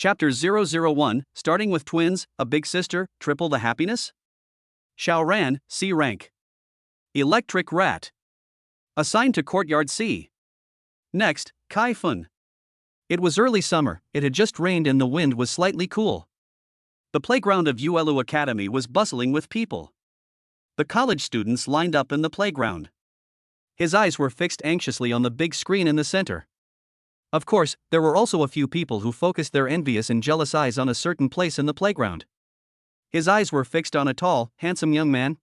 Chapter 001, starting with twins, a big sister, triple the happiness? Xiao Ran, C rank. Electric rat. Assigned to Courtyard C. Next, Kai Fun. It was early summer, it had just rained and the wind was slightly cool. The playground of Yuelu Academy was bustling with people. The college students lined up in the playground. His eyes were fixed anxiously on the big screen in the center. Of course, there were also a few people who focused their envious and jealous eyes on a certain place in the playground. His eyes were fixed on a tall, handsome young man.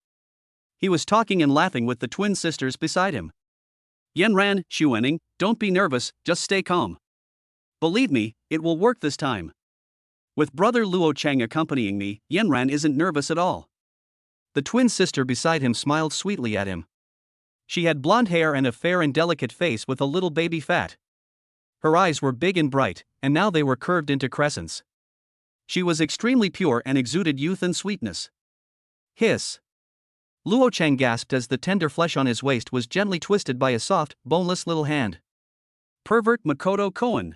He was talking and laughing with the twin sisters beside him. Yanran, Xuening, don't be nervous, just stay calm. Believe me, it will work this time. With brother Luo Chang accompanying me, Yanran isn't nervous at all. The twin sister beside him smiled sweetly at him. She had blonde hair and a fair and delicate face with a little baby fat. Her eyes were big and bright, and now they were curved into crescents. She was extremely pure and exuded youth and sweetness. Hiss! Luo Chang gasped as the tender flesh on his waist was gently twisted by a soft, boneless little hand. Pervert Makoto Koen.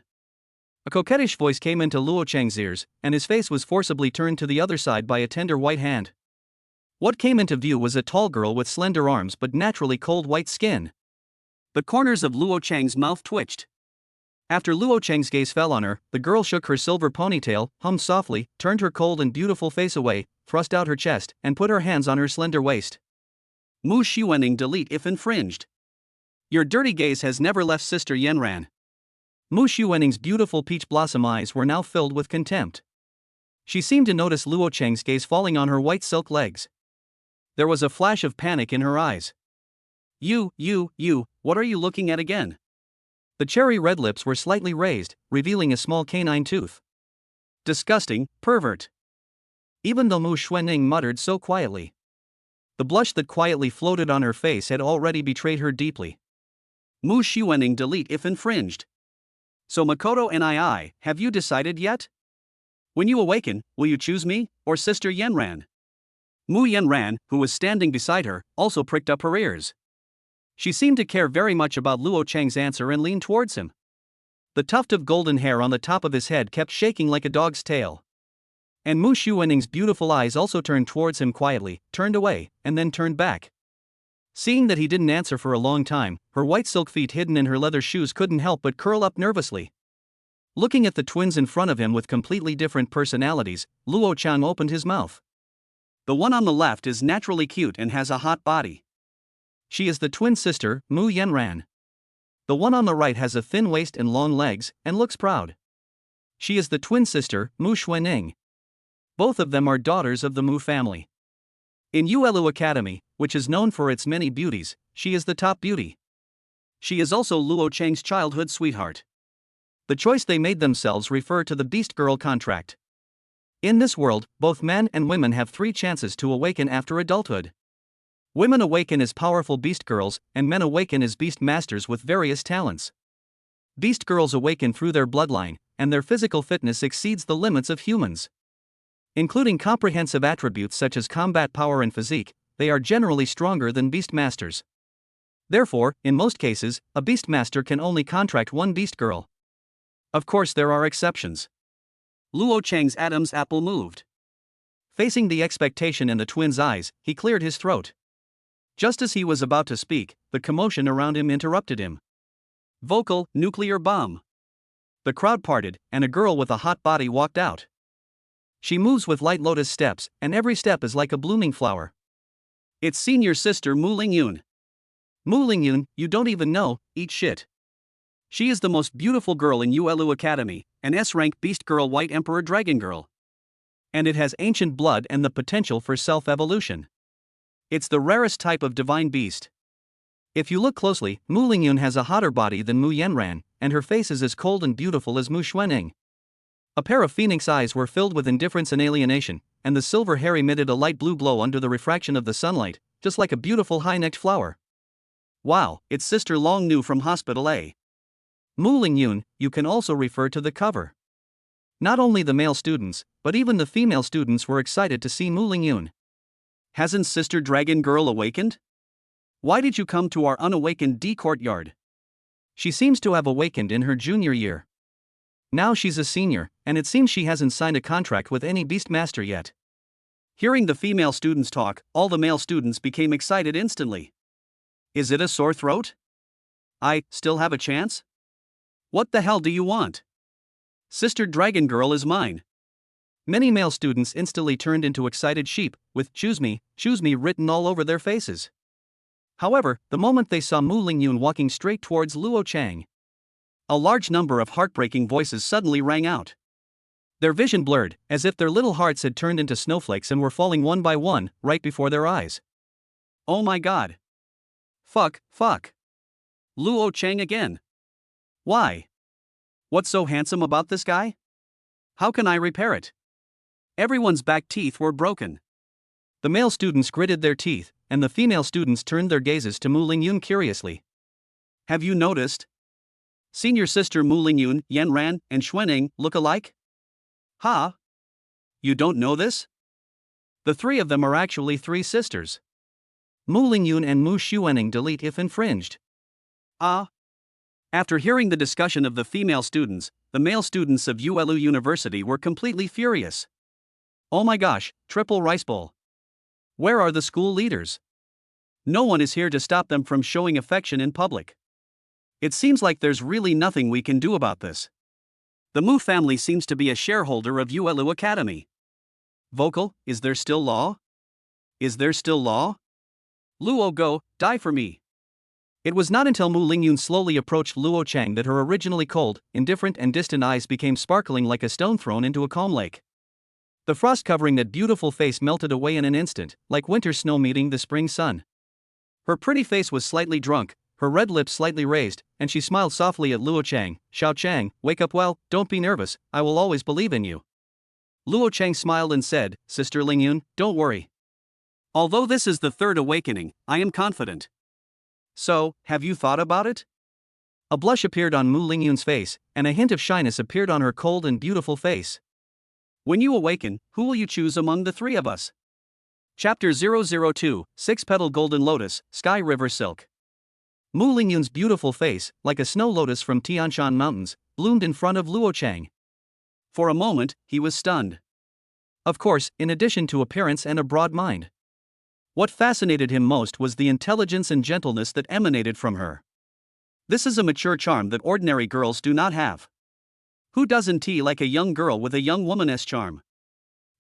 A coquettish voice came into Luo Chang's ears, and his face was forcibly turned to the other side by a tender white hand. What came into view was a tall girl with slender arms but naturally cold white skin. The corners of Luo Chang's mouth twitched. After Luo Chang's gaze fell on her, the girl shook her silver ponytail, hummed softly, turned her cold and beautiful face away, thrust out her chest, and put her hands on her slender waist. Mu Xuening delete if infringed. Your dirty gaze has never left Sister Yanran. Mu Xuening's beautiful peach blossom eyes were now filled with contempt. She seemed to notice Luo Chang's gaze falling on her white silk legs. There was a flash of panic in her eyes. You, what are you looking at again? The cherry red lips were slightly raised, revealing a small canine tooth. Disgusting, pervert. Even though Mu Xuening muttered so quietly. The blush that quietly floated on her face had already betrayed her deeply. Mu Xuening delete if infringed. So Makoto and I, have you decided yet? When you awaken, will you choose me, or Sister Yanran? Mu Yanran, who was standing beside her, also pricked up her ears. She seemed to care very much about Luo Chang's answer and leaned towards him. The tuft of golden hair on the top of his head kept shaking like a dog's tail. And Mu Xuening's beautiful eyes also turned towards him quietly, turned away, and then turned back. Seeing that he didn't answer for a long time, her white silk feet hidden in her leather shoes couldn't help but curl up nervously. Looking at the twins in front of him with completely different personalities, Luo Chang opened his mouth. The one on the left is naturally cute and has a hot body. She is the twin sister, Mu Yanran. The one on the right has a thin waist and long legs, and looks proud. She is the twin sister, Mu Xuening. Both of them are daughters of the Mu family. In Yuelu Academy, which is known for its many beauties, she is the top beauty. She is also Luo Chang's childhood sweetheart. The choice they made themselves refer to the Beast Girl contract. In this world, both men and women have 3 chances to awaken after adulthood. Women awaken as powerful beast girls, and men awaken as beast masters with various talents. Beast girls awaken through their bloodline, and their physical fitness exceeds the limits of humans. Including comprehensive attributes such as combat power and physique, they are generally stronger than beast masters. Therefore, in most cases, a beast master can only contract one beast girl. Of course, there are exceptions. Luo Chang's Adam's apple moved. Facing the expectation in the twins' eyes, he cleared his throat. Just as he was about to speak, the commotion around him interrupted him. Vocal, nuclear bomb. The crowd parted, and a girl with a hot body walked out. She moves with light lotus steps, and every step is like a blooming flower. It's senior sister Mu Lingyun. Mu Lingyun, you don't even know, eat shit. She is the most beautiful girl in Yuelu Academy, an S-rank beast girl white emperor dragon girl. And it has ancient blood and the potential for self-evolution. It's the rarest type of divine beast. If you look closely, Mu Lingyun has a hotter body than Mu Yanran, and her face is as cold and beautiful as Mu Xuening. A pair of phoenix eyes were filled with indifference and alienation, and the silver hair emitted a light blue glow under the refraction of the sunlight, just like a beautiful high-necked flower. Wow, it's Sister Long Nu from Hospital A. Mu Lingyun, you can also refer to the cover. Not only the male students, but even the female students were excited to see Mu Lingyun. Hasn't Sister Dragon Girl awakened? Why did you come to our unawakened D courtyard? She seems to have awakened in her junior year. Now she's a senior, and it seems she hasn't signed a contract with any beastmaster yet. Hearing the female students talk, all the male students became excited instantly. Is it a sore throat? I still have a chance? What the hell do you want? Sister Dragon Girl is mine. Many male students instantly turned into excited sheep, with choose me" written all over their faces. However, the moment they saw Mu Lingyun walking straight towards Luo Chang, a large number of heartbreaking voices suddenly rang out. Their vision blurred, as if their little hearts had turned into snowflakes and were falling one by one, right before their eyes. Oh my god. Fuck. Luo Chang again. Why? What's so handsome about this guy? How can I repair it? Everyone's back teeth were broken. The male students gritted their teeth, and the female students turned their gazes to Mu Lingyun curiously. Have you noticed? Senior sister Mu Lingyun, Yanran, and Xuanning look alike? Ha? You don't know this? The three of them are actually three sisters. Mu Lingyun and Mu Xuanning delete if infringed. After hearing the discussion of the female students, the male students of ULU University were completely furious. Oh my gosh, triple rice bowl. Where are the school leaders? No one is here to stop them from showing affection in public. It seems like there's really nothing we can do about this. The Mu family seems to be a shareholder of ULU Academy. Vocal, is there still law? Is there still law? Luo go, die for me. It was not until Mu Lingyun slowly approached Luo Chang that her originally cold, indifferent and distant eyes became sparkling like a stone thrown into a calm lake. The frost covering that beautiful face melted away in an instant, like winter snow meeting the spring sun. Her pretty face was slightly drunk, her red lips slightly raised, and she smiled softly at Luo Chang. Xiao Chang, wake up well, don't be nervous, I will always believe in you. Luo Chang smiled and said, Sister Lingyun, don't worry. Although this is the third awakening, I am confident. So, have you thought about it? A blush appeared on Mu Lingyun's face, and a hint of shyness appeared on her cold and beautiful face. When you awaken, who will you choose among the three of us? Chapter 002, Six-Petal Golden Lotus, Sky River Silk. Mu Lingyun's beautiful face, like a snow lotus from Tianshan Mountains, bloomed in front of Luo Chang. For a moment, he was stunned. Of course, in addition to appearance and a broad mind. What fascinated him most was the intelligence and gentleness that emanated from her. This is a mature charm that ordinary girls do not have. Who doesn't like a young girl with a young woman's charm?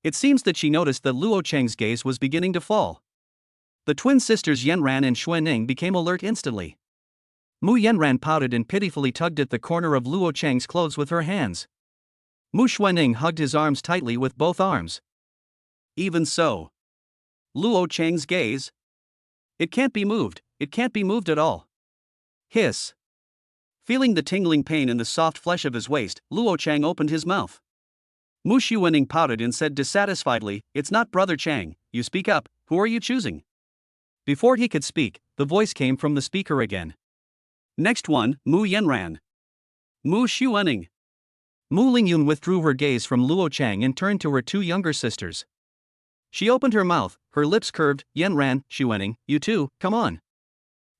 It seems that she noticed that Luo Chang's gaze was beginning to fall. The twin sisters Yanran and Xuanning became alert instantly. Mu Yanran pouted and pitifully tugged at the corner of Luo Chang's clothes with her hands. Mu Xuanning hugged his arms tightly with both arms. Even so. Luo Chang's gaze? It can't be moved at all. Hiss. Feeling the tingling pain in the soft flesh of his waist, Luo Chang opened his mouth. Mu Xuanning pouted and said dissatisfiedly, It's not Brother Chang, you speak up, who are you choosing? Before he could speak, the voice came from the speaker again. Next one, Mu Yanran. Mu Xuanning. Mu Lingyun withdrew her gaze from Luo Chang and turned to her two younger sisters. She opened her mouth, her lips curved. Yanran, Xuanning, you two, come on.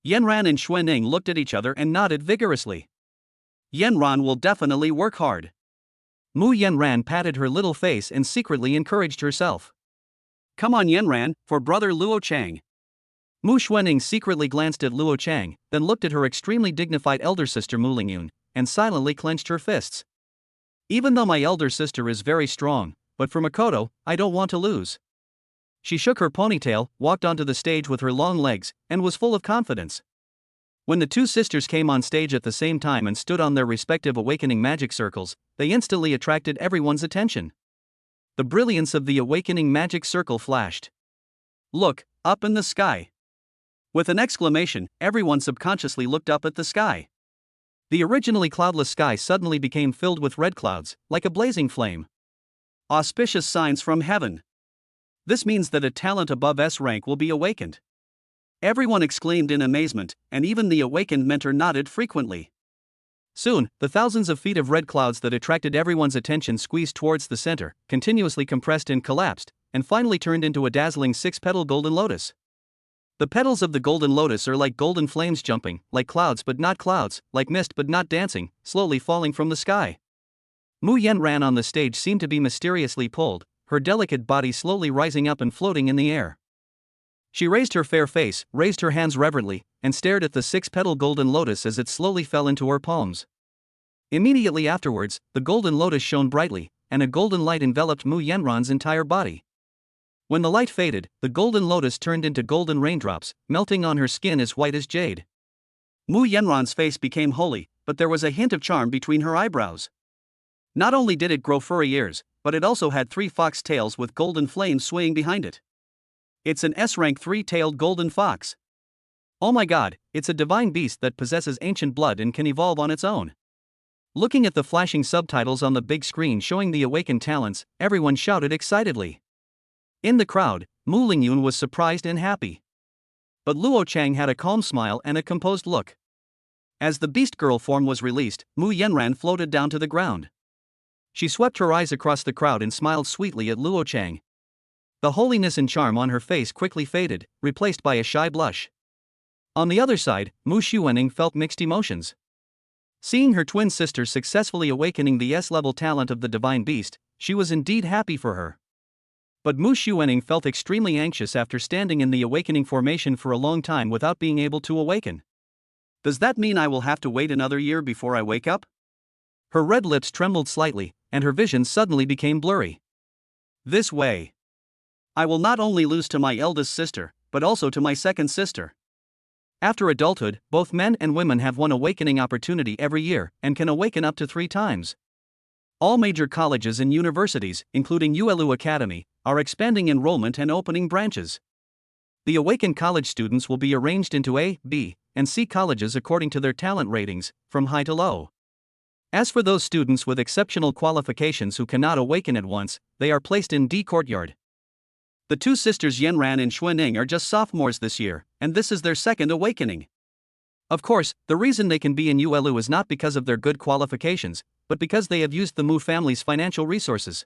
Yanran and Xuanning looked at each other and nodded vigorously. Yanran will definitely work hard. Mu Yanran patted her little face and secretly encouraged herself. Come on Yanran, for brother Luo Chang. Mu Xuanning secretly glanced at Luo Chang, then looked at her extremely dignified elder sister Mu Lingyun, and silently clenched her fists. Even though my elder sister is very strong, but for Makoto, I don't want to lose. She shook her ponytail, walked onto the stage with her long legs, and was full of confidence. When the two sisters came on stage at the same time and stood on their respective awakening magic circles, they instantly attracted everyone's attention. The brilliance of the awakening magic circle flashed. Look, up in the sky. With an exclamation, everyone subconsciously looked up at the sky. The originally cloudless sky suddenly became filled with red clouds, like a blazing flame. Auspicious signs from heaven. This means that a talent above S rank will be awakened. Everyone exclaimed in amazement, and even the awakened mentor nodded frequently. Soon, the thousands of feet of red clouds that attracted everyone's attention squeezed towards the center, continuously compressed and collapsed, and finally turned into a dazzling six-petal golden lotus. The petals of the golden lotus are like golden flames jumping, like clouds but not clouds, like mist but not dancing, slowly falling from the sky. Mu Yanran on the stage seemed to be mysteriously pulled, her delicate body slowly rising up and floating in the air. She raised her fair face, raised her hands reverently, and stared at the six-petal golden lotus as it slowly fell into her palms. Immediately afterwards, the golden lotus shone brightly, and a golden light enveloped Mu Yanran's entire body. When the light faded, the golden lotus turned into golden raindrops, melting on her skin as white as jade. Mu Yanran's face became holy, but there was a hint of charm between her eyebrows. Not only did it grow furry ears, but it also had 3 fox tails with golden flames swaying behind it. It's an S-rank 3-tailed golden fox. Oh my god, it's a divine beast that possesses ancient blood and can evolve on its own. Looking at the flashing subtitles on the big screen showing the awakened talents, everyone shouted excitedly. In the crowd, Mu Lingyun was surprised and happy. But Luo Chang had a calm smile and a composed look. As the beast girl form was released, Mu Yanran floated down to the ground. She swept her eyes across the crowd and smiled sweetly at Luo Chang. The holiness and charm on her face quickly faded, replaced by a shy blush. On the other side, Mu Xuanning felt mixed emotions. Seeing her twin sister successfully awakening the S-level talent of the divine beast, she was indeed happy for her. But Mu Xuanning felt extremely anxious after standing in the awakening formation for a long time without being able to awaken. Does that mean I will have to wait another year before I wake up? Her red lips trembled slightly, and her vision suddenly became blurry. This way, I will not only lose to my eldest sister, but also to my second sister. After adulthood, both men and women have one awakening opportunity every year, and can awaken up to 3 times. All major colleges and universities, including ULU Academy, are expanding enrollment and opening branches. The awakened college students will be arranged into A, B, and C colleges according to their talent ratings, from high to low. As for those students with exceptional qualifications who cannot awaken at once, they are placed in D courtyard. The 2 sisters Yanran and Xuanning are just sophomores this year, and this is their second awakening. Of course, the reason they can be in ULU is not because of their good qualifications, but because they have used the Mu family's financial resources.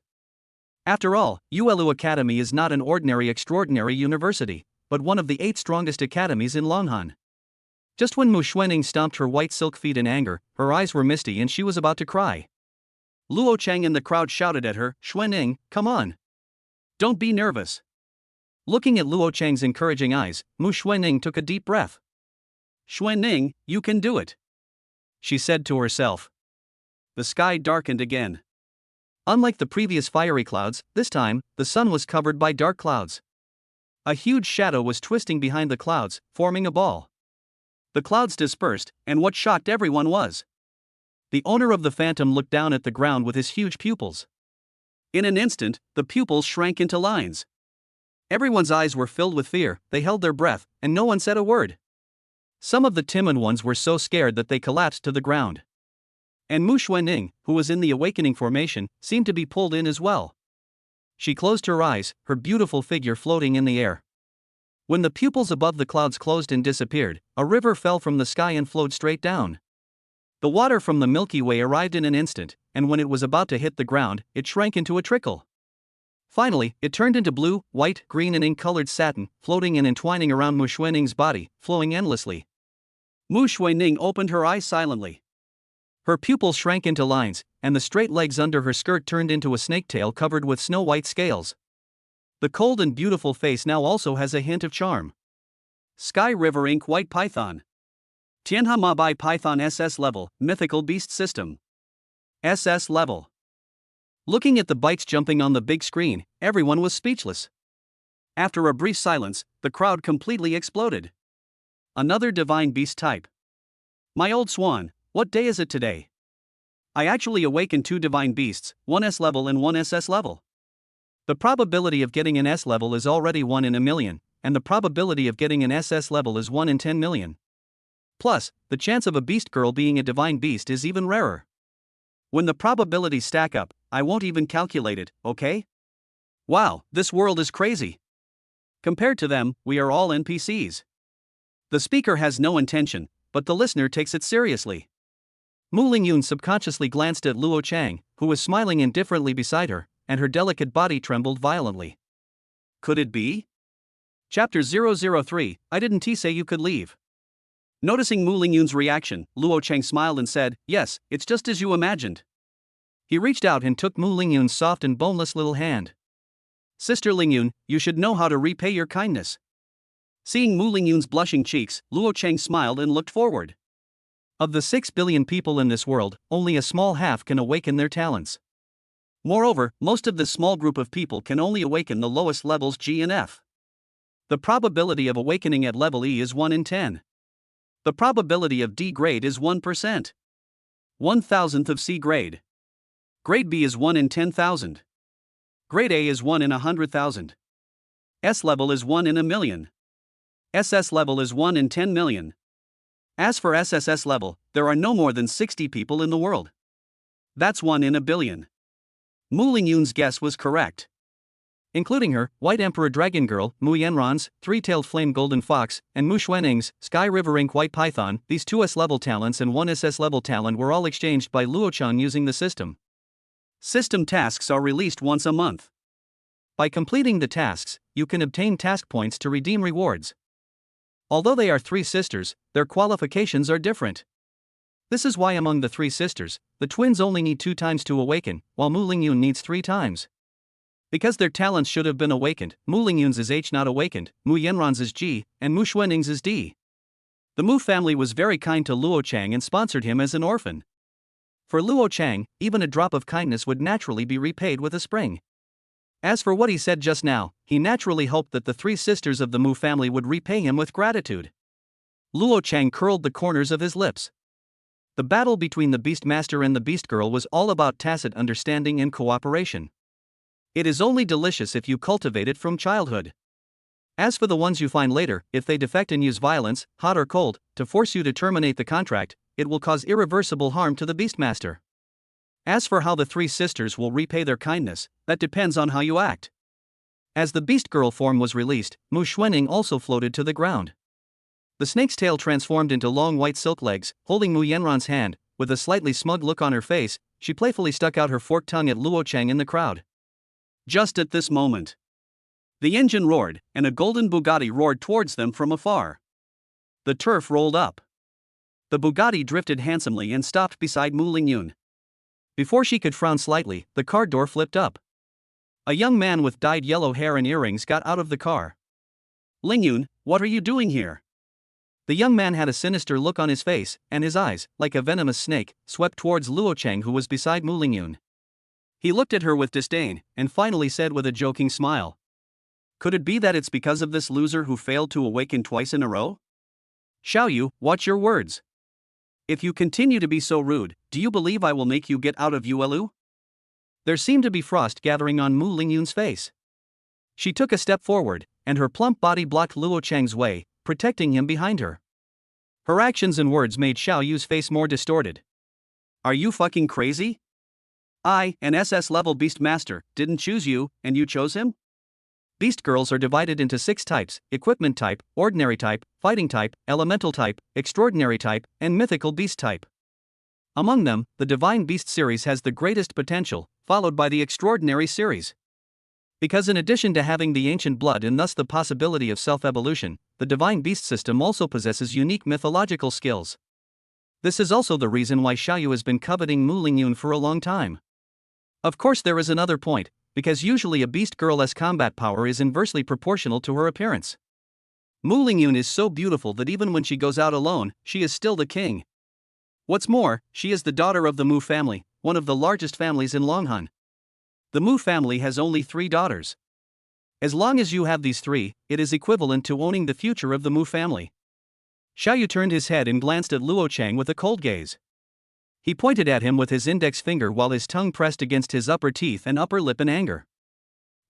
After all, ULU Academy is not an ordinary extraordinary university, but one of the 8 strongest academies in Longhan. Just when Mu Xuanning stomped her white silk feet in anger, her eyes were misty and she was about to cry. Luo Chang in the crowd shouted at her, "Xuanning, come on. Don't be nervous." Looking at Luo Chang's encouraging eyes, Mu Xuanning took a deep breath. "Xuanning, you can do it," she said to herself. The sky darkened again. Unlike the previous fiery clouds, this time, the sun was covered by dark clouds. A huge shadow was twisting behind the clouds, forming a ball. The clouds dispersed, and what shocked everyone was the owner of the phantom looked down at the ground with his huge pupils. In an instant, the pupils shrank into lines. Everyone's eyes were filled with fear, they held their breath, and no one said a word. Some of the timid ones were so scared that they collapsed to the ground. And Mu Xuanning, who was in the awakening formation, seemed to be pulled in as well. She closed her eyes, her beautiful figure floating in the air. When the pupils above the clouds closed and disappeared, a river fell from the sky and flowed straight down. The water from the Milky Way arrived in an instant, and when it was about to hit the ground, it shrank into a trickle. Finally, it turned into blue, white, green and ink-colored satin, floating and entwining around Mu Xuanning's body, flowing endlessly. Mu Xuanning opened her eyes silently. Her pupils shrank into lines, and the straight legs under her skirt turned into a snake tail covered with snow-white scales. The cold and beautiful face now also has a hint of charm. Sky River Ink White Python. Tianha Mabai Python SS level, mythical beast system. SS level. Looking at the bytes jumping on the big screen, everyone was speechless. After a brief silence, the crowd completely exploded. Another divine beast type. My old swan, what day is it today? I actually awakened 2 divine beasts, one S level and one SS level. The probability of getting an S level is already 1 in a million, and the probability of getting an SS level is 1 in 10 million. Plus, the chance of a beast girl being a divine beast is even rarer. When the probabilities stack up, I won't even calculate it, okay? Wow, this world is crazy. Compared to them, we are all NPCs. The speaker has no intention, but the listener takes it seriously. Mu Lingyun subconsciously glanced at Luo Chang, who was smiling indifferently beside her, and her delicate body trembled violently. Could it be? Chapter 003, I didn't say you could leave. Noticing Mu Lingyun's reaction, Luo Chang smiled and said, "Yes, it's just as you imagined." He reached out and took Mu Lingyun's soft and boneless little hand. Sister Lingyun, you should know how to repay your kindness. Seeing Mu Lingyun's blushing cheeks, Luo Cheng smiled and looked forward. Of the 6 billion people in this world, only a small half can awaken their talents. Moreover, most of this small group of people can only awaken the lowest levels G and F. The probability of awakening at level E is 1 in 10. The probability of D grade is 1%. 1,000th of C grade. Grade B is 1 in 10,000. Grade A is 1 in 100,000. S level is 1 in a million. SS level is 1 in 10 million. As for SSS level, there are no more than 60 people in the world. That's 1 in a billion. Mu Lingyun's guess was correct. Including her, White Emperor Dragon Girl, Mu Yanran's, Three-Tailed Flame Golden Fox, and Mu Xuaning's, Sky River Ink White Python, these 2 S-level talents and 1 SS-level talent were all exchanged by Luochang using the system. System tasks are released once a month. By completing the tasks, you can obtain task points to redeem rewards. Although they are 3 sisters, their qualifications are different. This is why among the 3 sisters, the twins only need 2 times to awaken, while Mu Lingyun needs 3 times. Because their talents should have been awakened, Mu Lingyun's is H not awakened, Mu Yanran's is G, and Mu Xuaning's is D. The Mu family was very kind to Luo Chang and sponsored him as an orphan. For Luo Chang, even a drop of kindness would naturally be repaid with a spring. As for what he said just now, he naturally hoped that the 3 sisters of the Mu family would repay him with gratitude. Luo Chang curled the corners of his lips. The battle between the Beastmaster and the Beast Girl was all about tacit understanding and cooperation. It is only delicious if you cultivate it from childhood. As for the ones you find later, if they defect and use violence, hot or cold, to force you to terminate the contract, it will cause irreversible harm to the Beastmaster. As for how the 3 sisters will repay their kindness, that depends on how you act. As the Beast Girl form was released, Mu Xuaning also floated to the ground. The snake's tail transformed into long white silk legs. Holding Mu Yanran's hand, with a slightly smug look on her face, she playfully stuck out her forked tongue at Luo Chang in the crowd. Just at this moment, the engine roared, and a golden Bugatti roared towards them from afar. The turf rolled up. The Bugatti drifted handsomely and stopped beside Mu Lingyun. Before she could frown slightly, the car door flipped up. A young man with dyed yellow hair and earrings got out of the car. Lingyun, what are you doing here? The young man had a sinister look on his face, and his eyes, like a venomous snake, swept towards Luo Chang, who was beside Mu Lingyun. He looked at her with disdain, and finally said with a joking smile, "Could it be that it's because of this loser who failed to awaken twice in a row? Xiao Yu, watch your words. If you continue to be so rude, do you believe I will make you get out of Yuelu?" There seemed to be frost gathering on Mu Lingyun's face. She took a step forward, and her plump body blocked Luo Chang's way, protecting him behind her. Her actions and words made Xiao Yu's face more distorted. "Are you fucking crazy? I, an SS-level Beastmaster, didn't choose you, and you chose him?" Beast girls are divided into 6 types: equipment type, ordinary type, fighting type, elemental type, extraordinary type, and mythical beast type. Among them, the Divine Beast series has the greatest potential, followed by the Extraordinary series. Because in addition to having the ancient blood and thus the possibility of self-evolution, the Divine Beast system also possesses unique mythological skills. This is also the reason why Xiao Yu has been coveting Mu Lingyun for a long time. Of course, there is another point, because usually a beast girl's combat power is inversely proportional to her appearance. Mu Lingyun is so beautiful that even when she goes out alone, she is still the king. What's more, she is the daughter of the Mu family, one of the largest families in Longhan. The Mu family has only 3 daughters. As long as you have these 3, it is equivalent to owning the future of the Mu family. Xiao Yu turned his head and glanced at Luo Chang with a cold gaze. He pointed at him with his index finger while his tongue pressed against his upper teeth and upper lip in anger.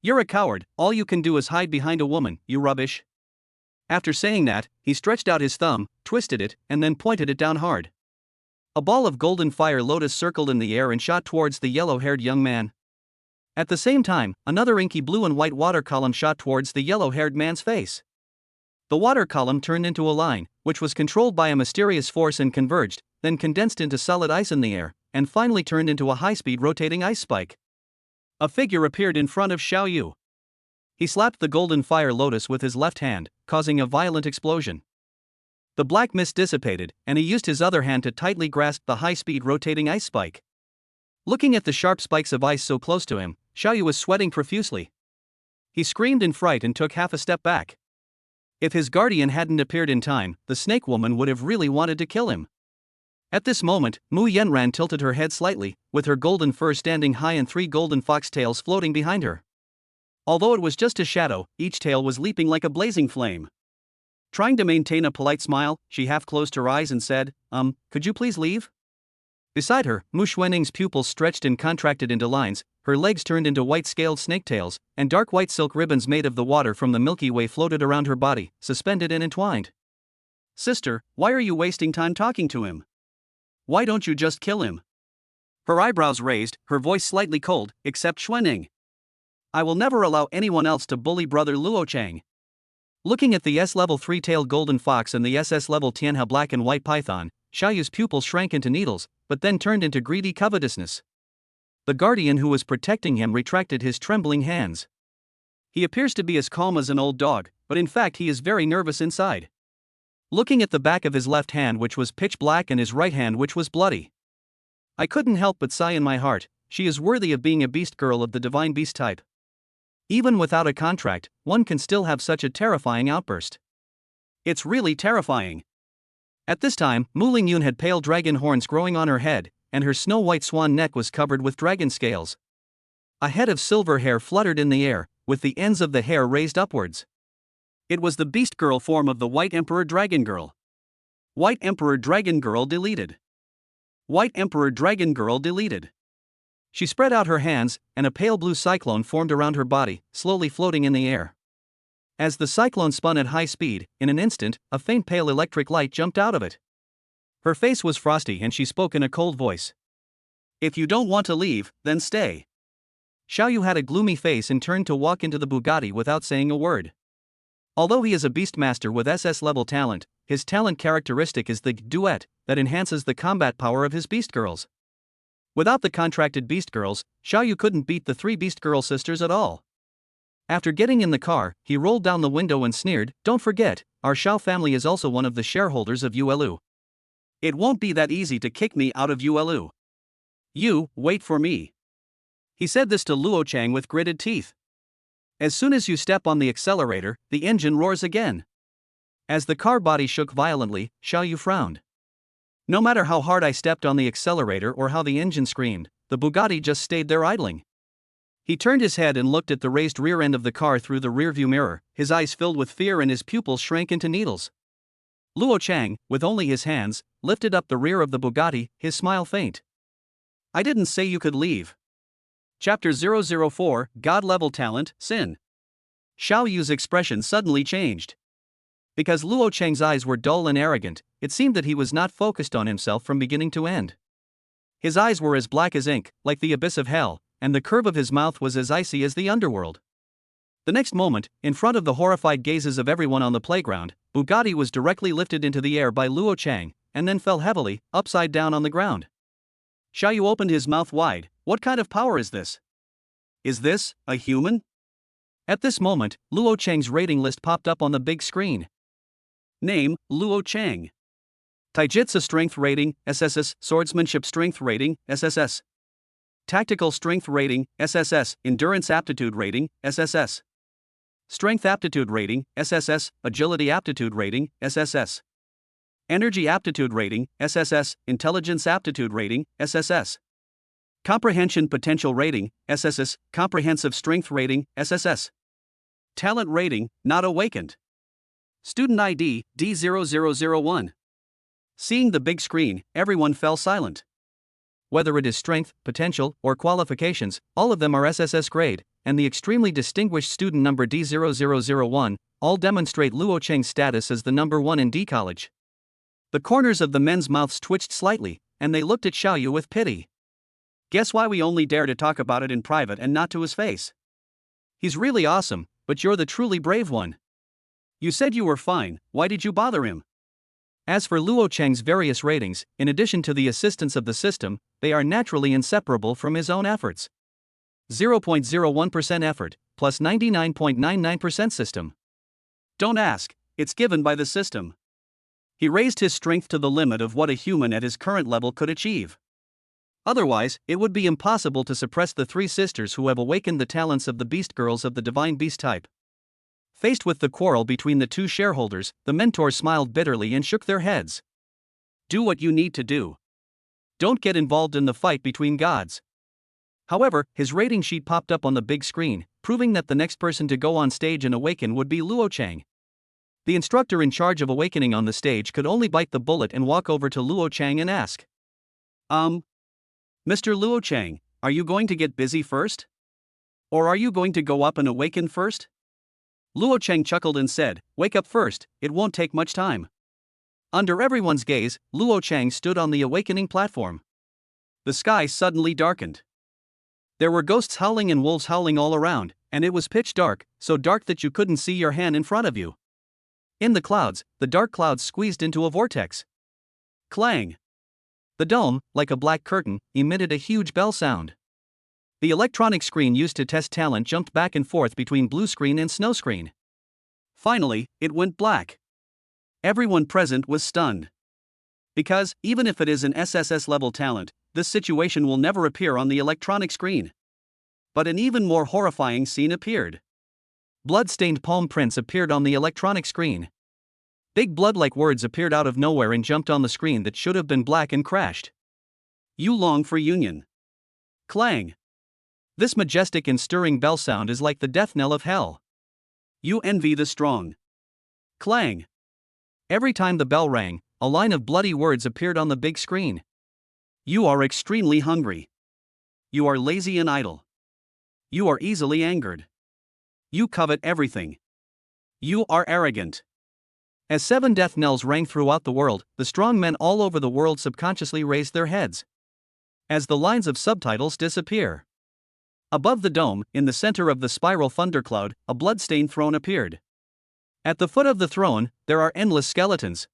"You're a coward, all you can do is hide behind a woman, you rubbish." After saying that, he stretched out his thumb, twisted it, and then pointed it down hard. A ball of golden fire lotus circled in the air and shot towards the yellow-haired young man. At the same time, another inky blue and white water column shot towards the yellow-haired man's face. The water column turned into a line, which was controlled by a mysterious force and converged, then condensed into solid ice in the air, and finally turned into a high-speed rotating ice spike. A figure appeared in front of Xiao Yu. He slapped the golden fire lotus with his left hand, causing a violent explosion. The black mist dissipated, and he used his other hand to tightly grasp the high-speed rotating ice spike. Looking at the sharp spikes of ice so close to him, Xiao Yu was sweating profusely. He screamed in fright and took half a step back. If his guardian hadn't appeared in time, the snake woman would have really wanted to kill him. At this moment, Mu Yenran tilted her head slightly, with her golden fur standing high and 3 golden fox tails floating behind her. Although it was just a shadow, each tail was leaping like a blazing flame. Trying to maintain a polite smile, she half closed her eyes and said, could you please leave? Beside her, Mu Xuaning's pupils stretched and contracted into lines, her legs turned into white scaled snake tails, and dark white silk ribbons made of the water from the Milky Way floated around her body, suspended and entwined. Sister, why are you wasting time talking to him? Why don't you just kill him? Her eyebrows raised, her voice slightly cold, except Xuaning. I will never allow anyone else to bully brother Luo Chang. Looking at the S-level 3-tailed golden fox and the SS-level Tianhe black and white python, Xiao Yu's pupils shrank into needles, but then turned into greedy covetousness. The guardian who was protecting him retracted his trembling hands. He appears to be as calm as an old dog, but in fact he is very nervous inside. Looking at the back of his left hand which was pitch black and his right hand which was bloody. I couldn't help but sigh in my heart, she is worthy of being a beast girl of the divine beast type. Even without a contract, one can still have such a terrifying outburst. It's really terrifying. At this time, Mu Lingyun had pale dragon horns growing on her head, and her snow-white swan neck was covered with dragon scales. A head of silver hair fluttered in the air, with the ends of the hair raised upwards. It was the beast girl form of the White Emperor Dragon Girl. White Emperor Dragon Girl deleted. White Emperor Dragon Girl deleted. She spread out her hands, and a pale blue cyclone formed around her body, slowly floating in the air. As the cyclone spun at high speed, in an instant, a faint pale electric light jumped out of it. Her face was frosty and she spoke in a cold voice. If you don't want to leave, then stay. Xiao Yu had a gloomy face and turned to walk into the Bugatti without saying a word. Although he is a beastmaster with SS-level talent, his talent characteristic is the duet that enhances the combat power of his beast girls. Without the contracted beast girls, Xiao Yu couldn't beat the 3 beast girl sisters at all. After getting in the car, he rolled down the window and sneered, "Don't forget, our Xiao family is also one of the shareholders of Yuelu. It won't be that easy to kick me out of Yuelu. You, wait for me." He said this to Luo Chang with gritted teeth. As soon as you step on the accelerator, the engine roars again. As the car body shook violently, Xiao Yu frowned. No matter how hard I stepped on the accelerator or how the engine screamed, the Bugatti just stayed there idling. He turned his head and looked at the raised rear end of the car through the rearview mirror, his eyes filled with fear and his pupils shrank into needles. Luo Chang, with only his hands, lifted up the rear of the Bugatti, his smile faint. I didn't say you could leave. Chapter 004, God-level talent, Sin. Xiao Yu's expression suddenly changed. Because Luo Chang's eyes were dull and arrogant, it seemed that he was not focused on himself from beginning to end. His eyes were as black as ink, like the abyss of hell, and the curve of his mouth was as icy as the underworld. The next moment, in front of the horrified gazes of everyone on the playground, Bugatti was directly lifted into the air by Luo Chang, and then fell heavily, upside down on the ground. Xiao Yu opened his mouth wide. What kind of power is this? Is this a human? At this moment, Luo Chang's rating list popped up on the big screen. Name, Luo Chang. Taijutsu Strength Rating, SSS. Swordsmanship Strength Rating, SSS. Tactical Strength Rating, SSS. Endurance Aptitude Rating, SSS. Strength Aptitude Rating, SSS. Agility Aptitude Rating, SSS. Energy Aptitude Rating, SSS. Intelligence Aptitude Rating, SSS. Comprehension Potential Rating, SSS. Comprehensive Strength Rating, SSS. Talent Rating, Not Awakened. Student ID, D0001. Seeing the big screen, everyone fell silent. Whether it is strength, potential, or qualifications, all of them are SSS grade, and the extremely distinguished student number D0001 all demonstrate Luo Cheng's status as the number 1 in D college. The corners of the men's mouths twitched slightly, and they looked at Xiao Yu with pity. Guess why we only dare to talk about it in private and not to his face? He's really awesome, but you're the truly brave one. You said you were fine, why did you bother him? As for Luo Cheng's various ratings, in addition to the assistance of the system, they are naturally inseparable from his own efforts. 0.01% effort, plus 99.99% system. Don't ask, it's given by the system. He raised his strength to the limit of what a human at his current level could achieve. Otherwise, it would be impossible to suppress the three sisters who have awakened the talents of the beast girls of the divine beast type. Faced with the quarrel between the two shareholders, the mentors smiled bitterly and shook their heads. Do what you need to do. Don't get involved in the fight between gods. However, his rating sheet popped up on the big screen, proving that the next person to go on stage and awaken would be Luo Chang. The instructor in charge of awakening on the stage could only bite the bullet and walk over to Luo Chang and ask, Mr. Luo Chang, are you going to get busy first? Or are you going to go up and awaken first? Luo Chang chuckled and said, wake up first, it won't take much time. Under everyone's gaze, Luo Chang stood on the awakening platform. The sky suddenly darkened. There were ghosts howling and wolves howling all around, and it was pitch dark, so dark that you couldn't see your hand in front of you. In the clouds, the dark clouds squeezed into a vortex. Clang! The dome, like a black curtain, emitted a huge bell sound. The electronic screen used to test talent jumped back and forth between blue screen and snow screen. Finally, it went black. Everyone present was stunned. Because, even if it is an SSS level talent, this situation will never appear on the electronic screen. But an even more horrifying scene appeared. Blood-stained palm prints appeared on the electronic screen. Big blood-like words appeared out of nowhere and jumped on the screen that should have been black and crashed. You long for union. Clang. This majestic and stirring bell sound is like the death knell of hell. You envy the strong. Clang. Every time the bell rang, a line of bloody words appeared on the big screen. You are extremely hungry. You are lazy and idle. You are easily angered. You covet everything. You are arrogant. As 7 death knells rang throughout the world, the strong men all over the world subconsciously raised their heads. As the lines of subtitles disappear. Above the dome, in the center of the spiral thundercloud, a blood-stained throne appeared. At the foot of the throne, there are endless skeletons.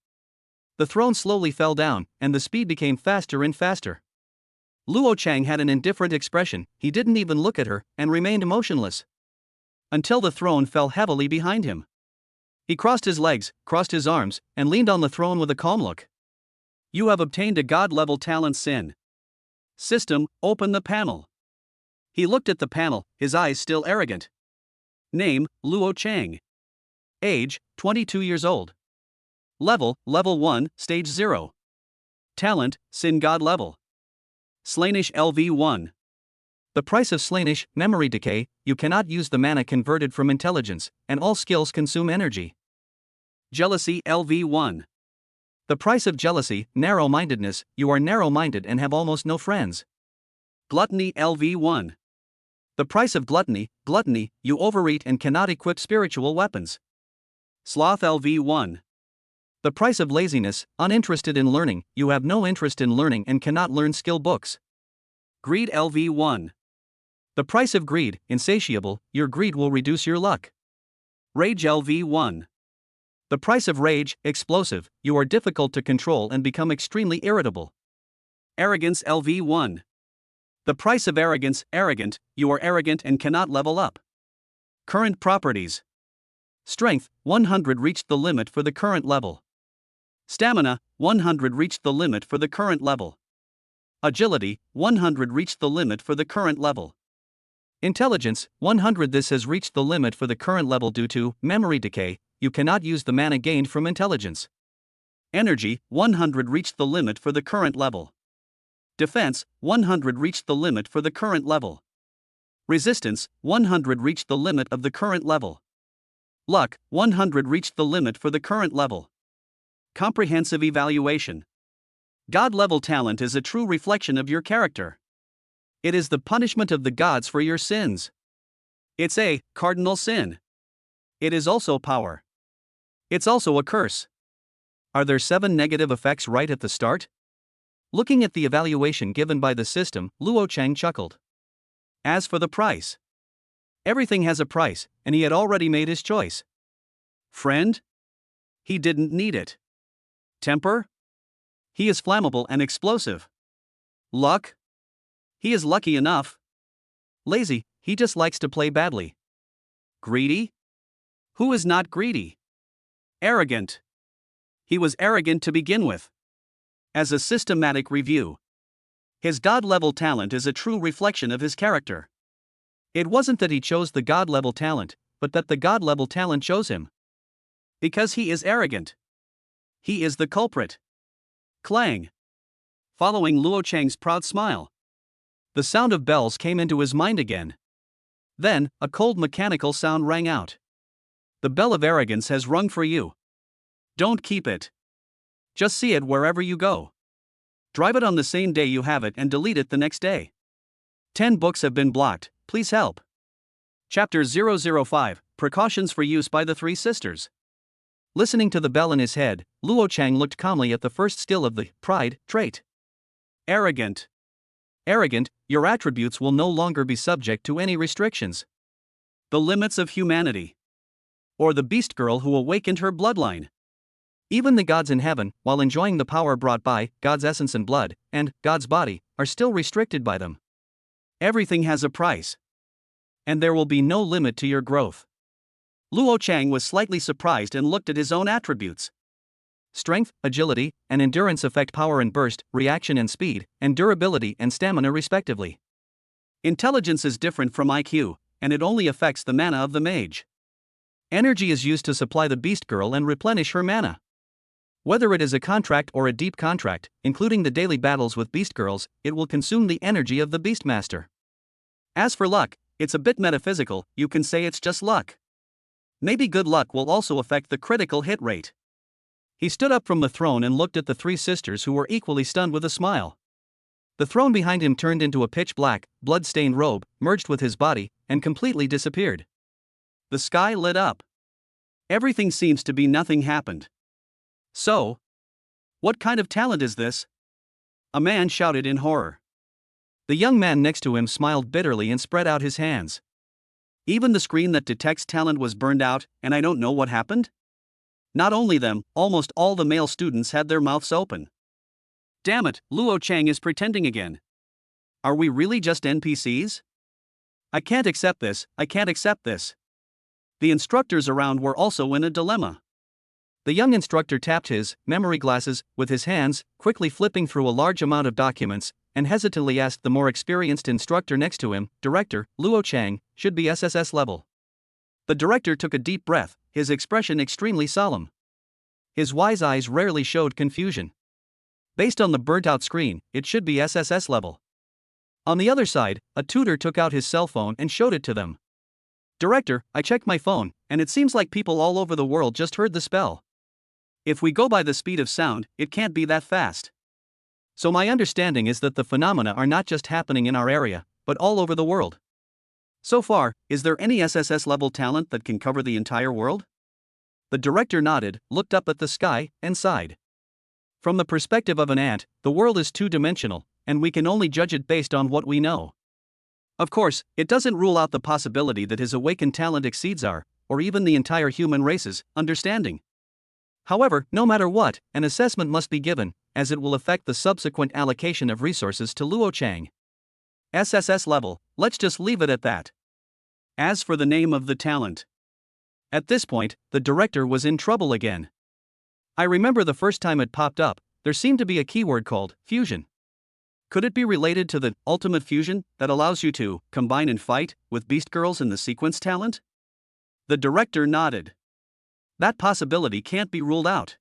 The throne slowly fell down, and the speed became faster and faster. Luo Chang had an indifferent expression, he didn't even look at her, and remained motionless. Until the throne fell heavily behind him. He crossed his legs, crossed his arms, and leaned on the throne with a calm look. You have obtained a god-level talent sin. System, open the panel. He looked at the panel, his eyes still arrogant. Name, Luo Chang. Age, 22 years old. Level 1, Stage 0. Talent, Sin God level. Slanish LV1. The price of Slanish, memory decay, you cannot use the mana converted from intelligence, and all skills consume energy. Jealousy LV1. The price of jealousy, narrow-mindedness, you are narrow-minded and have almost no friends. Gluttony LV1. The price of gluttony, you overeat and cannot equip spiritual weapons. Sloth LV1. The price of laziness, uninterested in learning, you have no interest in learning and cannot learn skill books. Greed LV1. The price of greed, insatiable, your greed will reduce your luck. Rage LV1. The price of rage, explosive, you are difficult to control and become extremely irritable. Arrogance LV1. The price of arrogance, arrogant, you are arrogant and cannot level up. Current properties. Strength, 100 reached the limit for the current level. Stamina, 100 reached the limit for the current level. Agility, 100 reached the limit for the current level. Intelligence, 100. This has reached the limit for the current level due to memory decay, you cannot use the mana gained from intelligence. Energy, 100 reached the limit for the current level. Defense, 100 reached the limit for the current level. Resistance, 100 reached the limit of the current level. Luck, 100 reached the limit for the current level. Comprehensive evaluation. God-level talent is a true reflection of your character. It is the punishment of the gods for your sins. It's a cardinal sin. It is also power. It's also a curse. Are there 7 negative effects right at the start? Looking at the evaluation given by the system, Luo Chang chuckled. As for the price. Everything has a price, and he had already made his choice. Friend? He didn't need it. Temper? He is flammable and explosive. Luck? He is lucky enough. Lazy, he just likes to play badly. Greedy? Who is not greedy? Arrogant. He was arrogant to begin with. As a systematic review. His god-level talent is a true reflection of his character. It wasn't that he chose the god-level talent, but that the god-level talent chose him. Because he is arrogant. He is the culprit. Clang. Following Luo Chang's proud smile, the sound of bells came into his mind again. Then, a cold mechanical sound rang out. The bell of arrogance has rung for you. Don't keep it. Just see it wherever you go. Drive it on the same day you have it and delete it the next day. 10 books have been blocked, please help. Chapter 005, Precautions for Use by the Three Sisters. Listening to the bell in his head, Luo Chang looked calmly at the first skill of the pride trait. Arrogant. Arrogant, your attributes will no longer be subject to any restrictions. The limits of humanity. Or the beast girl who awakened her bloodline. Even the gods in heaven, while enjoying the power brought by God's essence and blood, and God's body, are still restricted by them. Everything has a price. And there will be no limit to your growth. Luo Chang was slightly surprised and looked at his own attributes. Strength, agility, and endurance affect power and burst, reaction and speed, and durability and stamina respectively. Intelligence is different from IQ, and it only affects the mana of the mage. Energy is used to supply the beast girl and replenish her mana. Whether it is a contract or a deep contract, including the daily battles with beast girls, it will consume the energy of the beastmaster. As for luck, it's a bit metaphysical, you can say it's just luck. Maybe good luck will also affect the critical hit rate. He stood up from the throne and looked at the three sisters who were equally stunned with a smile. The throne behind him turned into a pitch-black, blood-stained robe, merged with his body, and completely disappeared. The sky lit up. Everything seems to be nothing happened. So, what kind of talent is this? A man shouted in horror. The young man next to him smiled bitterly and spread out his hands. Even the screen that detects talent was burned out, and I don't know what happened? Not only them, almost all the male students had their mouths open. Damn it, Luo Chang is pretending again. Are we really just NPCs? I can't accept this, I can't accept this. The instructors around were also in a dilemma. The young instructor tapped his memory glasses with his hands, quickly flipping through a large amount of documents, and hesitantly asked the more experienced instructor next to him, Director, Luo Chang, should be SSS level. The director took a deep breath, his expression extremely solemn. His wise eyes rarely showed confusion. Based on the burnt-out screen, it should be SSS level. On the other side, a tutor took out his cell phone and showed it to them. Director, I checked my phone, and it seems like people all over the world just heard the spell. If we go by the speed of sound, it can't be that fast. So my understanding is that the phenomena are not just happening in our area, but all over the world. So far, is there any SSS level talent that can cover the entire world? The director nodded, looked up at the sky, and sighed. From the perspective of an ant, the world is two-dimensional, and we can only judge it based on what we know. Of course, it doesn't rule out the possibility that his awakened talent exceeds our, or even the entire human race's, understanding. However, no matter what, an assessment must be given, as it will affect the subsequent allocation of resources to Luo Chang. SSS level, let's just leave it at that. As for the name of the talent. At this point, the director was in trouble again. I remember the first time it popped up, there seemed to be a keyword called fusion. Could it be related to the ultimate fusion that allows you to combine and fight with beast girls in the sequence talent? The director nodded. That possibility can't be ruled out.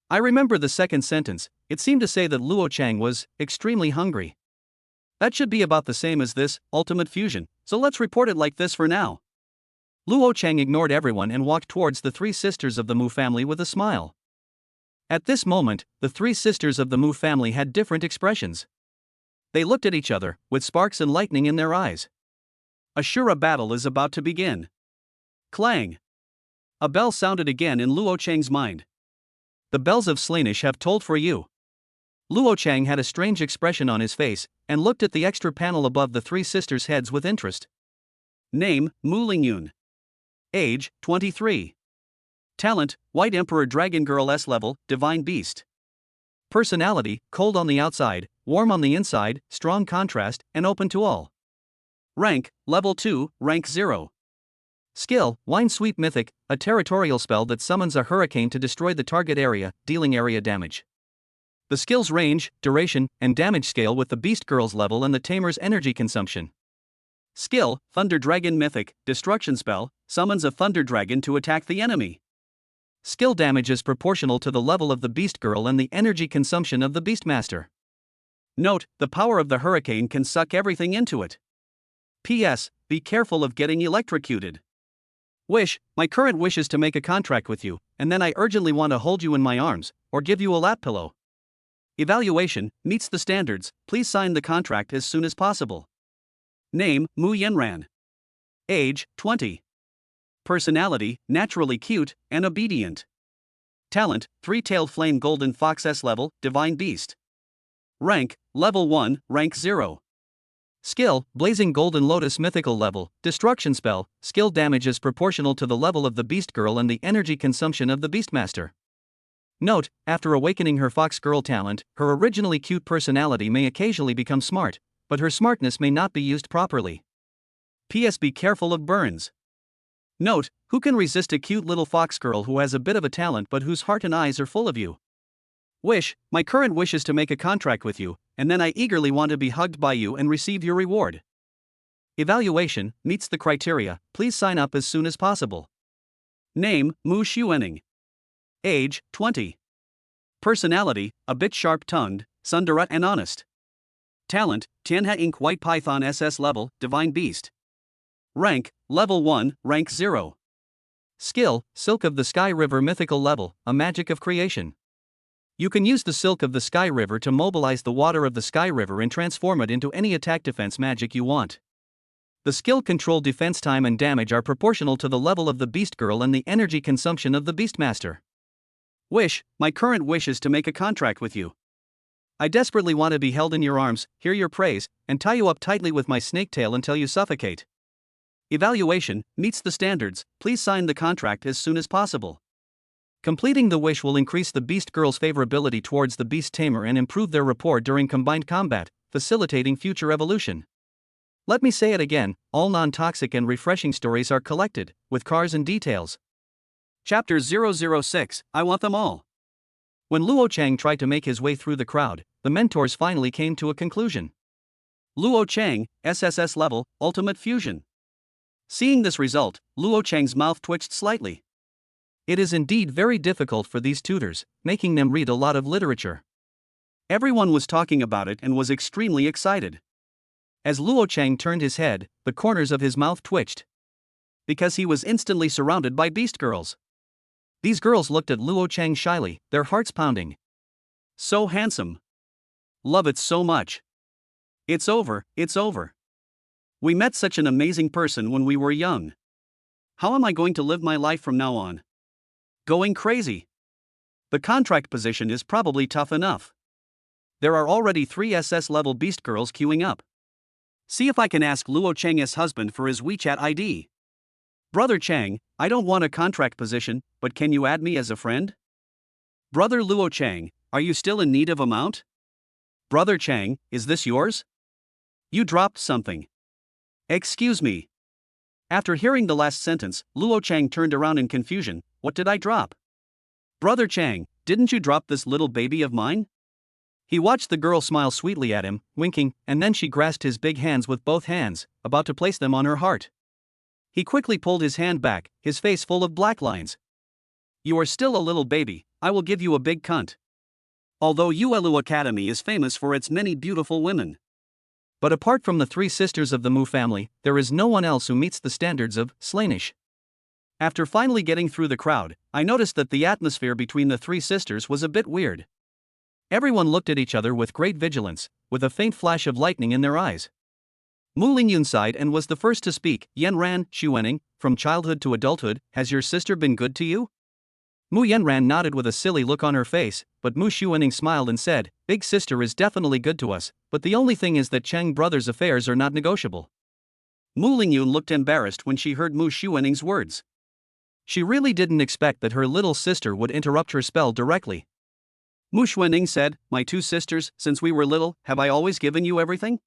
I remember the second sentence, it seemed to say that Luo Chang was extremely hungry. That should be about the same as this, ultimate fusion, so let's report it like this for now. Luo Chang ignored everyone and walked towards the three sisters of the Mu family with a smile. At this moment, the three sisters of the Mu family had different expressions. They looked at each other, with sparks and lightning in their eyes. A sure battle is about to begin. Clang! A bell sounded again in Luo Chang's mind. The bells of Slaanesh have tolled for you. Luo Chang had a strange expression on his face, and looked at the extra panel above the three sisters' heads with interest. Name, Mu Lingyun. Age, 23. Talent, White Emperor Dragon Girl S level, Divine Beast. Personality, cold on the outside, warm on the inside, strong contrast, and open to all. Rank, level 2, rank 0. Skill, Wine Sweep Mythic, a territorial spell that summons a hurricane to destroy the target area, dealing area damage. The skill's range, duration, and damage scale with the Beast Girl's level and the Tamer's energy consumption. Skill, Thunder Dragon Mythic, Destruction Spell, summons a Thunder Dragon to attack the enemy. Skill damage is proportional to the level of the Beast Girl and the energy consumption of the Beastmaster. Note, the power of the hurricane can suck everything into it. P.S. Be careful of getting electrocuted. Wish, my current wish is to make a contract with you, and then I urgently want to hold you in my arms, or give you a lap pillow. Evaluation, meets the standards, please sign the contract as soon as possible. Name, Mu Yenran. Age, 20. Personality, naturally cute, and obedient. Talent, three-tailed flame golden fox S level, divine beast. Rank, level 1, rank 0. Skill, blazing golden lotus mythical level, destruction spell, skill damage is proportional to the level of the beast girl and the energy consumption of the beastmaster. Note, after awakening her fox girl talent, her originally cute personality may occasionally become smart, but her smartness may not be used properly. P.S. Be careful of burns. Note, who can resist a cute little fox girl who has a bit of a talent but whose heart and eyes are full of you? Wish, my current wish is to make a contract with you, and then I eagerly want to be hugged by you and receive your reward. Evaluation, meets the criteria, please sign up as soon as possible. Name, Mu Xuening. Age, 20. Personality, a bit sharp-tongued, Sundara and honest. Talent, Tianhe Ink White Python SS level, divine beast. Rank, level 1, rank 0. Skill, Silk of the Sky River mythical level, a magic of creation. You can use the Silk of the Sky River to mobilize the water of the Sky River and transform it into any attack defense magic you want. The skill control defense time and damage are proportional to the level of the Beast Girl and the energy consumption of the Beastmaster. Wish, my current wish is to make a contract with you. I desperately want to be held in your arms, hear your praise, and tie you up tightly with my snake tail until you suffocate. Evaluation, meets the standards, please sign the contract as soon as possible. Completing the wish will increase the Beast Girl's favorability towards the Beast Tamer and improve their rapport during combined combat, facilitating future evolution. Let me say it again, all non-toxic and refreshing stories are collected, with cars and details. Chapter 006, I Want Them All. When Luo Chang tried to make his way through the crowd, the mentors finally came to a conclusion. Luo Chang, SSS level, Ultimate Fusion. Seeing this result, Luo Chang's mouth twitched slightly. It is indeed very difficult for these tutors, making them read a lot of literature. Everyone was talking about it and was extremely excited. As Luo Chang turned his head, the corners of his mouth twitched. Because he was instantly surrounded by beast girls. These girls looked at Luo Chang shyly, their hearts pounding. So handsome. Love it so much. It's over, it's over. We met such an amazing person when we were young. How am I going to live my life from now on? Going crazy. The contract position is probably tough enough. There are already 3 SS level beast girls queuing up. See if I can ask Luo Chang's husband for his WeChat ID. Brother Chang, I don't want a contract position, but can you add me as a friend? Brother Luo Chang, are you still in need of a mount? Brother Chang, is this yours? You dropped something. Excuse me. After hearing the last sentence, Luo Chang turned around in confusion. What did I drop? Brother Chang, didn't you drop this little baby of mine? He watched the girl smile sweetly at him, winking, and then she grasped his big hands with both hands, about to place them on her heart. He quickly pulled his hand back, his face full of black lines. You are still a little baby, I will give you a big cunt. Although Yuelu Academy is famous for its many beautiful women. But apart from the 3 sisters of the Mu family, there is no one else who meets the standards of Slanish. After finally getting through the crowd, I noticed that the atmosphere between the 3 sisters was a bit weird. Everyone looked at each other with great vigilance, with a faint flash of lightning in their eyes. Mu Lingyun sighed and was the first to speak. Yenran, Xuening, from childhood to adulthood, has your sister been good to you? Mu Yenran nodded with a silly look on her face, but Mu Xuening smiled and said, Big sister is definitely good to us, but the only thing is that Chang brothers' affairs are not negotiable. Mu Lingyun looked embarrassed when she heard Mu Xuening's words. She really didn't expect that her little sister would interrupt her spell directly. Mu Xuening said, My 2 sisters, since we were little, have I always given you everything?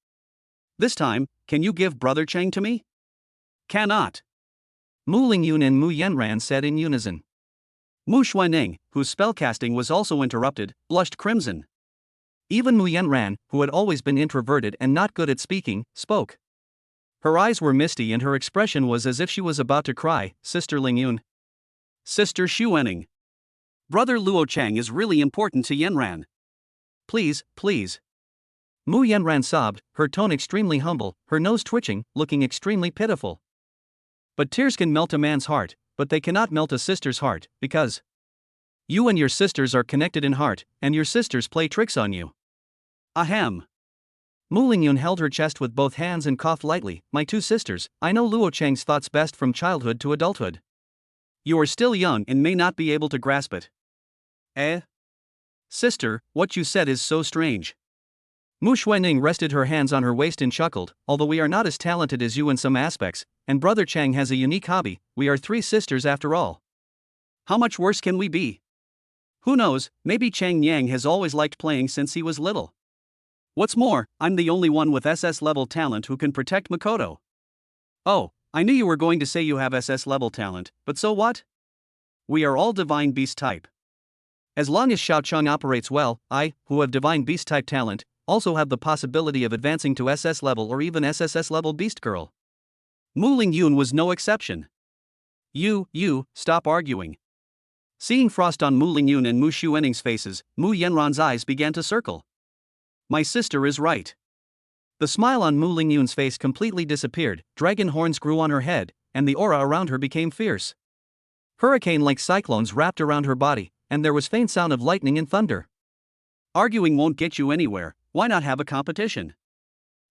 This time, can you give Brother Chang to me? Cannot. Mu Lingyun and Mu Yenran said in unison. Mu Xuening, whose spellcasting was also interrupted, blushed crimson. Even Mu Yanran, who had always been introverted and not good at speaking, spoke. Her eyes were misty and her expression was as if she was about to cry. Sister Ling Yun. Sister Xu Wening. Brother Luo Chang is really important to Yanran. Please, please. Mu Yanran sobbed, her tone extremely humble, her nose twitching, looking extremely pitiful. But tears can melt a man's heart, but they cannot melt a sister's heart, because you and your sisters are connected in heart, and your sisters play tricks on you. Ahem. Mu Lingyun held her chest with both hands and coughed lightly. My two sisters, I know Luo Chang's thoughts best from childhood to adulthood. You are still young and may not be able to grasp it. Eh? Sister, what you said is so strange. Mu Xuening rested her hands on her waist and chuckled. Although we are not as talented as you in some aspects, and Brother Chang has a unique hobby, we are three sisters after all. How much worse can we be? Who knows, maybe Chang Yang has always liked playing since he was little. What's more, I'm the only one with SS level talent who can protect Makoto. Oh, I knew you were going to say you have SS level talent, but so what? We are all Divine Beast type. As long as Xiao Cheng operates well, I, who have Divine Beast type talent, also have the possibility of advancing to SS level or even SSS level Beast Girl. Mu Lingyun was no exception. You, stop arguing. Seeing frost on Mu Lingyun and Mu Xuening's faces, Mu Yanran's eyes began to circle. My sister is right. The smile on Mu Lingyun's face completely disappeared, dragon horns grew on her head, and the aura around her became fierce. Hurricane-like cyclones wrapped around her body, and there was faint sound of lightning and thunder. Arguing won't get you anywhere, why not have a competition?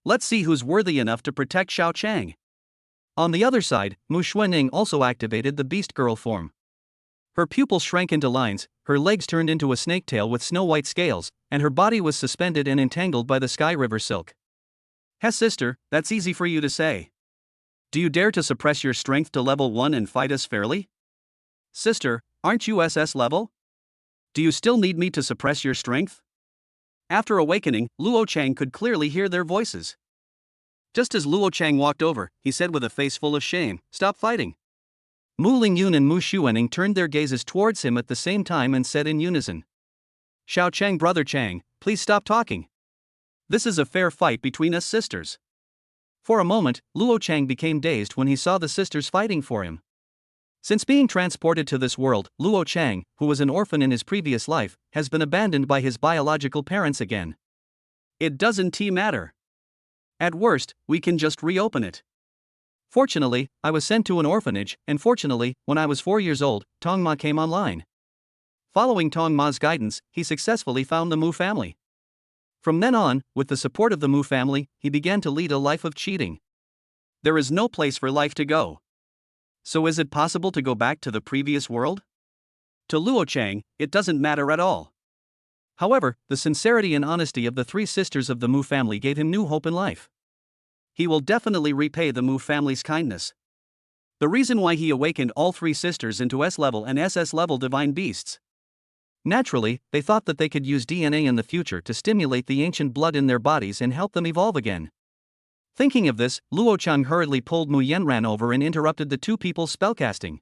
Let's see who's worthy enough to protect Xiao Chang. On the other side, Mu Xuening also activated the Beast Girl form. Her pupils shrank into lines, her legs turned into a snake tail with snow-white scales, and her body was suspended and entangled by the Sky River silk. Heh sister, that's easy for you to say. Do you dare to suppress your strength to level 1 and fight us fairly? Sister, aren't you SS level? Do you still need me to suppress your strength? After awakening, Luo Chang could clearly hear their voices. Just as Luo Chang walked over, he said with a face full of shame, "Stop fighting." Mu Lingyun and Mu Xuening turned their gazes towards him at the same time and said in unison, Xiao Chang, Brother Chang, please stop talking. This is a fair fight between us sisters. For a moment, Luo Chang became dazed when he saw the sisters fighting for him. Since being transported to this world, Luo Chang, who was an orphan in his previous life, has been abandoned by his biological parents again. It doesn't matter. At worst, we can just reopen it. Fortunately, I was sent to an orphanage, and fortunately, when I was 4 years old, Tong Ma came online. Following Tong Ma's guidance, he successfully found the Mu family. From then on, with the support of the Mu family, he began to lead a life of cheating. There is no place for life to go. So is it possible to go back to the previous world? To Luo Chang, it doesn't matter at all. However, the sincerity and honesty of the three sisters of the Mu family gave him new hope in life. He will definitely repay the Mu family's kindness. The reason why he awakened all three sisters into S-level and SS-level divine beasts. Naturally, they thought that they could use DNA in the future to stimulate the ancient blood in their bodies and help them evolve again. Thinking of this, Luo Chang hurriedly pulled Mu Yanran over and interrupted the two people's spellcasting.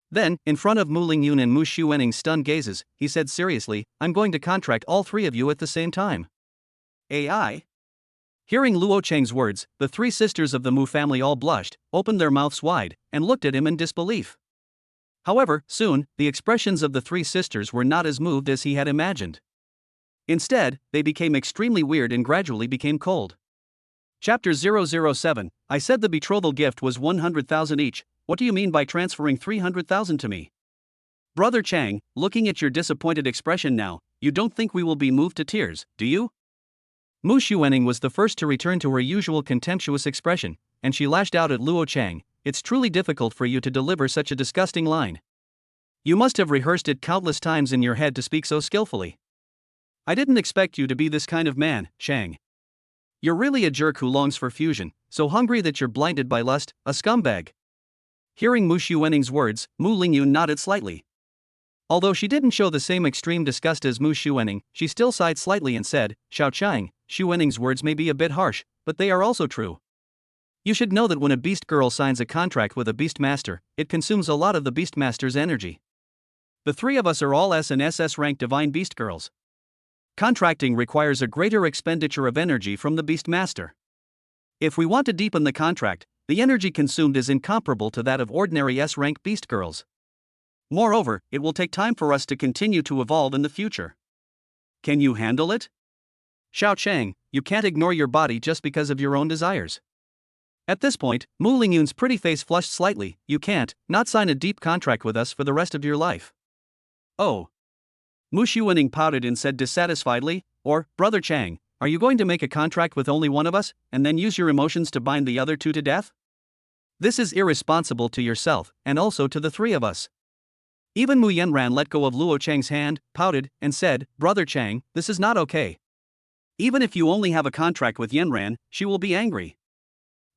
Then, in front of Mu Lingyun and Mu Xuening's stunned gazes, he said seriously, I'm going to contract all three of you at the same time. AI? Hearing Luo Chang's words, the three sisters of the Mu family all blushed, opened their mouths wide, and looked at him in disbelief. However, soon, the expressions of the three sisters were not as moved as he had imagined. Instead, they became extremely weird and gradually became cold. Chapter 007, I said the betrothal gift was 100,000 each, what do you mean by transferring 300,000 to me? Brother Chang, looking at your disappointed expression now, you don't think we will be moved to tears, do you? Mu Xuening was the first to return to her usual contemptuous expression, and she lashed out at Luo Chang, it's truly difficult for you to deliver such a disgusting line. You must have rehearsed it countless times in your head to speak so skillfully. I didn't expect you to be this kind of man, Chang. You're really a jerk who longs for fusion, so hungry that you're blinded by lust, a scumbag. Hearing Mu Xuening's words, Mu Lingyun nodded slightly. Although she didn't show the same extreme disgust as Mu Xuening, she still sighed slightly and said, Xiao Chang, Xuening's words may be a bit harsh, but they are also true. You should know that when a beast girl signs a contract with a beast master, it consumes a lot of the beast master's energy. The three of us are all S and SS rank divine beast girls. Contracting requires a greater expenditure of energy from the Beastmaster. If we want to deepen the contract, the energy consumed is incomparable to that of ordinary S-rank beast girls. Moreover, it will take time for us to continue to evolve in the future. Can you handle it? Xiao Chang, you can't ignore your body just because of your own desires. At this point, Mu Lingyun's pretty face flushed slightly. You can't not sign a deep contract with us for the rest of your life. Oh. Mu Xuanning pouted and said dissatisfiedly, or, Brother Chang, are you going to make a contract with only one of us, and then use your emotions to bind the other two to death? This is irresponsible to yourself, and also to the three of us. Even Mu Yanran let go of Luo Chang's hand, pouted, and said, Brother Chang, this is not okay. Even if you only have a contract with Yanran, she will be angry.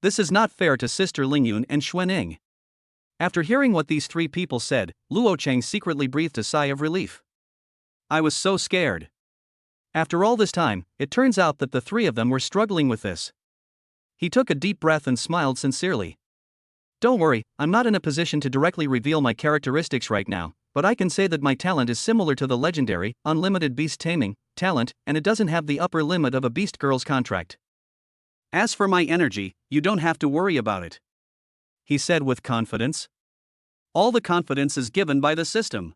This is not fair to Sister Lingyun and Xuanning. After hearing what these three people said, Luo Chang secretly breathed a sigh of relief. I was so scared. After all this time, it turns out that the three of them were struggling with this. He took a deep breath and smiled sincerely. Don't worry, I'm not in a position to directly reveal my characteristics right now, but I can say that my talent is similar to the legendary, unlimited beast taming talent, and it doesn't have the upper limit of a beast girl's contract. As for my energy, you don't have to worry about it, he said with confidence. All the confidence is given by the system.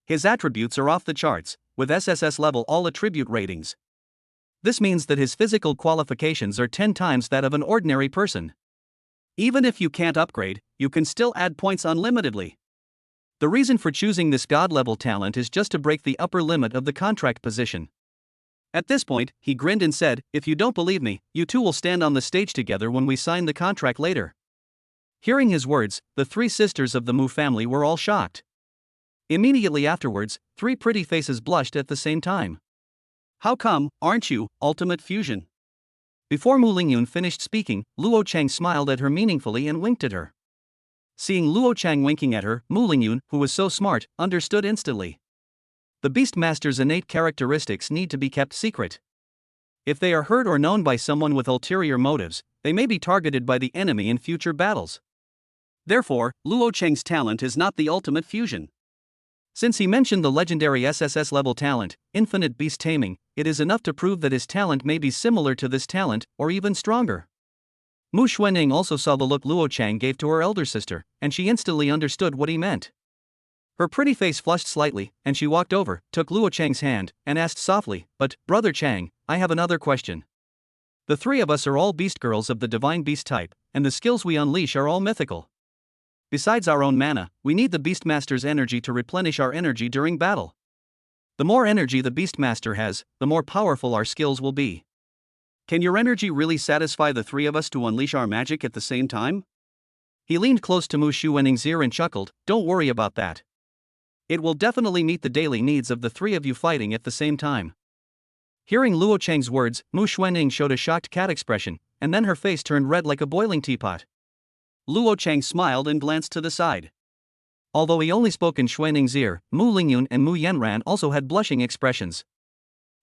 His attributes are off the charts, with SSS level all attribute ratings. This means that his physical qualifications are 10 times that of an ordinary person. Even if you can't upgrade, you can still add points unlimitedly. The reason for choosing this god-level talent is just to break the upper limit of the contract position. At this point, he grinned and said, if you don't believe me, you two will stand on the stage together when we sign the contract later. Hearing his words, the three sisters of the Mu family were all shocked. Immediately afterwards, three pretty faces blushed at the same time. How come, aren't you, Ultimate Fusion? Before Mu Lingyun finished speaking, Luo Chang smiled at her meaningfully and winked at her. Seeing Luo Chang winking at her, Mu Lingyun, who was so smart, understood instantly. The Beastmaster's innate characteristics need to be kept secret. If they are heard or known by someone with ulterior motives, they may be targeted by the enemy in future battles. Therefore, Luo Chang's talent is not the ultimate fusion. Since he mentioned the legendary SSS level talent, Infinite Beast Taming, it is enough to prove that his talent may be similar to this talent, or even stronger. Mu Xuanning also saw the look Luo Chang gave to her elder sister, and she instantly understood what he meant. Her pretty face flushed slightly, and she walked over, took Luo Chang's hand, and asked softly, but, Brother Chang, I have another question. The three of us are all beast girls of the divine beast type, and the skills we unleash are all mythical. Besides our own mana, we need the Beastmaster's energy to replenish our energy during battle. The more energy the Beastmaster has, the more powerful our skills will be. Can your energy really satisfy the three of us to unleash our magic at the same time? He leaned close to Mu Xuanning's ear and chuckled, don't worry about that. It will definitely meet the daily needs of the three of you fighting at the same time. Hearing Luo Chang's words, Mu Xuanning showed a shocked cat expression, and then her face turned red like a boiling teapot. Luo Chang smiled and glanced to the side. Although he only spoke in Xuanning's ear, Mu Lingyun and Mu Yanran also had blushing expressions.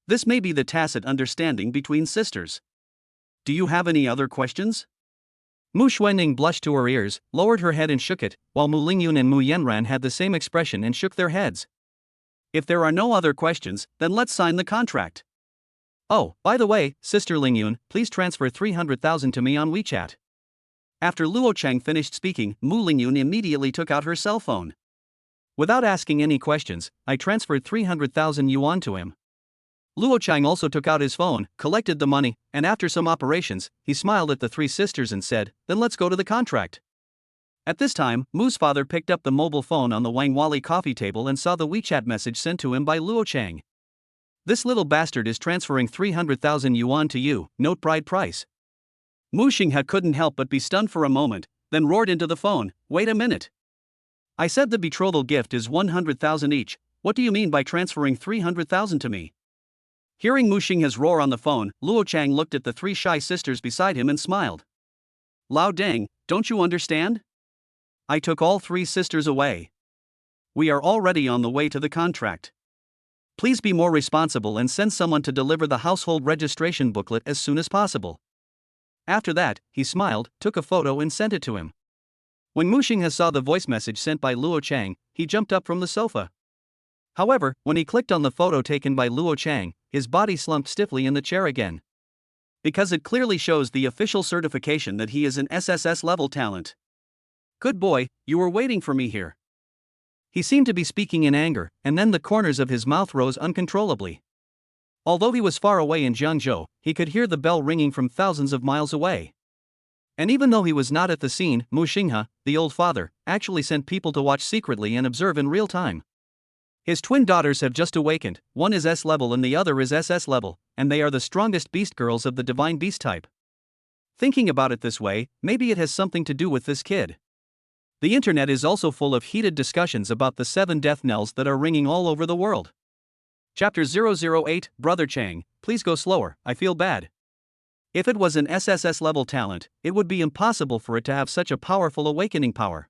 This may be the tacit understanding between sisters. Do you have any other questions? Mu Xuanning blushed to her ears, lowered her head and shook it, while Mu Lingyun and Mu Yanran had the same expression and shook their heads. If there are no other questions, then let's sign the contract. Oh, by the way, Sister Lingyun, please transfer 300,000 to me on WeChat. After Luo Chang finished speaking, Mu Lingyun immediately took out her cell phone. Without asking any questions, I transferred 300,000 yuan to him. Luo Chang also took out his phone, collected the money, and after some operations, he smiled at the three sisters and said, then let's go to the contract. At this time, Mu's father picked up the mobile phone on the Wang Wali coffee table and saw the WeChat message sent to him by Luo Chang. This little bastard is transferring 300,000 yuan to you, note bride price. Mu Xinghe couldn't help but be stunned for a moment, then roared into the phone, wait a minute. I said the betrothal gift is 100,000 each, what do you mean by transferring 300,000 to me? Hearing Mu Xinghe's roar on the phone, Luo Chang looked at the three shy sisters beside him and smiled. Lao Deng, don't you understand? I took all three sisters away. We are already on the way to the contract. Please be more responsible and send someone to deliver the household registration booklet as soon as possible. After that, he smiled, took a photo and sent it to him. When Mu Xinghe saw the voice message sent by Luo Chang, he jumped up from the sofa. However, when he clicked on the photo taken by Luo Chang, his body slumped stiffly in the chair again. Because it clearly shows the official certification that he is an SSS level talent. Good boy, you were waiting for me here. He seemed to be speaking in anger, and then the corners of his mouth rose uncontrollably. Although he was far away in Jiangzhou, he could hear the bell ringing from thousands of miles away. And even though he was not at the scene, Mu Xinghe, the old father, actually sent people to watch secretly and observe in real time. His twin daughters have just awakened, one is S level and the other is SS level, and they are the strongest beast girls of the divine beast type. Thinking about it this way, maybe it has something to do with this kid. The internet is also full of heated discussions about the 7 death knells that are ringing all over the world. Chapter 008, Brother Chang, please go slower, I feel bad. If it was an SSS level talent, it would be impossible for it to have such a powerful awakening power.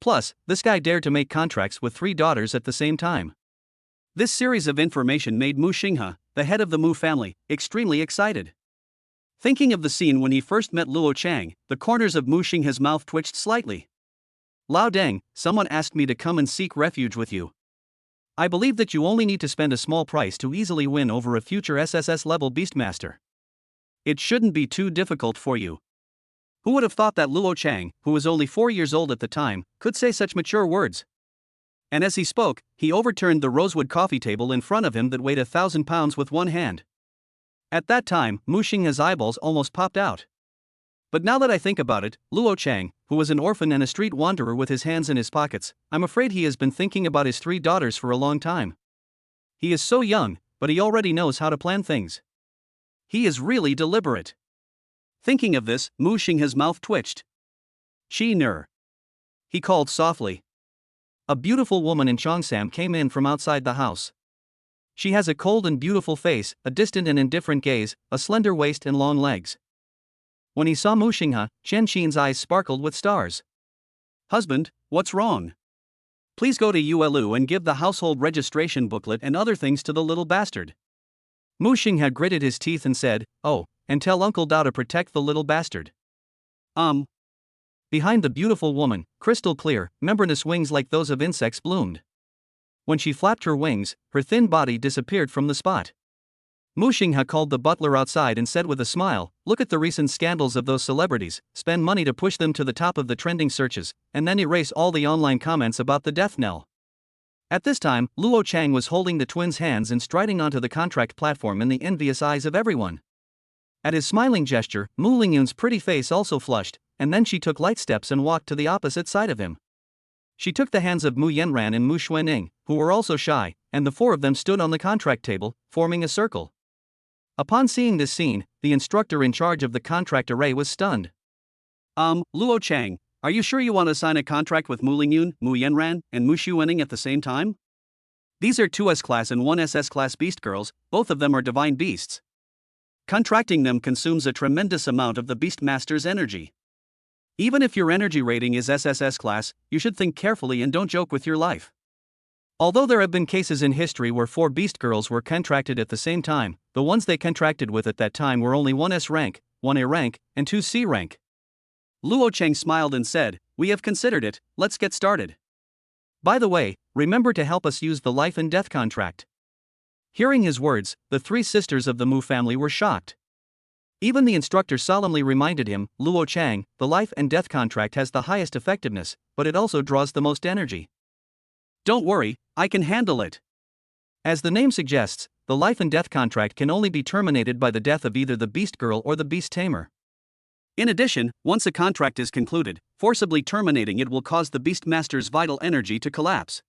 Plus, this guy dared to make contracts with 3 daughters at the same time. This series of information made Mu Xinghe, the head of the Mu family, extremely excited. Thinking of the scene when he first met Luo Chang, the corners of Mu Xinghe's mouth twitched slightly. Lao Deng, someone asked me to come and seek refuge with you. I believe that you only need to spend a small price to easily win over a future SSS level Beastmaster. It shouldn't be too difficult for you. Who would have thought that Luo Chang, who was only 4 years old at the time, could say such mature words? And as he spoke, he overturned the rosewood coffee table in front of him that weighed 1,000 pounds with one hand. At that time, Mu Xinghe's eyeballs almost popped out. But now that I think about it, Luo Chang, who was an orphan and a street wanderer with his hands in his pockets, I'm afraid he has been thinking about his 3 daughters for a long time. He is so young, but he already knows how to plan things. He is really deliberate. Thinking of this, Mu Xinghe's mouth twitched. Shi Ner. He called softly. A beautiful woman in Cheongsam came in from outside the house. She has a cold and beautiful face, a distant and indifferent gaze, a slender waist and long legs. When he saw Mu Xinghe, Chen Qin's eyes sparkled with stars. Husband, what's wrong? Please go to Yuelu and give the household registration booklet and other things to the little bastard. Mu Xinghe gritted his teeth and said, oh, and tell Uncle Dao to protect the little bastard. Behind the beautiful woman, crystal clear, membranous wings like those of insects bloomed. When she flapped her wings, her thin body disappeared from the spot. Mu Xinghe called the butler outside and said with a smile, look at the recent scandals of those celebrities, spend money to push them to the top of the trending searches, and then erase all the online comments about the death knell. At this time, Luo Chang was holding the twins' hands and striding onto the contract platform in the envious eyes of everyone. At his smiling gesture, Mu Lingyun's pretty face also flushed, and then she took light steps and walked to the opposite side of him. She took the hands of Mu Yanran and Mu Xuanning, who were also shy, and the 4 of them stood on the contract table, forming a circle. Upon seeing this scene, the instructor in charge of the contract array was stunned. Luo Chang, are you sure you want to sign a contract with Mu Lingyun, Mu Yanran, and Mu Xuanning at the same time? These are 2 S-class and 1 SS-class beast girls, both of them are divine beasts. Contracting them consumes a tremendous amount of the Beastmaster's energy. Even if your energy rating is SSS class, you should think carefully and don't joke with your life. Although there have been cases in history where 4 beast girls were contracted at the same time, the ones they contracted with at that time were only 1 S rank, 1 A rank, and 2 C rank. Luo Chang smiled and said, we have considered it, let's get started. By the way, remember to help us use the life and death contract. Hearing his words, the 3 sisters of the Mu family were shocked. Even the instructor solemnly reminded him, Luo Chang, the life and death contract has the highest effectiveness, but it also draws the most energy. Don't worry, I can handle it. As the name suggests, the life and death contract can only be terminated by the death of either the beast girl or the beast tamer. In addition, once a contract is concluded, forcibly terminating it will cause the Beastmaster's vital energy to collapse.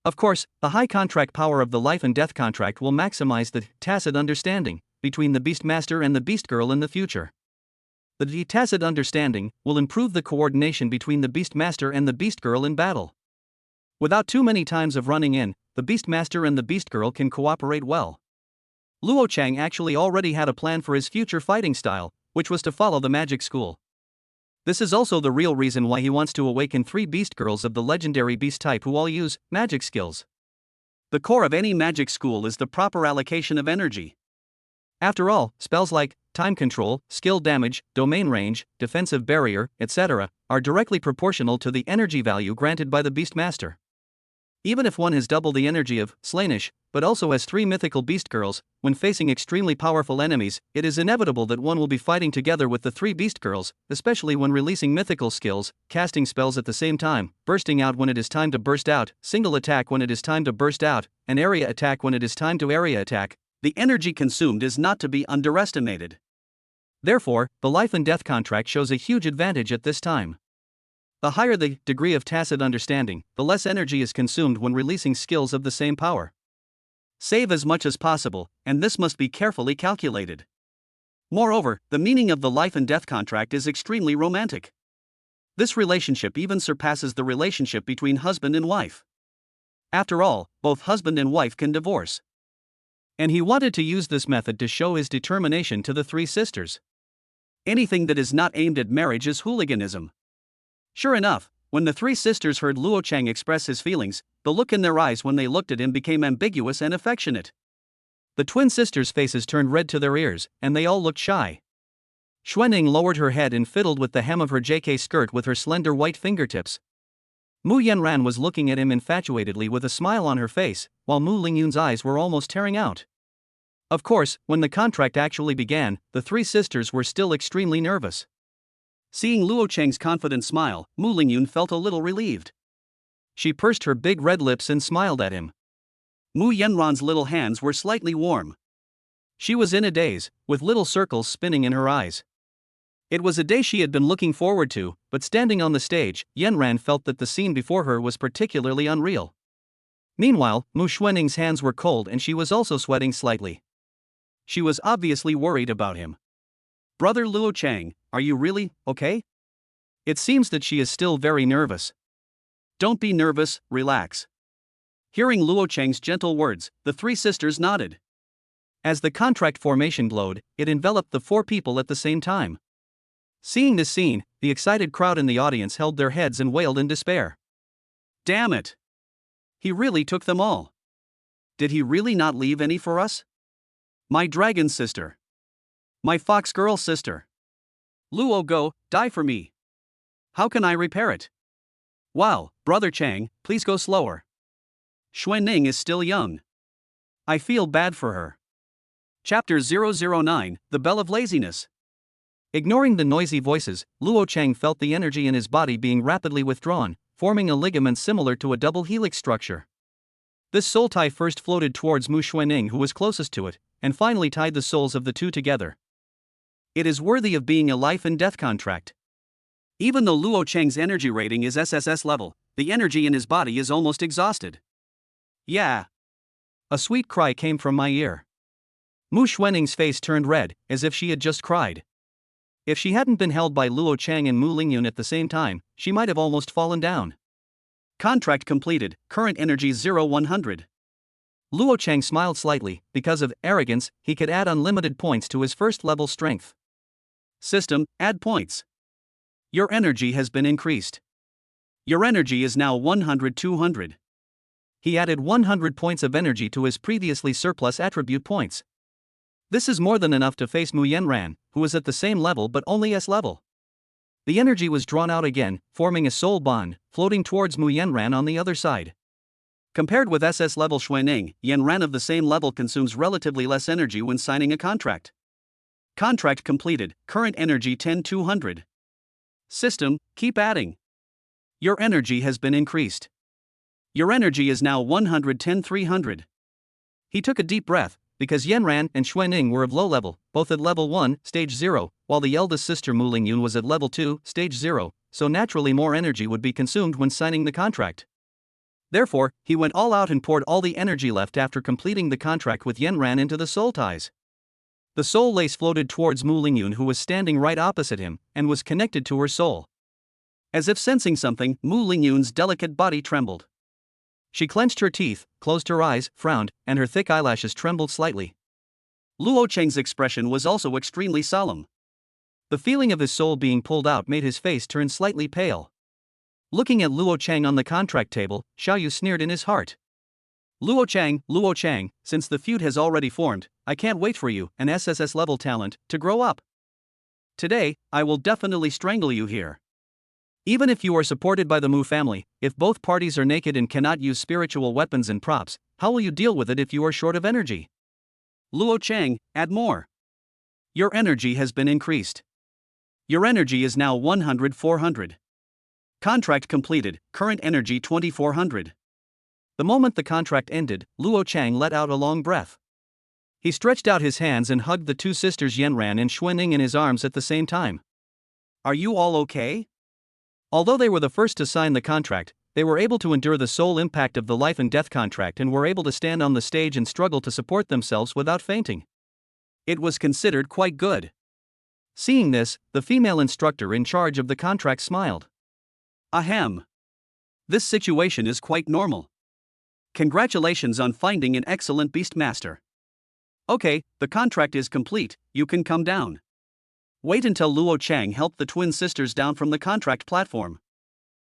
Of course, the high contract power of the life and death contract will maximize the tacit understanding between the Beastmaster and the Beast Girl in the future. The tacit understanding will improve the coordination between the Beastmaster and the Beast Girl in battle. Without too many times of running in, the Beastmaster and the Beast Girl can cooperate well. Luo Chang actually already had a plan for his future fighting style, which was to follow the magic school. This is also the real reason why he wants to awaken 3 beast girls of the legendary beast type who all use magic skills. The core of any magic school is the proper allocation of energy. After all, spells like time control, skill damage, domain range, defensive barrier, etc., are directly proportional to the energy value granted by the Beastmaster. Even if one has double the energy of Slaanesh, but also has 3 mythical beast girls, when facing extremely powerful enemies, it is inevitable that one will be fighting together with the 3 beast girls, especially when releasing mythical skills, casting spells at the same time, bursting out when it is time to burst out, single attack when it is time to burst out, and area attack when it is time to area attack. The energy consumed is not to be underestimated. Therefore, the life and death contract shows a huge advantage at this time. The higher the degree of tacit understanding, the less energy is consumed when releasing skills of the same power. Save as much as possible, and this must be carefully calculated. Moreover, the meaning of the life and death contract is extremely romantic. This relationship even surpasses the relationship between husband and wife. After all, both husband and wife can divorce. And he wanted to use this method to show his determination to the 3 sisters. Anything that is not aimed at marriage is hooliganism. Sure enough, when the 3 sisters heard Luo Chang express his feelings, the look in their eyes when they looked at him became ambiguous and affectionate. The twin sisters' faces turned red to their ears, and they all looked shy. Xuanning lowered her head and fiddled with the hem of her JK skirt with her slender white fingertips. Mu Yanran was looking at him infatuatedly with a smile on her face, while Mu Lingyun's eyes were almost tearing out. Of course, when the contract actually began, the 3 sisters were still extremely nervous. Seeing Luo Cheng's confident smile, Mu Lingyun felt a little relieved. She pursed her big red lips and smiled at him. Mu Yanran's little hands were slightly warm. She was in a daze, with little circles spinning in her eyes. It was a day she had been looking forward to, but standing on the stage, Yanran felt that the scene before her was particularly unreal. Meanwhile, Mu Xuanning's hands were cold and she was also sweating slightly. She was obviously worried about him. Brother Luo Chang, are you really okay? It seems that she is still very nervous. Don't be nervous, relax. Hearing Luo Chang's gentle words, the 3 sisters nodded. As the contract formation glowed, it enveloped the 4 people at the same time. Seeing this scene, the excited crowd in the audience held their heads and wailed in despair. Damn it! He really took them all. Did he really not leave any for us? My dragon sister. My fox girl sister. Luo, go, die for me. How can I repair it? Wow, Brother Chang, please go slower. Xuanning is still young. I feel bad for her. Chapter 009, The Bell of Laziness. Ignoring the noisy voices, Luo Chang felt the energy in his body being rapidly withdrawn, forming a ligament similar to a double helix structure. This soul tie first floated towards Mu Xuanning, who was closest to it, and finally tied the souls of the 2 together. It is worthy of being a life and death contract. Even though Luo Cheng's energy rating is SSS level, the energy in his body is almost exhausted. Yeah. A sweet cry came from my ear. Mu Xuanning's face turned red, as if she had just cried. If she hadn't been held by Luo Chang and Mu Lingyun at the same time, she might have almost fallen down. Contract completed, current energy 0100. Luo Chang smiled slightly. Because of arrogance, he could add unlimited points to his first level strength. System, add points. Your energy has been increased. Your energy is now 100-200. He added 100 points of energy to his previously surplus attribute points. This is more than enough to face Mu Yanran, who was at the same level but only S level. The energy was drawn out again, forming a soul bond, floating towards Mu Yanran on the other side. Compared with SS level Xuanning, Yanran of the same level consumes relatively less energy when signing a contract. Contract completed, current energy 10-200. System, keep adding. Your energy has been increased. Your energy is now 110-300. He took a deep breath, because Yanran and Xuanning were of low level, both at level 1, stage 0, while the eldest sister Mu Lingyun was at level 2, stage 0, so naturally more energy would be consumed when signing the contract. Therefore, he went all out and poured all the energy left after completing the contract with Yanran into the soul ties. The soul lace floated towards Mu Lingyun, who was standing right opposite him, and was connected to her soul. As if sensing something, Mu Lingyun's delicate body trembled. She clenched her teeth, closed her eyes, frowned, and her thick eyelashes trembled slightly. Luo Cheng's expression was also extremely solemn. The feeling of his soul being pulled out made his face turn slightly pale. Looking at Luo Chang on the contract table, Xiao Yu sneered in his heart. Luo Chang, since the feud has already formed, I can't wait for you, an SSS level talent, to grow up. Today, I will definitely strangle you here. Even if you are supported by the Mu family, if both parties are naked and cannot use spiritual weapons and props, how will you deal with it if you are short of energy? Luo Chang, add more. Your energy has been increased. Your energy is now 100-400. Contract completed, current energy 2400. The moment the contract ended, Luo Chang let out a long breath. He stretched out his hands and hugged the two sisters Yanran and Xuanning in his arms at the same time. Are you all okay? Although they were the first to sign the contract, they were able to endure the sole impact of the life and death contract and were able to stand on the stage and struggle to support themselves without fainting. It was considered quite good. Seeing this, the female instructor in charge of the contract smiled. Ahem. This situation is quite normal. Congratulations on finding an excellent beastmaster. Okay, the contract is complete, you can come down. Wait until Luo Chang helped the twin sisters down from the contract platform.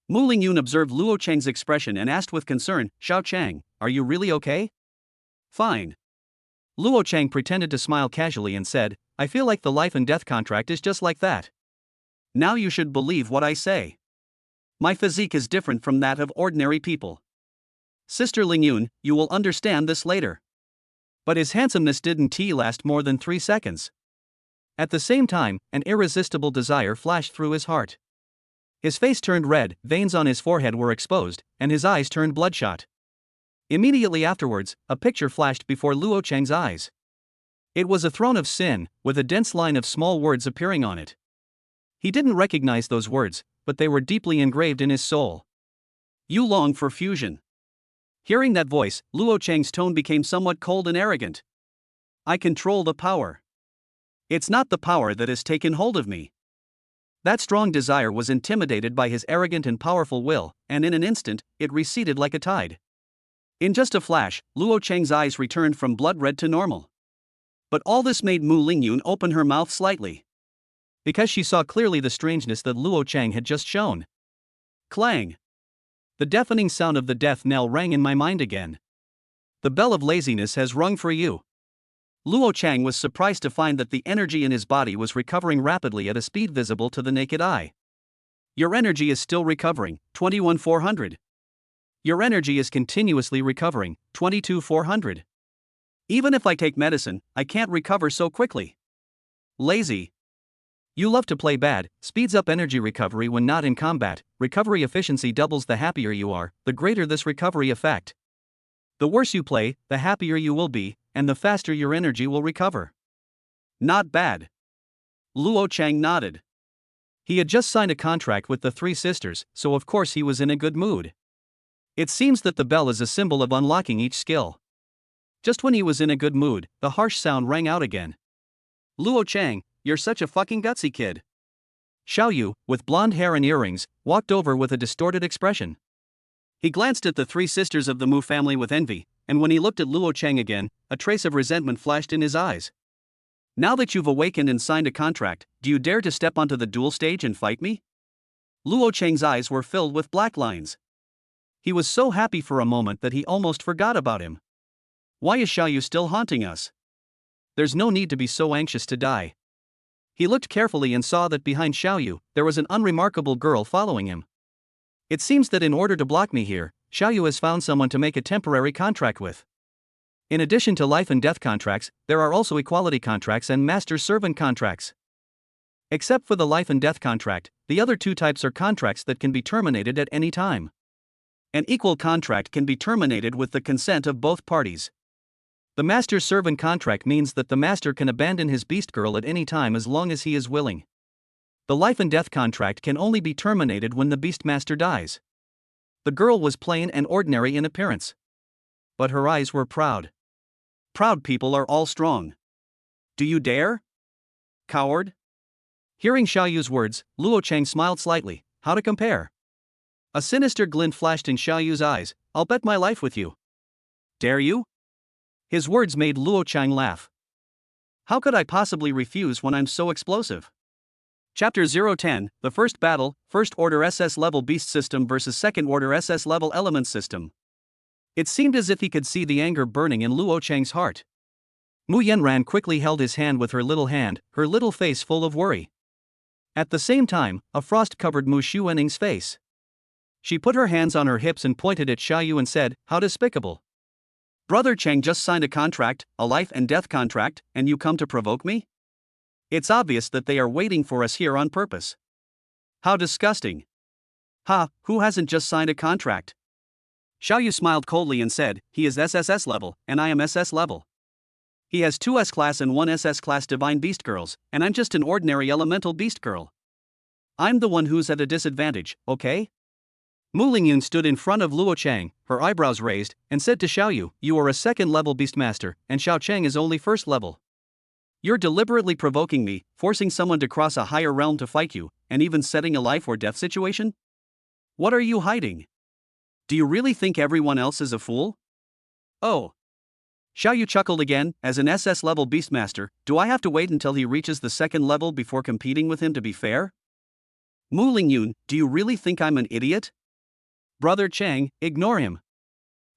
Mu Lingyun observed Luo Chang's expression and asked with concern, Xiao Chang, are you really okay? Fine. Luo Chang pretended to smile casually and said, I feel like the life and death contract is just like that. Now you should believe what I say. My physique is different from that of ordinary people. Sister Lingyun, you will understand this later. But his handsomeness didn't last more than 3 seconds. At the same time, an irresistible desire flashed through his heart. His face turned red, veins on his forehead were exposed, and his eyes turned bloodshot. Immediately afterwards, a picture flashed before Luo Chang's eyes. It was a throne of sin, with a dense line of small words appearing on it. He didn't recognize those words, but they were deeply engraved in his soul. You long for fusion. Hearing that voice, Luo Chang's tone became somewhat cold and arrogant. I control the power. It's not the power that has taken hold of me. That strong desire was intimidated by his arrogant and powerful will, and in an instant, it receded like a tide. In just a flash, Luo Chang's eyes returned from blood red to normal. But all this made Mu Lingyun open her mouth slightly. Because she saw clearly the strangeness that Luo Chang had just shown. Clang! The deafening sound of the death knell rang in my mind again. The bell of laziness has rung for you. Luo Chang was surprised to find that the energy in his body was recovering rapidly at a speed visible to the naked eye. Your energy is still recovering, 21-400. Your energy is continuously recovering, 22-400. Even if I take medicine, I can't recover so quickly. Lazy. You love to play bad, speeds up energy recovery when not in combat, recovery efficiency doubles the happier you are, the greater this recovery effect. The worse you play, the happier you will be, and the faster your energy will recover. Not bad. Luo Chang nodded. He had just signed a contract with the three sisters, so of course he was in a good mood. It seems that the bell is a symbol of unlocking each skill. Just when he was in a good mood, the harsh sound rang out again. Luo Chang, you're such a fucking gutsy kid. Xiao Yu, with blonde hair and earrings, walked over with a distorted expression. He glanced at the three sisters of the Mu family with envy, and when he looked at Luo Chang again, a trace of resentment flashed in his eyes. Now that you've awakened and signed a contract, do you dare to step onto the duel stage and fight me? Luo Chang's eyes were filled with black lines. He was so happy for a moment that he almost forgot about him. Why is Xiao Yu still haunting us? There's no need to be so anxious to die. He looked carefully and saw that behind Xiao Yu, there was an unremarkable girl following him. It seems that in order to block me here, Xiao Yu has found someone to make a temporary contract with. In addition to life and death contracts, there are also equality contracts and master-servant contracts. Except for the life and death contract, the other two types are contracts that can be terminated at any time. An equal contract can be terminated with the consent of both parties. The master-servant contract means that the master can abandon his beast girl at any time as long as he is willing. The life and death contract can only be terminated when the beastmaster dies. The girl was plain and ordinary in appearance. But her eyes were proud. Proud people are all strong. Do you dare? Coward? Hearing Xiao Yu's words, Luo Chang smiled slightly. How to compare? A sinister glint flashed in Xiao Yu's eyes. I'll bet my life with you. Dare you? His words made Luo Chang laugh. How could I possibly refuse when I'm so explosive? Chapter 010, The First Battle, First Order SS Level Beast System versus Second Order SS Level Element System. It seemed as if he could see the anger burning in Luo Chang's heart. Mu Yanran quickly held his hand with her little face full of worry. At the same time, a frost covered Mu Xuaning's face. She put her hands on her hips and pointed at Xiao Yu and said, "How despicable. Brother Cheng just signed a contract, a life and death contract, and you come to provoke me? It's obvious that they are waiting for us here on purpose. How disgusting. Ha, who hasn't just signed a contract?" Xiao Yu smiled coldly and said, "He is SSS level, and I am SS level. He has 2 S-class and 1 SS-class divine beast girls, and I'm just an ordinary elemental beast girl. I'm the one who's at a disadvantage, okay?" Mu Lingyun stood in front of Luo Chang, her eyebrows raised, and said to Xiao Yu, "You are a second-level beastmaster, and Xiao Chang is only first level. You're deliberately provoking me, forcing someone to cross a higher realm to fight you, and even setting a life or death situation? What are you hiding? Do you really think everyone else is a fool?" "Oh." Xiao Yu chuckled again. "As an SS-level beastmaster, do I have to wait until he reaches the second level before competing with him to be fair? Mu Lingyun, do you really think I'm an idiot? Brother Chang, ignore him."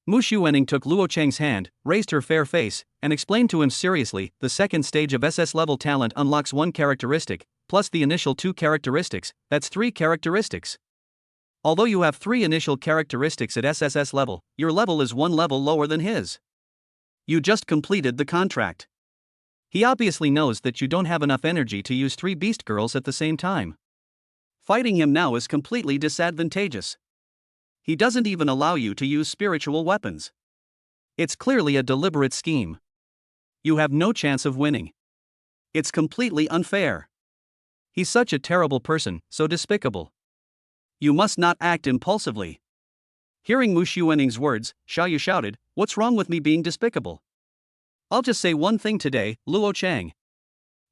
Mu Xuanning took Luo Chang's hand, raised her fair face, and explained to him seriously, "The second stage of SS-level talent unlocks 1 characteristic, plus the initial 2 characteristics, that's 3 characteristics. Although you have 3 initial characteristics at SSS level, your level is 1 level lower than his. You just completed the contract. He obviously knows that you don't have enough energy to use 3 beast girls at the same time. Fighting him now is completely disadvantageous. He doesn't even allow you to use spiritual weapons. It's clearly a deliberate scheme. You have no chance of winning. It's completely unfair. He's such a terrible person, so despicable. You must not act impulsively." Hearing Mu Xuaning's words, Xiao Yu shouted, "What's wrong with me being despicable? I'll just say one thing today, Luo Chang.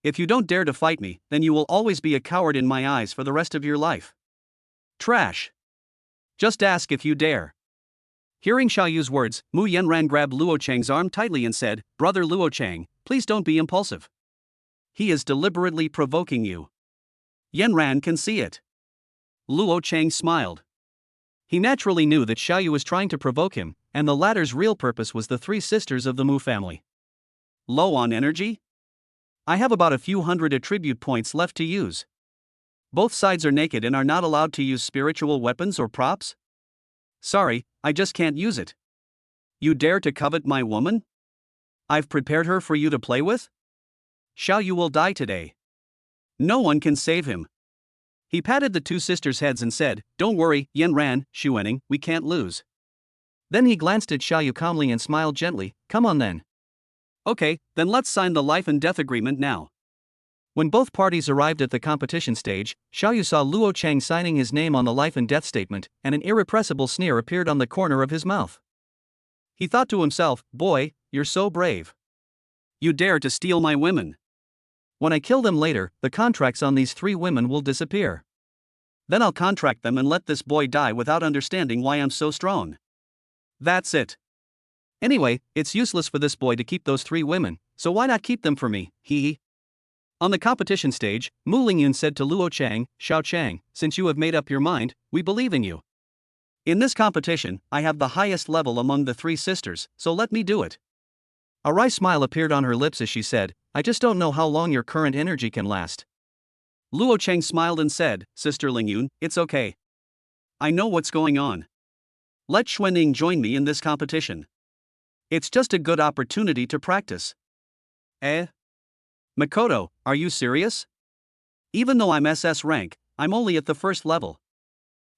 If you don't dare to fight me, then you will always be a coward in my eyes for the rest of your life. Trash. Just ask if you dare." Hearing Xiao Yu's words, Mu Yanran grabbed Luo Chang's arm tightly and said, "Brother Luo Chang, please don't be impulsive. He is deliberately provoking you. Yanran can see it." Luo Chang smiled. He naturally knew that Xiao Yu was trying to provoke him, and the latter's real purpose was the 3 sisters of the Mu family. "Low on energy? I have about a few hundred attribute points left to use. Both sides are naked and are not allowed to use spiritual weapons or props? Sorry, I just can't use it. You dare to covet my woman? I've prepared her for you to play with? Xiao Yu will die today. No one can save him." He patted the 2 sisters' heads and said, "Don't worry, Yanran, Xuanning, we can't lose." Then he glanced at Xiao Yu calmly and smiled gently, "Come on then. Okay, then let's sign the life and death agreement now." When both parties arrived at the competition stage, Xiao Yu saw Luo Chang signing his name on the life and death statement, and an irrepressible sneer appeared on the corner of his mouth. He thought to himself, "Boy, you're so brave. You dare to steal my women. When I kill them later, the contracts on these 3 women will disappear. Then I'll contract them and let this boy die without understanding why I'm so strong. That's it. Anyway, it's useless for this boy to keep those 3 women, so why not keep them for me, hee." On the competition stage, Mu Lingyun said to Luo Chang, "Xiao Chang, since you have made up your mind, we believe in you. In this competition, I have the highest level among the 3 sisters, so let me do it." A wry smile appeared on her lips as she said, "I just don't know how long your current energy can last." Luo Chang smiled and said, "Sister Lingyun, it's okay. I know what's going on. Let Xuanning join me in this competition. It's just a good opportunity to practice." "Eh? Makoto, are you serious? Even though I'm SS rank, I'm only at the 1st level.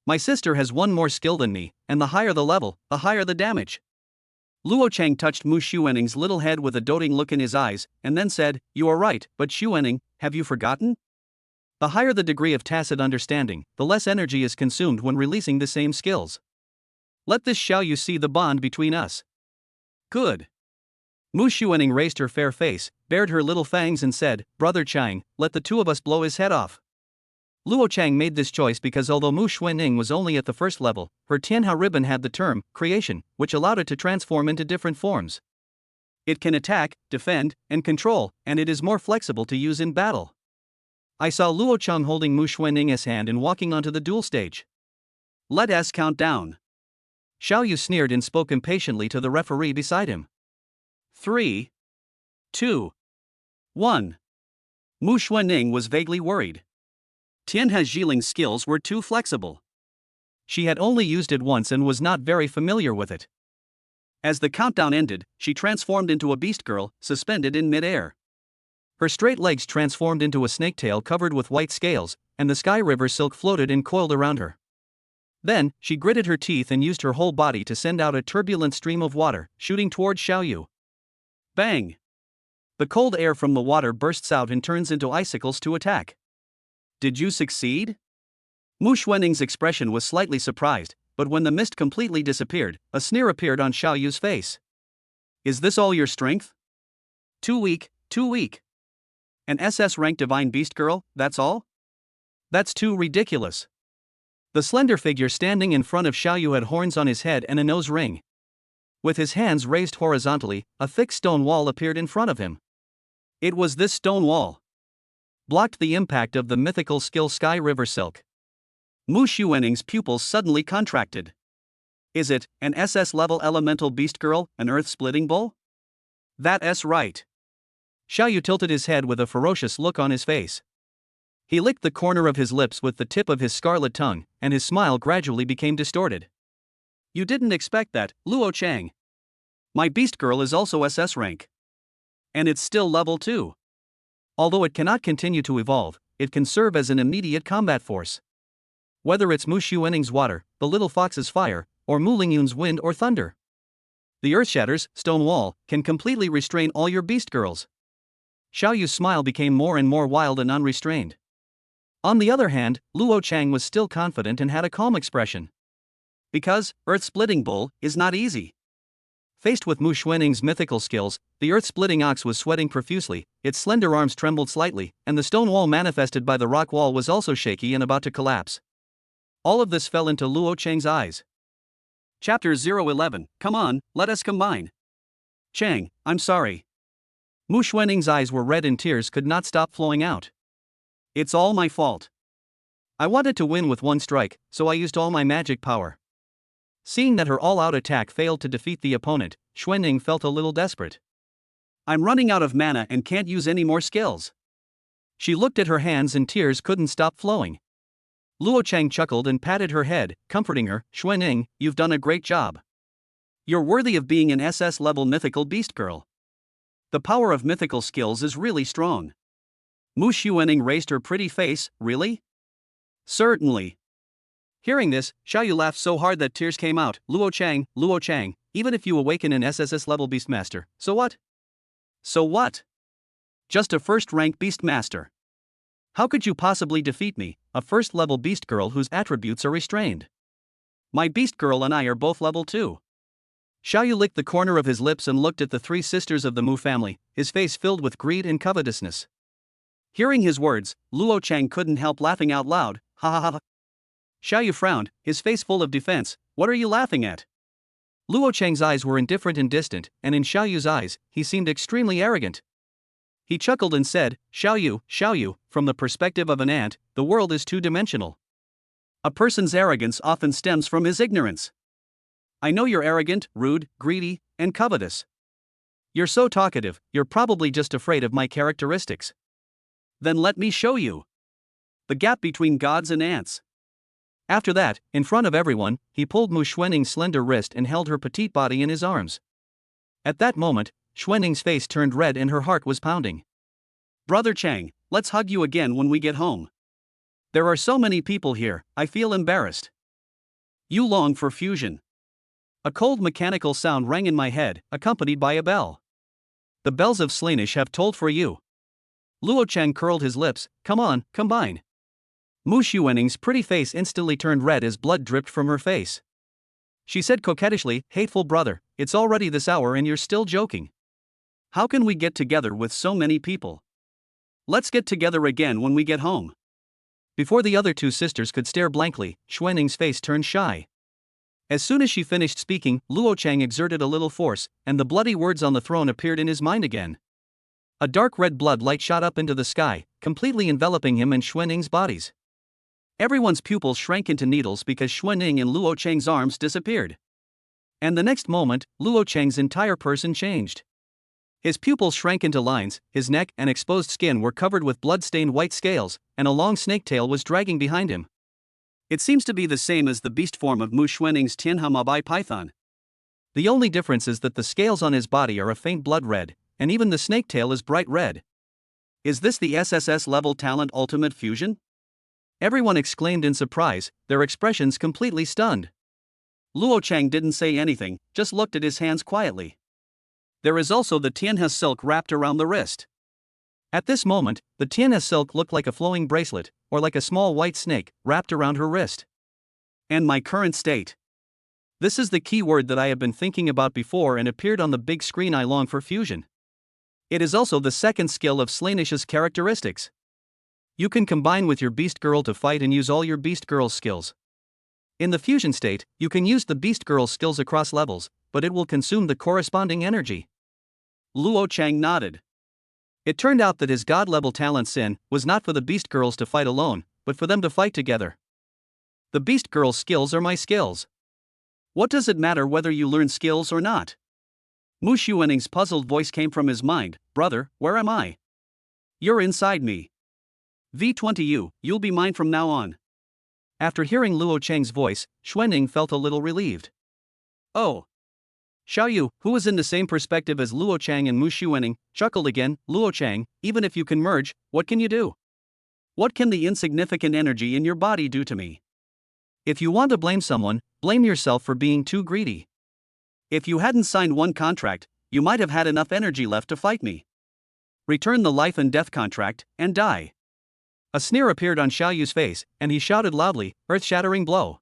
My sister has 1 more skill than me, and the higher the level, the higher the damage." Luo Chang touched Mu Xuanning's little head with a doting look in his eyes, and then said, "You are right, but Xuanning, have you forgotten? The higher the degree of tacit understanding, the less energy is consumed when releasing the same skills. Let this Xiao Yu see the bond between us." "Good." Mu Xuanning raised her fair face, bared her little fangs and said, "Brother Chang, let the 2 of us blow his head off." Luo Chang made this choice because although Mu Xuanning was only at the 1st level, her Tianhao ribbon had the term, creation, which allowed it to transform into different forms. It can attack, defend, and control, and it is more flexible to use in battle. I saw Luo Chang holding Mu Xuanning's hand and walking onto the duel stage. "Let us count down." Xiao Yu sneered and spoke impatiently to the referee beside him. 3, 2, 1. Mu Xuanning was vaguely worried. Tianhe Jiling's skills were too flexible. She had only used it once and was not very familiar with it. As the countdown ended, she transformed into a beast girl, suspended in mid-air. Her straight legs transformed into a snake tail covered with white scales, and the sky river silk floated and coiled around her. Then, she gritted her teeth and used her whole body to send out a turbulent stream of water, shooting towards Xiao Yu. Bang! The cold air from the water bursts out and turns into icicles to attack. Did you succeed? Mu Xuaning's expression was slightly surprised, but when the mist completely disappeared, a sneer appeared on Xiao Yu's face. Is this all your strength? Too weak, too weak. An SS-rank divine beast girl, that's all? That's too ridiculous. The slender figure standing in front of Xiao Yu had horns on his head and a nose ring. With his hands raised horizontally, a thick stone wall appeared in front of him. It was this stone wall. Blocked the impact of the mythical skill Sky River Silk. Mu Xuaning's pupils suddenly contracted. Is it an SS-level elemental beast girl, an earth-splitting bull? That's right. Xiao Yu tilted his head with a ferocious look on his face. He licked the corner of his lips with the tip of his scarlet tongue, and his smile gradually became distorted. You didn't expect that, Luo Chang. My beast girl is also SS rank. And it's still level 2. Although it cannot continue to evolve, it can serve as an immediate combat force. Whether it's Mu Xuaning's water, the little fox's fire, or Mu Lingyun's wind or thunder. The Earthshatter's stone wall can completely restrain all your beast girls. Xiao Yu's smile became more and more wild and unrestrained. On the other hand, Luo Chang was still confident and had a calm expression. Because, Earth-splitting bull is not easy. Faced with Mu Xuaning's mythical skills, the earth-splitting ox was sweating profusely, its slender arms trembled slightly, and the stone wall manifested by the rock wall was also shaky and about to collapse. All of this fell into Luo Chang's eyes. Chapter 011, come on, let us combine. Chang, I'm sorry. Mu Xuaning's eyes were red and tears could not stop flowing out. It's all my fault. I wanted to win with one strike, so I used all my magic power. Seeing that her all-out attack failed to defeat the opponent, Xuaning felt a little desperate. I'm running out of mana and can't use any more skills. She looked at her hands and tears couldn't stop flowing. Luo Chang chuckled and patted her head, comforting her. Xuaning, you've done a great job. You're worthy of being an SS-level mythical beast girl. The power of mythical skills is really strong. Mu Xuaning raised her pretty face. Really? Certainly. Hearing this, Xiao Yu laughed so hard that tears came out. Luo Chang, even if you awaken an SSS-level Beastmaster, so what? So what? Just a first-rank Beastmaster. How could you possibly defeat me, a first-level beast girl whose attributes are restrained? My beast girl and I are both level 2. Xiao Yu licked the corner of his lips and looked at the 3 sisters of the Mu family, his face filled with greed and covetousness. Hearing his words, Luo Chang couldn't help laughing out loud. Ha ha ha. Xiao Yu frowned, his face full of defense. What are you laughing at? Luo Chang's eyes were indifferent and distant, and in Xiao Yu's eyes, he seemed extremely arrogant. He chuckled and said, Xiao Yu, from the perspective of an ant, the world is two-dimensional. A person's arrogance often stems from his ignorance. I know you're arrogant, rude, greedy, and covetous. You're so talkative, you're probably just afraid of my characteristics. Then let me show you. The gap between gods and ants. After that, in front of everyone, he pulled Mu Xuaning's slender wrist and held her petite body in his arms. At that moment, Xuaning's face turned red and her heart was pounding. Brother Chang, let's hug you again when we get home. There are so many people here, I feel embarrassed. You long for fusion. A cold mechanical sound rang in my head, accompanied by a bell. The bells of Slaanesh have tolled for you. Luo Chang curled his lips. Come on, combine. Mu Xuaning's pretty face instantly turned red as blood dripped from her face. She said coquettishly, hateful brother, it's already this hour and you're still joking. How can we get together with so many people? Let's get together again when we get home. Before the other 2 sisters could stare blankly, Xuaning's face turned shy. As soon as she finished speaking, Luo Chang exerted a little force, and the bloody words on the throne appeared in his mind again. A dark red blood light shot up into the sky, completely enveloping him and Xuaning's bodies. Everyone's pupils shrank into needles because Xuaning and Luo Chang's arms disappeared. And the next moment, Luo Chang's entire person changed. His pupils shrank into lines, his neck and exposed skin were covered with blood-stained white scales, and a long snake tail was dragging behind him. It seems to be the same as the beast form of Mu Xuaning's Tianhamabai python. The only difference is that the scales on his body are a faint blood red, and even the snake tail is bright red. Is this the SSS level talent ultimate fusion? Everyone exclaimed in surprise, their expressions completely stunned. Luo Chang didn't say anything, just looked at his hands quietly. There is also the Tianhe silk wrapped around the wrist. At this moment, the Tianhe silk looked like a flowing bracelet, or like a small white snake, wrapped around her wrist. And my current state. This is the key word that I have been thinking about before and appeared on the big screen. I long for fusion. It is also the second skill of Slaynish's characteristics. You can combine with your Beast Girl to fight and use all your Beast Girl's skills. In the fusion state, you can use the Beast Girl's skills across levels, but it will consume the corresponding energy. Luo Chang nodded. It turned out that his god-level talent Sin was not for the Beast Girls to fight alone, but for them to fight together. The Beast Girl's skills are my skills. What does it matter whether you learn skills or not? Mu Xuaning's puzzled voice came from his mind. Brother, where am I? You're inside me. V20U, you'll be mine from now on. After hearing Luo Chang's voice, Xuaning felt a little relieved. Oh. Xiao Yu, who was in the same perspective as Luo Chang and Mu Xuaning, chuckled again. Luo Chang, even if you can merge, what can you do? What can the insignificant energy in your body do to me? If you want to blame someone, blame yourself for being too greedy. If you hadn't signed one contract, you might have had enough energy left to fight me. Return the life and death contract, and die. A sneer appeared on Xiao Yu's face, and he shouted loudly, earth-shattering blow.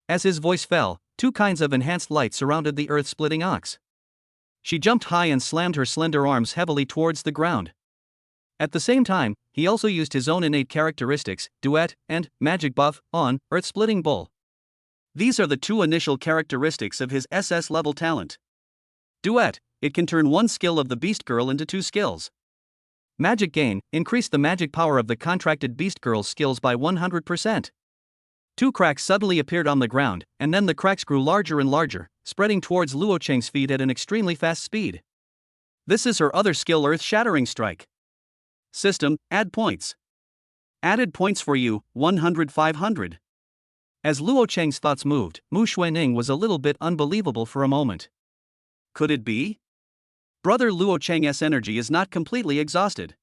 As his voice fell, two kinds of enhanced light surrounded the earth-splitting ox. She jumped high and slammed her slender arms heavily towards the ground. At the same time, he also used his own innate characteristics, duet, and magic buff, on earth-splitting bull. These are the two initial characteristics of his SS level talent. Duet, it can turn one skill of the Beast Girl into two skills. Magic gain, increase the magic power of the contracted Beast Girl's skills by 100%. Two cracks suddenly appeared on the ground, and then the cracks grew larger and larger, spreading towards Luo Chang's feet at an extremely fast speed. This is her other skill, earth-shattering strike. System, add points. Added points for you, 100-500. As Luo Chang's thoughts moved, Mu Xuaning was a little bit unbelievable for a moment. Could it be? Brother Luo Chang's energy is not completely exhausted.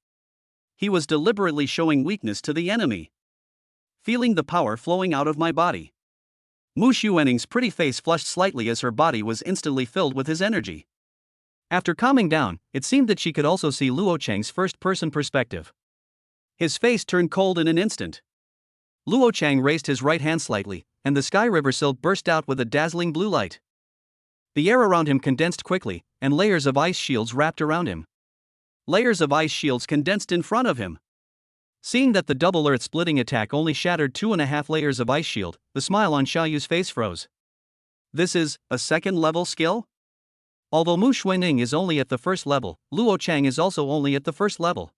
He was deliberately showing weakness to the enemy. Feeling the power flowing out of my body. Mu Xuaning's pretty face flushed slightly as her body was instantly filled with his energy. After calming down, it seemed that she could also see Luo Chang's first-person perspective. His face turned cold in an instant. Luo Chang raised his right hand slightly, and the sky river silk burst out with a dazzling blue light. The air around him condensed quickly, and layers of ice shields wrapped around him. Layers of ice shields condensed in front of him. Seeing that the double earth-splitting attack only shattered 2.5 layers of ice shield, the smile on Xiao Yu's face froze. This is a second-level skill? Although Mu Xuaning is only at the first level, Luo Chang is also only at the first level.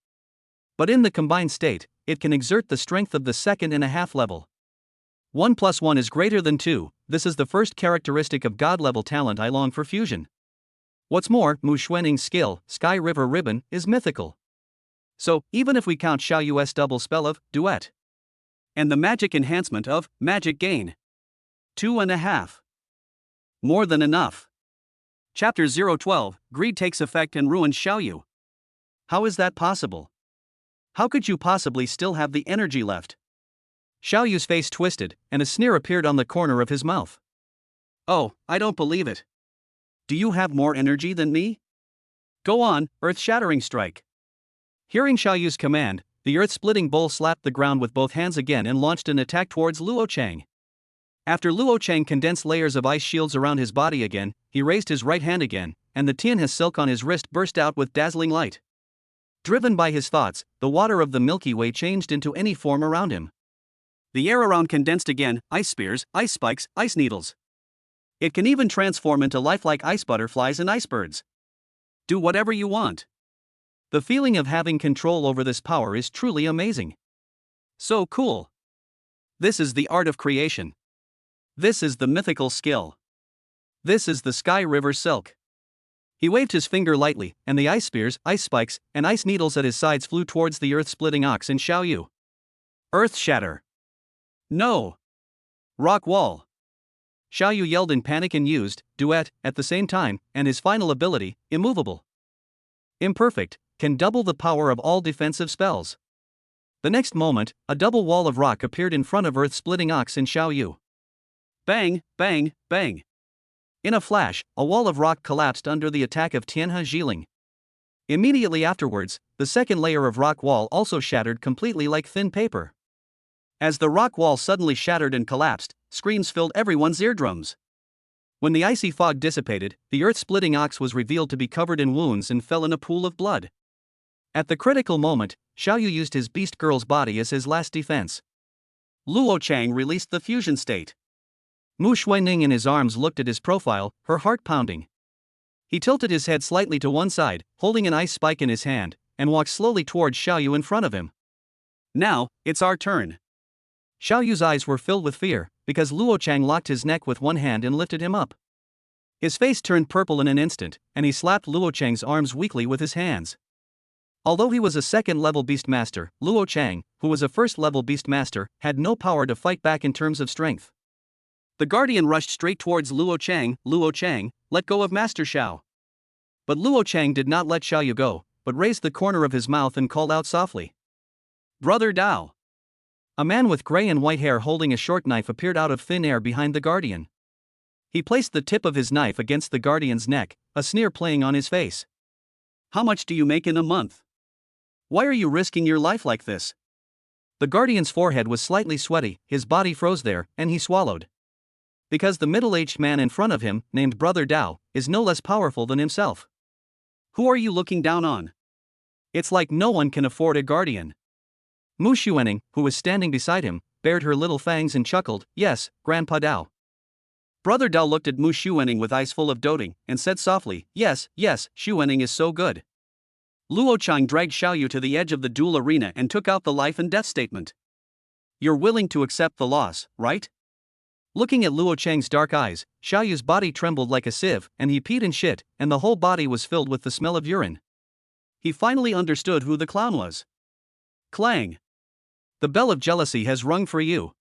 But in the combined state, it can exert the strength of the second and a half level. 1 + 1 is greater than 2, this is the first characteristic of god-level talent. I long for fusion. What's more, Mu Xuaning's skill, Sky River Ribbon, is mythical. So, even if we count Xiao Yu's double spell of duet and the magic enhancement of magic gain, 2.5. More than enough. Chapter 012, Greed takes effect and ruins Xiao Yu. How is that possible? How could you possibly still have the energy left? Xiao Yu's face twisted, and a sneer appeared on the corner of his mouth. Oh, I don't believe it. Do you have more energy than me? Go on, earth-shattering strike. Hearing Xiao Yu's command, the earth-splitting bull slapped the ground with both hands again and launched an attack towards Luo Chang. After Luo Chang condensed layers of ice shields around his body again, he raised his right hand again, and the Tianhe silk on his wrist burst out with dazzling light. Driven by his thoughts, the water of the Milky Way changed into any form around him. The air around condensed again, ice spears, ice spikes, ice needles. It can even transform into lifelike ice butterflies and icebergs. Do whatever you want. The feeling of having control over this power is truly amazing. So cool. This is the art of creation. This is the mythical skill. This is the Sky River Silk. He waved his finger lightly, and the ice spears, ice spikes, and ice needles at his sides flew towards the earth-splitting ox in Xiao Yu. Earth shatter. No. Rock wall. Xiao Yu yelled in panic and used duet at the same time, and his final ability, immovable. Imperfect, can double the power of all defensive spells. The next moment, a double wall of rock appeared in front of earth-splitting ox in Xiao Yu. Bang, bang, bang. In a flash, a wall of rock collapsed under the attack of Tianhe Jiling. Immediately afterwards, the second layer of rock wall also shattered completely like thin paper. As the rock wall suddenly shattered and collapsed, screams filled everyone's eardrums. When the icy fog dissipated, the earth-splitting ox was revealed to be covered in wounds and fell in a pool of blood. At the critical moment, Xiao Yu used his beast girl's body as his last defense. Luo Chang released the fusion state. Mu Xuening in his arms looked at his profile, her heart pounding. He tilted his head slightly to one side, holding an ice spike in his hand, and walked slowly towards Xiao Yu in front of him. Now, it's our turn. Xiao Yu's eyes were filled with fear, because Luo Chang locked his neck with one hand and lifted him up. His face turned purple in an instant, and he slapped Luo Chang's arms weakly with his hands. Although he was a second-level beastmaster, Luo Chang, who was a first-level beastmaster, had no power to fight back in terms of strength. The guardian rushed straight towards Luo Chang, let go of Master Xiao. But Luo Chang did not let Xiao Yu go, but raised the corner of his mouth and called out softly. Brother Dao. A man with gray and white hair holding a short knife appeared out of thin air behind the guardian. He placed the tip of his knife against the guardian's neck, a sneer playing on his face. How much do you make in a month? Why are you risking your life like this? The guardian's forehead was slightly sweaty, his body froze there, and he swallowed. Because the middle-aged man in front of him, named Brother Dao, is no less powerful than himself. Who are you looking down on? It's like no one can afford a guardian. Mu Xuening, who was standing beside him, bared her little fangs and chuckled, yes, Grandpa Dao. Brother Dao looked at Mu Xuening with eyes full of doting, and said softly, yes, Xuening is so good. Luo Chang dragged Xiao Yu to the edge of the duel arena and took out the life and death statement. You're willing to accept the loss, right? Looking at Luo Chang's dark eyes, Xiao Yu's body trembled like a sieve, and he peed and shit, and the whole body was filled with the smell of urine. He finally understood who the clown was. Clang! The bell of jealousy has rung for you.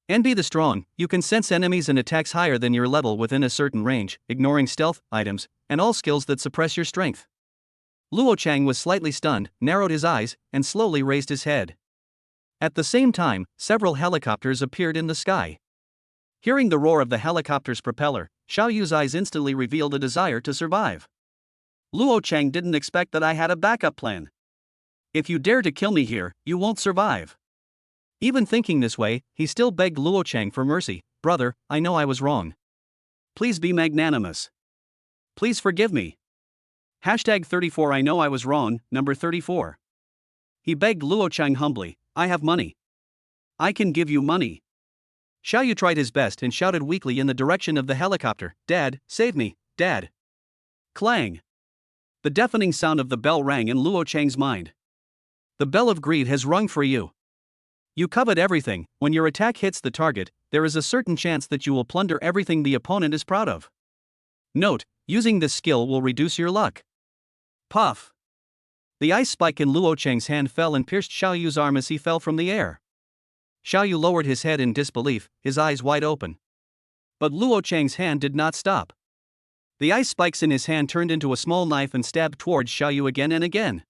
Envy the strong, you can sense enemies and attacks higher than your level within a certain range, ignoring stealth, items, and all skills that suppress your strength. Luo Chang was slightly stunned, narrowed his eyes, and slowly raised his head. At the same time, several helicopters appeared in the sky. Hearing the roar of the helicopter's propeller, Xiao Yu's eyes instantly revealed a desire to survive. Luo Chang didn't expect that I had a backup plan. If you dare to kill me here, you won't survive. Even thinking this way, he still begged Luo Chang for mercy. Brother, I know I was wrong. Please be magnanimous. Please forgive me. Hashtag 34 I know I was wrong, number 34. He begged Luo Chang humbly, I have money. I can give you money. Xiao Yu tried his best and shouted weakly in the direction of the helicopter, Dad, save me, Dad. Clang. The deafening sound of the bell rang in Luo Chang's mind. The bell of greed has rung for you. You covet everything. When your attack hits the target, there is a certain chance that you will plunder everything the opponent is proud of. Note, using this skill will reduce your luck. Puff. The ice spike in Luo Chang's hand fell and pierced Xiao Yu's arm as he fell from the air. Xiao Yu lowered his head in disbelief, his eyes wide open. But Luo Chang's hand did not stop. The ice spikes in his hand turned into a small knife and stabbed towards Xiao Yu again and again.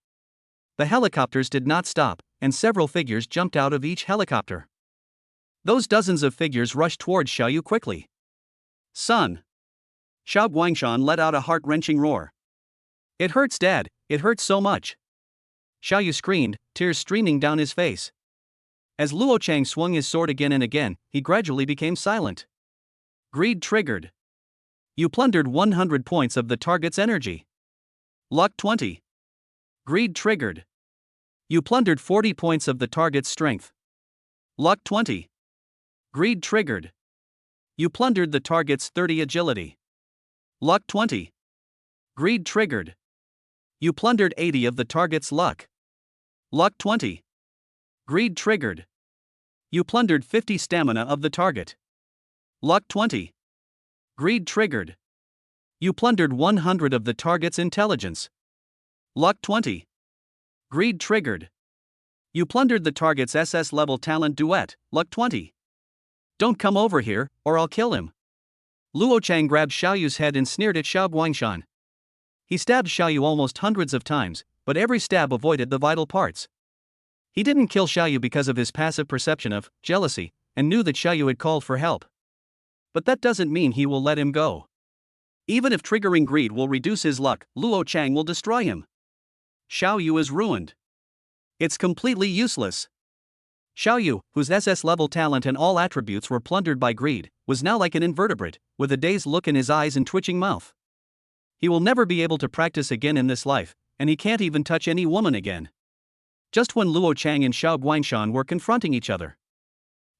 The helicopters did not stop, and several figures jumped out of each helicopter. Those dozens of figures rushed towards Xiao Yu quickly. Son. Xiao Guangshan let out a heart-wrenching roar. It hurts, Dad, it hurts so much. Xiao Yu screamed, tears streaming down his face. As Luo Chang swung his sword again and again, he gradually became silent. Greed triggered. You plundered 100 points of the target's energy. Luck 20. Greed triggered. You plundered 40 points of the target's strength. Luck 20. Greed triggered. You plundered the target's 30 agility. Luck 20. Greed triggered. You plundered 80 of the target's luck. Luck 20. Greed triggered. You plundered 50 stamina of the target. Luck 20. Greed triggered. You plundered 100 of the target's intelligence. Luck 20. Greed triggered. You plundered the target's SS level talent duet, luck 20. Don't come over here, or I'll kill him. Luo Chang grabbed Xiao Yu's head and sneered at Xiao Guangshan. He stabbed Xiao Yu almost hundreds of times, but every stab avoided the vital parts. He didn't kill Xiao Yu because of his passive perception of jealousy, and knew that Xiao Yu had called for help. But that doesn't mean he will let him go. Even if triggering greed will reduce his luck, Luo Chang will destroy him. Xiao Yu is ruined. It's completely useless. Xiao Yu, whose SS level talent and all attributes were plundered by greed, was now like an invertebrate, with a dazed look in his eyes and twitching mouth. He will never be able to practice again in this life, and he can't even touch any woman again. Just when Luo Chang and Xiao Guangshan were confronting each other,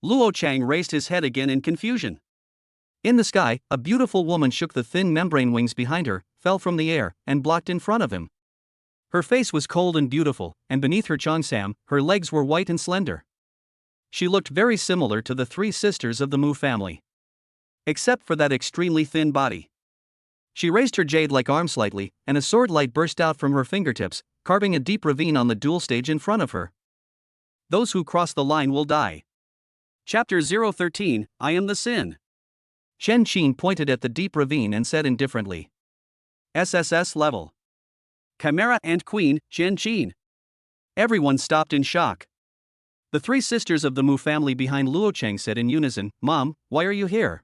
Luo Chang raised his head again in confusion. In the sky, a beautiful woman shook the thin membrane wings behind her, fell from the air, and blocked in front of him. Her face was cold and beautiful, and beneath her cheongsam, her legs were white and slender. She looked very similar to the three sisters of the Mu family, except for that extremely thin body. She raised her jade-like arm slightly, and a sword light burst out from her fingertips, carving a deep ravine on the duel stage in front of her. Those who cross the line will die. Chapter 013, I am the sin. Shen Qin pointed at the deep ravine and said indifferently. SSS level. Chimera and Queen, Shen Qin. Everyone stopped in shock. The three sisters of the Mu family behind Luo Chang said in unison, Mom, why are you here?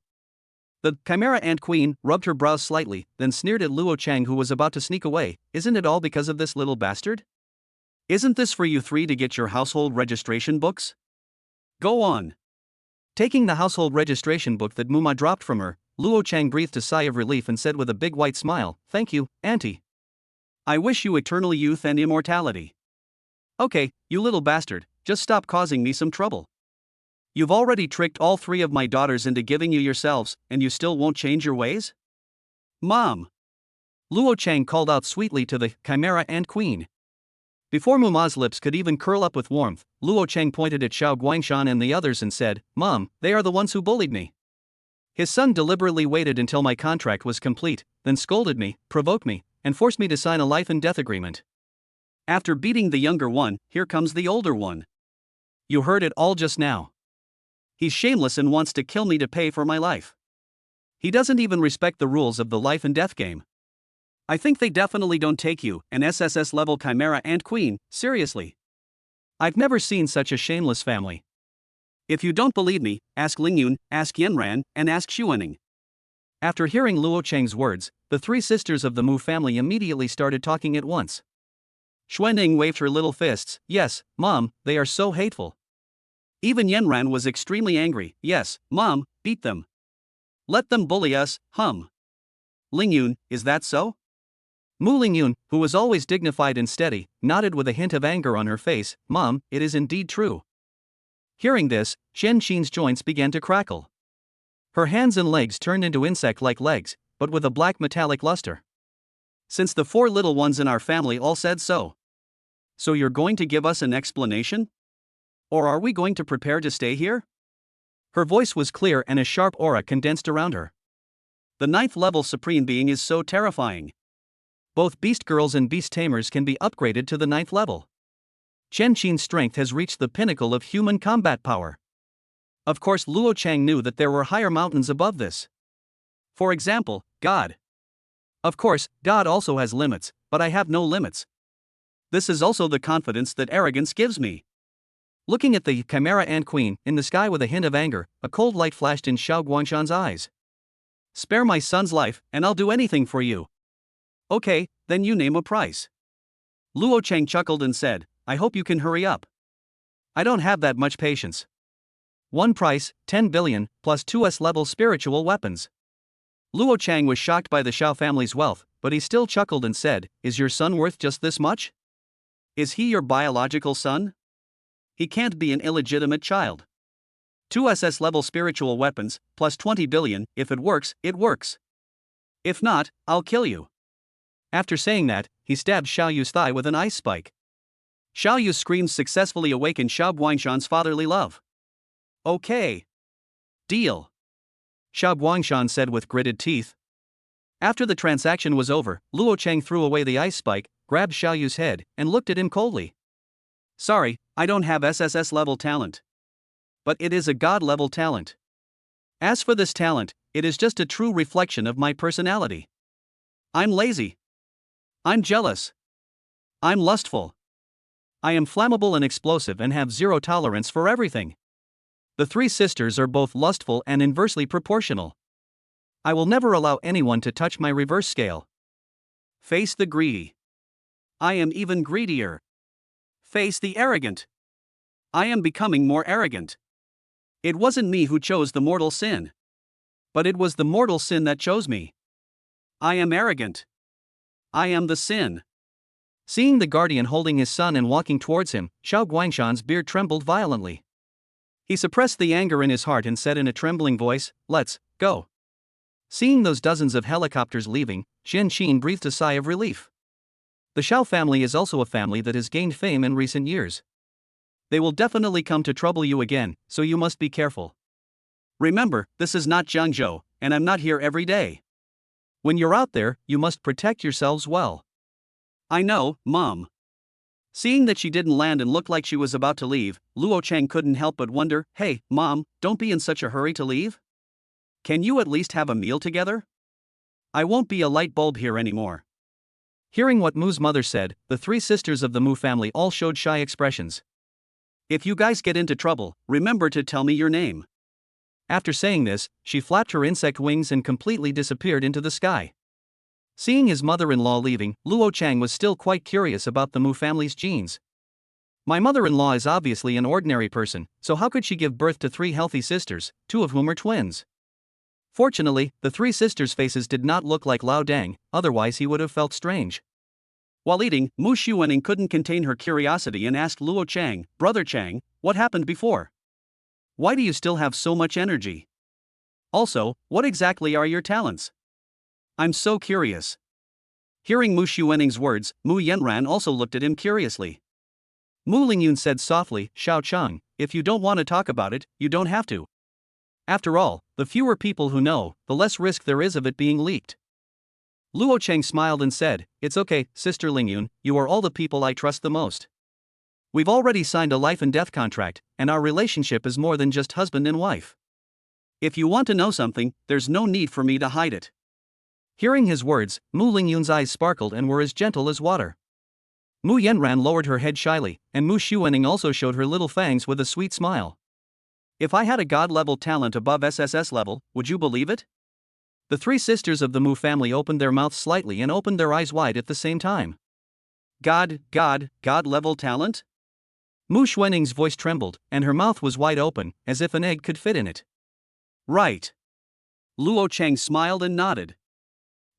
The Chimera Ant Queen rubbed her brows slightly, then sneered at Luo Chang, who was about to sneak away. Isn't it all because of this little bastard? Isn't this for you three to get your household registration books? Go on. Taking the household registration book that Muma dropped from her, Luo Chang breathed a sigh of relief and said with a big white smile, Thank you, Auntie. I wish you eternal youth and immortality. Okay, you little bastard, just stop causing me some trouble. You've already tricked all three of my daughters into giving you yourselves, and you still won't change your ways? Mom! Luo Chang called out sweetly to the Chimera and Queen. Before Muma's lips could even curl up with warmth, Luo Chang pointed at Xiao Guangshan and the others and said, Mom, they are the ones who bullied me. His son deliberately waited until my contract was complete, then scolded me, provoked me, and forced me to sign a life and death agreement. After beating the younger one, here comes the older one. You heard it all just now. He's shameless and wants to kill me to pay for my life. He doesn't even respect the rules of the life and death game. I think they definitely don't take you, an SSS level Chimera and Queen, seriously. I've never seen such a shameless family. If you don't believe me, ask Lingyun, ask Yanran, and ask Xuening. After hearing Luo Chang's words, the three sisters of the Mu family immediately started talking at once. Xuening waved her little fists. Yes, Mom, they are so hateful. Even Yanran was extremely angry. Yes, Mom, beat them. Let them bully us, Lingyun, is that so? Mu Lingyun, who was always dignified and steady, nodded with a hint of anger on her face. Mom, it is indeed true. Hearing this, Shen Qin's joints began to crackle. Her hands and legs turned into insect-like legs, but with a black metallic luster. Since the four little ones in our family all said so. So you're going to give us an explanation? Or are we going to prepare to stay here? Her voice was clear and a sharp aura condensed around her. The 9th level Supreme Being is so terrifying. Both Beast Girls and Beast Tamers can be upgraded to the 9th level. Shen Qin's strength has reached the pinnacle of human combat power. Of course, Luo Chang knew that there were higher mountains above this. For example, God. Of course, God also has limits, but I have no limits. This is also the confidence that arrogance gives me. Looking at the Chimera and Queen in the sky with a hint of anger, a cold light flashed in Xiao Guangshan's eyes. Spare my son's life, and I'll do anything for you. Okay, then you name a price. Luo Chang chuckled and said, I hope you can hurry up. I don't have that much patience. One price, 10 billion, plus 2S level spiritual weapons. Luo Chang was shocked by the Xiao family's wealth, but he still chuckled and said, Is your son worth just this much? Is he your biological son? He can't be an illegitimate child. 2SS level spiritual weapons, plus 20 billion, if it works, it works. If not, I'll kill you. After saying that, he stabbed Xiao Yu's thigh with an ice spike. Xiao Yu's screams successfully awakened Xiao Guangshan's fatherly love. Okay. Deal. Xiao Guangshan said with gritted teeth. After the transaction was over, Luo Cheng threw away the ice spike, grabbed Xiao Yu's head, and looked at him coldly. Sorry, I don't have SSS level talent. But it is a god level talent. As for this talent, it is just a true reflection of my personality. I'm lazy. I'm jealous. I'm lustful. I am flammable and explosive and have zero tolerance for everything. The three sisters are both lustful and inversely proportional. I will never allow anyone to touch my reverse scale. Face the greedy. I am even greedier. Face the arrogant. I am becoming more arrogant. It wasn't me who chose the mortal sin. But it was the mortal sin that chose me. I am arrogant. I am the sin. Seeing the guardian holding his son and walking towards him, Xiao Guangshan's beard trembled violently. He suppressed the anger in his heart and said in a trembling voice, "Let's go." Seeing those dozens of helicopters leaving, Jian Qin breathed a sigh of relief. The Xiao family is also a family that has gained fame in recent years. They will definitely come to trouble you again, so you must be careful. Remember, this is not Jiangzhou, and I'm not here every day. When you're out there, you must protect yourselves well. I know, Mom. Seeing that she didn't land and looked like she was about to leave, Luo Cheng couldn't help but wonder, "Hey, Mom, don't be in such a hurry to leave. Can you at least have a meal together? I won't be a light bulb here anymore." Hearing what Mu's mother said, the three sisters of the Mu family all showed shy expressions. "If you guys get into trouble, remember to tell me your name." After saying this, she flapped her insect wings and completely disappeared into the sky. Seeing his mother-in-law leaving, Luo Cheng was still quite curious about the Mu family's genes. My mother-in-law is obviously an ordinary person, so how could she give birth to three healthy sisters, two of whom are twins? Fortunately, the three sisters' faces did not look like Lao Dang, otherwise he would have felt strange. While eating, Mu Xuening couldn't contain her curiosity and asked Luo Cheng, "Brother Cheng, what happened before? Why do you still have so much energy? Also, what exactly are your talents? I'm so curious." Hearing Mu Xuening's words, Mu Yanran also looked at him curiously. Mu Lingyun said softly, "Xiao Cheng, if you don't want to talk about it, you don't have to. After all, the fewer people who know, the less risk there is of it being leaked." Luo Cheng smiled and said, "It's okay, Sister Lingyun, you are all the people I trust the most. We've already signed a life and death contract, and our relationship is more than just husband and wife. If you want to know something, there's no need for me to hide it." Hearing his words, Mu Lingyun's eyes sparkled and were as gentle as water. Mu Yanran lowered her head shyly, and Mu Xuening also showed her little fangs with a sweet smile. "If I had a god-level talent above SSS level, would you believe it?" The three sisters of the Mu family opened their mouths slightly and opened their eyes wide at the same time. God-level talent? Mu Xuening's voice trembled, and her mouth was wide open, as if an egg could fit in it. Right. Luo Cheng smiled and nodded.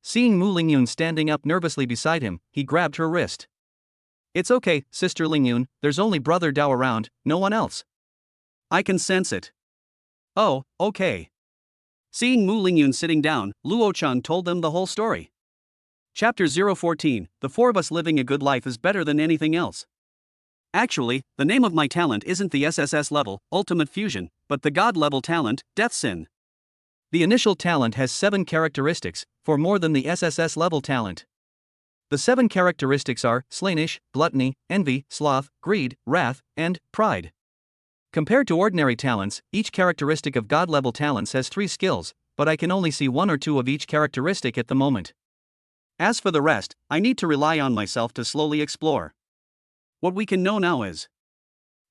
Seeing Mu Lingyun standing up nervously beside him, he grabbed her wrist. "It's okay, Sister Lingyun, there's only Brother Dao around, no one else. I can sense it." "Oh, okay." Seeing Mu Lingyun sitting down, Luo Cheng told them the whole story. Chapter 014, "The four of us living a good life is better than anything else." Actually, the name of my talent isn't the SSS level, Ultimate Fusion, but the God level talent, Death Sin. The initial talent has 7 characteristics, for more than the SSS level talent. The 7 characteristics are slainish, gluttony, envy, sloth, greed, wrath, and pride. Compared to ordinary talents, each characteristic of God level talents has 3 skills, but I can only see 1 or 2 of each characteristic at the moment. As for the rest, I need to rely on myself to slowly explore. What we can know now is: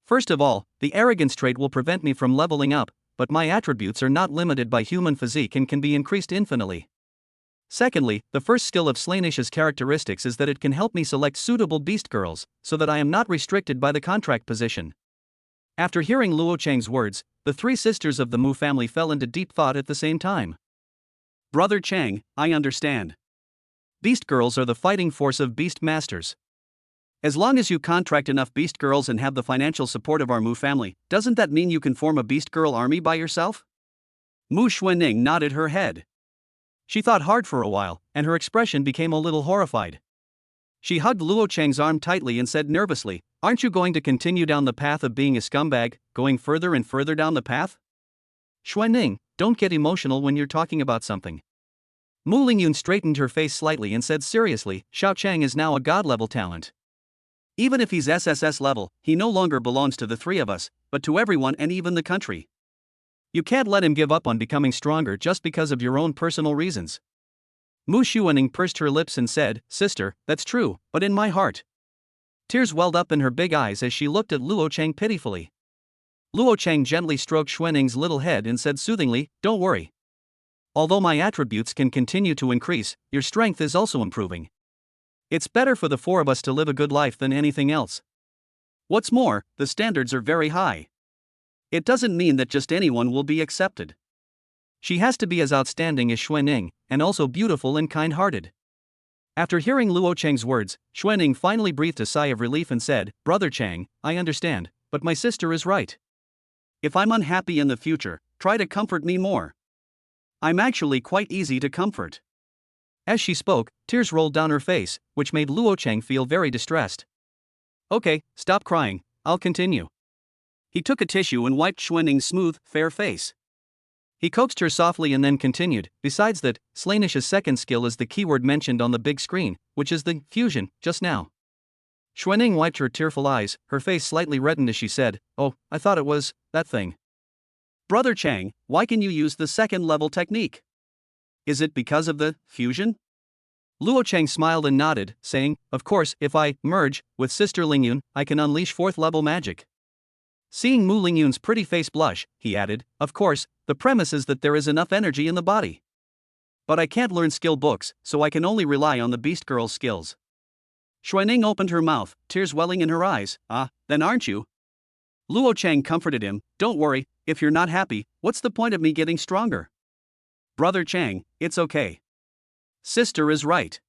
first of all, the arrogance trait will prevent me from leveling up, but my attributes are not limited by human physique and can be increased infinitely. Secondly, the first skill of Slainish's characteristics is that it can help me select suitable beast girls, so that I am not restricted by the contract position. After hearing Luo Cheng's words, the 3 sisters of the Mu family fell into deep thought at the same time. "Brother Cheng, I understand. Beast girls are the fighting force of beast masters. As long as you contract enough beast girls and have the financial support of our Mu family, doesn't that mean you can form a beast girl army by yourself?" Mu Xuening nodded her head. She thought hard for a while, and her expression became a little horrified. She hugged Luo Cheng's arm tightly and said nervously, "Aren't you going to continue down the path of being a scumbag, going further and further down the path? Xuening, don't get emotional when you're talking about something. Mu Lingyun straightened her face slightly and said seriously, Xiao Chang is now a god-level talent. Even if he's SSS level, he no longer belongs to the three of us, but to everyone and even the country. You can't let him give up on becoming stronger just because of your own personal reasons. Mu Xuaning pursed her lips and said, Sister, that's true, but in my heart. Tears welled up in her big eyes as she looked at Luo Chang pitifully. Luo Chang gently stroked Xuaning's little head and said soothingly, Don't worry. Although my attributes can continue to increase, your strength is also improving. It's better for the four of us to live a good life than anything else. What's more, the standards are very high. It doesn't mean that just anyone will be accepted. She has to be as outstanding as Xuaning, and also beautiful and kind-hearted. After hearing Luo Chang's words, Xuaning finally breathed a sigh of relief and said, Brother Chang, I understand, but my sister is right. If I'm unhappy in the future, try to comfort me more. I'm actually quite easy to comfort. As she spoke, tears rolled down her face, which made Luo Chang feel very distressed. Okay, stop crying, I'll continue. He took a tissue and wiped Xuaning's smooth, fair face. He coaxed her softly and then continued, besides that, Slaanish's second skill is the keyword mentioned on the big screen, which is the fusion, just now. Xuaning wiped her tearful eyes, her face slightly reddened as she said, Oh, I thought it was that thing. Brother Chang, why can you use the second level technique? Is it because of the fusion? Luo Chang smiled and nodded, saying, Of course, if I merge with Sister Lingyun, I can unleash fourth level magic. Seeing Mu Lingyun's pretty face blush, he added, Of course, the premise is that there is enough energy in the body. But I can't learn skill books, so I can only rely on the Beast Girl's skills. Xuaning opened her mouth, tears welling in her eyes. Then aren't you? Luo Chang comforted him, Don't worry, if you're not happy, what's the point of me getting stronger? Brother Chang, it's okay. Sister is right.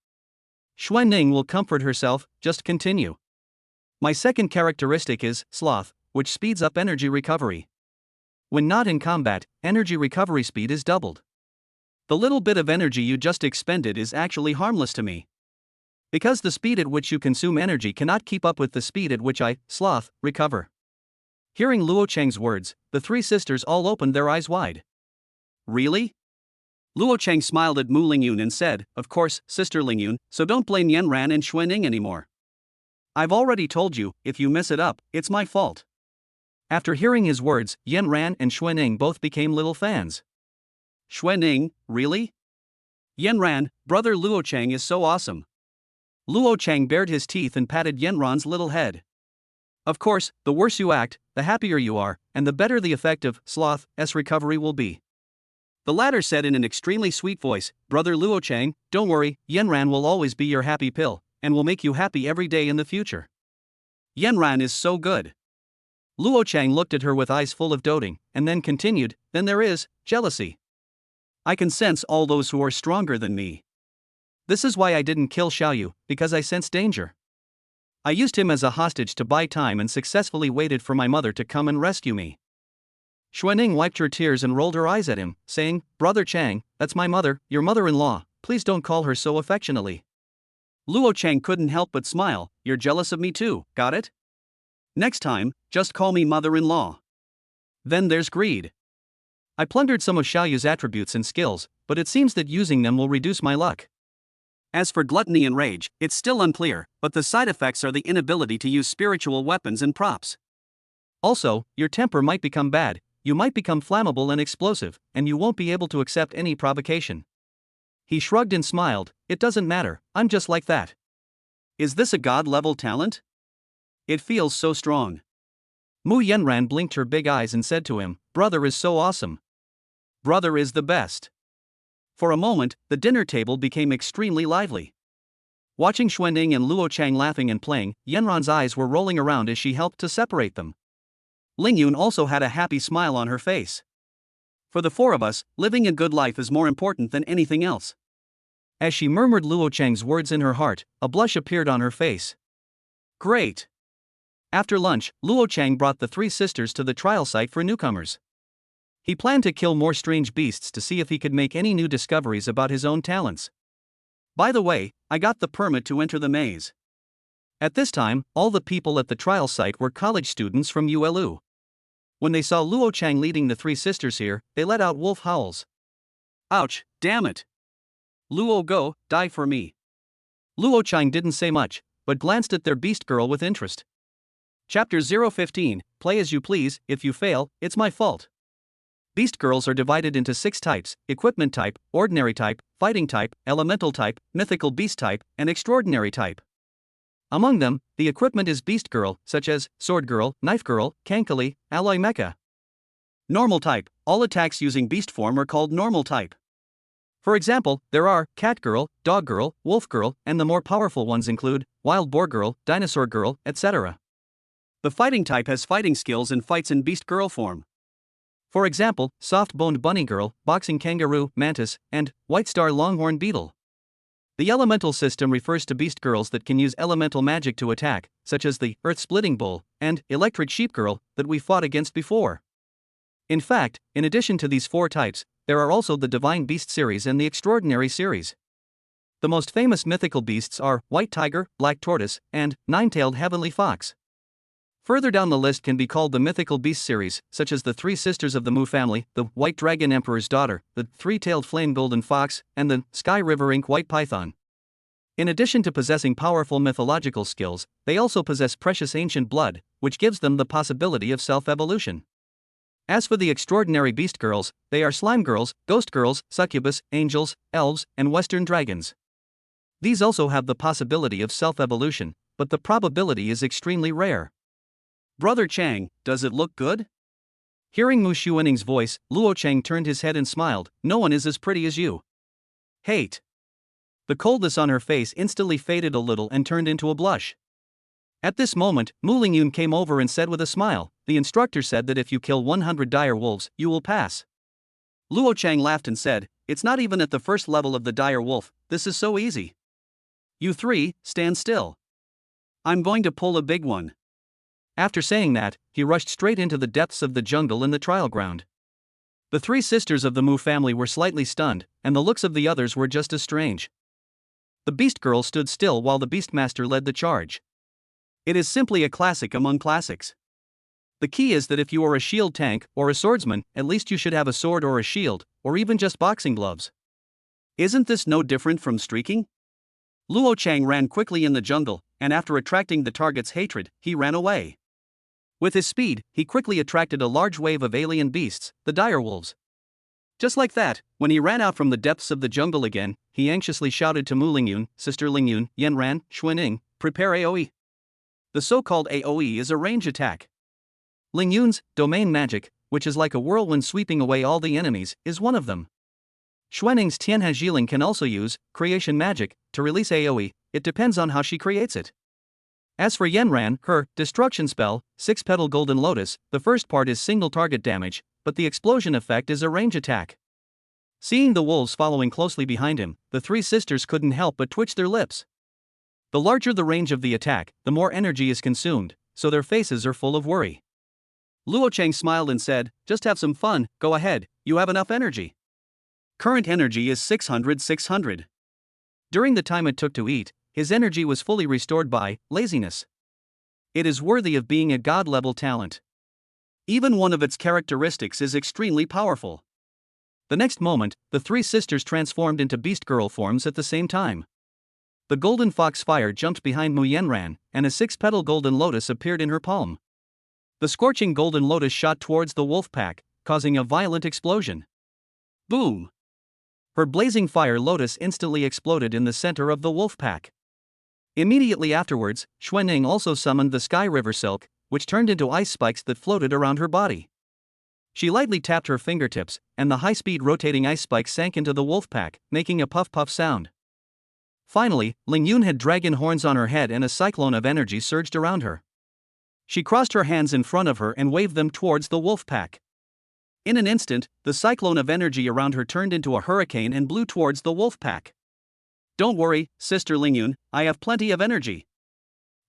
Xuaning will comfort herself, just continue. My second characteristic is sloth, which speeds up energy recovery. When not in combat, energy recovery speed is doubled. The little bit of energy you just expended is actually harmless to me. Because the speed at which you consume energy cannot keep up with the speed at which I, sloth, recover. Hearing Luo Chang's words, the three sisters all opened their eyes wide. Really? Luo Chang smiled at Mu Lingyun and said, Of course, Sister Lingyun, so don't blame Yanran and Xuaning anymore. I've already told you, if you mess it up, it's my fault. After hearing his words, Yanran and Xuaning both became little fans. Xuaning, really? Yanran, brother Luo Chang is so awesome. Luo Chang bared his teeth and patted Yanran's little head. Of course, the worse you act, the happier you are, and the better the effect of sloth's recovery will be. The latter said in an extremely sweet voice, Brother Luo Chang, don't worry, Yanran will always be your happy pill, and will make you happy every day in the future. Yanran is so good. Luo Chang looked at her with eyes full of doting, and then continued, Then there is jealousy. I can sense all those who are stronger than me. This is why I didn't kill Xiao Yu, because I sensed danger. I used him as a hostage to buy time and successfully waited for my mother to come and rescue me. Xuaning wiped her tears and rolled her eyes at him, saying, Brother Chang, that's my mother, your mother-in-law, please don't call her so affectionately. Luo Chang couldn't help but smile, You're jealous of me too, got it? Next time, just call me mother-in-law. Then there's greed. I plundered some of Xiao Yu's attributes and skills, but it seems that using them will reduce my luck. As for gluttony and rage, it's still unclear, but the side effects are the inability to use spiritual weapons and props. Also, your temper might become bad, you might become flammable and explosive, and you won't be able to accept any provocation. He shrugged and smiled, It doesn't matter, I'm just like that. Is this a god-level talent? It feels so strong. Mu Yanran blinked her big eyes and said to him, Brother is so awesome. Brother is the best. For a moment, the dinner table became extremely lively. Watching Xuaning and Luo Chang laughing and playing, Yanran's eyes were rolling around as she helped to separate them. Lingyun also had a happy smile on her face. For the four of us, living a good life is more important than anything else. As she murmured Luo Chang's words in her heart, a blush appeared on her face. Great! After lunch, Luo Chang brought the three sisters to the trial site for newcomers. He planned to kill more strange beasts to see if he could make any new discoveries about his own talents. By the way, I got the permit to enter the maze. At this time, all the people at the trial site were college students from ULU. When they saw Luo Chang leading the three sisters here, they let out wolf howls. Ouch, damn it! Luo go, die for me. Luo Chang didn't say much, but glanced at their beast girl with interest. Chapter 015, Play as you please, if you fail, it's my fault. Beast girls are divided into 6 types: equipment type, ordinary type, fighting type, elemental type, mythical beast type, and extraordinary type. Among them, the equipment is beast girl, such as sword girl, knife girl, kankali, alloy mecha. Normal type, all attacks using beast form are called normal type. For example, there are cat girl, dog girl, wolf girl, and the more powerful ones include wild boar girl, dinosaur girl, etc. The fighting type has fighting skills and fights in beast girl form. For example, soft-boned bunny girl, boxing kangaroo, mantis, and white star longhorn beetle. The elemental system refers to beast girls that can use elemental magic to attack, such as the earth-splitting bull and electric sheep girl that we fought against before. In fact, in addition to these 4 types, there are also the Divine Beast series and the Extraordinary series. The most famous mythical beasts are White Tiger, Black Tortoise, and Nine-Tailed Heavenly Fox. Further down the list can be called the Mythical Beast series, such as the 3 sisters of the Mu family, the White Dragon Emperor's daughter, the 3-tailed Flame Golden Fox, and the Sky River Ink White Python. In addition to possessing powerful mythological skills, they also possess precious ancient blood, which gives them the possibility of self-evolution. As for the extraordinary beast girls, they are slime girls, ghost girls, succubus, angels, elves, and western dragons. These also have the possibility of self-evolution, but the probability is extremely rare. Brother Chang, does it look good? Hearing Mu Xuaning's voice, Luo Chang turned his head and smiled. No one is as pretty as you. Hate. The coldness on her face instantly faded a little and turned into a blush. At this moment, Mu Lingyun came over and said with a smile, the instructor said that if you kill 100 dire wolves, you will pass. Luo Chang laughed and said, it's not even at the first level of the dire wolf, this is so easy. You 3, stand still. I'm going to pull a big one. After saying that, he rushed straight into the depths of the jungle in the trial ground. The 3 sisters of the Mu family were slightly stunned, and the looks of the others were just as strange. The beast girl stood still while the beastmaster led the charge. It is simply a classic among classics. The key is that if you are a shield tank or a swordsman, at least you should have a sword or a shield, or even just boxing gloves. Isn't this no different from streaking? Luo Chang ran quickly in the jungle, and after attracting the target's hatred, he ran away. With his speed, he quickly attracted a large wave of alien beasts, the direwolves. Just like that, when he ran out from the depths of the jungle again, he anxiously shouted to Mu Lingyun, Sister Lingyun, Yanran, Xuaning, prepare AoE. The so-called AoE is a range attack. Lingyun's domain magic, which is like a whirlwind sweeping away all the enemies, is one of them. Xuaning's Tianhe can also use creation magic to release AoE, it depends on how she creates it. As for Yanran, her destruction spell, 6-petal golden lotus, the first part is single target damage, but the explosion effect is a range attack. Seeing the wolves following closely behind him, the 3 sisters couldn't help but twitch their lips. The larger the range of the attack, the more energy is consumed, so their faces are full of worry. Luo Chang smiled and said, just have some fun, go ahead, you have enough energy. Current energy is 600. During the time it took to eat, his energy was fully restored by laziness. It is worthy of being a god-level talent. Even one of its characteristics is extremely powerful. The next moment, the 3 sisters transformed into beast girl forms at the same time. The golden fox fire jumped behind Mu Yanran, and a 6-petal golden lotus appeared in her palm. The scorching golden lotus shot towards the wolf pack, causing a violent explosion. Boom! Her blazing fire lotus instantly exploded in the center of the wolf pack. Immediately afterwards, Xuaning also summoned the Sky River Silk, which turned into ice spikes that floated around her body. She lightly tapped her fingertips, and the high-speed rotating ice spikes sank into the wolf pack, making a puff-puff sound. Finally, Lingyun had dragon horns on her head and a cyclone of energy surged around her. She crossed her hands in front of her and waved them towards the wolf pack. In an instant, the cyclone of energy around her turned into a hurricane and blew towards the wolf pack. Don't worry, Sister Lingyun, I have plenty of energy.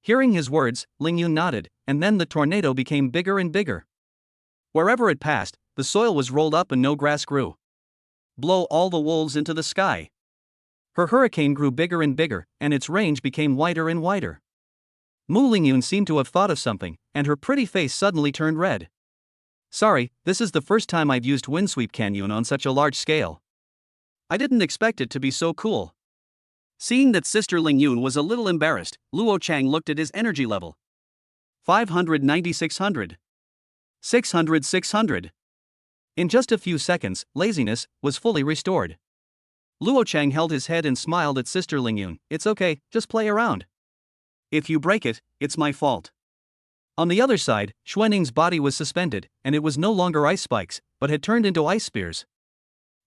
Hearing his words, Lingyun nodded, and then the tornado became bigger and bigger. Wherever it passed, the soil was rolled up and no grass grew. Blow all the wolves into the sky. Her hurricane grew bigger and bigger, and its range became wider and wider. Mu Lingyun seemed to have thought of something, and her pretty face suddenly turned red. Sorry, this is the first time I've used Windsweep Canyon on such a large scale. I didn't expect it to be so cool. Seeing that Sister Ling Yun was a little embarrassed, Luo Chang looked at his energy level. 590 600. 600 600. In just a few seconds, laziness was fully restored. Luo Chang held his head and smiled at Sister Ling Yun. It's okay, just play around. If you break it, it's my fault. On the other side, Xuaning's body was suspended, and it was no longer ice spikes, but had turned into ice spears.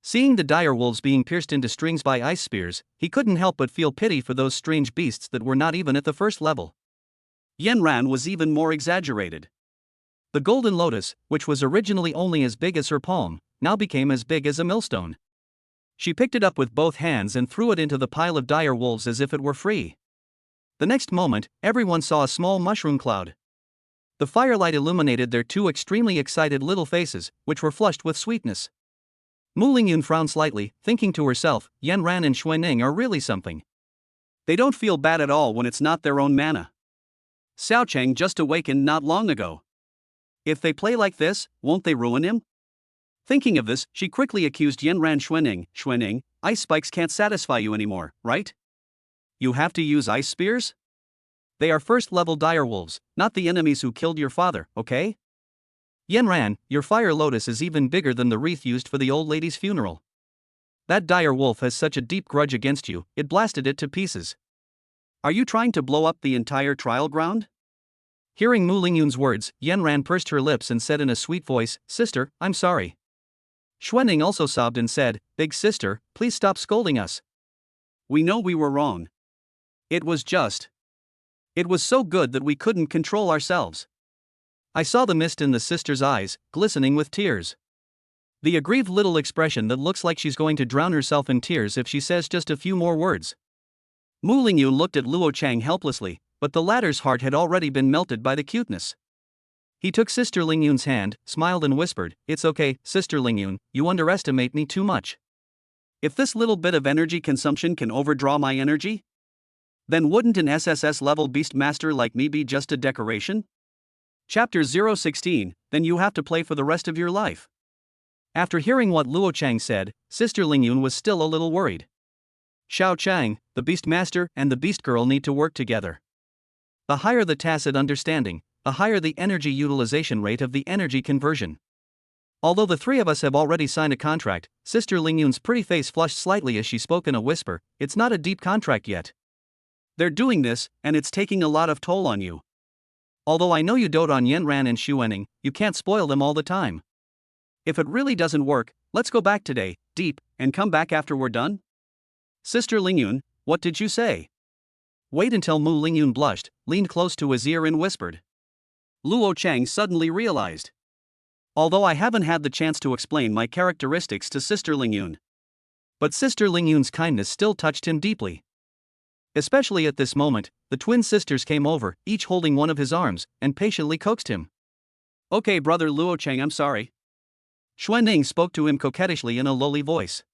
Seeing the dire wolves being pierced into strings by ice spears, he couldn't help but feel pity for those strange beasts that were not even at the first level. Yan Ran was even more exaggerated. The golden lotus, which was originally only as big as her palm, now became as big as a millstone. She picked it up with both hands and threw it into the pile of dire wolves as if it were free. The next moment, everyone saw a small mushroom cloud. The firelight illuminated their two extremely excited little faces, which were flushed with sweetness. Mu Lingyun frowned slightly, thinking to herself, Yan Ran and Xuanning are really something. They don't feel bad at all when it's not their own mana. Xiao Chang just awakened not long ago. If they play like this, won't they ruin him? Thinking of this, she quickly accused Yan Ran Xuanning. Xuanning, ice spikes can't satisfy you anymore, right? You have to use ice spears? They are first-level direwolves, not the enemies who killed your father, okay? Yan Ran, your fire lotus is even bigger than the wreath used for the old lady's funeral. That dire wolf has such a deep grudge against you, it blasted it to pieces. Are you trying to blow up the entire trial ground? Hearing Mu Lingyun's words, Yan Ran pursed her lips and said in a sweet voice, Sister, I'm sorry. Xuanning also sobbed and said, Big sister, please stop scolding us. We know we were wrong. It was so good that we couldn't control ourselves. I saw the mist in the sister's eyes, glistening with tears. The aggrieved little expression that looks like she's going to drown herself in tears if she says just a few more words. Mu Lingyun looked at Luo Chang helplessly, but the latter's heart had already been melted by the cuteness. He took Sister Lingyun's hand, smiled and whispered, It's okay, Sister Lingyun, you underestimate me too much. If this little bit of energy consumption can overdraw my energy, then wouldn't an SSS-level beastmaster like me be just a decoration? Chapter 016, then you have to play for the rest of your life. After hearing what Luo Chang said, Sister Lingyun was still a little worried. Xiao Chang, the beastmaster and the beast girl need to work together. The higher the tacit understanding, the higher the energy utilization rate of the energy conversion. Although the three of us have already signed a contract, Sister Lingyun's pretty face flushed slightly as she spoke in a whisper, It's not a deep contract yet. They're doing this, and it's taking a lot of toll on you. Although I know you dote on Yan Ran and Xuanning, you can't spoil them all the time. If it really doesn't work, let's go back today, deep, and come back after we're done? Sister Lingyun, what did you say? Wait until Mu Lingyun blushed, leaned close to his ear and whispered. Luo Chang suddenly realized. Although I haven't had the chance to explain my characteristics to Sister Lingyun. But Sister Lingyun's kindness still touched him deeply. Especially at this moment, the twin sisters came over, each holding one of his arms, and patiently coaxed him. Okay, brother Luo Chang, I'm sorry. Xuanning spoke to him coquettishly in a lowly voice.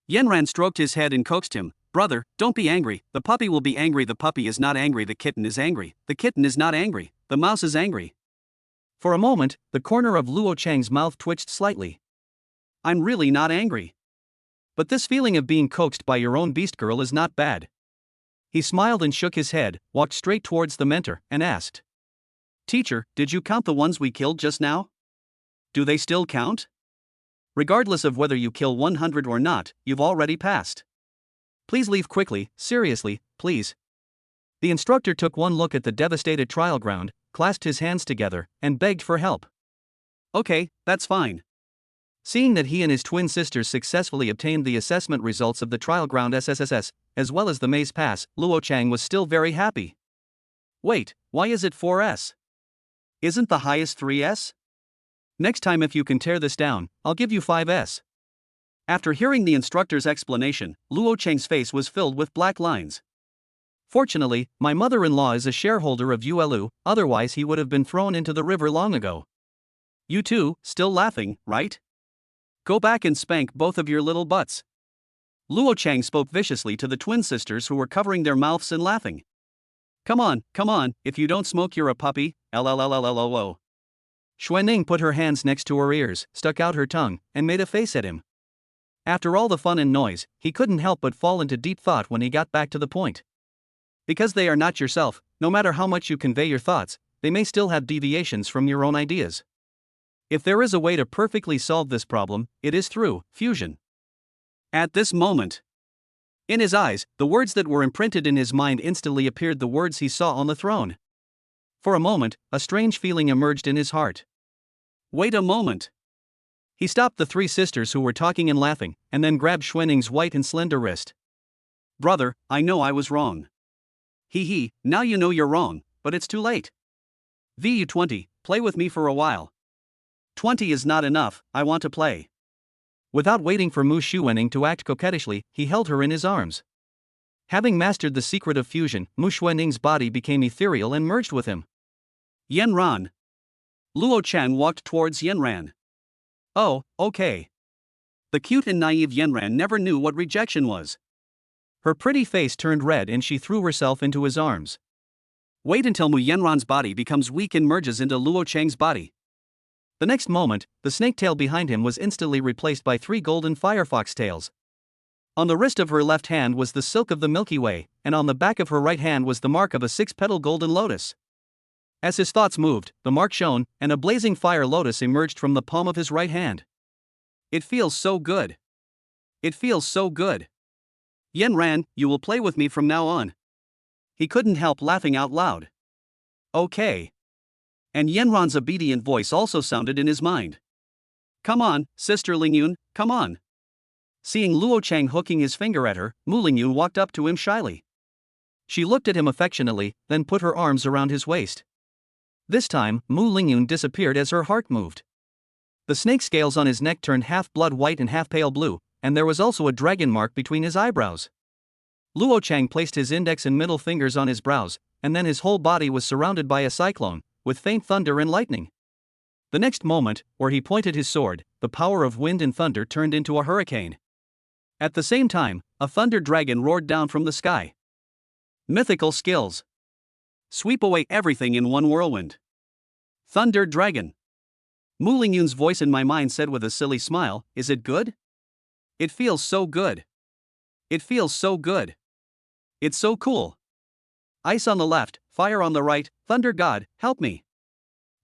Yan Ran stroked his head and coaxed him, Brother, don't be angry, the puppy will be angry. The puppy is not angry, the kitten is angry, the kitten is not angry, the mouse is angry. For a moment, the corner of Luo Chang's mouth twitched slightly. I'm really not angry. But this feeling of being coaxed by your own beast girl is not bad. He smiled and shook his head, walked straight towards the mentor, and asked. Teacher, did you count the ones we killed just now? Do they still count? Regardless of whether you kill 100 or not, you've already passed. Please leave quickly, seriously, please. The instructor took one look at the devastated trial ground, clasped his hands together, and begged for help. Okay, that's fine. Seeing that he and his twin sisters successfully obtained the assessment results of the trial ground SSSS, as well as the maze pass, Luo Chang was still very happy. Wait, why is it 4S? Isn't the highest 3S? Next time if you can tear this down, I'll give you 5S. After hearing the instructor's explanation, Luo Chang's face was filled with black lines. Fortunately, my mother-in-law is a shareholder of Yuelu, otherwise he would have been thrown into the river long ago. You two, still laughing, right? Go back and spank both of your little butts. Luo Chang spoke viciously to the twin sisters who were covering their mouths and laughing. Come on, if you don't smoke you're a puppy, LLLLLO. Xuanning put her hands next to her ears, stuck out her tongue, and made a face at him. After all the fun and noise, he couldn't help but fall into deep thought when he got back to the point. Because they are not yourself, no matter how much you convey your thoughts, they may still have deviations from your own ideas. If there is a way to perfectly solve this problem, it is through fusion. At this moment, in his eyes, the words that were imprinted in his mind instantly appeared, the words he saw on the throne. For a moment, a strange feeling emerged in his heart. Wait a moment. He stopped the three sisters who were talking and laughing, and then grabbed Xuaning's white and slender wrist. Brother, I know I was wrong. Hee, now you know you're wrong, but it's too late. VU20, play with me for a while. 20 is not enough, I want to play. Without waiting for Mu Xuanning to act coquettishly, he held her in his arms. Having mastered the secret of fusion, Mu Xuanning's body became ethereal and merged with him. Yanran. Luo Chan walked towards Yanran. Oh, okay. The cute and naive Yanran never knew what rejection was. Her pretty face turned red and she threw herself into his arms. Wait until Mu Yanran's body becomes weak and merges into Luo Chang's body. The next moment, the snake tail behind him was instantly replaced by 3 golden firefox tails. On the wrist of her left hand was the silk of the Milky Way, and on the back of her right hand was the mark of a 6-petal golden lotus. As his thoughts moved, the mark shone, and a blazing fire lotus emerged from the palm of his right hand. It feels so good. It feels so good. Yanran, you will play with me from now on. He couldn't help laughing out loud. Okay. And Yanran's obedient voice also sounded in his mind. Come on, Sister Lingyun, come on. Seeing Luo Chang hooking his finger at her, Mu Lingyun walked up to him shyly. She looked at him affectionately, then put her arms around his waist. This time, Mu Lingyun disappeared as her heart moved. The snake scales on his neck turned half blood white and half pale blue, and there was also a dragon mark between his eyebrows. Luo Chang placed his index and middle fingers on his brows, and then his whole body was surrounded by a cyclone, with faint thunder and lightning. The next moment, where he pointed his sword, the power of wind and thunder turned into a hurricane. At the same time, a thunder dragon roared down from the sky. Mythical skills. Sweep away everything in one whirlwind. Thunder Dragon. Mu Lingyun's voice in my mind said with a silly smile, is it good? It feels so good. It feels so good. It's so cool. Ice on the left, fire on the right, Thunder God, help me.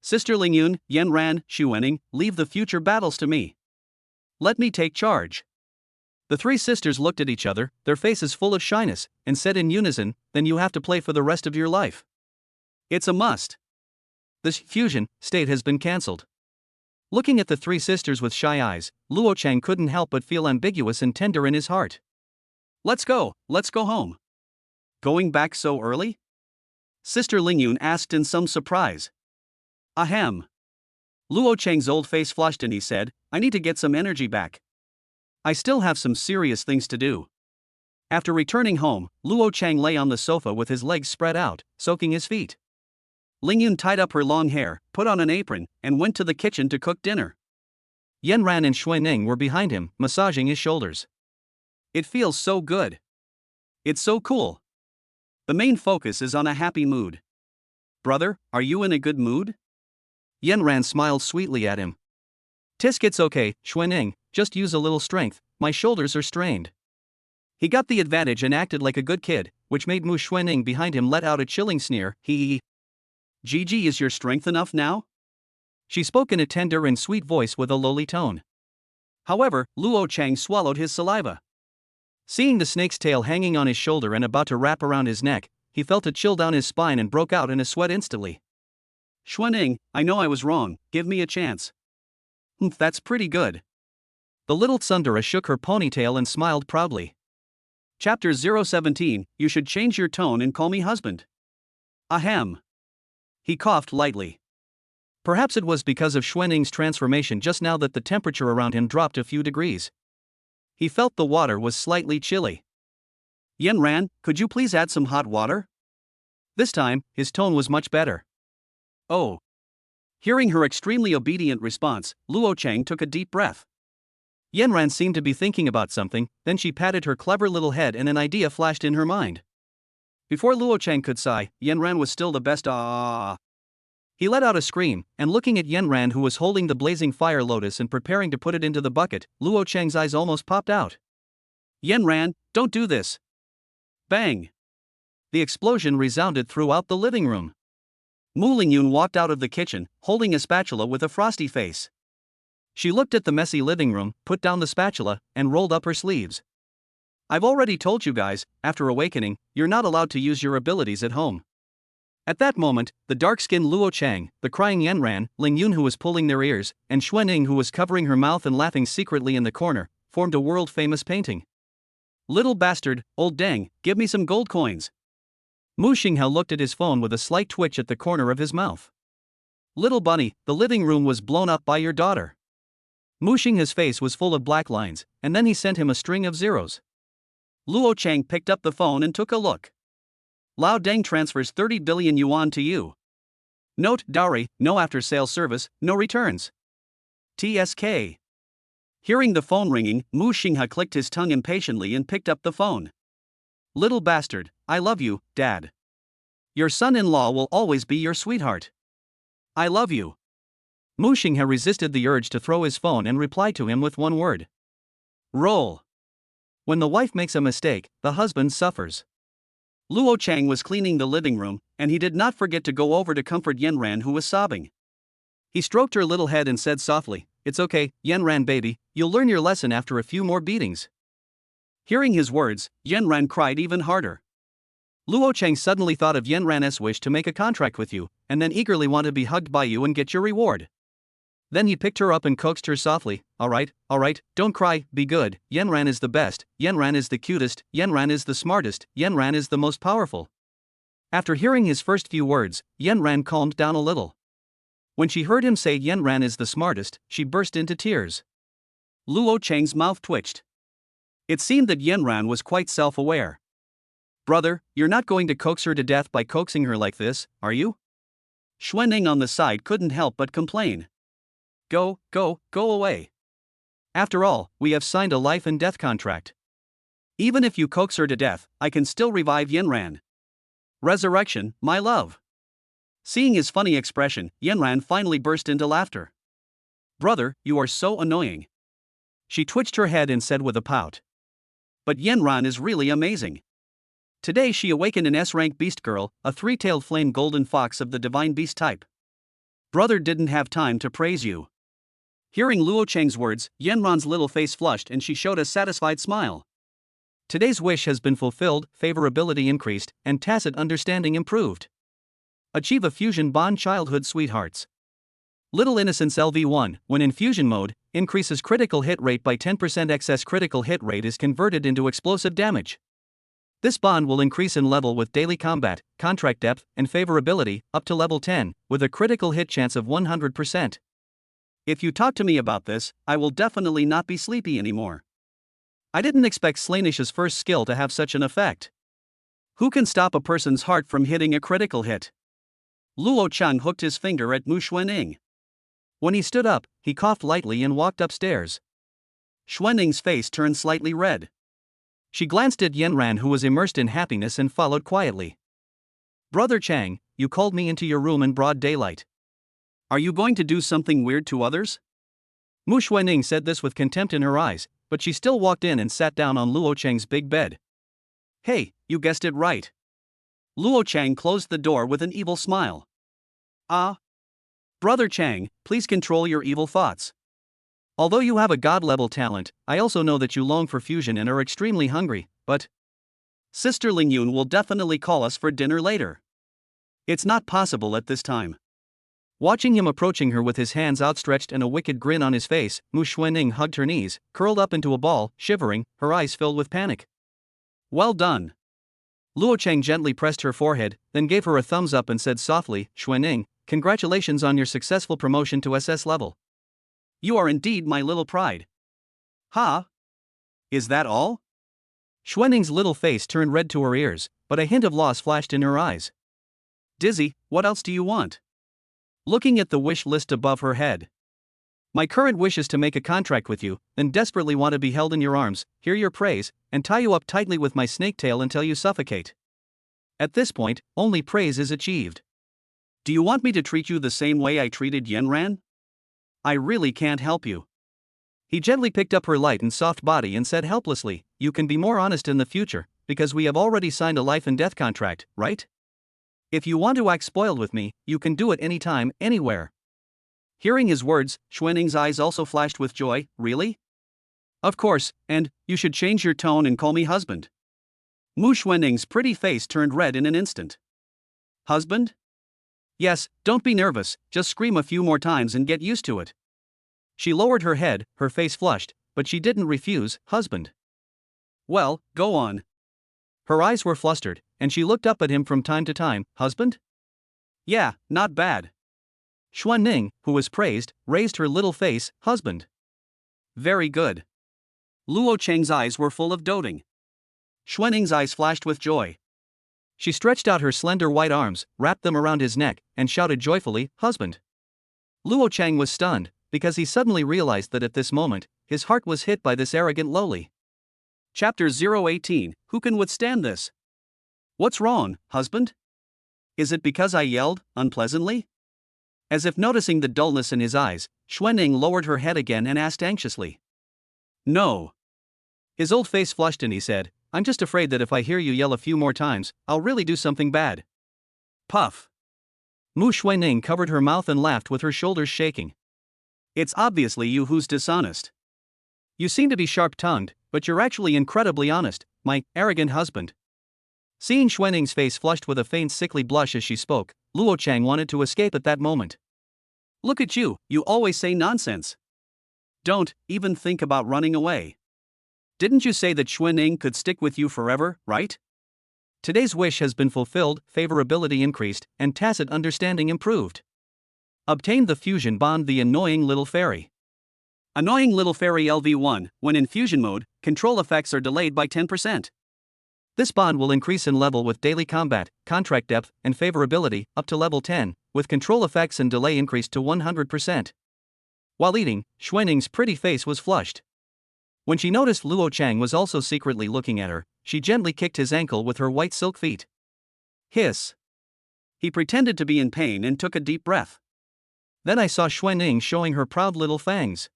Sister Lingyun, Yanran, Xuanning, leave the future battles to me. Let me take charge. The 3 sisters looked at each other, their faces full of shyness, and said in unison, then you have to play for the rest of your life. It's a must. This fusion state has been cancelled. Looking at the 3 sisters with shy eyes, Luo Chang couldn't help but feel ambiguous and tender in his heart. Let's go home. Going back so early? Sister Lingyun asked in some surprise. Ahem. Luo Chang's old face flushed and he said, I need to get some energy back. I still have some serious things to do. After returning home, Luo Chang lay on the sofa with his legs spread out, soaking his feet. Lingyun tied up her long hair, put on an apron, and went to the kitchen to cook dinner. Yanran and Xuanning were behind him, massaging his shoulders. It feels so good. It's so cool. The main focus is on a happy mood. Brother, are you in a good mood? Yanran smiled sweetly at him. Tisk, it's okay, Xuanning, just use a little strength, my shoulders are strained. He got the advantage and acted like a good kid, which made Mu Xuanning behind him let out a chilling sneer, hee. Gigi, is your strength enough now? She spoke in a tender and sweet voice with a lowly tone. However, Luo Chang swallowed his saliva. Seeing the snake's tail hanging on his shoulder and about to wrap around his neck, he felt a chill down his spine and broke out in a sweat instantly. Xuanning, I know I was wrong, give me a chance. That's pretty good. The little tsundere shook her ponytail and smiled proudly. Chapter 017, you should change your tone and call me husband. Ahem. He coughed lightly. Perhaps it was because of Xuanning's transformation just now that the temperature around him dropped a few degrees. He felt the water was slightly chilly. Yanran, could you please add some hot water? This time, his tone was much better. Oh. Hearing her extremely obedient response, Luo Chang took a deep breath. Yanran seemed to be thinking about something, then she patted her clever little head and an idea flashed in her mind. Before Luo Chang could sigh, Yanran was still the best. He let out a scream, and looking at Yanran, who was holding the blazing fire lotus and preparing to put it into the bucket, Luo Cheng's eyes almost popped out. Yanran, don't do this! Bang! The explosion resounded throughout the living room. Mu Lingyun walked out of the kitchen, holding a spatula with a frosty face. She looked at the messy living room, put down the spatula, and rolled up her sleeves. I've already told you guys, after awakening, you're not allowed to use your abilities at home. At that moment, the dark-skinned Luo Chang, the crying Yanran, Ling Yun who was pulling their ears, and Xuanning who was covering her mouth and laughing secretly in the corner, formed a world-famous painting. Little bastard, old dang, give me some gold coins. Mu Xinghao looked at his phone with a slight twitch at the corner of his mouth. Little bunny, the living room was blown up by your daughter. Mu Xinghao's face was full of black lines, and then he sent him a string of zeros. Luo Chang picked up the phone and took a look. Lao Deng transfers 30 billion yuan to you. Note, dowry, no after-sales service, no returns. TSK. Hearing the phone ringing, Mu Xinghao clicked his tongue impatiently and picked up the phone. Little bastard, I love you, Dad. Your son-in-law will always be your sweetheart. I love you. Mu Xinghao resisted the urge to throw his phone and replied to him with one word. Roll. When the wife makes a mistake, the husband suffers. Luo Chang was cleaning the living room, and he did not forget to go over to comfort Yanran, who was sobbing. He stroked her little head and said softly, "It's okay, Yanran baby, you'll learn your lesson after a few more beatings." Hearing his words, Yanran cried even harder. Luo Chang suddenly thought of Yanran's wish to make a contract with you, and then eagerly want to be hugged by you and get your reward. Then he picked her up and coaxed her softly, all right, don't cry, be good, Yanran is the best, Yanran is the cutest, Yanran is the smartest, Yanran is the most powerful." After hearing his first few words, Yanran calmed down a little. When she heard him say Yanran is the smartest, she burst into tears. Luo Chang's mouth twitched. It seemed that Yanran was quite self-aware. "Brother, you're not going to coax her to death by coaxing her like this, are you?" Xuanning on the side couldn't help but complain. Go away. After all, we have signed a life and death contract. Even if you coax her to death, I can still revive Yanran. Resurrection, my love. Seeing his funny expression, Yanran finally burst into laughter. Brother, you are so annoying. She twitched her head and said with a pout. But Yanran is really amazing. Today she awakened an S-rank beast girl, a three-tailed flame golden fox of the divine beast type. Brother didn't have time to praise you. Hearing Luo Chang's words, Yanran's little face flushed and she showed a satisfied smile. Today's wish has been fulfilled, favorability increased, and tacit understanding improved. Achieve a fusion bond, childhood sweethearts. Little Innocence LV1, when in fusion mode, increases critical hit rate by 10%. Excess critical hit rate is converted into explosive damage. This bond will increase in level with daily combat, contract depth, and favorability, up to level 10, with a critical hit chance of 100%. If you talk to me about this, I will definitely not be sleepy anymore. I didn't expect Slaynish's first skill to have such an effect. Who can stop a person's heart from hitting a critical hit? Luo Chang hooked his finger at Mu Xuanning. When he stood up, he coughed lightly and walked upstairs. Xuanning's face turned slightly red. She glanced at Yanran, who was immersed in happiness, and followed quietly. Brother Chang, you called me into your room in broad daylight. Are you going to do something weird to others? Mu Xuanning said this with contempt in her eyes, but she still walked in and sat down on Luo Chang's big bed. Hey, you guessed it right. Luo Chang closed the door with an evil smile. Brother Chang, please control your evil thoughts. Although you have a god-level talent, I also know that you long for fusion and are extremely hungry, but Sister Lingyun will definitely call us for dinner later. It's not possible at this time. Watching him approaching her with his hands outstretched and a wicked grin on his face, Mu Xuanning hugged her knees, curled up into a ball, shivering, her eyes filled with panic. Well done. Luo Chang gently pressed her forehead, then gave her a thumbs up and said softly, Xuanning, congratulations on your successful promotion to SS level. You are indeed my little pride. Ha? Is that all? Xuanning's little face turned red to her ears, but a hint of loss flashed in her eyes. Dizzy, what else do you want? Looking at the wish list above her head. My current wish is to make a contract with you, then desperately want to be held in your arms, hear your praise, and tie you up tightly with my snake tail until you suffocate. At this point, only praise is achieved. Do you want me to treat you the same way I treated Yanran? I really can't help you. He gently picked up her light and soft body and said helplessly, you can be more honest in the future, because we have already signed a life and death contract, right? If you want to act spoiled with me, you can do it anytime, anywhere. Hearing his words, Xuaning's eyes also flashed with joy. Really? Of course, and you should change your tone and call me husband. Mu Xuaning's pretty face turned red in an instant. Husband? Yes, don't be nervous, just scream a few more times and get used to it. She lowered her head, her face flushed, but she didn't refuse, husband. Well, go on. Her eyes were flustered, and she looked up at him from time to time. Husband? Yeah, not bad. Xuanning, who was praised, raised her little face. Husband. Very good. Luo Cheng's eyes were full of doting. Xuanning's eyes flashed with joy. She stretched out her slender white arms, wrapped them around his neck, and shouted joyfully, husband. Luo Cheng was stunned, because he suddenly realized that at this moment, his heart was hit by this arrogant lowly. Chapter 018, Who can withstand this? What's wrong, husband? Is it because I yelled, unpleasantly? As if noticing the dullness in his eyes, Xuanning lowered her head again and asked anxiously. No. His old face flushed and he said, I'm just afraid that if I hear you yell a few more times, I'll really do something bad. Puff. Mu Xuanning covered her mouth and laughed with her shoulders shaking. It's obviously you who's dishonest. You seem to be sharp-tongued, but you're actually incredibly honest, my arrogant husband. Seeing Xuanning's face flushed with a faint sickly blush as she spoke, Luo Cheng wanted to escape at that moment. Look at you, you always say nonsense. Don't even think about running away. Didn't you say that Xuanning could stick with you forever, right? Today's wish has been fulfilled, favorability increased, and tacit understanding improved. Obtained the fusion bond, the annoying little fairy. Annoying little fairy LV1, when in fusion mode, control effects are delayed by 10%. This bond will increase in level with daily combat, contract depth, and favorability, up to level 10, with control effects and delay increased to 100%. While eating, Xuanning's pretty face was flushed. When she noticed Luo Cheng was also secretly looking at her, she gently kicked his ankle with her white silk feet. Hiss. He pretended to be in pain and took a deep breath. Then I saw Xuanning showing her proud little fangs.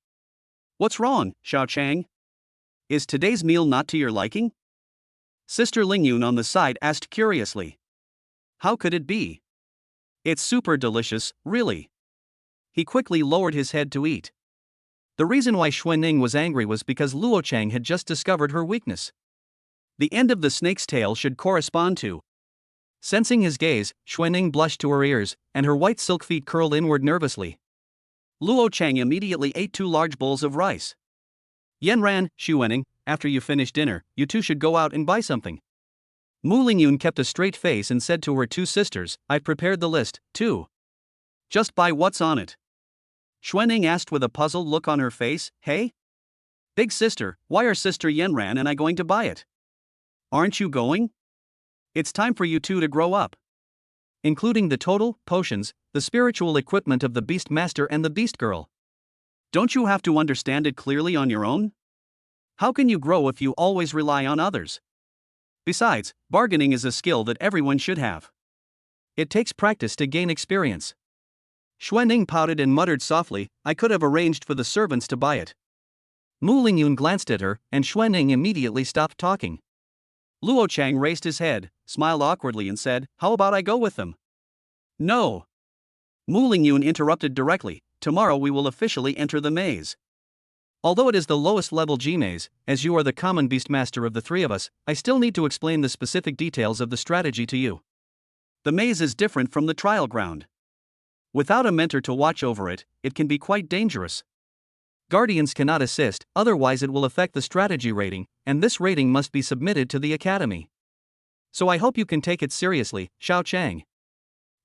What's wrong, Xiao Chang? Is today's meal not to your liking? Sister Lingyun on the side asked curiously. How could it be? It's super delicious, really. He quickly lowered his head to eat. The reason why Xuanning was angry was because Luo Cheng had just discovered her weakness. The end of the snake's tail should correspond to. Sensing his gaze, Xuanning blushed to her ears, and her white silk feet curled inward nervously. Luo Cheng immediately ate 2 large bowls of rice. Yanran, Xuanning, after you finish dinner, you two should go out and buy something. Mu Lingyun kept a straight face and said to her 2 sisters, I've prepared the list, too. Just buy what's on it. Xuanning asked with a puzzled look on her face. Hey? Big sister, why are Sister Yanran and I going to buy it? Aren't you going? It's time for you two to grow up. Including the total, potions, the spiritual equipment of the Beast Master and the Beast Girl. Don't you have to understand it clearly on your own? How can you grow if you always rely on others? Besides, bargaining is a skill that everyone should have. It takes practice to gain experience. Xuanning pouted and muttered softly, I could have arranged for the servants to buy it. Mu Lingyun glanced at her, and Xuanning immediately stopped talking. Luo Cheng raised his head, smiled awkwardly and said, How about I go with them? No. Mu Lingyun interrupted directly, tomorrow we will officially enter the maze. Although it is the lowest level G maze, as you are the common beastmaster of the 3 of us, I still need to explain the specific details of the strategy to you. The maze is different from the trial ground. Without a mentor to watch over it, it can be quite dangerous. Guardians cannot assist, otherwise it will affect the strategy rating, and this rating must be submitted to the Academy. So I hope you can take it seriously, Xiao Chang.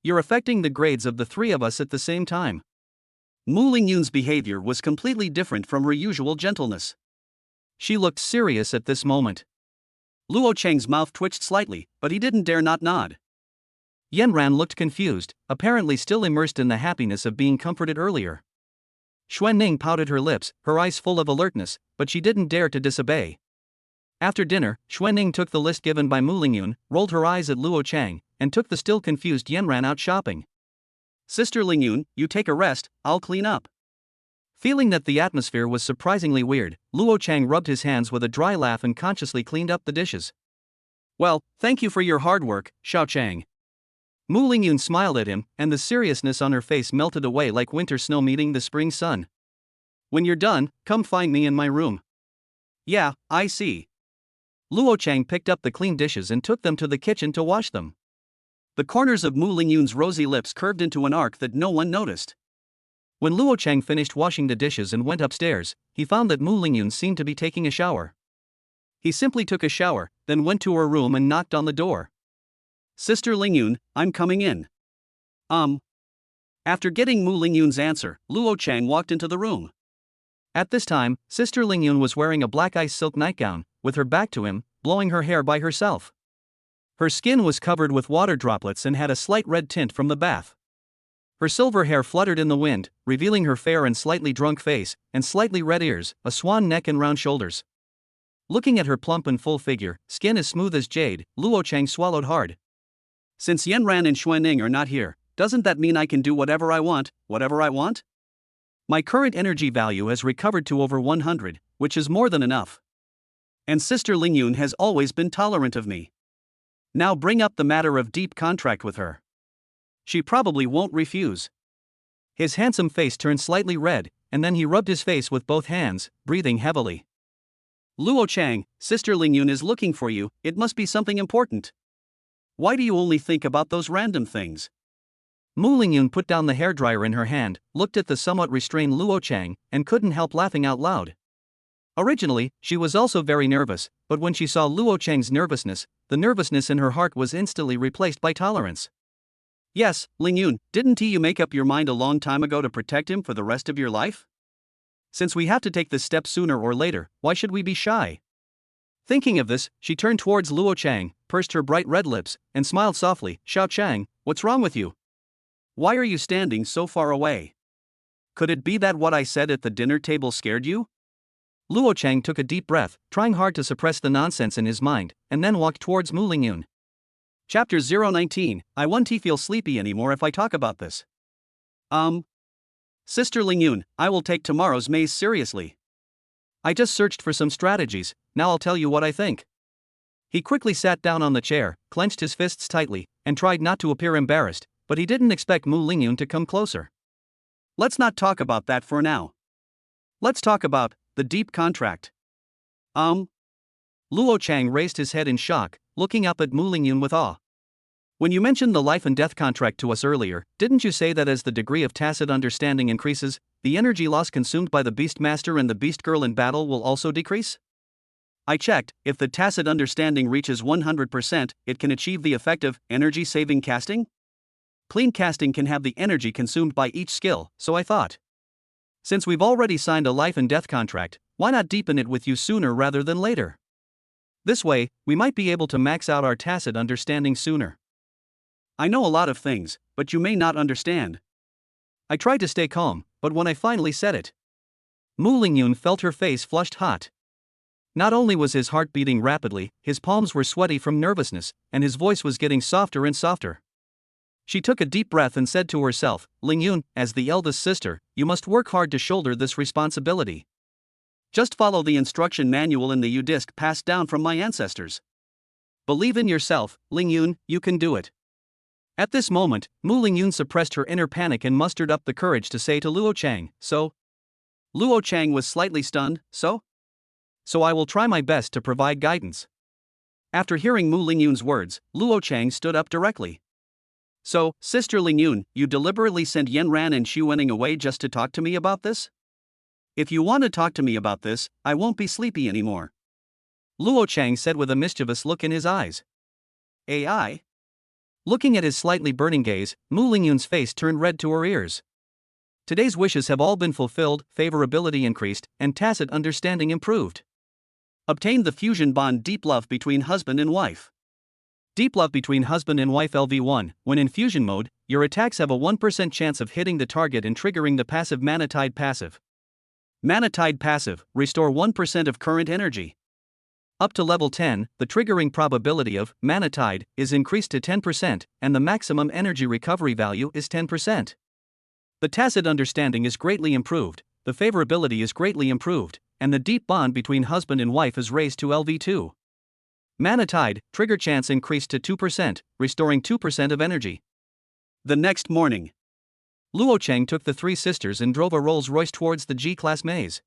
You're affecting the grades of the 3 of us at the same time. Mu Lingyun's behavior was completely different from her usual gentleness. She looked serious at this moment. Luo Cheng's mouth twitched slightly, but he didn't dare not nod. Yanran looked confused, apparently still immersed in the happiness of being comforted earlier. Xuanning pouted her lips, her eyes full of alertness, but she didn't dare to disobey. After dinner, Xuanning took the list given by Mu Lingyun, rolled her eyes at Luo Cheng, and took the still confused Yanran out shopping. Sister Lingyun, you take a rest, I'll clean up. Feeling that the atmosphere was surprisingly weird, Luo Chang rubbed his hands with a dry laugh and consciously cleaned up the dishes. Well, thank you for your hard work, Xiao Chang. Mu Lingyun smiled at him, and the seriousness on her face melted away like winter snow meeting the spring sun. When you're done, come find me in my room. Yeah, I see. Luo Chang picked up the clean dishes and took them to the kitchen to wash them. The corners of Mu Lingyun's rosy lips curved into an arc that no one noticed. When Luo Chang finished washing the dishes and went upstairs, he found that Mu Lingyun seemed to be taking a shower. He simply took a shower, then went to her room and knocked on the door. Sister Lingyun, I'm coming in. After getting Mu Lingyun's answer, Luo Chang walked into the room. At this time, Sister Lingyun was wearing a black ice silk nightgown, with her back to him, blowing her hair by herself. Her skin was covered with water droplets and had a slight red tint from the bath. Her silver hair fluttered in the wind, revealing her fair and slightly drunk face, and slightly red ears, a swan neck and round shoulders. Looking at her plump and full figure, skin as smooth as jade, Luo Chang swallowed hard. Since Yanran and Xuanning are not here, doesn't that mean I can do whatever I want, My current energy value has recovered to over 100, which is more than enough. And Sister Lingyun has always been tolerant of me. Now bring up the matter of deep contract with her. She probably won't refuse. His handsome face turned slightly red, and then he rubbed his face with both hands, breathing heavily. Luo Chang, Sister Lingyun is looking for you, it must be something important. Why do you only think about those random things? Mu Lingyun put down the hairdryer in her hand, looked at the somewhat restrained Luo Chang, and couldn't help laughing out loud. Originally, she was also very nervous, but when she saw Luo Chang's nervousness, the nervousness in her heart was instantly replaced by tolerance. Yes, Lingyun, didn't you make up your mind a long time ago to protect him for the rest of your life? Since we have to take this step sooner or later, why should we be shy? Thinking of this, she turned towards Luo Chang, pursed her bright red lips, and smiled softly. Xiao Chang, what's wrong with you? Why are you standing so far away? Could it be that what I said at the dinner table scared you? Luo Chang took a deep breath, trying hard to suppress the nonsense in his mind, and then walked towards Mu Lingyun. Chapter 019, I won't feel sleepy anymore if I talk about this. Sister Lingyun, I will take tomorrow's maze seriously. I just searched for some strategies, now I'll tell you what I think. He quickly sat down on the chair, clenched his fists tightly, and tried not to appear embarrassed, but he didn't expect Mu Lingyun to come closer. Let's not talk about that for now. Let's talk about the deep contract. Luo Chang raised his head in shock, looking up at Mu Lingyun with awe. When you mentioned the life and death contract to us earlier, didn't you say that as the degree of tacit understanding increases, the energy loss consumed by the Beastmaster and the Beast Girl in battle will also decrease? I checked, if the tacit understanding reaches 100%, it can achieve the effective, energy-saving casting? Clean casting can have the energy consumed by each skill, so I thought. Since we've already signed a life and death contract, why not deepen it with you sooner rather than later? This way, we might be able to max out our tacit understanding sooner. I know a lot of things, but you may not understand. I tried to stay calm, but when I finally said it, Mu Lingyun felt her face flushed hot. Not only was his heart beating rapidly, his palms were sweaty from nervousness, and his voice was getting softer and softer. She took a deep breath and said to herself, Lingyun, as the eldest sister, you must work hard to shoulder this responsibility. Just follow the instruction manual in the U-disc passed down from my ancestors. Believe in yourself, Lingyun, you can do it. At this moment, Mu Lingyun suppressed her inner panic and mustered up the courage to say to Luo Chang, so? Luo Chang was slightly stunned, so? So I will try my best to provide guidance. After hearing Mu Lingyun's words, Luo Chang stood up directly. So, Sister Lingyun, you deliberately sent Yanran and Xuanning away just to talk to me about this? If you want to talk to me about this, I won't be sleepy anymore. Luo Chang said with a mischievous look in his eyes. AI? Looking at his slightly burning gaze, Mu Lingyun's face turned red to her ears. Today's wishes have all been fulfilled, favorability increased, and tacit understanding improved. Obtained the fusion bond deep love between husband and wife. Deep love between husband and wife LV1, when in fusion mode, your attacks have a 1% chance of hitting the target and triggering the passive Manatide passive. Manatide passive, restore 1% of current energy. Up to level 10, the triggering probability of mana tide is increased to 10%, and the maximum energy recovery value is 10%. The tacit understanding is greatly improved, the favorability is greatly improved, and the deep bond between husband and wife is raised to LV2. Mana tide, trigger chance increased to 2%, restoring 2% of energy. The next morning, Luo Cheng took the three sisters and drove a Rolls-Royce towards the G-class maze.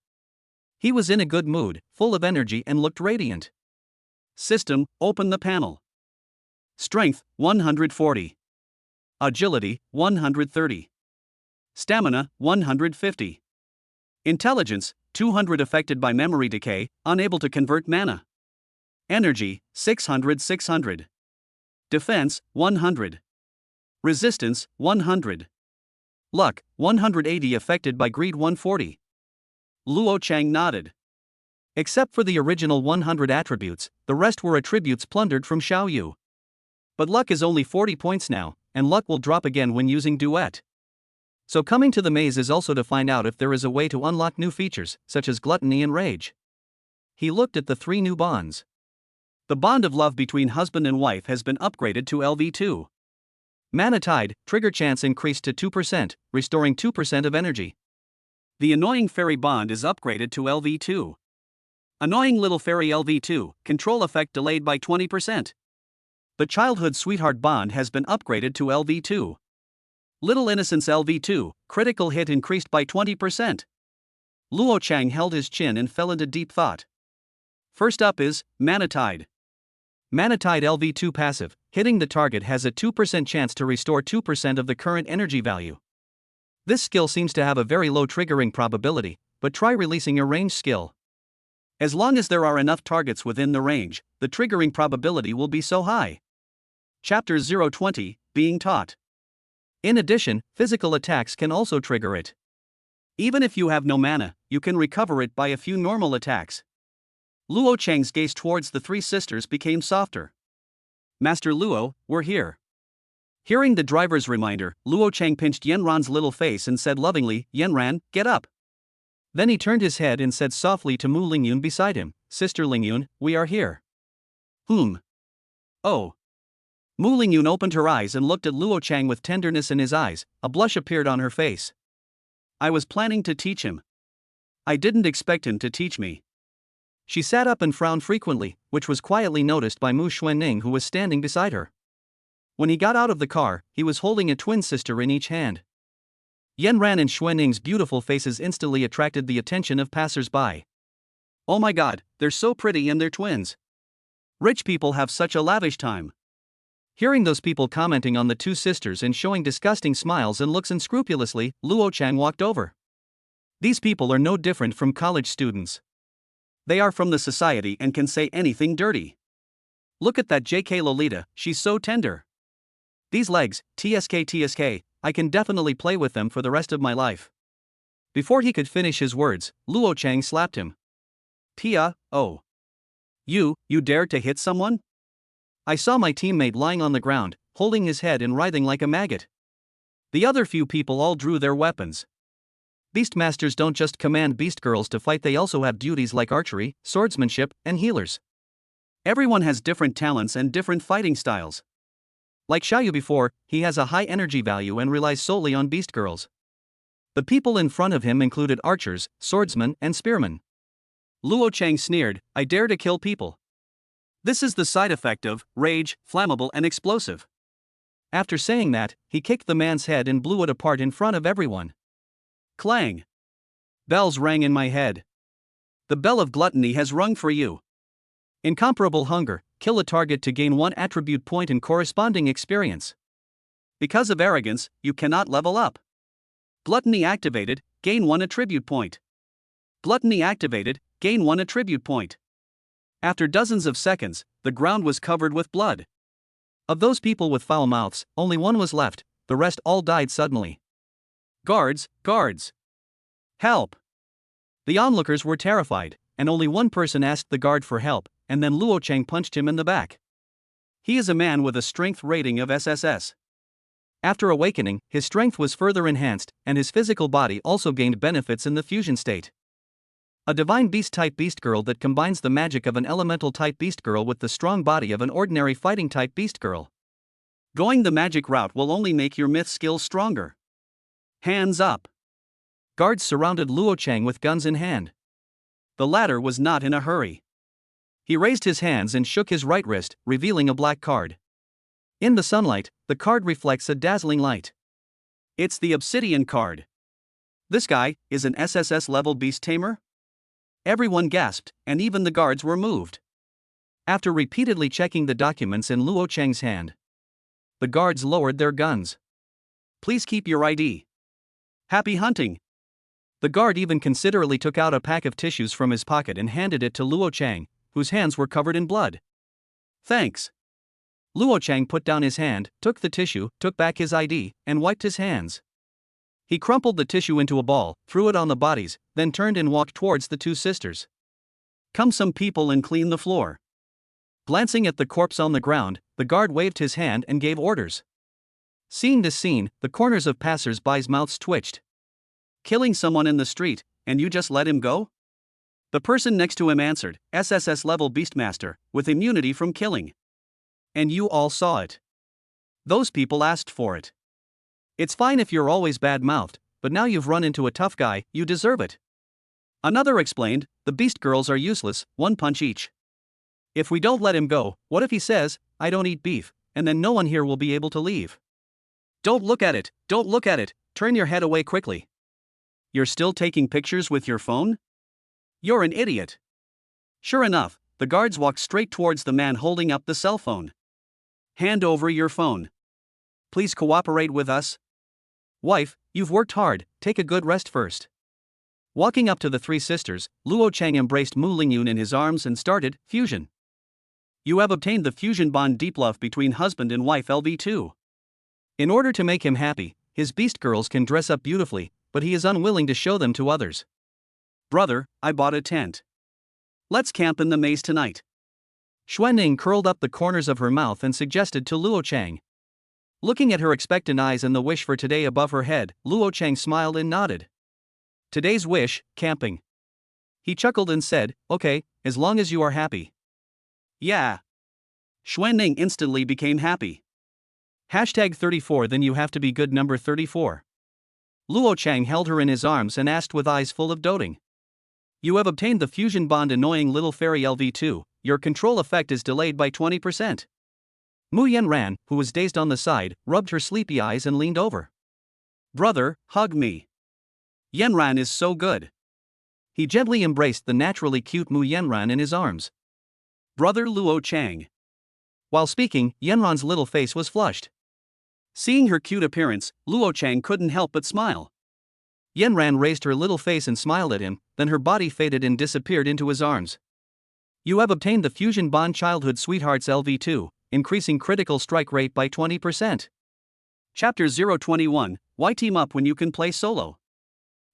He was in a good mood, full of energy and looked radiant. System, open the panel. Strength, 140. Agility, 130. Stamina, 150. Intelligence, 200 affected by memory decay, unable to convert mana. Energy, 600. Defense, 100. Resistance, 100. Luck, 180 affected by greed 140. Luo Cheng nodded. Except for the original 100 attributes, the rest were attributes plundered from Xiao Yu. But luck is only 40 points now, and luck will drop again when using duet. So coming to the maze is also to find out if there is a way to unlock new features, such as gluttony and rage. He looked at the three new bonds. The bond of love between husband and wife has been upgraded to LV2. Mana tide, trigger chance increased to 2%, restoring 2% of energy. The annoying fairy bond is upgraded to LV2. Annoying little fairy LV2, control effect delayed by 20%. The childhood sweetheart bond has been upgraded to LV2. Little innocence LV2, critical hit increased by 20%. Luo Cheng held his chin and fell into deep thought. First up is Mana Tide. Mana Tide LV2 passive, hitting the target has a 2% chance to restore 2% of the current energy value. This skill seems to have a very low triggering probability, but try releasing a range skill. As long as there are enough targets within the range, the triggering probability will be so high. Chapter 020, Being Taught. In addition, physical attacks can also trigger it. Even if you have no mana, you can recover it by a few normal attacks. Luo Cheng's gaze towards the three sisters became softer. Master Luo, we're here. Hearing the driver's reminder, Luo Cheng pinched Yanran's little face and said lovingly, Yanran, get up. Then he turned his head and said softly to Mu Lingyun beside him, Sister Lingyun, we are here. Oh. Mu Lingyun opened her eyes and looked at Luo Cheng with tenderness in his eyes, a blush appeared on her face. I was planning to teach him. I didn't expect him to teach me. She sat up and frowned frequently, which was quietly noticed by Mu Xuanning who was standing beside her. When he got out of the car, he was holding a twin sister in each hand. Yanran and Xuanning's beautiful faces instantly attracted the attention of passers-by. Oh my god, they're so pretty and they're twins. Rich people have such a lavish time. Hearing those people commenting on the two sisters and showing disgusting smiles and looks unscrupulously, Luo Cheng walked over. These people are no different from college students. They are from the society and can say anything dirty. Look at that JK Lolita, she's so tender. These legs, TSK, I can definitely play with them for the rest of my life. Before he could finish his words, Luo Cheng slapped him. Pia, oh. You dared to hit someone? I saw my teammate lying on the ground, holding his head and writhing like a maggot. The other few people all drew their weapons. Beastmasters don't just command beast girls to fight, they also have duties like archery, swordsmanship, and healers. Everyone has different talents and different fighting styles. Like Xiao Yu before, he has a high energy value and relies solely on beast girls. The people in front of him included archers, swordsmen, and spearmen. Luo Cheng sneered, I dare to kill people. This is the side effect of rage, flammable and explosive. After saying that, he kicked the man's head and blew it apart in front of everyone. Clang! Bells rang in my head. The bell of gluttony has rung for you. Incomparable hunger, kill a target to gain 1 attribute point and corresponding experience. Because of arrogance, you cannot level up. Gluttony activated, gain 1 attribute point. Gluttony activated, gain 1 attribute point. After dozens of seconds, the ground was covered with blood. Of those people with foul mouths, only one was left, the rest all died suddenly. Guards! Help! The onlookers were terrified, and only one person asked the guard for help, and then Luo Cheng punched him in the back. He is a man with a strength rating of SSS. After awakening, his strength was further enhanced, and his physical body also gained benefits in the fusion state. A divine beast-type beast girl that combines the magic of an elemental-type beast girl with the strong body of an ordinary fighting-type beast girl. Going the magic route will only make your myth skills stronger. Hands up. Guards surrounded Luo Chang with guns in hand. The latter was not in a hurry. He raised his hands and shook his right wrist, revealing a black card. In the sunlight, the card reflects a dazzling light. It's the Obsidian card. This guy is an SSS-level beast tamer? Everyone gasped, and even the guards were moved. After repeatedly checking the documents in Luo Chang's hand, the guards lowered their guns. Please keep your ID. Happy hunting. The guard even considerately took out a pack of tissues from his pocket and handed it to Luo Chang, whose hands were covered in blood. Thanks. Luo Chang put down his hand, took the tissue, took back his ID, and wiped his hands. He crumpled the tissue into a ball, threw it on the bodies, then turned and walked towards the two sisters. Come some people and clean the floor. Glancing at the corpse on the ground, the guard waved his hand and gave orders. Seeing this scene, the corners of passers-by's mouths twitched. Killing someone in the street, and you just let him go? The person next to him answered, SSS-level Beastmaster, with immunity from killing. And you all saw it. Those people asked for it. It's fine if you're always bad-mouthed, but now you've run into a tough guy, you deserve it. Another explained, the beast girls are useless, one punch each. If we don't let him go, what if he says, I don't eat beef, and then no one here will be able to leave? Don't look at it, don't look at it, turn your head away quickly. You're still taking pictures with your phone? You're an idiot. Sure enough, the guards walked straight towards the man holding up the cell phone. Hand over your phone. Please cooperate with us. Wife, you've worked hard, take a good rest first. Walking up to the three sisters, Luo Chang embraced Mu Lingyun in his arms and started, fusion. You have obtained the fusion bond deep love between husband and wife LV2. In order to make him happy, his beast girls can dress up beautifully, but he is unwilling to show them to others. Brother, I bought a tent. Let's camp in the maze tonight. Xuanning curled up the corners of her mouth and suggested to Luo Chang. Looking at her expectant eyes and the wish for today above her head, Luo Chang smiled and nodded. Today's wish, camping. He chuckled and said, okay, as long as you are happy. Yeah. Xuanning instantly became happy. Hashtag 34 Then you have to be good number 34. Luo Chang held her in his arms and asked with eyes full of doting. You have obtained the fusion bond annoying little fairy LV2, your control effect is delayed by 20%. Mu Yanran, who was dazed on the side, rubbed her sleepy eyes and leaned over. Brother, hug me. Yanran is so good. He gently embraced the naturally cute Mu Yanran in his arms. Brother Luo Chang. While speaking, Yanran's little face was flushed. Seeing her cute appearance, Luo Chang couldn't help but smile. Yanran raised her little face and smiled at him, then her body faded and disappeared into his arms. You have obtained the Fusion Bond Childhood Sweethearts LV2, increasing critical strike rate by 20%. Chapter 021, Why team up when you can play solo?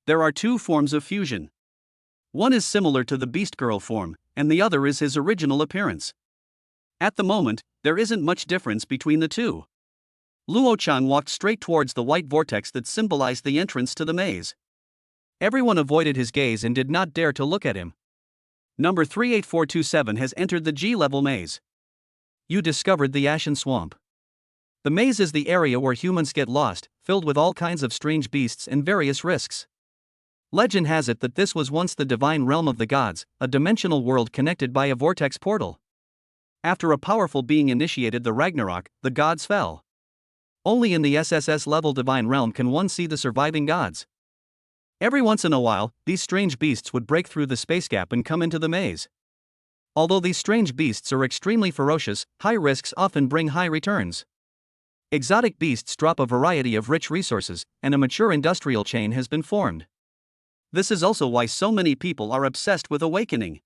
There are two forms of fusion. One is similar to the Beast Girl form, and the other is his original appearance. At the moment, there isn't much difference between the two. Luo Chang walked straight towards the white vortex that symbolized the entrance to the maze. Everyone avoided his gaze and did not dare to look at him. Number 38427 has entered the G-level maze. You discovered the Ashen Swamp. The maze is the area where humans get lost, filled with all kinds of strange beasts and various risks. Legend has it that this was once the divine realm of the gods, a dimensional world connected by a vortex portal. After a powerful being initiated the Ragnarok, the gods fell. Only in the SSS-level divine realm can one see the surviving gods. Every once in a while, these strange beasts would break through the space gap and come into the maze. Although these strange beasts are extremely ferocious, high risks often bring high returns. Exotic beasts drop a variety of rich resources, and a mature industrial chain has been formed. This is also why so many people are obsessed with awakening.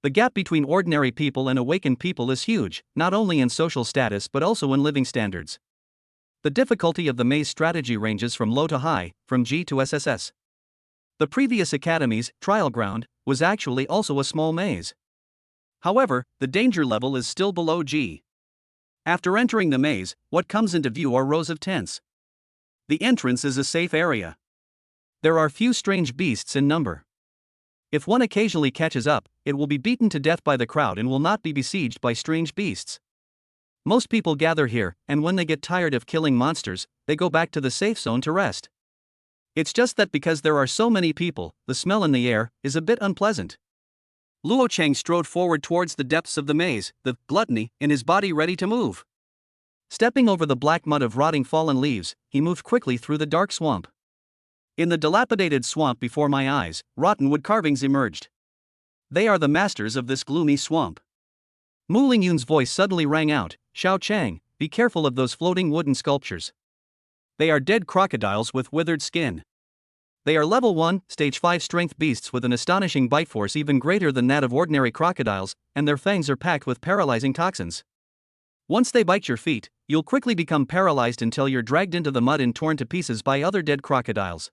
The gap between ordinary people and awakened people is huge, not only in social status but also in living standards. The difficulty of the maze strategy ranges from low to high, from G to SSS. The previous academy's trial ground was actually also a small maze. However, the danger level is still below G. After entering the maze, what comes into view are rows of tents. The entrance is a safe area. There are few strange beasts in number. If one occasionally catches up, it will be beaten to death by the crowd and will not be besieged by strange beasts. Most people gather here, and when they get tired of killing monsters, they go back to the safe zone to rest. It's just that because there are so many people, the smell in the air is a bit unpleasant. Luo Cheng strode forward towards the depths of the maze, the gluttony in his body ready to move. Stepping over the black mud of rotting fallen leaves, he moved quickly through the dark swamp. In the dilapidated swamp before my eyes, rotten wood carvings emerged. They are the masters of this gloomy swamp. Mu Lingyun's voice suddenly rang out, "Xiao Chang, be careful of those floating wooden sculptures. They are dead crocodiles with withered skin. They are level 1, stage 5 strength beasts with an astonishing bite force even greater than that of ordinary crocodiles, and their fangs are packed with paralyzing toxins. Once they bite your feet, you'll quickly become paralyzed until you're dragged into the mud and torn to pieces by other dead crocodiles."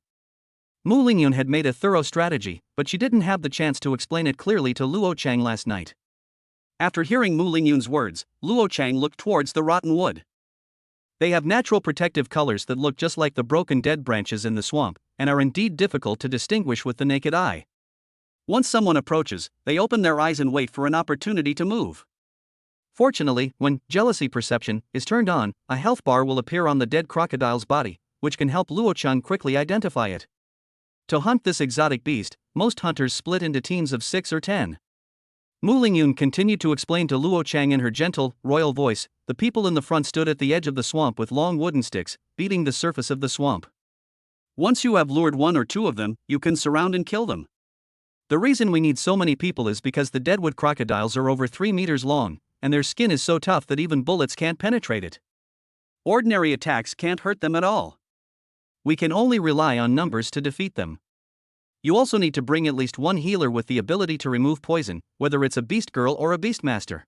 Mu Lingyun had made a thorough strategy, but she didn't have the chance to explain it clearly to Luo Chang last night. After hearing Mu Lingyun's words, Luo Chang looked towards the rotten wood. They have natural protective colors that look just like the broken dead branches in the swamp, and are indeed difficult to distinguish with the naked eye. Once someone approaches, they open their eyes and wait for an opportunity to move. Fortunately, when jealousy perception is turned on, a health bar will appear on the dead crocodile's body, which can help Luo Chang quickly identify it. To hunt this exotic beast, most hunters split into teams of 6 or 10. Mu Lingyun continued to explain to Luo Chang in her gentle, royal voice. The people in the front stood at the edge of the swamp with long wooden sticks, beating the surface of the swamp. Once you have lured 1 or 2 of them, you can surround and kill them. The reason we need so many people is because the deadwood crocodiles are over 3 meters long, and their skin is so tough that even bullets can't penetrate it. Ordinary attacks can't hurt them at all. We can only rely on numbers to defeat them. You also need to bring at least 1 healer with the ability to remove poison, whether it's a beast girl or a beastmaster.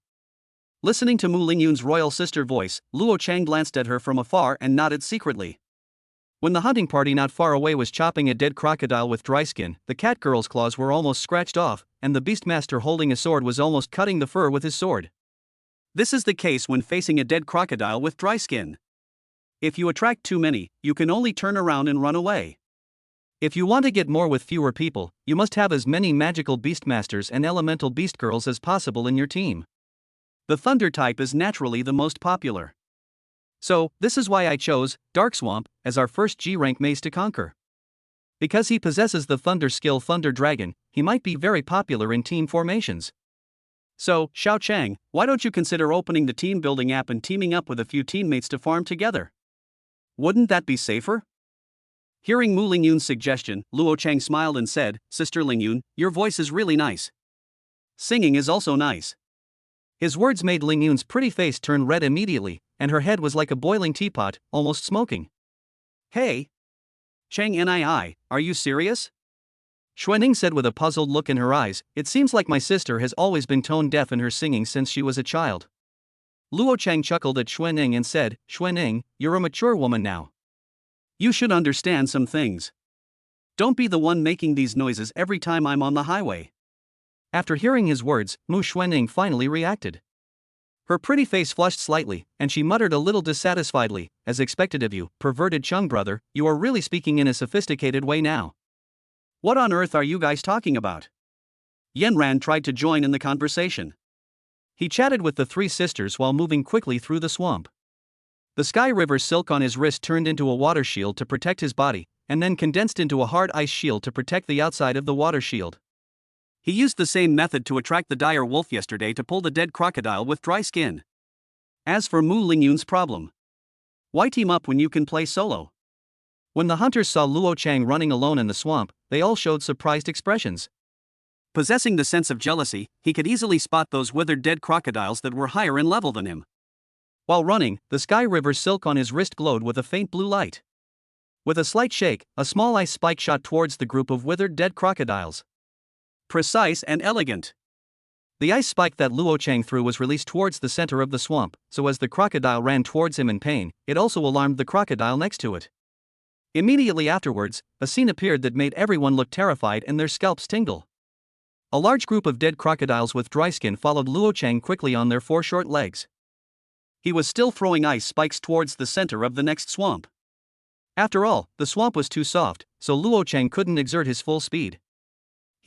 Listening to Mu Lingyun's royal sister voice, Luo Chang glanced at her from afar and nodded secretly. When the hunting party not far away was chopping a dead crocodile with dry skin, the cat girl's claws were almost scratched off, and the beastmaster holding a sword was almost cutting the fur with his sword. This is the case when facing a dead crocodile with dry skin. If you attract too many, you can only turn around and run away. If you want to get more with fewer people, you must have as many magical beastmasters and elemental beast girls as possible in your team. The thunder type is naturally the most popular. So, this is why I chose Dark Swamp as our first G-rank maze to conquer. Because he possesses the thunder skill Thunder Dragon, he might be very popular in team formations. So, Xiao Chang, why don't you consider opening the team building app and teaming up with a few teammates to farm together? Wouldn't that be safer? Hearing Mu Lingyun's suggestion, Luo Chang smiled and said, "Sister Lingyun, your voice is really nice. Singing is also nice." His words made Lingyun's pretty face turn red immediately, and her head was like a boiling teapot, almost smoking. "Hey! Chang Nii, are you serious?" Xuanning said with a puzzled look in her eyes. "It seems like my sister has always been tone deaf in her singing since she was a child." Luo Chang chuckled at Xuanning and said, "Xuanning, you're a mature woman now. You should understand some things. Don't be the one making these noises every time I'm on the highway." After hearing his words, Mu Xuanning finally reacted. Her pretty face flushed slightly, and she muttered a little dissatisfiedly, "As expected of you, perverted Chung brother, you are really speaking in a sophisticated way now. What on earth are you guys talking about?" Yanran tried to join in the conversation. He chatted with the 3 sisters while moving quickly through the swamp. The Sky River silk on his wrist turned into a water shield to protect his body, and then condensed into a hard ice shield to protect the outside of the water shield. He used the same method to attract the dire wolf yesterday to pull the dead crocodile with dry skin. As for Mu Lingyun's problem, why team up when you can play solo? When the hunters saw Luo Chang running alone in the swamp, they all showed surprised expressions. Possessing the sense of jealousy, he could easily spot those withered dead crocodiles that were higher in level than him. While running, the Sky River silk on his wrist glowed with a faint blue light. With a slight shake, a small ice spike shot towards the group of withered dead crocodiles. Precise and elegant. The ice spike that Luo Chang threw was released towards the center of the swamp, so as the crocodile ran towards him in pain, it also alarmed the crocodile next to it. Immediately afterwards, a scene appeared that made everyone look terrified and their scalps tingle. A large group of dead crocodiles with dry skin followed Luo Chang quickly on their 4 short legs. He was still throwing ice spikes towards the center of the next swamp. After all, the swamp was too soft, so Luo Chang couldn't exert his full speed.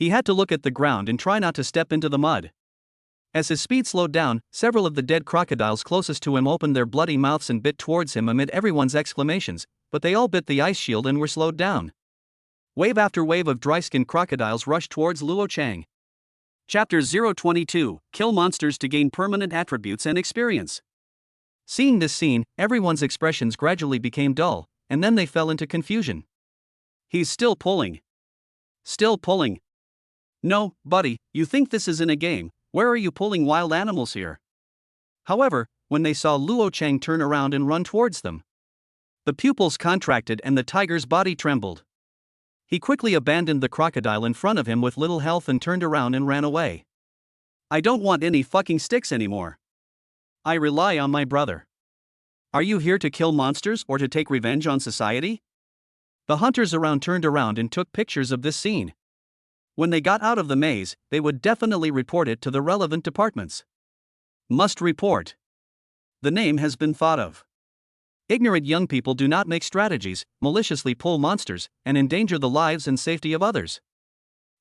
He had to look at the ground and try not to step into the mud. As his speed slowed down, several of the dead crocodiles closest to him opened their bloody mouths and bit towards him amid everyone's exclamations, but they all bit the ice shield and were slowed down. Wave after wave of dry-skinned crocodiles rushed towards Luo Chang. Chapter 022, Kill monsters to gain permanent attributes and experience. Seeing this scene, everyone's expressions gradually became dull, and then they fell into confusion. He's still pulling. Still pulling. No, buddy, you think this is in a game, where are you pulling wild animals here? However, when they saw Luo Chang turn around and run towards them, the pupils contracted and the tiger's body trembled. He quickly abandoned the crocodile in front of him with little health and turned around and ran away. I don't want any fucking sticks anymore. I rely on my brother. Are you here to kill monsters or to take revenge on society? The hunters around turned around and took pictures of this scene. When they got out of the maze, they would definitely report it to the relevant departments. Must report. The name has been thought of. Ignorant young people do not make strategies, maliciously pull monsters, and endanger the lives and safety of others.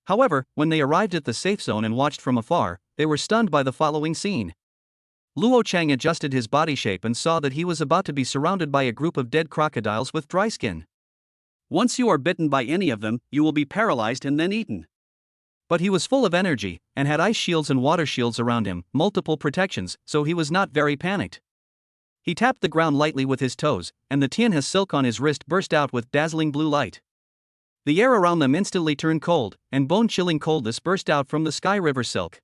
However, when they arrived at the safe zone and watched from afar, they were stunned by the following scene. Luo Chang adjusted his body shape and saw that he was about to be surrounded by a group of dead crocodiles with dry skin. Once you are bitten by any of them, you will be paralyzed and then eaten. But he was full of energy, and had ice shields and water shields around him, multiple protections, so he was not very panicked. He tapped the ground lightly with his toes, and the tianhe silk on his wrist burst out with dazzling blue light. The air around them instantly turned cold, and bone-chilling coldness burst out from the sky river silk.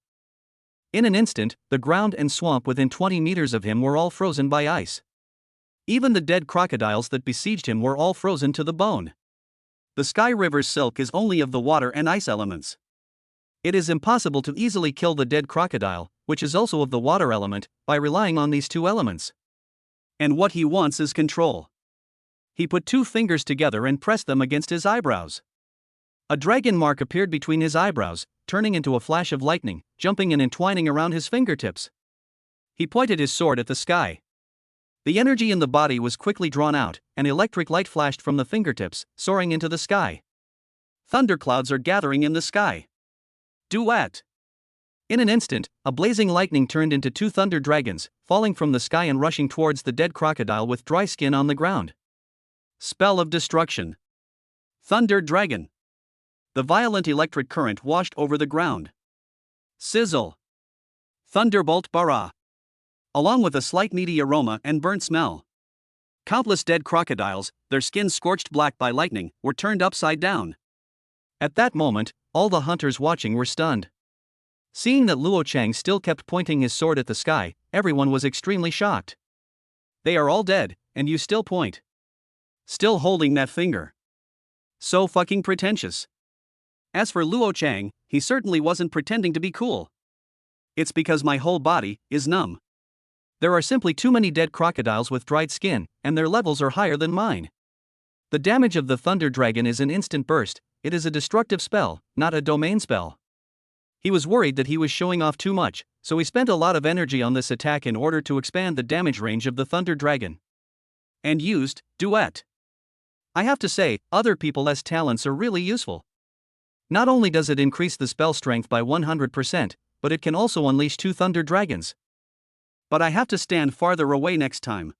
In an instant, the ground and swamp within 20 meters of him were all frozen by ice. Even the dead crocodiles that besieged him were all frozen to the bone. The sky river's silk is only of the water and ice elements. It is impossible to easily kill the dead crocodile, which is also of the water element, by relying on these two elements. And what he wants is control. He put two fingers together and pressed them against his eyebrows. A dragon mark appeared between his eyebrows, turning into a flash of lightning, jumping and entwining around his fingertips. He pointed his sword at the sky. The energy in the body was quickly drawn out, and electric light flashed from the fingertips, soaring into the sky. Thunderclouds are gathering in the sky. Duet. In an instant, a blazing lightning turned into two thunder dragons, falling from the sky and rushing towards the dead crocodile with dry skin on the ground. Spell of destruction. Thunder dragon. The violent electric current washed over the ground. Sizzle. Thunderbolt bara. Along with a slight meaty aroma and burnt smell. Countless dead crocodiles, their skins scorched black by lightning, were turned upside down. At that moment, all the hunters watching were stunned. Seeing that Luo Chang still kept pointing his sword at the sky, everyone was extremely shocked. They are all dead, and you still point. Still holding that finger. So fucking pretentious. As for Luo Chang, he certainly wasn't pretending to be cool. It's because my whole body is numb. There are simply too many dead crocodiles with dried skin, and their levels are higher than mine. The damage of the Thunder Dragon is an instant burst. It is a destructive spell, not a domain spell. He was worried that he was showing off too much, so he spent a lot of energy on this attack in order to expand the damage range of the Thunder Dragon. And used Duet. I have to say, other people's talents are really useful. Not only does it increase the spell strength by 100%, but it can also unleash two Thunder Dragons. But I have to stand farther away next time.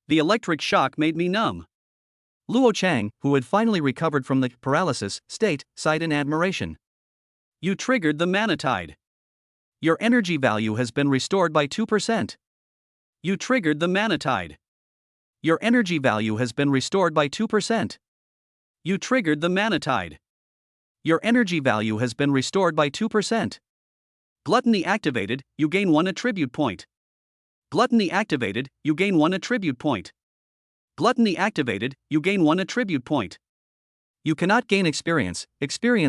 The electric shock made me numb. Luo Chang, who had finally recovered from the paralysis state, sighed in admiration. You triggered the mana tide. Your energy value has been restored by 2%. You triggered the mana tide. Your energy value has been restored by 2%. You triggered the mana tide. Your energy value has been restored by 2%. Gluttony activated, you gain 1 attribute point. Gluttony activated, you gain 1 attribute point. Gluttony activated, you gain 1 attribute point. You cannot gain experience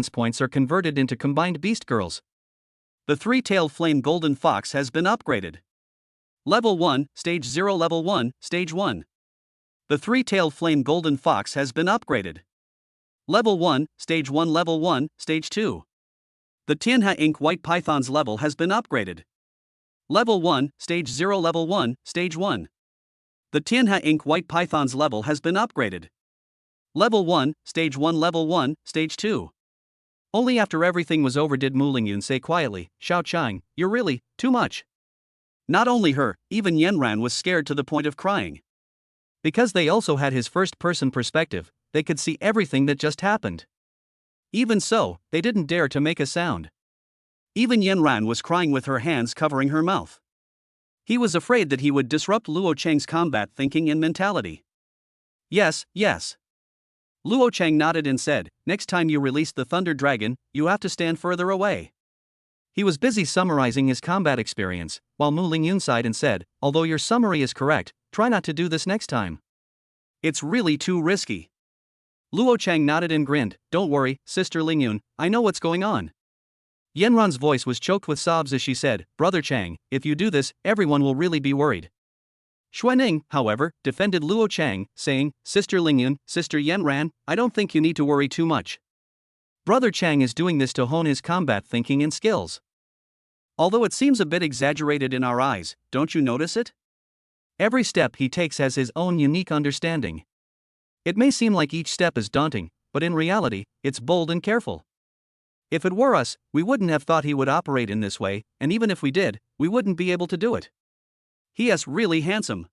points are converted into combined beast girls. The three-tailed flame golden fox has been upgraded. Level 1, Stage 0 Level 1, Stage 1. The three-tailed flame golden fox has been upgraded. Level 1, Stage 1 Level 1, Stage 2. The Tianhe Ink White Python's level has been upgraded. Level 1, Stage 0 Level 1, Stage 1. The Tianhe Ink White Python's level has been upgraded. Level 1, Stage 1 Level 1, Stage 2. Only after everything was over did Mu Lingyun say quietly, Xiao Chang, you're really, too much. Not only her, even Yanran was scared to the point of crying. Because they also had his first-person perspective, they could see everything that just happened. Even so, they didn't dare to make a sound. Even Yanran was crying with her hands covering her mouth. He was afraid that he would disrupt Luo Cheng's combat thinking and mentality. Yes, yes. Luo Cheng nodded and said, next time you release the Thunder Dragon, you have to stand further away. He was busy summarizing his combat experience, while Mu Lingyun sighed and said, although your summary is correct, try not to do this next time. It's really too risky. Luo Cheng nodded and grinned, don't worry, Sister Lingyun, I know what's going on. Yanran's voice was choked with sobs as she said, Brother Chang, if you do this, everyone will really be worried. Xuanning, however, defended Luo Chang, saying, Sister Lingyun, Sister Yanran, I don't think you need to worry too much. Brother Chang is doing this to hone his combat thinking and skills. Although it seems a bit exaggerated in our eyes, don't you notice it? Every step he takes has his own unique understanding. It may seem like each step is daunting, but in reality, it's bold and careful. If it were us, we wouldn't have thought he would operate in this way, and even if we did, we wouldn't be able to do it. He is really handsome.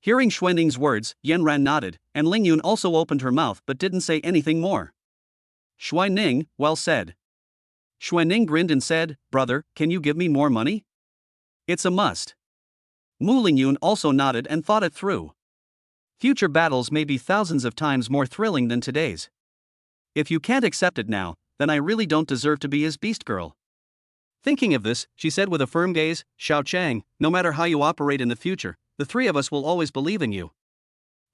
Hearing Xuanning's words, Yanran nodded, and Lingyun also opened her mouth but didn't say anything more. Xuanning, well said. Xuanning grinned and said, Brother, can you give me more money? It's a must. Mu Lingyun also nodded and thought it through. Future battles may be thousands of times more thrilling than today's. If you can't accept it now, then I really don't deserve to be his beast girl. Thinking of this, she said with a firm gaze, Xiao Chang, no matter how you operate in the future, the three of us will always believe in you.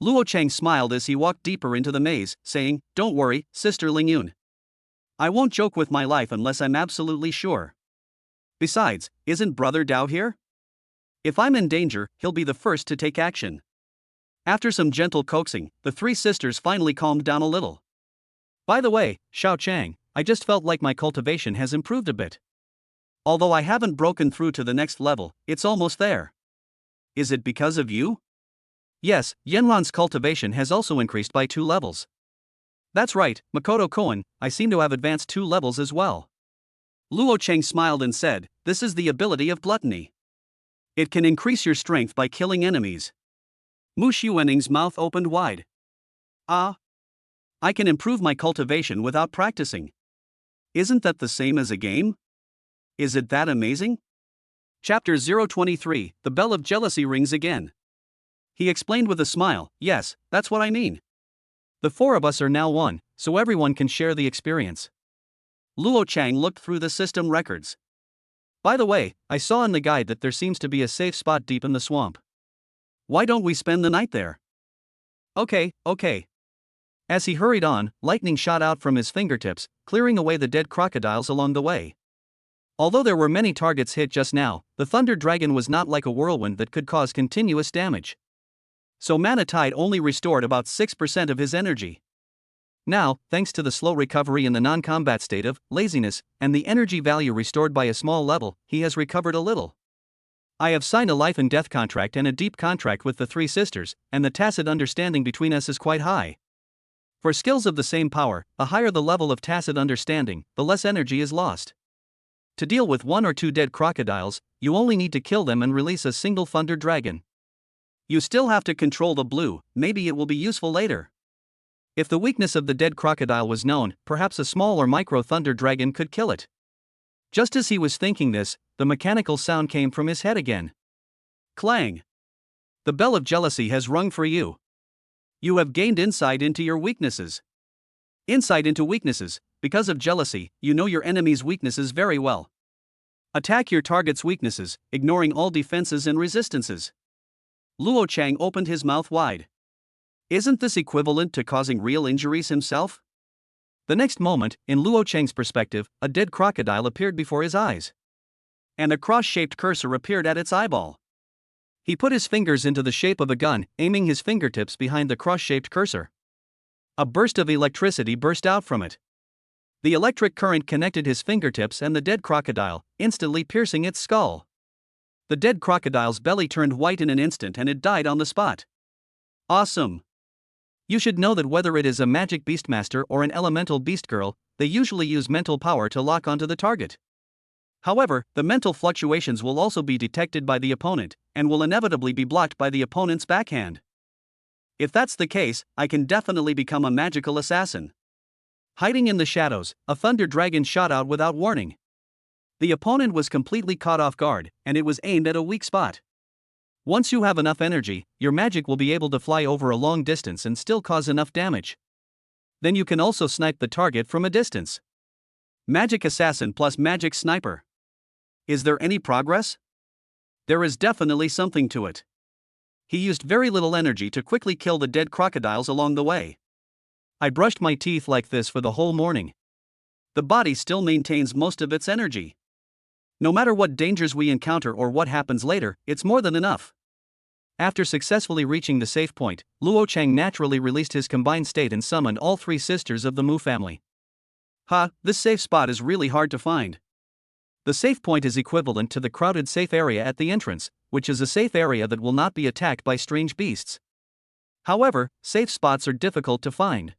Luo Chang smiled as he walked deeper into the maze, saying, Don't worry, Sister Lingyun. I won't joke with my life unless I'm absolutely sure. Besides, isn't Brother Dao here? If I'm in danger, he'll be the first to take action. After some gentle coaxing, the three sisters finally calmed down a little. By the way, Xiao Chang, I just felt like my cultivation has improved a bit. Although I haven't broken through to the next level, it's almost there. Is it because of you? Yes, Yanran's cultivation has also increased by 2 levels. That's right, Makoto Koen, I seem to have advanced 2 levels as well. Luo Cheng smiled and said, this is the ability of gluttony. It can increase your strength by killing enemies. Mu Xuanning's mouth opened wide. Ah. I can improve my cultivation without practicing. Isn't that the same as a game? Is it that amazing? Chapter 023, The Bell of Jealousy Rings Again. He explained with a smile, yes, that's what I mean. The 4 of us are now one, so everyone can share the experience. Luo Chang looked through the system records. By the way, I saw in the guide that there seems to be a safe spot deep in the swamp. Why don't we spend the night there? Okay. As he hurried on, lightning shot out from his fingertips, clearing away the dead crocodiles along the way. Although there were many targets hit just now, the Thunder Dragon was not like a whirlwind that could cause continuous damage. So Mana Tide only restored about 6% of his energy. Now, thanks to the slow recovery in the non-combat state of laziness, and the energy value restored by a small level, he has recovered a little. I have signed a life and death contract and a deep contract with the 3 sisters, and the tacit understanding between us is quite high. For skills of the same power, the higher the level of tacit understanding, the less energy is lost. To deal with 1 or 2 dead crocodiles, you only need to kill them and release a single Thunder Dragon. You still have to control the blue, maybe it will be useful later. If the weakness of the dead crocodile was known, perhaps a small or micro Thunder Dragon could kill it. Just as he was thinking this, the mechanical sound came from his head again. Clang! The bell of jealousy has rung for you. You have gained insight into your weaknesses. Insight into weaknesses. Because of jealousy, you know your enemy's weaknesses very well. Attack your target's weaknesses, ignoring all defenses and resistances. Luo Chang opened his mouth wide. Isn't this equivalent to causing real injuries himself? The next moment, in Luo Chang's perspective, a dead crocodile appeared before his eyes. And a cross-shaped cursor appeared at its eyeball. He put his fingers into the shape of a gun, aiming his fingertips behind the cross-shaped cursor. A burst of electricity burst out from it. The electric current connected his fingertips and the dead crocodile, instantly piercing its skull. The dead crocodile's belly turned white in an instant and it died on the spot. Awesome! You should know that whether it is a magic beastmaster or an elemental beast girl, they usually use mental power to lock onto the target. However, the mental fluctuations will also be detected by the opponent, and will inevitably be blocked by the opponent's backhand. If that's the case, I can definitely become a magical assassin. Hiding in the shadows, a thunder dragon shot out without warning. The opponent was completely caught off guard, and it was aimed at a weak spot. Once you have enough energy, your magic will be able to fly over a long distance and still cause enough damage. Then you can also snipe the target from a distance. Magic Assassin plus Magic Sniper. Is there any progress? There is definitely something to it. He used very little energy to quickly kill the dead crocodiles along the way. I brushed my teeth like this for the whole morning. The body still maintains most of its energy. No matter what dangers we encounter or what happens later, it's more than enough. After successfully reaching the safe point, Luo Chang naturally released his combined state and summoned all three sisters of the Mu family. This safe spot is really hard to find. The safe point is equivalent to the crowded safe area at the entrance, which is a safe area that will not be attacked by strange beasts. However, safe spots are difficult to find.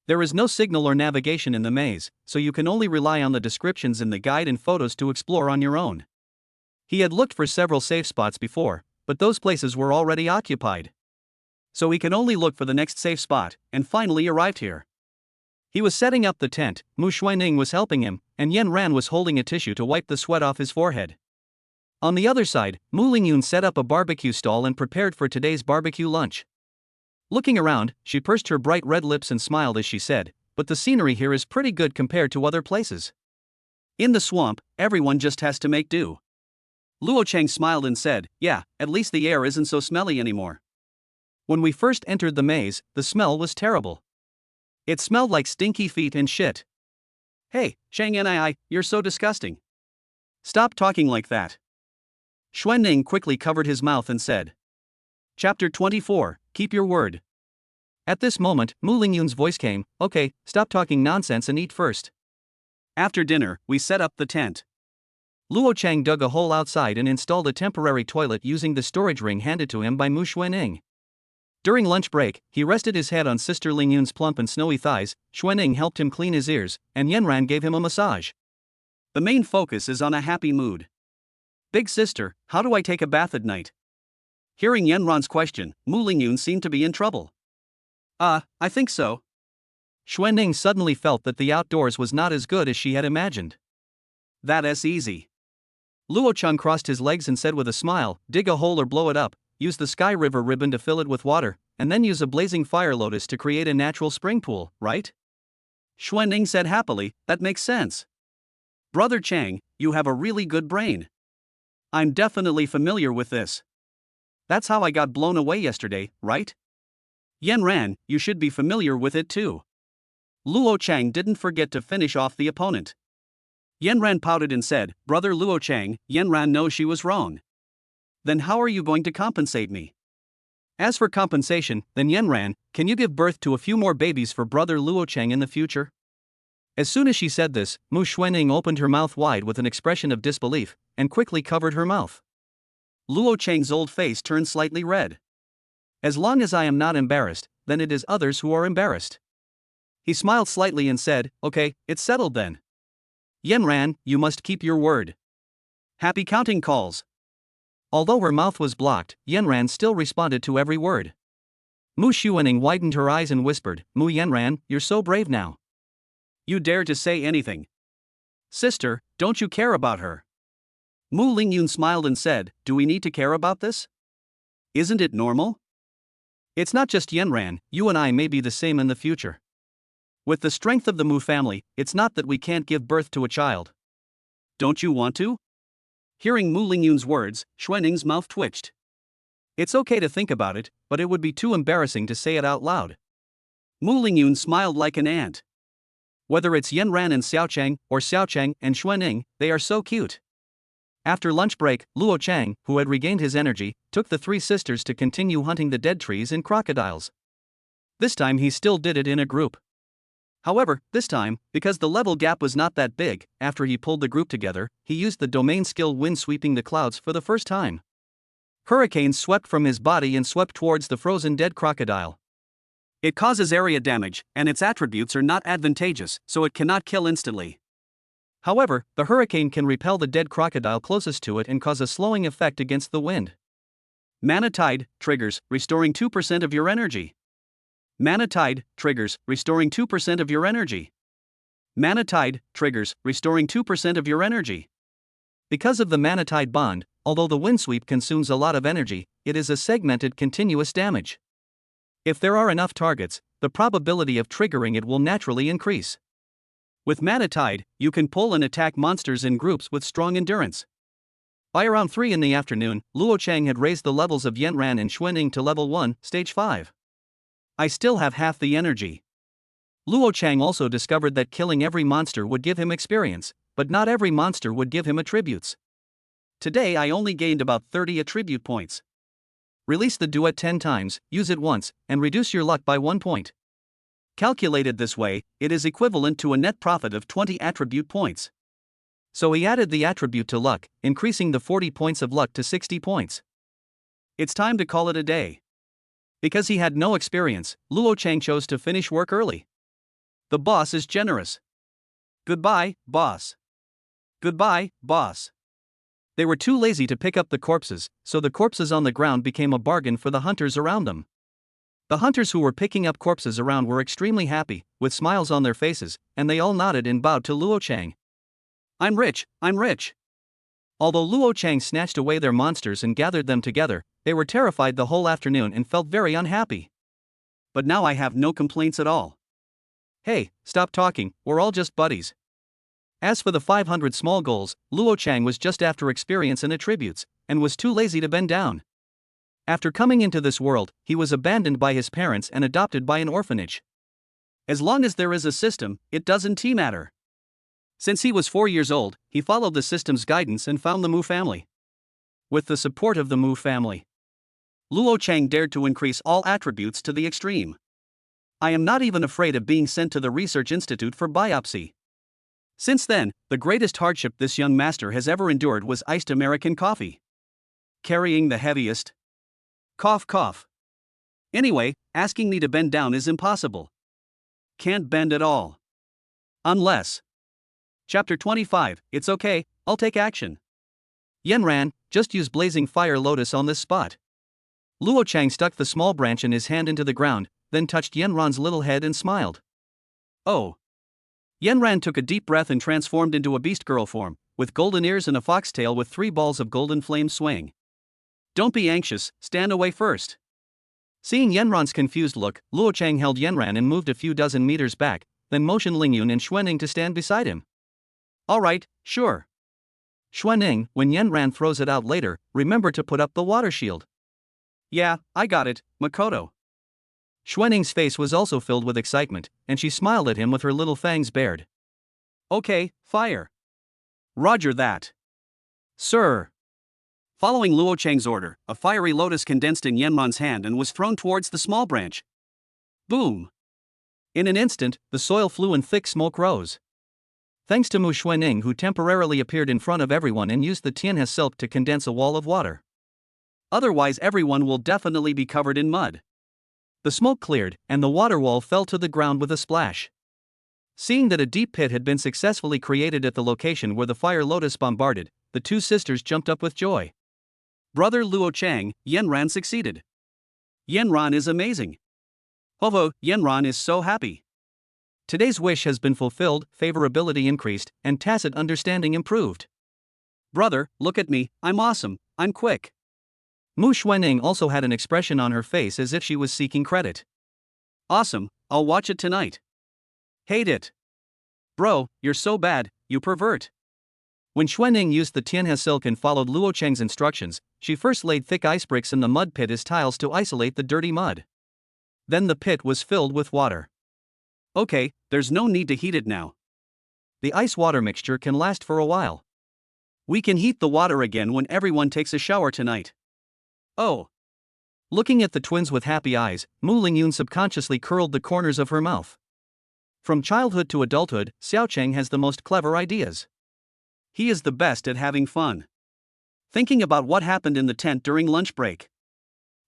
There is no signal or navigation in the maze, so you can only rely on the descriptions in the guide and photos to explore on your own. He had looked for several safe spots before, but those places were already occupied. So he can only look for the next safe spot, and finally arrived here. He was setting up the tent, Mu Xuanning was helping him, and Yan Ran was holding a tissue to wipe the sweat off his forehead. On the other side, Mu Lingyun set up a barbecue stall and prepared for today's barbecue lunch. Looking around, she pursed her bright red lips and smiled as she said, "But the scenery here is pretty good compared to other places. In the swamp, everyone just has to make do." Luo Chang smiled and said, "Yeah, at least the air isn't so smelly anymore. When we first entered the maze, the smell was terrible. It smelled like stinky feet and shit." "Hey, Chang Nii, you're so disgusting. Stop talking like that." Xuanning quickly covered his mouth and said. Chapter 24, Keep Your Word. At this moment, Mu Lingyun's voice came, "Okay, stop talking nonsense and eat first." After dinner, we set up the tent. Luo Chang dug a hole outside and installed a temporary toilet using the storage ring handed to him by Mu Xuanning. During lunch break, he rested his head on Sister Lingyun's plump and snowy thighs, Xuanning helped him clean his ears, and Yanran gave him a massage. The main focus is on a happy mood. "Big sister, how do I take a bath at night?" Hearing Yanran's question, Mu Lingyun seemed to be in trouble. I think so." Xuanning suddenly felt that the outdoors was not as good as she had imagined. "That's easy." Luo Chang crossed his legs and said with a smile, "Dig a hole or blow it up, use the Sky River ribbon to fill it with water, and then use a blazing fire lotus to create a natural spring pool, right?" Xuanning said happily, "That makes sense. Brother Chang, you have a really good brain. I'm definitely familiar with this. That's how I got blown away yesterday, right? Yanran, you should be familiar with it too." Luo Chang didn't forget to finish off the opponent. Yanran pouted and said, "Brother Luo Chang, Yanran knows she was wrong. Then how are you going to compensate me?" "As for compensation, then Yanran, can you give birth to a few more babies for Brother Luo Chang in the future?" As soon as she said this, Mu Xuanning opened her mouth wide with an expression of disbelief, and quickly covered her mouth. Luo Chang's old face turned slightly red. "As long as I am not embarrassed, then it is others who are embarrassed." He smiled slightly and said, "Okay, it's settled then. Yanran, you must keep your word." Happy counting calls. Although her mouth was blocked, Yanran still responded to every word. Mu Xuanning widened her eyes and whispered, "Mu Yanran, you're so brave now. You dare to say anything. Sister, don't you care about her?" Mu Lingyun smiled and said, "Do we need to care about this? Isn't it normal? It's not just Yanran, you and I may be the same in the future. With the strength of the Mu family, it's not that we can't give birth to a child. Don't you want to?" Hearing Mu Lingyun's words, Xuanning's mouth twitched. It's okay to think about it, but it would be too embarrassing to say it out loud. Mu Lingyun smiled like an ant. Whether it's Yanran and Xiaochang, or Xiaochang and Xuanning, they are so cute. After lunch break, Luo Chang, who had regained his energy, took the three sisters to continue hunting the dead trees and crocodiles. This time he still did it in a group. However, this time, because the level gap was not that big, after he pulled the group together, he used the domain skill wind sweeping the clouds for the first time. Hurricanes swept from his body and swept towards the frozen dead crocodile. It causes area damage, and its attributes are not advantageous, so it cannot kill instantly. However, the hurricane can repel the dead crocodile closest to it and cause a slowing effect against the wind. Mana Tide triggers, restoring 2% of your energy. Mana Tide triggers, restoring 2% of your energy. Mana Tide triggers, restoring 2% of your energy. Because of the Mana Tide bond, although the wind sweep consumes a lot of energy, it is a segmented continuous damage. If there are enough targets, the probability of triggering it will naturally increase. With Mana Tide, you can pull and attack monsters in groups with strong endurance. By around 3 in the afternoon, Luo Chang had raised the levels of Yanran and Xuanning to level 1, stage 5. I still have half the energy. Luo Chang also discovered that killing every monster would give him experience, but not every monster would give him attributes. Today I only gained about 30 attribute points. Release the duet 10 times, use it once, and reduce your luck by 1 point. Calculated this way, it is equivalent to a net profit of 20 attribute points. So he added the attribute to luck, increasing the 40 points of luck to 60 points. It's time to call it a day. Because he had no experience, Luo Chang chose to finish work early. The boss is generous. Goodbye, boss. Goodbye, boss. They were too lazy to pick up the corpses, so the corpses on the ground became a bargain for the hunters around them. The hunters who were picking up corpses around were extremely happy, with smiles on their faces, and they all nodded and bowed to Luo Chang. I'm rich, I'm rich. Although Luo Chang snatched away their monsters and gathered them together, they were terrified the whole afternoon and felt very unhappy. But now I have no complaints at all. Hey, stop talking, we're all just buddies. As for the 500 small goals, Luo Chang was just after experience and attributes, and was too lazy to bend down. After coming into this world, he was abandoned by his parents and adopted by an orphanage. As long as there is a system, it doesn't matter. Since he was 4 years old, he followed the system's guidance and found the Mu family. With the support of the Mu family, Luo Chang dared to increase all attributes to the extreme. I am not even afraid of being sent to the research institute for biopsy. Since then, the greatest hardship this young master has ever endured was iced American coffee. Carrying the heaviest. Cough cough. Anyway, asking me to bend down is impossible. Can't bend at all. Unless. Chapter 25, it's okay, I'll take action. Yanran, just use blazing fire lotus on this spot. Luo Chang stuck the small branch in his hand into the ground, then touched Yanran's little head and smiled. Oh. Yanran took a deep breath and transformed into a beast girl form, with golden ears and a foxtail with 3 balls of golden flame swaying. Don't be anxious, stand away first. Seeing Yanran's confused look, Luo Chang held Yanran and moved a few dozen meters back, then motioned Lingyun and Xuanning to stand beside him. Alright, sure. Xuanning, when Yanran throws it out later, remember to put up the water shield. Yeah, I got it, Makoto. Xuanning's face was also filled with excitement, and she smiled at him with her little fangs bared. Okay, fire. Roger that. Sir. Following Luo Chang's order, a fiery lotus condensed in Yanran's hand and was thrown towards the small branch. Boom. In an instant, the soil flew and thick smoke rose. Thanks to Mu Xuanning, who temporarily appeared in front of everyone and used the Tianhe silk to condense a wall of water. Otherwise everyone will definitely be covered in mud. The smoke cleared, and the water wall fell to the ground with a splash. Seeing that a deep pit had been successfully created at the location where the fire lotus bombarded, the 2 sisters jumped up with joy. Brother Luo Chang, Yanran succeeded. Yanran is amazing. Hoho, Yanran is so happy. Today's wish has been fulfilled, favorability increased, and tacit understanding improved. Brother, look at me, I'm awesome, I'm quick. Mu Xuanning also had an expression on her face as if she was seeking credit. Awesome, I'll watch it tonight. Hate it. Bro, you're so bad, you pervert. When Xuanning used the Tianhe silk and followed Luo Chang's instructions, she first laid thick ice bricks in the mud pit as tiles to isolate the dirty mud. Then the pit was filled with water. Okay, there's no need to heat it now. The ice-water mixture can last for a while. We can heat the water again when everyone takes a shower tonight. Oh. Looking at the twins with happy eyes, Mu Lingyun subconsciously curled the corners of her mouth. From childhood to adulthood, Xiao Cheng has the most clever ideas. He is the best at having fun. Thinking about what happened in the tent during lunch break.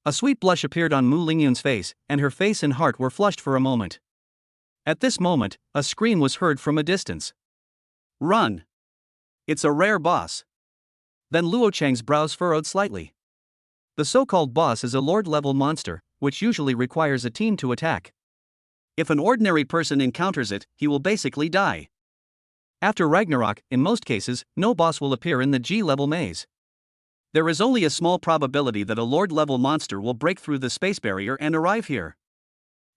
A sweet blush appeared on Mu Lingyun's face, and her face and heart were flushed for a moment. At this moment, a scream was heard from a distance. Run! It's a rare boss. Then Luo Cheng's brows furrowed slightly. The so-called boss is a lord-level monster, which usually requires a team to attack. If an ordinary person encounters it, he will basically die. After Ragnarok, in most cases, no boss will appear in the G-level maze. There is only a small probability that a lord-level monster will break through the space barrier and arrive here.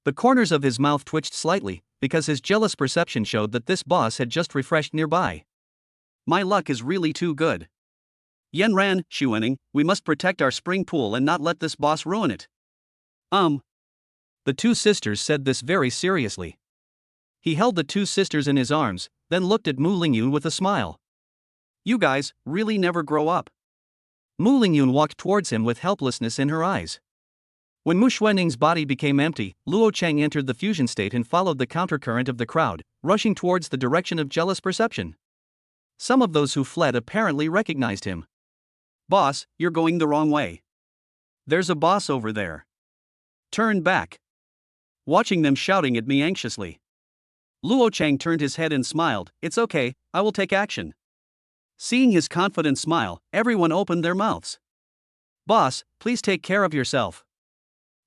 The corners of his mouth twitched slightly, because his jealous perception showed that this boss had just refreshed nearby. My luck is really too good. Yanran, Xuaning, we must protect our spring pool and not let this boss ruin it. The two sisters said this very seriously. He held the two sisters in his arms, then looked at Mu Lingyun with a smile. You guys really never grow up. Mu Lingyun walked towards him with helplessness in her eyes. When Mu Xuaning's body became empty, Luo Cheng entered the fusion state and followed the countercurrent of the crowd, rushing towards the direction of jealous perception. Some of those who fled apparently recognized him. Boss, you're going the wrong way. There's a boss over there. Turn back. Watching them shouting at me anxiously. Luo Cheng turned his head and smiled. It's okay, I will take action. Seeing his confident smile, everyone opened their mouths. Boss, please take care of yourself.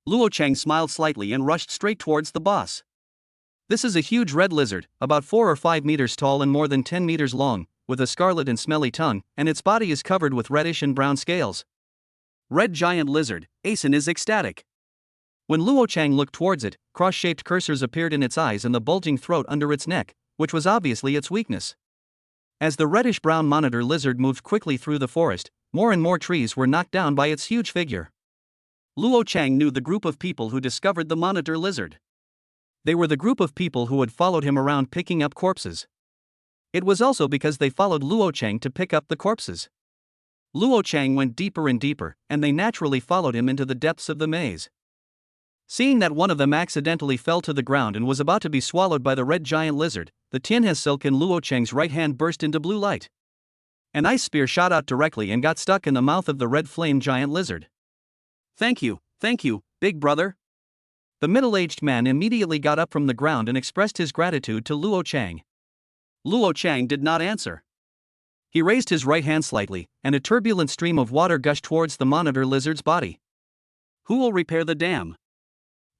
Luo Cheng smiled slightly and rushed straight towards the boss. This is a huge red lizard, about 4 or 5 meters tall and more than 10 meters long, with a scarlet and smelly tongue, and its body is covered with reddish and brown scales. Red giant lizard, Asen is ecstatic. When Luo Cheng looked towards it, cross-shaped cursors appeared in its eyes and the bulging throat under its neck, which was obviously its weakness. As the reddish-brown monitor lizard moved quickly through the forest, more and more trees were knocked down by its huge figure. Luo Cheng knew the group of people who discovered the monitor lizard. They were the group of people who had followed him around picking up corpses. It was also because they followed Luo Cheng to pick up the corpses. Luo Cheng went deeper and deeper, and they naturally followed him into the depths of the maze. Seeing that one of them accidentally fell to the ground and was about to be swallowed by the red giant lizard, the Tianhe silk in Luo Cheng's right hand burst into blue light. An ice spear shot out directly and got stuck in the mouth of the red flame giant lizard. Thank you, big brother. The middle-aged man immediately got up from the ground and expressed his gratitude to Luo Cheng. Luo Cheng did not answer. He raised his right hand slightly, and a turbulent stream of water gushed towards the monitor lizard's body. Who will repair the dam?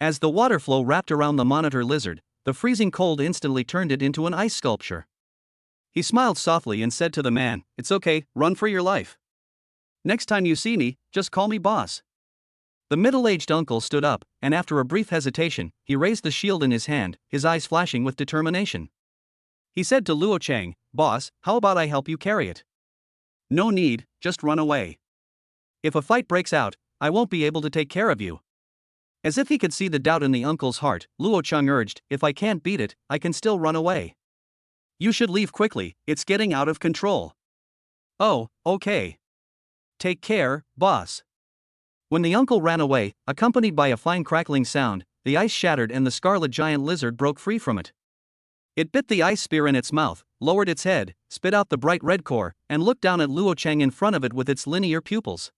As the water flow wrapped around the monitor lizard, the freezing cold instantly turned it into an ice sculpture. He smiled softly and said to the man, It's okay, run for your life. Next time you see me, just call me boss. The middle-aged uncle stood up, and after a brief hesitation, he raised the shield in his hand, his eyes flashing with determination. He said to Luo Cheng, Boss, how about I help you carry it? No need, just run away. If a fight breaks out, I won't be able to take care of you. As if he could see the doubt in the uncle's heart, Luo Cheng urged, If I can't beat it, I can still run away. You should leave quickly, it's getting out of control. Oh, okay. Take care, boss. When the uncle ran away, accompanied by a fine crackling sound, the ice shattered and the scarlet giant lizard broke free from it. It bit the ice spear in its mouth, lowered its head, spit out the bright red core, and looked down at Luo Cheng in front of it with its linear pupils.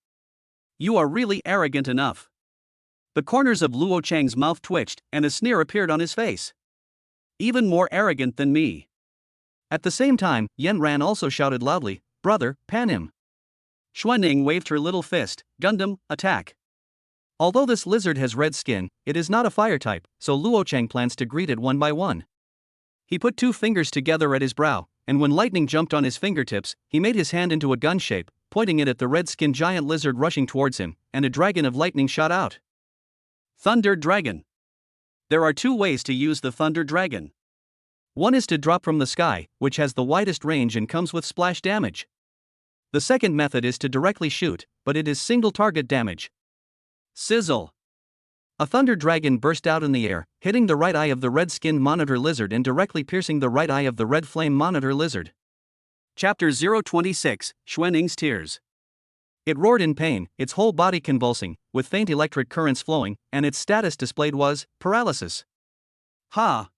You are really arrogant enough. The corners of Luo Cheng's mouth twitched, and a sneer appeared on his face. Even more arrogant than me. At the same time, Yanran also shouted loudly, Brother, pan him. Xuaning waved her little fist, Gundam, attack. Although this lizard has red skin, it is not a fire type, so Luo Cheng plans to greet it one by one. He put 2 fingers together at his brow, and when lightning jumped on his fingertips, he made his hand into a gun shape, pointing it at the red-skinned giant lizard rushing towards him, and a dragon of lightning shot out. Thunder Dragon. There are 2 ways to use the Thunder Dragon. One is to drop from the sky, which has the widest range and comes with splash damage. The second method is to directly shoot, but it is single target damage. Sizzle. A thunder dragon burst out in the air, hitting the right eye of the red-skinned monitor lizard and directly piercing the right eye of the red flame monitor lizard. Chapter 026, Xuaning's Tears. It roared in pain, its whole body convulsing, with faint electric currents flowing, and its status displayed was paralysis. Ha!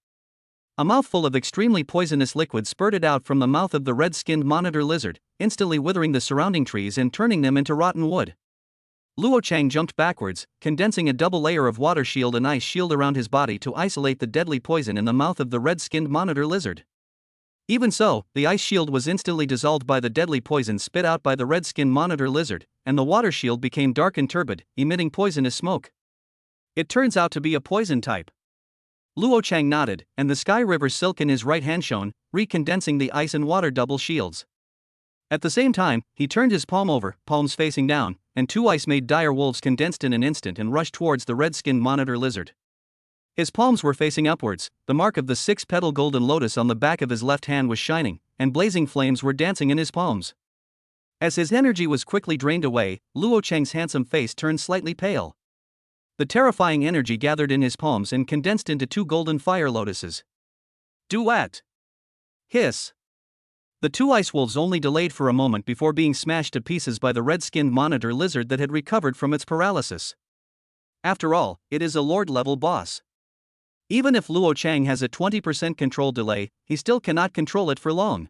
A mouthful of extremely poisonous liquid spurted out from the mouth of the red-skinned monitor lizard, instantly withering the surrounding trees and turning them into rotten wood. Luo Chang jumped backwards, condensing a double layer of water shield and ice shield around his body to isolate the deadly poison in the mouth of the red-skinned monitor lizard. Even so, the ice shield was instantly dissolved by the deadly poison spit out by the red-skinned monitor lizard, and the water shield became dark and turbid, emitting poisonous smoke. It turns out to be a poison type. Luo Chang nodded, and the Sky River silk in his right hand shone, recondensing the ice and water double shields. At the same time, he turned his palm over, palms facing down, and two ice-made dire wolves condensed in an instant and rushed towards the red-skinned monitor lizard. His palms were facing upwards, the mark of the six-petal golden lotus on the back of his left hand was shining, and blazing flames were dancing in his palms. As his energy was quickly drained away, Luo Chang's handsome face turned slightly pale. The terrifying energy gathered in his palms and condensed into two golden fire lotuses. Duet! Hiss! The two ice wolves only delayed for a moment before being smashed to pieces by the red-skinned monitor lizard that had recovered from its paralysis. After all, it is a lord-level boss. Even if Luo Chang has a 20% control delay, he still cannot control it for long.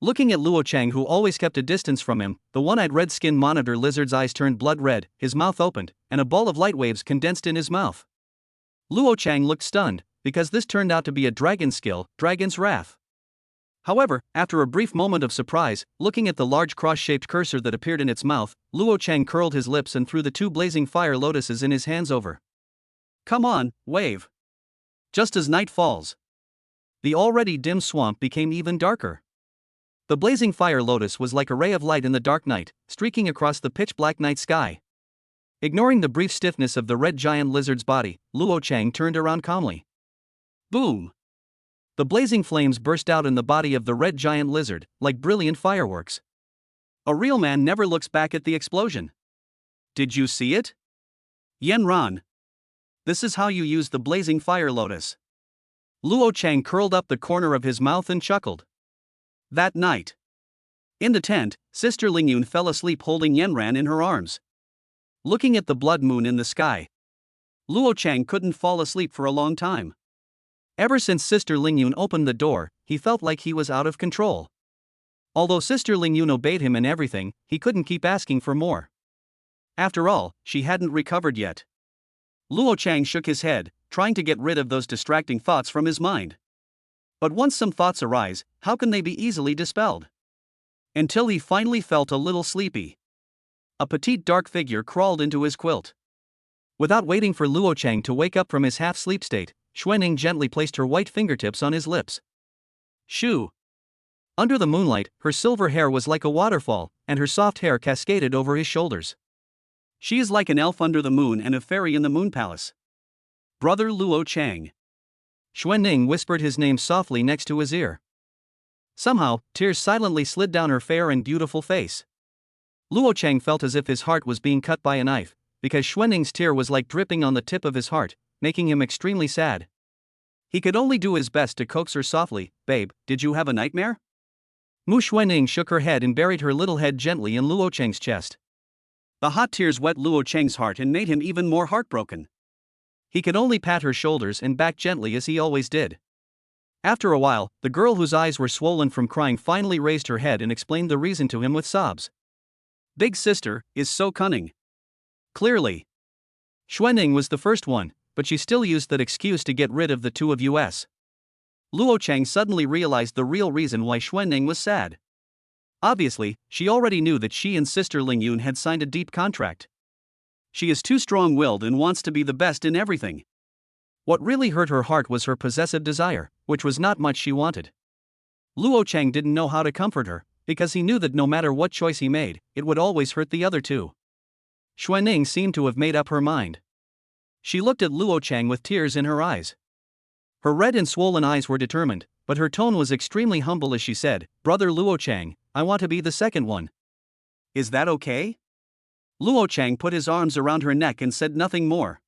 Looking at Luo Chang, who always kept a distance from him, the one-eyed red-skinned monitor lizard's eyes turned blood red, his mouth opened, and a ball of light waves condensed in his mouth. Luo Chang looked stunned, because this turned out to be a dragon skill, Dragon's Wrath. However, after a brief moment of surprise, looking at the large cross-shaped cursor that appeared in its mouth, Luo Chang curled his lips and threw the two blazing fire lotuses in his hands over. Come on, wave! Just as night falls, the already dim swamp became even darker. The blazing fire lotus was like a ray of light in the dark night, streaking across the pitch-black night sky. Ignoring the brief stiffness of the red giant lizard's body, Luo Chang turned around calmly. Boom! The blazing flames burst out in the body of the red giant lizard, like brilliant fireworks. A real man never looks back at the explosion. Did you see it? Yen Ran. This is how you use the blazing fire lotus. Luo Chang curled up the corner of his mouth and chuckled. That night, in the tent, Sister Lingyun fell asleep holding Yen Ran in her arms. Looking at the blood moon in the sky, Luo Chang couldn't fall asleep for a long time. Ever since Sister Lingyun opened the door, he felt like he was out of control. Although Sister Lingyun obeyed him in everything, he couldn't keep asking for more. After all, she hadn't recovered yet. Luo Chang shook his head, trying to get rid of those distracting thoughts from his mind. But once some thoughts arise, how can they be easily dispelled? Until he finally felt a little sleepy. A petite dark figure crawled into his quilt. Without waiting for Luo Chang to wake up from his half-sleep state, Xuanning gently placed her white fingertips on his lips. Shoo! Under the moonlight, her silver hair was like a waterfall, and her soft hair cascaded over his shoulders. She is like an elf under the moon and a fairy in the moon palace. Brother Luo Chang. Xuanning whispered his name softly next to his ear. Somehow, tears silently slid down her fair and beautiful face. Luo Chang felt as if his heart was being cut by a knife, because Xuanning's tear was like dripping on the tip of his heart, making him extremely sad. He could only do his best to coax her softly. Babe, did you have a nightmare? Mu Xuanning shook her head and buried her little head gently in Luo Chang's chest. The hot tears wet Luo Chang's heart and made him even more heartbroken. He could only pat her shoulders and back gently as he always did. After a while, the girl whose eyes were swollen from crying finally raised her head and explained the reason to him with sobs. Big sister is so cunning. Clearly. Xuanning was the first one, but she still used that excuse to get rid of the two of us. Luo Chang suddenly realized the real reason why Xuanning was sad. Obviously, she already knew that she and Sister Lingyun had signed a deep contract. She is too strong-willed and wants to be the best in everything. What really hurt her heart was her possessive desire, which was not much she wanted. Luo Chang didn't know how to comfort her, because he knew that no matter what choice he made, it would always hurt the other two. Xuanning seemed to have made up her mind. She looked at Luo Chang with tears in her eyes. Her red and swollen eyes were determined, but her tone was extremely humble as she said, Brother Luo Chang, I want to be the second one. Is that okay? Luo Chang put his arms around her neck and said nothing more.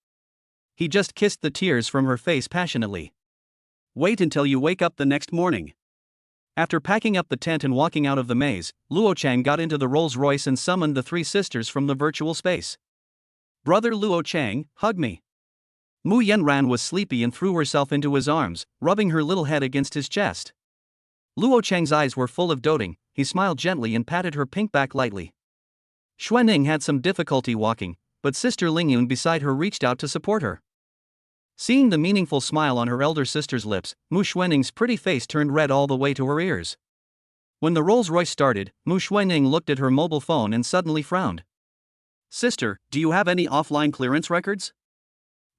He just kissed the tears from her face passionately. Wait until you wake up the next morning. After packing up the tent and walking out of the maze, Luo Chang got into the Rolls-Royce and summoned the three sisters from the virtual space. Brother Luo Chang, hug me. Mu Yanran was sleepy and threw herself into his arms, rubbing her little head against his chest. Luo Chang's eyes were full of doting. He smiled gently and patted her pink back lightly. Xuanning had some difficulty walking, but sister Lingyun beside her reached out to support her. Seeing the meaningful smile on her elder sister's lips, Mu Xuanning's pretty face turned red all the way to her ears. When the Rolls-Royce started, Mu Xuanning looked at her mobile phone and suddenly frowned. Sister, do you have any offline clearance records?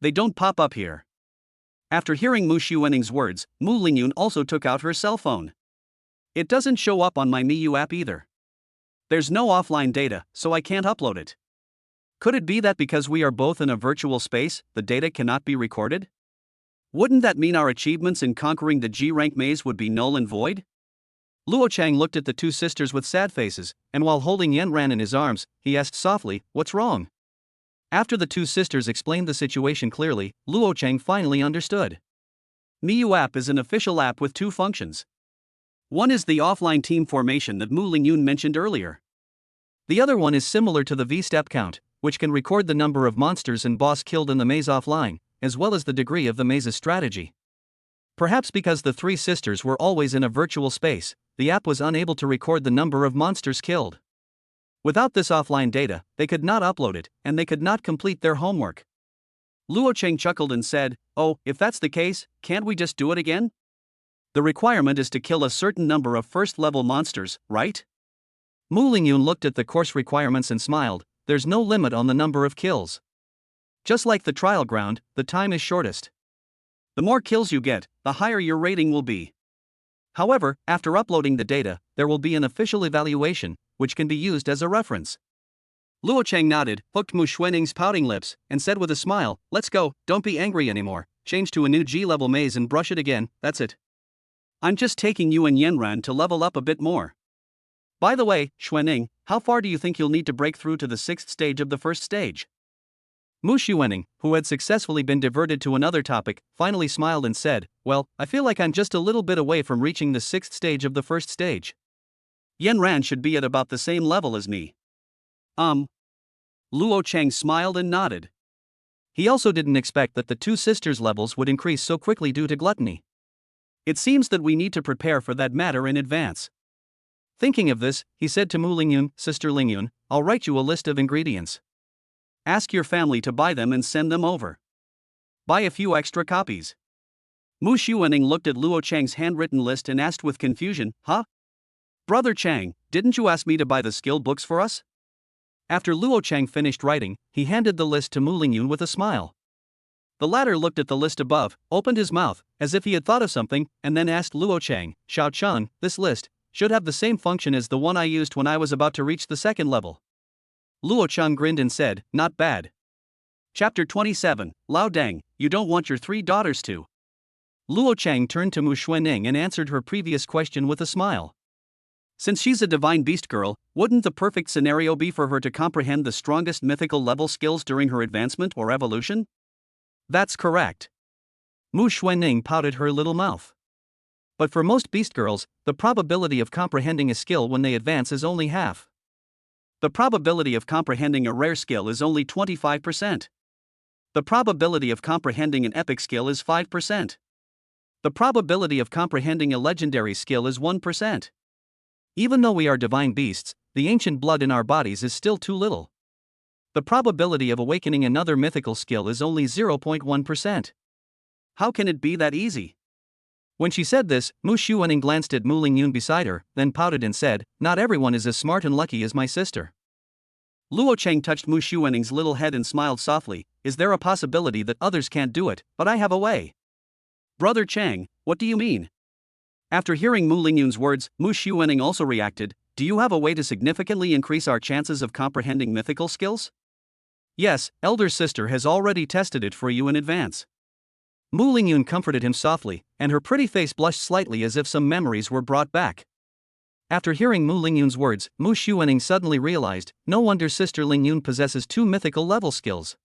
They don't pop up here. After hearing Mu Xuanning's words, Mu Lingyun also took out her cell phone. It doesn't show up on my Miyu app either. There's no offline data, so I can't upload it. Could it be that because we are both in a virtual space, the data cannot be recorded? Wouldn't that mean our achievements in conquering the G-rank maze would be null and void? Luo Chang looked at the two sisters with sad faces, and while holding Yanran in his arms, he asked softly, "What's wrong?" After the two sisters explained the situation clearly, Luo Chang finally understood. Miyu app is an official app with two functions. One is the offline team formation that Mu Lingyun mentioned earlier. The other one is similar to the V-step count, which can record the number of monsters and boss killed in the maze offline, as well as the degree of the maze's strategy. Perhaps because the three sisters were always in a virtual space, the app was unable to record the number of monsters killed. Without this offline data, they could not upload it, and they could not complete their homework. Luo Cheng chuckled and said, "Oh, if that's the case, can't we just do it again? The requirement is to kill a certain number of first-level monsters, right?" Mu Lingyun looked at the course requirements and smiled. There's no limit on the number of kills. Just like the trial ground, the time is shortest. The more kills you get, the higher your rating will be. However, after uploading the data, there will be an official evaluation, which can be used as a reference. Luo Cheng nodded, hooked Mu Xuanning's pouting lips, and said with a smile, "Let's go, don't be angry anymore, change to a new G-level maze and brush it again, that's it. I'm just taking you and Yanran to level up a bit more. By the way, Xuanning, how far do you think you'll need to break through to the 6th stage of the first stage?" Mu Xuanning, who had successfully been diverted to another topic, finally smiled and said, "Well, I feel like I'm just a little bit away from reaching the 6th stage of the first stage. Yanran should be at about the same level as me." Luo Cheng smiled and nodded. He also didn't expect that the two sisters' levels would increase so quickly due to gluttony. It seems that we need to prepare for that matter in advance. Thinking of this, he said to Mu Lingyun, "Sister Lingyun, I'll write you a list of ingredients. Ask your family to buy them and send them over. Buy a few extra copies." Mu Xuanning looked at Luo Chang's handwritten list and asked with confusion, "Huh? Brother Chang, didn't you ask me to buy the skill books for us?" After Luo Chang finished writing, he handed the list to Mu Lingyun with a smile. The latter looked at the list above, opened his mouth, as if he had thought of something, and then asked Luo Chang, "Xiao Chun, this list should have the same function as the one I used when I was about to reach the 2nd level." Luo Chang grinned and said, "Not bad." Chapter 27, Lao Deng, you don't want your 3 daughters to. Luo Chang turned to Mu Xuanning and answered her previous question with a smile. Since she's a divine beast girl, wouldn't the perfect scenario be for her to comprehend the strongest mythical level skills during her advancement or evolution? That's correct. Mu Xuanning pouted her little mouth. But for most beast girls, the probability of comprehending a skill when they advance is only half. The probability of comprehending a rare skill is only 25%. The probability of comprehending an epic skill is 5%. The probability of comprehending a legendary skill is 1%. Even though we are divine beasts, the ancient blood in our bodies is still too little. The probability of awakening another mythical skill is only 0.1%. How can it be that easy? When she said this, Mu Xuanning glanced at Mu Lingyun beside her, then pouted and said, "Not everyone is as smart and lucky as my sister." Luo Cheng touched Mu Xuanning's little head and smiled softly, "Is there a possibility that others can't do it, but I have a way?" "Brother Chang, what do you mean?" After hearing Mu Lingyun's words, Mu Xuanning also reacted, "Do you have a way to significantly increase our chances of comprehending mythical skills?" "Yes, elder sister has already tested it for you in advance." Mu Lingyun comforted him softly, and her pretty face blushed slightly as if some memories were brought back. After hearing Mu Lingyun's words, Mu Xuanning suddenly realized, no wonder Sister Lingyun possesses 2 mythical level skills.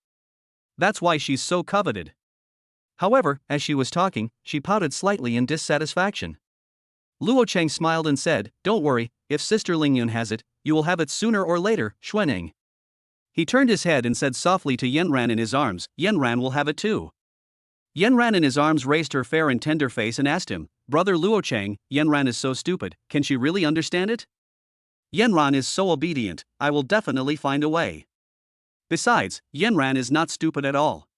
That's why she's so coveted. However, as she was talking, she pouted slightly in dissatisfaction. Luo Cheng smiled and said, "Don't worry, if Sister Lingyun has it, you will have it sooner or later, Xuanning." He turned his head and said softly to Yanran in his arms, "Yanran will have it too." Yanran in his arms raised her fair and tender face and asked him, "Brother Luo Cheng, Yanran is so stupid, can she really understand it?" Yanran is so obedient, I will definitely find a way. Besides, Yanran is not stupid at all.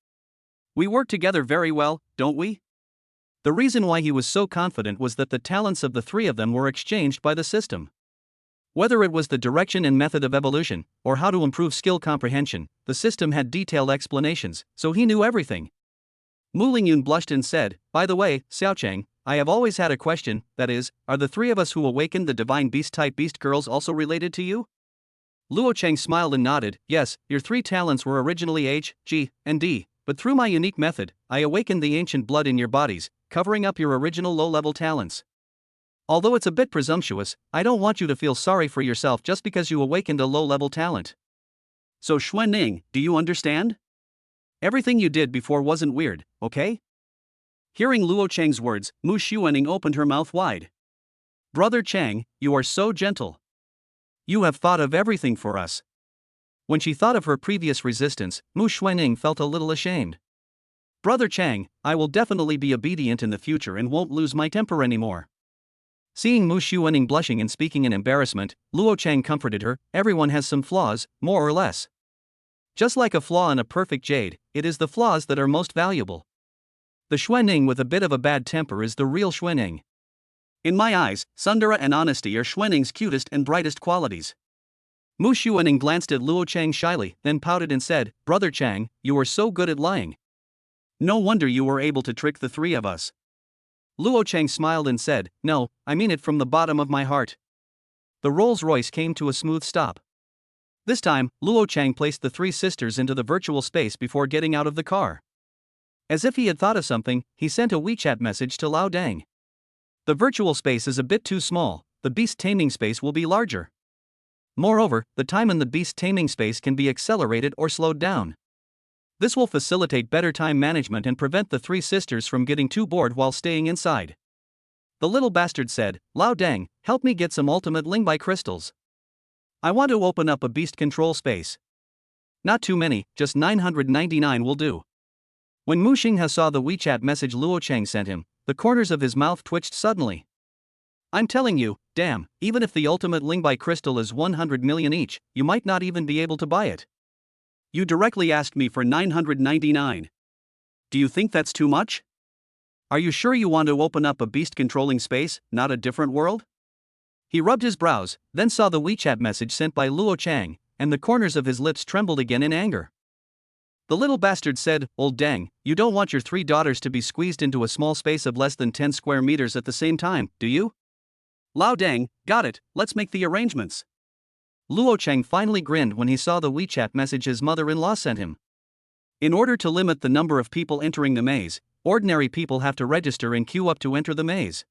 We work together very well, don't we? The reason why he was so confident was that the talents of the three of them were exchanged by the system. Whether it was the direction and method of evolution, or how to improve skill comprehension, the system had detailed explanations, so he knew everything. Mu Lingyun blushed and said, "By the way, Xiaocheng, I have always had a question, that is, are the three of us who awakened the divine beast-type beast girls also related to you?" Luo Cheng smiled and nodded, "Yes, your three talents were originally H, G, and D, but through my unique method, I awakened the ancient blood in your bodies, covering up your original low-level talents. Although it's a bit presumptuous, I don't want you to feel sorry for yourself just because you awakened a low-level talent. So Xuanning, do you understand? Everything you did before wasn't weird, okay?" Hearing Luo Cheng's words, Mu Xuanning opened her mouth wide. "Brother Chang, you are so gentle. You have thought of everything for us." When she thought of her previous resistance, Mu Xuanning felt a little ashamed. "Brother Chang, I will definitely be obedient in the future and won't lose my temper anymore." Seeing Mu Xuanning blushing and speaking in embarrassment, Luo Chang comforted her, "Everyone has some flaws, more or less. Just like a flaw in a perfect jade, it is the flaws that are most valuable. The Xuanning with a bit of a bad temper is the real Xuanning. In my eyes, Sundara and honesty are Xuanning's cutest and brightest qualities." Mu Xuanning glanced at Luo Chang shyly, then pouted and said, "Brother Chang, you are so good at lying. No wonder you were able to trick the three of us." Luo Chang smiled and said, "No, I mean it from the bottom of my heart." The Rolls-Royce came to a smooth stop. This time, Luo Chang placed the three sisters into the virtual space before getting out of the car. As if he had thought of something, he sent a WeChat message to Lao Dang. "The virtual space is a bit too small, the beast taming space will be larger. Moreover, the time in the beast taming space can be accelerated or slowed down. This will facilitate better time management and prevent the three sisters from getting too bored while staying inside." The little bastard said, "Lao Dang, help me get some ultimate Lingbai crystals. I want to open up a beast control space. Not too many, just 999 will do." When Mu Xinghe saw the WeChat message Luo Cheng sent him, the corners of his mouth twitched suddenly. "I'm telling you, damn, even if the ultimate Lingbai crystal is 100 million each, you might not even be able to buy it. You directly asked me for 999. Do you think that's too much? Are you sure you want to open up a beast-controlling space, not a different world?" He rubbed his brows, then saw the WeChat message sent by Luo Chang, and the corners of his lips trembled again in anger. The little bastard said, "Old Dang, you don't want your three daughters to be squeezed into a small space of less than 10 square meters at the same time, do you?" "Lao Dang, got it, let's make the arrangements." Luo Cheng finally grinned when he saw the WeChat message his mother-in-law sent him. In order to limit the number of people entering the maze, ordinary people have to register and queue up to enter the maze.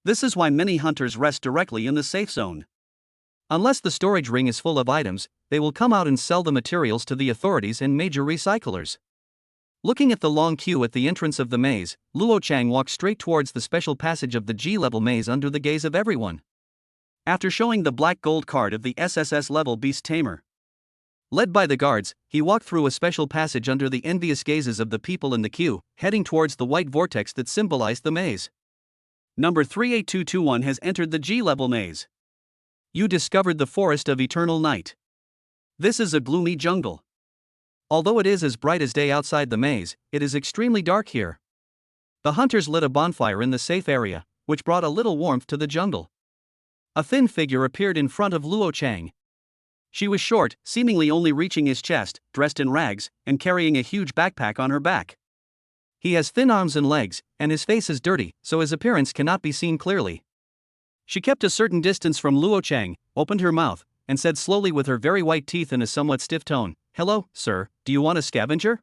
This is why many hunters rest directly in the safe zone. Unless the storage ring is full of items, they will come out and sell the materials to the authorities and major recyclers. Looking at the long queue at the entrance of the maze, Luo Chang walked straight towards the special passage of the G-level maze under the gaze of everyone. After showing the black gold card of the SSS level beast tamer, led by the guards, he walked through a special passage under the envious gazes of the people in the queue, heading towards the white vortex that symbolized the maze. Number 38221 has entered the G-level maze. You discovered the forest of eternal night. This is a gloomy jungle. Although it is as bright as day outside the maze, it is extremely dark here. The hunters lit a bonfire in the safe area, which brought a little warmth to the jungle. A thin figure appeared in front of Luo Chang. She was short, seemingly only reaching his chest, dressed in rags, and carrying a huge backpack on her back. He has thin arms and legs, and his face is dirty, so his appearance cannot be seen clearly. She kept a certain distance from Luo Chang, opened her mouth, and said slowly with her very white teeth in a somewhat stiff tone, "Hello, sir, do you want a scavenger?"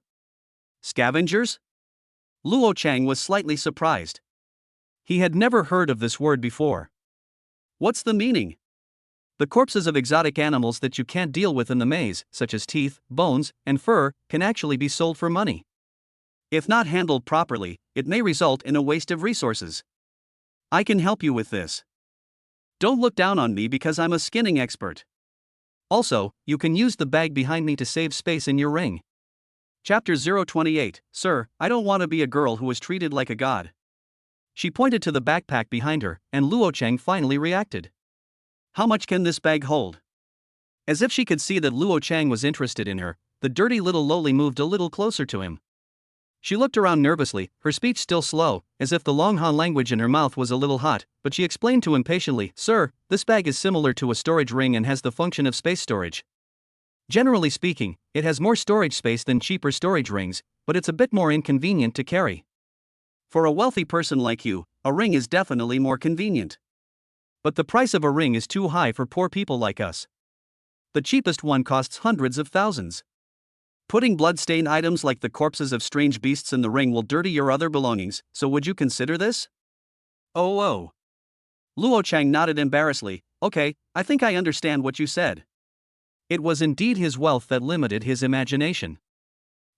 Scavengers? Luo Chang was slightly surprised. He had never heard of this word before. What's the meaning? The corpses of exotic animals that you can't deal with in the maze, such as teeth, bones, and fur, can actually be sold for money. If not handled properly, it may result in a waste of resources. I can help you with this. Don't look down on me because I'm a skinning expert. Also, you can use the bag behind me to save space in your ring. Chapter 028, Sir, I don't want to be a girl who was treated like a god. She pointed to the backpack behind her, and Luo Cheng finally reacted. How much can this bag hold? As if she could see that Luo Chang was interested in her, the dirty little loli moved a little closer to him. She looked around nervously, her speech still slow, as if the Long Han language in her mouth was a little hot, but she explained to him patiently, "Sir, this bag is similar to a storage ring and has the function of space storage. Generally speaking, it has more storage space than cheaper storage rings, but it's a bit more inconvenient to carry. For a wealthy person like you, a ring is definitely more convenient. But the price of a ring is too high for poor people like us. The cheapest one costs hundreds of thousands. Putting blood-stained items like the corpses of strange beasts in the ring will dirty your other belongings, so would you consider this?" Oh. Luo Chang nodded embarrassedly. "Okay, I think I understand what you said." It was indeed his wealth that limited his imagination.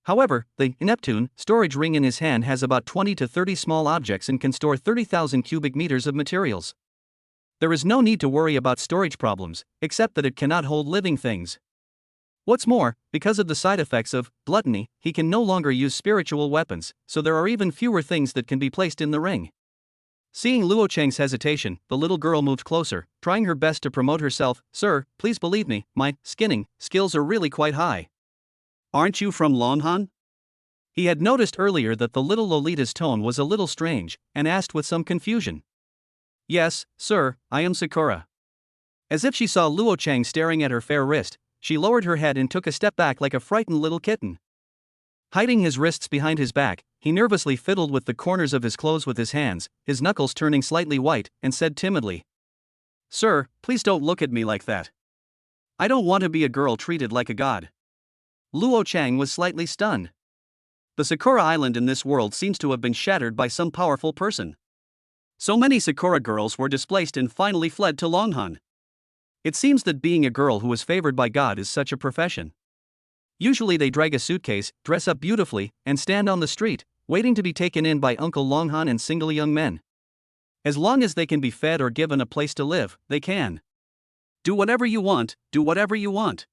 However, the Neptune storage ring in his hand has about 20 to 30 small objects and can store 30,000 cubic meters of materials. There is no need to worry about storage problems, except that it cannot hold living things. What's more, because of the side effects of gluttony, he can no longer use spiritual weapons, so there are even fewer things that can be placed in the ring. Seeing Luo Chang's hesitation, the little girl moved closer, trying her best to promote herself. "Sir, please believe me, my skinning skills are really quite high." "Aren't you from Longhan?" He had noticed earlier that the little Lolita's tone was a little strange, and asked with some confusion. "Yes, sir, I am Sakura." As if she saw Luo Chang staring at her fair wrist, she lowered her head and took a step back like a frightened little kitten. Hiding his wrists behind his back, he nervously fiddled with the corners of his clothes with his hands, his knuckles turning slightly white, and said timidly, "Sir, please don't look at me like that. I don't want to be a girl treated like a god." Luo Chang was slightly stunned. The Sakura Island in this world seems to have been shattered by some powerful person. So many Sakura girls were displaced and finally fled to Longhan. It seems that being a girl who is favored by God is such a profession. Usually they drag a suitcase, dress up beautifully, and stand on the street, waiting to be taken in by Uncle Longhan and single young men. As long as they can be fed or given a place to live, they can. Do whatever you want, do whatever you want.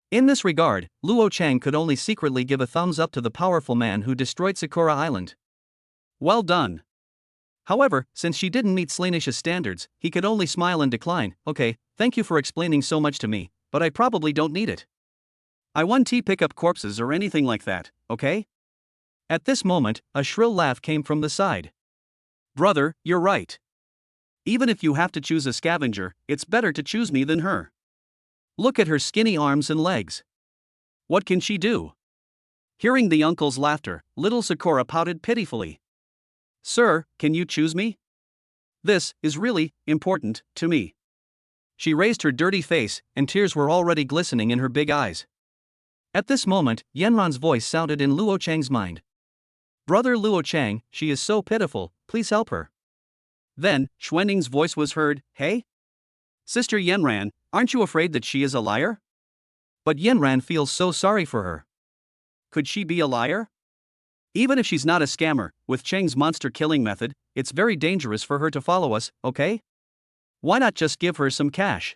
In this regard, Luo Chang could only secretly give a thumbs up to the powerful man who destroyed Sakura Island. Well done. However, since she didn't meet Slaynish's standards, he could only smile and decline. "Okay, thank you for explaining so much to me, but I probably don't need it. I won't pick up corpses or anything like that, okay?" At this moment, a shrill laugh came from the side. "Brother, you're right. Even if you have to choose a scavenger, it's better to choose me than her. Look at her skinny arms and legs. What can she do?" Hearing the uncle's laughter, little Sakura pouted pitifully. "Sir, can you choose me? This is really important to me." She raised her dirty face, and tears were already glistening in her big eyes. At this moment, Yanran's voice sounded in Luo Chang's mind. "Brother Luo Chang, she is so pitiful, please help her." Then, Xuanning's voice was heard, "Hey? Sister Yanran, aren't you afraid that she is a liar?" But Yanran feels so sorry for her. Could she be a liar? Even if she's not a scammer, with Chang's monster killing method, it's very dangerous for her to follow us, okay? Why not just give her some cash?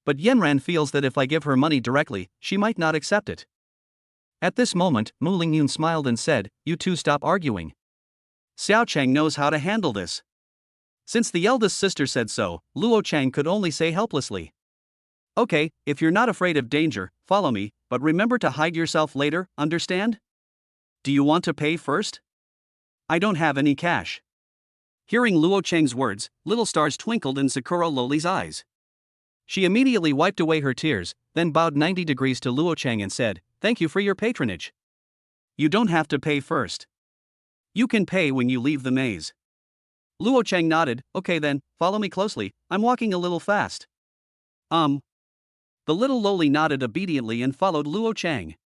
But Yanran feels that if I give her money directly, she might not accept it. At this moment, Mu Lingyun smiled and said, "You two stop arguing. Xiao Chang knows how to handle this." Since the eldest sister said so, Luo Chang could only say helplessly, "Okay, if you're not afraid of danger, follow me, but remember to hide yourself later, understand? Do you want to pay first? I don't have any cash." Hearing Luo Chang's words, little stars twinkled in Sakura Loli's eyes. She immediately wiped away her tears, then bowed 90 degrees to Luo Chang and said, "Thank you for your patronage. You don't have to pay first. You can pay when you leave the maze." Luo Chang nodded. "Okay then, follow me closely, I'm walking a little fast." The little loli nodded obediently and followed Luo Chang.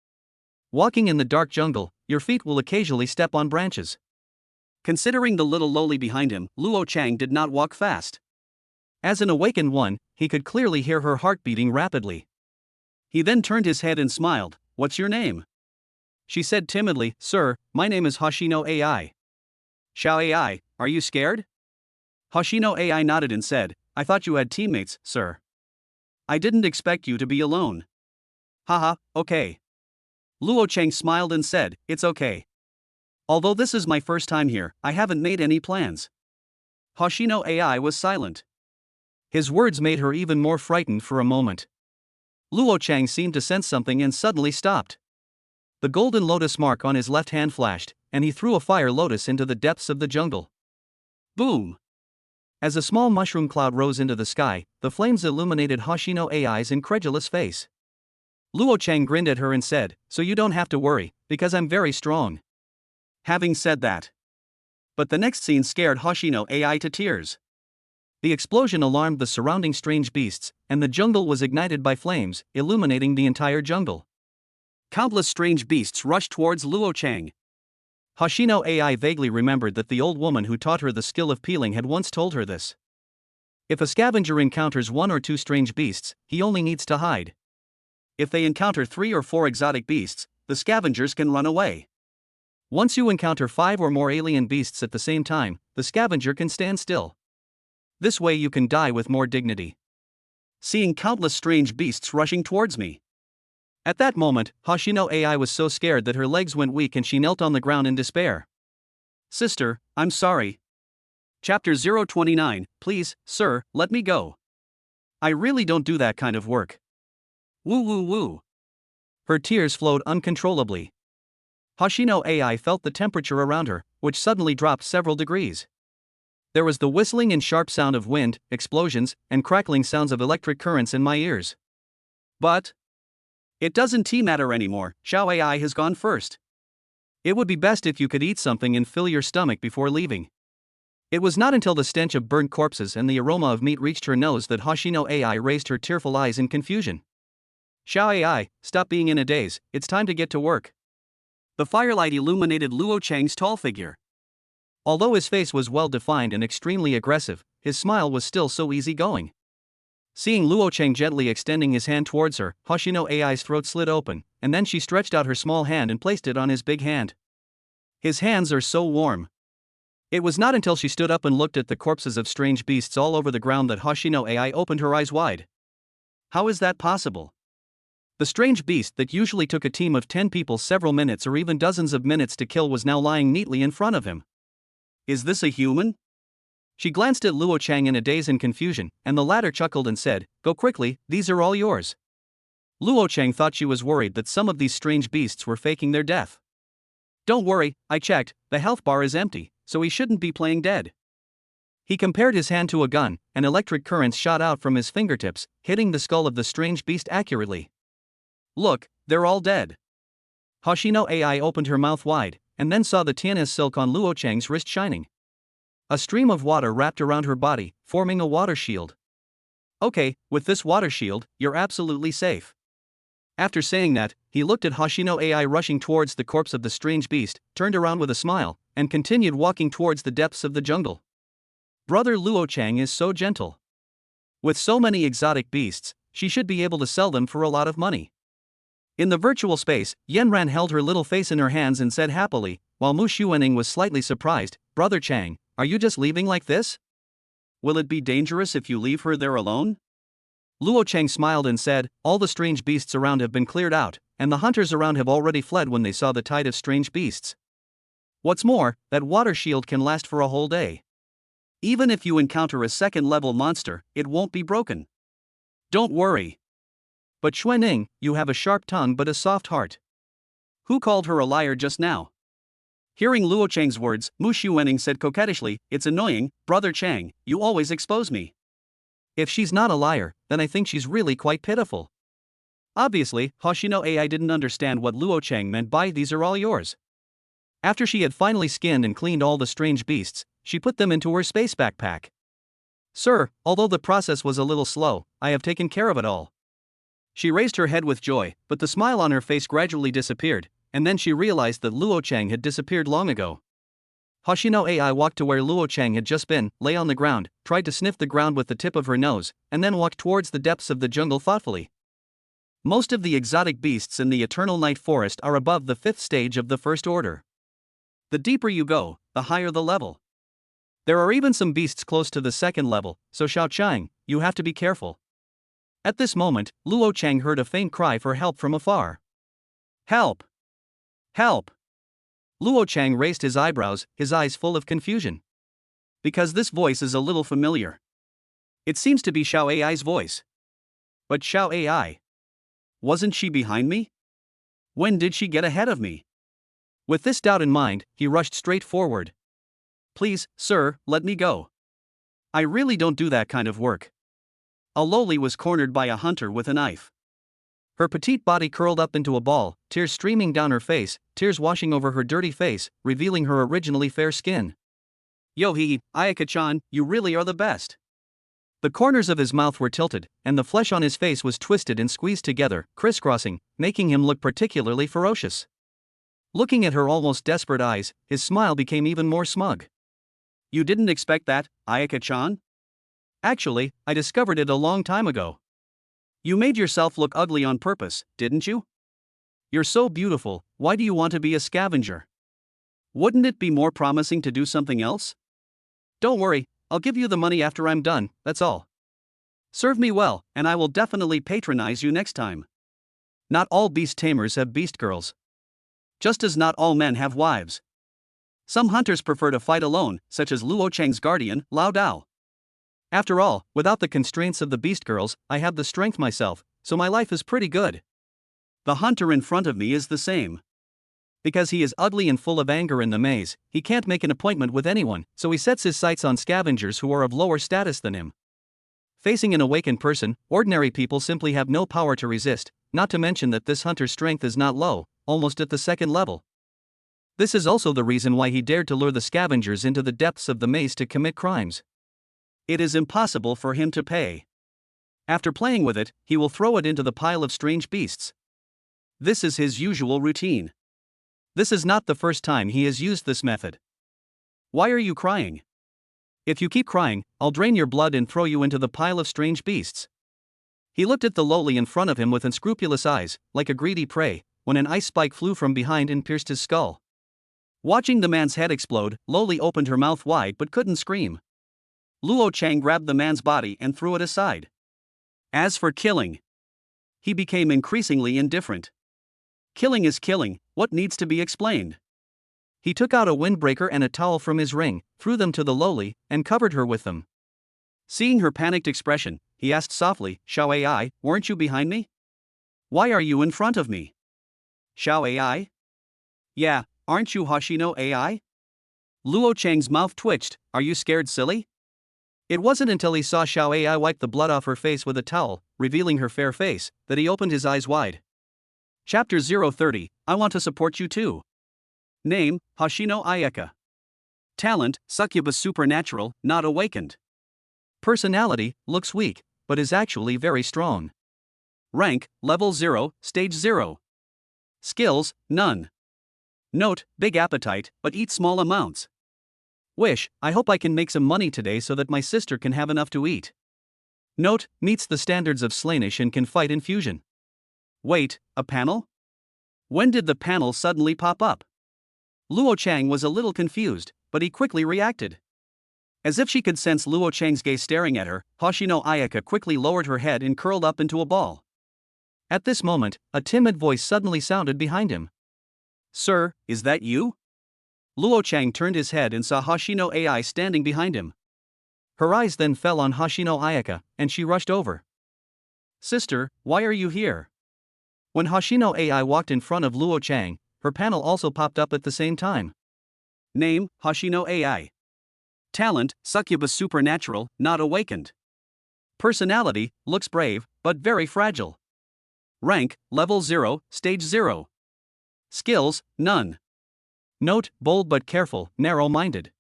Walking in the dark jungle, your feet will occasionally step on branches. Considering the little loli behind him, Luo Chang did not walk fast. As an awakened one, he could clearly hear her heart beating rapidly. He then turned his head and smiled. "What's your name?" She said timidly, "Sir, my name is Hoshino AI. Xiao AI, are you scared?" Hoshino AI nodded and said, "I thought you had teammates, sir. I didn't expect you to be alone." "Haha, okay." Luo Chang smiled and said, "It's okay. Although this is my first time here, I haven't made any plans." Hoshino AI was silent. His words made her even more frightened for a moment. Luo Chang seemed to sense something and suddenly stopped. The golden lotus mark on his left hand flashed, and he threw a fire lotus into the depths of the jungle. Boom! As a small mushroom cloud rose into the sky, the flames illuminated Hoshino Ai's incredulous face. Luo Chang grinned at her and said, "So you don't have to worry, because I'm very strong." Having said that. But the next scene scared Hoshino Ai to tears. The explosion alarmed the surrounding strange beasts, and the jungle was ignited by flames, illuminating the entire jungle. Countless strange beasts rushed towards Luo Chang. Hoshino Ai vaguely remembered that the old woman who taught her the skill of peeling had once told her this. If a scavenger encounters 1 or 2 strange beasts, he only needs to hide. If they encounter 3 or 4 exotic beasts, the scavengers can run away. Once you encounter 5 or more alien beasts at the same time, the scavenger can stand still. This way you can die with more dignity. Seeing countless strange beasts rushing towards me. At that moment, Hoshino Ai was so scared that her legs went weak and she knelt on the ground in despair. "Sister, I'm sorry." Chapter 029, "Please, sir, let me go. I really don't do that kind of work." Woo woo woo. Her tears flowed uncontrollably. Hoshino Ai felt the temperature around her, which suddenly dropped several degrees. There was the whistling and sharp sound of wind, explosions, and crackling sounds of electric currents in my ears. But it doesn't matter anymore, Xiao Ai has gone first. It would be best if you could eat something and fill your stomach before leaving. It was not until the stench of burnt corpses and the aroma of meat reached her nose that Hoshino Ai raised her tearful eyes in confusion. "Xiao Ai, stop being in a daze, it's time to get to work." The firelight illuminated Luo Chang's tall figure. Although his face was well defined and extremely aggressive, his smile was still so easygoing. Seeing Luo Chang gently extending his hand towards her, Hoshino Ai's throat slid open, and then she stretched out her small hand and placed it on his big hand. "His hands are so warm." It was not until she stood up and looked at the corpses of strange beasts all over the ground that Hoshino Ai opened her eyes wide. How is that possible? The strange beast that usually took a team of 10 people several minutes or even dozens of minutes to kill was now lying neatly in front of him. Is this a human? She glanced at Luo Chang in a daze and confusion, and the latter chuckled and said, "Go quickly, these are all yours." Luo Chang thought she was worried that some of these strange beasts were faking their death. "Don't worry, I checked, the health bar is empty, so he shouldn't be playing dead." He compared his hand to a gun, and electric currents shot out from his fingertips, hitting the skull of the strange beast accurately. "Look, they're all dead." Hoshino Ai opened her mouth wide, and then saw the Tian's silk on Luo Chang's wrist shining. A stream of water wrapped around her body, forming a water shield. "Okay, with this water shield, you're absolutely safe." After saying that, he looked at Hoshino Ai rushing towards the corpse of the strange beast, turned around with a smile, and continued walking towards the depths of the jungle. Brother Luo Chang is so gentle. With so many exotic beasts, she should be able to sell them for a lot of money. In the virtual space, Yanran held her little face in her hands and said happily, while Mu Xuening was slightly surprised, "Brother Chang, are you just leaving like this? Will it be dangerous if you leave her there alone?" Luo Chang smiled and said, "All the strange beasts around have been cleared out, and the hunters around have already fled when they saw the tide of strange beasts. What's more, that water shield can last for a whole day. Even if you encounter a second-level monster, it won't be broken. Don't worry. But Xuening, you have a sharp tongue but a soft heart. Who called her a liar just now?" Hearing Luo Chang's words, Mu Xuening said coquettishly, "It's annoying, Brother Chang, you always expose me." If she's not a liar, then I think she's really quite pitiful. Obviously, Hoshino Ai didn't understand what Luo Chang meant by "these are all yours." After she had finally skinned and cleaned all the strange beasts, she put them into her space backpack. "Sir, although the process was a little slow, I have taken care of it all." She raised her head with joy, but the smile on her face gradually disappeared, and then she realized that Luo Chang had disappeared long ago. Hoshino Ai walked to where Luo Chang had just been, lay on the ground, tried to sniff the ground with the tip of her nose, and then walked towards the depths of the jungle thoughtfully. Most of the exotic beasts in the Eternal Night Forest are above the 5th stage of the First Order. The deeper you go, the higher the level. There are even some beasts close to the 2nd level, so Xiao Chang, you have to be careful. At this moment, Luo Chang heard a faint cry for help from afar. "Help! Help!" Luo Chang raised his eyebrows, his eyes full of confusion. Because this voice is a little familiar. It seems to be Xiao Ai's voice. But Xiao Ai. Wasn't she behind me? When did she get ahead of me? With this doubt in mind, he rushed straight forward. Please, sir, let me go. I really don't do that kind of work. A loli was cornered by a hunter with a knife. Her petite body curled up into a ball, tears streaming down her face, tears washing over her dirty face, revealing her originally fair skin. Yo hee, Ayaka-chan, you really are the best. The corners of his mouth were tilted, and the flesh on his face was twisted and squeezed together, crisscrossing, making him look particularly ferocious. Looking at her almost desperate eyes, his smile became even more smug. You didn't expect that, Ayaka-chan? Actually, I discovered it a long time ago. You made yourself look ugly on purpose, didn't you? You're so beautiful, why do you want to be a scavenger? Wouldn't it be more promising to do something else? Don't worry, I'll give you the money after I'm done, that's all. Serve me well, and I will definitely patronize you next time. Not all beast tamers have beast girls. Just as not all men have wives. Some hunters prefer to fight alone, such as Luo Cheng's guardian, Lao Dao. After all, without the constraints of the beast girls, I have the strength myself, so my life is pretty good. The hunter in front of me is the same. Because he is ugly and full of anger in the maze, he can't make an appointment with anyone, so he sets his sights on scavengers who are of lower status than him. Facing an awakened person, ordinary people simply have no power to resist, not to mention that this hunter's strength is not low, almost at the second level. This is also the reason why he dared to lure the scavengers into the depths of the maze to commit crimes. It is impossible for him to pay. After playing with it, he will throw it into the pile of strange beasts. This is his usual routine. This is not the first time he has used this method. Why are you crying? If you keep crying, I'll drain your blood and throw you into the pile of strange beasts. He looked at the loli in front of him with unscrupulous eyes, like a greedy prey, when an ice spike flew from behind and pierced his skull. Watching the man's head explode, Loli opened her mouth wide but couldn't scream. Luo Chang grabbed the man's body and threw it aside. As for killing, he became increasingly indifferent. Killing is killing, what needs to be explained? He took out a windbreaker and a towel from his ring, threw them to the loli, and covered her with them. Seeing her panicked expression, he asked softly, Xiao Ai, weren't you behind me? Why are you in front of me? Xiao Ai? Yeah, aren't you Hoshino Ai? Luo Chang's mouth twitched, are you scared silly? It wasn't until he saw Xiao Ai wipe the blood off her face with a towel, revealing her fair face, that he opened his eyes wide. Chapter 030, I want to support you too. Name, Hoshino Ayaka. Talent, Succubus Supernatural, not awakened. Personality, looks weak, but is actually very strong. Rank, level 0, stage 0. Skills, none. Note, big appetite, but eat small amounts. Wish, I hope I can make some money today so that my sister can have enough to eat. Note, meets the standards of Slanish and can fight in fusion. Wait, a panel? When did the panel suddenly pop up? Luo Chang was a little confused, but he quickly reacted. As if she could sense Luo Chang's gaze staring at her, Hoshino Ayaka quickly lowered her head and curled up into a ball. At this moment, a timid voice suddenly sounded behind him. Sir, is that you? Luo Chang turned his head and saw Hoshino Ai standing behind him. Her eyes then fell on Hoshino Ayaka, and she rushed over. Sister, why are you here? When Hoshino Ai walked in front of Luo Chang, her panel also popped up at the same time. Name, Hoshino Ai. Talent, Succubus Supernatural, not awakened. Personality, looks brave, but very fragile. Rank, level 0, stage 0. Skills, none. Note, bold but careful, narrow-minded.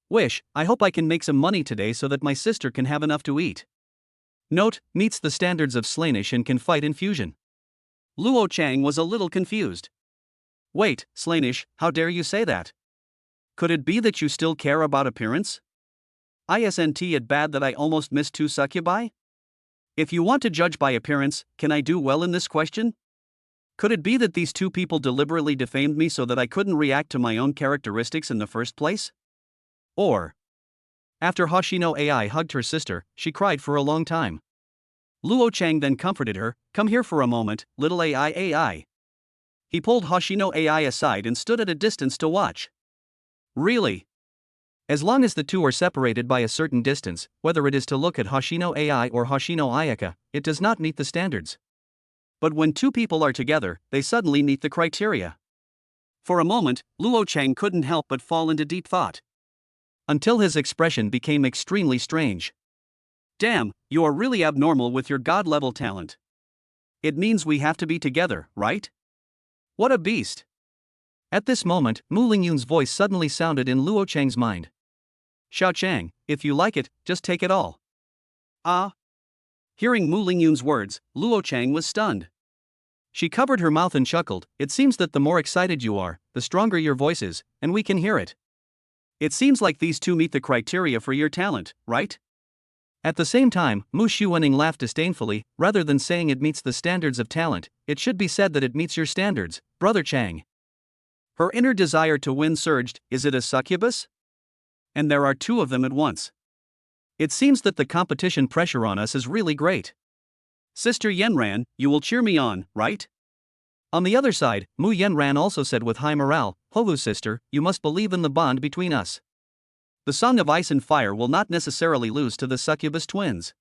Wish, I hope I can make some money today so that my sister can have enough to eat. Note, meets the standards of Slanish and can fight in fusion. Luo Chang was a little confused. Wait, Slanish, how dare you say that? Could it be that you still care about appearance? Isn't it bad that I almost missed 2 succubi? If you want to judge by appearance, can I do well in this question? Could it be that these 2 people deliberately defamed me so that I couldn't react to my own characteristics in the first place? Or, after Hoshino Ai hugged her sister, she cried for a long time. Luo Chang then comforted her, come here for a moment, little Ai. He pulled Hoshino Ai aside and stood at a distance to watch. Really? As long as the two are separated by a certain distance, whether it is to look at Hoshino AI or Hoshino Ayaka, it does not meet the standards. But when two people are together, they suddenly meet the criteria. For a moment, Luo Chang couldn't help but fall into deep thought. Until his expression became extremely strange. Damn, you are really abnormal with your god-level talent. It means we have to be together, right? What a beast. At this moment, Mu Lingyun's voice suddenly sounded in Luo Chang's mind. Xiao Chang, if you like it, just take it all. Ah. Hearing Mu Lingyun's words, Luo Chang was stunned. She covered her mouth and chuckled. It seems that the more excited you are, the stronger your voice is, and we can hear it. It seems like these two meet the criteria for your talent, right? At the same time, Mu Xuening laughed disdainfully. Rather than saying it meets the standards of talent, it should be said that it meets your standards, Brother Chang. Her inner desire to win surged. Is it a succubus? And there are two of them at once. It seems that the competition pressure on us is really great. Sister Yenran, you will cheer me on, right? On the other side, Mu Yenran also said with high morale, Holu sister, you must believe in the bond between us. The Song of Ice and Fire will not necessarily lose to the succubus twins.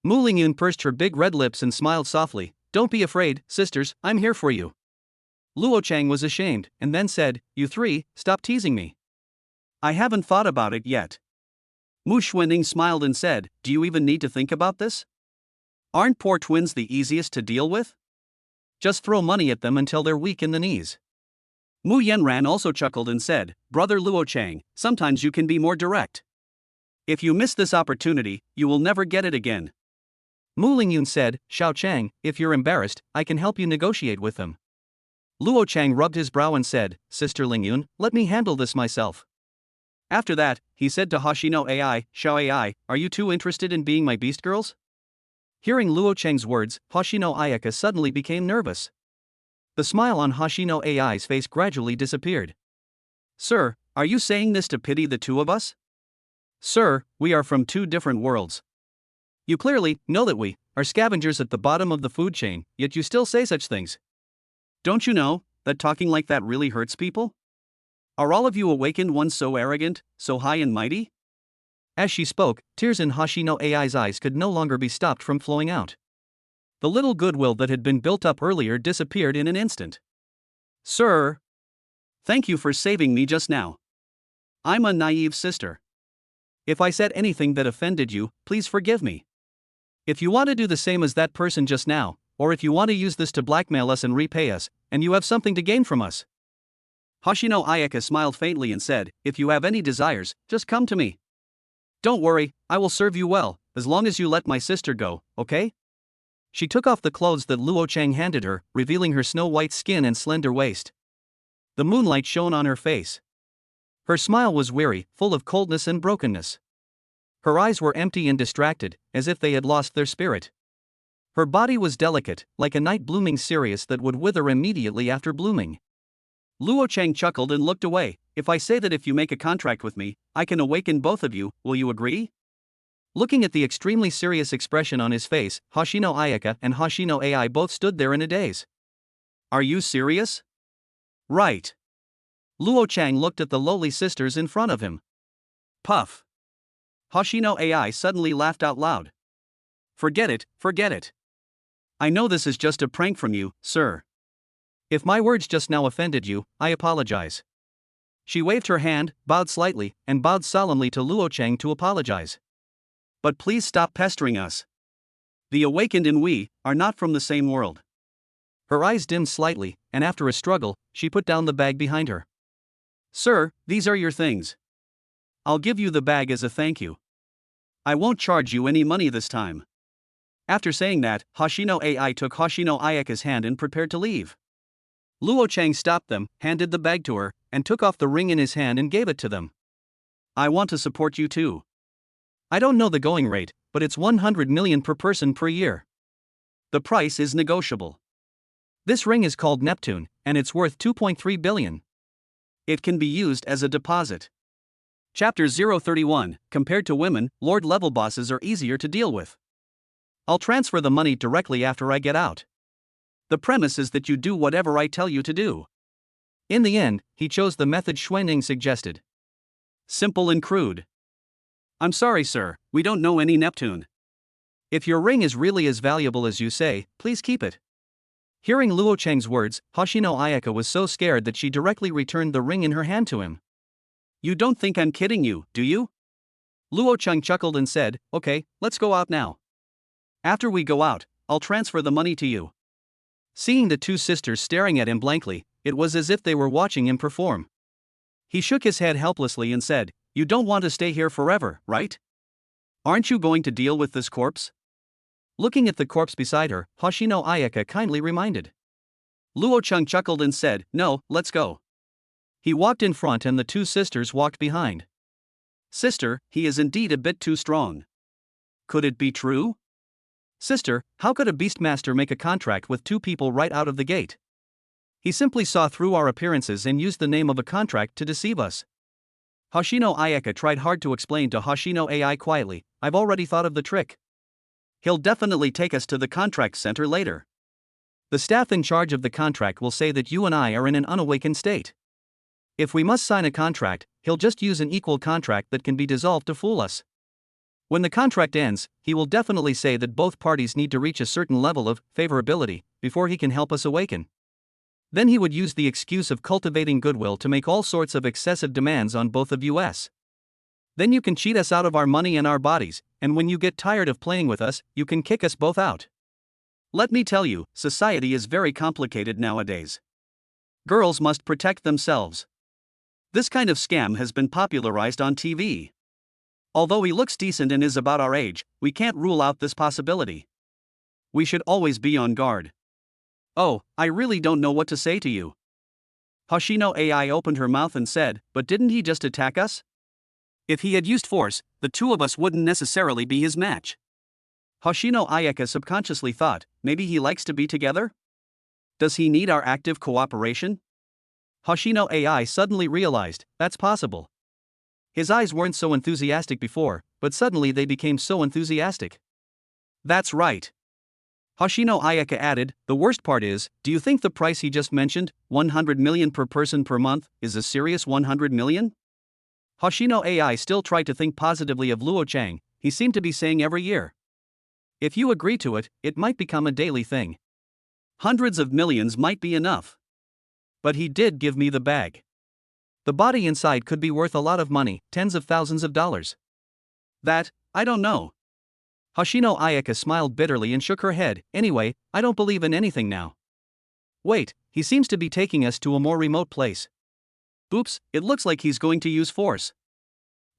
Mu Lingyun pursed her big red lips and smiled softly. Don't be afraid, sisters, I'm here for you. Luo Chang was ashamed, and then said, you three, stop teasing me. I haven't thought about it yet. Mu Xuening smiled and said, do you even need to think about this? Aren't poor twins the easiest to deal with? Just throw money at them until they're weak in the knees. Mu Yenran also chuckled and said, Brother Luo Chang, sometimes you can be more direct. If you miss this opportunity, you will never get it again. Mu Lingyun said, Xiao Chang, if you're embarrassed, I can help you negotiate with them. Luo Chang rubbed his brow and said, Sister Lingyun, let me handle this myself. After that, he said to Hoshino AI, Xiao AI, are you two interested in being my beast girls? Hearing Luo Chang's words, Hoshino Ayaka suddenly became nervous. The smile on Hoshino AI's face gradually disappeared. Sir, are you saying this to pity the two of us? Sir, we are from two different worlds. You clearly know that we are scavengers at the bottom of the food chain, yet you still say such things. Don't you know that talking like that really hurts people? Are all of you awakened ones so arrogant, so high and mighty? As she spoke, tears in Hoshino AI's eyes could no longer be stopped from flowing out. The little goodwill that had been built up earlier disappeared in an instant. Sir! Thank you for saving me just now. I'm a naive sister. If I said anything that offended you, please forgive me. If you want to do the same as that person just now, or if you want to use this to blackmail us and repay us, and you have something to gain from us. Hoshino Ayaka smiled faintly and said, if you have any desires, just come to me. Don't worry, I will serve you well, as long as you let my sister go, okay? She took off the clothes that Luo Chang handed her, revealing her snow-white skin and slender waist. The moonlight shone on her face. Her smile was weary, full of coldness and brokenness. Her eyes were empty and distracted, as if they had lost their spirit. Her body was delicate, like a night-blooming cereus that would wither immediately after blooming. Luo Chang chuckled and looked away. If I say that if you make a contract with me, I can awaken both of you, will you agree? Looking at the extremely serious expression on his face, Hoshino Ayaka and Hoshino AI both stood there in a daze. Are you serious? Right. Luo Chang looked at the lowly sisters in front of him. Puff. Hoshino AI suddenly laughed out loud. Forget it, forget it. I know this is just a prank from you, sir. If my words just now offended you, I apologize. She waved her hand, bowed slightly, and bowed solemnly to Luo Chang to apologize. But please stop pestering us. The awakened and we are not from the same world. Her eyes dimmed slightly, and after a struggle, she put down the bag behind her. Sir, these are your things. I'll give you the bag as a thank you. I won't charge you any money this time. After saying that, Hoshino AI took Hoshino Ayaka's hand and prepared to leave. Luo Chang stopped them, handed the bag to her, and took off the ring in his hand and gave it to them. I want to support you too. I don't know the going rate, but it's 100 million per person per year. The price is negotiable. This ring is called Neptune, and it's worth 2.3 billion. It can be used as a deposit. Chapter 031, compared to women, Lord-level bosses are easier to deal with. I'll transfer the money directly after I get out. The premise is that you do whatever I tell you to do. In the end, he chose the method Xuening suggested. Simple and crude. I'm sorry, sir, we don't know any Neptune. If your ring is really as valuable as you say, please keep it. Hearing Luo Cheng's words, Hoshino Ayaka was so scared that she directly returned the ring in her hand to him. You don't think I'm kidding you, do you? Luo Cheng chuckled and said, okay, let's go out now. After we go out, I'll transfer the money to you. Seeing the two sisters staring at him blankly, it was as if they were watching him perform. He shook his head helplessly and said, you don't want to stay here forever, right? Aren't you going to deal with this corpse? Looking at the corpse beside her, Hoshino Ayaka kindly reminded. Luo Cheng chuckled and said, no, let's go. He walked in front and the two sisters walked behind. Sister, he is indeed a bit too strong. Could it be true? Sister, how could a beastmaster make a contract with two people right out of the gate? He simply saw through our appearances and used the name of a contract to deceive us. Hoshino Ayaka tried hard to explain to Hoshino AI quietly, I've already thought of the trick. He'll definitely take us to the contract center later. The staff in charge of the contract will say that you and I are in an unawakened state. If we must sign a contract, he'll just use an equal contract that can be dissolved to fool us. When the contract ends, he will definitely say that both parties need to reach a certain level of favorability before he can help us awaken. Then he would use the excuse of cultivating goodwill to make all sorts of excessive demands on both of us. Then you can cheat us out of our money and our bodies, and when you get tired of playing with us, you can kick us both out. Let me tell you, society is very complicated nowadays. Girls must protect themselves. This kind of scam has been popularized on TV. Although he looks decent and is about our age, we can't rule out this possibility. We should always be on guard. Oh, I really don't know what to say to you. Hoshino AI opened her mouth and said, but didn't he just attack us? If he had used force, the two of us wouldn't necessarily be his match. Hoshino Ayaka subconsciously thought, maybe he likes to be together? Does he need our active cooperation? Hoshino AI suddenly realized, that's possible. His eyes weren't so enthusiastic before, but suddenly they became so enthusiastic. That's right. Hoshino Ayaka added, the worst part is, do you think the price he just mentioned, 100 million per person per month, is a serious 100 million? Hoshino AI still tried to think positively of Luo Cheng, he seemed to be saying every year. If you agree to it, it might become a daily thing. Hundreds of millions might be enough. But he did give me the bag. The body inside could be worth a lot of money, tens of thousands of dollars. That, I don't know. Hoshino Ayaka smiled bitterly and shook her head, anyway, I don't believe in anything now. Wait, he seems to be taking us to a more remote place. Oops, it looks like he's going to use force.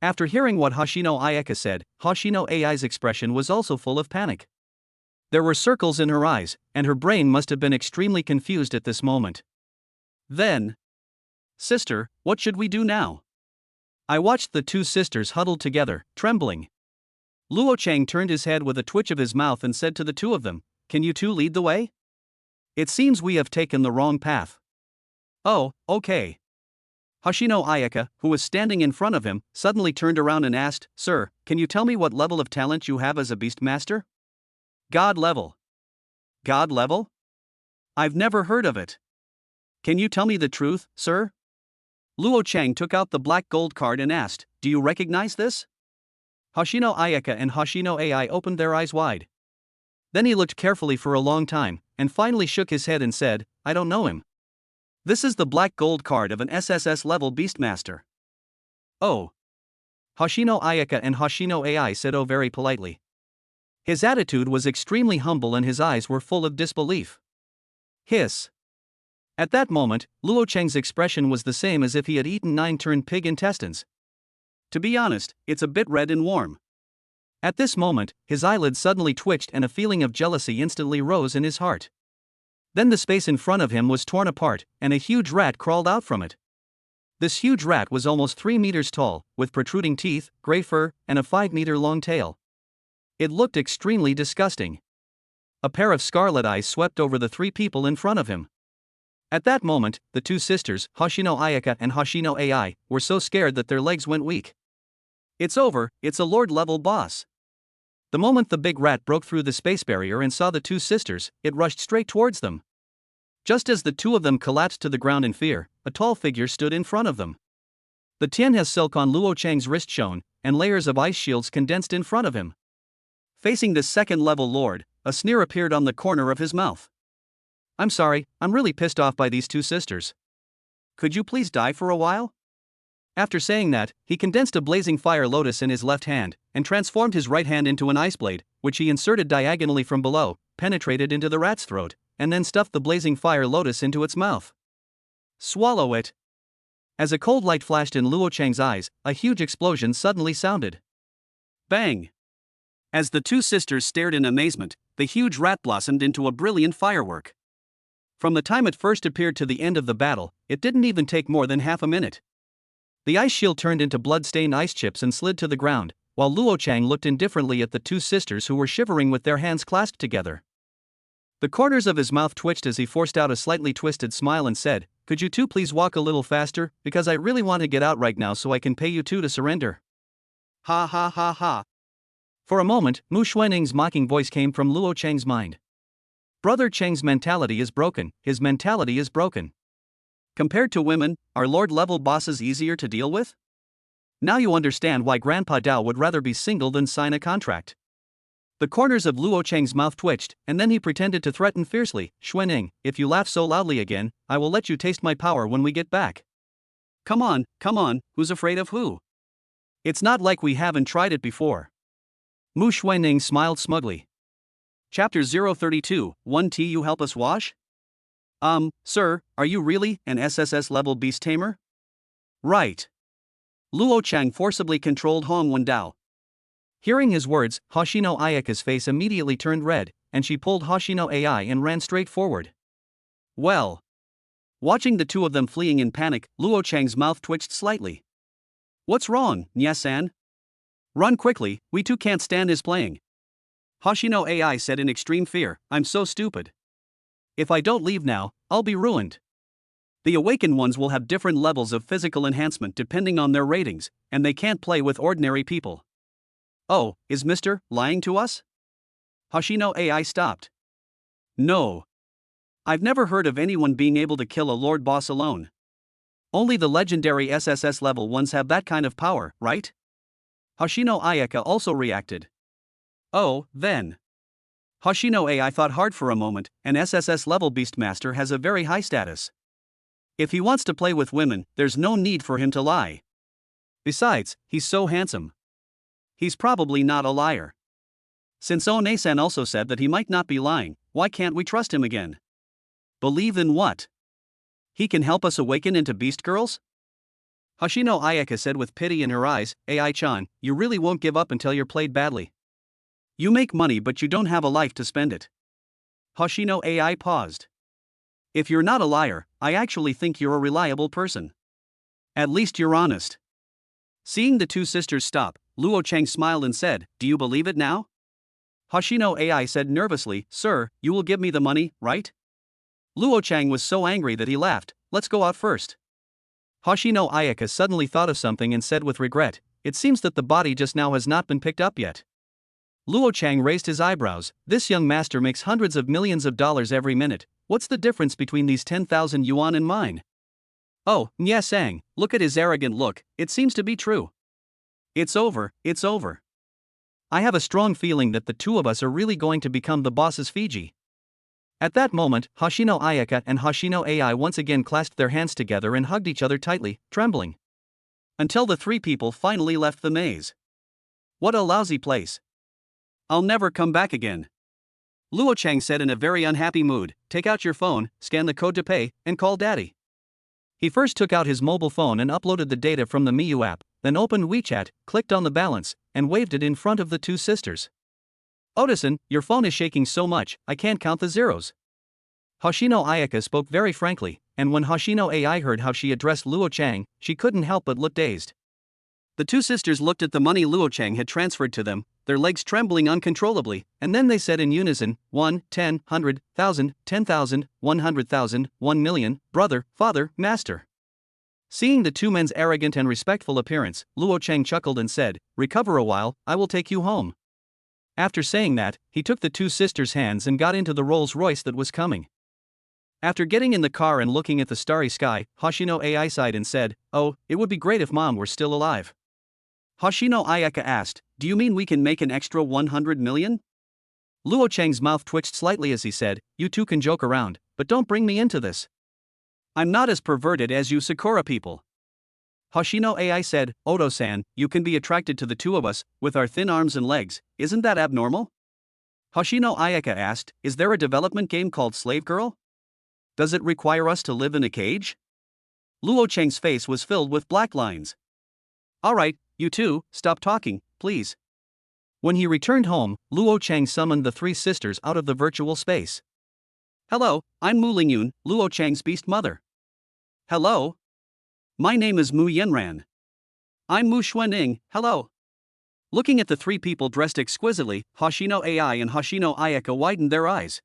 After hearing what Hoshino Ayaka said, Hoshino AI's expression was also full of panic. There were circles in her eyes, and her brain must have been extremely confused at this moment. Then, sister, what should we do now? I watched the two sisters huddled together, trembling. Luo Cheng turned his head with a twitch of his mouth and said to the two of them, can you two lead the way? It seems we have taken the wrong path. Oh, okay. Hoshino Ayaka, who was standing in front of him, suddenly turned around and asked, sir, can you tell me what level of talent you have as a beastmaster? God level. God level? I've never heard of it. Can you tell me the truth, sir? Luo Cheng took out the black gold card and asked, do you recognize this? Hoshino Ayaka and Hoshino AI opened their eyes wide. Then he looked carefully for a long time, and finally shook his head and said, I don't know him. This is the black gold card of an SSS level beastmaster. Oh. Hoshino Ayaka and Hoshino AI said oh very politely. His attitude was extremely humble and his eyes were full of disbelief. Hiss. At that moment, Luo Cheng's expression was the same as if he had eaten 9-turned pig intestines. To be honest, it's a bit red and warm. At this moment, his eyelids suddenly twitched and a feeling of jealousy instantly rose in his heart. Then the space in front of him was torn apart, and a huge rat crawled out from it. This huge rat was almost 3 meters tall, with protruding teeth, gray fur, and a 5-meter-long tail. It looked extremely disgusting. A pair of scarlet eyes swept over the 3 people in front of him. At that moment, the 2 sisters, Hoshino Ayaka and Hoshino AI, were so scared that their legs went weak. It's over, it's a lord-level boss. The moment the big rat broke through the space barrier and saw the 2 sisters, it rushed straight towards them. Just as the 2 of them collapsed to the ground in fear, a tall figure stood in front of them. The Tian has silk on Luo Chang's wrist shown, and layers of ice shields condensed in front of him. Facing this second-level lord, a sneer appeared on the corner of his mouth. I'm sorry, I'm really pissed off by these two sisters. Could you please die for a while? After saying that, he condensed a blazing fire lotus in his left hand, and transformed his right hand into an ice blade, which he inserted diagonally from below, penetrated into the rat's throat, and then stuffed the blazing fire lotus into its mouth. Swallow it. As a cold light flashed in Luo Chang's eyes, a huge explosion suddenly sounded. Bang! As the two sisters stared in amazement, the huge rat blossomed into a brilliant firework. From the time it first appeared to the end of the battle, it didn't even take more than half a minute. The ice shield turned into blood-stained ice chips and slid to the ground, while Luo Chang looked indifferently at the two sisters who were shivering with their hands clasped together. The corners of his mouth twitched as he forced out a slightly twisted smile and said, "Could you two please walk a little faster, because I really want to get out right now so I can pay you two to surrender." Ha ha ha ha. For a moment, Mu Xuaning's mocking voice came from Luo Chang's mind. Brother Cheng's mentality is broken, his mentality is broken. Compared to women, are lord-level bosses easier to deal with? Now you understand why Grandpa Dao would rather be single than sign a contract. The corners of Luo Cheng's mouth twitched, and then he pretended to threaten fiercely, "Xuaning, if you laugh so loudly again, I will let you taste my power when we get back." Come on, who's afraid of who? It's not like we haven't tried it before. Mu Xuaning smiled smugly. Chapter 032, 1T You help us wash? Sir, are you really an SSS level beast tamer? Right. Luo Chang forcibly controlled Hong Wendao. Hearing his words, Hoshino Ayaka's face immediately turned red, and she pulled Hoshino AI and ran straight forward. Well. Watching the two of them fleeing in panic, Luo Chang's mouth twitched slightly. What's wrong, Nya-san? Run quickly, we two can't stand his playing. Hoshino AI said in extreme fear, I'm so stupid. If I don't leave now, I'll be ruined. The awakened ones will have different levels of physical enhancement depending on their ratings, and they can't play with ordinary people. Oh, is Mr. lying to us? Hoshino AI stopped. No. I've never heard of anyone being able to kill a lord boss alone. Only the legendary SSS level ones have that kind of power, right? Hoshino Ayaka also reacted. Oh, then. Hoshino AI thought hard for a moment, an SSS level Beastmaster has a very high status. If he wants to play with women, there's no need for him to lie. Besides, he's so handsome. He's probably not a liar. Since One-san also said that he might not be lying, why can't we trust him again? Believe in what? He can help us awaken into beast girls? Hoshino Ayaka said with pity in her eyes, AI-chan, you really won't give up until you're played badly. You make money but you don't have a life to spend it. Hoshino AI paused. If you're not a liar, I actually think you're a reliable person. At least you're honest. Seeing the two sisters stop, Luo Chang smiled and said, Do you believe it now? Hoshino AI said nervously, Sir, you will give me the money, right? Luo Chang was so angry that he laughed, Let's go out first. Hoshino Ayaka suddenly thought of something and said with regret, It seems that the body just now has not been picked up yet. Luo Chang raised his eyebrows, This young master makes hundreds of millions of dollars every minute, what's the difference between these 10,000 yuan and mine? Oh, Nya-sang, look at his arrogant look, it seems to be true. It's over. I have a strong feeling that the two of us are really going to become the boss's Fiji. At that moment, Hoshino Ayaka and Hoshino AI once again clasped their hands together and hugged each other tightly, trembling. Until the three people finally left the maze. What a lousy place. I'll never come back again. Luo Chang said in a very unhappy mood, Take out your phone, scan the code to pay, and call daddy. He first took out his mobile phone and uploaded the data from the Miyu app, then opened WeChat, clicked on the balance, and waved it in front of the two sisters. Otosan, your phone is shaking so much, I can't count the zeros. Hoshino Ayaka spoke very frankly, and when Hoshino AI heard how she addressed Luo Chang, she couldn't help but look dazed. The two sisters looked at the money Luo Chang had transferred to them, their legs trembling uncontrollably, and then they said in unison, 1, 10, 100, 1,000, 10,000, 100,000, 1 million, brother, father, master. Seeing the two men's arrogant and respectful appearance, Luo Chang chuckled and said, Recover a while, I will take you home. After saying that, he took the two sisters' hands and got into the Rolls-Royce that was coming. After getting in the car and looking at the starry sky, Hoshino AI sighed and said, "Oh, it would be great if Mom were still alive." Hoshino Ayaka asked, "Do you mean we can make an extra 100 million? Luo Cheng's mouth twitched slightly as he said, "You two can joke around, but don't bring me into this. I'm not as perverted as you Sakura people." Hoshino AI said, "Odo-san, you can be attracted to the two of us, with our thin arms and legs, isn't that abnormal?" Hoshino Ayaka asked, "Is there a development game called Slave Girl? Does it require us to live in a cage?" Luo Cheng's face was filled with black lines. "Alright, you two, stop talking, please." When he returned home, Luo Cheng summoned the three sisters out of the virtual space. "Hello, I'm Mu Lingyun, Luo Cheng's beast mother." "Hello. My name is Mu Yenran." "I'm Mu Xuanying, hello." Looking at the three people dressed exquisitely, Hoshino AI and Hoshino Ayaka widened their eyes.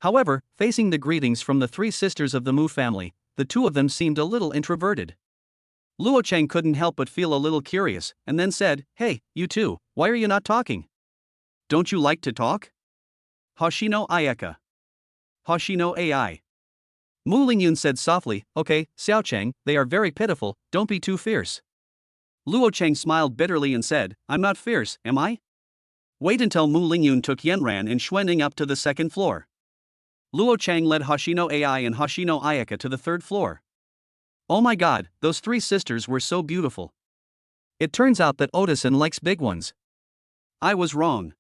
However, facing the greetings from the three sisters of the Mu family, the two of them seemed a little introverted. Luo Cheng couldn't help but feel a little curious, and then said, "Hey, you two, why are you not talking? Don't you like to talk?" Hoshino Ayaka. Hoshino AI. Mu Lingyun said softly, "Okay, Xiao Cheng, they are very pitiful, don't be too fierce." Luo Cheng smiled bitterly and said, "I'm not fierce, am I? Wait until Mu Lingyun took Yenran and Xuanying up to the second floor." Luo Cheng led Hoshino AI and Hoshino Ayaka to the third floor. Oh my god, those three sisters were so beautiful. It turns out that Oda-san likes big ones. I was wrong.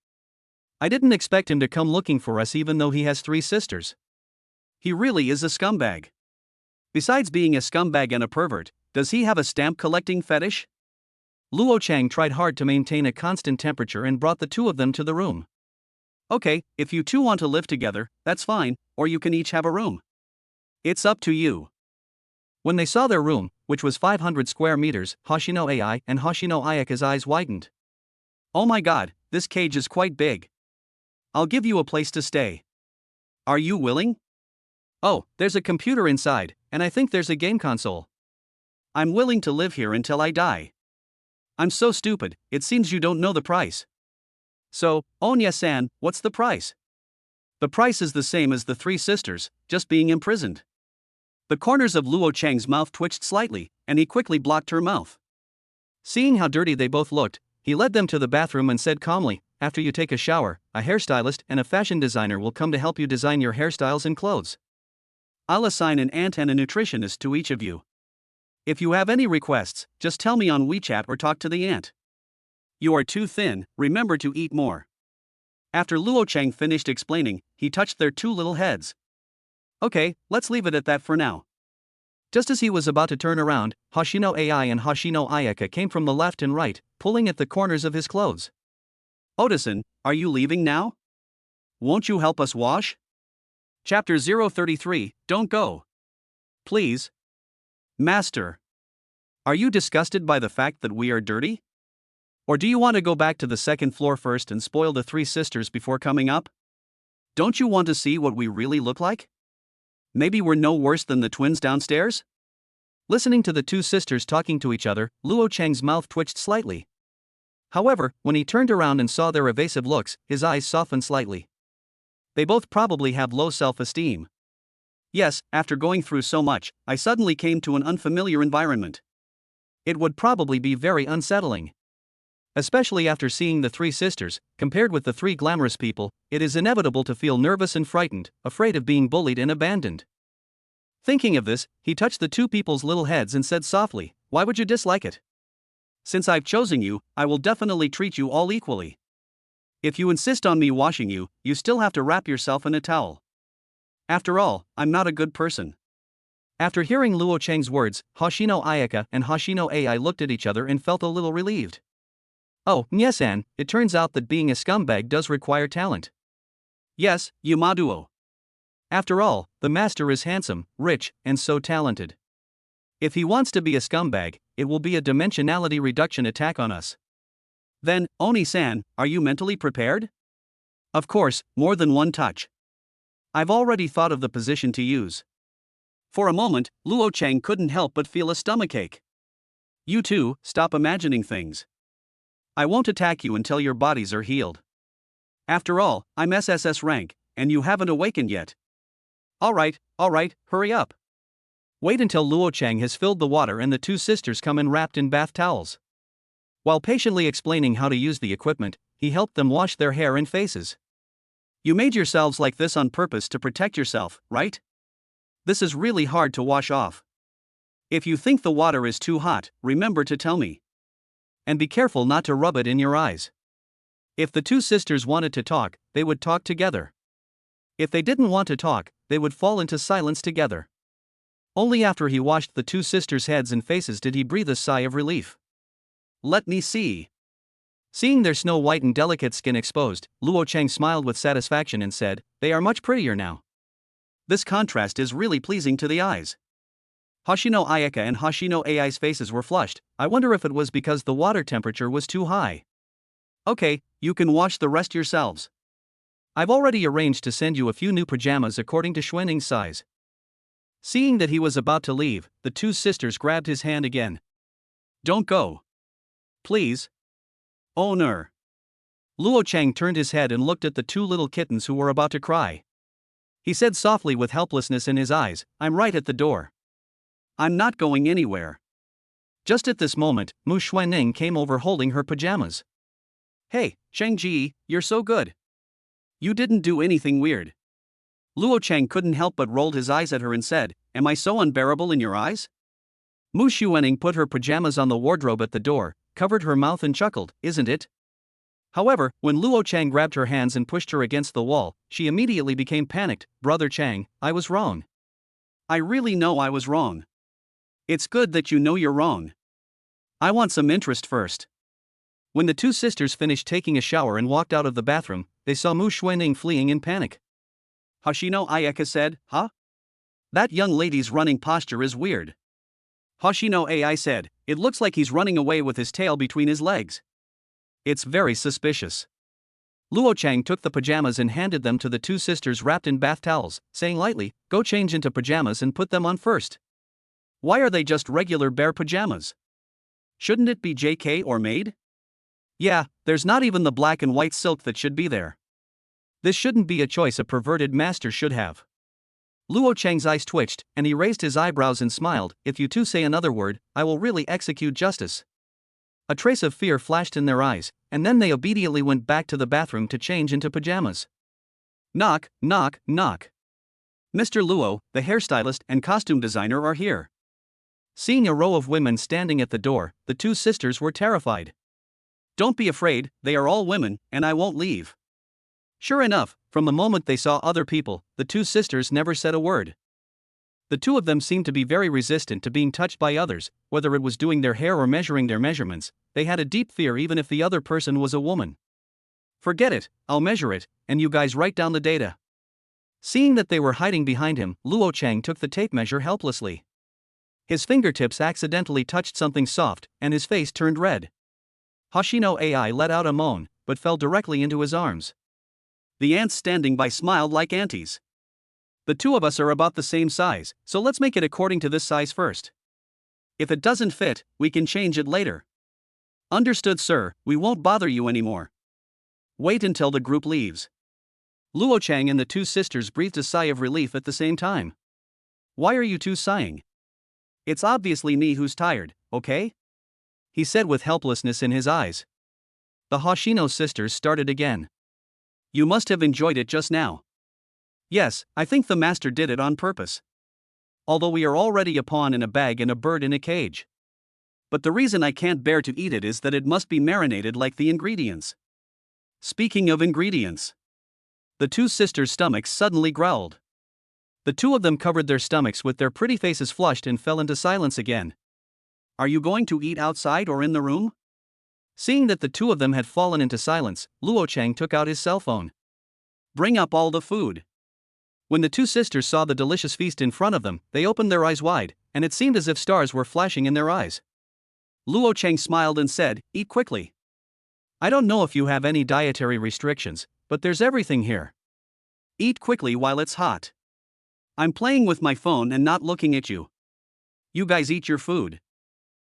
I didn't expect him to come looking for us even though he has three sisters. He really is a scumbag. Besides being a scumbag and a pervert, does he have a stamp collecting fetish? Luo Cheng tried hard to maintain a constant temperature and brought the two of them to the room. "Okay, if you two want to live together, that's fine, or you can each have a room. It's up to you." When they saw their room, which was 500 square meters, Hoshino AI and Hoshino Ayaka's eyes widened. "Oh my god, this cage is quite big. I'll give you a place to stay. Are you willing? Oh, there's a computer inside, and I think there's a game console. I'm willing to live here until I die. I'm so stupid, it seems you don't know the price. So, Onya-san, what's the price?" "The price is the same as the three sisters, just being imprisoned." The corners of Luo Cheng's mouth twitched slightly, and he quickly blocked her mouth. Seeing how dirty they both looked, he led them to the bathroom and said calmly, "After you take a shower, a hairstylist and a fashion designer will come to help you design your hairstyles and clothes. I'll assign an aunt and a nutritionist to each of you. If you have any requests, just tell me on WeChat or talk to the aunt. You are too thin, remember to eat more." After Luo Cheng finished explaining, he touched their two little heads. "Okay, let's leave it at that for now." Just as he was about to turn around, Hoshino AI and Hoshino Ayaka came from the left and right, pulling at the corners of his clothes. "Oda-san, are you leaving now? Won't you help us wash?" Chapter 033, Don't Go. "Please. Master. Are you disgusted by the fact that we are dirty? Or do you want to go back to the second floor first and spoil the three sisters before coming up? Don't you want to see what we really look like? Maybe we're no worse than the twins downstairs?" Listening to the two sisters talking to each other, Luo Cheng's mouth twitched slightly. However, when he turned around and saw their evasive looks, his eyes softened slightly. They both probably have low self-esteem. Yes, after going through so much, I suddenly came to an unfamiliar environment. It would probably be very unsettling. Especially after seeing the three sisters, compared with the three glamorous people, it is inevitable to feel nervous and frightened, afraid of being bullied and abandoned. Thinking of this, he touched the two people's little heads and said softly, "Why would you dislike it? Since I've chosen you, I will definitely treat you all equally. If you insist on me washing you, you still have to wrap yourself in a towel. After all, I'm not a good person." After hearing Luo Cheng's words, Hoshino Ayaka and Hoshino AI looked at each other and felt a little relieved. "Oh, Nye-san, it turns out that being a scumbag does require talent." "Yes, Yumaduo. After all, the master is handsome, rich, and so talented. If he wants to be a scumbag, it will be a dimensionality reduction attack on us." "Then, Oni-san, are you mentally prepared?" "Of course, more than one touch. I've already thought of the position to use." For a moment, Luo Cheng couldn't help but feel a stomachache. "You two, stop imagining things. I won't attack you until your bodies are healed. After all, I'm SSS rank, and you haven't awakened yet. Alright, hurry up. Wait until Luo Chang has filled the water and the two sisters come in wrapped in bath towels. While patiently explaining how to use the equipment, he helped them wash their hair and faces. You made yourselves like this on purpose to protect yourself, right? This is really hard to wash off. If you think the water is too hot, remember to tell me. And be careful not to rub it in your eyes. If the two sisters wanted to talk, they would talk together. If they didn't want to talk, they would fall into silence together. Only after he washed the two sisters' heads and faces did he breathe a sigh of relief. Let me see. Seeing their snow-white and delicate skin exposed, Luo Chang smiled with satisfaction and said, "They are much prettier now. This contrast is really pleasing to the eyes." Hoshino Ayaka and Hoshino Ai's faces were flushed. I wonder if it was because the water temperature was too high. Okay, you can wash the rest yourselves. I've already arranged to send you a few new pajamas according to Xuaning's size. Seeing that he was about to leave, the two sisters grabbed his hand again. Don't go. Please. Oh no. Luo Chang turned his head and looked at the two little kittens who were about to cry. He said softly with helplessness in his eyes, I'm right at the door. I'm not going anywhere. Just at this moment, Mu Xuanning came over holding her pajamas. Hey, Shang-Ji, you're so good. You didn't do anything weird. Luo Chang couldn't help but rolled his eyes at her and said, Am I so unbearable in your eyes? Mu Xuanning put her pajamas on the wardrobe at the door, covered her mouth and chuckled, Isn't it? However, when Luo Chang grabbed her hands and pushed her against the wall, she immediately became panicked. Brother Chang, I was wrong. I really know I was wrong. It's good that you know you're wrong. I want some interest first. When the two sisters finished taking a shower and walked out of the bathroom, they saw Mu Xuanning fleeing in panic. Hoshino Ayaka said, Huh? That young lady's running posture is weird. Hoshino Ai said, It looks like he's running away with his tail between his legs. It's very suspicious. Luo Chang took the pajamas and handed them to the two sisters wrapped in bath towels, saying lightly, Go change into pajamas and put them on first. Why are they just regular bare pajamas? Shouldn't it be JK or maid? Yeah, there's not even the black and white silk that should be there. This shouldn't be a choice a perverted master should have. Luo Chang's eyes twitched, and he raised his eyebrows and smiled, If you two say another word, I will really execute justice. A trace of fear flashed in their eyes, and then they obediently went back to the bathroom to change into pajamas. Knock, knock, knock. Mr. Luo, the hairstylist and costume designer are here. Seeing a row of women standing at the door, the two sisters were terrified. Don't be afraid, they are all women, and I won't leave. Sure enough, from the moment they saw other people, the two sisters never said a word. The two of them seemed to be very resistant to being touched by others, whether it was doing their hair or measuring their measurements. They had a deep fear even if the other person was a woman. Forget it, I'll measure it, and you guys write down the data. Seeing that they were hiding behind him, Luo Chang took the tape measure helplessly. His fingertips accidentally touched something soft, and his face turned red. Hoshino Ai let out a moan, but fell directly into his arms. The ants standing by smiled like aunties. The two of us are about the same size, so let's make it according to this size first. If it doesn't fit, we can change it later. Understood, sir, we won't bother you anymore. Wait until the group leaves. Luo Chang and the two sisters breathed a sigh of relief at the same time. Why are you two sighing? It's obviously me who's tired, okay? He said with helplessness in his eyes. The Hoshino sisters started again. You must have enjoyed it just now. Yes, I think the master did it on purpose. Although we are already a pawn in a bag and a bird in a cage. But the reason I can't bear to eat it is that it must be marinated like the ingredients. Speaking of ingredients. The two sisters' stomachs suddenly growled. The two of them covered their stomachs with their pretty faces flushed and fell into silence again. Are you going to eat outside or in the room? Seeing that the two of them had fallen into silence, Luo Chang took out his cell phone. Bring up all the food. When the two sisters saw the delicious feast in front of them, they opened their eyes wide, and it seemed as if stars were flashing in their eyes. Luo Chang smiled and said, Eat quickly. I don't know if you have any dietary restrictions, but there's everything here. Eat quickly while it's hot. I'm playing with my phone and not looking at you. You guys eat your food.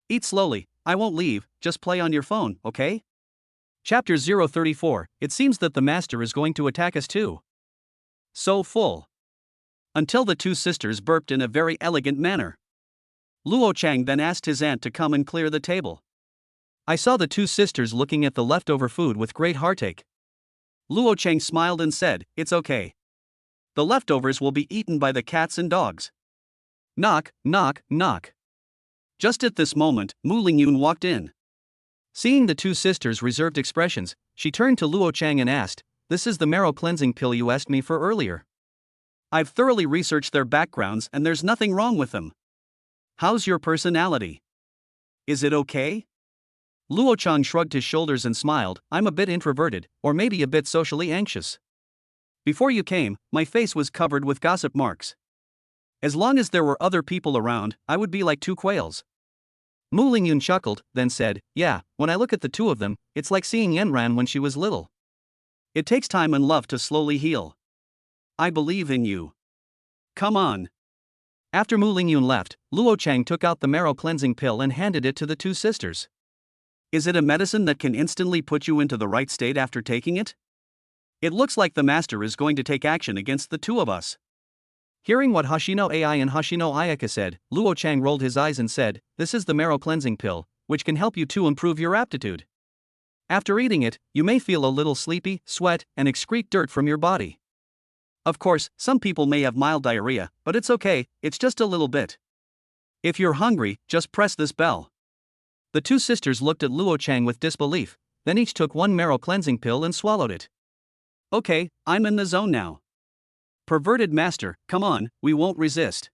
Eat slowly, I won't leave, just play on your phone, okay? Chapter 034, It seems that the master is going to attack us too. So full. until the two sisters burped in a very elegant manner. Luo Chang then asked his aunt to come and clear the table. I saw the two sisters looking at the leftover food with great heartache. Luo Chang smiled and said, "It's okay. The leftovers will be eaten by the cats and dogs." Knock, knock, knock. Just at this moment, Mu Lingyun walked in. Seeing the two sisters' reserved expressions, she turned to Luo Chang and asked, "This is the marrow cleansing pill you asked me for earlier. I've thoroughly researched their backgrounds and there's nothing wrong with them. How's your personality? Is it okay?" Luo Chang shrugged his shoulders and smiled, "I'm a bit introverted, or maybe a bit socially anxious. Before you came, my face was covered with gossip marks. As long as there were other people around, I would be like two quails." Mu Lingyun chuckled, then said, "Yeah, when I look at the two of them, it's like seeing Yanran when she was little. It takes time and love to slowly heal. I believe in you. Come on." After Mu Lingyun left, Luo Chang took out the marrow cleansing pill and handed it to the two sisters. "Is it a medicine that can instantly put you into the right state after taking it? It looks like the master is going to take action against the two of us." Hearing what Hoshino Ai and Hoshino Ayaka said, Luo Chang rolled his eyes and said, "This is the marrow cleansing pill, which can help you to improve your aptitude. After eating it, you may feel a little sleepy, sweat, and excrete dirt from your body. Of course, some people may have mild diarrhea, but it's okay, it's just a little bit. If you're hungry, just press this bell." The two sisters looked at Luo Chang with disbelief, then each took one marrow cleansing pill and swallowed it. "Okay, I'm in the zone now. Perverted master, come on, we won't resist."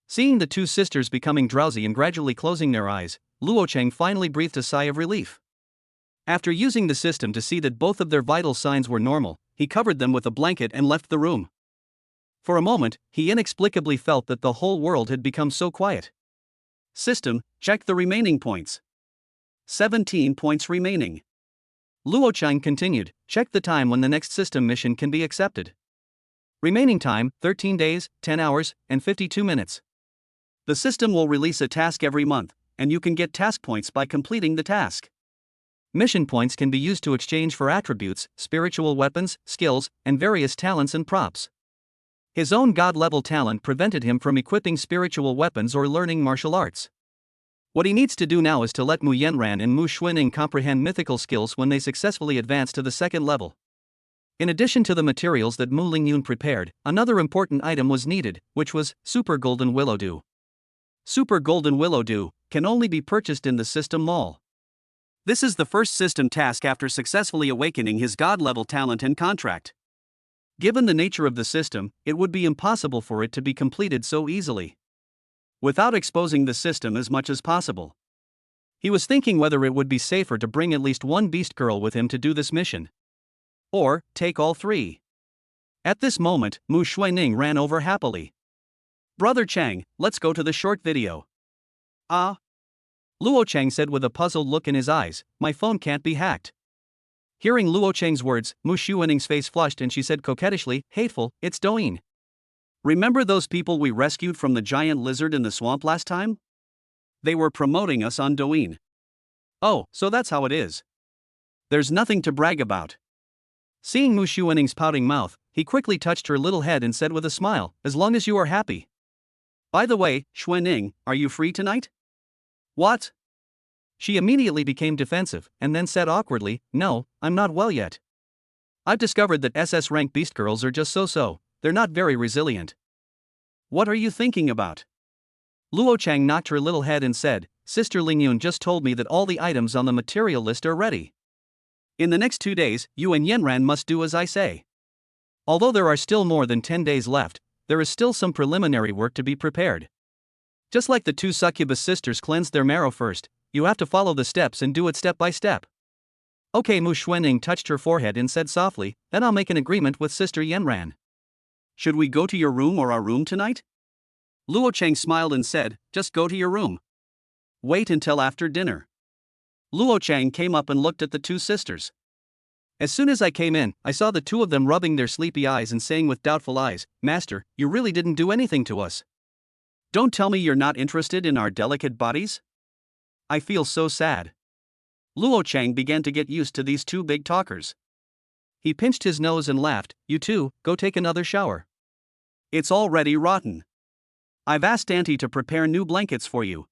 Seeing the two sisters becoming drowsy and gradually closing their eyes, Luo Chang finally breathed a sigh of relief. After using the system to see that both of their vital signs were normal, he covered them with a blanket and left the room. For a moment, he inexplicably felt that the whole world had become so quiet. System, check the remaining points. 17 points remaining. Luo Chang continued, "Check the time when the next system mission can be accepted. Remaining time, 13 days, 10 hours, and 52 minutes. The system will release a task every month, and you can get task points by completing the task. Mission points can be used to exchange for attributes, spiritual weapons, skills, and various talents and props." His own god-level talent prevented him from equipping spiritual weapons or learning martial arts. What he needs to do now is to let Mu Yanran and Mu Xuanning comprehend mythical skills when they successfully advance to the second level. In addition to the materials that Mu Lingyun prepared, another important item was needed, which was Super Golden Willow Dew. Super Golden Willow Dew can only be purchased in the system mall. This is the first system task after successfully awakening his god-level talent and contract. Given the nature of the system, it would be impossible for it to be completed so easily without exposing the system as much as possible. He was thinking whether it would be safer to bring at least one beast girl with him to do this mission, or take all three. At this moment, Mu Xuanning ran over happily. "Brother Chang, let's go to the short video." "Ah?" Luo Chang said with a puzzled look in his eyes, "My phone can't be hacked." Hearing Luo Chang's words, Mu Xuanning's face flushed and she said coquettishly, "Hateful, it's Douyin. Remember those people we rescued from the giant lizard in the swamp last time? They were promoting us on Douyin. Oh, so that's how it is. There's nothing to brag about." Seeing Mu Xuanning's pouting mouth, he quickly touched her little head and said with a smile, "As long as you are happy. By the way, Xuanning, are you free tonight?" "What?" She immediately became defensive, and then said awkwardly, "No, I'm not well yet. I've discovered that SS rank beast girls are just so, they're not very resilient." "What are you thinking about?" Luo Chang knocked her little head and said, "Sister Lingyun just told me that all the items on the material list are ready. In the next 2 days, you and Yanran must do as I say. Although there are still more than 10 days left, there is still some preliminary work to be prepared. Just like the two succubus sisters cleansed their marrow first, you have to follow the steps and do it step by step." "Okay." Mu Xuanning touched her forehead and said softly, "Then I'll make an agreement with Sister Yanran." "Should we go to your room or our room tonight?" Luo Chang smiled and said, "Just go to your room. Wait until after dinner." Luo Chang came up and looked at the two sisters. As soon as I came in, I saw the two of them rubbing their sleepy eyes and saying with doubtful eyes, "Master, you really didn't do anything to us. Don't tell me you're not interested in our delicate bodies? I feel so sad." Luo Chang began to get used to these two big talkers. He pinched his nose and laughed, "You two, go take another shower." It's already rotten. I've asked Auntie to prepare new blankets for you.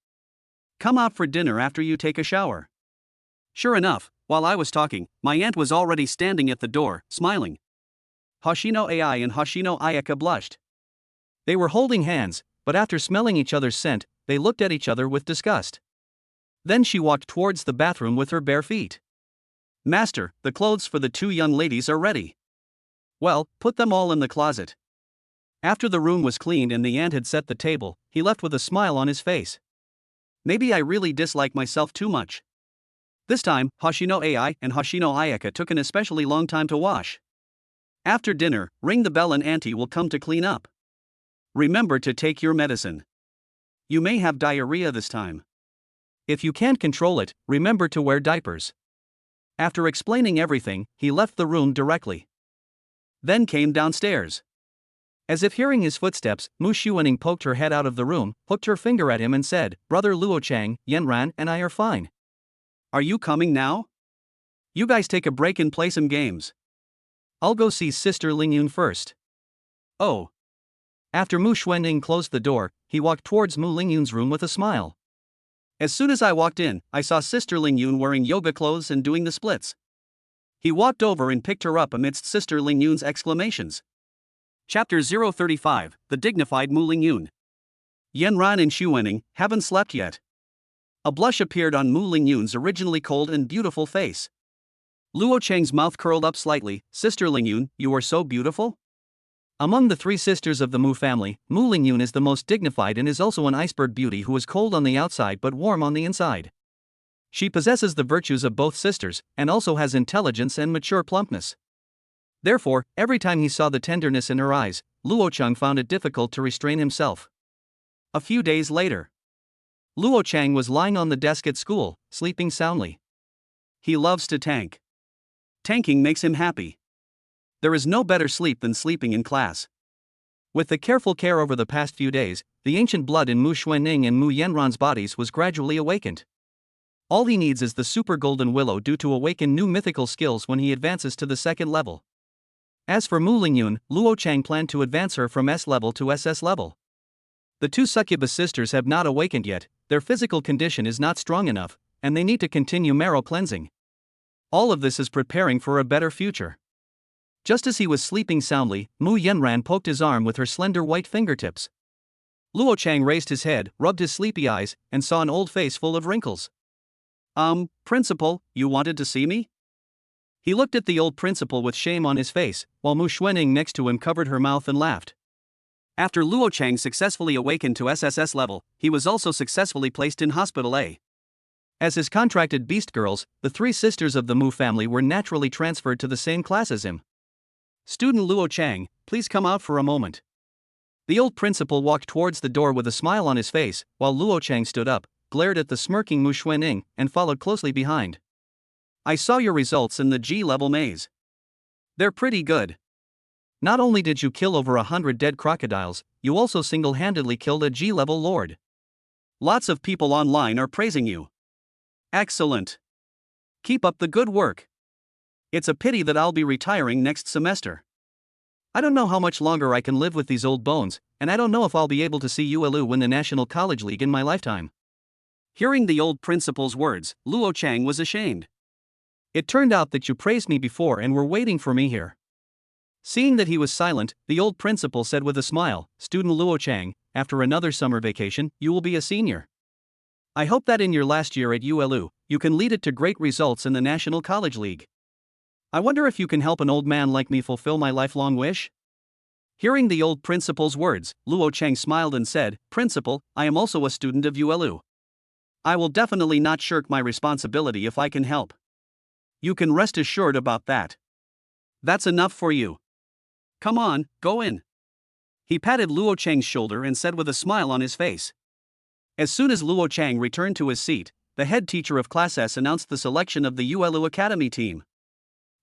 Come out for dinner after you take a shower. Sure enough, while I was talking, my aunt was already standing at the door, smiling. Hoshino Ai and Hoshino Ayaka blushed. They were holding hands, but after smelling each other's scent, they looked at each other with disgust. Then she walked towards the bathroom with her bare feet. Master, the clothes for the two young ladies are ready. Well, put them all in the closet. After the room was cleaned and the aunt had set the table, he left with a smile on his face. Maybe I really dislike myself too much. This time, Hoshino Ai and Hoshino Ayaka took an especially long time to wash. After dinner, ring the bell and Auntie will come to clean up. Remember to take your medicine. You may have diarrhea this time. If you can't control it, remember to wear diapers. After explaining everything, he left the room directly. Then came downstairs. As if hearing his footsteps, Mu Xuening poked her head out of the room, hooked her finger at him and said, "Brother Luo Chang, Yan Ran and I are fine. Are you coming now? You guys take a break and play some games. I'll go see Sister Lingyun first." Oh. After Mu Xuening closed the door, he walked towards Mu Lingyun's room with a smile. As soon as I walked in, I saw Sister Lingyun wearing yoga clothes and doing the splits. He walked over and picked her up amidst Sister Lingyun's exclamations. Chapter 035, The Dignified Mu Lingyun. Yan Ran and Xuening haven't slept yet. A blush appeared on Mu Lingyun's originally cold and beautiful face. Luo Cheng's mouth curled up slightly. Sister Lingyun, you are so beautiful? Among the three sisters of the Mu family, Mu Lingyun is the most dignified and is also an iceberg beauty who is cold on the outside but warm on the inside. She possesses the virtues of both sisters, and also has intelligence and mature plumpness. Therefore, every time he saw the tenderness in her eyes, Luo Chang found it difficult to restrain himself. A few days later, Luo Chang was lying on the desk at school, sleeping soundly. He loves to tank. Tanking makes him happy. There is no better sleep than sleeping in class. With the careful care over the past few days, the ancient blood in Mu Xuening and Mu Yanran's bodies was gradually awakened. All he needs is the super golden willow due to awaken new mythical skills when he advances to the second level. As for Mu Lingyun, Luo Chang planned to advance her from S level to SS level. The two succubus sisters have not awakened yet, their physical condition is not strong enough, and they need to continue marrow cleansing. All of this is preparing for a better future. Just as he was sleeping soundly, Mu Yanran poked his arm with her slender white fingertips. Luo Chang raised his head, rubbed his sleepy eyes, and saw an old face full of wrinkles. Principal, you wanted to see me? He looked at the old principal with shame on his face, while Mu Xuening next to him covered her mouth and laughed. After Luo Chang successfully awakened to SSS level, he was also successfully placed in Hospital A. As his contracted beast girls, the three sisters of the Mu family were naturally transferred to the same class as him. Student Luo Chang, please come out for a moment. The old principal walked towards the door with a smile on his face, while Luo Chang stood up, glared at the smirking Mu Xuening, and followed closely behind. I saw your results in the G-level maze. They're pretty good. Not only did you kill over 100 dead crocodiles, you also single-handedly killed a G-level lord. Lots of people online are praising you. Excellent. Keep up the good work. It's a pity that I'll be retiring next semester. I don't know how much longer I can live with these old bones, and I don't know if I'll be able to see ULU win the National College League in my lifetime. Hearing the old principal's words, Luo Chang was ashamed. It turned out that you praised me before and were waiting for me here. Seeing that he was silent, the old principal said with a smile, Student Luo Chang, after another summer vacation, you will be a senior. I hope that in your last year at ULU, you can lead it to great results in the National College League. I wonder if you can help an old man like me fulfill my lifelong wish? Hearing the old principal's words, Luo Chang smiled and said, Principal, I am also a student of ULU. I will definitely not shirk my responsibility if I can help. You can rest assured about that. That's enough for you. Come on, go in. He patted Luo Chang's shoulder and said with a smile on his face. As soon as Luo Chang returned to his seat, the head teacher of Class S announced the selection of the ULU Academy team.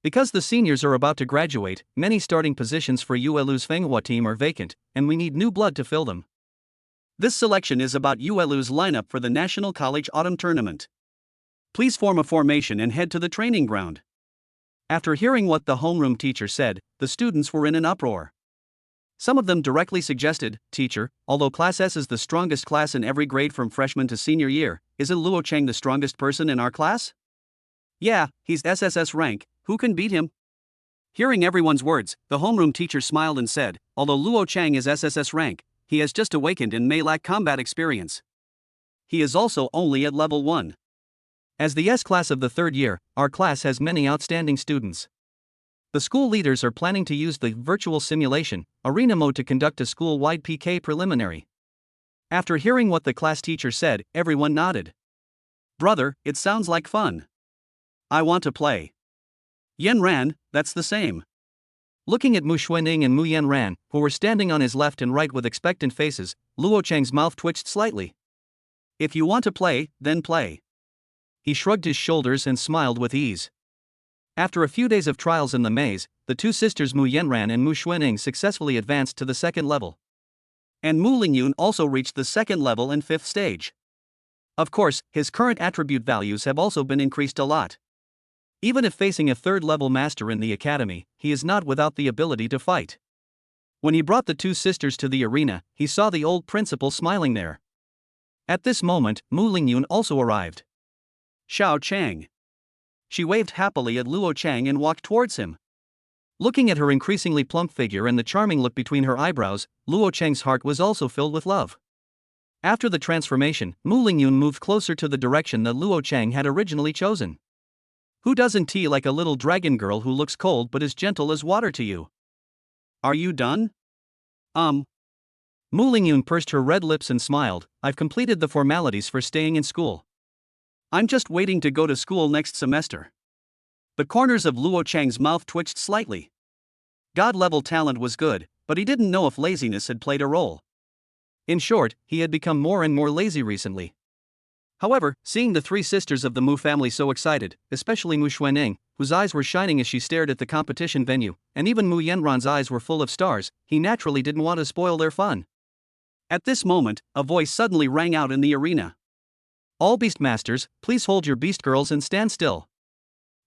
Because the seniors are about to graduate, many starting positions for ULU's Fenghua team are vacant, and we need new blood to fill them. This selection is about ULU's lineup for the National College Autumn Tournament. Please form a formation and head to the training ground. After hearing what the homeroom teacher said, the students were in an uproar. Some of them directly suggested, "Teacher, although Class S is the strongest class in every grade from freshman to senior year, isn't Luo Cheng the strongest person in our class?" "Yeah, he's SSS rank, who can beat him?" Hearing everyone's words, the homeroom teacher smiled and said, "Although Luo Cheng is SSS rank, he has just awakened and may lack combat experience. He is also only at level 1. As the S class of the third year, our class has many outstanding students. The school leaders are planning to use the virtual simulation, arena mode to conduct a school-wide PK preliminary." After hearing what the class teacher said, everyone nodded. "Brother, it sounds like fun. I want to play." Yan Ran, that's the same. Looking at Mu Xuanning and Mu Yan Ran, who were standing on his left and right with expectant faces, Luo Cheng's mouth twitched slightly. "If you want to play, then play." He shrugged his shoulders and smiled with ease. After a few days of trials in the maze, the two sisters Mu Yanran and Mu Xuanning successfully advanced to the second level. And Mu Lingyun also reached the second level and fifth stage. Of course, his current attribute values have also been increased a lot. Even if facing a third-level master in the academy, he is not without the ability to fight. When he brought the two sisters to the arena, he saw the old principal smiling there. At this moment, Mu Lingyun also arrived. "Xiao Chang." She waved happily at Luo Chang and walked towards him. Looking at her increasingly plump figure and the charming look between her eyebrows, Luo Chang's heart was also filled with love. After the transformation, Mu Lingyun moved closer to the direction that Luo Chang had originally chosen. "Who doesn't tea like a little dragon girl who looks cold but is gentle as water to you? Are you done?" Mu Lingyun pursed her red lips and smiled. "I've completed the formalities for staying in school. I'm just waiting to go to school next semester." The corners of Luo Chang's mouth twitched slightly. God-level talent was good, but he didn't know if laziness had played a role. In short, he had become more and more lazy recently. However, seeing the three sisters of the Mu family so excited, especially Mu Xuanning, whose eyes were shining as she stared at the competition venue, and even Mu Yanran's eyes were full of stars, he naturally didn't want to spoil their fun. At this moment, a voice suddenly rang out in the arena. "All Beastmasters, please hold your Beast Girls and stand still.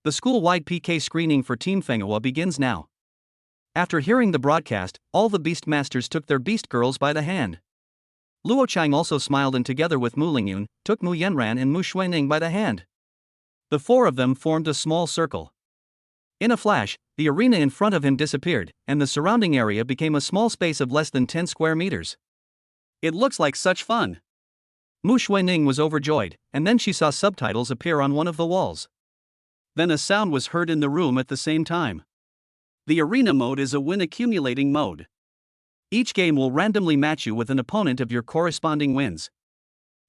The school-wide PK screening for Team Fenghua begins now." After hearing the broadcast, all the Beastmasters took their Beast Girls by the hand. Luo Chang also smiled and together with Mu Lingyun, took Mu Yanran and Mu Xuanning by the hand. The four of them formed a small circle. In a flash, the arena in front of him disappeared, and the surrounding area became a small space of less than 10 square meters. "It looks like such fun." Mu Xuanning was overjoyed, and then she saw subtitles appear on one of the walls. Then a sound was heard in the room at the same time. The arena mode is a win accumulating mode. Each game will randomly match you with an opponent of your corresponding wins.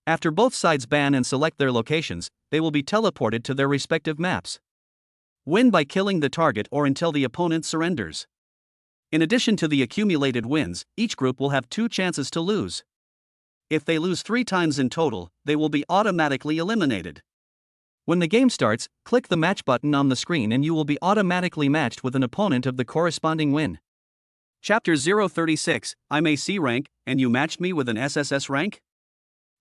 After both sides ban and select their locations, they will be teleported to their respective maps. Win by killing the target or until the opponent surrenders. In addition to the accumulated wins, each group will have 2 chances to lose. If they lose 3 times in total, they will be automatically eliminated. When the game starts, click the match button on the screen and you will be automatically matched with an opponent of the corresponding win. Chapter 036, I'm a C rank, and you matched me with an SSS rank?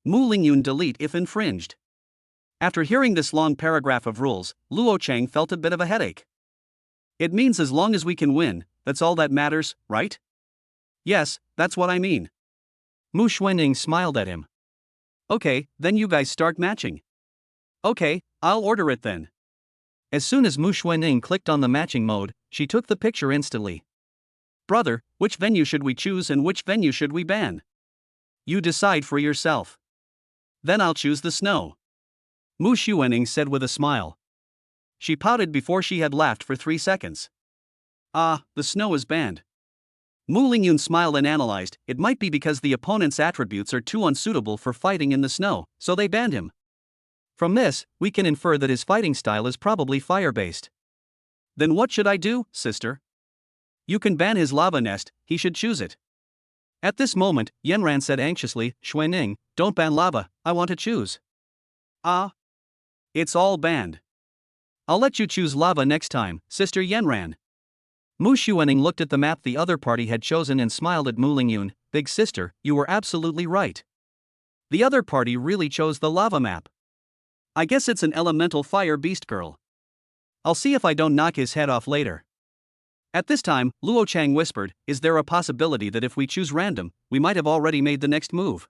Mu Lingyun delete if infringed. After hearing this long paragraph of rules, Luo Cheng felt a bit of a headache. It means as long as we can win, that's all that matters, right? Yes, that's what I mean. Mu Xuanning smiled at him. Okay, then you guys start matching. Okay, I'll order it then. As soon as Mu Xuanning clicked on the matching mode, she took the picture instantly. Brother, which venue should we choose and which venue should we ban? You decide for yourself. Then I'll choose the snow. Mu Xuanning said with a smile. She pouted before she had laughed for 3 seconds. Ah, the snow is banned. Mu Lingyun smiled and analyzed, it might be because the opponent's attributes are too unsuitable for fighting in the snow, so they banned him. From this, we can infer that his fighting style is probably fire-based. Then what should I do, sister? You can ban his lava nest, he should choose it. At this moment, Yanran said anxiously, Xuanning, don't ban lava, I want to choose. Ah. It's all banned. I'll let you choose lava next time, Sister Yanran. Mu Xuanning looked at the map the other party had chosen and smiled at Mu Lingyun. Big sister, you were absolutely right. The other party really chose the lava map. I guess it's an elemental fire beast girl. I'll see if I don't knock his head off later. At this time, Luo Chang whispered, "Is there a possibility that if we choose random, we might have already made the next move?"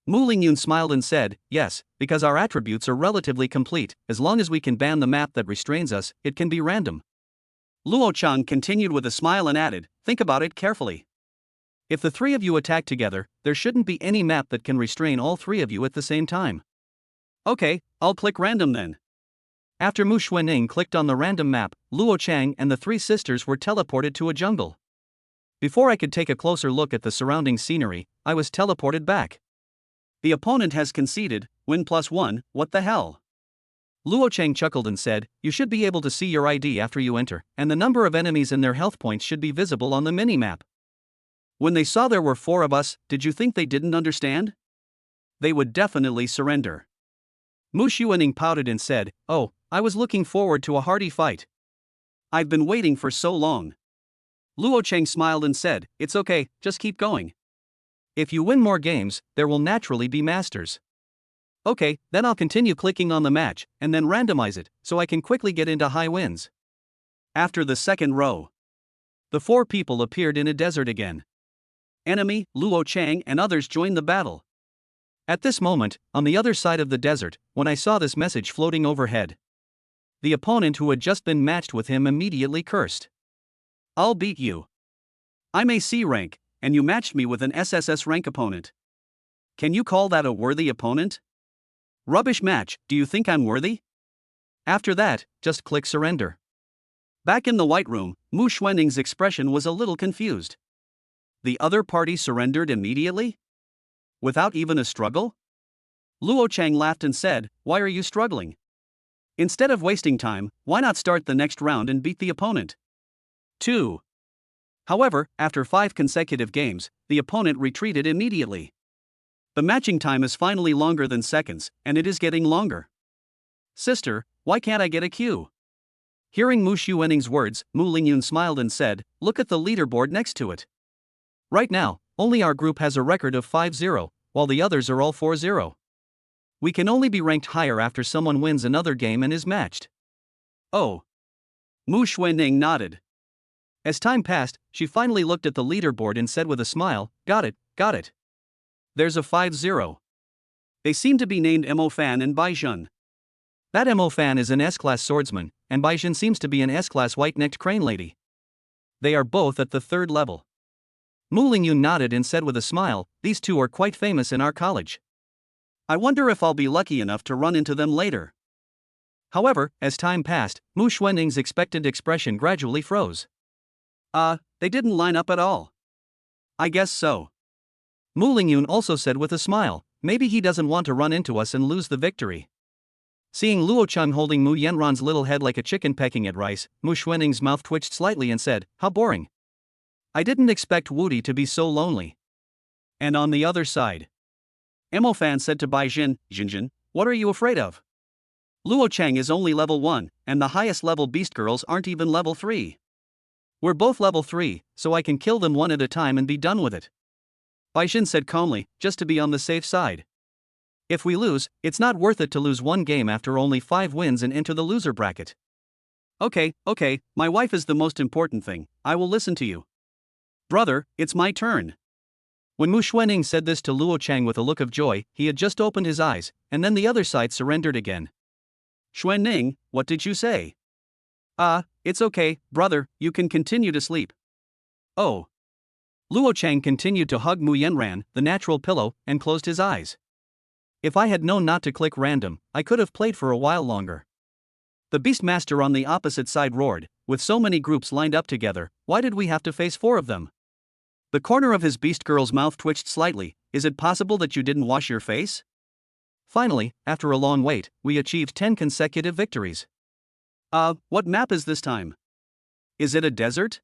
Mu Lingyun smiled and said, "Yes, because our attributes are relatively complete. As long as we can ban the map that restrains us, it can be random." Luo Chang continued with a smile and added, "Think about it carefully. If the three of you attack together, there shouldn't be any map that can restrain all three of you at the same time." "Okay, I'll click random then." After Mu Xuanning clicked on the random map, Luo Chang and the three sisters were teleported to a jungle. Before I could take a closer look at the surrounding scenery, I was teleported back. "The opponent has conceded, win +1, what the hell?" Luo Chang chuckled and said, "You should be able to see your ID after you enter, and the number of enemies and their health points should be visible on the minimap." When they saw there were 4 of us, did you think they didn't understand? They would definitely surrender. Mu Xuanning pouted and said, "Oh, I was looking forward to a hearty fight. I've been waiting for so long." Luo Chang smiled and said, "It's okay, just keep going. If you win more games, there will naturally be masters." "Okay, then I'll continue clicking on the match, and then randomize it, so I can quickly get into high wins." After the second row, the 4 people appeared in a desert again. Enemy, Luo Chang and others joined the battle. At this moment, on the other side of the desert, when I saw this message floating overhead, the opponent who had just been matched with him immediately cursed. "I'll beat you. I'm a C rank, and you matched me with an SSS rank opponent. Can you call that a worthy opponent? Rubbish match, do you think I'm worthy?" After that, just click surrender. Back in the White Room, Mu Xuanning's expression was a little confused. The other party surrendered immediately? Without even a struggle? Luo Chang laughed and said, "Why are you struggling? Instead of wasting time, why not start the next round and beat the opponent?" 2. However, after 5 consecutive games, the opponent retreated immediately. The matching time is finally longer than seconds, and it is getting longer. "Sister, why can't I get a Q?" Hearing Mu Xuanning's words, Mu Lingyun smiled and said, "Look at the leaderboard next to it. Right now, only our group has a record of 5-0, while the others are all 4-0. We can only be ranked higher after someone wins another game and is matched." "Oh." Mu Xuanning nodded. As time passed, she finally looked at the leaderboard and said with a smile, got it. There's a 5-0. They seem to be named Mo Fan and Bai Zhen. That Mo Fan is an S-class swordsman, and Bai Zhen seems to be an S-class white-necked crane lady. They are both at the 3rd level. Mu Lingyun nodded and said with a smile, "These 2 are quite famous in our college. I wonder if I'll be lucky enough to run into them later." However, as time passed, Mu Xuanning's expectant expression gradually froze. They didn't line up at all. I guess so." Mu Lingyun also said with a smile, "Maybe he doesn't want to run into us and lose the victory." Seeing Luo Chang holding Mu Yanran's little head like a chicken pecking at rice, Mu Xuanning's mouth twitched slightly and said, "How boring. I didn't expect Wudi to be so lonely." And on the other side, Mo Fan said to Bai Zhen, "Jinjin, what are you afraid of? Luo Chang is only level 1, and the highest level beast girls aren't even level 3. We're both level 3, so I can kill them one at a time and be done with it." Bai Zhen said calmly, just to be on the safe side. "If we lose, it's not worth it to lose one game after only 5 wins and enter the loser bracket." Okay, my wife is the most important thing, I will listen to you. Brother, it's my turn." When Mu Xuanning said this to Luo Chang with a look of joy, he had just opened his eyes, and then the other side surrendered again. "Xuanning, what did you say?" It's okay, brother, you can continue to sleep." "Oh." Luo Chang continued to hug Mu Yanran, the natural pillow, and closed his eyes. If I had known not to click random, I could have played for a while longer. The Beastmaster on the opposite side roared, "With so many groups lined up together, why did we have to face 4 of them?" The corner of his beast girl's mouth twitched slightly. "Is it possible that you didn't wash your face?" Finally, after a long wait, we achieved 10 consecutive victories. What map is this time? Is it a desert?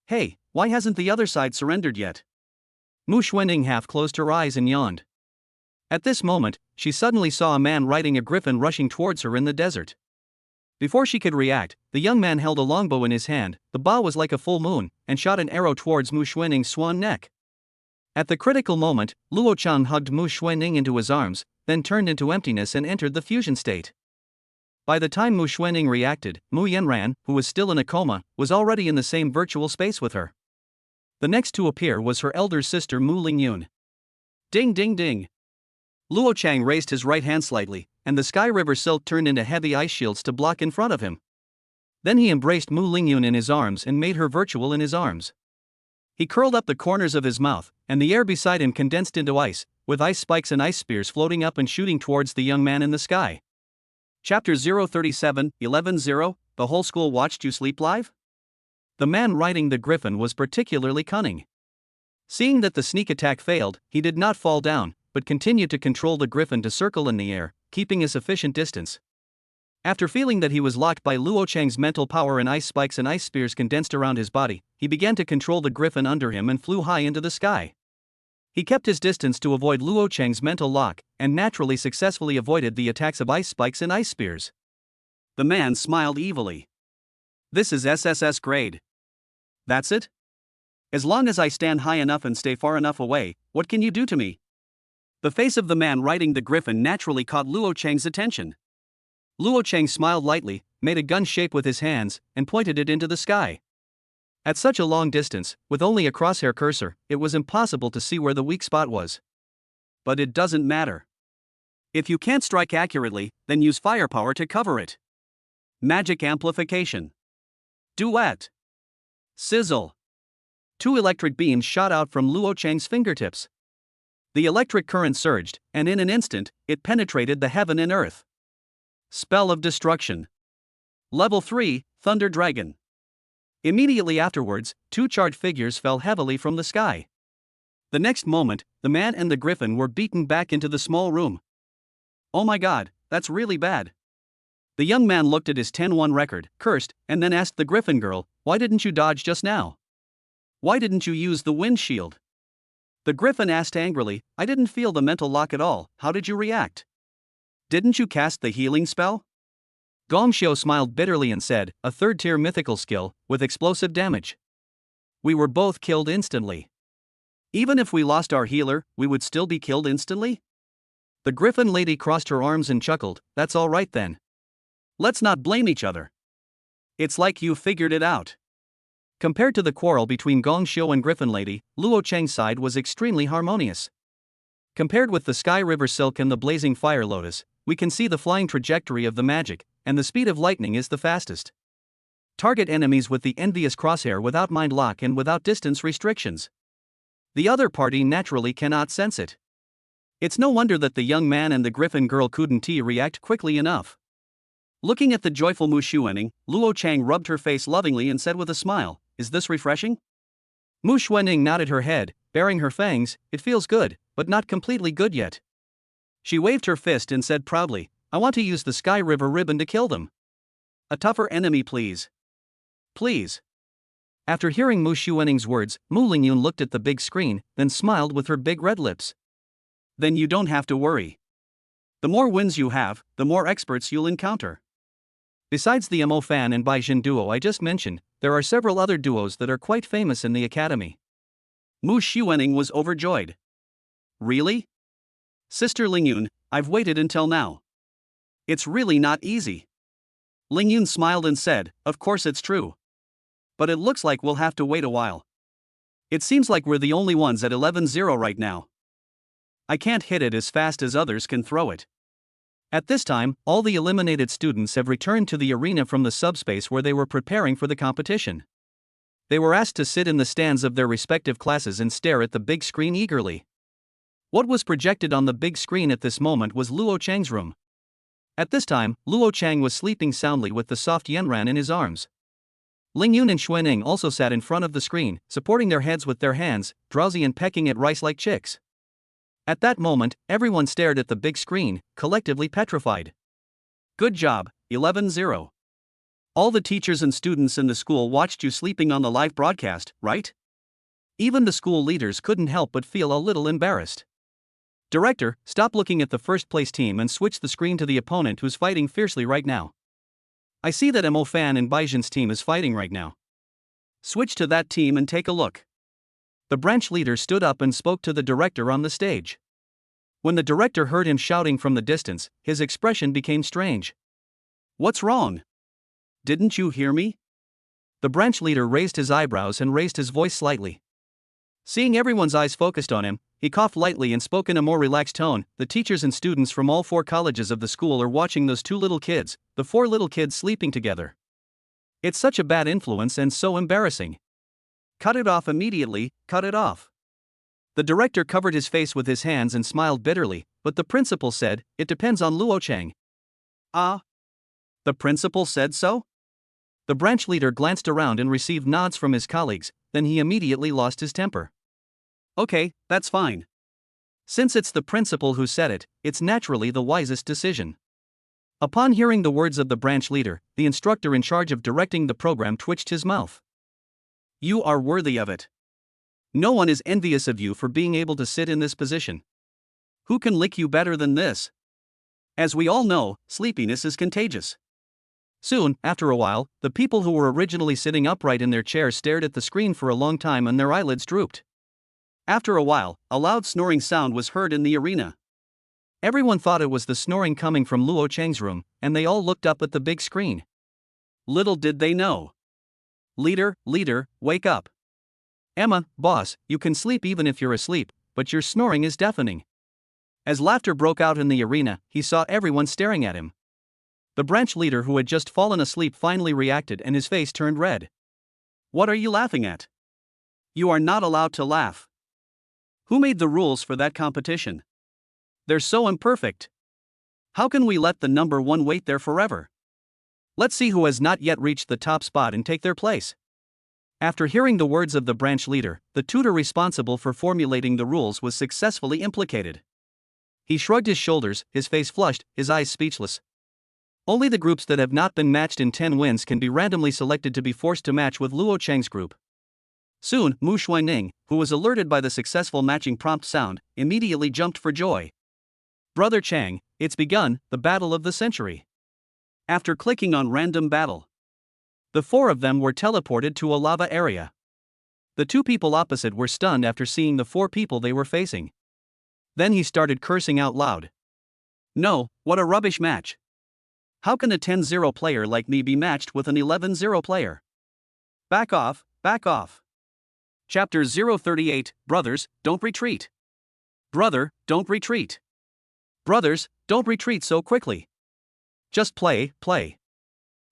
Hey, why hasn't the other side surrendered yet? Mu Xuanning half closed her eyes and yawned. At this moment, she suddenly saw a man riding a griffin rushing towards her in the desert. Before she could react, the young man held a longbow in his hand. The bow was like a full moon, and shot an arrow towards Mu Xuanning's swan neck. At the critical moment, Luo Chang hugged Mu Xuanning into his arms, then turned into emptiness and entered the fusion state. By the time Mu Xuanning reacted, Mu Yanran, who was still in a coma, was already in the same virtual space with her. The next to appear was her elder sister Mu Lingyun. Ding ding ding. Luo Chang raised his right hand slightly, and the Sky River silk turned into heavy ice shields to block in front of him. Then he embraced Mu Lingyun in his arms and made her virtual in his arms. He curled up the corners of his mouth, and the air beside him condensed into ice, with ice spikes and ice spears floating up and shooting towards the young man in the sky. Chapter 037, 11-0, The whole school watched you sleep live? The man riding the griffin was particularly cunning. Seeing that the sneak attack failed, he did not fall down, but continued to control the griffin to circle in the air, keeping a sufficient distance. After feeling that he was locked by Luo Chang's mental power and ice spikes and ice spears condensed around his body, he began to control the griffin under him and flew high into the sky. He kept his distance to avoid Luo Chang's mental lock, and naturally successfully avoided the attacks of ice spikes and ice spears. The man smiled evilly. This is SSS grade. That's it? As long as I stand high enough and stay far enough away, what can you do to me? The face of the man riding the griffin naturally caught Luo Chang's attention. Luo Chang smiled lightly, made a gun shape with his hands, and pointed it into the sky. At such a long distance, with only a crosshair cursor, it was impossible to see where the weak spot was. But it doesn't matter. If you can't strike accurately, then use firepower to cover it. Magic amplification. Duet. Sizzle. 2 electric beams shot out from Luo Chang's fingertips. The electric current surged, and in an instant, it penetrated the heaven and earth. Spell of Destruction. Level 3, Thunder Dragon. Immediately afterwards, 2 charged figures fell heavily from the sky. The next moment, the man and the griffin were beaten back into the small room. Oh my god, that's really bad. The young man looked at his 10-1 record, cursed, and then asked the griffin girl, why didn't you dodge just now? Why didn't you use the wind shield? The griffin asked angrily, I didn't feel the mental lock at all, how did you react? Didn't you cast the healing spell? Gongxiu smiled bitterly and said, a 3rd-tier mythical skill, with explosive damage. We were both killed instantly. Even if we lost our healer, we would still be killed instantly? The griffin lady crossed her arms and chuckled, that's alright then. Let's not blame each other. It's like you figured it out. Compared to the quarrel between Gongxiu and Griffin Lady, Luo Chang's side was extremely harmonious. Compared with the Sky River Silk and the Blazing Fire Lotus, we can see the flying trajectory of the magic, and the speed of lightning is the fastest. Target enemies with the envious crosshair without mind lock and without distance restrictions. The other party naturally cannot sense it. It's no wonder that the young man and the griffin girl couldn't react quickly enough. Looking at the joyful Mu Xuanning, Luo Chang rubbed her face lovingly and said with a smile, is this refreshing? Mu Xuanning nodded her head, baring her fangs, it feels good, but not completely good yet. She waved her fist and said proudly, I want to use the Sky River ribbon to kill them. A tougher enemy please. Please. After hearing Mu Xuanning's words, Mu Lingyun looked at the big screen, then smiled with her big red lips. Then you don't have to worry. The more wins you have, the more experts you'll encounter. Besides the Mo Fan and Baijin duo I just mentioned, there are several other duos that are quite famous in the academy. Mu Xuanning was overjoyed. Really? Sister Lingyun, I've waited until now. It's really not easy. Lingyun smiled and said, of course it's true. But it looks like we'll have to wait a while. It seems like we're the only ones at 11-0 right now. I can't hit it as fast as others can throw it. At this time, all the eliminated students have returned to the arena from the subspace where they were preparing for the competition. They were asked to sit in the stands of their respective classes and stare at the big screen eagerly. What was projected on the big screen at this moment was Luo Chang's room. At this time, Luo Chang was sleeping soundly with the soft Yanran in his arms. Lingyun and Xuanning also sat in front of the screen, supporting their heads with their hands, drowsy and pecking at rice like chicks. At that moment, everyone stared at the big screen, collectively petrified. Good job, 11-0. All the teachers and students in the school watched you sleeping on the live broadcast, right? Even the school leaders couldn't help but feel a little embarrassed. Director, stop looking at the first place team and switch the screen to the opponent who's fighting fiercely right now. I see that Mo Fan and Baijin's team is fighting right now. Switch to that team and take a look. The branch leader stood up and spoke to the director on the stage. When the director heard him shouting from the distance, his expression became strange. What's wrong? Didn't you hear me? The branch leader raised his eyebrows and raised his voice slightly. Seeing everyone's eyes focused on him, he coughed lightly and spoke in a more relaxed tone. The teachers and students from all 4 colleges of the school are watching those 2 little kids, the 4 little kids sleeping together. It's such a bad influence and so embarrassing. Cut it off immediately, cut it off. The director covered his face with his hands and smiled bitterly, but the principal said, it depends on Luo Chang. Ah? The principal said so? The branch leader glanced around and received nods from his colleagues, then he immediately lost his temper. Okay, that's fine. Since it's the principal who said it, it's naturally the wisest decision. Upon hearing the words of the branch leader, the instructor in charge of directing the program twitched his mouth. You are worthy of it. No one is envious of you for being able to sit in this position. Who can lick you better than this? As we all know, sleepiness is contagious. Soon, after a while, the people who were originally sitting upright in their chairs stared at the screen for a long time and their eyelids drooped. After a while, a loud snoring sound was heard in the arena. Everyone thought it was the snoring coming from Luo Chang's room, and they all looked up at the big screen. Little did they know. Leader, wake up. Emma, boss, you can sleep even if you're asleep, but your snoring is deafening. As laughter broke out in the arena, he saw everyone staring at him. The branch leader who had just fallen asleep finally reacted and his face turned red. What are you laughing at? You are not allowed to laugh. Who made the rules for that competition? They're so imperfect. How can we let the number 1 wait there forever? Let's see who has not yet reached the top spot and take their place. After hearing the words of the branch leader, the tutor responsible for formulating the rules was successfully implicated. He shrugged his shoulders, his face flushed, his eyes speechless. Only the groups that have not been matched in 10 wins can be randomly selected to be forced to match with Luo Chang's group. Soon, Mu Shuining, who was alerted by the successful matching prompt sound, immediately jumped for joy. Brother Chang, it's begun, the battle of the century. After clicking on random battle, the 4 of them were teleported to a lava area. The 2 people opposite were stunned after seeing the 4 people they were facing. Then he started cursing out loud. No, what a rubbish match. How can a 10-0 player like me be matched with an 11-0 player? Back off, back off. Chapter 038, Brothers, don't retreat. Brother, don't retreat. Brothers, don't retreat so quickly. Just play.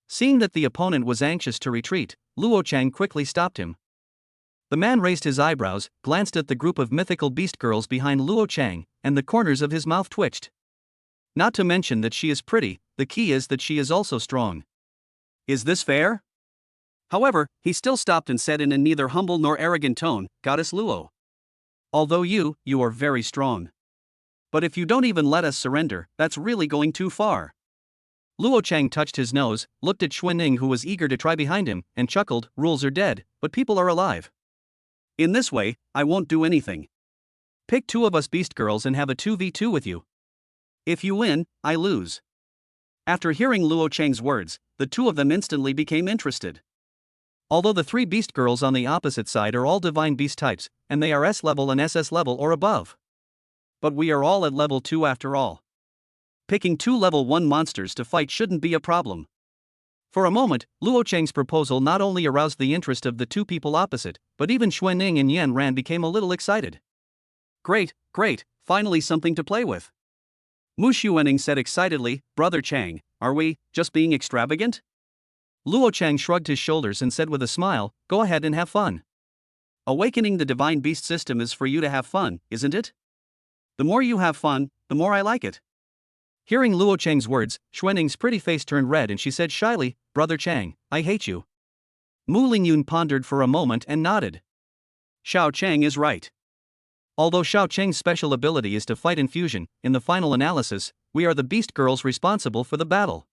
Seeing that the opponent was anxious to retreat, Luo Chang quickly stopped him. The man raised his eyebrows, glanced at the group of mythical beast girls behind Luo Chang, and the corners of his mouth twitched. Not to mention that she is pretty, the key is that she is also strong. Is this fair? However, he still stopped and said in a neither humble nor arrogant tone, Goddess Luo. Although you are very strong. But if you don't even let us surrender, that's really going too far. Luo Chang touched his nose, looked at Xuanning who was eager to try behind him, and chuckled, rules are dead, but people are alive. In this way, I won't do anything. Pick 2 of us beast girls and have a 2v2 with you. If you win, I lose. After hearing Luo Chang's words, the 2 of them instantly became interested. Although the 3 beast girls on the opposite side are all divine beast types, and they are S level and SS level or above. But we are all at level 2 after all. Picking 2 level 1 monsters to fight shouldn't be a problem. For a moment, Luo Chang's proposal not only aroused the interest of the 2 people opposite, but even Xuanning and Yan Ran became a little excited. Great, finally something to play with. Mu Xuanning said excitedly, Brother Chang, are we just being extravagant? Luo Chang shrugged his shoulders and said with a smile, go ahead and have fun. Awakening the divine beast system is for you to have fun, isn't it? The more you have fun, the more I like it. Hearing Luo Chang's words, Xuanning's pretty face turned red and she said shyly, Brother Chang, I hate you. Mu Lingyun pondered for a moment and nodded. Xiao Chang is right. Although Xiao Chang's special ability is to fight in fusion, in the final analysis, we are the beast girls responsible for the battle.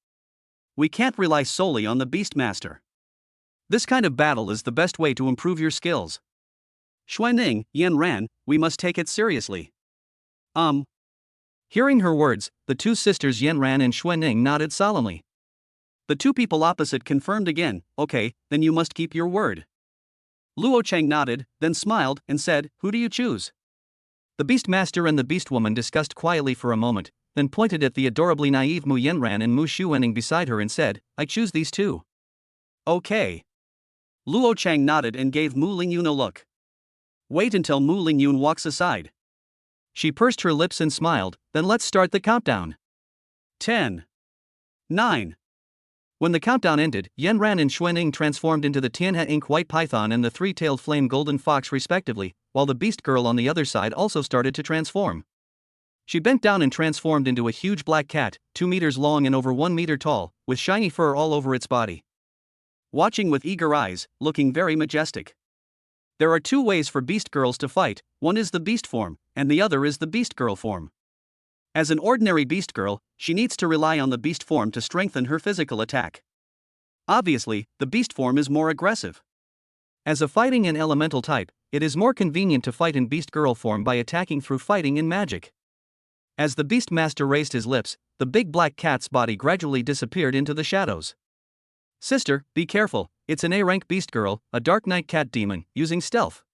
We can't rely solely on the beast master. This kind of battle is the best way to improve your skills. Xuanning, Yan Ran, we must take it seriously. Hearing her words, the 2 sisters Yan Ran and Xuanning nodded solemnly. The 2 people opposite confirmed again, okay, then you must keep your word. Luo Chang nodded, then smiled and said, who do you choose? The Beastmaster and the Beastwoman discussed quietly for a moment, then pointed at the adorably naive Mu Yanran and Mu Shuening beside her and said, I choose these two. Okay. Luo Chang nodded and gave Mu Lingyun a look. Wait until Mu Lingyun walks aside. She pursed her lips and smiled, then let's start the countdown. 10. 9. When the countdown ended, Yanran and Xuanning transformed into the Tianhe Ink White Python and the Three-Tailed Flame Golden Fox respectively, while the Beast Girl on the other side also started to transform. She bent down and transformed into a huge black cat, 2 meters long and over 1 meter tall, with shiny fur all over its body. Watching with eager eyes, looking very majestic. There are 2 ways for Beast Girls to fight, one is the Beast form, and the other is the Beast Girl form. As an ordinary Beast Girl, she needs to rely on the Beast form to strengthen her physical attack. Obviously, the Beast form is more aggressive. As a fighting and elemental type, it is more convenient to fight in Beast Girl form by attacking through fighting and magic. As the Beast Master raised his lips, the big black cat's body gradually disappeared into the shadows. Sister, be careful, it's an A-rank Beast Girl, a Dark Knight cat demon, using stealth.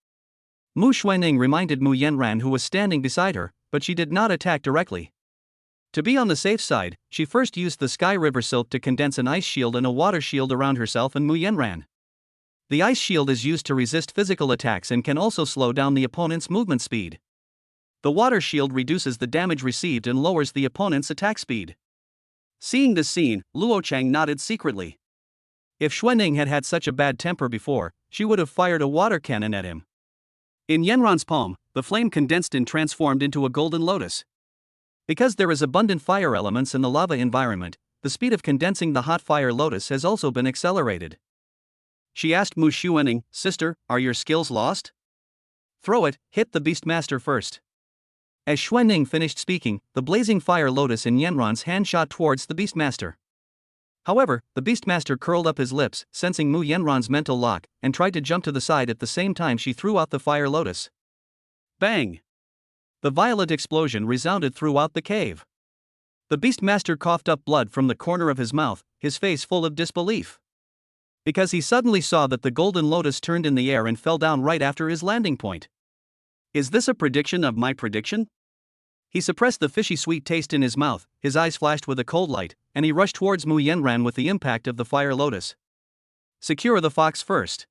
Mu Xuanning reminded Mu Yanran, who was standing beside her, but she did not attack directly. To be on the safe side, she first used the Sky River Silk to condense an ice shield and a water shield around herself and Mu Yanran. The ice shield is used to resist physical attacks and can also slow down the opponent's movement speed. The water shield reduces the damage received and lowers the opponent's attack speed. Seeing this scene, Luo Chang nodded secretly. If Xuanning had had such a bad temper before, she would have fired a water cannon at him. In Yanran's palm, the flame condensed and transformed into a golden lotus. Because there is abundant fire elements in the lava environment, the speed of condensing the hot fire lotus has also been accelerated. She asked Mu Xuanning, Sister, are your skills lost? Throw it, hit the Beastmaster first. As Xuanning finished speaking, the blazing fire lotus in Yanran's hand shot towards the Beastmaster. However, the Beastmaster curled up his lips, sensing Mu Yanran's mental lock, and tried to jump to the side at the same time she threw out the fire lotus. Bang! The violent explosion resounded throughout the cave. The Beastmaster coughed up blood from the corner of his mouth, his face full of disbelief. Because he suddenly saw that the golden lotus turned in the air and fell down right after his landing point. Is this a prediction of my prediction? He suppressed the fishy sweet taste in his mouth, his eyes flashed with a cold light, and he rushed towards Mu Yanran with the impact of the fire lotus. Secure the fox first.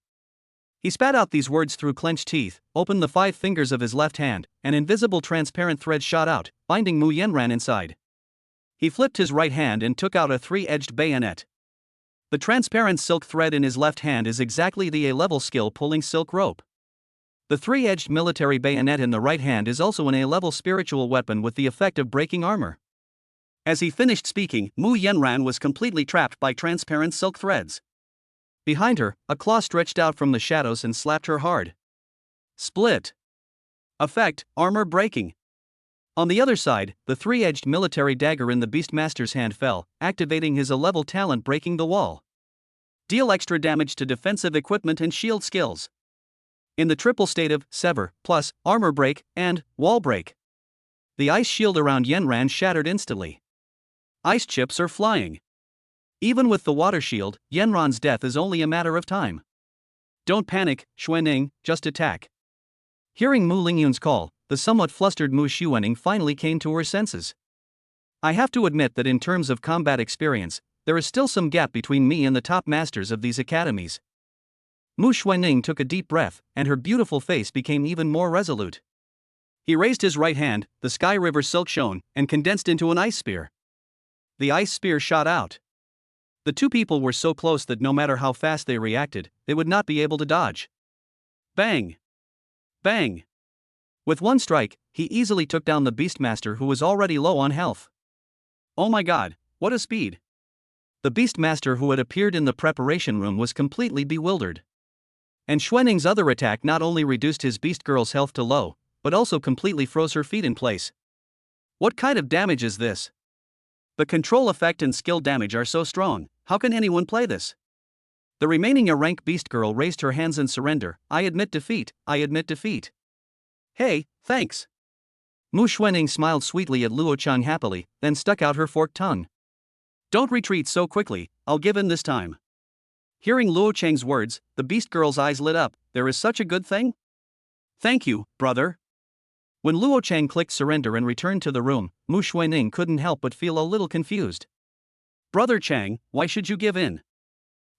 He spat out these words through clenched teeth, opened the 5 fingers of his left hand, an invisible transparent thread shot out, binding Mu Yanran inside. He flipped his right hand and took out a 3-edged bayonet. The transparent silk thread in his left hand is exactly the A-level skill pulling silk rope. The 3-edged military bayonet in the right hand is also an A-level spiritual weapon with the effect of breaking armor. As he finished speaking, Mu Yanran was completely trapped by transparent silk threads. Behind her, a claw stretched out from the shadows and slapped her hard. Split. Effect, armor breaking. On the other side, the 3-edged military dagger in the Beastmaster's hand fell, activating his A-level talent breaking the wall. Deal extra damage to defensive equipment and shield skills. In the triple state of Sever, plus, Armor Break, and Wall Break. The ice shield around Yanran shattered instantly. Ice chips are flying. Even with the water shield, Yanran's death is only a matter of time. Don't panic, Xuanning, just attack. Hearing Mu Lingyun's call, the somewhat flustered Mu Xuanning finally came to her senses. I have to admit that in terms of combat experience, there is still some gap between me and the top masters of these academies. Mu Xuanning took a deep breath, and her beautiful face became even more resolute. He raised his right hand, the Sky River Silk shone, and condensed into an ice spear. The ice spear shot out. The 2 people were so close that no matter how fast they reacted, they would not be able to dodge. Bang! Bang! With one strike, he easily took down the Beastmaster, who was already low on health. Oh my god, what a speed! The Beastmaster who had appeared in the preparation room was completely bewildered. And Xuanning's other attack not only reduced his Beast Girl's health to low, but also completely froze her feet in place. What kind of damage is this? The control effect and skill damage are so strong, how can anyone play this? The remaining A-rank Beast Girl raised her hands in surrender. I admit defeat, I admit defeat. Hey, thanks. Mu Xuanning smiled sweetly at Luo Chang happily, then stuck out her forked tongue. Don't retreat so quickly, I'll give in this time. Hearing Luo Chang's words, the Beast Girl's eyes lit up. There is such a good thing? Thank you, brother. When Luo Chang clicked surrender and returned to the room, Mu Xuening couldn't help but feel a little confused. Brother Chang, why should you give in?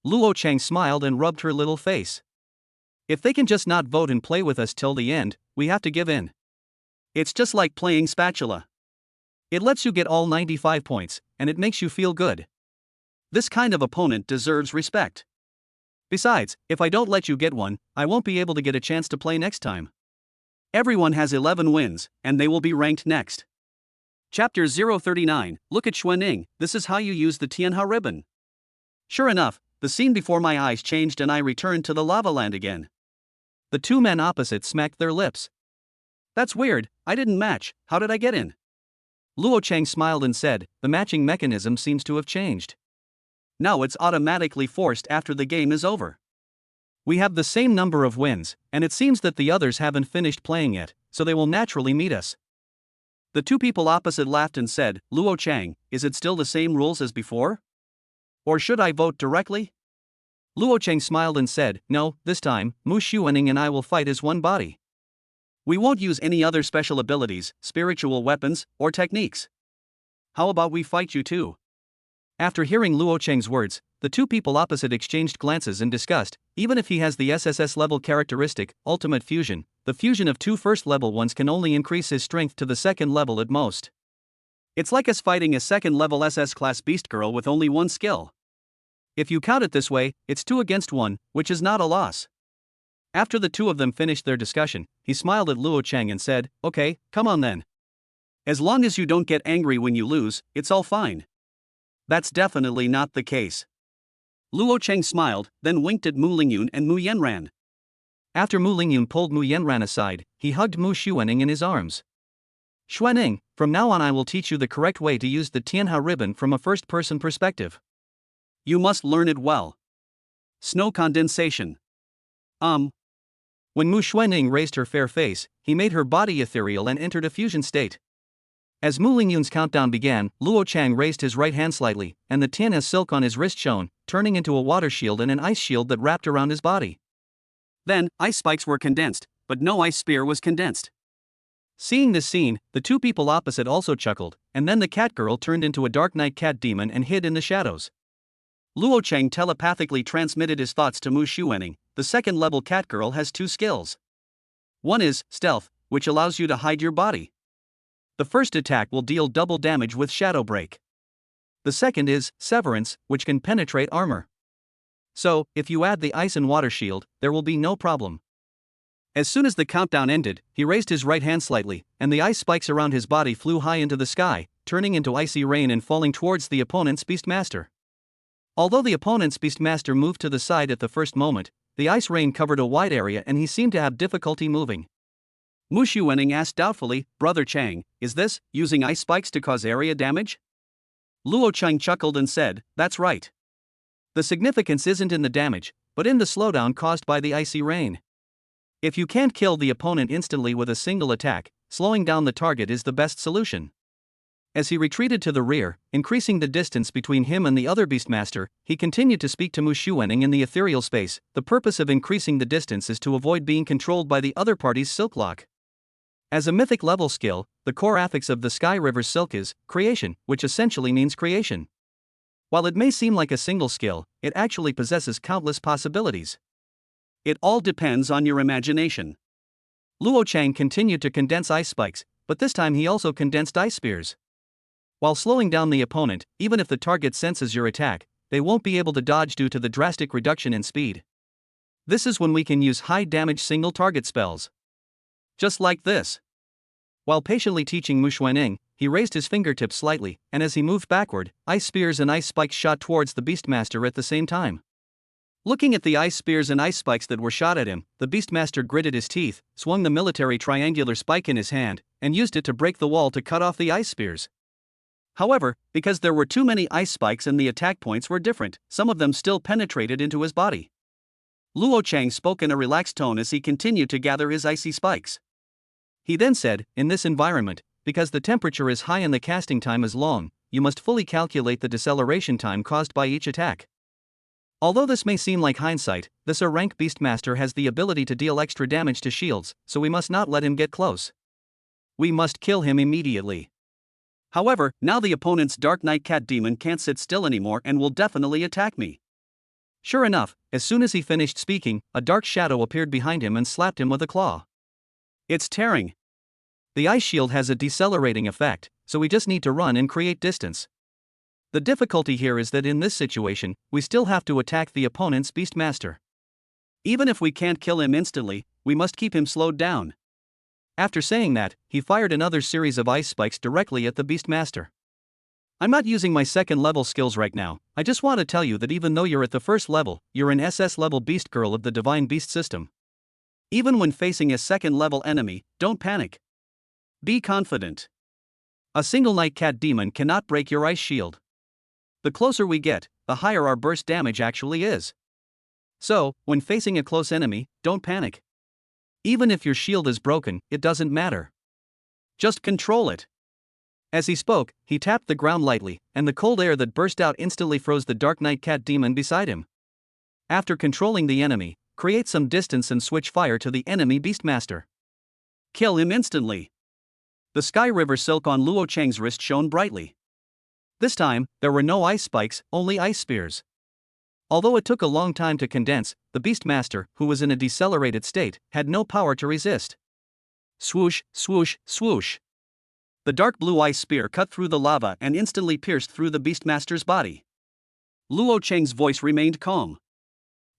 Luo Chang smiled and rubbed her little face. If they can just not vote and play with us till the end, we have to give in. It's just like playing spatula. It lets you get all 95 points, and it makes you feel good. This kind of opponent deserves respect. Besides, if I don't let you get one, I won't be able to get a chance to play next time. Everyone has 11 wins, and they will be ranked next. Chapter 039, Look at Xuening, this is how you use the Tianhe ribbon. Sure enough, the scene before my eyes changed and I returned to the lava land again. The two men opposite smacked their lips. That's weird, I didn't match, how did I get in? Luo Chang smiled and said, the matching mechanism seems to have changed. Now it's automatically forced after the game is over. We have the same number of wins, and it seems that the others haven't finished playing yet, so they will naturally meet us. The two people opposite laughed and said, Luo Chang, is it still the same rules as before? Or should I vote directly? Luo Chang smiled and said, no, this time, Mu Xuening and I will fight as one body. We won't use any other special abilities, spiritual weapons, or techniques. How about we fight you too? After hearing Luo Chang's words, the two people opposite exchanged glances and discussed. Even if he has the SSS level characteristic, Ultimate Fusion, the fusion of two first level ones can only increase his strength to the second level at most. It's like us fighting a second level SS class beast girl with only one skill. If you count it this way, it's 2 against 1, which is not a loss. After the two of them finished their discussion, he smiled at Luo Chang and said, okay, come on then. As long as you don't get angry when you lose, it's all fine. That's definitely not the case. Luo Chang smiled, then winked at Mu Lingyun and Mu Yanran. After Mu Lingyun pulled Mu Yanran aside, he hugged Mu Xuening in his arms. Xuening, from now on I will teach you the correct way to use the Tianhe ribbon from a first-person perspective. You must learn it well. Snow condensation. When Mu Xuening raised her fair face, he made her body ethereal and entered a fusion state. As Mu Lingyun's countdown began, Luo Chang raised his right hand slightly, and the Tianhe silk on his wrist shone, turning into a water shield and an ice shield that wrapped around his body. Then, ice spikes were condensed, but no ice spear was condensed. Seeing this scene, the two people opposite also chuckled, and then the cat girl turned into a dark night cat demon and hid in the shadows. Luo Chang telepathically transmitted his thoughts to Mu Xuening. The second level cat girl has 2 skills. One is stealth, which allows you to hide your body. The first attack will deal double damage with Shadow Break. The second is severance, which can penetrate armor. So, if you add the ice and water shield, there will be no problem. As soon as the countdown ended, he raised his right hand slightly, and the ice spikes around his body flew high into the sky, turning into icy rain and falling towards the opponent's Beastmaster. Although the opponent's Beastmaster moved to the side at the first moment, the ice rain covered a wide area and he seemed to have difficulty moving. Mu Xuening asked doubtfully, Brother Chang, is this, using ice spikes to cause area damage? Luo Chang chuckled and said, that's right. The significance isn't in the damage, but in the slowdown caused by the icy rain. If you can't kill the opponent instantly with a single attack, slowing down the target is the best solution. As he retreated to the rear, increasing the distance between him and the other Beastmaster, he continued to speak to Mu Xuening in the ethereal space. The purpose of increasing the distance is to avoid being controlled by the other party's silk lock. As a mythic level skill, the core affix of the Sky River's silk is creation, which essentially means creation. While it may seem like a single skill, it actually possesses countless possibilities. It all depends on your imagination. Luo Chang continued to condense ice spikes, but this time he also condensed ice spears. While slowing down the opponent, even if the target senses your attack, they won't be able to dodge due to the drastic reduction in speed. This is when we can use high damage single target spells. Just like this. While patiently teaching Mu Xuening, he raised his fingertips slightly, and as he moved backward, ice spears and ice spikes shot towards the Beastmaster at the same time. Looking at the ice spears and ice spikes that were shot at him, the Beastmaster gritted his teeth, swung the military triangular spike in his hand, and used it to break the wall to cut off the ice spears. However, because there were too many ice spikes and the attack points were different, some of them still penetrated into his body. Luo Chang spoke in a relaxed tone as he continued to gather his icy spikes. He then said, in this environment, because the temperature is high and the casting time is long, you must fully calculate the deceleration time caused by each attack. Although this may seem like hindsight, this rank Beastmaster has the ability to deal extra damage to shields, so we must not let him get close. We must kill him immediately. However, now the opponent's Dark Knight Cat Demon can't sit still anymore and will definitely attack me. Sure enough, as soon as he finished speaking, a dark shadow appeared behind him and slapped him with a claw. It's tearing. The ice shield has a decelerating effect, so we just need to run and create distance. The difficulty here is that in this situation, we still have to attack the opponent's Beastmaster. Even if we can't kill him instantly, we must keep him slowed down. After saying that, he fired another series of ice spikes directly at the Beastmaster. I'm not using my second level skills right now. I just want to tell you that even though you're at the first level, you're an SS level beast girl of the Divine Beast system. Even when facing a second level enemy, don't panic. Be confident. A single Night Cat Demon cannot break your ice shield. The closer we get, the higher our burst damage actually is. So, when facing a close enemy, don't panic. Even if your shield is broken, it doesn't matter. Just control it. As he spoke, he tapped the ground lightly, and the cold air that burst out instantly froze the Dark Knight Cat Demon beside him. After controlling the enemy, create some distance and switch fire to the enemy Beastmaster. Kill him instantly. The Sky River silk on Luo Cheng's wrist shone brightly. This time, there were no ice spikes, only ice spears. Although it took a long time to condense, the Beastmaster, who was in a decelerated state, had no power to resist. Swoosh, swoosh, swoosh. The dark blue ice spear cut through the lava and instantly pierced through the Beastmaster's body. Luo Cheng's voice remained calm.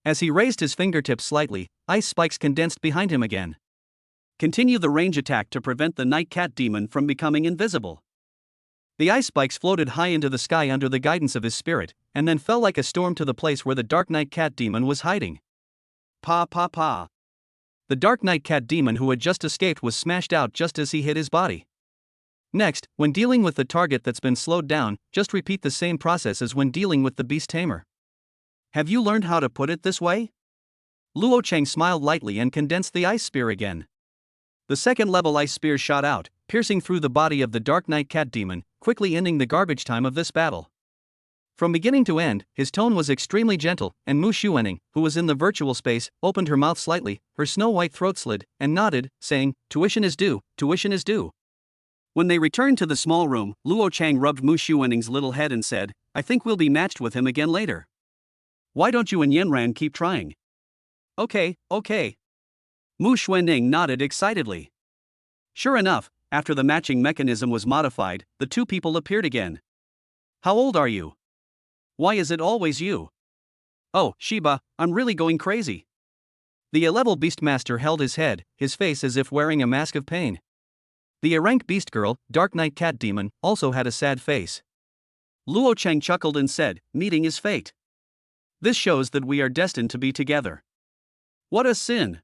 As he raised his fingertips slightly, ice spikes condensed behind him again. Continue the range attack to prevent the Night Cat Demon from becoming invisible. The ice spikes floated high into the sky under the guidance of his spirit, and then fell like a storm to the place where the Dark Knight Cat Demon was hiding. Pa pa pa. The Dark Knight Cat Demon who had just escaped was smashed out just as he hit his body. Next, when dealing with the target that's been slowed down, just repeat the same process as when dealing with the Beast Tamer. Have you learned how to put it this way? Luo Cheng smiled lightly and condensed the ice spear again. The second level ice spear shot out, piercing through the body of the Dark Knight Cat Demon, quickly ending the garbage time of this battle. From beginning to end, his tone was extremely gentle, and Mu Xuening, who was in the virtual space, opened her mouth slightly, her snow-white throat slid, and nodded, saying, "Tuition is due, tuition is due." When they returned to the small room, Luo Chang rubbed Mu Xuening's little head and said, "I think we'll be matched with him again later. Why don't you and Yanran keep trying?" Okay. Mu Xuening nodded excitedly. Sure enough, after the matching mechanism was modified, the two people appeared again. How old are you? Why is it always you? Oh, Shiba, I'm really going crazy. The A-level Beastmaster held his head, his face as if wearing a mask of pain. The A-rank Beast Girl, Dark Knight Cat Demon, also had a sad face. Luo Cheng chuckled and said, "Meeting is fate. This shows that we are destined to be together. What a sin.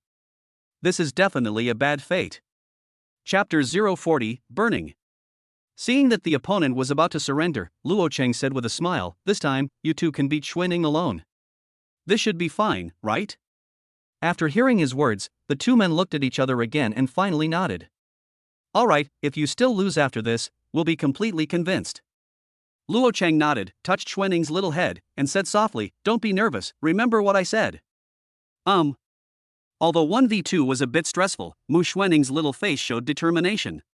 This is definitely a bad fate." Chapter 040, Burning. Seeing that the opponent was about to surrender, Luo Cheng said with a smile, "This time, you two can beat Xuening alone. This should be fine, right?" After hearing his words, the two men looked at each other again and finally nodded. "Alright, if you still lose after this, we'll be completely convinced." Luo Cheng nodded, touched Xuening's little head, and said softly, "Don't be nervous, remember what I said." Although 1v2 was a bit stressful, Mu Xuening's little face showed determination.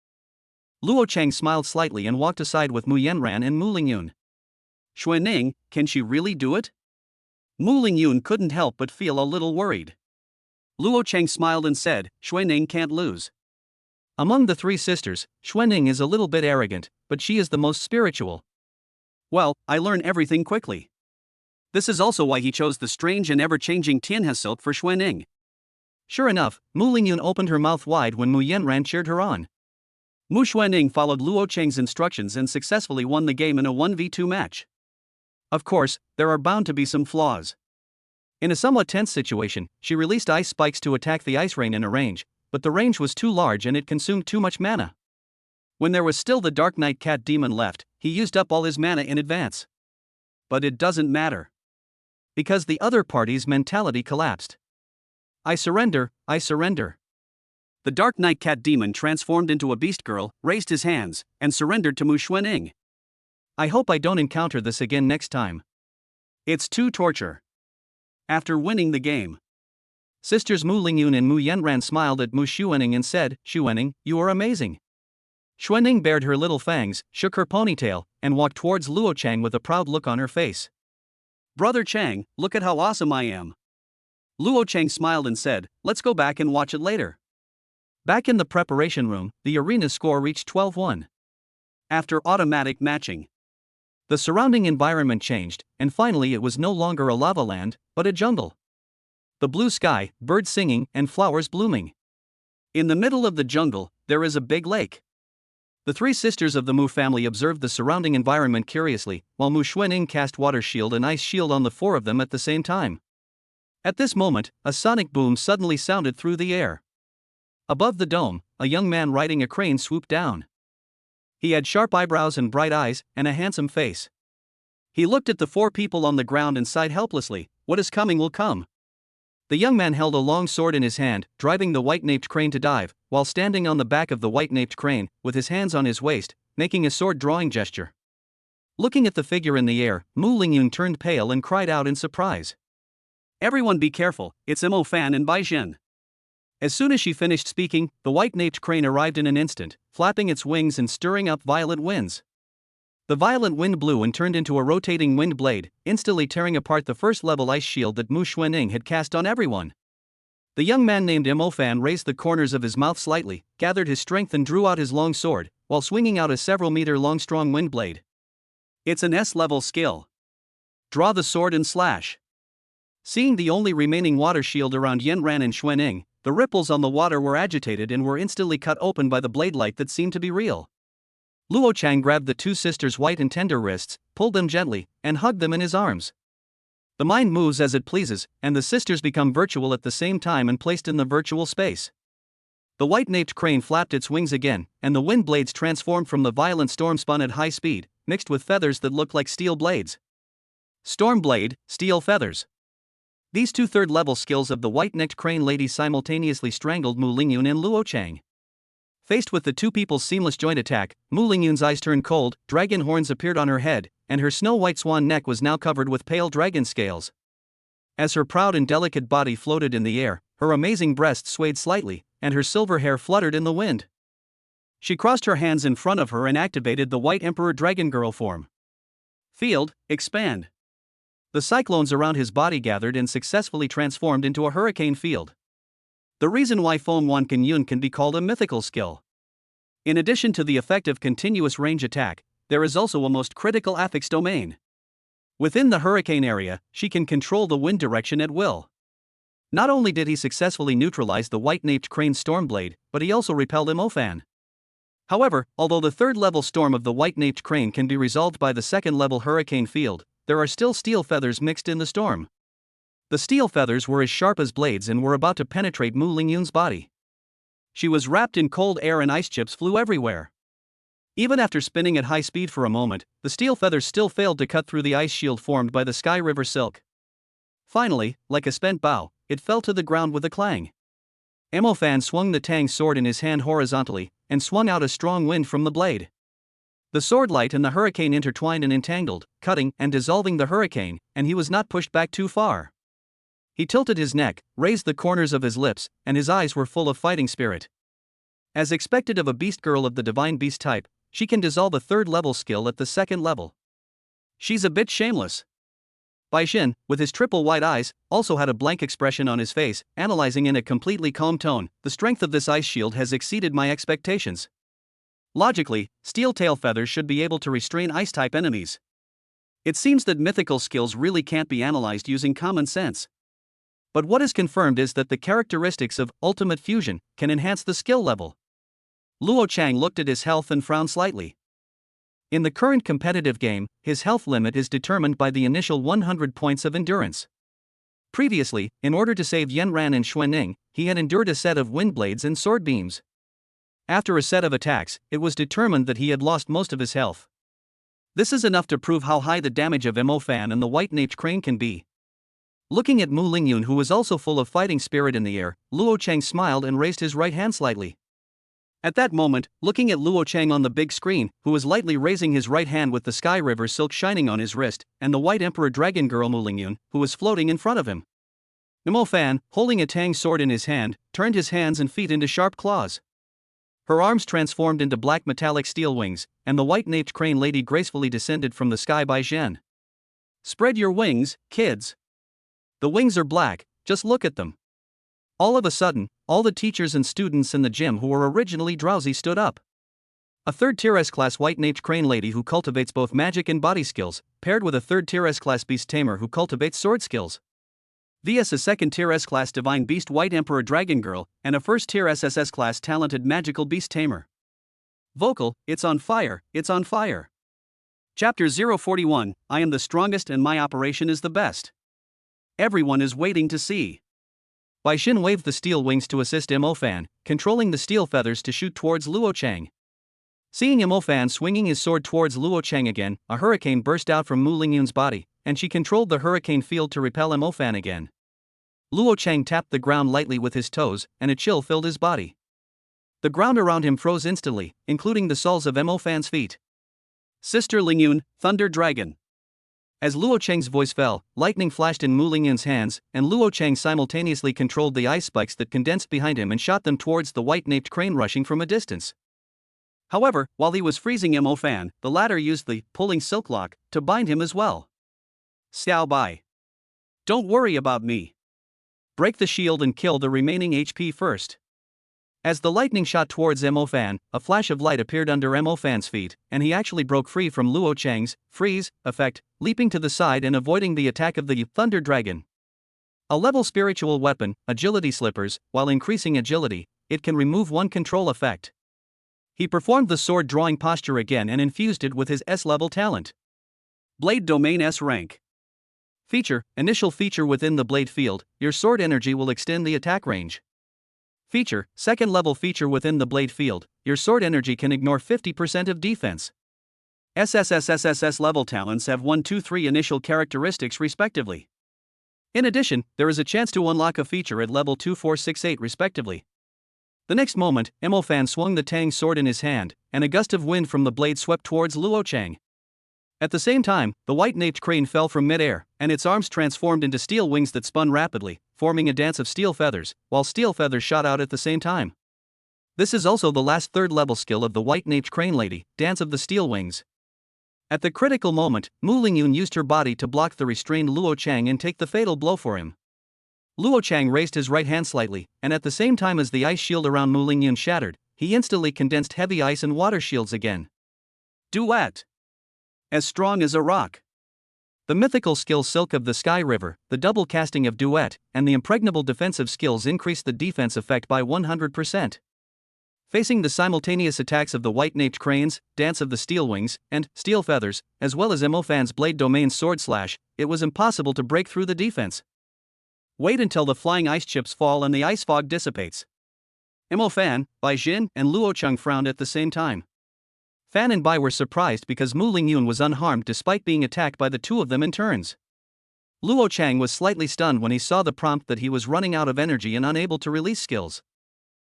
Luo Cheng smiled slightly and walked aside with Mu Yanran and Mu Lingyun. "Xuening, can she really do it?" Mu Lingyun couldn't help but feel a little worried. Luo Cheng smiled and said, "Xuening can't lose." Among the three sisters, Xuening is a little bit arrogant, but she is the most spiritual. Well, I learn everything quickly. This is also why he chose the strange and ever-changing Tianhe silk for Xuening. Sure enough, Mu Lingyun opened her mouth wide when Mu Yanran cheered her on. Mu Xuening followed Luo Cheng's instructions and successfully won the game in a 1v2 match. Of course, there are bound to be some flaws. In a somewhat tense situation, she released ice spikes to attack the ice rain in a range, but the range was too large and it consumed too much mana. When there was still the Dark Knight Cat Demon left, he used up all his mana in advance. But it doesn't matter. Because the other party's mentality collapsed. I surrender. The Dark Knight Cat Demon transformed into a beast girl, raised his hands, and surrendered to Mu Xuening. I hope I don't encounter this again next time. It's too torture. After winning the game, sisters Mu Lingyun and Mu Yanran smiled at Mu Xuening and said, "Xuening, you are amazing. Xuanning bared her little fangs, shook her ponytail, and walked towards Luo Chang with a proud look on her face. Brother Chang, look at how awesome I am. Luo Chang smiled and said, let's go back and watch it later. Back in the preparation room, the arena score reached 12-1. After automatic matching, the surrounding environment changed, and finally it was no longer a lava land, but a jungle. The blue sky, birds singing, and flowers blooming. In the middle of the jungle, there is a big lake. The three sisters of the Mu family observed the surrounding environment curiously, while Mu Xuanning cast water shield and ice shield on the four of them at the same time. At this moment, a sonic boom suddenly sounded through the air. Above the dome, a young man riding a crane swooped down. He had sharp eyebrows and bright eyes, and a handsome face. He looked at the four people on the ground and sighed helplessly, what is coming will come. The young man held a long sword in his hand, driving the white-naped crane to dive, while standing on the back of the white-naped crane, with his hands on his waist, making a sword-drawing gesture. Looking at the figure in the air, Mu Lingyun turned pale and cried out in surprise. Everyone be careful, it's Mo Fan and Bai Jin. As soon as she finished speaking, the white-naped crane arrived in an instant, flapping its wings and stirring up violent winds. The violent wind blew and turned into a rotating wind blade, instantly tearing apart the first-level ice shield that Mu Xuanning had cast on everyone. The young man named Mo Fan raised the corners of his mouth slightly, gathered his strength and drew out his long sword, while swinging out a several-meter-long strong wind blade. It's an S-level skill. Draw the sword and slash. Seeing the only remaining water shield around Yanran and Xuanning, the ripples on the water were agitated and were instantly cut open by the blade light that seemed to be real. Luo Chang grabbed the two sisters' white and tender wrists, pulled them gently, and hugged them in his arms. The mind moves as it pleases, and the sisters become virtual at the same time and placed in the virtual space. The white-naped crane flapped its wings again, and the wind blades transformed from the violent storm spun at high speed, mixed with feathers that looked like steel blades. Storm blade, steel feathers. These two third-level skills of the white-necked crane lady simultaneously strangled Mu Lingyun and Luo Chang. Faced with the two people's seamless joint attack, Mu Lingyun's eyes turned cold, dragon horns appeared on her head, and her snow-white swan neck was now covered with pale dragon scales. As her proud and delicate body floated in the air, her amazing breasts swayed slightly, and her silver hair fluttered in the wind. She crossed her hands in front of her and activated the White Emperor Dragon Girl form. Field, expand. The cyclones around his body gathered and successfully transformed into a hurricane field. The reason why Feng Wan Kan Yun can be called a mythical skill. In addition to the effective continuous range attack, there is also a most critical affix domain. Within the hurricane area, she can control the wind direction at will. Not only did he successfully neutralize the white-naped crane Stormblade, but he also repelled Imofan. However, although the third-level storm of the white-naped crane can be resolved by the second-level hurricane field, there are still steel feathers mixed in the storm. The steel feathers were as sharp as blades and were about to penetrate Mu Lingyun's body. She was wrapped in cold air and ice chips flew everywhere. Even after spinning at high speed for a moment, the steel feathers still failed to cut through the ice shield formed by the Sky River silk. Finally, like a spent bow, it fell to the ground with a clang. Emofan swung the Tang sword in his hand horizontally, and swung out a strong wind from the blade. The sword light and the hurricane intertwined and entangled, cutting and dissolving the hurricane, and he was not pushed back too far. He tilted his neck, raised the corners of his lips, and his eyes were full of fighting spirit. As expected of a beast girl of the divine beast type, she can dissolve a third-level skill at the second level. She's a bit shameless. Bai Xin, with his triple white eyes, also had a blank expression on his face, analyzing in a completely calm tone, the strength of this ice shield has exceeded my expectations. Logically, steel tail feathers should be able to restrain ice-type enemies. It seems that mythical skills really can't be analyzed using common sense. But what is confirmed is that the characteristics of ultimate fusion can enhance the skill level. Luo Chang looked at his health and frowned slightly. In the current competitive game, his health limit is determined by the initial 100 points of endurance. Previously, in order to save Yanran and Xuanning, he had endured a set of wind blades and sword beams. After a set of attacks, it was determined that he had lost most of his health. This is enough to prove how high the damage of Emofan and the white-naped crane can be. Looking at Mu Lingyun, who was also full of fighting spirit in the air, Luo Chang smiled and raised his right hand slightly. At that moment, looking at Luo Chang on the big screen, who was lightly raising his right hand with the Sky River silk shining on his wrist, and the White Emperor Dragon Girl Mu Lingyun, who was floating in front of him. Emofan, holding a Tang sword in his hand, turned his hands and feet into sharp claws. Her arms transformed into black metallic steel wings, and the white-naped crane lady gracefully descended from the sky by Zhen. Spread your wings, kids. The wings are black, just look at them. All of a sudden, all the teachers and students in the gym who were originally drowsy stood up. A third-tier S-class white-naped crane lady who cultivates both magic and body skills, paired with a third-tier S-class beast tamer who cultivates sword skills. vs a second-tier S-class divine beast white emperor dragon girl, and a first-tier SSS-class talented magical beast tamer. Vocal, it's on fire, it's on fire. Chapter 041, I am the strongest and my operation is the best. Everyone is waiting to see. Bai Xin waved the steel wings to assist Mo Fan, controlling the steel feathers to shoot towards Luo Chang. Seeing Mo Fan swinging his sword towards Luo Chang again, a hurricane burst out from Mu Lingyun's body, and she controlled the hurricane field to repel Mo Fan again. Luo Chang tapped the ground lightly with his toes, and a chill filled his body. The ground around him froze instantly, including the soles of Mo Fan's feet. Sister Lingyun, Thunder Dragon. As Luo Chang's voice fell, lightning flashed in Mu Lingyun's hands, and Luo Chang simultaneously controlled the ice spikes that condensed behind him and shot them towards the white-naped crane rushing from a distance. However, while he was freezing Mo Fan, the latter used the pulling silk lock to bind him as well. Xiao Bai. Don't worry about me. Break the shield and kill the remaining HP first. As the lightning shot towards Mo Fan, a flash of light appeared under Mo Fan's feet, and he actually broke free from Luo Chang's freeze effect, leaping to the side and avoiding the attack of the Thunder Dragon. A level spiritual weapon, agility slippers, while increasing agility, it can remove one control effect. He performed the sword drawing posture again and infused it with his S-level talent. Blade Domain S rank. Feature, initial feature within the blade field, your sword energy will extend the attack range. Feature, second level feature within the blade field, your sword energy can ignore 50% of defense. SSSSSS level talents have 1, 2, 3 initial characteristics respectively. In addition, there is a chance to unlock a feature at level 2, 4, 6, 8 respectively. The next moment, Mo Fan swung the Tang sword in his hand, and a gust of wind from the blade swept towards Luo Chang. At the same time, the white-naped crane fell from mid-air, and its arms transformed into steel wings that spun rapidly, forming a dance of steel feathers, while steel feathers shot out at the same time. This is also the last third-level skill of the white-naped crane lady, Dance of the Steel Wings. At the critical moment, Mu Lingyun used her body to block the restrained Luo Chang and take the fatal blow for him. Luo Chang raised his right hand slightly, and at the same time as the ice shield around Mu Lingyun shattered, he instantly condensed heavy ice and water shields again. Duet. As strong as a rock. The mythical skill Silk of the Sky River, the double casting of Duet, and the impregnable defensive skills increased the defense effect by 100%. Facing the simultaneous attacks of the white-naped cranes, Dance of the Steel Wings, and Steel Feathers, as well as Mo Fan's Blade Domain Sword Slash, it was impossible to break through the defense. Wait until the flying ice chips fall and the ice fog dissipates. Mo Fan, Bai Xin, and Luo Chang frowned at the same time. Fan and Bai were surprised because Mu Lingyun was unharmed despite being attacked by the two of them in turns. Luo Chang was slightly stunned when he saw the prompt that he was running out of energy and unable to release skills.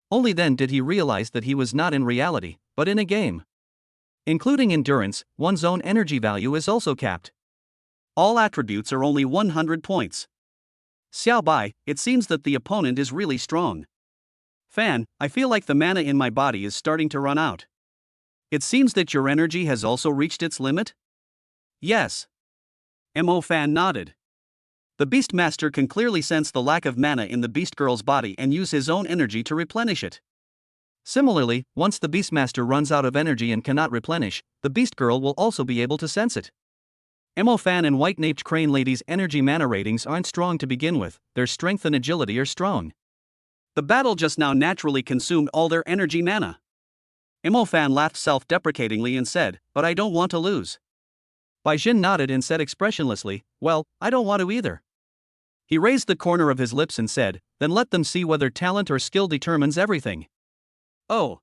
Only then did he realize that he was not in reality, but in a game. Including endurance, one's own energy value is also capped. All attributes are only 100 points. Xiao Bai, it seems that the opponent is really strong. Fan, I feel like the mana in my body is starting to run out. It seems that your energy has also reached its limit? Yes. Mo Fan nodded. The Beastmaster can clearly sense the lack of mana in the Beast Girl's body and use his own energy to replenish it. Similarly, once the Beastmaster runs out of energy and cannot replenish, the Beast Girl will also be able to sense it. Mo Fan and White-Naped Crane Lady's energy mana ratings aren't strong to begin with, their strength and agility are strong. The battle just now naturally consumed all their energy mana. Mo Fan laughed self-deprecatingly and said, but I don't want to lose. Bai Xin nodded and said expressionlessly, well, I don't want to either. He raised the corner of his lips and said, then let them see whether talent or skill determines everything. Oh.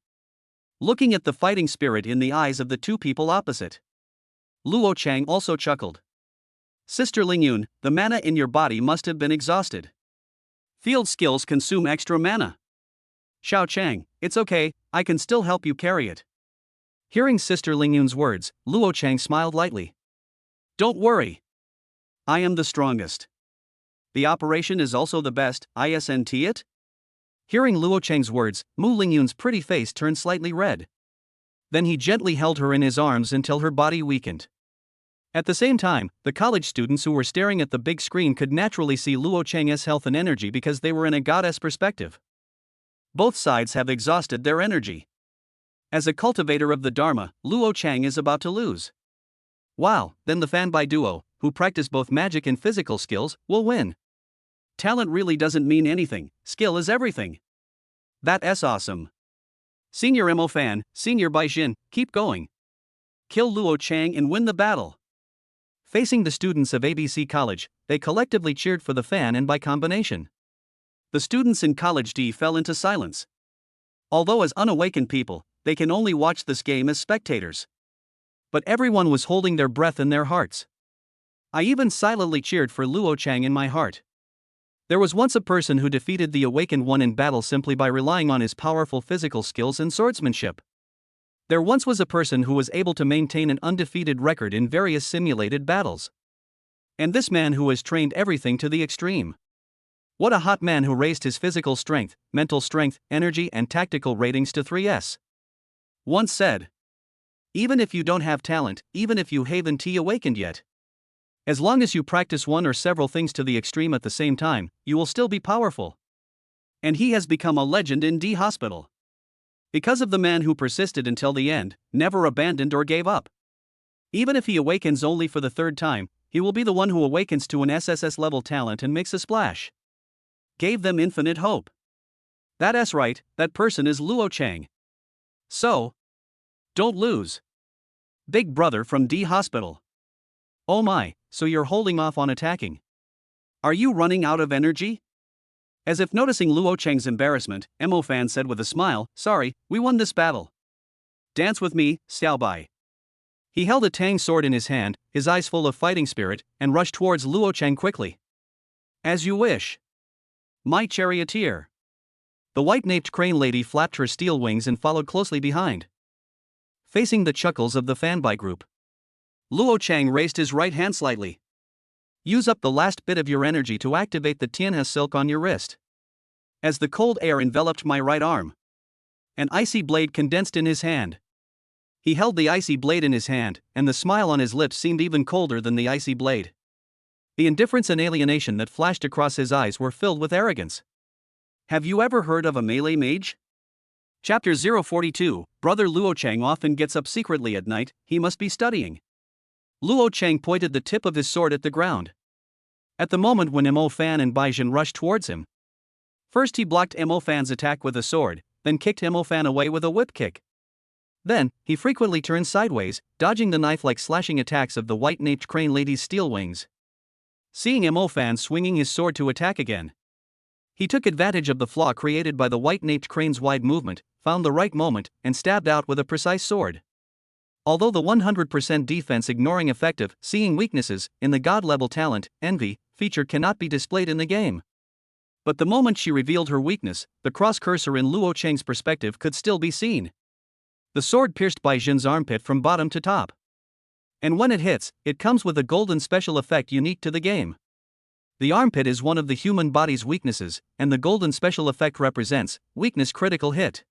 Looking at the fighting spirit in the eyes of the two people opposite, Luo Chang also chuckled. Sister Lingyun, the mana in your body must have been exhausted. Field skills consume extra mana. Xiao Chang, it's okay, I can still help you carry it. Hearing Sister Lingyun's words, Luo Chang smiled lightly. Don't worry. I am the strongest. The operation is also the best, isn't it? Hearing Luo Cheng's words, Mu Lingyun's pretty face turned slightly red. Then he gently held her in his arms until her body weakened. At the same time, the college students who were staring at the big screen could naturally see Luo Cheng's health and energy because they were in a goddess perspective. Both sides have exhausted their energy. As a cultivator of the Dharma, Luo Cheng is about to lose. Wow, then the fanboy duo, who practice both magic and physical skills, will win. Talent really doesn't mean anything, skill is everything. That's awesome. Senior Mo Fan, Senior Baixin, keep going. Kill Luo Cheng and win the battle. Facing the students of ABC College, they collectively cheered for the fan and by combination. The students in College D fell into silence. Although as unawakened people, they can only watch this game as spectators. But everyone was holding their breath in their hearts. I even silently cheered for Luo Cheng in my heart. There was once a person who defeated the awakened one in battle simply by relying on his powerful physical skills and swordsmanship. There once was a person who was able to maintain an undefeated record in various simulated battles. And this man who has trained everything to the extreme. What a hot man who raised his physical strength, mental strength, energy and tactical ratings to 3S. Once said. Even if you don't have talent, even if you haven't awakened yet. As long as you practice one or several things to the extreme at the same time, you will still be powerful. And he has become a legend in D Hospital. Because of the man who persisted until the end, never abandoned or gave up. Even if he awakens only for the third time, he will be the one who awakens to an SSS level talent and makes a splash. Gave them infinite hope. That's right, that person is Luo Cheng. So, don't lose. Big brother from D Hospital. Oh my, so you're holding off on attacking. Are you running out of energy? As if noticing Luo Cheng's embarrassment, Mo Fan said with a smile, sorry, we won this battle. Dance with me, Xiao Bai. He held a tang sword in his hand, his eyes full of fighting spirit, and rushed towards Luo Cheng quickly. As you wish. My charioteer. The white-naped crane lady flapped her steel wings and followed closely behind. Facing the chuckles of the fanboy group, Luo Cheng raised his right hand slightly. Use up the last bit of your energy to activate the Tianhe silk on your wrist. As the cold air enveloped my right arm, an icy blade condensed in his hand. He held the icy blade in his hand, and the smile on his lips seemed even colder than the icy blade. The indifference and alienation that flashed across his eyes were filled with arrogance. Have you ever heard of a melee mage? Chapter 042, Brother Luo Cheng often gets up secretly at night, he must be studying. Luo Cheng pointed the tip of his sword at the ground. At the moment when Mo Fan and Baixin rushed towards him. First he blocked Mo Fan's attack with a sword, then kicked Mo Fan away with a whip kick. Then, he frequently turned sideways, dodging the knife-like slashing attacks of the white-naped crane lady's steel wings. Seeing Mo Fan swinging his sword to attack again, he took advantage of the flaw created by the white-naped crane's wide movement, found the right moment, and stabbed out with a precise sword. Although the 100% defense ignoring effective, seeing weaknesses, in the god-level talent, envy, feature cannot be displayed in the game. But the moment she revealed her weakness, the cross-cursor in Luo Cheng's perspective could still be seen. The sword pierced Baixin's armpit from bottom to top. And when it hits, it comes with a golden special effect unique to the game. The armpit is one of the human body's weaknesses, and the golden special effect represents weakness critical hit.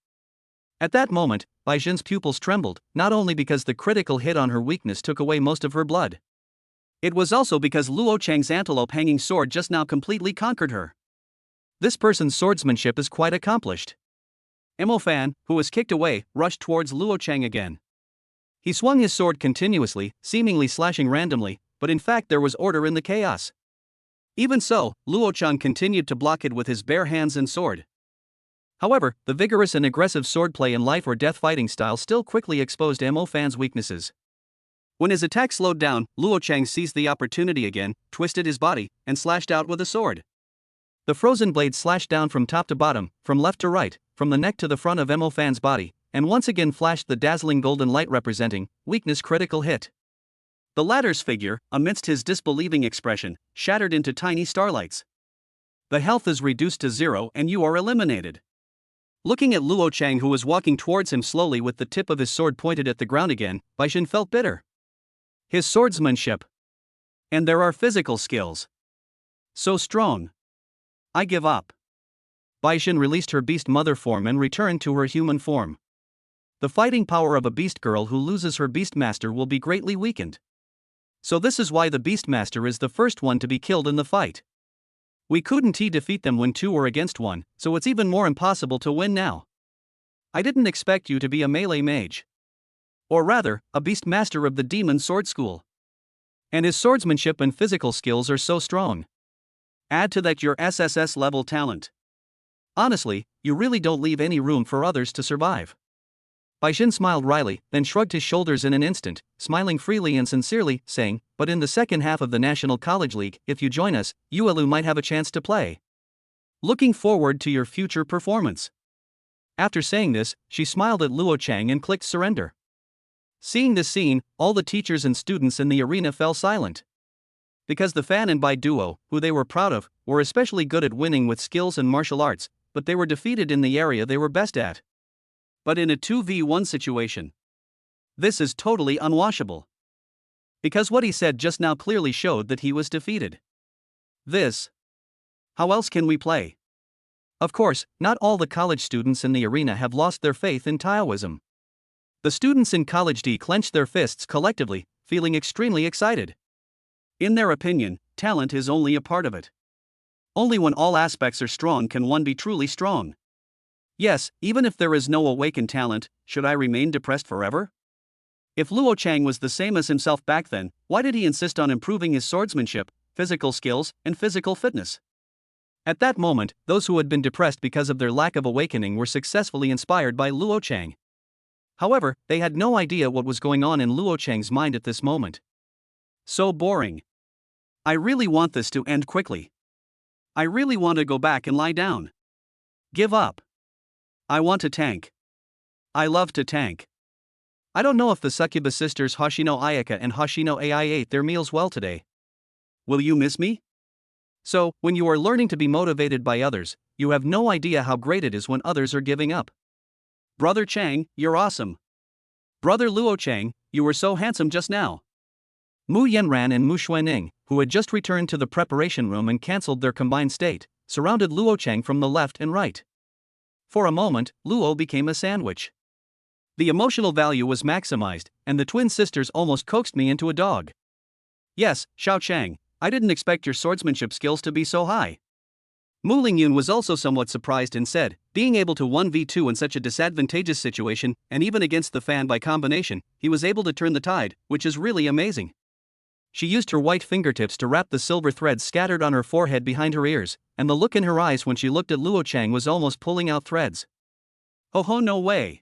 At that moment, Baixin's pupils trembled, not only because the critical hit on her weakness took away most of her blood. It was also because Luo Cheng's antelope-hanging sword just now completely conquered her. This person's swordsmanship is quite accomplished. Mo Fan, who was kicked away, rushed towards Luo Cheng again. He swung his sword continuously, seemingly slashing randomly, but in fact there was order in the chaos. Even so, Luo Cheng continued to block it with his bare hands and sword. However, the vigorous and aggressive swordplay and life-or-death fighting style still quickly exposed Mo Fan's weaknesses. When his attack slowed down, Luo Cheng seized the opportunity again, twisted his body, and slashed out with a sword. The frozen blade slashed down from top to bottom, from left to right, from the neck to the front of Mo Fan's body, and once again flashed the dazzling golden light representing weakness critical hit. The latter's figure, amidst his disbelieving expression, shattered into tiny starlights. The health is reduced to 0 and you are eliminated. Looking at Luo Cheng, who was walking towards him slowly with the tip of his sword pointed at the ground again, Baixin felt bitter. His swordsmanship. And there are physical skills. So strong. I give up. Baixin released her beast mother form and returned to her human form. The fighting power of a beast girl who loses her beastmaster will be greatly weakened. So this is why the beastmaster is the first one to be killed in the fight. We couldn't defeat them when 2 were against 1, so it's even more impossible to win now. I didn't expect you to be a melee mage. Or rather, a beastmaster of the demon sword school. And his swordsmanship and physical skills are so strong. Add to that your SSS level talent. Honestly, you really don't leave any room for others to survive. Baixin smiled wryly, then shrugged his shoulders in an instant, smiling freely and sincerely, saying, "But in the second half of the National College League, if you join us, Yuelu might have a chance to play. Looking forward to your future performance." After saying this, she smiled at Luo Chang and clicked surrender. Seeing this scene, all the teachers and students in the arena fell silent. Because the Fan and Bai duo, who they were proud of, were especially good at winning with skills and martial arts, but they were defeated in the area they were best at. But in a 2v1 situation, this is totally unwashable. Because what he said just now clearly showed that he was defeated. How else can we play? Of course, not all the college students in the arena have lost their faith in Taoism. The students in College D clenched their fists collectively, feeling extremely excited. In their opinion, talent is only a part of it. Only when all aspects are strong can one be truly strong. Yes, even if there is no awakened talent, should I remain depressed forever? If Luo Chang was the same as himself back then, why did he insist on improving his swordsmanship, physical skills, and physical fitness? At that moment, those who had been depressed because of their lack of awakening were successfully inspired by Luo Chang. However, they had no idea what was going on in Luo Chang's mind at this moment. So boring. I really want this to end quickly. I really want to go back and lie down. Give up. I want to tank. I love to tank. I don't know if the succubus sisters Hoshino Ayaka and Hoshino Ai ate their meals well today. Will you miss me? So, when you are learning to be motivated by others, you have no idea how great it is when others are giving up. Brother Chang, you're awesome. Brother Luo Chang, you were so handsome just now. Mu Yanran and Mu Xuanning, who had just returned to the preparation room and cancelled their combined state, surrounded Luo Chang from the left and right. For a moment, Luo became a sandwich. The emotional value was maximized, and the twin sisters almost coaxed me into a dog. Yes, Xiao Chang, I didn't expect your swordsmanship skills to be so high. Mu Lingyun was also somewhat surprised and said, being able to 1v2 in such a disadvantageous situation, and even against the Fan by combination, he was able to turn the tide, which is really amazing. She used her white fingertips to wrap the silver threads scattered on her forehead behind her ears, and the look in her eyes when she looked at Luo Chang was almost pulling out threads. Oh, no way.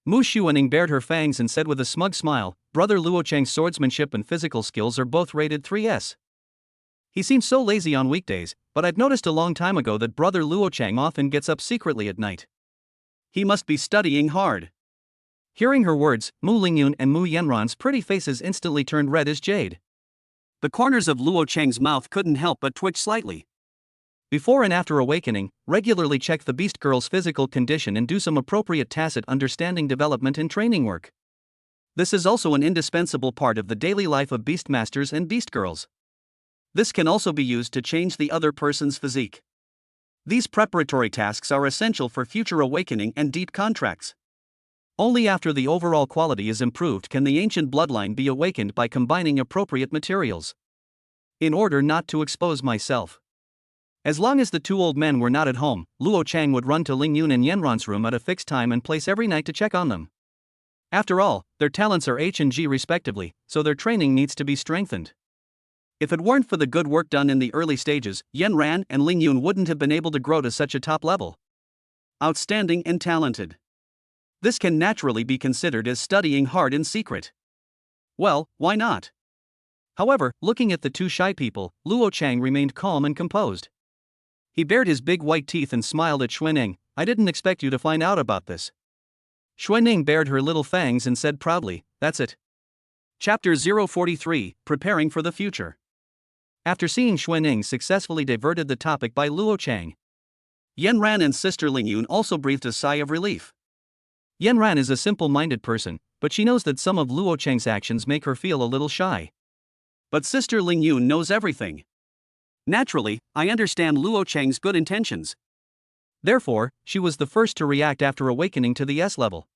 Mu Xuanning bared her fangs and said with a smug smile, Brother Luo Chang's swordsmanship and physical skills are both rated 3S. He seems so lazy on weekdays, but I've noticed a long time ago that Brother Luo Chang often gets up secretly at night. He must be studying hard. Hearing her words, Mu Lingyun and Mu Yanran's pretty faces instantly turned red as jade. The corners of Luo Chang's mouth couldn't help but twitch slightly. Before and after awakening, regularly check the beast girl's physical condition and do some appropriate tacit understanding development and training work. This is also an indispensable part of the daily life of beastmasters and beast girls. This can also be used to change the other person's physique. These preparatory tasks are essential for future awakening and deep contracts. Only after the overall quality is improved can the ancient bloodline be awakened by combining appropriate materials. In order not to expose myself. As long as the 2 old men were not at home, Luo Chang would run to Lingyun and Yanran's room at a fixed time and place every night to check on them. After all, their talents are H and G respectively, so their training needs to be strengthened. If it weren't for the good work done in the early stages, Yanran and Lingyun wouldn't have been able to grow to such a top level. Outstanding and talented. This can naturally be considered as studying hard in secret. Well, why not? However, looking at the 2 shy people, Luo Chang remained calm and composed. He bared his big white teeth and smiled at Xuanning, I didn't expect you to find out about this. Xuanning bared her little fangs and said proudly, that's it. Chapter 043, Preparing for the Future. After seeing Xuanning successfully diverted the topic by Luo Chang, Yanran and Sister Lingyun also breathed a sigh of relief. Yanran is a simple-minded person, but she knows that some of Luo Chang's actions make her feel a little shy. But Sister Lingyun knows everything. Naturally, I understand Luo Chang's good intentions. Therefore, she was the first to react after awakening to the S level.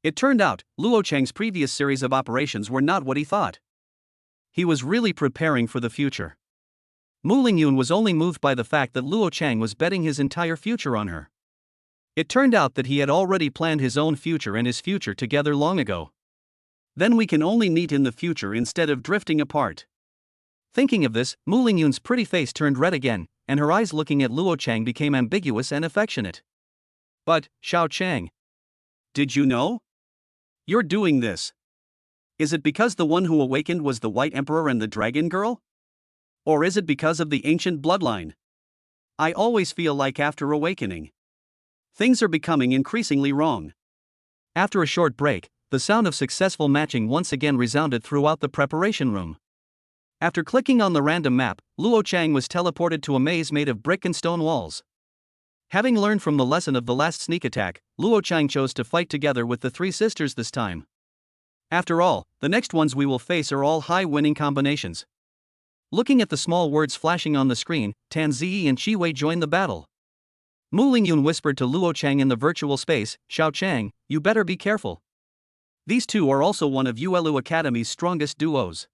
It turned out, Luo Cheng's previous series of operations were not what he thought. He was really preparing for the future. Mu Lingyun was only moved by the fact that Luo Cheng was betting his entire future on her. It turned out that he had already planned his own future and his future together long ago. Then we can only meet in the future instead of drifting apart. Thinking of this, Mu Lingyun's pretty face turned red again, and her eyes looking at Luo Cheng became ambiguous and affectionate. But, Xiao Cheng, did you know? You're doing this. Is it because the one who awakened was the White Emperor and the Dragon Girl? Or is it because of the ancient bloodline? I always feel like after awakening, things are becoming increasingly wrong. After a short break, the sound of successful matching once again resounded throughout the preparation room. After clicking on the random map, Luo Cheng was teleported to a maze made of brick and stone walls. Having learned from the lesson of the last sneak attack, Luo Cheng chose to fight together with the three sisters this time. After all, the next ones we will face are all high winning combinations. Looking at the small words flashing on the screen, Tan Ziyi and Qi Wei joined the battle. Mu Lingyun whispered to Luo Cheng in the virtual space, Xiao Cheng, you better be careful. These two are also one of Yuelu Academy's strongest duos.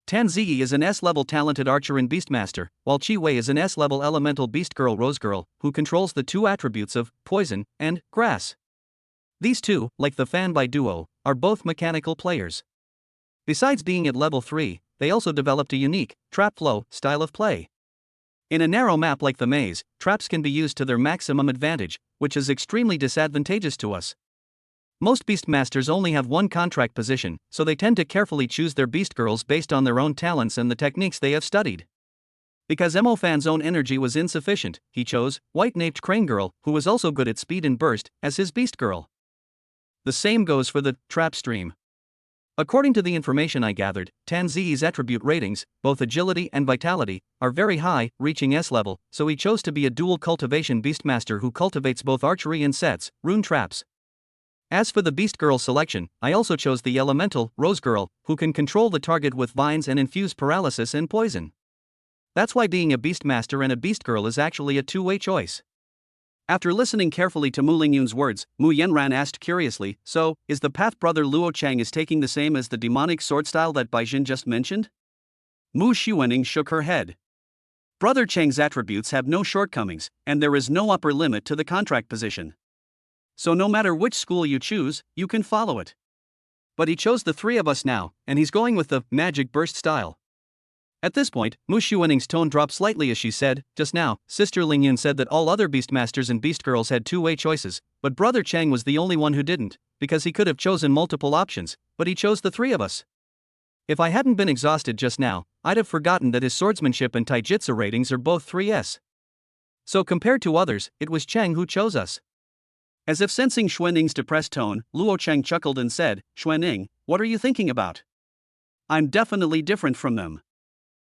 Tan Ziyi is an S-level talented archer and beastmaster, while Qi Wei is an S-level elemental beast girl Rose Girl, who controls the two attributes of poison and grass. These two, like the Fanbai duo, are both mechanical players. Besides being at level 3, they also developed a unique, trap flow, style of play. In a narrow map like the maze, traps can be used to their maximum advantage, which is extremely disadvantageous to us. Most beastmasters only have one contract position, so they tend to carefully choose their beast girls based on their own talents and the techniques they have studied. Because Mo Fan's own energy was insufficient, he chose White-Naped Crane Girl, who was also good at speed and burst, as his beast girl. The same goes for the trap stream. According to the information I gathered, Tan Ziyi's attribute ratings, both agility and vitality, are very high, reaching S level, so he chose to be a dual cultivation beastmaster who cultivates both archery and sets, rune traps. As for the beast girl selection, I also chose the elemental, Rose Girl, who can control the target with vines and infuse paralysis and poison. That's why being a beastmaster and a beast girl is actually a two-way choice. After listening carefully to Mu Lingyun's words, Mu Yanran asked curiously, so, is the path brother Luo Cheng is taking the same as the demonic sword style that Baijin just mentioned? Mu Xuening shook her head. Brother Cheng's attributes have no shortcomings, and there is no upper limit to the contract position. So no matter which school you choose, you can follow it. But he chose the three of us now, and he's going with the magic burst style. At this point, Mu Xuening's tone dropped slightly as she said, just now, Sister Lingyun said that all other beastmasters and beast girls had two-way choices, but Brother Cheng was the only one who didn't, because he could have chosen multiple options, but he chose the three of us. If I hadn't been exhausted just now, I'd have forgotten that his swordsmanship and taijutsu ratings are both 3S. So compared to others, it was Cheng who chose us. As if sensing Xuening's depressed tone, Luo Cheng chuckled and said, Xuening, what are you thinking about? I'm definitely different from them.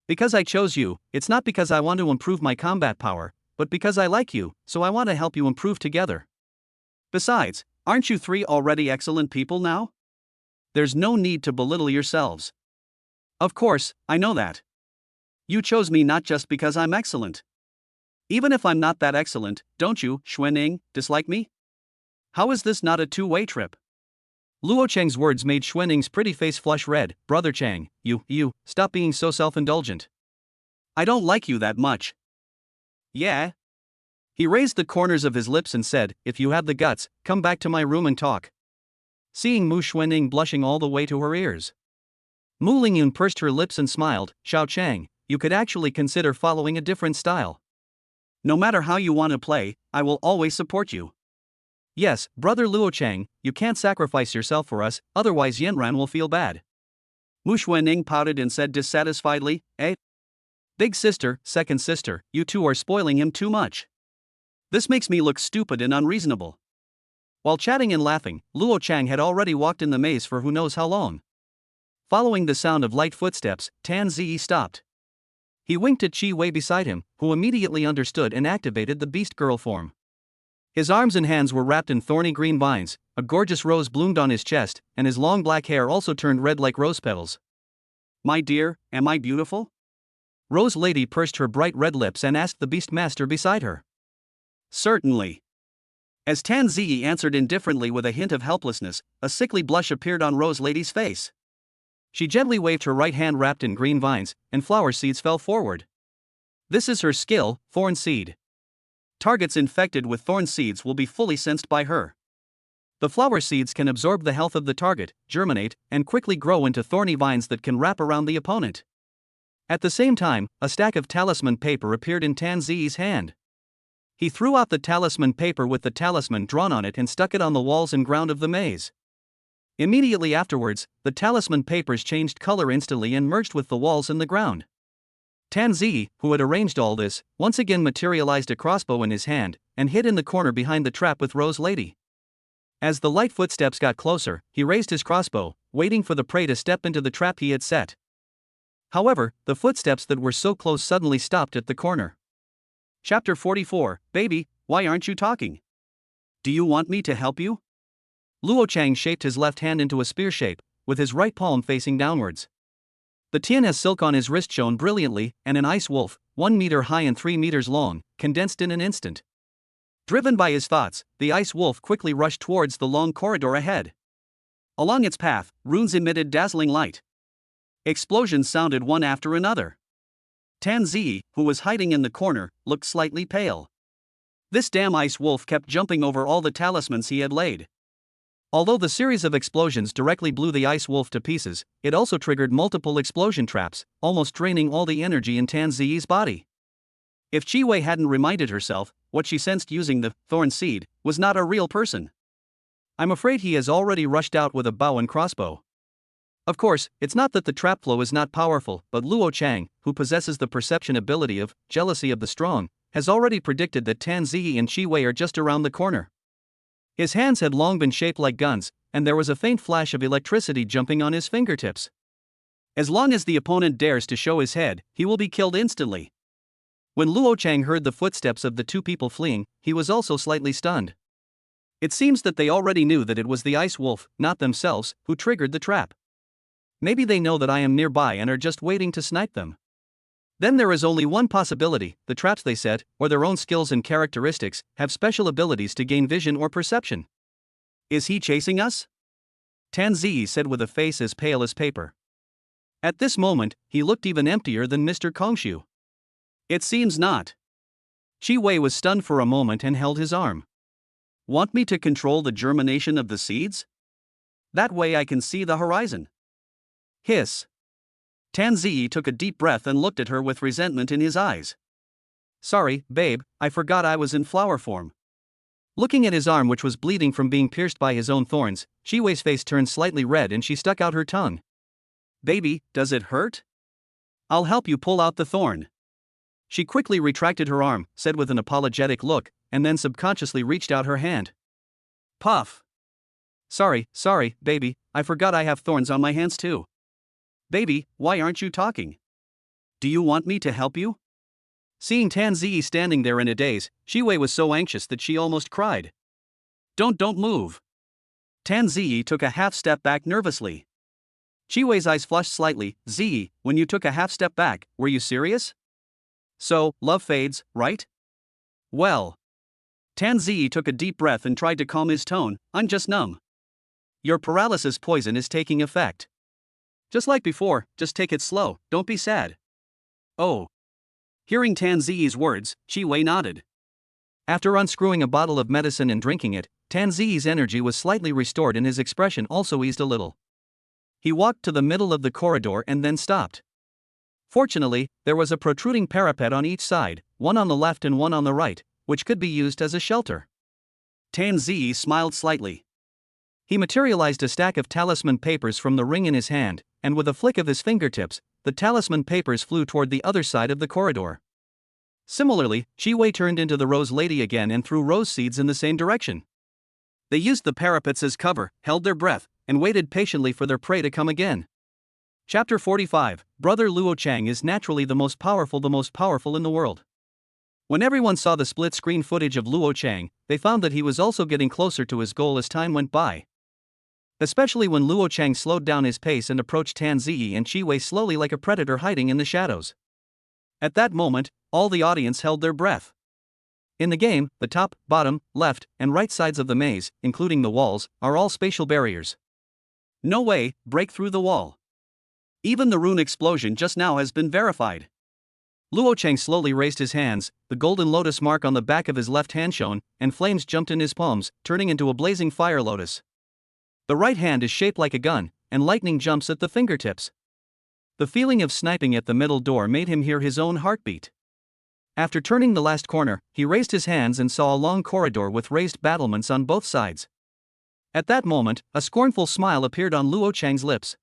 Because I chose you, it's not because I want to improve my combat power, but because I like you, so I want to help you improve together. Besides, aren't you three already excellent people now? There's no need to belittle yourselves. Of course, I know that. You chose me not just because I'm excellent. Even if I'm not that excellent, don't you, Xuening, dislike me? How is this not a two-way trip? Luo Cheng's words made Xuening's pretty face flush red. Brother Cheng, you, stop being so self-indulgent. I don't like you that much. Yeah? He raised the corners of his lips and said, if you have the guts, come back to my room and talk. Seeing Mu Xuening blushing all the way to her ears, Mu Lingyun pursed her lips and smiled. Xiao Cheng, you could actually consider following a different style. No matter how you want to play, I will always support you. Yes, brother Luo Cheng, you can't sacrifice yourself for us, otherwise Yanran will feel bad. Mu Xuening pouted and said dissatisfiedly, Big sister, second sister, you two are spoiling him too much. This makes me look stupid and unreasonable. While chatting and laughing, Luo Cheng had already walked in the maze for who knows how long. Following the sound of light footsteps, Tan Ziyi stopped. He winked at Qi Wei beside him, who immediately understood and activated the beast girl form. His arms and hands were wrapped in thorny green vines, a gorgeous rose bloomed on his chest, and his long black hair also turned red like rose petals. My dear, am I beautiful? Rose Lady pursed her bright red lips and asked the beastmaster beside her. Certainly. As Tan Ziyi answered indifferently with a hint of helplessness, a sickly blush appeared on Rose Lady's face. She gently waved her right hand wrapped in green vines, and flower seeds fell forward. This is her skill, thorn seed. Targets infected with thorn seeds will be fully sensed by her. The flower seeds can absorb the health of the target, germinate, and quickly grow into thorny vines that can wrap around the opponent. At the same time, a stack of talisman paper appeared in Tan Ziyi's hand. He threw out the talisman paper with the talisman drawn on it and stuck it on the walls and ground of the maze. Immediately afterwards, the talisman papers changed color instantly and merged with the walls and the ground. Tan Ziyi, who had arranged all this, once again materialized a crossbow in his hand, and hid in the corner behind the trap with Rose Lady. As the light footsteps got closer, he raised his crossbow, waiting for the prey to step into the trap he had set. However, the footsteps that were so close suddenly stopped at the corner. Chapter 44, Baby, why aren't you talking? Do you want me to help you? Luo Chang shaped his left hand into a spear shape, with his right palm facing downwards. The Tian as silk on his wrist shone brilliantly, and an ice wolf, 1 meter high and 3 meters long, condensed in an instant. Driven by his thoughts, the ice wolf quickly rushed towards the long corridor ahead. Along its path, runes emitted dazzling light. Explosions sounded one after another. Tan Ziyi, who was hiding in the corner, looked slightly pale. This damn ice wolf kept jumping over all the talismans he had laid. Although the series of explosions directly blew the ice wolf to pieces, it also triggered multiple explosion traps, almost draining all the energy in Tan Ziyi's body. If Qi Wei hadn't reminded herself, what she sensed using the thorn seed was not a real person. I'm afraid he has already rushed out with a bow and crossbow. Of course, it's not that the trap flow is not powerful, but Luo Chang, who possesses the perception ability of jealousy of the strong, has already predicted that Tan Ziyi and Qi Wei are just around the corner. His hands had long been shaped like guns, and there was a faint flash of electricity jumping on his fingertips. As long as the opponent dares to show his head, he will be killed instantly. When Luo Chang heard the footsteps of the two people fleeing, he was also slightly stunned. It seems that they already knew that it was the ice wolf, not themselves, who triggered the trap. Maybe they know that I am nearby and are just waiting to snipe them. Then there is only one possibility: the traps they set, or their own skills and characteristics, have special abilities to gain vision or perception. Is he chasing us? Tan Ziyi said with a face as pale as paper. At this moment, he looked even emptier than Mr. Kongshu. It seems not. Qi Wei was stunned for a moment and held his arm. Want me to control the germination of the seeds? That way I can see the horizon. Hiss. Tan Ziyi took a deep breath and looked at her with resentment in his eyes. Sorry, babe, I forgot I was in flower form. Looking at his arm, which was bleeding from being pierced by his own thorns, Qi Wei's face turned slightly red and she stuck out her tongue. Baby, does it hurt? I'll help you pull out the thorn. She quickly retracted her arm, said with an apologetic look, and then subconsciously reached out her hand. Puff. Sorry, baby, I forgot I have thorns on my hands too. Baby, why aren't you talking? Do you want me to help you? Seeing Tan Ziyi standing there in a daze, Qi Wei was so anxious that she almost cried. Don't move. Tan Ziyi took a half step back nervously. Qi Wei's eyes flushed slightly. Ziyi, when you took a half step back, were you serious? So, love fades, right? Well. Tan Ziyi took a deep breath and tried to calm his tone. I'm just numb. Your paralysis poison is taking effect. Just like before, just take it slow, don't be sad. Oh. Hearing Tan Ziyi's words, Qi Wei nodded. After unscrewing a bottle of medicine and drinking it, Tan Ziyi's energy was slightly restored and his expression also eased a little. He walked to the middle of the corridor and then stopped. Fortunately, there was a protruding parapet on each side, one on the left and one on the right, which could be used as a shelter. Tan Ziyi smiled slightly. He materialized a stack of talisman papers from the ring in his hand, and with a flick of his fingertips, the talisman papers flew toward the other side of the corridor. Similarly, Qi Wei turned into the Rose Lady again and threw rose seeds in the same direction. They used the parapets as cover, held their breath, and waited patiently for their prey to come again. Chapter 45, Brother Luo Chang is naturally the most powerful in the world. When everyone saw the split-screen footage of Luo Chang, they found that he was also getting closer to his goal as time went by. Especially when Luo Chang slowed down his pace and approached Tan Ziyi and Qi Wei slowly like a predator hiding in the shadows. At that moment, all the audience held their breath. In the game, the top, bottom, left, and right sides of the maze, including the walls, are all spatial barriers. No way, break through the wall. Even the rune explosion just now has been verified. Luo Cheng slowly raised his hands, the golden lotus mark on the back of his left hand shone, and flames jumped in his palms, turning into a blazing fire lotus. The right hand is shaped like a gun, and lightning jumps at the fingertips. The feeling of sniping at the middle door made him hear his own heartbeat. After turning the last corner, he raised his hands and saw a long corridor with raised battlements on both sides. At that moment, a scornful smile appeared on Luo Cheng's lips.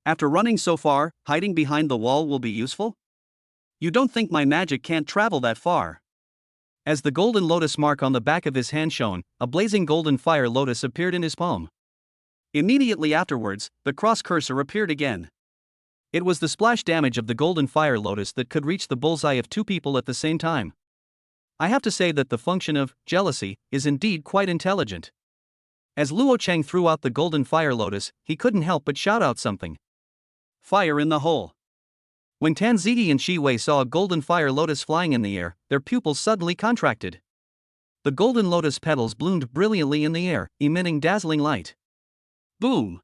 After running so far, hiding behind the wall will be useful? You don't think my magic can't travel that far? As the golden lotus mark on the back of his hand shone, a blazing golden fire lotus appeared in his palm. Immediately afterwards, the cross cursor appeared again. It was the splash damage of the golden fire lotus that could reach the bullseye of two people at the same time. I have to say that the function of jealousy is indeed quite intelligent. As Luo Cheng threw out the golden fire lotus, he couldn't help but shout out something. Fire in the hole. When Tan Ziyi and Shi Wei saw a golden fire lotus flying in the air, their pupils suddenly contracted. The golden lotus petals bloomed brilliantly in the air, emitting dazzling light. Boom!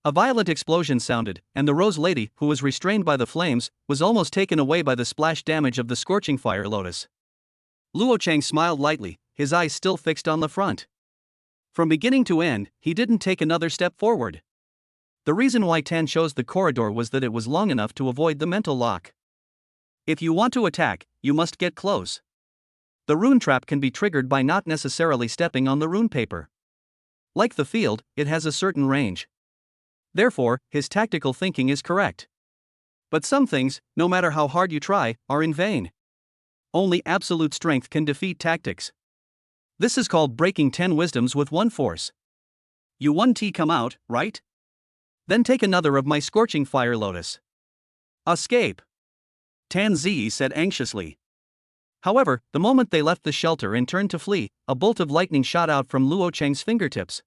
A violent explosion sounded, and the Rose Lady, who was restrained by the flames, was almost taken away by the splash damage of the scorching fire lotus. Luo Cheng smiled lightly, his eyes still fixed on the front. From beginning to end, he didn't take another step forward. The reason why Tan chose the corridor was that it was long enough to avoid the mental lock. If you want to attack, you must get close. The rune trap can be triggered by not necessarily stepping on the rune paper. Like the field, it has a certain range. Therefore, his tactical thinking is correct. But some things, no matter how hard you try, are in vain. Only absolute strength can defeat tactics. This is called breaking 10 wisdoms with one force. You 1T come out, right? Then take another of my scorching fire lotus. Escape! Tan Ziyi said anxiously. However, the moment they left the shelter and turned to flee, a bolt of lightning shot out from Luo Cheng's fingertips.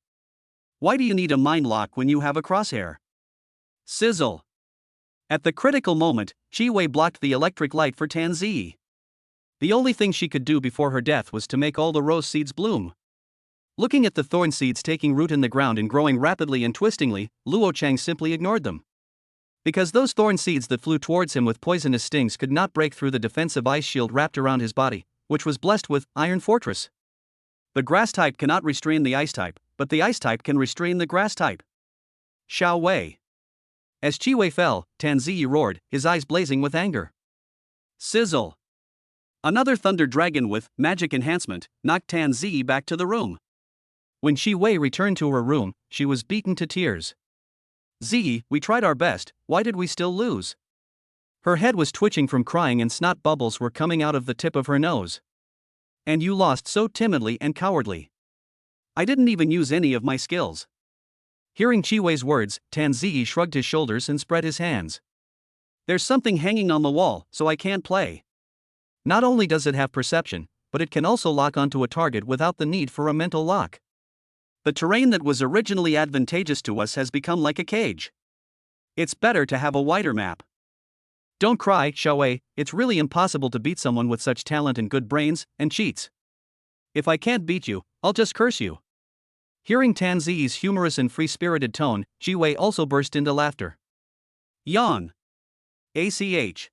Why do you need a mind lock when you have a crosshair? Sizzle! At the critical moment, Shi Wei blocked the electric light for Tan Ziyi. The only thing she could do before her death was to make all the rose seeds bloom. Looking at the thorn seeds taking root in the ground and growing rapidly and twistingly, Luo Cheng simply ignored them. Because those thorn seeds that flew towards him with poisonous stings could not break through the defensive ice shield wrapped around his body, which was blessed with Iron Fortress. The grass type cannot restrain the ice type, but the ice type can restrain the grass type. Xiao Wei. As Chi Wei fell, Tan Ziyi roared, his eyes blazing with anger. Sizzle! Another thunder dragon with magic enhancement knocked Tan Ziyi back to the room. When Shi Wei returned to her room, she was beaten to tears. Ziyi, we tried our best, why did we still lose? Her head was twitching from crying and snot bubbles were coming out of the tip of her nose. And you lost so timidly and cowardly. I didn't even use any of my skills. Hearing Chi Wei's words, Tan Ziyi shrugged his shoulders and spread his hands. There's something hanging on the wall, so I can't play. Not only does it have perception, but it can also lock onto a target without the need for a mental lock. The terrain that was originally advantageous to us has become like a cage. It's better to have a wider map. Don't cry, Xiao Wei, it's really impossible to beat someone with such talent and good brains, and cheats. If I can't beat you, I'll just curse you. Hearing Tan Ziyi's humorous and free-spirited tone, Chi Wei also burst into laughter. Yawn. ACH.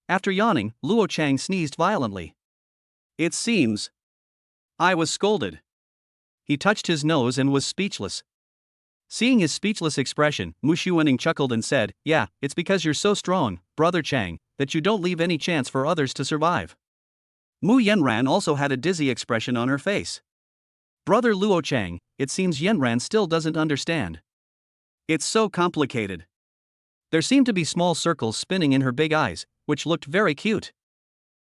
After yawning, Luo Cheng sneezed violently. It seems. I was scolded. He touched his nose and was speechless. Seeing his speechless expression, Mu Xuaning chuckled and said, yeah, it's because you're so strong, brother Chang, that you don't leave any chance for others to survive. Mu Yanran also had a dizzy expression on her face. Brother Luo Chang, it seems Yanran still doesn't understand. It's so complicated. There seemed to be small circles spinning in her big eyes, which looked very cute.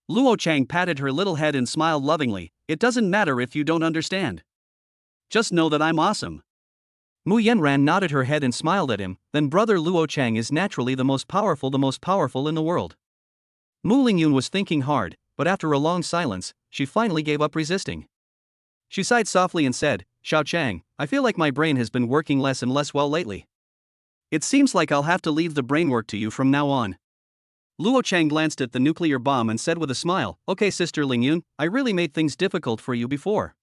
Luo Chang patted her little head and smiled lovingly, it doesn't matter if you don't understand. Just know that I'm awesome. Mu Yanran nodded her head and smiled at him, then brother Luo Chang is naturally the most powerful in the world. Mu Lingyun was thinking hard, but after a long silence, she finally gave up resisting. She sighed softly and said, Xiao Chang, I feel like my brain has been working less and less well lately. It seems like I'll have to leave the brain work to you from now on. Luo Chang glanced at the nuclear bomb and said with a smile, "Okay, Sister Lingyun, I really made things difficult for you before."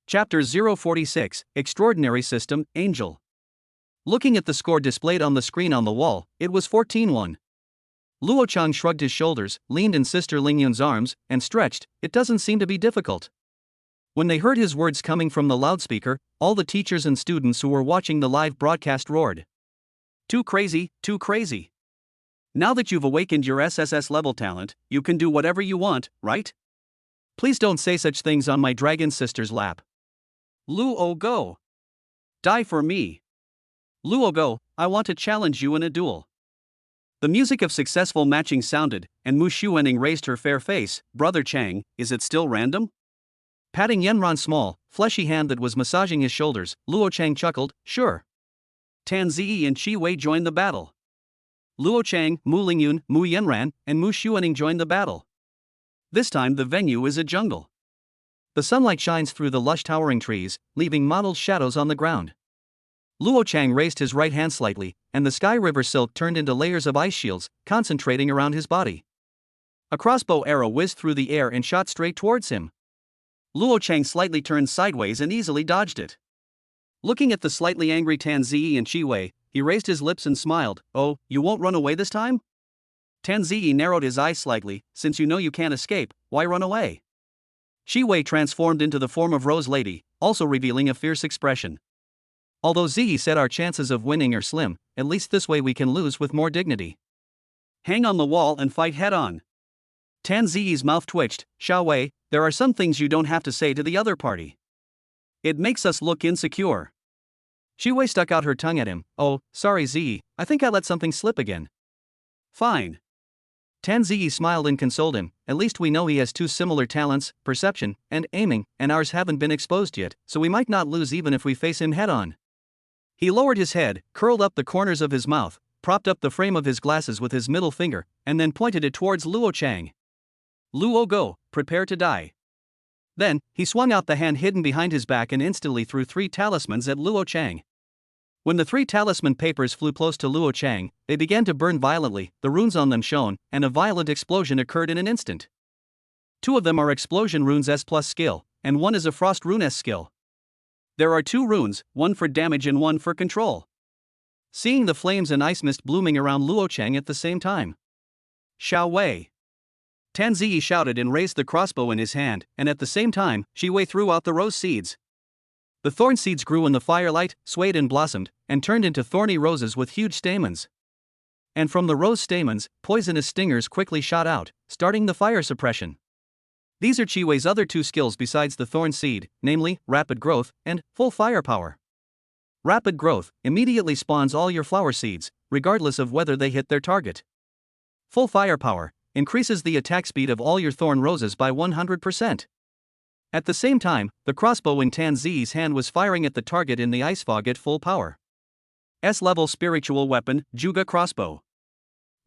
Chapter 046, Extraordinary System, Angel. Looking at the score displayed on the screen on the wall, it was 14-1. Luo Chang shrugged his shoulders, leaned in Sister Lingyun's arms, and stretched. It doesn't seem to be difficult. When they heard his words coming from the loudspeaker, all the teachers and students who were watching the live broadcast roared. Too crazy, too crazy. Now that you've awakened your SSS level talent, you can do whatever you want, right? Please don't say such things on my dragon sister's lap. Luo Go. Die for me. Luo Go, I want to challenge you in a duel. The music of successful matching sounded, and Mu Xuening raised her fair face. Brother Chang, is it still random? Patting Yenron's small, fleshy hand that was massaging his shoulders, Luo Chang chuckled, sure. Tan Ziyi and Qi Wei joined the battle. Luo Chang, Mu Lingyun, Mu Yenran, and Mu Xuening joined the battle. This time the venue is a jungle. The sunlight shines through the lush towering trees, leaving mottled shadows on the ground. Luo Chang raised his right hand slightly, and the sky river silk turned into layers of ice shields, concentrating around his body. A crossbow arrow whizzed through the air and shot straight towards him. Luo Chang slightly turned sideways and easily dodged it. Looking at the slightly angry Tan Ziyi and Qi Wei, he raised his lips and smiled. Oh, you won't run away this time? Tan Ziyi narrowed his eyes slightly. Since you know you can't escape, why run away? Qi Wei transformed into the form of Rose Lady, also revealing a fierce expression. Although Ziyi said our chances of winning are slim, at least this way we can lose with more dignity. Hang on the wall and fight head on. Tan Ziyi's mouth twitched. Xiao Wei, there are some things you don't have to say to the other party. It makes us look insecure. Qi Wei stuck out her tongue at him. Oh, sorry Ziyi, I think I let something slip again. Fine. Tan Ziyi smiled and consoled him. At least we know he has two similar talents, perception and aiming, and ours haven't been exposed yet, so we might not lose even if we face him head on. He lowered his head, curled up the corners of his mouth, propped up the frame of his glasses with his middle finger, and then pointed it towards Luo Chang. Luo Go, prepare to die. Then, he swung out the hand hidden behind his back and instantly threw 3 talismans at Luo Chang. When the 3 talisman papers flew close to Luo Chang, they began to burn violently, the runes on them shone, and a violent explosion occurred in an instant. 2 of them are explosion runes S+ skill, and 1 is a frost rune S skill. There are 2 runes, 1 for damage and 1 for control. Seeing the flames and ice mist blooming around Luo Chang at the same time. Xiao Wei. Tan Ziyi shouted and raised the crossbow in his hand, and at the same time, Qi Wei threw out the rose seeds. The thorn seeds grew in the firelight, swayed and blossomed, and turned into thorny roses with huge stamens. And from the rose stamens, poisonous stingers quickly shot out, starting the fire suppression. These are Qi Wei's other 2 skills besides the thorn seed, namely, rapid growth, and full firepower. Rapid growth immediately spawns all your flower seeds, regardless of whether they hit their target. Full firepower increases the attack speed of all your thorn roses by 100%. At the same time, the crossbow in Tan Ziyi's hand was firing at the target in the ice fog at full power. S-level spiritual weapon, Juga crossbow.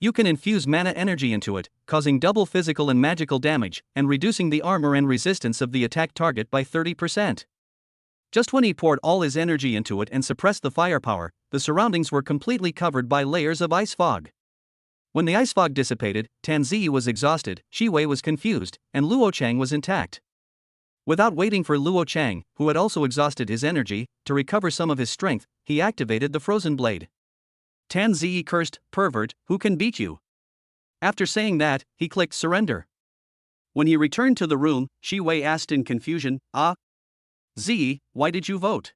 You can infuse mana energy into it, causing double physical and magical damage, and reducing the armor and resistance of the attack target by 30%. Just when he poured all his energy into it and suppressed the firepower, the surroundings were completely covered by layers of ice fog. When the ice fog dissipated, Tan Ziyi was exhausted, Qi Wei was confused, and Luo Chang was intact. Without waiting for Luo Chang, who had also exhausted his energy, to recover some of his strength, he activated the frozen blade. Tan Ziyi cursed, pervert, who can beat you? After saying that, he clicked surrender. When he returned to the room, Qi Wei asked in confusion, Ziyi, why did you vote?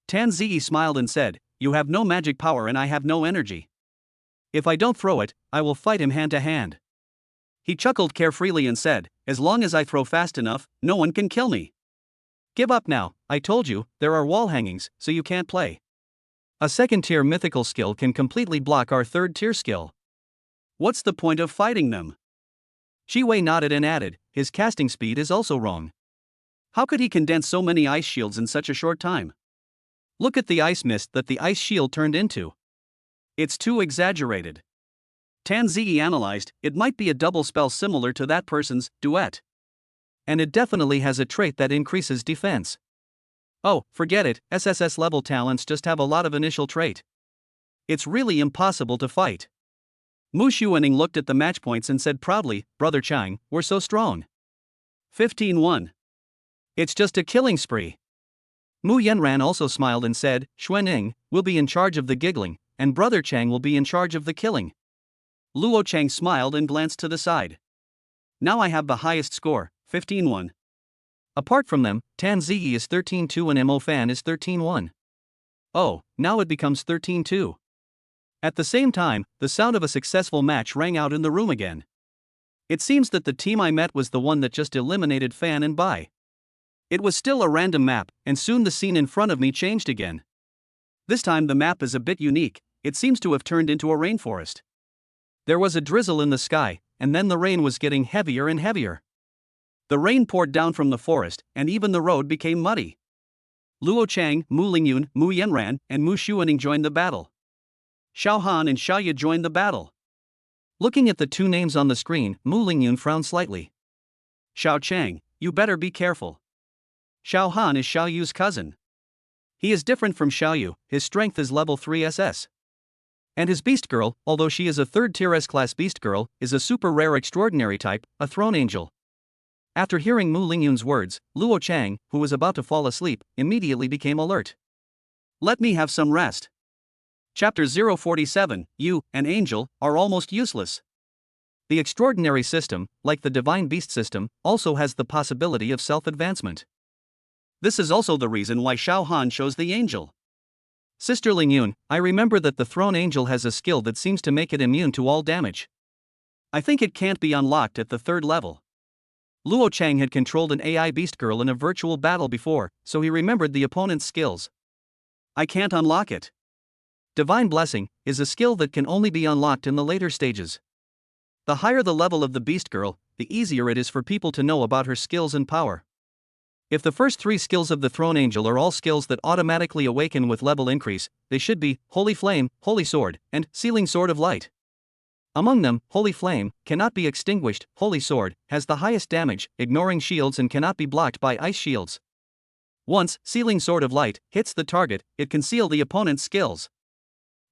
Tan Ziyi smiled and said, you have no magic power and I have no energy. If I don't throw it, I will fight him hand to hand. He chuckled carefreely and said, as long as I throw fast enough, no one can kill me. Give up now, I told you, there are wall hangings, so you can't play. A 2nd-tier mythical skill can completely block our 3rd-tier skill. What's the point of fighting them? Qi Wei nodded and added, his casting speed is also wrong. How could he condense so many ice shields in such a short time? Look at the ice mist that the ice shield turned into. It's too exaggerated. Tan Ziyi analyzed, it might be a double spell similar to that person's duet. And it definitely has a trait that increases defense. Oh, forget it, SSS level talents just have a lot of initial trait. It's really impossible to fight. Mu Xuaning looked at the match points and said proudly, "Brother Chang, we're so strong." 15-1. It's just a killing spree. Mu Yanran also smiled and said, "Xuaning will be in charge of the giggling, and Brother Chang will be in charge of the killing." Luo Chang smiled and glanced to the side. "Now I have the highest score, 15-1. Apart from them, Tan Ziyi is 13-2 and Mo Fan is 13-1. Oh, now it becomes 13-2. At the same time, the sound of a successful match rang out in the room again. It seems that the team I met was the one that just eliminated Fan and Bai. It was still a random map, and soon the scene in front of me changed again. This time the map is a bit unique, it seems to have turned into a rainforest. There was a drizzle in the sky, and then the rain was getting heavier and heavier. The rain poured down from the forest, and even the road became muddy. Luo Chang, Mu Lingyun, Mu Yanran, and Mu Xuaning joined the battle. Xiao Han and Xiao Yu joined the battle. Looking at the two names on the screen, Mu Lingyun frowned slightly. "Xiao Chang, you better be careful. Xiao Han is Xiao Yu's cousin. He is different from Xiao Yu, his strength is level 3 SS. And his beast girl, although she is a 3rd tier S-class beast girl, is a super rare extraordinary type, a throne angel." After hearing Mu Lingyun's words, Luo Chang, who was about to fall asleep, immediately became alert. "Let me have some rest." Chapter 047, You, an angel, are almost useless. The extraordinary system, like the divine beast system, also has the possibility of self-advancement. This is also the reason why Xiao Han chose the angel. "Sister Lingyun, I remember that the throne angel has a skill that seems to make it immune to all damage. I think it can't be unlocked at the 3rd level." Luo Chang had controlled an AI beast girl in a virtual battle before, so he remembered the opponent's skills. "I can't unlock it. Divine Blessing is a skill that can only be unlocked in the later stages. The higher the level of the beast girl, the easier it is for people to know about her skills and power. If the first 3 skills of the Throne Angel are all skills that automatically awaken with level increase, they should be Holy Flame, Holy Sword, and Sealing Sword of Light. Among them, Holy Flame cannot be extinguished, Holy Sword has the highest damage, ignoring shields, and cannot be blocked by ice shields. Once Sealing Sword of Light hits the target, it can seal the opponent's skills.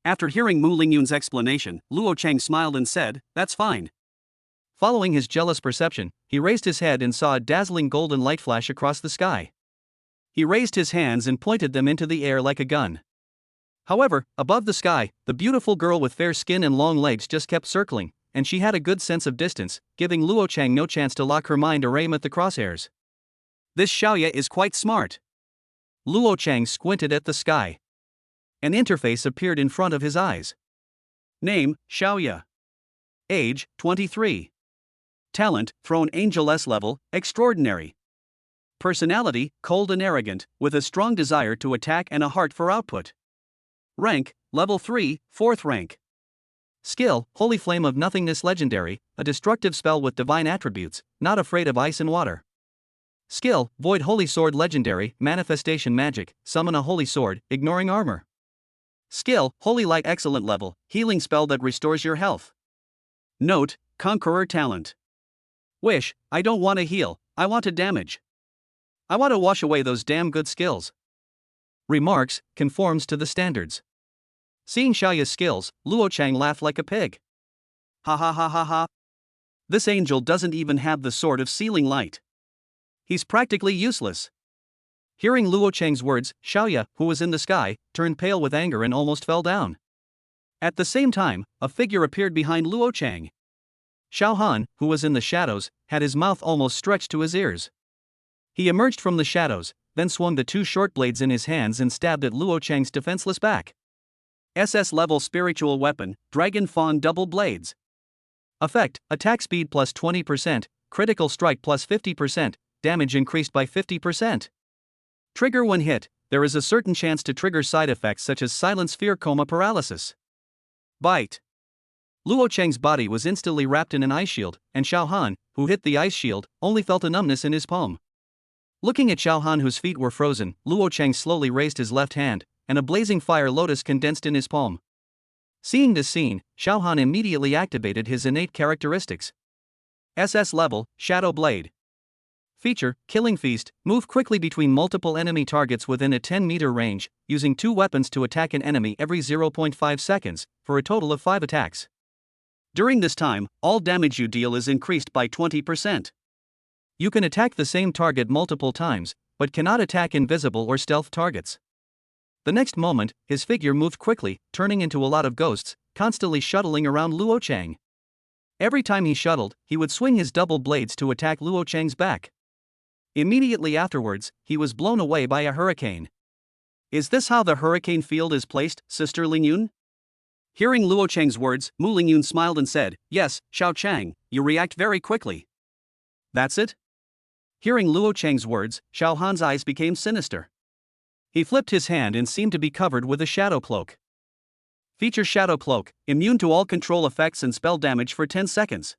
After hearing Mu Lingyun's explanation, Luo Chang smiled and said, "That's fine." Following his jealous perception, he raised his head and saw a dazzling golden light flash across the sky. He raised his hands and pointed them into the air like a gun. However, above the sky, the beautiful girl with fair skin and long legs just kept circling, and she had a good sense of distance, giving Luo Chang no chance to lock her mind or aim at the crosshairs. "This Xiaoya is quite smart." Luo Chang squinted at the sky. An interface appeared in front of his eyes. Name, Xiaoya. Age, 23. Talent, Throne Angel S level, Extraordinary. Personality, cold and arrogant, with a strong desire to attack and a heart for output. Rank, level 3, 4th rank. Skill, Holy Flame of Nothingness Legendary, a destructive spell with divine attributes, not afraid of ice and water. Skill, Void Holy Sword Legendary, Manifestation Magic, summon a holy sword, ignoring armor. Skill, Holy Light Excellent level, healing spell that restores your health. Note, Conqueror talent. Wish, I don't want to heal, I want to damage. I want to wash away those damn good skills. Remarks, conforms to the standards. Seeing Xiaoya's skills, Luo Chang laughed like a pig. Ha ha ha ha ha. This angel doesn't even have the sword of sealing light. He's practically useless. Hearing Luo Chang's words, Xiaoya, who was in the sky, turned pale with anger and almost fell down. At the same time, a figure appeared behind Luo Chang. Xiao Han, who was in the shadows, had his mouth almost stretched to his ears. He emerged from the shadows, then swung the 2 short blades in his hands and stabbed at Luo Chang's defenseless back. SS level spiritual weapon, Dragon Fawn Double Blades. Effect, attack speed plus 20%, critical strike plus 50%, damage increased by 50%. Trigger when hit, there is a certain chance to trigger side effects such as silence, fear, coma, paralysis. Bite. Luo Chang's body was instantly wrapped in an ice shield, and Xiao Han, who hit the ice shield, only felt a numbness in his palm. Looking at Xiao Han, whose feet were frozen, Luo Chang slowly raised his left hand, and a blazing fire lotus condensed in his palm. Seeing this scene, Xiao Han immediately activated his innate characteristics. SS level, Shadow Blade. Feature, Killing Feast, move quickly between multiple enemy targets within a 10-meter range, using 2 weapons to attack an enemy every 0.5 seconds, for a total of 5 attacks. During this time, all damage you deal is increased by 20%. You can attack the same target multiple times, but cannot attack invisible or stealth targets. The next moment, his figure moved quickly, turning into a lot of ghosts, constantly shuttling around Luo Chang. Every time he shuttled, he would swing his double blades to attack Luo Chang's back. Immediately afterwards, he was blown away by a hurricane. Is this how the hurricane field is placed, Sister Lingyun? Hearing Luo Chang's words, Mu Lingyun smiled and said, Yes, Xiao Chang, you react very quickly. That's it? Hearing Luo Chang's words, Xiao Han's eyes became sinister. He flipped his hand and seemed to be covered with a shadow cloak. Feature Shadow Cloak, immune to all control effects and spell damage for 10 seconds.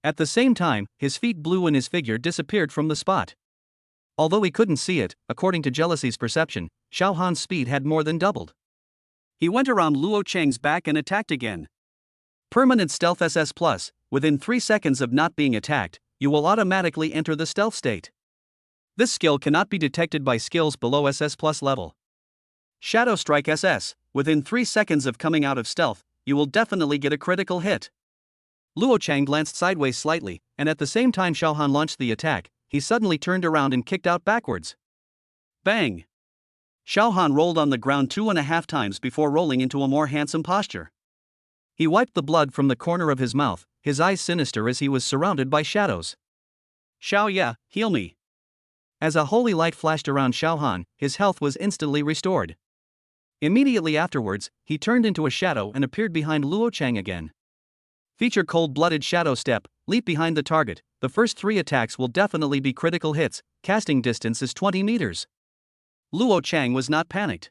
At the same time, his feet blew and his figure disappeared from the spot. Although he couldn't see it, according to Jealousy's perception, Xiao Han's speed had more than doubled. He went around Luo Chang's back and attacked again. Permanent Stealth SS+, within 3 seconds of not being attacked, you will automatically enter the stealth state. This skill cannot be detected by skills below SS+ level. Shadow Strike SS, within 3 seconds of coming out of stealth, you will definitely get a critical hit. Luo Chang glanced sideways slightly, and at the same time Xiao Han launched the attack, he suddenly turned around and kicked out backwards. Bang! Xiao Han rolled on the ground 2.5 times before rolling into a more handsome posture. He wiped the blood from the corner of his mouth, his eyes sinister as he was surrounded by shadows. Xiao Ya, heal me. As a holy light flashed around Xiao Han, his health was instantly restored. Immediately afterwards, he turned into a shadow and appeared behind Luo Chang again. Feature Cold-Blooded Shadow Step, leap behind the target. The first 3 attacks will definitely be critical hits, casting distance is 20 meters. Luo Chang was not panicked.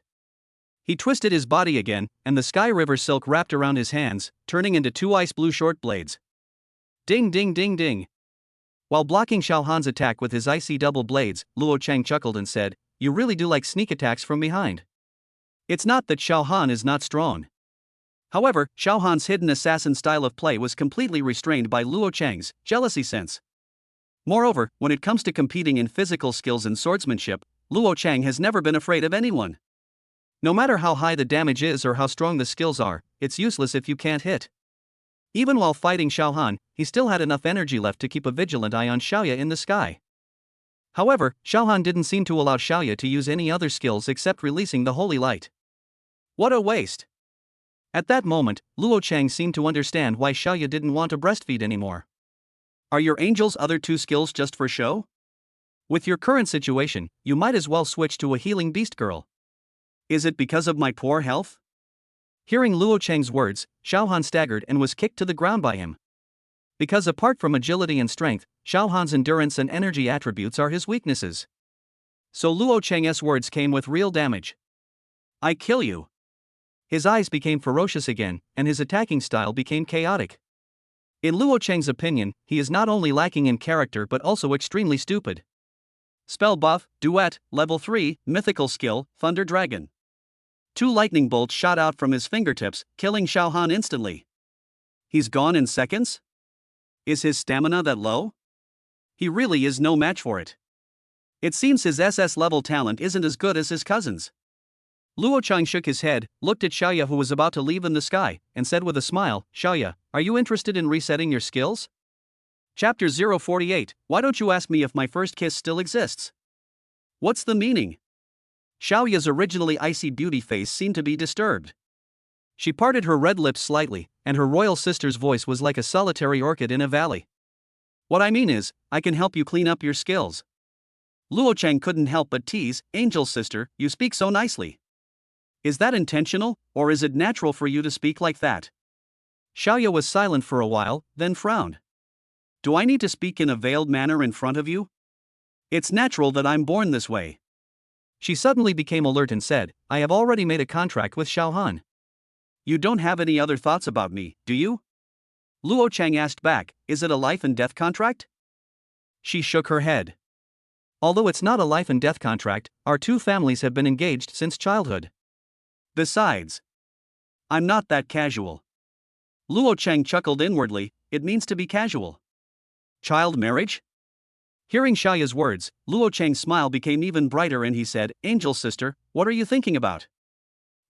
He twisted his body again, and the Sky River silk wrapped around his hands, turning into 2 ice blue short blades. Ding ding ding ding. While blocking Xiao Han's attack with his icy double blades, Luo Chang chuckled and said, You really do like sneak attacks from behind. It's not that Xiao Han is not strong. However, Xiao Han's hidden assassin style of play was completely restrained by Luo Chang's jealousy sense. Moreover, when it comes to competing in physical skills and swordsmanship, Luo Chang has never been afraid of anyone. No matter how high the damage is or how strong the skills are, it's useless if you can't hit. Even while fighting Xiao Han, he still had enough energy left to keep a vigilant eye on Xiaoya in the sky. However, Xiao Han didn't seem to allow Xiaoya to use any other skills except releasing the holy light. What a waste! At that moment, Luo Chang seemed to understand why Xiaoya didn't want to breastfeed anymore. Are your angel's other 2 skills just for show? With your current situation, you might as well switch to a healing beast girl. Is it because of my poor health? Hearing Luo Chang's words, Xiao Han staggered and was kicked to the ground by him. Because apart from agility and strength, Xiao Han's endurance and energy attributes are his weaknesses. So Luo Chang's words came with real damage. I kill you. His eyes became ferocious again, and his attacking style became chaotic. In Luo Chang's opinion, he is not only lacking in character but also extremely stupid. Spell buff, Duet, level 3, mythical skill, Thunder Dragon. 2 lightning bolts shot out from his fingertips, killing Xiao Han instantly. He's gone in seconds? Is his stamina that low? He really is no match for it. It seems his SS level talent isn't as good as his cousin's. Luo Chang shook his head, looked at Xiaoya who was about to leave in the sky, and said with a smile, Xiaoya, are you interested in resetting your skills? Chapter 048, Why don't you ask me if my first kiss still exists? What's the meaning? Xiaoya's originally icy beauty face seemed to be disturbed. She parted her red lips slightly, and her royal sister's voice was like a solitary orchid in a valley. What I mean is, I can help you clean up your skills. Luo Chang couldn't help but tease, Angel sister, you speak so nicely. Is that intentional, or is it natural for you to speak like that? Xiaoya was silent for a while, then frowned. Do I need to speak in a veiled manner in front of you? It's natural that I'm born this way. She suddenly became alert and said, I have already made a contract with Xiao Han. You don't have any other thoughts about me, do you? Luo Chang asked back, is it a life and death contract? She shook her head. Although it's not a life and death contract, our 2 families have been engaged since childhood. Besides, I'm not that casual. Luo Chang chuckled inwardly, it means to be casual. Child marriage? Hearing Xiaoya's words, Luo Chang's smile became even brighter and he said, Angel sister, what are you thinking about?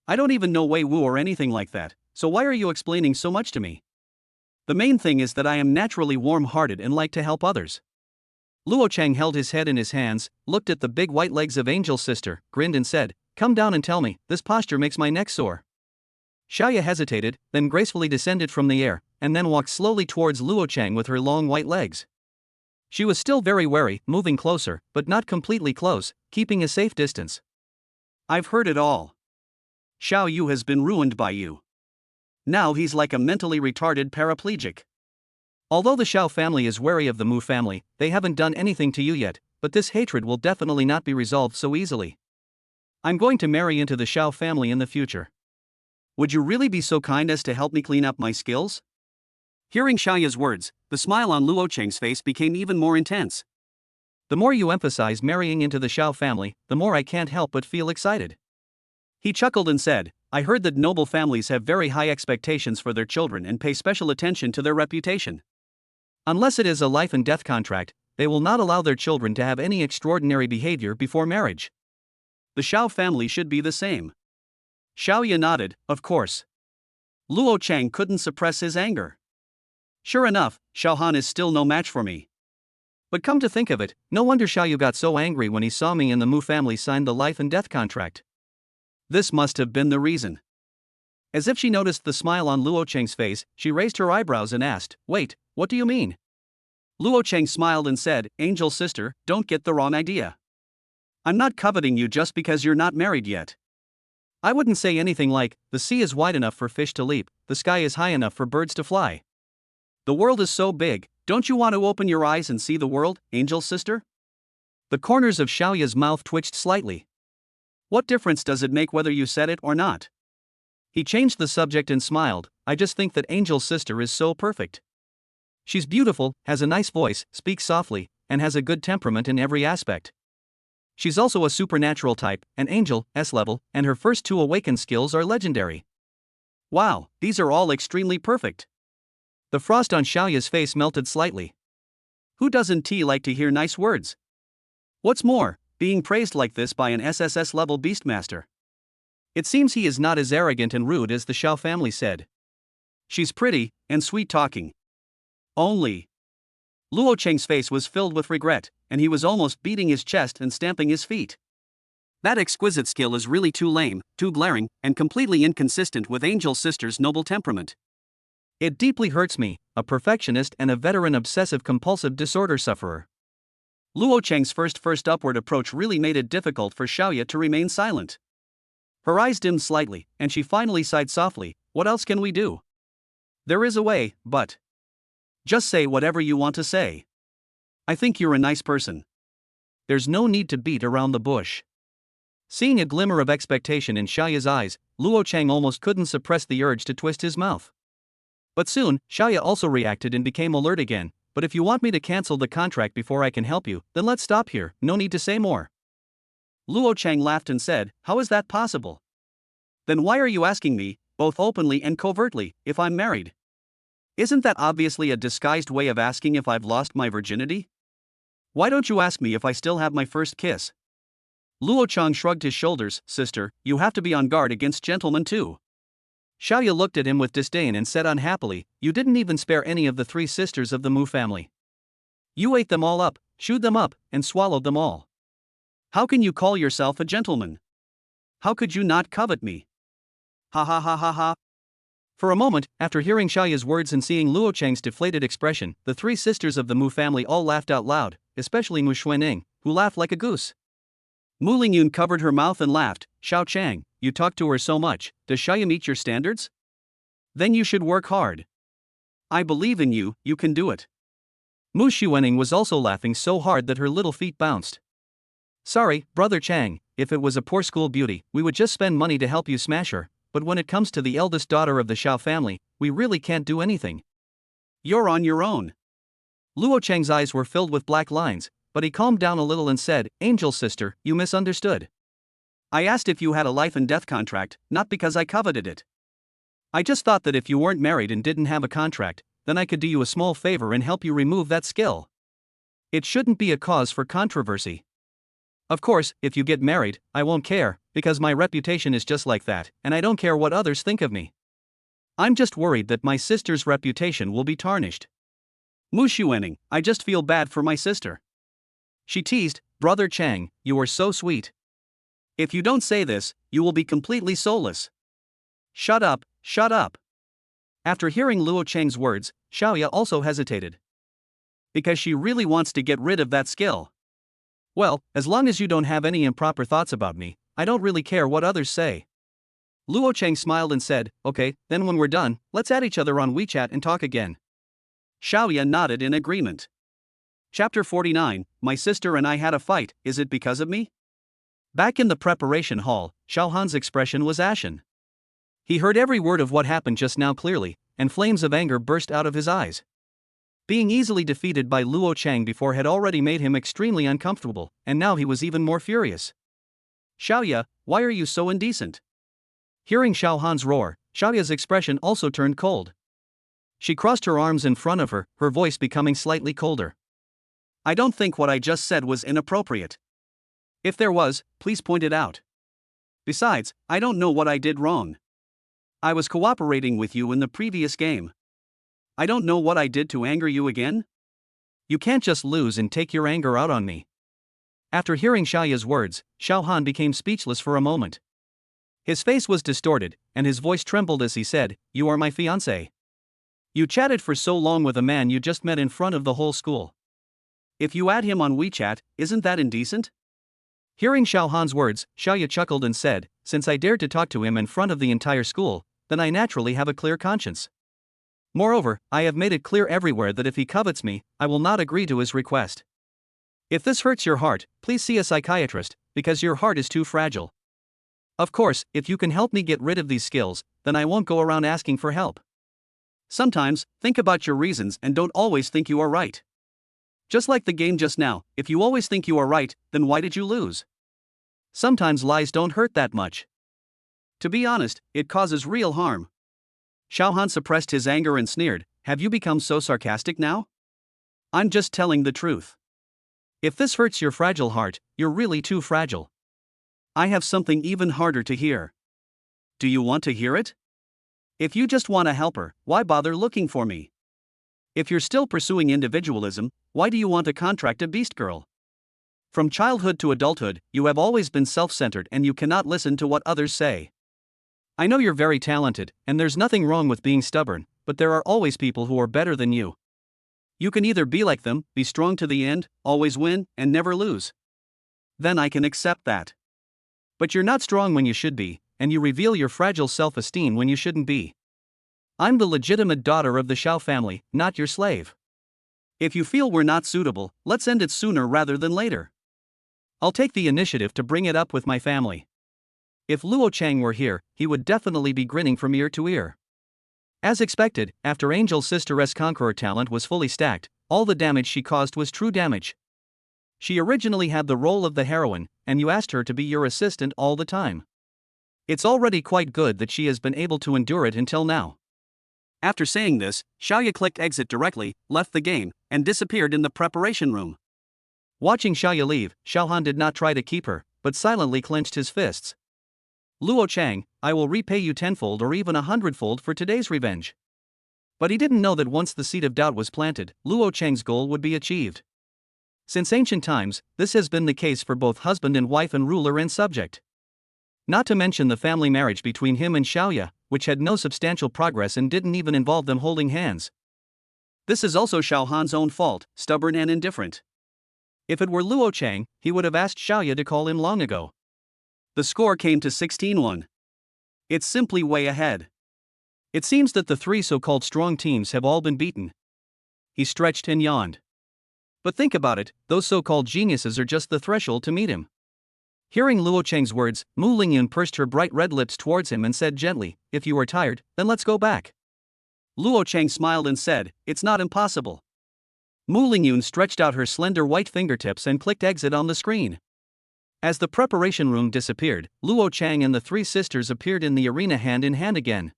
I don't even know Wei Wu or anything like that, so why are you explaining so much to me? The main thing is that I am naturally warm-hearted and like to help others. Luo Cheng held his head in his hands, looked at the big white legs of Angel's sister, grinned and said, "Come down and tell me, this posture makes my neck sore." Xiao Yu hesitated, then gracefully descended from the air, and then walked slowly towards Luo Cheng with her long white legs. She was still very wary, moving closer, but not completely close, keeping a safe distance. "I've heard it all. Xiao Yu has been ruined by you. Now he's like a mentally retarded paraplegic. Although the Xiao family is wary of the Mu family, they haven't done anything to you yet, but this hatred will definitely not be resolved so easily. I'm going to marry into the Xiao family in the future. Would you really be so kind as to help me clean up my skills?" Hearing Xiao Yu's words, the smile on Luo Cheng's face became even more intense. "The more you emphasize marrying into the Xiao family, the more I can't help but feel excited." He chuckled and said, "I heard that noble families have very high expectations for their children and pay special attention to their reputation. Unless it is a life and death contract, they will not allow their children to have any extraordinary behavior before marriage. The Xiao family should be the same." Xiao Yu nodded, of course. Luo Cheng couldn't suppress his anger. "Sure enough, Xiao Han is still no match for me. But come to think of it, no wonder Xiao Yu got so angry when he saw me and the Mu family signed the life and death contract. This must have been the reason." As if she noticed the smile on Luo Cheng's face, she raised her eyebrows and asked, "Wait, what do you mean?" Luo Cheng smiled and said, "Angel's sister, don't get the wrong idea. I'm not coveting you just because you're not married yet. I wouldn't say anything like, the sea is wide enough for fish to leap, the sky is high enough for birds to fly. The world is so big, don't you want to open your eyes and see the world, Angel's sister?" The corners of Xiao Yu's mouth twitched slightly. "What difference does it make whether you said it or not?" He changed the subject and smiled, "I just think that Angel's sister is so perfect. She's beautiful, has a nice voice, speaks softly, and has a good temperament in every aspect. She's also a supernatural type, an angel, S-level, and her first 2 awaken skills are legendary. Wow, these are all extremely perfect." The frost on Xiao Yu's face melted slightly. Who doesn't like to hear nice words? What's more, being praised like this by an SSS-level beastmaster. It seems he is not as arrogant and rude as the Xiao family said. She's pretty, and sweet-talking. Only. Luo Cheng's face was filled with regret, and he was almost beating his chest and stamping his feet. That exquisite skill is really too lame, too glaring, and completely inconsistent with Angel's sister's noble temperament. It deeply hurts me, a perfectionist and a veteran obsessive-compulsive disorder sufferer. Luo Cheng's first upward approach really made it difficult for Xiao Yu to remain silent. Her eyes dimmed slightly, and she finally sighed softly, "What else can we do? There is a way, but just say whatever you want to say. I think you're a nice person. There's no need to beat around the bush." Seeing a glimmer of expectation in Xiao Yu's eyes, Luo Cheng almost couldn't suppress the urge to twist his mouth. But soon, Xiao Yu also reacted and became alert again. "But if you want me to cancel the contract before I can help you, then let's stop here, no need to say more." Luo Cheng laughed and said, "How is that possible? Then why are you asking me, both openly and covertly, if I'm married? Isn't that obviously a disguised way of asking if I've lost my virginity? Why don't you ask me if I still have my first kiss?" Luo Cheng shrugged his shoulders. "Sister, you have to be on guard against gentlemen too." Xiao Yu looked at him with disdain and said unhappily, "You didn't even spare any of the 3 sisters of the Mu family. You ate them all up, chewed them up, and swallowed them all. How can you call yourself a gentleman? How could you not covet me? Ha ha ha ha ha." For a moment, after hearing Xiao Yu's words and seeing Luo Cheng's deflated expression, the 3 sisters of the Mu family all laughed out loud, especially Mu Xuanning, who laughed like a goose. Mu Lingyun covered her mouth and laughed. "Xiao Chang, you talk to her so much, does Xiao Yu meet your standards? Then you should work hard. I believe in you, you can do it." Mu Xuanning was also laughing so hard that her little feet bounced. "Sorry, Brother Chang, if it was a poor school beauty, we would just spend money to help you smash her, but when it comes to the eldest daughter of the Xiao family, we really can't do anything. You're on your own." Luo Cheng's eyes were filled with black lines, but he calmed down a little and said, "Angel's sister, you misunderstood. I asked if you had a life and death contract, not because I coveted it. I just thought that if you weren't married and didn't have a contract, then I could do you a small favor and help you remove that skill. It shouldn't be a cause for controversy. Of course, if you get married, I won't care, because my reputation is just like that, and I don't care what others think of me. I'm just worried that my sister's reputation will be tarnished. Mu Xuaning, I just feel bad for my sister. She teased, Brother Chang, you are so sweet. If you don't say this, you will be completely soulless. Shut up, shut up. After hearing Luo Cheng's words, Xiaoya also hesitated. Because she really wants to get rid of that skill. Well, as long as you don't have any improper thoughts about me, I don't really care what others say. Luo Cheng smiled and said, okay, then when we're done, let's add each other on WeChat and talk again. Xiaoya nodded in agreement. Chapter 49, My sister and I had a fight, is it because of me? Back in the preparation hall, Xiaohan's expression was ashen. He heard every word of what happened just now clearly, and flames of anger burst out of his eyes. Being easily defeated by Luo Chang before had already made him extremely uncomfortable, and now he was even more furious. Xiaoya, why are you so indecent? Hearing Xiaohan's roar, Xiaoya's expression also turned cold. She crossed her arms in front of her, her voice becoming slightly colder. I don't think what I just said was inappropriate. If there was, please point it out. Besides, I don't know what I did wrong. I was cooperating with you in the previous game. I don't know what I did to anger you again. You can't just lose and take your anger out on me. After hearing Xiaoya's words, Xiaohan became speechless for a moment. His face was distorted, and his voice trembled as he said, You are my fiancé. You chatted for so long with a man you just met in front of the whole school. If you add him on WeChat, isn't that indecent? Hearing Xiaohan's words, Xiaoya chuckled and said, Since I dared to talk to him in front of the entire school, then I naturally have a clear conscience. Moreover, I have made it clear everywhere that if he covets me, I will not agree to his request. If this hurts your heart, please see a psychiatrist, because your heart is too fragile. Of course, if you can help me get rid of these skills, then I won't go around asking for help. Sometimes, think about your reasons and don't always think you are right. Just like the game just now, if you always think you are right, then why did you lose? Sometimes lies don't hurt that much. To be honest, it causes real harm. Xiaohan suppressed his anger and sneered, Have you become so sarcastic now? I'm just telling the truth. If this hurts your fragile heart, you're really too fragile. I have something even harder to hear. Do you want to hear it? If you just want a helper, why bother looking for me? If you're still pursuing individualism, why do you want to contract a beast girl? From childhood to adulthood, you have always been self-centered and you cannot listen to what others say. I know you're very talented, and there's nothing wrong with being stubborn, but there are always people who are better than you. You can either be like them, be strong to the end, always win, and never lose. Then I can accept that. But you're not strong when you should be, and you reveal your fragile self-esteem when you shouldn't be. I'm the legitimate daughter of the Xiao family, not your slave. If you feel we're not suitable, let's end it sooner rather than later. I'll take the initiative to bring it up with my family. If Luo Chang were here, he would definitely be grinning from ear to ear. As expected, after Angel's sister's conqueror talent was fully stacked, all the damage she caused was true damage. She originally had the role of the heroine, and you asked her to be your assistant all the time. It's already quite good that she has been able to endure it until now. After saying this, Xiaoya clicked exit directly, left the game, and disappeared in the preparation room. Watching Xiaoya leave, Xiaohan did not try to keep her, but silently clenched his fists. Luo Chang, I will repay you tenfold or even 100-fold for today's revenge. But he didn't know that once the seed of doubt was planted, Luo Chang's goal would be achieved. Since ancient times, this has been the case for both husband and wife and ruler and subject. Not to mention the family marriage between him and Xiaoya, which had no substantial progress and didn't even involve them holding hands. This is also Xiaohan's own fault, stubborn and indifferent. If it were Luo Chang, he would have asked Xiaoya to call him long ago. The score came to 16-1. It's simply way ahead. It seems that the three so-called strong teams have all been beaten. He stretched and yawned. But think about it, those so-called geniuses are just the threshold to meet him. Hearing Luo Cheng's words, Mu Lingyun pursed her bright red lips towards him and said gently, If you are tired, then let's go back. Luo Cheng smiled and said, It's not impossible. Mu Lingyun stretched out her slender white fingertips and clicked exit on the screen. As the preparation room disappeared, Luo Chang and the three sisters appeared in the arena hand in hand again.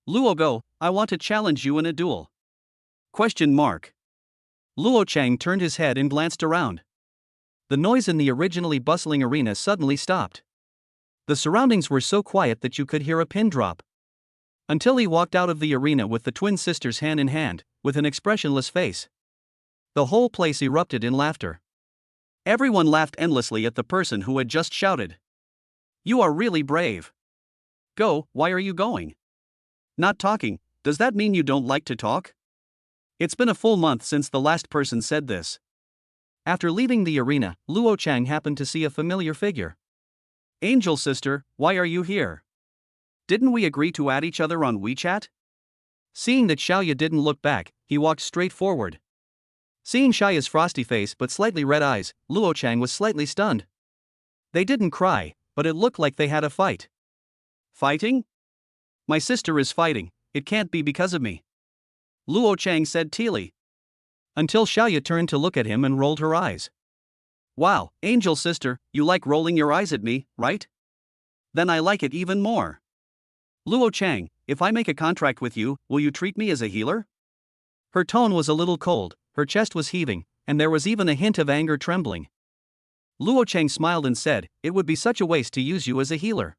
Luo Go, I want to challenge you in a duel. Luo Chang turned his head and glanced around. The noise in the originally bustling arena suddenly stopped. The surroundings were so quiet that you could hear a pin drop. Until he walked out of the arena with the twin sisters hand in hand, with an expressionless face. The whole place erupted in laughter. Everyone laughed endlessly at the person who had just shouted. "You are really brave." "Go, why are you going?" "Not talking, does that mean you don't like to talk?" It's been a full month since the last person said this. After leaving the arena, Luo Chang happened to see a familiar figure. "Angel sister, why are you here? Didn't we agree to add each other on WeChat?" Seeing that Xiao Yu didn't look back, he walked straight forward. Seeing Xiao Yu's frosty face but slightly red eyes, Luo Chang was slightly stunned. They didn't cry, but it looked like they had a fight. "Fighting? My sister is fighting, it can't be because of me," Luo Chang said teally. Until Xiao Yu turned to look at him and rolled her eyes. "Wow, angel sister, you like rolling your eyes at me, right? Then I like it even more. Luo Chang, if I make a contract with you, will you treat me as a healer?" Her tone was a little cold, her chest was heaving, and there was even a hint of anger trembling. Luo Chang smiled and said, "It would be such a waste to use you as a healer.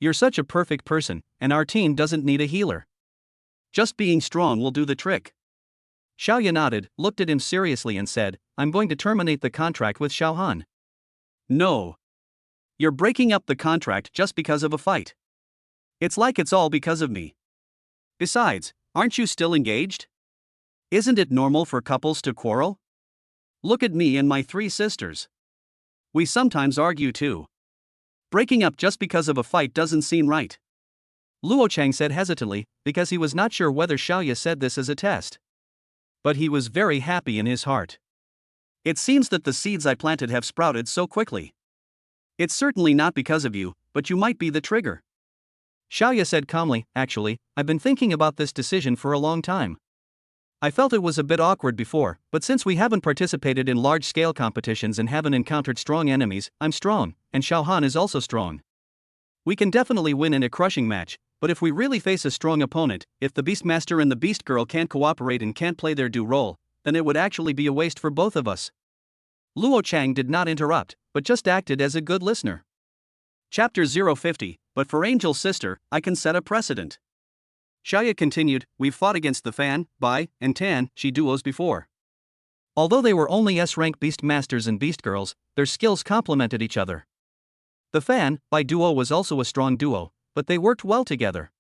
You're such a perfect person, and our team doesn't need a healer. Just being strong will do the trick." Xiao Yu nodded, looked at him seriously and said, "I'm going to terminate the contract with Xiao Han." "No. You're breaking up the contract just because of a fight. It's like it's all because of me. Besides, aren't you still engaged? Isn't it normal for couples to quarrel? Look at me and my three sisters. We sometimes argue too. Breaking up just because of a fight doesn't seem right." Luo Chang said hesitantly, because he was not sure whether Xiao Yu said this as a test. But he was very happy in his heart. "It seems that the seeds I planted have sprouted so quickly. It's certainly not because of you, but you might be the trigger." Xiao Yu said calmly, "Actually, I've been thinking about this decision for a long time. I felt it was a bit awkward before, but since we haven't participated in large-scale competitions and haven't encountered strong enemies, I'm strong, and Xiao Han is also strong. We can definitely win in a crushing match, but if we really face a strong opponent, if the Beastmaster and the Beast Girl can't cooperate and can't play their due role, then it would actually be a waste for both of us." Luo Chang did not interrupt, but just acted as a good listener. Chapter 050, "But for Angel Sister, I can set a precedent." Xiao Yu continued, "We've fought against the Fan, Bai, and Tan Shi duos before. Although they were only S-rank Beastmasters and Beast Girls, their skills complemented each other. The Fan, Bai duo was also a strong duo, but they worked well together.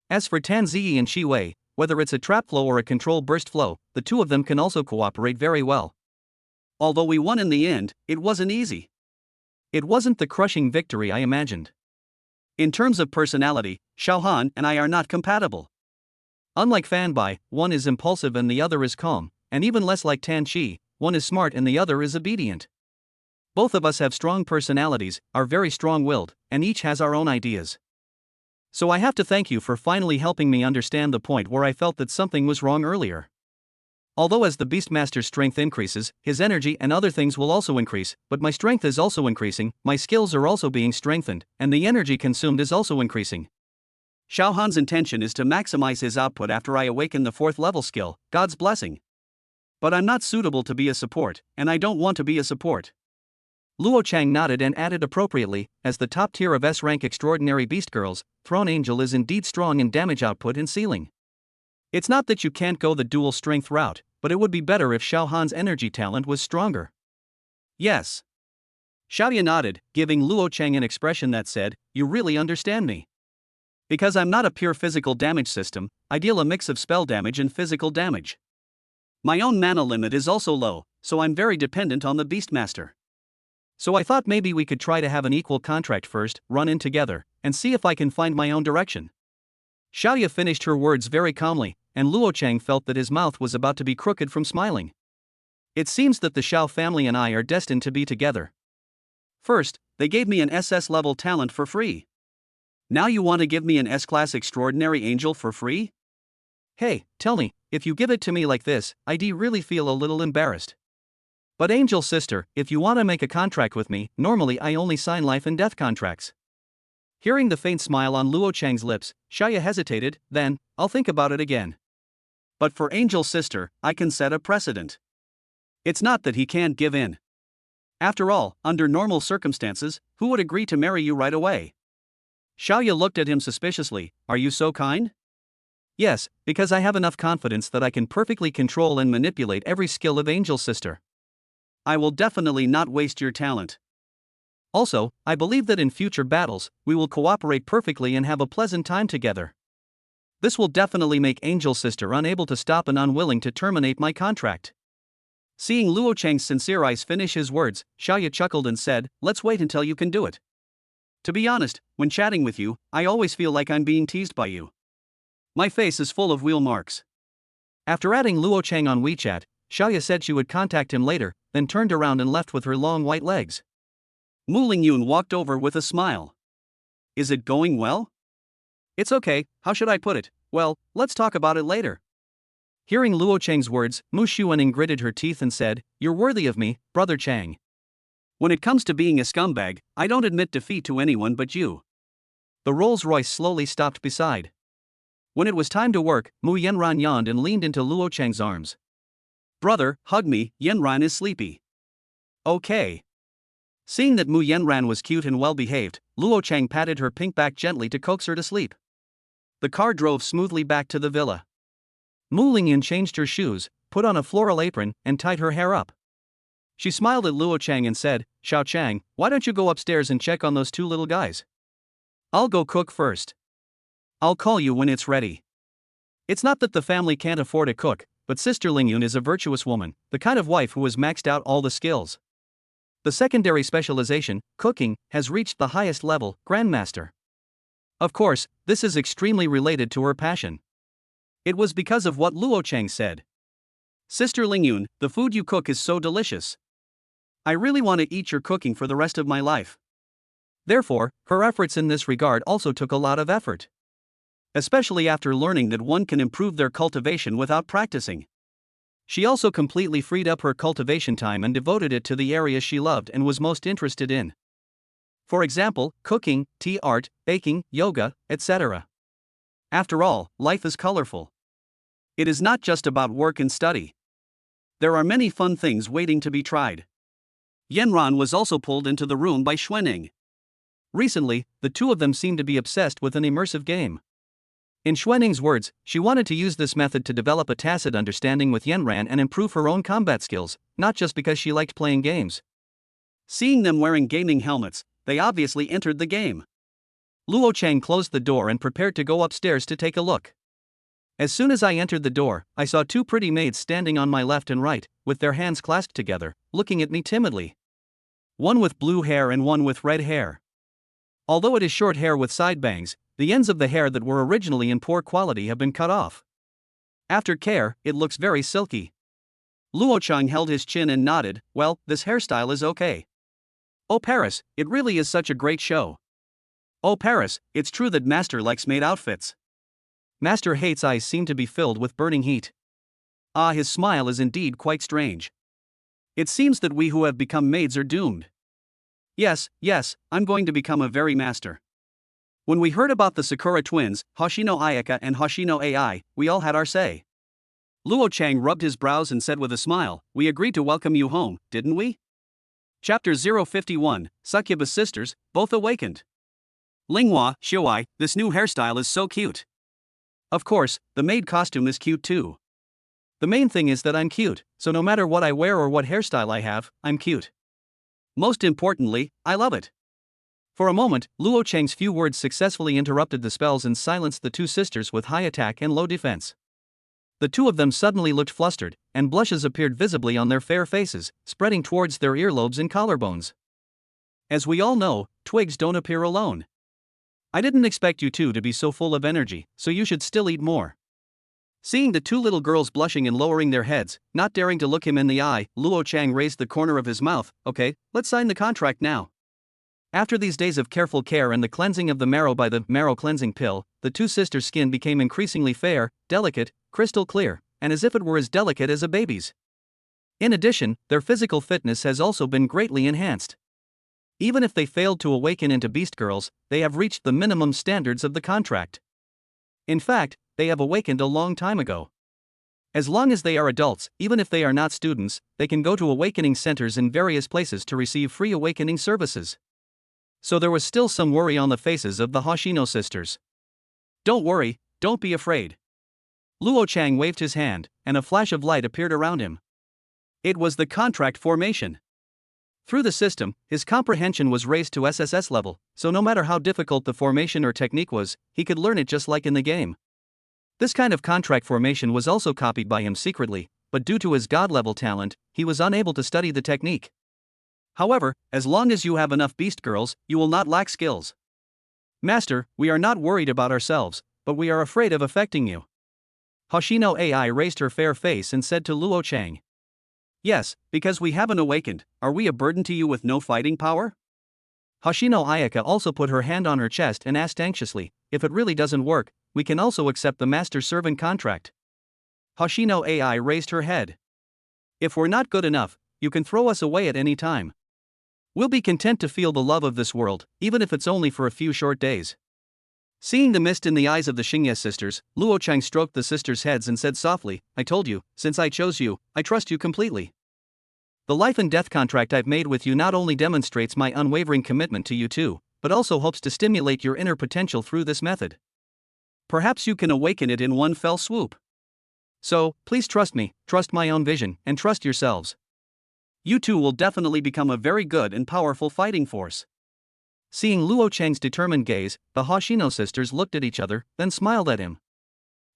As for Tan Ziyi and Shi Wei, whether it's a trap flow or a control burst flow, the two of them can also cooperate very well. Although we won in the end, it wasn't easy. It wasn't the crushing victory I imagined. In terms of personality, Xiao Han and I are not compatible. Unlike Fan Bai, one is impulsive and the other is calm, and even less like Tan Shi, one is smart and the other is obedient. Both of us have strong personalities, are very strong-willed, and each has our own ideas. So I have to thank you for finally helping me understand the point where I felt that something was wrong earlier. Although as the Beastmaster's strength increases, his energy and other things will also increase, but my strength is also increasing, my skills are also being strengthened, and the energy consumed is also increasing. Xiao Han's intention is to maximize his output after I awaken the 4th level skill, God's Blessing. But I'm not suitable to be a support, and I don't want to be a support." Luo Chang nodded and added appropriately, "As the top tier of S-rank extraordinary beast girls, Throne Angel is indeed strong in damage output and ceiling. It's not that you can't go the dual strength route, but it would be better if Xiao Han's energy talent was stronger." "Yes." Xiao Yu nodded, giving Luo Chang an expression that said, "You really understand me. Because I'm not a pure physical damage system, I deal a mix of spell damage and physical damage. My own mana limit is also low, so I'm very dependent on the Beastmaster. So I thought maybe we could try to have an equal contract first, run in together, and see if I can find my own direction." Xiao Yu finished her words very calmly, and Luo Chang felt that his mouth was about to be crooked from smiling. It seems that the Xiao family and I are destined to be together. First, they gave me an SS level talent for free. Now you want to give me an S-class extraordinary angel for free? Hey, tell me, if you give it to me like this, I'd really feel a little embarrassed. But Angel Sister, if you want to make a contract with me, normally I only sign life and death contracts. Hearing the faint smile on Luo Chang's lips, Xiao Yu hesitated, then, "I'll think about it again. But for Angel Sister, I can set a precedent. It's not that he can't give in. After all, under normal circumstances, who would agree to marry you right away?" Xiao Yu looked at him suspiciously. Are you so kind? Yes, because I have enough confidence that I can perfectly control and manipulate every skill of Angel Sister. I will definitely not waste your talent. Also, I believe that in future battles, we will cooperate perfectly and have a pleasant time together. This will definitely make Angel Sister unable to stop and unwilling to terminate my contract. Seeing Luo Chang's sincere eyes finish his words, Xiao Yu chuckled and said, let's wait until you can do it. To be honest, when chatting with you, I always feel like I'm being teased by you. My face is full of wheel marks. After adding Luo Chang on WeChat, Xiao Yu said she would contact him later, then turned around and left with her long white legs. Mu Lingyun walked over with a smile. Is it going well? It's okay, how should I put it? Well, let's talk about it later. Hearing Luo Chang's words, Mu Xuaning gritted her teeth and said, you're worthy of me, brother Chang. When it comes to being a scumbag, I don't admit defeat to anyone but you. The Rolls-Royce slowly stopped beside. When it was time to work, Mu Yanran yawned and leaned into Luo Chang's arms. Brother, hug me, Yanran is sleepy. Okay. Seeing that Mu Yanran was cute and well-behaved, Luo Chang patted her pink back gently to coax her to sleep. The car drove smoothly back to the villa. Mu Lingyan changed her shoes, put on a floral apron, and tied her hair up. She smiled at Luo Chang and said, Xiao Chang, why don't you go upstairs and check on those two little guys? I'll go cook first. I'll call you when it's ready. It's not that the family can't afford a cook, but Sister Lingyun is a virtuous woman, the kind of wife who has maxed out all the skills. The secondary specialization, cooking, has reached the highest level, Grandmaster. Of course, this is extremely related to her passion. It was because of what Luo Chang said. Sister Lingyun, the food you cook is so delicious. I really want to eat your cooking for the rest of my life. Therefore, her efforts in this regard also took a lot of effort. Especially after learning that one can improve their cultivation without practicing. She also completely freed up her cultivation time and devoted it to the areas she loved and was most interested in. For example, cooking, tea art, baking, yoga, etc. After all, life is colorful. It is not just about work and study. There are many fun things waiting to be tried. Yanran was also pulled into the room by Xuening. Recently, the two of them seemed to be obsessed with an immersive game. In Xuening's words, she wanted to use this method to develop a tacit understanding with Yanran and improve her own combat skills, not just because she liked playing games. Seeing them wearing gaming helmets, they obviously entered the game. Luo Chang closed the door and prepared to go upstairs to take a look. As soon as I entered the door, I saw two pretty maids standing on my left and right, with their hands clasped together, looking at me timidly. One with blue hair and one with red hair. Although it is short hair with side bangs, the ends of the hair that were originally in poor quality have been cut off. After care, it looks very silky. Luo Chang held his chin and nodded, well, this hairstyle is okay. Oh Paris, it really is such a great show. Oh Paris, it's true that Master likes maid outfits. Master Hate's eyes seem to be filled with burning heat. Ah, his smile is indeed quite strange. It seems that we who have become maids are doomed. Yes, I'm going to become a very master. When we heard about the Sakura twins, Hoshino Ayaka and Hoshino Ai, we all had our say. Luo Chang rubbed his brows and said with a smile, we agreed to welcome you home, didn't we? Chapter 051, Succubus Sisters, both awakened. Linghua, Xiuai, this new hairstyle is so cute. Of course, the maid costume is cute too. The main thing is that I'm cute, so no matter what I wear or what hairstyle I have, I'm cute. Most importantly, I love it. For a moment, Luo Chang's few words successfully interrupted the spells and silenced the two sisters with high attack and low defense. The two of them suddenly looked flustered, and blushes appeared visibly on their fair faces, spreading towards their earlobes and collarbones. As we all know, twigs don't appear alone. I didn't expect you two to be so full of energy, so you should still eat more. Seeing the two little girls blushing and lowering their heads, not daring to look him in the eye, Luo Chang raised the corner of his mouth. Okay, let's sign the contract now. After these days of careful care and the cleansing of the marrow by the marrow cleansing pill, the two sisters' skin became increasingly fair, delicate, crystal clear, and as if it were as delicate as a baby's. In addition, their physical fitness has also been greatly enhanced. Even if they failed to awaken into beast girls, they have reached the minimum standards of the contract. In fact, they have awakened a long time ago. As long as they are adults, even if they are not students, they can go to awakening centers in various places to receive free awakening services. So there was still some worry on the faces of the Hoshino sisters. Don't worry, don't be afraid. Luo Chang waved his hand, and a flash of light appeared around him. It was the contract formation. Through the system, his comprehension was raised to SSS level, so no matter how difficult the formation or technique was, he could learn it just like in the game. This kind of contract formation was also copied by him secretly, but due to his god-level talent, he was unable to study the technique. However, as long as you have enough beast girls, you will not lack skills. Master, we are not worried about ourselves, but we are afraid of affecting you. Hoshino AI raised her fair face and said to Luo Chang. Yes, because we haven't awakened, are we a burden to you with no fighting power? Hoshino Ayaka also put her hand on her chest and asked anxiously, if it really doesn't work, we can also accept the master-servant contract. Hoshino AI raised her head. If we're not good enough, you can throw us away at any time. We'll be content to feel the love of this world, even if it's only for a few short days. Seeing the mist in the eyes of the Xingye sisters, Luo Chang stroked the sisters' heads and said softly, I told you, since I chose you, I trust you completely. The life and death contract I've made with you not only demonstrates my unwavering commitment to you too, but also hopes to stimulate your inner potential through this method. Perhaps you can awaken it in one fell swoop. So, please trust me, trust my own vision, and trust yourselves. You two will definitely become a very good and powerful fighting force. Seeing Luo Chang's determined gaze, the Hoshino sisters looked at each other, then smiled at him.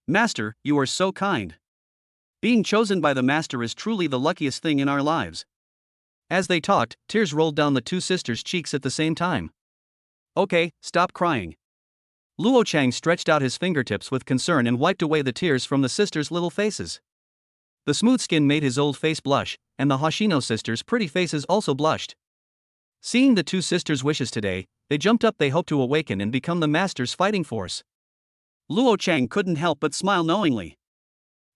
Master, you are so kind. Being chosen by the master is truly the luckiest thing in our lives. As they talked, tears rolled down the two sisters' cheeks at the same time. Okay, stop crying. Luo Chang stretched out his fingertips with concern and wiped away the tears from the sisters' little faces. The smooth skin made his old face blush, and the Hoshino sisters' pretty faces also blushed. Seeing the two sisters' wishes today, they jumped up. They hoped to awaken and become the master's fighting force. Luo Chang couldn't help but smile knowingly.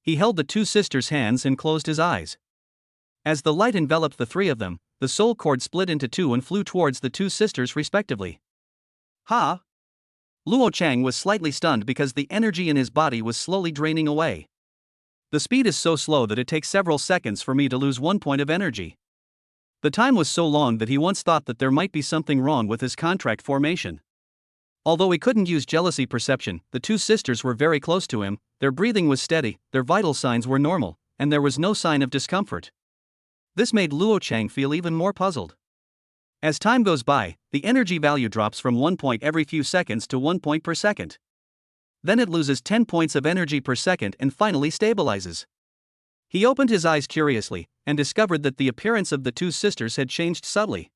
He held the two sisters' hands and closed his eyes. As the light enveloped the three of them, the soul cord split into two and flew towards the two sisters respectively. Ha! Luo Chang was slightly stunned because the energy in his body was slowly draining away. The speed is so slow that it takes several seconds for me to lose 1 point of energy. The time was so long that he once thought that there might be something wrong with his contract formation. Although he couldn't use jealousy perception, the two sisters were very close to him, their breathing was steady, their vital signs were normal, and there was no sign of discomfort. This made Luo Chang feel even more puzzled. As time goes by, the energy value drops from 1 point every few seconds to 1 point per second. Then it loses 10 points of energy per second and finally stabilizes. He opened his eyes curiously, and discovered that the appearance of the two sisters had changed subtly.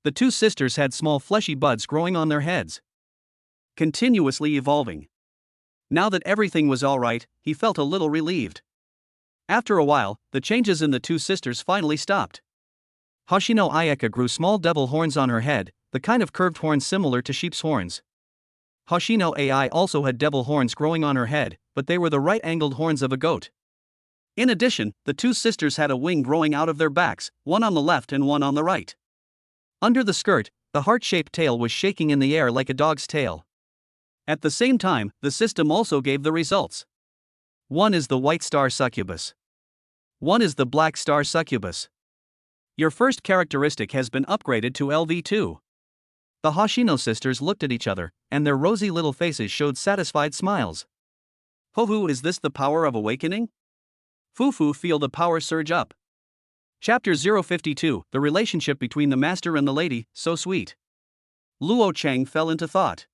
The two sisters had small fleshy buds growing on their heads, continuously evolving. Now that everything was alright, he felt a little relieved. After a while, the changes in the two sisters finally stopped. Hoshino Ayaka grew small devil horns on her head, the kind of curved horns similar to sheep's horns. Hoshino AI also had devil horns growing on her head, but they were the right-angled horns of a goat. In addition, the two sisters had a wing growing out of their backs, one on the left and one on the right. Under the skirt, the heart-shaped tail was shaking in the air like a dog's tail. At the same time, the system also gave the results. One is the white star succubus. One is the black star succubus. Your first characteristic has been upgraded to LV2. The Hoshino sisters looked at each other, and their rosy little faces showed satisfied smiles. Ho-hu, is this the power of awakening? Fu-fu, feel the power surge up. Chapter 052, the relationship between the master and the lady, so sweet. Luo Chang fell into thought.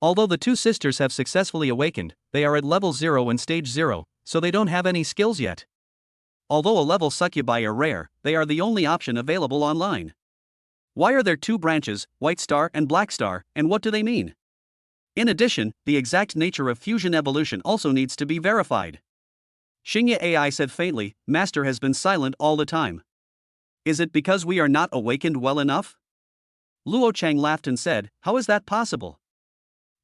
Although the two sisters have successfully awakened, they are at level 0 and stage 0, so they don't have any skills yet. Although a level succubi are rare, they are the only option available online. Why are there two branches, White Star and Black Star, and what do they mean? In addition, the exact nature of fusion evolution also needs to be verified. Xingye AI said faintly, Master has been silent all the time. Is it because we are not awakened well enough? Luo Chang laughed and said, how is that possible?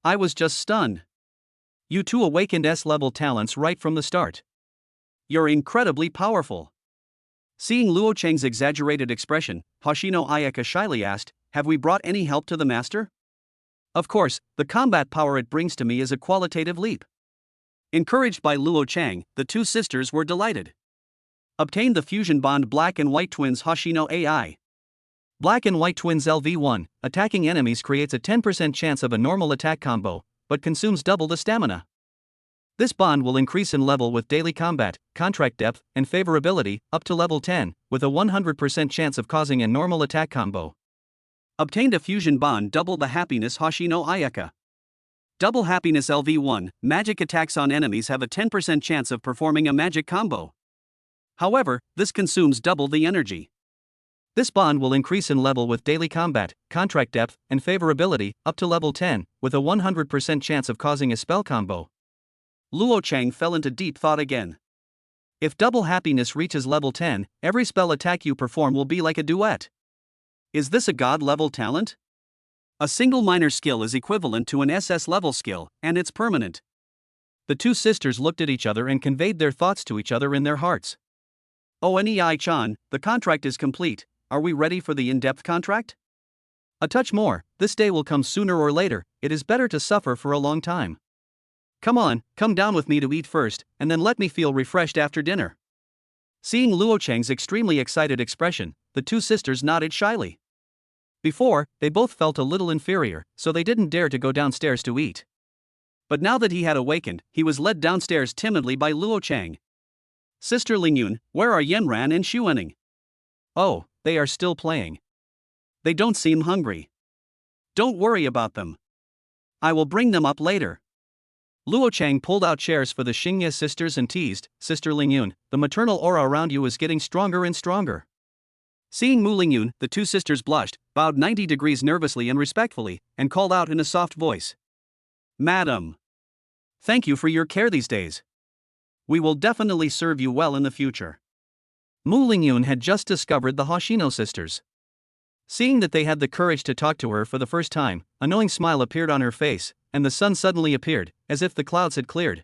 I was just stunned. You two awakened S-level talents right from the start. You're incredibly powerful. Seeing Luo Chang's exaggerated expression, Hoshino Ayaka shyly asked, have we brought any help to the master? Of course, the combat power it brings to me is a qualitative leap. Encouraged by Luo Chang, the two sisters were delighted. Obtained the fusion bond Black and White twins Hoshino AI. Black and White Twins LV1, attacking enemies creates a 10% chance of a normal attack combo, but consumes double the stamina. This bond will increase in level with daily combat, contract depth, and favorability, up to level 10, with a 100% chance of causing a normal attack combo. Obtained a fusion bond double the happiness Hoshino Ayaka. Double happiness LV1, magic attacks on enemies have a 10% chance of performing a magic combo. However, this consumes double the energy. This bond will increase in level with daily combat, contract depth, and favorability, up to level 10, with a 100% chance of causing a spell combo. Luo Chang fell into deep thought again. If double happiness reaches level 10, every spell attack you perform will be like a duet. Is this a god-level talent? A single minor skill is equivalent to an SS-level skill, and it's permanent. The two sisters looked at each other and conveyed their thoughts to each other in their hearts. Onei-chan, the contract is complete. Are we ready for the in-depth contract? A touch more, this day will come sooner or later, it is better to suffer for a long time. Come on, come down with me to eat first, and then let me feel refreshed after dinner. Seeing Luo Chang's extremely excited expression, the two sisters nodded shyly. Before, they both felt a little inferior, so they didn't dare to go downstairs to eat. But now that he had awakened, he was led downstairs timidly by Luo Chang. Sister Lingyun, where are Yanran and Xuening? Oh, they are still playing. They don't seem hungry. Don't worry about them. I will bring them up later. Luo Chang pulled out chairs for the Xingye sisters and teased, Sister Lingyun, the maternal aura around you is getting stronger and stronger. Seeing Mu Lingyun, the two sisters blushed, bowed 90 degrees nervously and respectfully, and called out in a soft voice. Madam. Thank you for your care these days. We will definitely serve you well in the future. Mu Lingyun had just discovered the Hoshino sisters. Seeing that they had the courage to talk to her for the first time, a knowing smile appeared on her face, and the sun suddenly appeared, as if the clouds had cleared.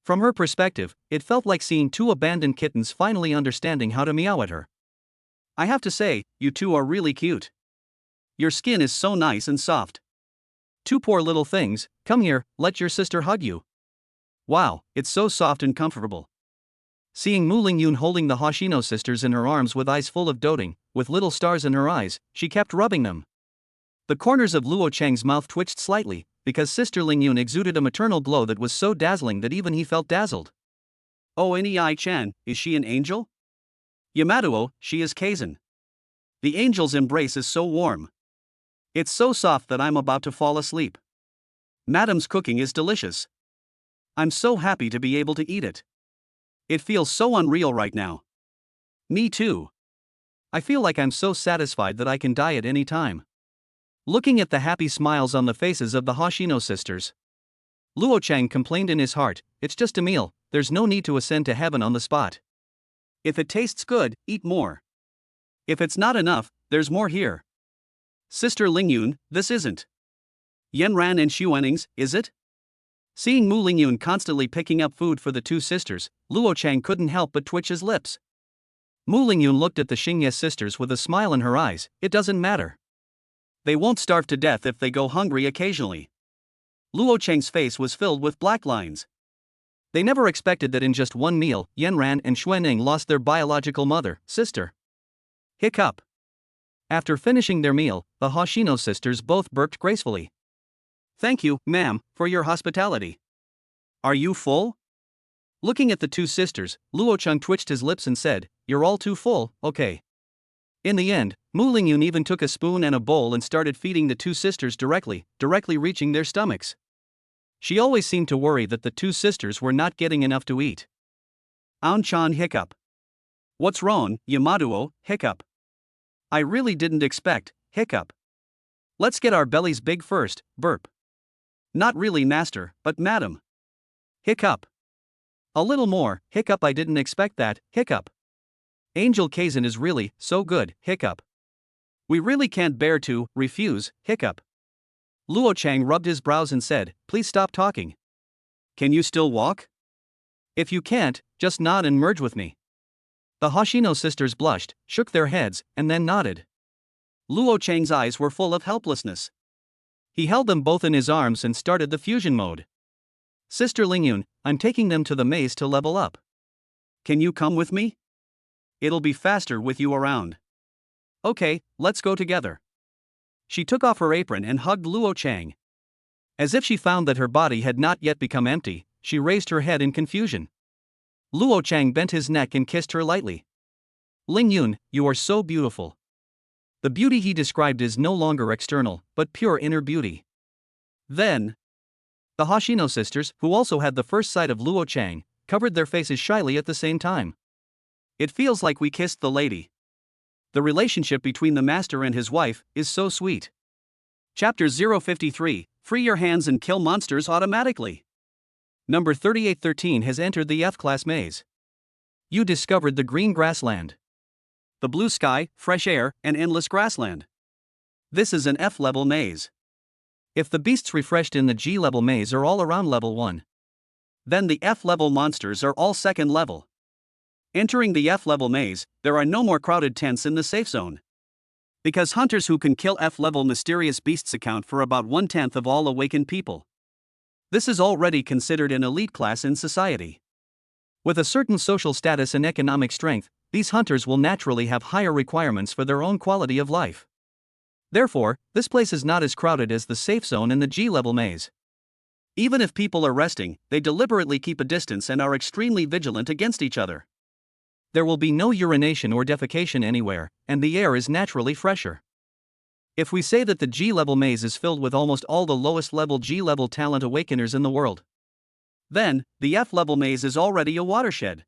From her perspective, it felt like seeing two abandoned kittens finally understanding how to meow at her. I have to say, you two are really cute. Your skin is so nice and soft. Two poor little things, come here, let your sister hug you. Wow, it's so soft and comfortable. Seeing Mu Lingyun holding the Hoshino sisters in her arms with eyes full of doting, with little stars in her eyes, she kept rubbing them. The corners of Luo Chang's mouth twitched slightly, because Sister Lingyun exuded a maternal glow that was so dazzling that even he felt dazzled. Onei-chan, is she an angel? Yamato, she is Kaizen. The angel's embrace is so warm. It's so soft that I'm about to fall asleep. Madam's cooking is delicious. I'm so happy to be able to eat it. It feels so unreal right now. Me too. I feel like I'm so satisfied that I can die at any time. Looking at the happy smiles on the faces of the Hoshino sisters, Luo Chang complained in his heart, it's just a meal, there's no need to ascend to heaven on the spot. If it tastes good, eat more. If it's not enough, there's more here. Sister Lingyun, this isn't Yanran and Xuening's, is it? Seeing Mu Lingyun constantly picking up food for the two sisters, Luo Chang couldn't help but twitch his lips. Mu Lingyun looked at the Xingye sisters with a smile in her eyes, it doesn't matter. They won't starve to death if they go hungry occasionally. Luo Chang's face was filled with black lines. They never expected that in just one meal, Yanran and Xuening lost their biological mother, sister. Hiccup. After finishing their meal, the Hoshino sisters both burped gracefully. Thank you, ma'am, for your hospitality. Are you full? Looking at the two sisters, Luo Chang twitched his lips and said, you're all too full, okay. In the end, Mu Lingyun even took a spoon and a bowl and started feeding the two sisters directly reaching their stomachs. She always seemed to worry that the two sisters were not getting enough to eat. Aun-chan hiccup. What's wrong, Yamato, hiccup? I really didn't expect, hiccup. Let's get our bellies big first, burp. Not really master, but madam. Hiccup. A little more, hiccup I didn't expect that, hiccup. Angel Kaizen is really, so good, hiccup. We really can't bear to, refuse, hiccup. Luo Chang rubbed his brows and said, please stop talking. Can you still walk? If you can't, just nod and merge with me. The Hoshino sisters blushed, shook their heads, and then nodded. Luo Chang's eyes were full of helplessness. He held them both in his arms and started the fusion mode. Sister Lingyun, I'm taking them to the maze to level up. Can you come with me? It'll be faster with you around. Okay, let's go together. She took off her apron and hugged Luo Chang. As if she found that her body had not yet become empty, she raised her head in confusion. Luo Chang bent his neck and kissed her lightly. Ling Yun, you are so beautiful. The beauty he described is no longer external, but pure inner beauty. Then, the Hoshino sisters, who also had the first sight of Luo Chang, covered their faces shyly at the same time. It feels like we kissed the lady. The relationship between the master and his wife is so sweet. Chapter 053, Free your hands and kill monsters automatically. Number 3813 has entered the F-class maze. You discovered the green grassland. The blue sky, fresh air, and endless grassland. This is an F-level maze. If the beasts refreshed in the G-level maze are all around level 1, then the F-level monsters are all second level. Entering the F-level maze, there are no more crowded tents in the safe zone. Because hunters who can kill F-level mysterious beasts account for about 1/10 of all awakened people. This is already considered an elite class in society. With a certain social status and economic strength, these hunters will naturally have higher requirements for their own quality of life. Therefore, this place is not as crowded as the safe zone in the G-level maze. Even if people are resting, they deliberately keep a distance and are extremely vigilant against each other. There will be no urination or defecation anywhere, and the air is naturally fresher. If we say that the G-level maze is filled with almost all the lowest level G-level talent awakeners in the world, then, the F-level maze is already a watershed.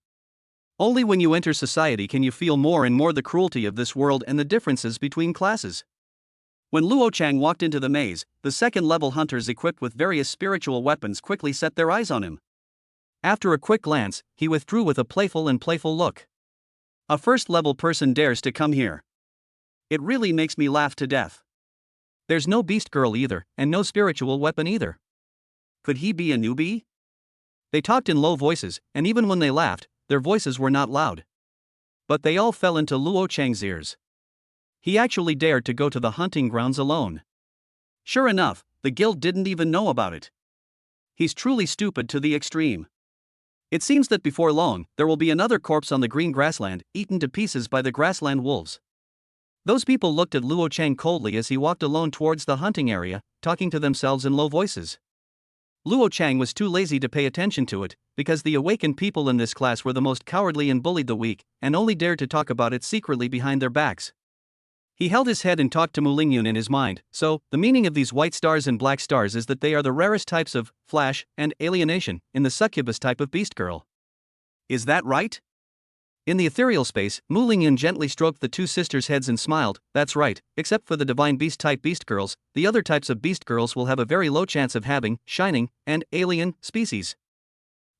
Only when you enter society can you feel more and more the cruelty of this world and the differences between classes. When Luo Chang walked into the maze, the second-level hunters equipped with various spiritual weapons quickly set their eyes on him. After a quick glance, he withdrew with a playful look. A first-level person dares to come here. It really makes me laugh to death. There's no beast girl either, and no spiritual weapon either. Could he be a newbie? They talked in low voices, and even when they laughed, their voices were not loud. But they all fell into Luo Chang's ears. He actually dared to go to the hunting grounds alone. Sure enough, the guild didn't even know about it. He's truly stupid to the extreme. It seems that before long, there will be another corpse on the green grassland, eaten to pieces by the grassland wolves. Those people looked at Luo Chang coldly as he walked alone towards the hunting area, talking to themselves in low voices. Luo Chang was too lazy to pay attention to it, because the awakened people in this class were the most cowardly and bullied the weak, and only dared to talk about it secretly behind their backs. He held his head and talked to Mu Lingyun in his mind. So, the meaning of these white stars and black stars is that they are the rarest types of flash and alienation in the succubus type of beast girl. Is that right? In the ethereal space, Mu Lingyun gently stroked the two sisters' heads and smiled. That's right, except for the divine beast type beast girls, the other types of beast girls will have a very low chance of having shining and alien species.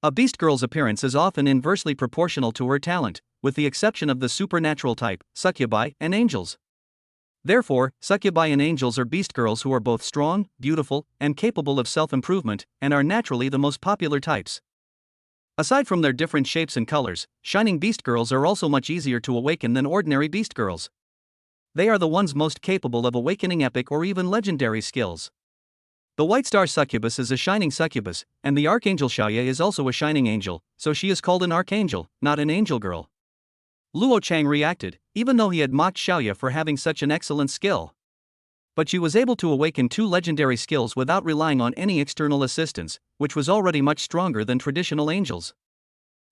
A beast girl's appearance is often inversely proportional to her talent, with the exception of the supernatural type, succubi and angels. Therefore, succubi and angels are beast girls who are both strong, beautiful, and capable of self-improvement, and are naturally the most popular types. Aside from their different shapes and colors, shining beast girls are also much easier to awaken than ordinary beast girls. They are the ones most capable of awakening epic or even legendary skills. The white star succubus is a shining succubus, and the archangel Xiao Yu is also a shining angel, so she is called an archangel, not an angel girl. Luo Chang reacted, even though he had mocked Xiao Yu for having such an excellent skill. But she was able to awaken two legendary skills without relying on any external assistance, which was already much stronger than traditional angels.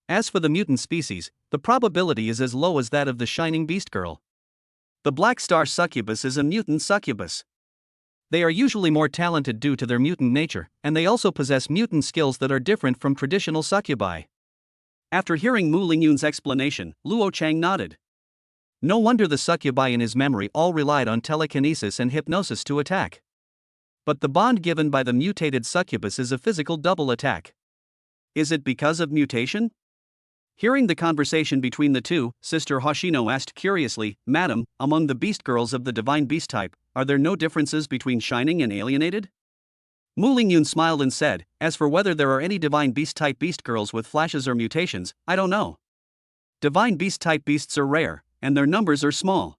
As for the mutant species, the probability is as low as that of the shining beast girl. The black star succubus is a mutant succubus. They are usually more talented due to their mutant nature, and they also possess mutant skills that are different from traditional succubi. After hearing Mu Lingyun's explanation, Luo Chang nodded. No wonder the succubi in his memory all relied on telekinesis and hypnosis to attack. But the bond given by the mutated succubus is a physical double attack. Is it because of mutation? Hearing the conversation between the two, Sister Hoshino asked curiously, Madam, among the beast girls of the divine beast type, are there no differences between shining and alienated? Mu Lingyun smiled and said, as for whether there are any divine beast type beast girls with flashes or mutations, I don't know. Divine beast type beasts are rare, and their numbers are small.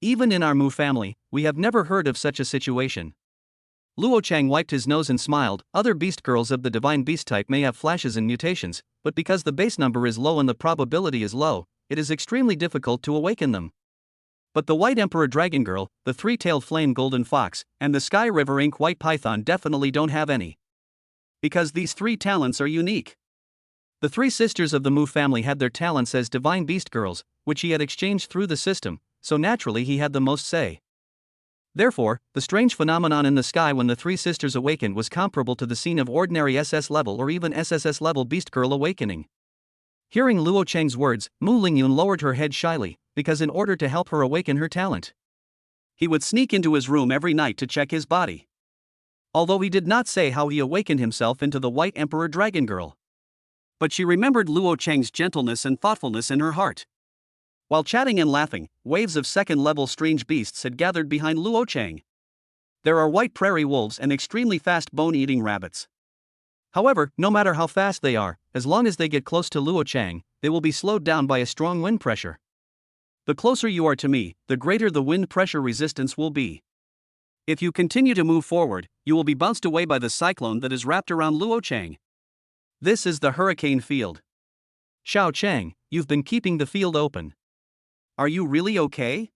Even in our Mu family, we have never heard of such a situation. Luo Chang wiped his nose and smiled. Other beast girls of the divine beast type may have flashes and mutations, but because the base number is low and the probability is low, it is extremely difficult to awaken them. But the White Emperor Dragon Girl, the Three-Tailed Flame Golden Fox, and the Sky River Ink White Python definitely don't have any. Because these three talents are unique. The three sisters of the Mu family had their talents as Divine Beast Girls, which he had exchanged through the system, so naturally he had the most say. Therefore, the strange phenomenon in the sky when the three sisters awakened was comparable to the scene of ordinary SS level or even SSS level Beast Girl awakening. Hearing Luo Cheng's words, Mu Lingyun lowered her head shyly, because in order to help her awaken her talent, he would sneak into his room every night to check his body. Although he did not say how he awakened himself into the White Emperor Dragon Girl. But she remembered Luo Cheng's gentleness and thoughtfulness in her heart. While chatting and laughing, waves of second-level strange beasts had gathered behind Luo Cheng. There are white prairie wolves and extremely fast bone-eating rabbits. However, no matter how fast they are, as long as they get close to Luo Cheng, they will be slowed down by a strong wind pressure. The closer you are to me, the greater the wind pressure resistance will be. If you continue to move forward, you will be bounced away by the cyclone that is wrapped around Luo Cheng. This is the hurricane field. Xiao Cheng, you've been keeping the field open. Are you really okay?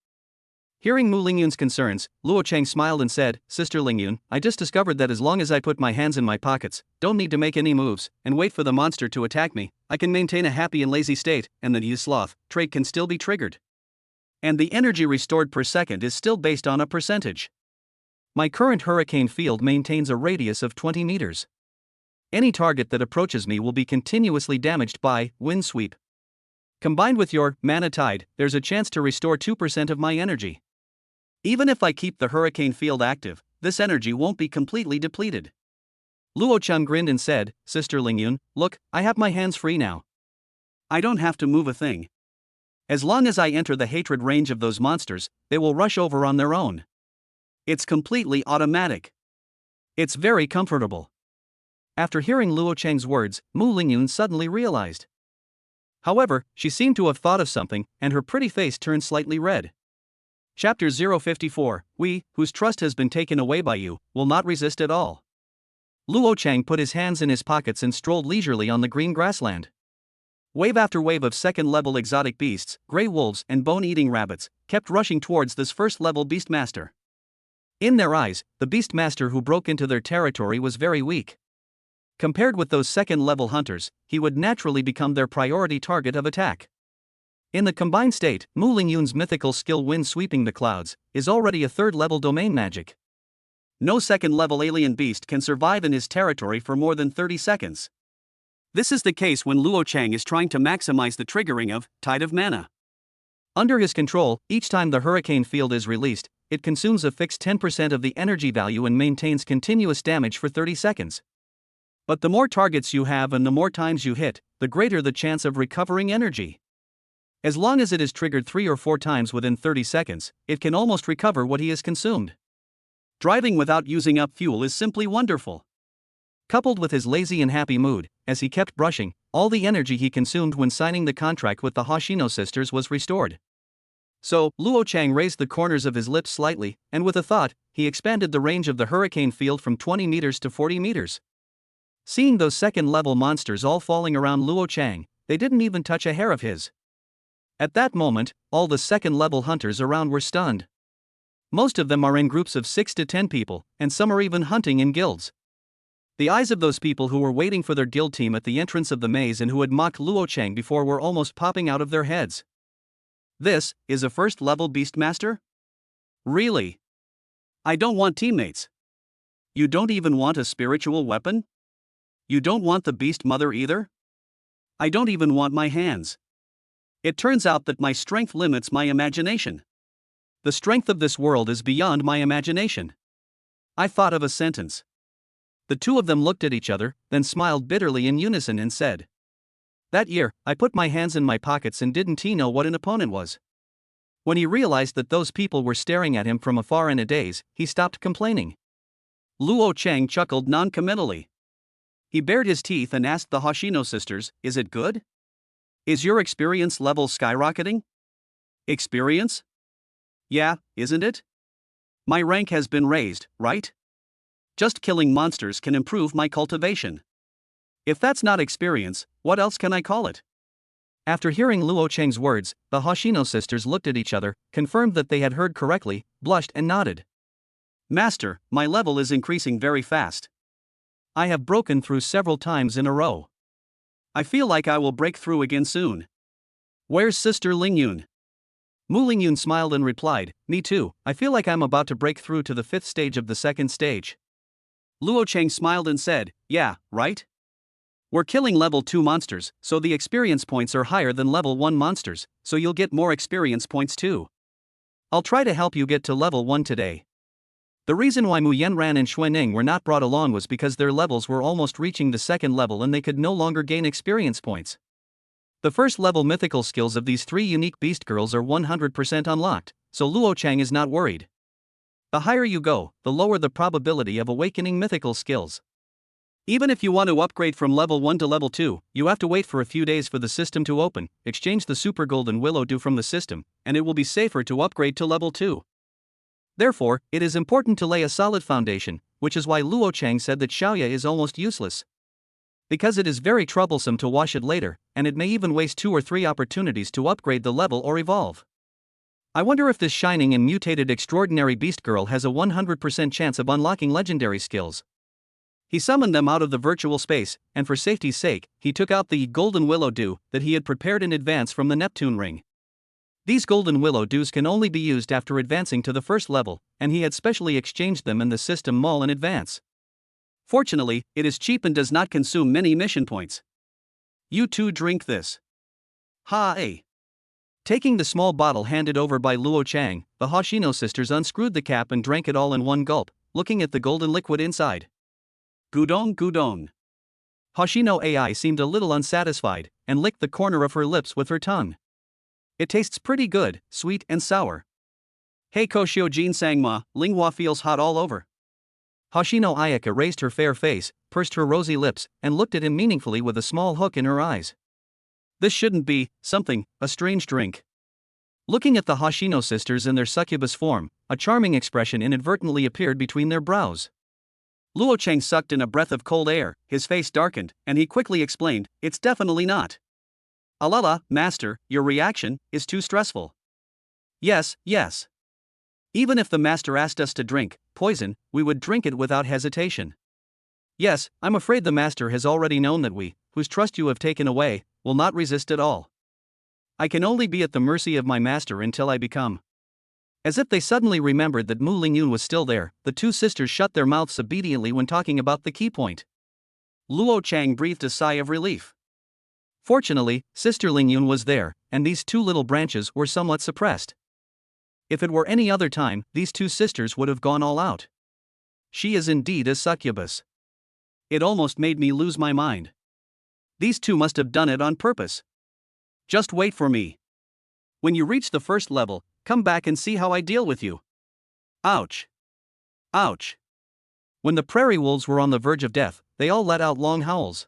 Hearing Mu Lingyun's concerns, Luo Cheng smiled and said, Sister Lingyun, I just discovered that as long as I put my hands in my pockets, don't need to make any moves, and wait for the monster to attack me, I can maintain a happy and lazy state, and the use sloth trait can still be triggered. And the energy restored per second is still based on a percentage. My current hurricane field maintains a radius of 20 meters. Any target that approaches me will be continuously damaged by wind sweep. Combined with your mana tide, there's a chance to restore 2% of my energy. Even if I keep the hurricane field active, this energy won't be completely depleted. Luo Cheng grinned and said, Sister Lingyun, look, I have my hands free now. I don't have to move a thing. As long as I enter the hatred range of those monsters, they will rush over on their own. It's completely automatic. It's very comfortable. After hearing Luo Cheng's words, Mu Lingyun suddenly realized. However, she seemed to have thought of something, and her pretty face turned slightly red. Chapter 054, We, whose trust has been taken away by you, will not resist at all. Luo Cheng put his hands in his pockets and strolled leisurely on the green grassland. Wave after wave of second-level exotic beasts, gray wolves and bone-eating rabbits, kept rushing towards this first-level beastmaster. In their eyes, the beastmaster who broke into their territory was very weak. Compared with those second-level hunters, he would naturally become their priority target of attack. In the combined state, Mu Lingyun's mythical skill wind sweeping the clouds is already a third-level domain magic. No second-level alien beast can survive in his territory for more than 30 seconds. This is the case when Luo Cheng is trying to maximize the triggering of Tide of Mana. Under his control, each time the hurricane field is released, it consumes a fixed 10% of the energy value and maintains continuous damage for 30 seconds. But the more targets you have and the more times you hit, the greater the chance of recovering energy. As long as it is triggered 3 or 4 times within 30 seconds, it can almost recover what he has consumed. Driving without using up fuel is simply wonderful. Coupled with his lazy and happy mood, as he kept brushing, all the energy he consumed when signing the contract with the Hoshino sisters was restored. So, Luo Cheng raised the corners of his lips slightly, and with a thought, he expanded the range of the hurricane field from 20 meters to 40 meters. Seeing those second-level monsters all falling around Luo Cheng, they didn't even touch a hair of his. At that moment, all the second-level hunters around were stunned. Most of them are in groups of 6 to 10 people, and some are even hunting in guilds. The eyes of those people who were waiting for their guild team at the entrance of the maze and who had mocked Luo Cheng before were almost popping out of their heads. This is a first-level beastmaster? Really? I don't want teammates. You don't even want a spiritual weapon? You don't want the beast mother either? I don't even want my hands. It turns out that my strength limits my imagination. The strength of this world is beyond my imagination. I thought of a sentence. The two of them looked at each other, then smiled bitterly in unison and said, That year, I put my hands in my pockets and didn't know what an opponent was. When he realized that those people were staring at him from afar in a daze, he stopped complaining. Luo Cheng chuckled non-committally. He bared his teeth and asked the Hoshino sisters, Is it good? Is your experience level skyrocketing? Experience? Yeah, isn't it? My rank has been raised, right? Just killing monsters can improve my cultivation. If that's not experience, what else can I call it? After hearing Luo Cheng's words, the Hoshino sisters looked at each other, confirmed that they had heard correctly, blushed and nodded. Master, my level is increasing very fast. I have broken through several times in a row. I feel like I will break through again soon. Where's Sister Lingyun? Mu Lingyun smiled and replied, me too, I feel like I'm about to break through to the 5th stage of the 2nd stage. Luo Cheng smiled and said, yeah, right? We're killing level 2 monsters, so the experience points are higher than level 1 monsters, so you'll get more experience points too. I'll try to help you get to level 1 today. The reason why Mu Yanran and Xuening were not brought along was because their levels were almost reaching the 2nd level and they could no longer gain experience points. The 1st level mythical skills of these 3 unique beast girls are 100% unlocked, so Luo Cheng is not worried. The higher you go, the lower the probability of awakening mythical skills. Even if you want to upgrade from level 1 to level 2, you have to wait for a few days for the system to open, exchange the Super Golden Willow Dew from the system, and it will be safer to upgrade to level 2. Therefore, it is important to lay a solid foundation, which is why Luo Cheng said that Xiaoya is almost useless. Because it is very troublesome to wash it later, and it may even waste 2 or 3 opportunities to upgrade the level or evolve. I wonder if this shining and mutated extraordinary beast girl has a 100% chance of unlocking legendary skills. He summoned them out of the virtual space, and for safety's sake, he took out the Golden Willow Dew that he had prepared in advance from the Neptune ring. These Golden Willow Dews can only be used after advancing to the 1st level, and he had specially exchanged them in the system mall in advance. Fortunately, it is cheap and does not consume many mission points. You too drink this. Ha-eh. Taking the small bottle handed over by Luo Cheng, the Hoshino sisters unscrewed the cap and drank it all in one gulp, looking at the golden liquid inside. Gudong gudong. Hoshino AI seemed a little unsatisfied, and licked the corner of her lips with her tongue. It tastes pretty good, sweet and sour. Hey Koshio Jin Sangma, Linghua feels hot all over. Hoshino Ayaka raised her fair face, pursed her rosy lips, and looked at him meaningfully with a small hook in her eyes. This shouldn't be, a strange drink. Looking at the Hoshino sisters in their succubus form, a charming expression inadvertently appeared between their brows. Luo Cheng sucked in a breath of cold air, his face darkened, and he quickly explained, it's definitely not. Alala, master, your reaction is too stressful. Yes. Even if the master asked us to drink poison, we would drink it without hesitation. Yes, I'm afraid the master has already known that we, whose trust you have taken away, will not resist at all. I can only be at the mercy of my master until I become. As if they suddenly remembered that Mu Lingyun was still there, the 2 sisters shut their mouths obediently when talking about the key point. Luo Cheng breathed a sigh of relief. Fortunately, Sister Lingyun was there, and these 2 little branches were somewhat suppressed. If it were any other time, these 2 sisters would have gone all out. She is indeed a succubus. It almost made me lose my mind. These 2 must have done it on purpose. Just wait for me. When you reach the 1st level, come back and see how I deal with you. Ouch. Ouch. When the prairie wolves were on the verge of death, they all let out long howls.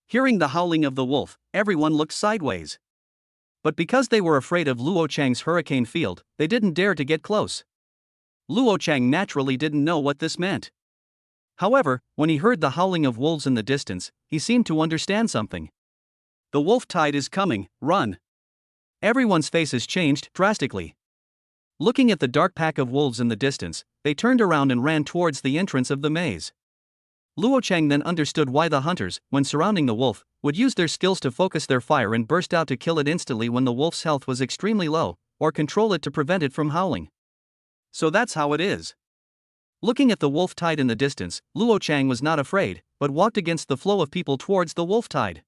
Hearing the howling of the wolf, everyone looked sideways. But because they were afraid of Luo Cheng's hurricane field, they didn't dare to get close. Luo Cheng naturally didn't know what this meant. However, when he heard the howling of wolves in the distance, he seemed to understand something. The wolf tide is coming, run. Everyone's faces changed drastically. Looking at the dark pack of wolves in the distance, they turned around and ran towards the entrance of the maze. Luo Cheng then understood why the hunters, when surrounding the wolf, would use their skills to focus their fire and burst out to kill it instantly when the wolf's health was extremely low, or control it to prevent it from howling. So that's how it is. Looking at the wolf tide in the distance, Luo Cheng was not afraid, but walked against the flow of people towards the wolf tide.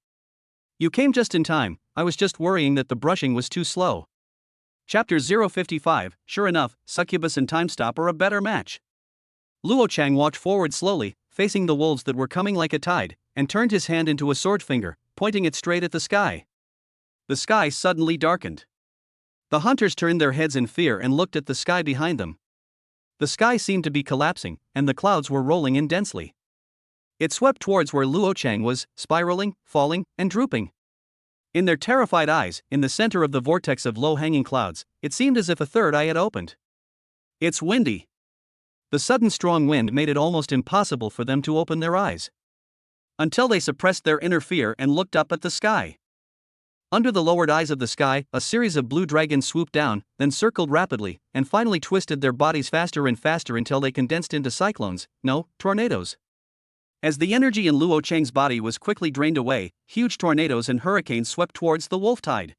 You came just in time, I was just worrying that the brushing was too slow. Chapter 055, sure enough, Succubus and Time Stop are a better match. Luo Cheng walked forward slowly, facing the wolves that were coming like a tide, and turned his hand into a sword finger, pointing it straight at the sky. The sky suddenly darkened. The hunters turned their heads in fear and looked at the sky behind them. The sky seemed to be collapsing, and the clouds were rolling in densely. It swept towards where Luo Cheng was, spiraling, falling, and drooping. In their terrified eyes, in the center of the vortex of low-hanging clouds, it seemed as if a third eye had opened. It's windy. The sudden strong wind made it almost impossible for them to open their eyes. Until they suppressed their inner fear and looked up at the sky. Under the lowered eyes of the sky, a series of blue dragons swooped down, then circled rapidly, and finally twisted their bodies faster and faster until they condensed into cyclones, no, tornadoes. As the energy in Luo Cheng's body was quickly drained away, huge tornadoes and hurricanes swept towards the wolf tide.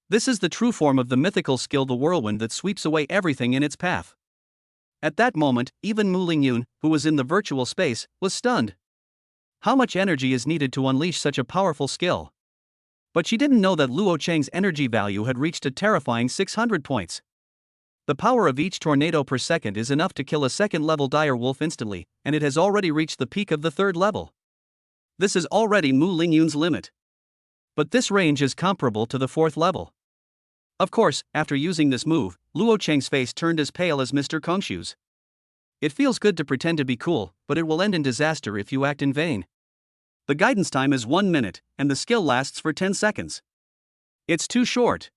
This is the true form of the mythical skill, the whirlwind that sweeps away everything in its path. At that moment, even Mu Lingyun, who was in the virtual space, was stunned. How much energy is needed to unleash such a powerful skill? But she didn't know that Luo Cheng's energy value had reached a terrifying 600 points. The power of each tornado per second is enough to kill a second-level dire wolf instantly, and it has already reached the peak of the third level. This is already Mu Lingyun's limit. But this range is comparable to the fourth level. Of course, after using this move, Luo Cheng's face turned as pale as Mr. Kongshu's. It feels good to pretend to be cool, but it will end in disaster if you act in vain. The guidance time is 1 minute, and the skill lasts for 10 seconds. It's too short.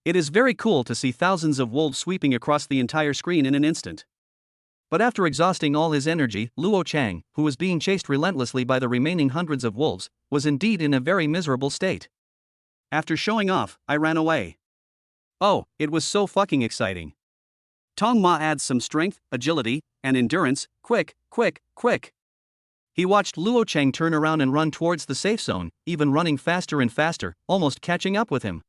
It is very cool to see thousands of wolves sweeping across the entire screen in an instant. But after exhausting all his energy, Luo Cheng, who was being chased relentlessly by the remaining hundreds of wolves, was indeed in a very miserable state. After showing off, I ran away. Oh, it was so fucking exciting. Tong Ma adds some strength, agility, and endurance. Quick, quick, quick. He watched Luo Cheng turn around and run towards the safe zone, even running faster and faster, almost catching up with him.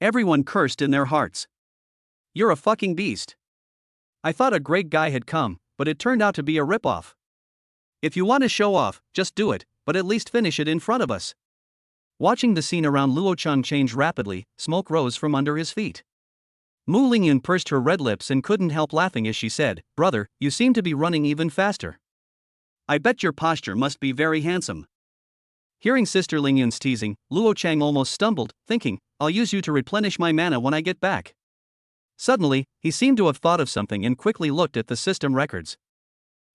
Everyone cursed in their hearts. You're a fucking beast. I thought a great guy had come, but it turned out to be a ripoff. If you want to show off, just do it, but at least finish it in front of us. Watching the scene around Luo Cheng change rapidly, smoke rose from under his feet. Mu Lingyun pursed her red lips and couldn't help laughing as she said, "Brother, you seem to be running even faster. I bet your posture must be very handsome." Hearing Sister Lingyun's teasing, Luo Cheng almost stumbled, thinking, "I'll use you to replenish my mana when I get back." Suddenly, he seemed to have thought of something and quickly looked at the system records.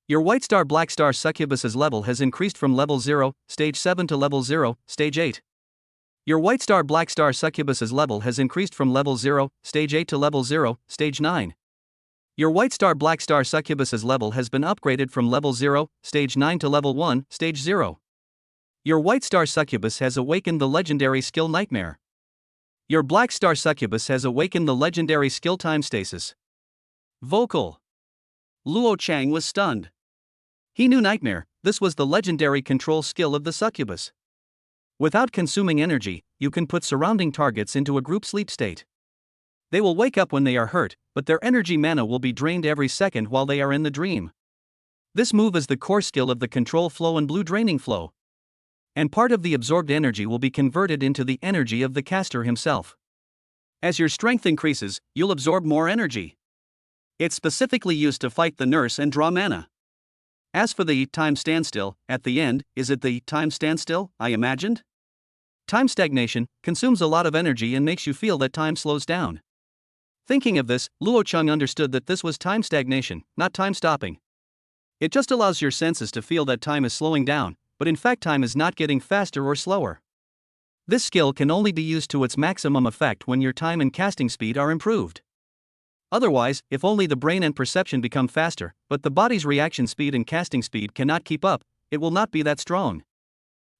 Your White Star Black Star Succubus's level has increased from level 0, stage 7 to level 0, stage 8. Your White Star Black Star Succubus's level has increased from level 0, stage 8 to level 0, stage 9. Your White Star Black Star Succubus's level has been upgraded from level 0, stage 9 to level 1, stage 0. Your White Star Succubus has awakened the legendary skill Nightmare. Your Black Star Succubus has awakened the legendary skill Time Stasis. Vocal. Luo Cheng was stunned. He knew Nightmare, this was the legendary control skill of the succubus. Without consuming energy, you can put surrounding targets into a group sleep state. They will wake up when they are hurt, but their energy mana will be drained every second while they are in the dream. This move is the core skill of the control flow and blue draining flow. And part of the absorbed energy will be converted into the energy of the caster himself. As your strength increases, you'll absorb more energy. It's specifically used to fight the nurse and draw mana. As for the time standstill, at the end, is it the time standstill I imagined? Time stagnation consumes a lot of energy and makes you feel that time slows down. Thinking of this, Luo Cheng understood that this was time stagnation, not time stopping. It just allows your senses to feel that time is slowing down, but in fact time is not getting faster or slower. This skill can only be used to its maximum effect when your time and casting speed are improved. Otherwise, if only the brain and perception become faster, but the body's reaction speed and casting speed cannot keep up, it will not be that strong.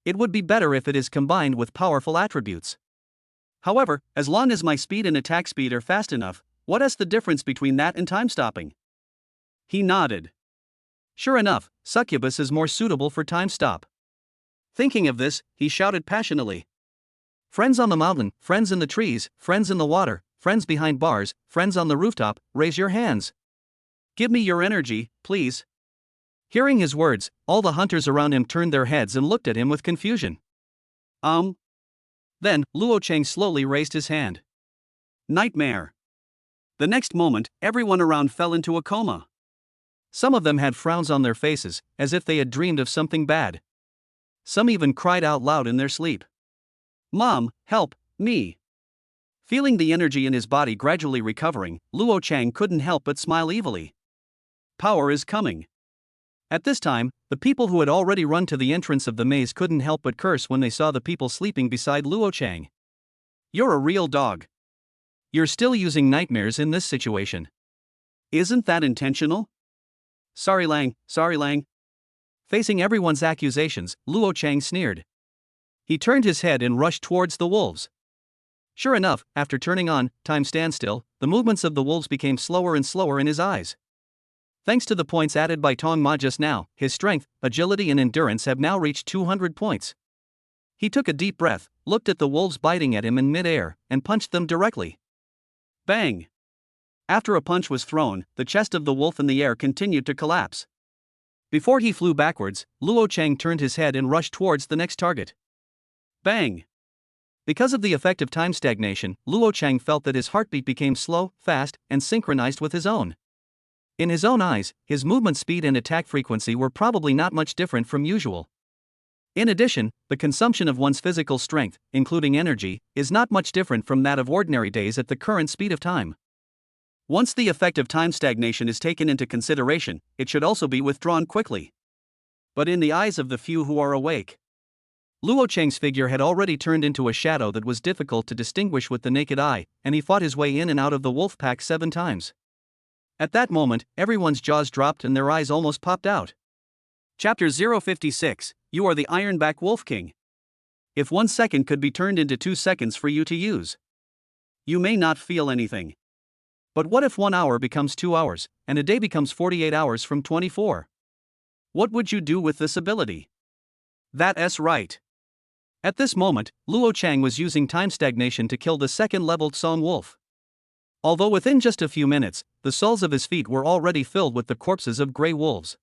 It would be better if it is combined with powerful attributes. However, as long as my speed and attack speed are fast enough, what is the difference between that and time stopping? He nodded. Sure enough, Succubus is more suitable for time stop. Thinking of this, he shouted passionately. Friends on the mountain, friends in the trees, friends in the water, friends behind bars, friends on the rooftop, raise your hands. Give me your energy, please. Hearing his words, all the hunters around him turned their heads and looked at him with confusion. Then, Luo Cheng slowly raised his hand. Nightmare. The next moment, everyone around fell into a coma. Some of them had frowns on their faces, as if they had dreamed of something bad. Some even cried out loud in their sleep. Mom, help me. Feeling the energy in his body gradually recovering, Luo Cheng couldn't help but smile evilly. Power is coming. At this time, the people who had already run to the entrance of the maze couldn't help but curse when they saw the people sleeping beside Luo Cheng. You're a real dog. You're still using nightmares in this situation. Isn't that intentional? Sorry Lang. Facing everyone's accusations, Luo Cheng sneered. He turned his head and rushed towards the wolves. Sure enough, after turning on time standstill, the movements of the wolves became slower and slower in his eyes. Thanks to the points added by Tong Ma just now, his strength, agility and endurance have now reached 200 points. He took a deep breath, looked at the wolves biting at him in mid-air, and punched them directly. Bang! After a punch was thrown, the chest of the wolf in the air continued to collapse. Before he flew backwards, Luo Cheng turned his head and rushed towards the next target. Bang! Because of the effect of time stagnation, Luo Cheng felt that his heartbeat became slow, fast, and synchronized with his own. In his own eyes, his movement speed and attack frequency were probably not much different from usual. In addition, the consumption of one's physical strength, including energy, is not much different from that of ordinary days at the current speed of time. Once the effect of time stagnation is taken into consideration, it should also be withdrawn quickly. But in the eyes of the few who are awake, Luo Cheng's figure had already turned into a shadow that was difficult to distinguish with the naked eye, and he fought his way in and out of the wolf pack 7 times. At that moment, everyone's jaws dropped and their eyes almost popped out. Chapter 056, You are the Ironback Wolf King. If 1 second could be turned into 2 seconds for you to use, you may not feel anything. But what if 1 hour becomes 2 hours, and a day becomes 48 hours from 24? What would you do with this ability? That's right. At this moment, Luo Cheng was using time stagnation to kill the second-leveled Song Wolf. Although within just a few minutes, the soles of his feet were already filled with the corpses of grey wolves.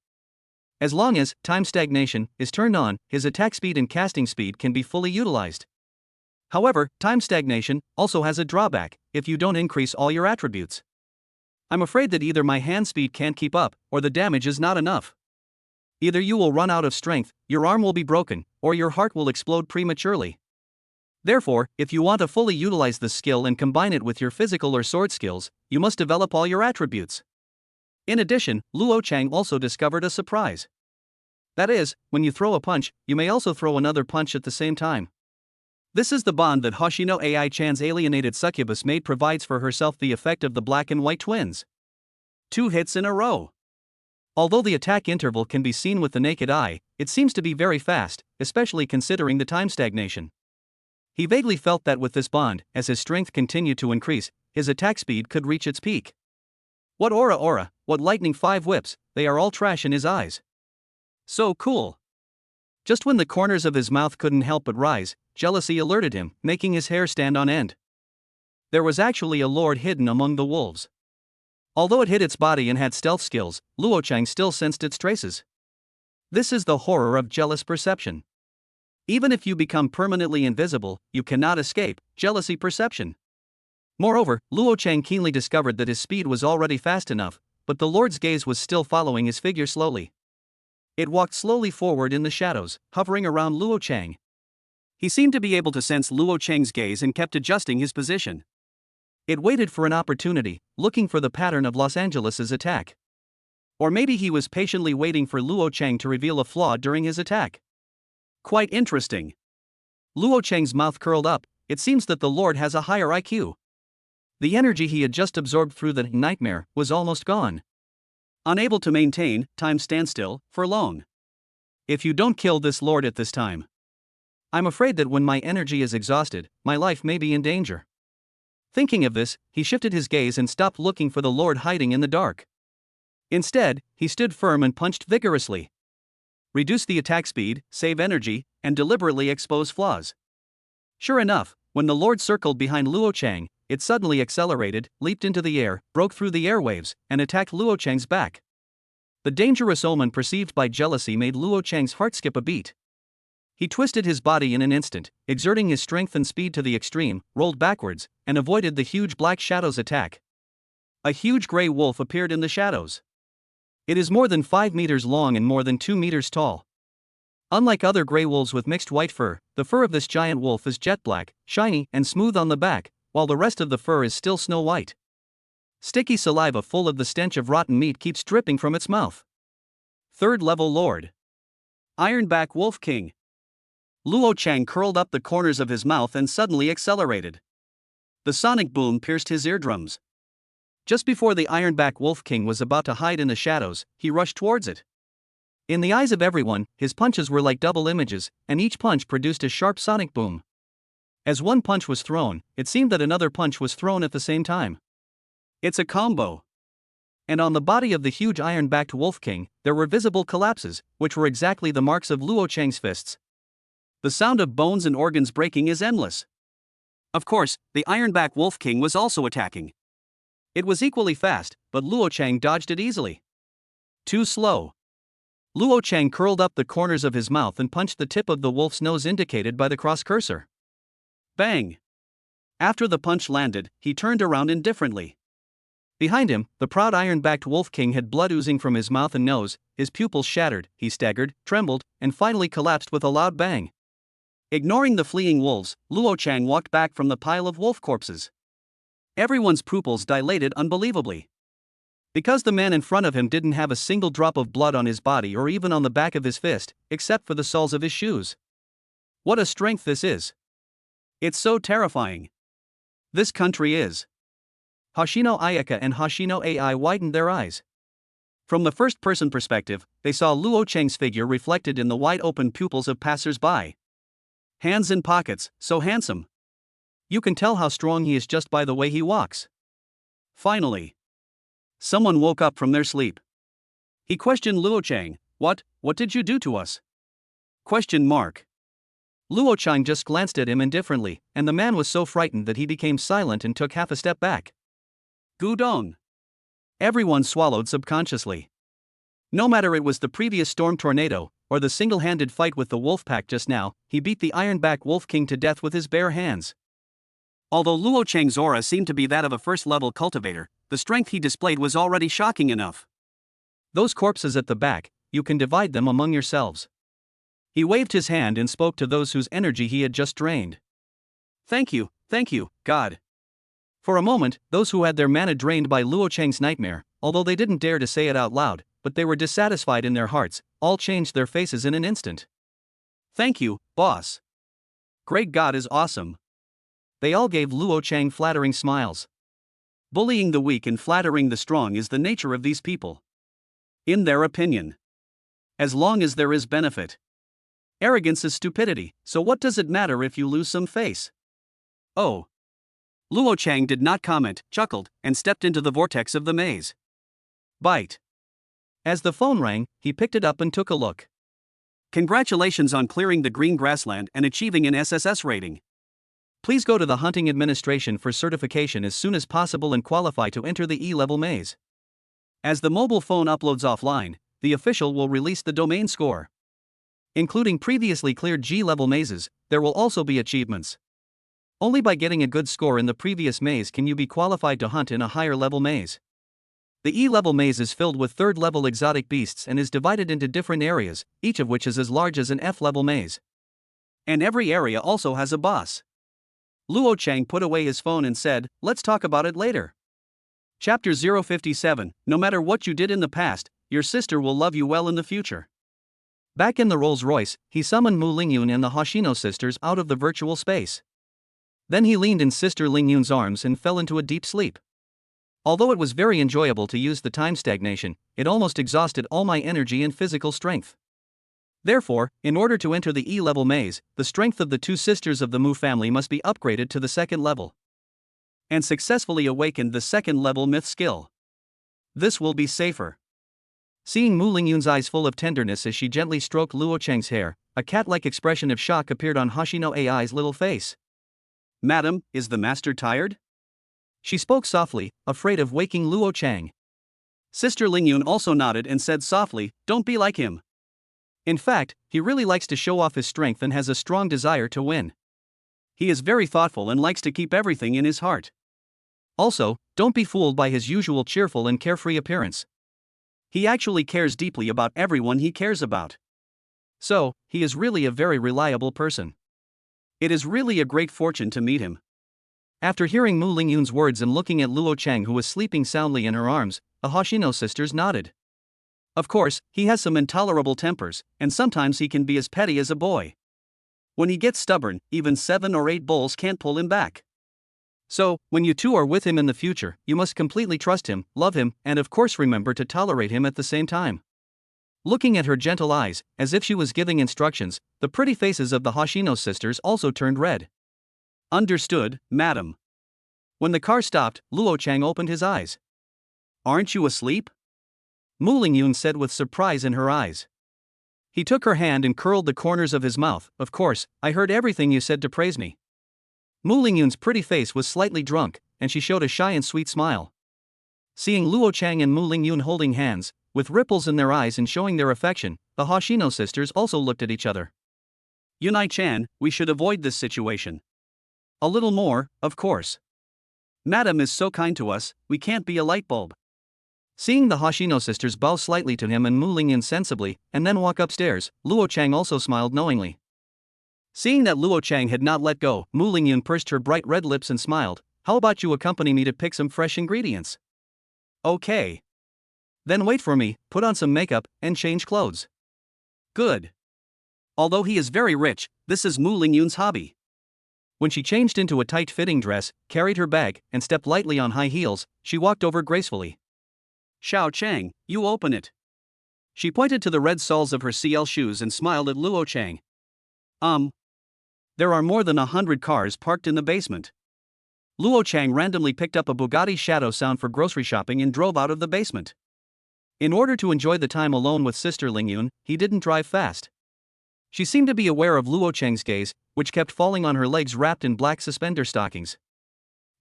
As long as time stagnation is turned on, his attack speed and casting speed can be fully utilized. However, time stagnation also has a drawback if you don't increase all your attributes. I'm afraid that either my hand speed can't keep up, or the damage is not enough. Either you will run out of strength, your arm will be broken, or your heart will explode prematurely. Therefore, if you want to fully utilize this skill and combine it with your physical or sword skills, you must develop all your attributes. In addition, Luo Cheng also discovered a surprise. That is, when you throw a punch, you may also throw another punch at the same time. This is the bond that Hoshino Ai Chan's alienated succubus maid provides for herself, the effect of the black and white twins. 2 hits in a row. Although the attack interval can be seen with the naked eye, it seems to be very fast, especially considering the time stagnation. He vaguely felt that with this bond, as his strength continued to increase, his attack speed could reach its peak. What aura, what lightning 5 whips, they are all trash in his eyes. So cool. Just when the corners of his mouth couldn't help but rise, jealousy alerted him, making his hair stand on end. There was actually a lord hidden among the wolves. Although it hid its body and had stealth skills, Luo Cheng still sensed its traces. This is the horror of jealous perception. Even if you become permanently invisible, you cannot escape jealousy perception. Moreover, Luo Cheng keenly discovered that his speed was already fast enough, but the Lord's gaze was still following his figure slowly. It walked slowly forward in the shadows, hovering around Luo Cheng. He seemed to be able to sense Luo Cheng's gaze and kept adjusting his position. It waited for an opportunity, looking for the pattern of Los Angeles's attack. Or maybe he was patiently waiting for Luo Cheng to reveal a flaw during his attack. Quite interesting. Luo Cheng's mouth curled up. It seems that the Lord has a higher IQ. The energy he had just absorbed through the nightmare was almost gone. Unable to maintain time standstill for long. If you don't kill this Lord at this time, I'm afraid that when my energy is exhausted, my life may be in danger. Thinking of this, he shifted his gaze and stopped looking for the Lord hiding in the dark. Instead, he stood firm and punched vigorously. Reduce the attack speed, save energy, and deliberately expose flaws. Sure enough, when the Lord circled behind Luo Cheng, it suddenly accelerated, leaped into the air, broke through the airwaves, and attacked Luo Cheng's back. The dangerous omen perceived by jealousy made Luo Cheng's heart skip a beat. He twisted his body in an instant, exerting his strength and speed to the extreme, rolled backwards, and avoided the huge black shadow's attack. A huge gray wolf appeared in the shadows. It is more than 5 meters long and more than 2 meters tall. Unlike other gray wolves with mixed white fur, the fur of this giant wolf is jet black, shiny, and smooth on the back, while the rest of the fur is still snow white. Sticky saliva full of the stench of rotten meat keeps dripping from its mouth. 3rd level Lord. Ironback Wolf King. Luo Cheng curled up the corners of his mouth and suddenly accelerated. The sonic boom pierced his eardrums. Just before the Ironback Wolf King was about to hide in the shadows, he rushed towards it. In the eyes of everyone, his punches were like double images, and each punch produced a sharp sonic boom. As one punch was thrown, it seemed that another punch was thrown at the same time. It's a combo. And on the body of the huge iron-backed Wolf King, there were visible collapses, which were exactly the marks of Luo Cheng's fists. The sound of bones and organs breaking is endless. Of course, the iron-backed Wolf King was also attacking. It was equally fast, but Luo Cheng dodged it easily. Too slow. Luo Cheng curled up the corners of his mouth and punched the tip of the wolf's nose indicated by the cross cursor. Bang! After the punch landed, he turned around indifferently. Behind him, the proud iron-backed Wolf King had blood oozing from his mouth and nose, his pupils shattered, he staggered, trembled, and finally collapsed with a loud bang. Ignoring the fleeing wolves, Luo Cheng walked back from the pile of wolf corpses. Everyone's pupils dilated unbelievably. Because the man in front of him didn't have a single drop of blood on his body or even on the back of his fist, except for the soles of his shoes. What a strength this is! It's so terrifying. This country is. Hoshino Ayaka and Hoshino AI widened their eyes. From the first-person perspective, they saw Luo Cheng's figure reflected in the wide-open pupils of passers-by. Hands in pockets, so handsome. You can tell how strong he is just by the way he walks. Finally, someone woke up from their sleep. He questioned Luo Cheng, What did you do to us? Question mark. Luo Cheng just glanced at him indifferently, and the man was so frightened that he became silent and took half a step back. Guangdong. Everyone swallowed subconsciously. No matter it was the previous storm tornado, or the single-handed fight with the wolf pack just now, he beat the iron-backed Wolf King to death with his bare hands. Although Luo Cheng's aura seemed to be that of a first-level cultivator, the strength he displayed was already shocking enough. Those corpses at the back, you can divide them among yourselves. He waved his hand and spoke to those whose energy he had just drained. Thank you, God. For a moment, those who had their mana drained by Luo Cheng's nightmare, although they didn't dare to say it out loud, but they were dissatisfied in their hearts, all changed their faces in an instant. Thank you, boss. Great God is awesome. They all gave Luo Cheng flattering smiles. Bullying the weak and flattering the strong is the nature of these people. In their opinion. As long as there is benefit. Arrogance is stupidity, so what does it matter if you lose some face? Oh. Luo Cheng did not comment, chuckled, and stepped into the vortex of the maze. Bite. As the phone rang, he picked it up and took a look. Congratulations on clearing the green grassland and achieving an SSS rating. Please go to the Hunting Administration for certification as soon as possible and qualify to enter the E-level maze. As the mobile phone uploads offline, the official will release the domain score. Including previously cleared G-level mazes, there will also be achievements. Only by getting a good score in the previous maze can you be qualified to hunt in a higher level maze. The E-level maze is filled with third-level exotic beasts and is divided into different areas, each of which is as large as an F-level maze. And every area also has a boss. Luo Cheng put away his phone and said, Let's talk about it later. Chapter 057, No matter what you did in the past, your sister will love you well in the future. Back in the Rolls-Royce, he summoned Mu Lingyun and the Hoshino sisters out of the virtual space. Then he leaned in Sister Lingyun's arms and fell into a deep sleep. Although it was very enjoyable to use the time stagnation, it almost exhausted all my energy and physical strength. Therefore, in order to enter the E-level maze, the strength of the two sisters of the Mu family must be upgraded to the second level. And successfully awakened the second level myth skill. This will be safer. Seeing Mu Lingyun's eyes full of tenderness as she gently stroked Luo Cheng's hair, a cat-like expression of shock appeared on Hoshino AI's little face. Madam, is the master tired? She spoke softly, afraid of waking Luo Cheng. Sister Lingyun also nodded and said softly, Don't be like him. In fact, he really likes to show off his strength and has a strong desire to win. He is very thoughtful and likes to keep everything in his heart. Also, don't be fooled by his usual cheerful and carefree appearance. He actually cares deeply about everyone he cares about. So, he is really a very reliable person. It is really a great fortune to meet him. After hearing Mu Lingyun's words and looking at Luo Cheng who was sleeping soundly in her arms, the Hoshino sisters nodded. Of course, he has some intolerable tempers, and sometimes he can be as petty as a boy. When he gets stubborn, even 7 or 8 bulls can't pull him back. So, when you two are with him in the future, you must completely trust him, love him, and of course remember to tolerate him at the same time. Looking at her gentle eyes, as if she was giving instructions, the pretty faces of the Hoshino sisters also turned red. Understood, madam. When the car stopped, Luo Chang opened his eyes. Aren't you asleep? Mu Lingyun said with surprise in her eyes. He took her hand and curled the corners of his mouth. Of course, I heard everything you said to praise me. Mu Lingyun's pretty face was slightly drunk, and she showed a shy and sweet smile. Seeing Luo Chang and Mu Lingyun holding hands, with ripples in their eyes and showing their affection, the Hoshino sisters also looked at each other. Yunai-chan, we should avoid this situation. A little more, of course. Madam is so kind to us, we can't be a light bulb. Seeing the Hoshino sisters bow slightly to him and Mu Lingyun sensibly, and then walk upstairs, Luo Chang also smiled knowingly. Seeing that Luo Chang had not let go, Mu Lingyun pursed her bright red lips and smiled. How about you accompany me to pick some fresh ingredients? Okay. Then wait for me, put on some makeup, and change clothes. Good. Although he is very rich, this is Mu Lingyun's hobby. When she changed into a tight-fitting dress, carried her bag, and stepped lightly on high heels, she walked over gracefully. Xiao Chang, you open it. She pointed to the red soles of her CL shoes and smiled at Luo Chang. There are more than 100 cars parked in the basement. Luo Chang randomly picked up a Bugatti Shadow Sound for grocery shopping and drove out of the basement. In order to enjoy the time alone with Sister Lingyun, he didn't drive fast. She seemed to be aware of Luo Chang's gaze, which kept falling on her legs wrapped in black suspender stockings.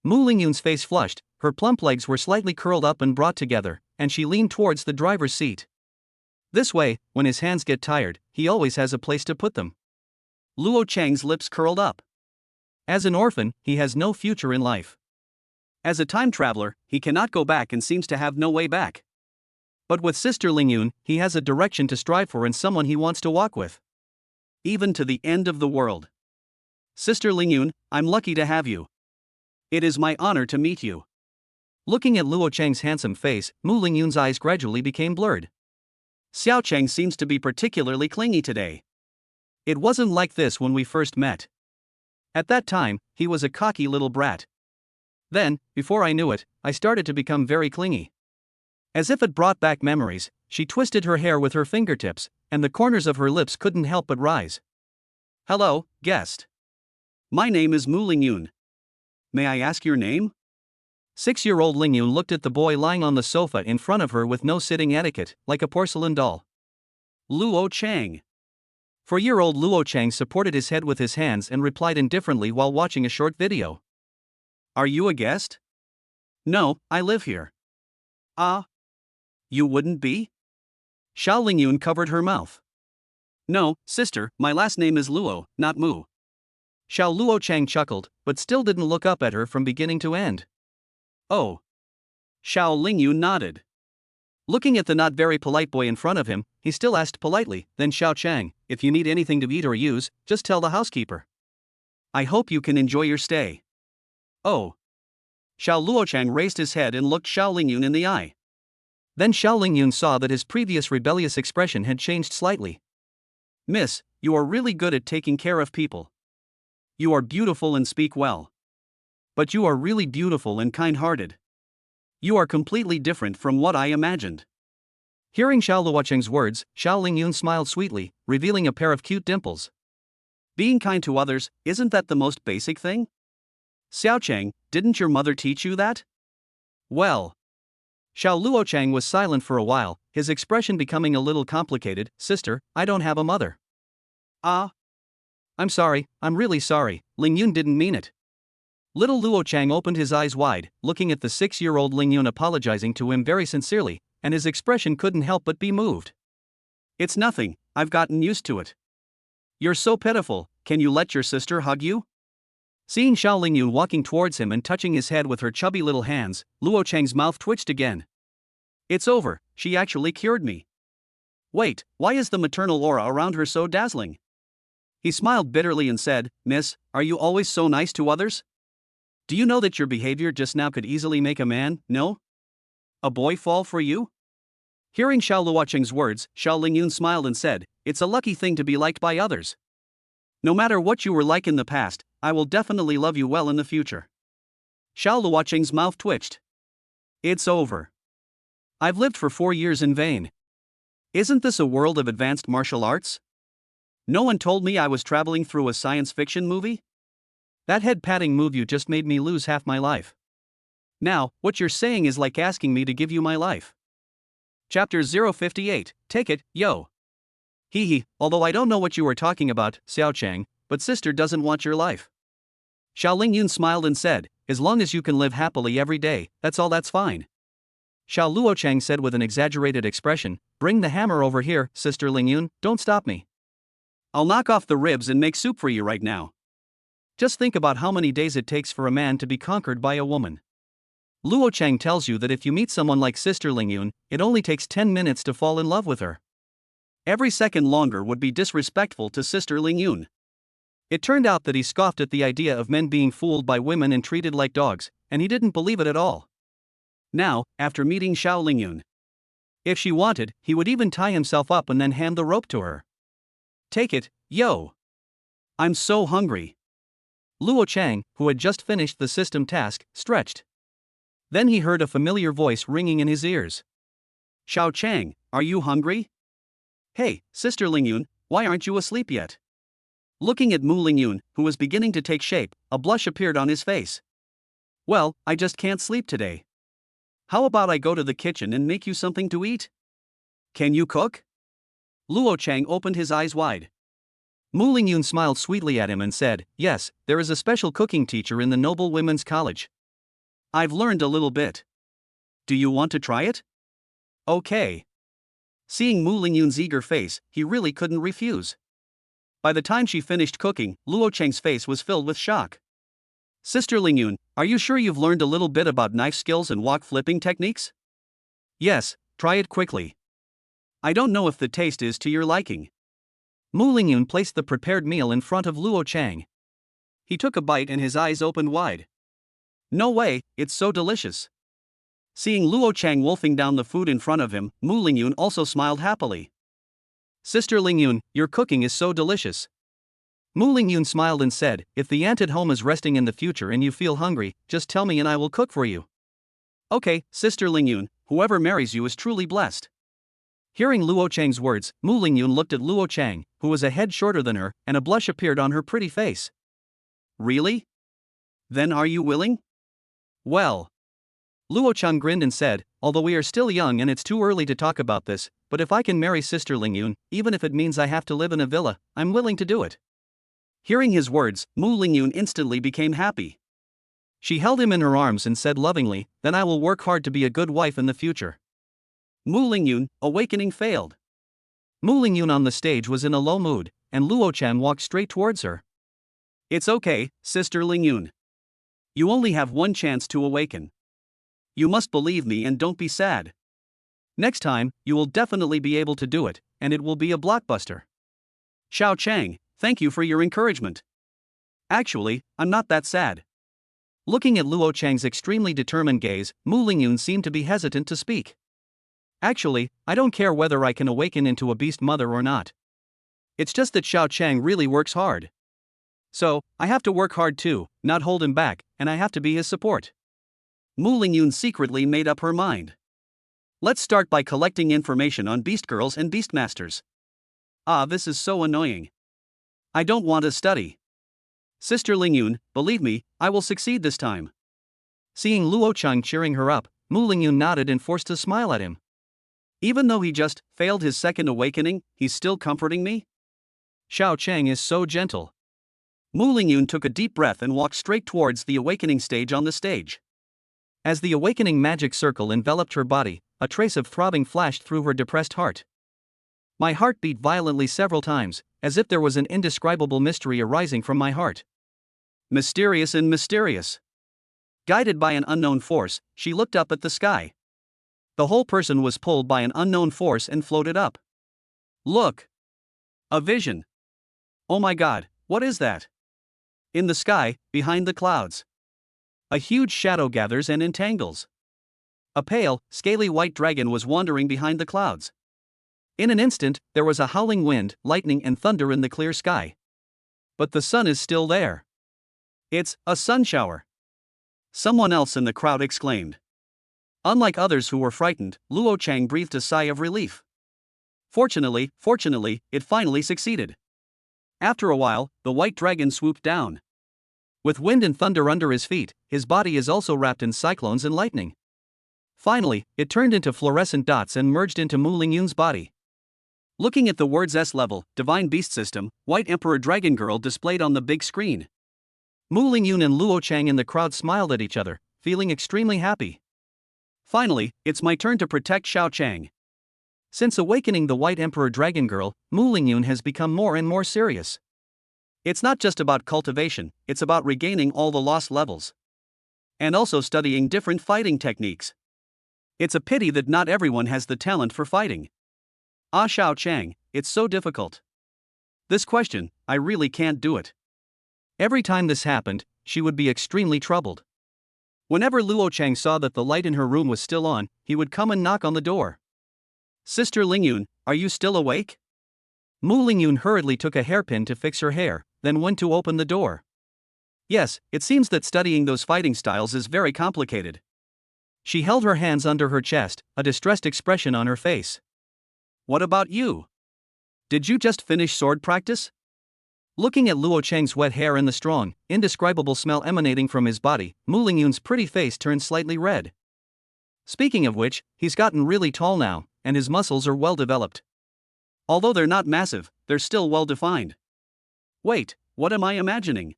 Mu Lingyun's face flushed, her plump legs were slightly curled up and brought together, and she leaned towards the driver's seat. This way, when his hands get tired, he always has a place to put them. Luo Chang's lips curled up. As an orphan, he has no future in life. As a time traveler, he cannot go back and seems to have no way back. But with Sister Lingyun, he has a direction to strive for and someone he wants to walk with. Even to the end of the world. Sister Lingyun, I'm lucky to have you. It is my honor to meet you. Looking at Luo Chang's handsome face, Mu Lingyun's eyes gradually became blurred. Xiao Chang seems to be particularly clingy today. It wasn't like this when we first met. At that time, he was a cocky little brat. Then, before I knew it, I started to become very clingy. As if it brought back memories, she twisted her hair with her fingertips, and the corners of her lips couldn't help but rise. Hello, guest. My name is Mu Lingyun. May I ask your name? 6-year-old Lingyun looked at the boy lying on the sofa in front of her with no sitting etiquette, like a porcelain doll. Luo Chang. 4-year-old Luo Chang supported his head with his hands and replied indifferently while watching a short video. Are you a guest? No, I live here. You wouldn't be? Xiao Lingyun covered her mouth. No, sister, my last name is Luo, not Mu. Xiao Luo Chang chuckled, but still didn't look up at her from beginning to end. Oh. Xiao Lingyun nodded. Looking at the not very polite boy in front of him, he still asked politely, then Xiao Chang, if you need anything to eat or use, just tell the housekeeper. I hope you can enjoy your stay. Oh. Xiao Luo Chang raised his head and looked Xiao Lingyun in the eye. Then Xiao Lingyun saw that his previous rebellious expression had changed slightly. Miss, you are really good at taking care of people. You are beautiful and speak well. But you are really beautiful and kind-hearted. You are completely different from what I imagined. Hearing Xiao Luocheng's words, Xiao Lingyun smiled sweetly, revealing a pair of cute dimples. Being kind to others, isn't that the most basic thing? Xiao Chang, didn't your mother teach you that? Well. Xiao Luocheng was silent for a while, his expression becoming a little complicated. Sister, I don't have a mother. I'm sorry, I'm really sorry, Lingyun didn't mean it. Little Luo Chang opened his eyes wide, looking at the 6-year-old Lingyun apologizing to him very sincerely, and his expression couldn't help but be moved. It's nothing, I've gotten used to it. You're so pitiful, can you let your sister hug you? Seeing Xiao Lingyun walking towards him and touching his head with her chubby little hands, Luo Cheng's mouth twitched again. It's over, she actually cured me. Wait, why is the maternal aura around her so dazzling? He smiled bitterly and said, Miss, are you always so nice to others? Do you know that your behavior just now could easily make a man, no? A boy fall for you? Hearing Xiao Luocheng's words, Xiao Lingyun smiled and said, it's a lucky thing to be liked by others. No matter what you were like in the past, I will definitely love you well in the future. Xiao Luocheng's mouth twitched. It's over. I've lived for 4 years in vain. Isn't this a world of advanced martial arts? No one told me I was traveling through a science fiction movie? That head patting move you just made me lose half my life. Now, what you're saying is like asking me to give you my life. Chapter 058, Take it, yo. Hee hee, although I don't know what you were talking about, Xiao Chang, but sister doesn't want your life. Xiao Lingyun smiled and said, as long as you can live happily every day, that's fine. Xiao Luochang said with an exaggerated expression, bring the hammer over here, Sister Lingyun, don't stop me. I'll knock off the ribs and make soup for you right now. Just think about how many days it takes for a man to be conquered by a woman. Luochang tells you that if you meet someone like Sister Lingyun, it only takes 10 minutes to fall in love with her. Every second longer would be disrespectful to Sister Lingyun. It turned out that he scoffed at the idea of men being fooled by women and treated like dogs, and he didn't believe it at all. Now, after meeting Xiao Lingyun, if she wanted, he would even tie himself up and then hand the rope to her. Take it, yo. I'm so hungry. Luo Chang, who had just finished the system task, stretched. Then he heard a familiar voice ringing in his ears. Xiao Chang, are you hungry? Hey, Sister Lingyun, why aren't you asleep yet? Looking at Mu Lingyun, who was beginning to take shape, a blush appeared on his face. Well, I just can't sleep today. How about I go to the kitchen and make you something to eat? Can you cook? Luo Chang opened his eyes wide. Mu Lingyun smiled sweetly at him and said, yes, there is a special cooking teacher in the Noble Women's College. I've learned a little bit. Do you want to try it? Okay. Seeing Mu Lingyun's eager face, he really couldn't refuse. By the time she finished cooking, Luo Chang's face was filled with shock. Sister Lingyun, are you sure you've learned a little bit about knife skills and wok flipping techniques? Yes, try it quickly. I don't know if the taste is to your liking. Mu Lingyun placed the prepared meal in front of Luo Chang. He took a bite and his eyes opened wide. No way, it's so delicious. Seeing Luo Chang wolfing down the food in front of him, Mu Lingyun also smiled happily. Sister Lingyun, your cooking is so delicious. Mu Lingyun smiled and said, if the ant at home is resting in the future and you feel hungry, just tell me and I will cook for you. Okay, Sister Lingyun, whoever marries you is truly blessed. Hearing Luo Chang's words, Mu Lingyun looked at Luo Chang, who was a head shorter than her, and a blush appeared on her pretty face. Really? Then are you willing? Well. Luo Chang grinned and said, although we are still young and it's too early to talk about this, but if I can marry Sister Lingyun, even if it means I have to live in a villa, I'm willing to do it. Hearing his words, Mu Lingyun instantly became happy. She held him in her arms and said lovingly, then I will work hard to be a good wife in the future. Mu Lingyun, awakening failed. Mu Lingyun on the stage was in a low mood, and Luo Chan walked straight towards her. It's okay, Sister Lingyun. You only have one chance to awaken. You must believe me and don't be sad. Next time, you will definitely be able to do it, and it will be a blockbuster. Xiao Chang, thank you for your encouragement. Actually, I'm not that sad. Looking at Luo Chang's extremely determined gaze, Mu Lingyun seemed to be hesitant to speak. Actually, I don't care whether I can awaken into a beast mother or not. It's just that Xiao Chang really works hard. So, I have to work hard too, not hold him back, and I have to be his support. Mu Lingyun secretly made up her mind. Let's start by collecting information on beast girls and beastmasters. This is so annoying. I don't want to study. Sister Lingyun, believe me, I will succeed this time. Seeing Luo Chang cheering her up, Mu Lingyun nodded and forced a smile at him. Even though he just failed his second awakening, he's still comforting me? Xiao Chang is so gentle. Mu Lingyun took a deep breath and walked straight towards the awakening stage on the stage. As the awakening magic circle enveloped her body, a trace of throbbing flashed through her depressed heart. My heart beat violently several times, as if there was an indescribable mystery arising from my heart. Mysterious and mysterious. Guided by an unknown force, she looked up at the sky. The whole person was pulled by an unknown force and floated up. Look! A vision. Oh my God, what is that? In the sky, behind the clouds. A huge shadow gathers and entangles. A pale, scaly white dragon was wandering behind the clouds. In an instant, there was a howling wind, lightning and thunder in the clear sky. But the sun is still there. It's a sun shower. Someone else in the crowd exclaimed. Unlike others who were frightened, Luo Chang breathed a sigh of relief. Fortunately, it finally succeeded. After a while, the white dragon swooped down. With wind and thunder under his feet, his body is also wrapped in cyclones and lightning. Finally, it turned into fluorescent dots and merged into Mu Lingyun's body. Looking at the words S level, Divine Beast System, White Emperor Dragon Girl displayed on the big screen. Mu Lingyun and Luo Chang in the crowd smiled at each other, feeling extremely happy. Finally, it's my turn to protect Xiao Chang. Since awakening the White Emperor Dragon Girl, Mu Lingyun has become more and more serious. It's not just about cultivation, it's about regaining all the lost levels. And also studying different fighting techniques. It's a pity that not everyone has the talent for fighting. Ah Xiao Chang, it's so difficult. This question, I really can't do it. Every time this happened, she would be extremely troubled. Whenever Luo Chang saw that the light in her room was still on, he would come and knock on the door. Sister Lingyun, are you still awake? Mu Lingyun hurriedly took a hairpin to fix her hair, then went to open the door. Yes, it seems that studying those fighting styles is very complicated. She held her hands under her chest, a distressed expression on her face. What about you? Did you just finish sword practice? Looking at Luo Chang's wet hair and the strong, indescribable smell emanating from his body, Mu Lingyun's pretty face turned slightly red. Speaking of which, he's gotten really tall now, and his muscles are well developed. Although they're not massive, they're still well defined. Wait, what am I imagining?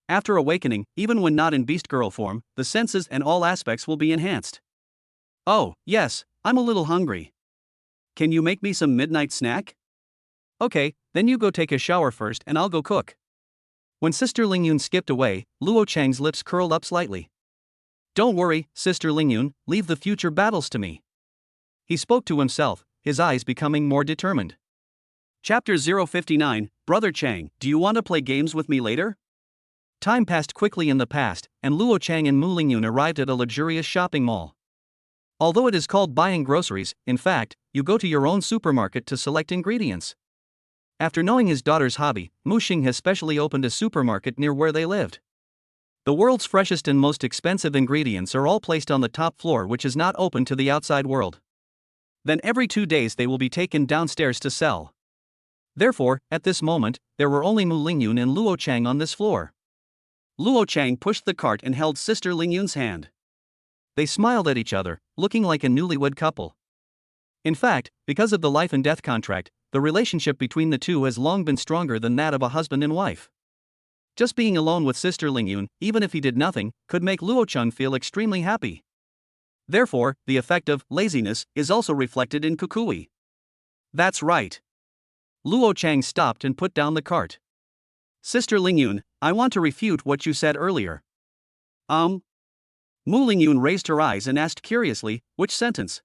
After awakening, even when not in beast girl form, the senses and all aspects will be enhanced. Oh, yes, I'm a little hungry. Can you make me some midnight snack? Okay, then you go take a shower first and I'll go cook. When Sister Lingyun skipped away, Luo Chang's lips curled up slightly. Don't worry, Sister Lingyun, leave the future battles to me. He spoke to himself, his eyes becoming more determined. Chapter 059, Brother Chang, do you want to play games with me later? Time passed quickly in the past, and Luo Chang and Mu Lingyun arrived at a luxurious shopping mall. Although it is called buying groceries, in fact, you go to your own supermarket to select ingredients. After knowing his daughter's hobby, Mu Xing has specially opened a supermarket near where they lived. The world's freshest and most expensive ingredients are all placed on the top floor, which is not open to the outside world. Then every 2 days they will be taken downstairs to sell. Therefore, at this moment, there were only Mu Lingyun and Luo Chang on this floor. Luo Chang pushed the cart and held Sister Lingyun's hand. They smiled at each other, looking like a newlywed couple. In fact, because of the life and death contract, the relationship between the two has long been stronger than that of a husband and wife. Just being alone with Sister Lingyun, even if he did nothing, could make Luo Chang feel extremely happy. Therefore, the effect of laziness is also reflected in Kukui. That's right. Luo Chang stopped and put down the cart. Sister Lingyun, I want to refute what you said earlier. Mu Lingyun raised her eyes and asked curiously, which sentence?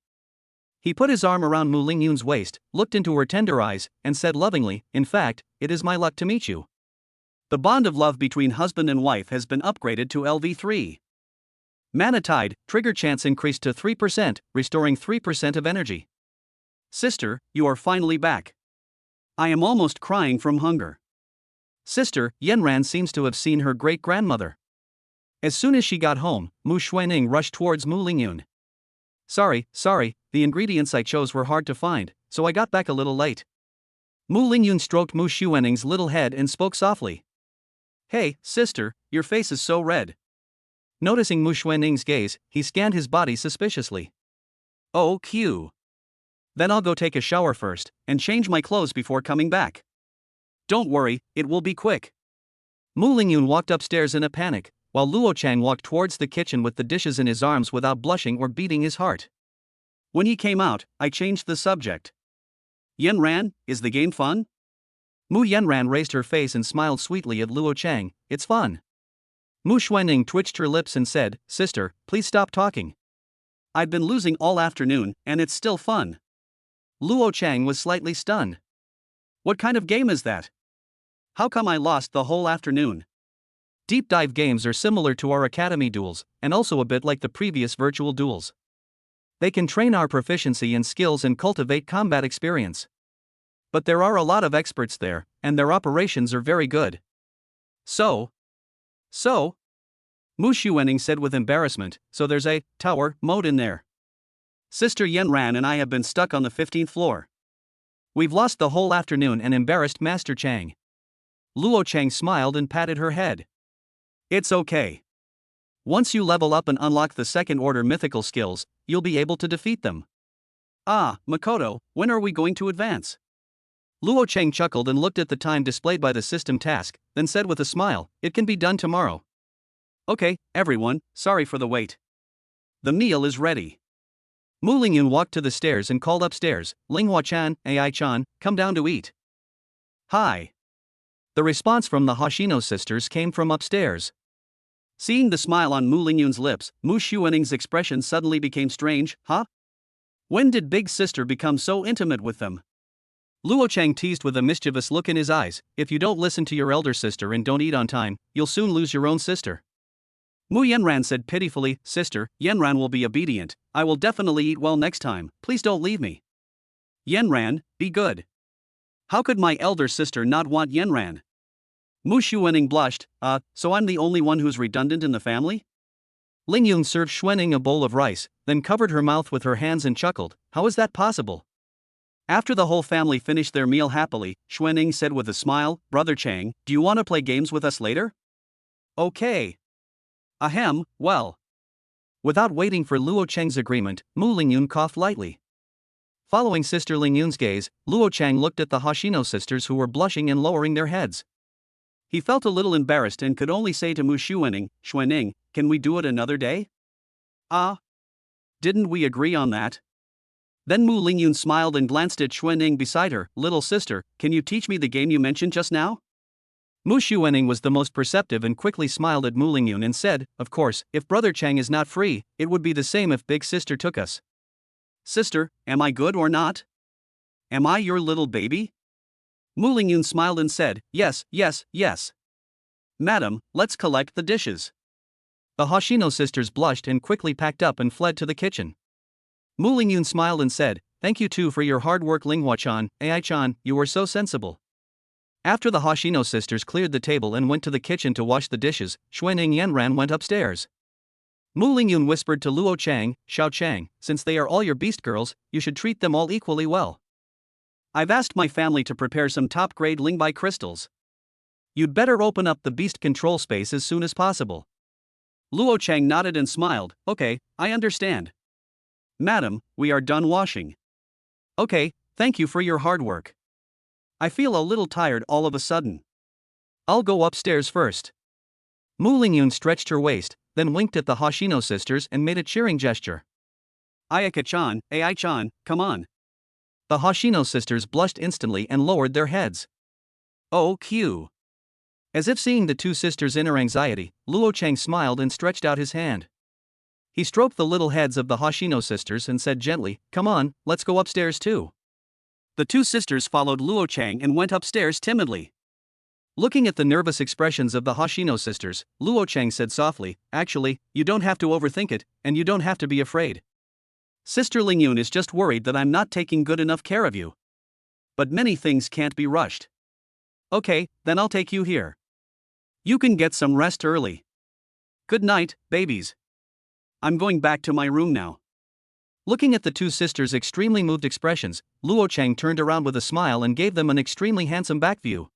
He put his arm around Mu Lingyun's waist, looked into her tender eyes, and said lovingly, in fact, it is my luck to meet you. The bond of love between husband and wife has been upgraded to LV3. Mana Tide, trigger chance increased to 3%, restoring 3% of energy. Sister, you are finally back. I am almost crying from hunger. Sister, Yanran seems to have seen her great-grandmother. As soon as she got home, Mu Xuanning rushed towards Mu Lingyun. Sorry, the ingredients I chose were hard to find, so I got back a little late. Mu Lingyun stroked Mu Xuanning's little head and spoke softly. Hey, sister, your face is so red. Noticing Mu Xuanning's gaze, he scanned his body suspiciously. Oh, Q. Then I'll go take a shower first, and change my clothes before coming back. Don't worry, it will be quick. Mu Lingyun walked upstairs in a panic, while Luo Chang walked towards the kitchen with the dishes in his arms without blushing or beating his heart. When he came out, I changed the subject. Yanran, is the game fun? Mu Yanran raised her face and smiled sweetly at Luo Chang. It's fun. Mu Xuanning twitched her lips and said, Sister, please stop talking. I've been losing all afternoon, and it's still fun. Luo Chang was slightly stunned. What kind of game is that? How come I lost the whole afternoon? Deep dive games are similar to our academy duels, and also a bit like the previous virtual duels. They can train our proficiency and skills and cultivate combat experience. But there are a lot of experts there, and their operations are very good. So? Mu Xuanning said with embarrassment, so there's a tower mode in there. Sister Yanran and I have been stuck on the 15th floor. We've lost the whole afternoon and embarrassed Master Chang. Luo Chang smiled and patted her head. It's okay. Once you level up and unlock the second-order mythical skills, you'll be able to defeat them. Ah, Makoto, when are we going to advance? Luo Chang chuckled and looked at the time displayed by the system task, then said with a smile, it can be done tomorrow. Okay, everyone, sorry for the wait. The meal is ready. Mu Lingyun walked to the stairs and called upstairs, Linghua-chan, Ai-chan, come down to eat. Hi. The response from the Hoshino sisters came from upstairs. Seeing the smile on Mu Lingyun's lips, Mu Xuaning's expression suddenly became strange. Huh? When did Big Sister become so intimate with them? Luo Chang teased with a mischievous look in his eyes, if you don't listen to your elder sister and don't eat on time, you'll soon lose your own sister. Mu Yenran said pitifully, Sister, Yenran will be obedient, I will definitely eat well next time, please don't leave me. Yenran, be good. How could my elder sister not want Yenran? Mu Xuaning blushed, so I'm the only one who's redundant in the family? Lingyun served Xuaning a bowl of rice, then covered her mouth with her hands and chuckled, how is that possible? After the whole family finished their meal happily, Xuaning said with a smile, Brother Chang, do you want to play games with us later? Okay. Ahem, well. Without waiting for Luo Chang's agreement, Mu Lingyun coughed lightly. Following Sister Lingyun's gaze, Luo Chang looked at the Hoshino sisters who were blushing and lowering their heads. He felt a little embarrassed and could only say to Mu Xuaning, can we do it another day? Didn't we agree on that? Then Mu Lingyun smiled and glanced at Xuaning beside her, little sister, can you teach me the game you mentioned just now? Mu Xuaning was the most perceptive and quickly smiled at Mu Lingyun and said, of course, if Brother Chang is not free, it would be the same if Big Sister took us. Sister, am I good or not? Am I your little baby? Mu Lingyun smiled and said, yes. Madam, let's collect the dishes. The Hoshino sisters blushed and quickly packed up and fled to the kitchen. Mu Lingyun smiled and said, thank you too for your hard work Linghua-chan, Ai-chan, you were so sensible. After the Hoshino sisters cleared the table and went to the kitchen to wash the dishes, Xuaning Yenran went upstairs. Mu Lingyun whispered to Luo Chang, Xiao Chang, since they are all your beast girls, you should treat them all equally well. I've asked my family to prepare some top-grade Lingbai crystals. You'd better open up the beast control space as soon as possible. Luo Chang nodded and smiled, okay, I understand. Madam, we are done washing. Okay, thank you for your hard work. I feel a little tired all of a sudden. I'll go upstairs first. Mu Lingyun stretched her waist, then winked at the Hoshino sisters and made a cheering gesture. Ayaka-chan, Ai-chan, come on. The Hoshino sisters blushed instantly and lowered their heads. Oh, Q. As if seeing the two sisters' inner anxiety, Luo Chang smiled and stretched out his hand. He stroked the little heads of the Hoshino sisters and said gently, come on, let's go upstairs too. The two sisters followed Luo Chang and went upstairs timidly. Looking at the nervous expressions of the Hoshino sisters, Luo Chang said softly, actually, you don't have to overthink it, and you don't have to be afraid. Sister Lingyun is just worried that I'm not taking good enough care of you. But many things can't be rushed. Okay, then I'll take you here. You can get some rest early. Good night, babies. I'm going back to my room now. Looking at the two sisters' extremely moved expressions, Luo Chang turned around with a smile and gave them an extremely handsome back view.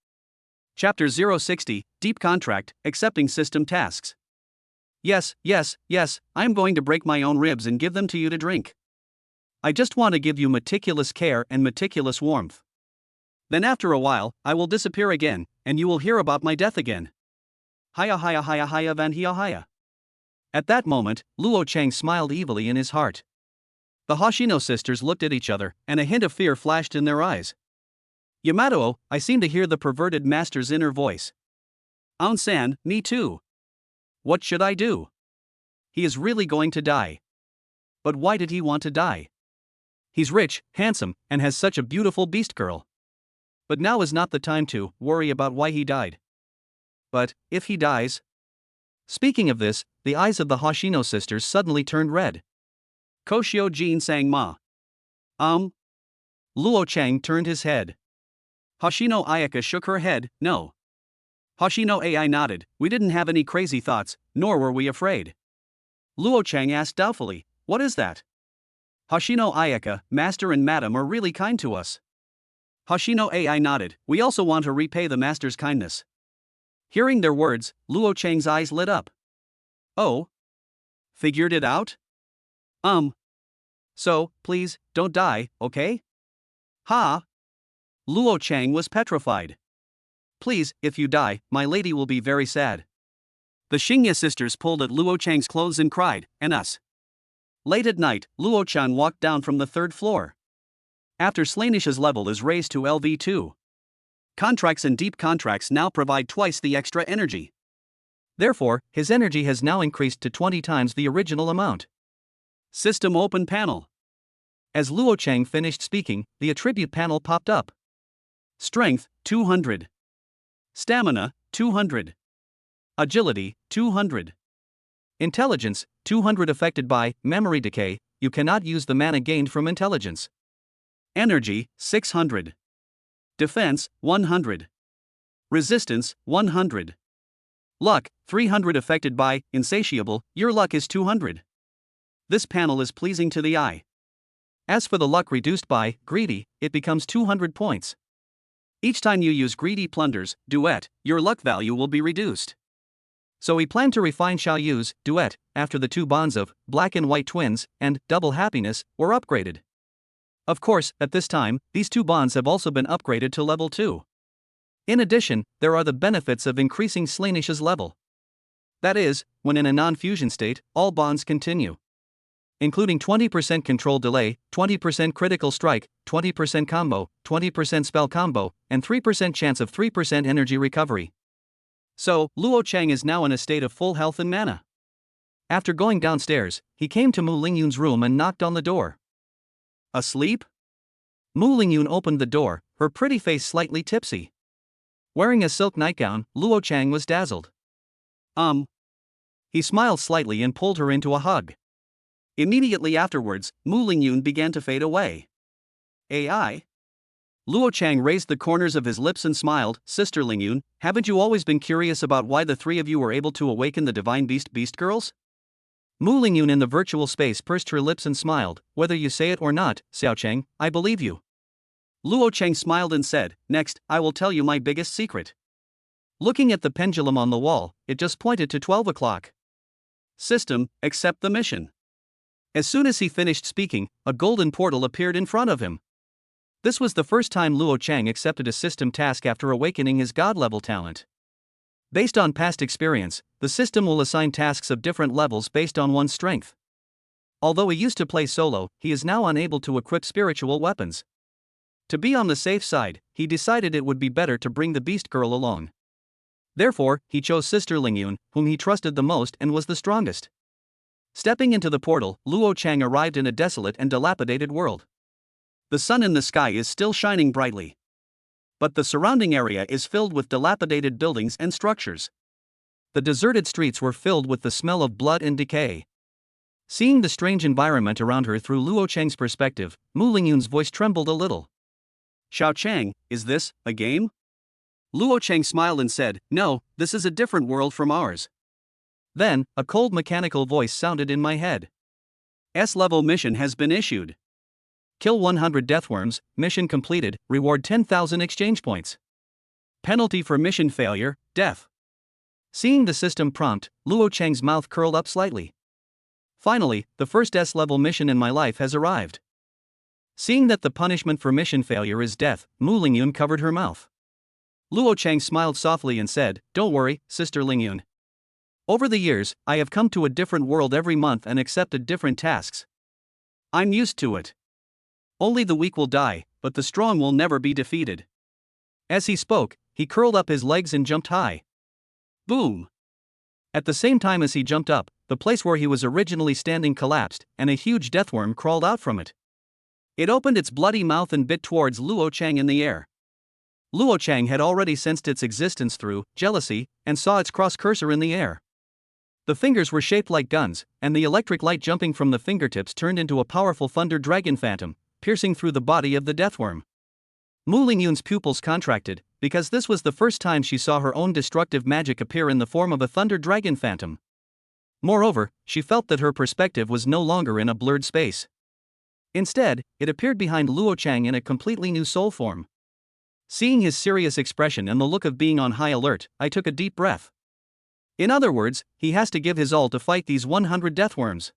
Chapter 060, Deep Contract, Accepting System Tasks. Yes, I am going to break my own ribs and give them to you to drink. I just want to give you meticulous care and meticulous warmth. Then after a while, I will disappear again, and you will hear about my death again. Hiya van hiya. At that moment, Luo Chang smiled evilly in his heart. The Hoshino sisters looked at each other, and a hint of fear flashed in their eyes. Yamato, I seem to hear the perverted master's inner voice. Aun-san, me too. What should I do? He is really going to die. But why did he want to die? He's rich, handsome, and has such a beautiful beast girl. But now is not the time to worry about why he died. But if he dies? Speaking of this, the eyes of the Hoshino sisters suddenly turned red. Koshio Jin sang ma. Luo Chang turned his head. Hoshino Ayaka shook her head, no. Hoshino Ai nodded, we didn't have any crazy thoughts, nor were we afraid. Luo Chang asked doubtfully, what is that? Hoshino Ayaka, master and madam are really kind to us. Hoshino AI nodded. We also want to repay the master's kindness. Hearing their words, Luo Chang's eyes lit up. Oh? Figured it out? So, please, don't die, okay? Ha! Luo Chang was petrified. Please, if you die, my lady will be very sad. The Xingye sisters pulled at Luo Chang's clothes and cried, and us. Late at night, Luo Chang walked down from the third floor. After Slanisha's level is raised to LV2. Contracts and deep contracts now provide twice the extra energy. Therefore, his energy has now increased to 20 times the original amount. System Open Panel. As Luo Chang finished speaking, the attribute panel popped up. Strength, 200. Stamina, 200. Agility, 200. Intelligence, 200 affected by memory decay, you cannot use the mana gained from intelligence. Energy, 600. Defense, 100. Resistance, 100. Luck, 300 affected by insatiable, your luck is 200. This panel is pleasing to the eye. As for the luck reduced by greedy, it becomes 200 points. Each time you use greedy plunders, duet, your luck value will be reduced. So he planned to refine Xiao Yu's duet after the two bonds of black and white twins and double happiness were upgraded. Of course, at this time, these two bonds have also been upgraded to level 2. In addition, there are the benefits of increasing Slanisha's level. That is, when in a non-fusion state, all bonds continue. Including 20% control delay, 20% critical strike, 20% combo, 20% spell combo, and 3% chance of 3% energy recovery. So, Luo Chang is now in a state of full health and mana. After going downstairs, he came to Mu Lingyun's room and knocked on the door. Asleep? Mu Lingyun opened the door, her pretty face slightly tipsy. Wearing a silk nightgown, Luo Chang was dazzled. He smiled slightly and pulled her into a hug. Immediately afterwards, Mu Lingyun began to fade away. AI? Luo Chang raised the corners of his lips and smiled. Sister Lingyun, haven't you always been curious about why the three of you were able to awaken the divine beast girls? Mu Lingyun in the virtual space pursed her lips and smiled. Whether you say it or not, Xiao Chang, I believe you. Luo Chang smiled and said, next, I will tell you my biggest secret. Looking at the pendulum on the wall, it just pointed to 12 o'clock. System, accept the mission. As soon as he finished speaking, a golden portal appeared in front of him. This was the first time Luo Chang accepted a system task after awakening his god-level talent. Based on past experience, the system will assign tasks of different levels based on one's strength. Although he used to play solo, he is now unable to equip spiritual weapons. To be on the safe side, he decided it would be better to bring the beast girl along. Therefore, he chose Sister Lingyun, whom he trusted the most and was the strongest. Stepping into the portal, Luo Chang arrived in a desolate and dilapidated world. The sun in the sky is still shining brightly. But the surrounding area is filled with dilapidated buildings and structures. The deserted streets were filled with the smell of blood and decay. Seeing the strange environment around her through Luo Chang's perspective, Mu Lingyun's voice trembled a little. Xiao Chang, is this a game? Luo Chang smiled and said, no, this is a different world from ours. Then, a cold mechanical voice sounded in my head. S-level mission has been issued. Kill 100 deathworms, mission completed, reward 10,000 exchange points. Penalty for mission failure, death. Seeing the system prompt, Luo Chang's mouth curled up slightly. Finally, the first S-level mission in my life has arrived. Seeing that the punishment for mission failure is death, Mu Lingyun covered her mouth. Luo Chang smiled softly and said, don't worry, Sister Lingyun. Over the years, I have come to a different world every month and accepted different tasks. I'm used to it. Only the weak will die, but the strong will never be defeated. As he spoke, he curled up his legs and jumped high. Boom! At the same time as he jumped up, the place where he was originally standing collapsed, and a huge deathworm crawled out from it. It opened its bloody mouth and bit towards Luo Chang in the air. Luo Chang had already sensed its existence through jealousy, and saw its cross cursor in the air. The fingers were shaped like guns, and the electric light jumping from the fingertips turned into a powerful thunder dragon phantom, piercing through the body of the deathworm. Mu Lingyun's pupils contracted, because this was the first time she saw her own destructive magic appear in the form of a thunder dragon phantom. Moreover, she felt that her perspective was no longer in a blurred space. Instead, it appeared behind Luo Chang in a completely new soul form. Seeing his serious expression and the look of being on high alert, I took a deep breath. In other words, he has to give his all to fight these 100 deathworms.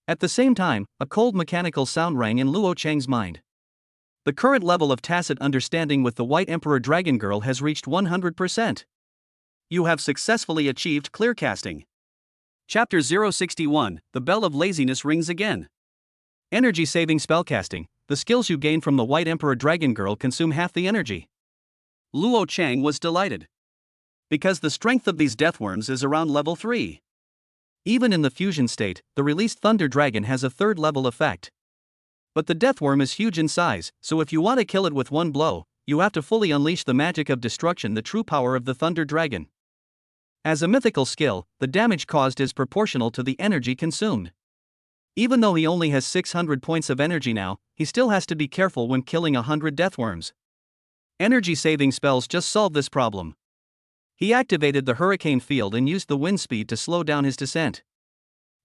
At the same time, a cold mechanical sound rang in Luo Chang's mind. The current level of tacit understanding with the White Emperor Dragon Girl has reached 100%. You have successfully achieved clear casting. Chapter 061, The Bell of Laziness rings again. Energy-saving spellcasting. The skills you gain from the White Emperor Dragon Girl consume half the energy. Luo Chang was delighted. Because the strength of these deathworms is around level 3. Even in the fusion state, the released Thunder Dragon has a third level effect. But the deathworm is huge in size, so if you want to kill it with one blow, you have to fully unleash the magic of destruction, the true power of the Thunder Dragon. As a mythical skill, the damage caused is proportional to the energy consumed. Even though he only has 600 points of energy now, he still has to be careful when killing 100 deathworms. Energy-saving spells just solve this problem. He activated the hurricane field and used the wind speed to slow down his descent.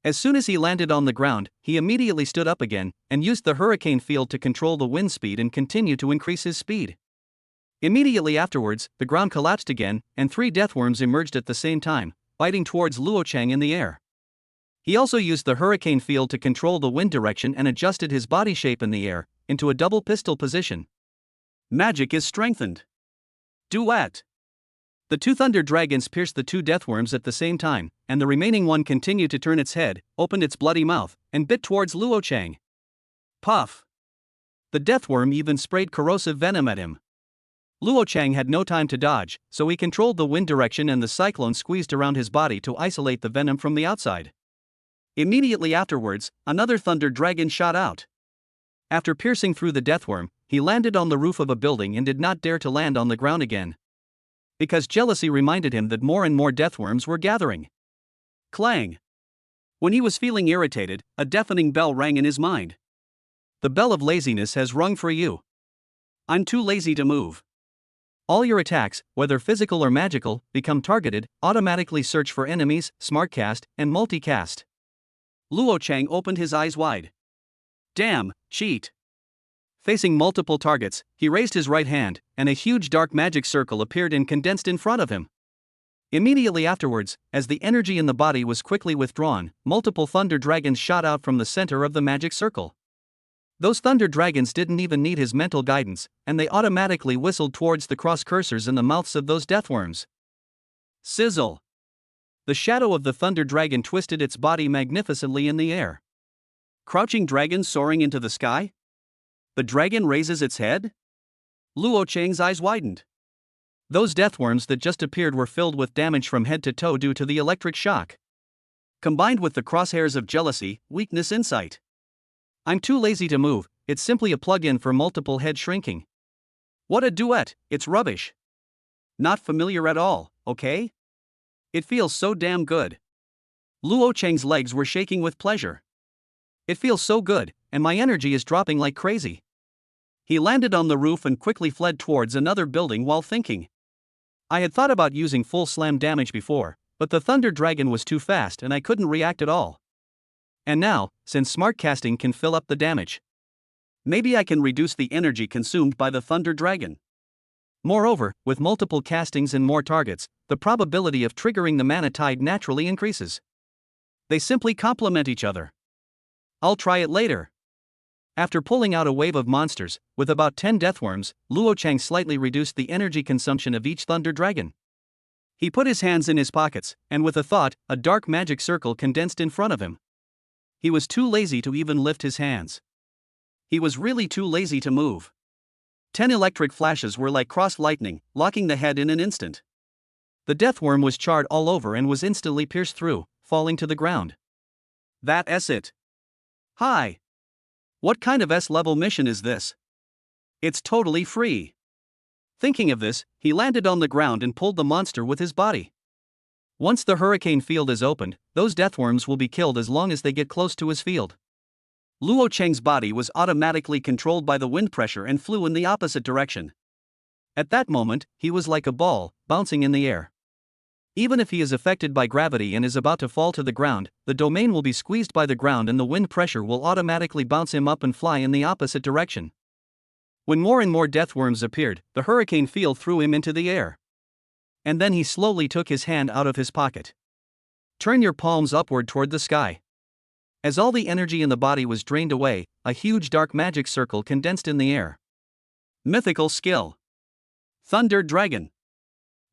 As soon as he landed on the ground, he immediately stood up again, and used the hurricane field to control the wind speed and continue to increase his speed. Immediately afterwards, the ground collapsed again, and 3 deathworms emerged at the same time, biting towards Luo Chang in the air. He also used the hurricane field to control the wind direction and adjusted his body shape in the air, into a double pistol position. Magic is strengthened. Duet. The 2 thunder dragons pierced the 2 deathworms at the same time, and the remaining one continued to turn its head, opened its bloody mouth, and bit towards Luo Chang. Puff! The deathworm even sprayed corrosive venom at him. Luo Chang had no time to dodge, so he controlled the wind direction and the cyclone squeezed around his body to isolate the venom from the outside. Immediately afterwards, another thunder dragon shot out. After piercing through the deathworm, he landed on the roof of a building and did not dare to land on the ground again. Because jealousy reminded him that more and more deathworms were gathering. Clang! When he was feeling irritated, a deafening bell rang in his mind. The bell of laziness has rung for you. I'm too lazy to move. All your attacks, whether physical or magical, become targeted, automatically search for enemies, smartcast, and multicast. Luo Chang opened his eyes wide. Damn, cheat. Facing multiple targets, he raised his right hand, and a huge dark magic circle appeared and condensed in front of him. Immediately afterwards, as the energy in the body was quickly withdrawn, multiple thunder dragons shot out from the center of the magic circle. Those thunder dragons didn't even need his mental guidance, and they automatically whistled towards the cross cursors in the mouths of those deathworms. Sizzle! The shadow of the thunder dragon twisted its body magnificently in the air. Crouching dragon soaring into the sky? The dragon raises its head? Luo Chang's eyes widened. Those deathworms that just appeared were filled with damage from head to toe due to the electric shock. Combined with the crosshairs of jealousy, weakness, insight. I'm too lazy to move, it's simply a plug-in for multiple head shrinking. What a duet, it's rubbish. Not familiar at all, okay? It feels so damn good. Luo Chang's legs were shaking with pleasure. It feels so good, and my energy is dropping like crazy. He landed on the roof and quickly fled towards another building while thinking. I had thought about using full slam damage before, but the Thunder Dragon was too fast and I couldn't react at all. And now, since smart casting can fill up the damage, maybe I can reduce the energy consumed by the Thunder Dragon. Moreover, with multiple castings and more targets, the probability of triggering the mana tide naturally increases. They simply complement each other. I'll try it later. After pulling out a wave of monsters, with about 10 deathworms, Luo Chang slightly reduced the energy consumption of each Thunder Dragon. He put his hands in his pockets, and with a thought, a dark magic circle condensed in front of him. He was too lazy to even lift his hands. He was really too lazy to move. 10 electric flashes were like cross lightning, locking the head in an instant. The deathworm was charred all over and was instantly pierced through, falling to the ground. That's it. Hi. What kind of S-level mission is this? It's totally free. Thinking of this, he landed on the ground and pulled the monster with his body. Once the hurricane field is opened, those deathworms will be killed as long as they get close to his field. Luo Cheng's body was automatically controlled by the wind pressure and flew in the opposite direction. At that moment, he was like a ball, bouncing in the air. Even if he is affected by gravity and is about to fall to the ground, the domain will be squeezed by the ground and the wind pressure will automatically bounce him up and fly in the opposite direction. When more and more death worms appeared, the hurricane field threw him into the air. And then he slowly took his hand out of his pocket. Turn your palms upward toward the sky. As all the energy in the body was drained away, a huge dark magic circle condensed in the air. Mythical skill. Thunder Dragon.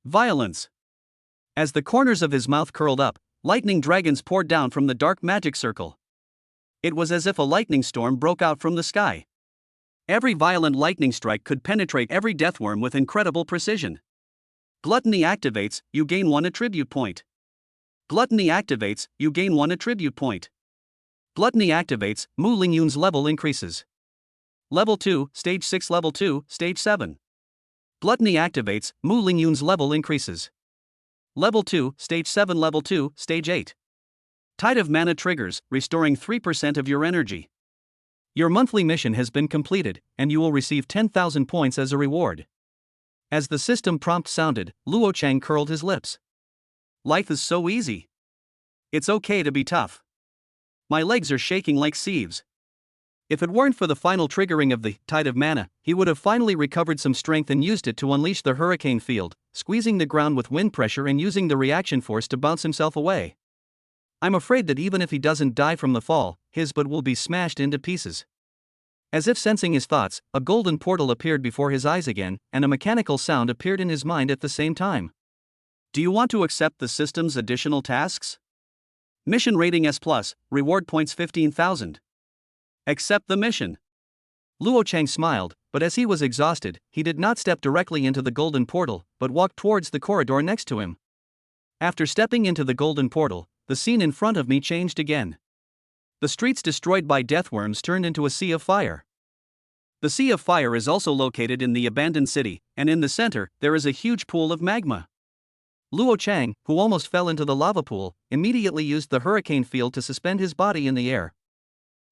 Violence. As the corners of his mouth curled up, lightning dragons poured down from the dark magic circle. It was as if a lightning storm broke out from the sky. Every violent lightning strike could penetrate every deathworm with incredible precision. Gluttony activates, you gain 1 attribute point. Gluttony activates, you gain 1 attribute point. Gluttony activates, Mu Lingyun's level increases. Level 2, Stage 6. Level 2, Stage 7. Gluttony activates, Mu Lingyun's level increases. Level 2, Stage 7. Level 2, Stage 8. Tide of Mana triggers, restoring 3% of your energy. Your monthly mission has been completed, and you will receive 10,000 points as a reward. As the system prompt sounded, Luo Chang curled his lips. Life is so easy. It's okay to be tough. My legs are shaking like sieves. If it weren't for the final triggering of the Tide of Mana, he would have finally recovered some strength and used it to unleash the hurricane field, squeezing the ground with wind pressure and using the reaction force to bounce himself away. I'm afraid that even if he doesn't die from the fall, his butt will be smashed into pieces. As if sensing his thoughts, a golden portal appeared before his eyes again, and a mechanical sound appeared in his mind at the same time. Do you want to accept the system's additional tasks? Mission rating S+, reward points 15,000. Accept the mission. Luo Chang smiled, but as he was exhausted, he did not step directly into the golden portal, but walked towards the corridor next to him. After stepping into the golden portal, the scene in front of me changed again. The streets destroyed by deathworms turned into a sea of fire. The sea of fire is also located in the abandoned city, and in the center, there is a huge pool of magma. Luo Chang, who almost fell into the lava pool, immediately used the hurricane field to suspend his body in the air.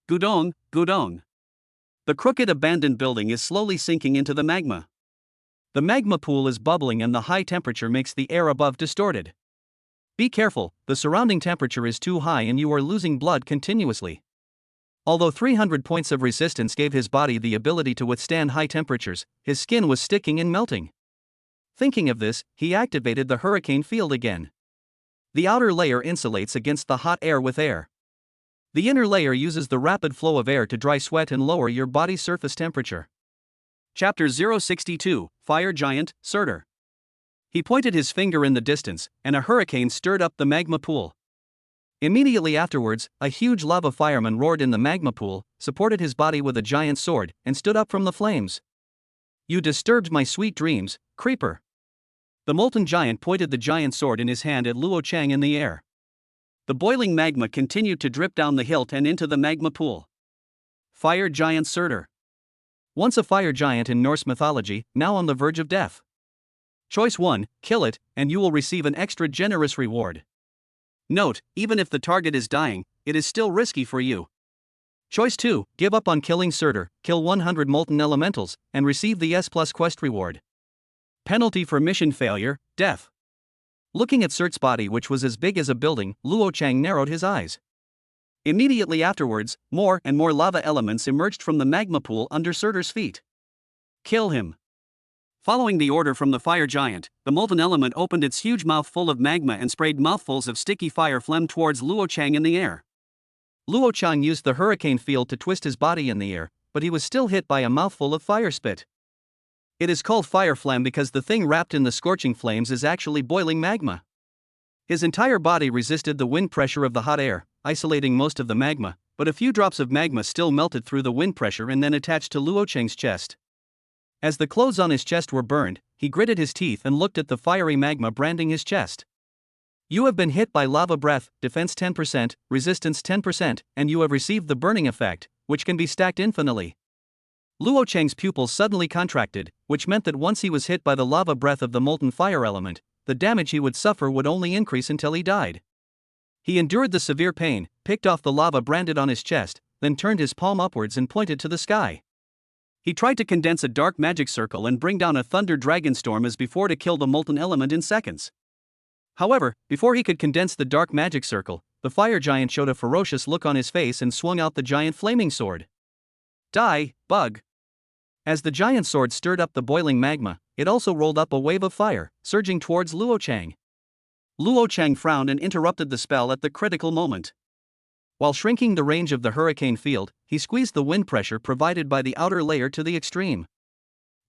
Guangdong, Guangdong. The crooked abandoned building is slowly sinking into the magma. The magma pool is bubbling and the high temperature makes the air above distorted. Be careful, the surrounding temperature is too high and you are losing blood continuously. Although 300 points of resistance gave his body the ability to withstand high temperatures, his skin was sticking and melting. Thinking of this, he activated the hurricane field again. The outer layer insulates against the hot air with air. The inner layer uses the rapid flow of air to dry sweat and lower your body's surface temperature. Chapter 062, Fire Giant, Surtur. He pointed his finger in the distance, and a hurricane stirred up the magma pool. Immediately afterwards, a huge lava fireman roared in the magma pool, supported his body with a giant sword, and stood up from the flames. You disturbed my sweet dreams, creeper. The molten giant pointed the giant sword in his hand at Luo Chang in the air. The boiling magma continued to drip down the hilt and into the magma pool. Fire Giant Surtur. Once a fire giant in Norse mythology, now on the verge of death. Choice 1, kill it, and you will receive an extra generous reward. Note, even if the target is dying, it is still risky for you. Choice 2, give up on killing Surtur, kill 100 molten elementals, and receive the S+ quest reward. Penalty for mission failure, death. Looking at Surt's body, which was as big as a building, Luo Chang narrowed his eyes. Immediately afterwards, more and more lava elements emerged from the magma pool under Surtur's feet. Kill him. Following the order from the fire giant, the molten element opened its huge mouth full of magma and sprayed mouthfuls of sticky fire phlegm towards Luo Chang in the air. Luo Chang used the hurricane field to twist his body in the air, but he was still hit by a mouthful of fire spit. It is called fire phlegm because the thing wrapped in the scorching flames is actually boiling magma. His entire body resisted the wind pressure of the hot air, isolating most of the magma, but a few drops of magma still melted through the wind pressure and then attached to Luo Chang's chest. As the clothes on his chest were burned, he gritted his teeth and looked at the fiery magma branding his chest. You have been hit by lava breath, defense 10%, resistance 10%, and you have received the burning effect, which can be stacked infinitely. Luo Chang's pupils suddenly contracted, which meant that once he was hit by the lava breath of the molten fire element, the damage he would suffer would only increase until he died. He endured the severe pain, picked off the lava branded on his chest, then turned his palm upwards and pointed to the sky. He tried to condense a dark magic circle and bring down a thunder dragon storm as before to kill the molten element in seconds. However, before he could condense the dark magic circle, the fire giant showed a ferocious look on his face and swung out the giant flaming sword. Die, bug. As the giant sword stirred up the boiling magma, it also rolled up a wave of fire, surging towards Luo Chang. Luo Chang frowned and interrupted the spell at the critical moment. While shrinking the range of the hurricane field, he squeezed the wind pressure provided by the outer layer to the extreme.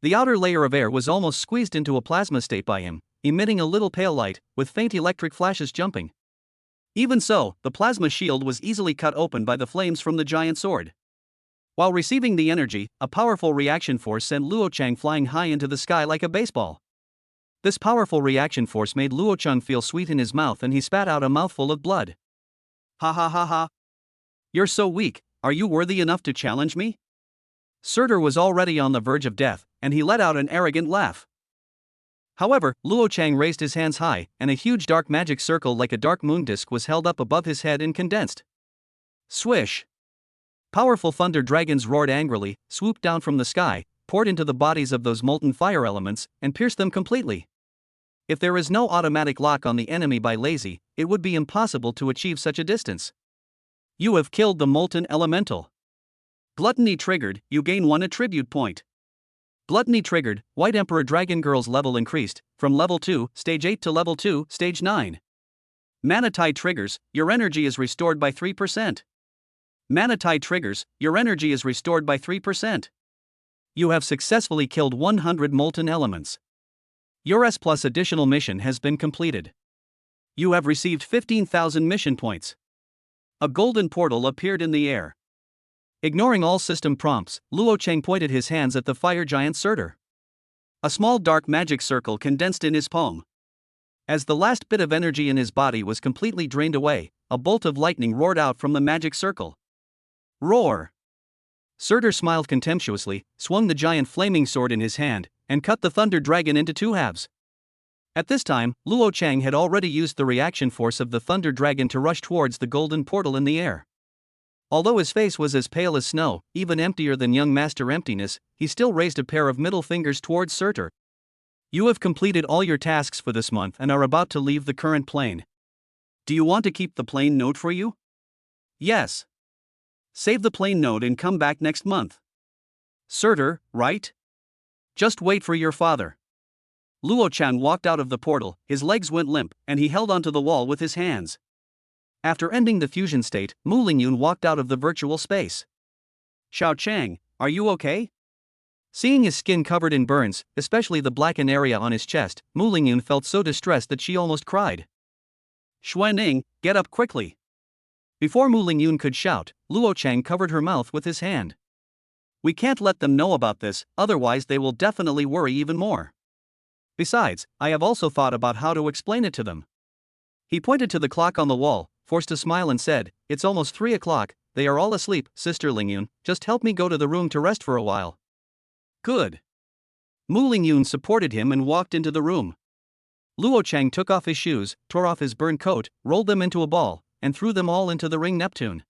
The outer layer of air was almost squeezed into a plasma state by him, emitting a little pale light, with faint electric flashes jumping. Even so, the plasma shield was easily cut open by the flames from the giant sword. While receiving the energy, a powerful reaction force sent Luo Chang flying high into the sky like a baseball. This powerful reaction force made Luo Chang feel sweet in his mouth and he spat out a mouthful of blood. Ha ha ha ha. You're so weak, are you worthy enough to challenge me? Surtur was already on the verge of death, and he let out an arrogant laugh. However, Luo Chang raised his hands high, and a huge dark magic circle like a dark moon disk was held up above his head and condensed. Swish! Powerful thunder dragons roared angrily, swooped down from the sky, poured into the bodies of those molten fire elements, and pierced them completely. If there is no automatic lock on the enemy by lazy, it would be impossible to achieve such a distance. You have killed the molten elemental. Gluttony triggered, you gain 1 attribute point. Gluttony triggered, White Emperor Dragon Girl's level increased, from level 2, stage 8 to level 2, stage 9. Mana Tide triggers, your energy is restored by 3%. Mana Tide triggers, your energy is restored by 3%. You have successfully killed 100 molten elements. Your S+ additional mission has been completed. You have received 15,000 mission points. A golden portal appeared in the air. Ignoring all system prompts, Luo Chang pointed his hands at the fire giant Surtur. A small dark magic circle condensed in his palm. As the last bit of energy in his body was completely drained away, a bolt of lightning roared out from the magic circle. Roar! Surtur smiled contemptuously, swung the giant flaming sword in his hand, and cut the thunder dragon into 2 halves. At this time, Luo Chang had already used the reaction force of the thunder dragon to rush towards the golden portal in the air. Although his face was as pale as snow, even emptier than young Master Emptiness, he still raised a pair of middle fingers towards Surtur. You have completed all your tasks for this month and are about to leave the current plane. Do you want to keep the plane node for you? Yes. Save the plane node and come back next month. Surtur, right? Just wait for your father. Luo Chang walked out of the portal, his legs went limp, and he held onto the wall with his hands. After ending the fusion state, Mu Lingyun walked out of the virtual space. Xiao Chang, are you okay? Seeing his skin covered in burns, especially the blackened area on his chest, Mu Lingyun felt so distressed that she almost cried. Xuaning, get up quickly. Before Mu Lingyun could shout, Luo Chang covered her mouth with his hand. We can't let them know about this, otherwise they will definitely worry even more. Besides, I have also thought about how to explain it to them. He pointed to the clock on the wall, forced a smile and said, It's almost 3 o'clock, they are all asleep, Sister Lingyun, just help me go to the room to rest for a while. Good. Mu Lingyun supported him and walked into the room. Luo Chang took off his shoes, tore off his burned coat, rolled them into a ball, and threw them all into the ring Neptune.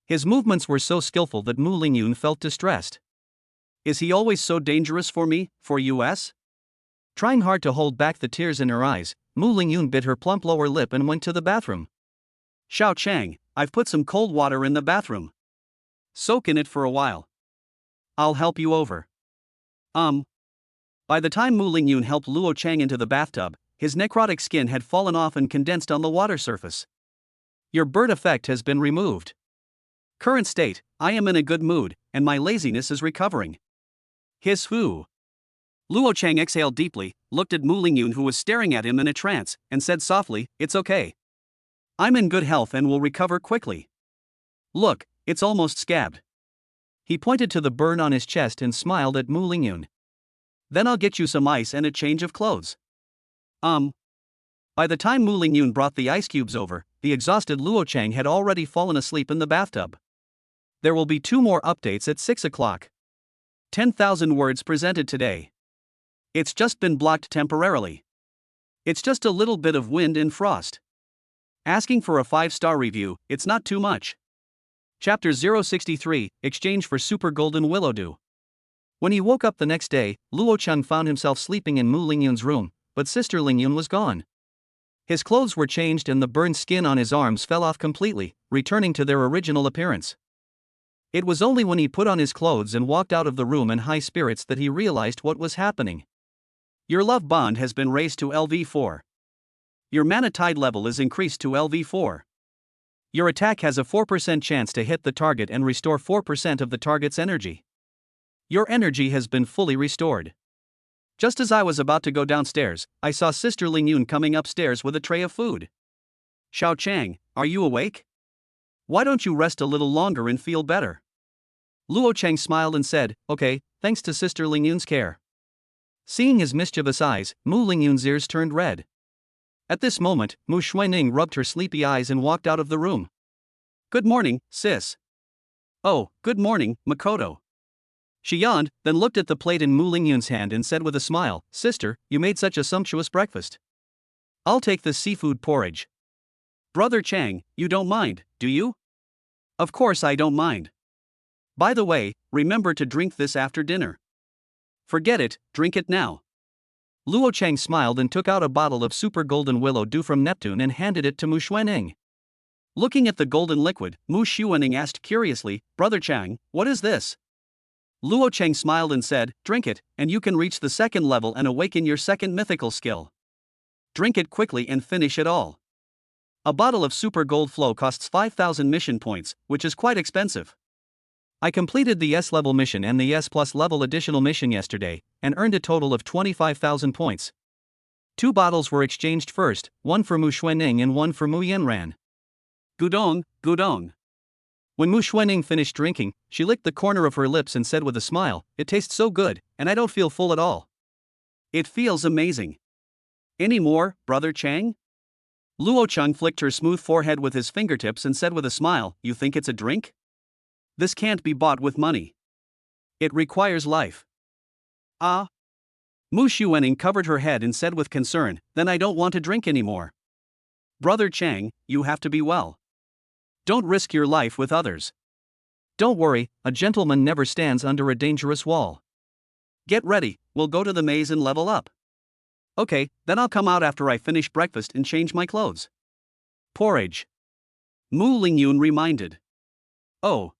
His movements were so skillful that Mu Lingyun felt distressed. Is he always so dangerous for me, for us? Trying hard to hold back the tears in her eyes, Mu Lingyun bit her plump lower lip and went to the bathroom. Xiao Chang, I've put some cold water in the bathroom. Soak in it for a while. I'll help you over. By the time Mu Lingyun helped Luo Chang into the bathtub, his necrotic skin had fallen off and condensed on the water surface. Your bird effect has been removed. Current state, I am in a good mood, and my laziness is recovering. Hiss who? Luo Chang exhaled deeply, looked at Mu Lingyun who was staring at him in a trance, and said softly, It's okay. I'm in good health and will recover quickly. Look, it's almost scabbed. He pointed to the burn on his chest and smiled at Mu Lingyun. Then I'll get you some ice and a change of clothes. By the time Mu Lingyun brought the ice cubes over, the exhausted Luo Chang had already fallen asleep in the bathtub. There will be 2 more updates at 6 o'clock. 10,000 words presented today. It's just been blocked temporarily. It's just a little bit of wind and frost. Asking for a 5-star review, it's not too much. Chapter 063, Exchange for Super Golden Willow Dew. When he woke up the next day, Luo Chang found himself sleeping in Mu Lingyun's room, but Sister Lingyun was gone. His clothes were changed and the burned skin on his arms fell off completely, returning to their original appearance. It was only when he put on his clothes and walked out of the room in high spirits that he realized what was happening. Your love bond has been raised to LV4. Your mana tide level is increased to LV4. Your attack has a 4% chance to hit the target and restore 4% of the target's energy. Your energy has been fully restored. Just as I was about to go downstairs, I saw Sister Lingyun coming upstairs with a tray of food. Xiao Chang, are you awake? Why don't you rest a little longer and feel better? Luo Chang smiled and said, okay, thanks to Sister Lingyun's care. Seeing his mischievous eyes, Mu Lingyun's ears turned red. At this moment, Mu Xuening rubbed her sleepy eyes and walked out of the room. Good morning, sis. Oh, good morning, Makoto. She yawned, then looked at the plate in Mu Lingyun's hand and said with a smile, Sister, you made such a sumptuous breakfast. I'll take the seafood porridge. Brother Chang, you don't mind, do you? Of course I don't mind. By the way, remember to drink this after dinner. Forget it, drink it now. Luo Chang smiled and took out a bottle of super golden willow dew from Neptune and handed it to Mu Xuening. Looking at the golden liquid, Mu Xuening asked curiously, Brother Chang, what is this? Luo Chang smiled and said, drink it, and you can reach the second level and awaken your second mythical skill. Drink it quickly and finish it all. A bottle of super gold flow costs 5,000 mission points, which is quite expensive. I completed the S-level mission and the S+ level additional mission yesterday, and earned a total of 25,000 points. 2 bottles were exchanged first, one for Mu Xuening and one for Mu Yanran. Gudong, Gudong. When Mu Xuening finished drinking, she licked the corner of her lips and said with a smile, it tastes so good, and I don't feel full at all. It feels amazing. Any more, Brother Chang? Luo Chang flicked her smooth forehead with his fingertips and said with a smile, you think it's a drink? This can't be bought with money. It requires life. Ah. Mu Xuening covered her head and said with concern, then I don't want to drink anymore. Brother Chang, you have to be well. Don't risk your life with others. Don't worry, a gentleman never stands under a dangerous wall. Get ready, we'll go to the maze and level up. Okay, then I'll come out after I finish breakfast and change my clothes. Porridge. Mu Lingyun reminded. Oh.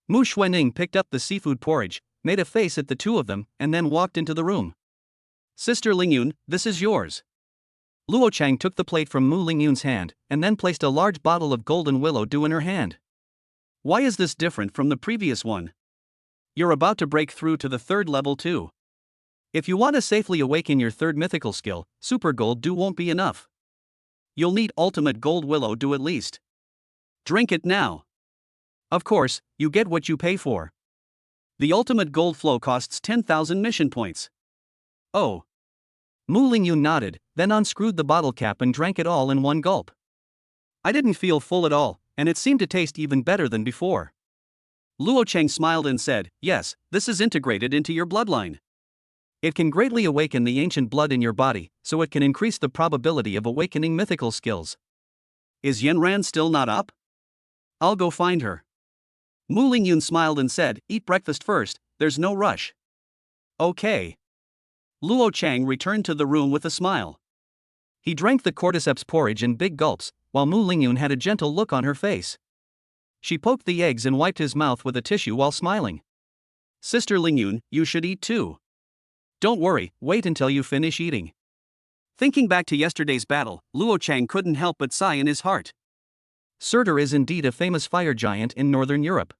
Mu Xuening picked up the seafood porridge, made a face at the two of them, and then walked into the room. Sister Lingyun, this is yours. Luo Chang took the plate from Mu Lingyun's hand, and then placed a large bottle of golden willow dew in her hand. Why is this different from the previous one? You're about to break through to the 3rd level too. If you want to safely awaken your 3rd mythical skill, super gold dew won't be enough. You'll need ultimate gold willow dew at least. Drink it now. Of course, you get what you pay for. The ultimate gold flow costs 10,000 mission points. Oh. Mu Lingyun nodded, then unscrewed the bottle cap and drank it all in one gulp. I didn't feel full at all, and it seemed to taste even better than before. Luo Chang smiled and said, yes, this is integrated into your bloodline. It can greatly awaken the ancient blood in your body, so it can increase the probability of awakening mythical skills. Is Yanran still not up? I'll go find her. Mu Lingyun smiled and said, eat breakfast first, there's no rush. Okay. Luo Chang returned to the room with a smile. He drank the cordyceps porridge in big gulps, while Mu Lingyun had a gentle look on her face. She poked the eggs and wiped his mouth with a tissue while smiling. Sister Lingyun, you should eat too. Don't worry, wait until you finish eating. Thinking back to yesterday's battle, Luo Chang couldn't help but sigh in his heart. Surtur is indeed a famous fire giant in Northern Europe.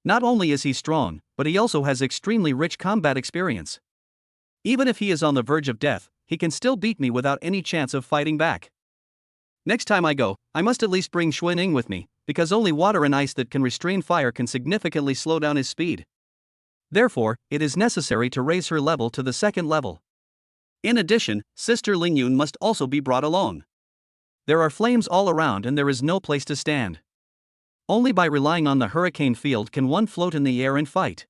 Not only is he strong, but he also has extremely rich combat experience. Even if he is on the verge of death, he can still beat me without any chance of fighting back. Next time I go, I must at least bring Xuening with me, because only water and ice that can restrain fire can significantly slow down his speed. Therefore, it is necessary to raise her level to the 2nd level. In addition, Sister Lingyun must also be brought along. There are flames all around and there is no place to stand. Only by relying on the hurricane field can one float in the air and fight.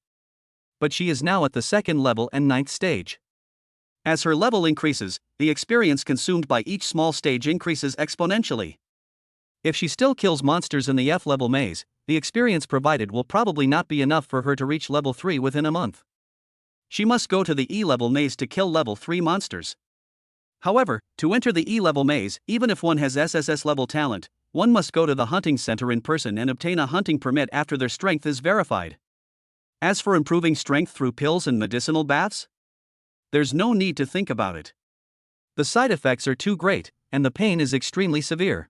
But she is now at the 2nd level and 9th stage. As her level increases, the experience consumed by each small stage increases exponentially. If she still kills monsters in the F-level maze, the experience provided will probably not be enough for her to reach level 3 within a month. She must go to the E-level maze to kill level 3 monsters. However, to enter the E-level maze, even if one has SSS level talent, one must go to the hunting center in person and obtain a hunting permit after their strength is verified. As for improving strength through pills and medicinal baths, there's no need to think about it. The side effects are too great, and the pain is extremely severe.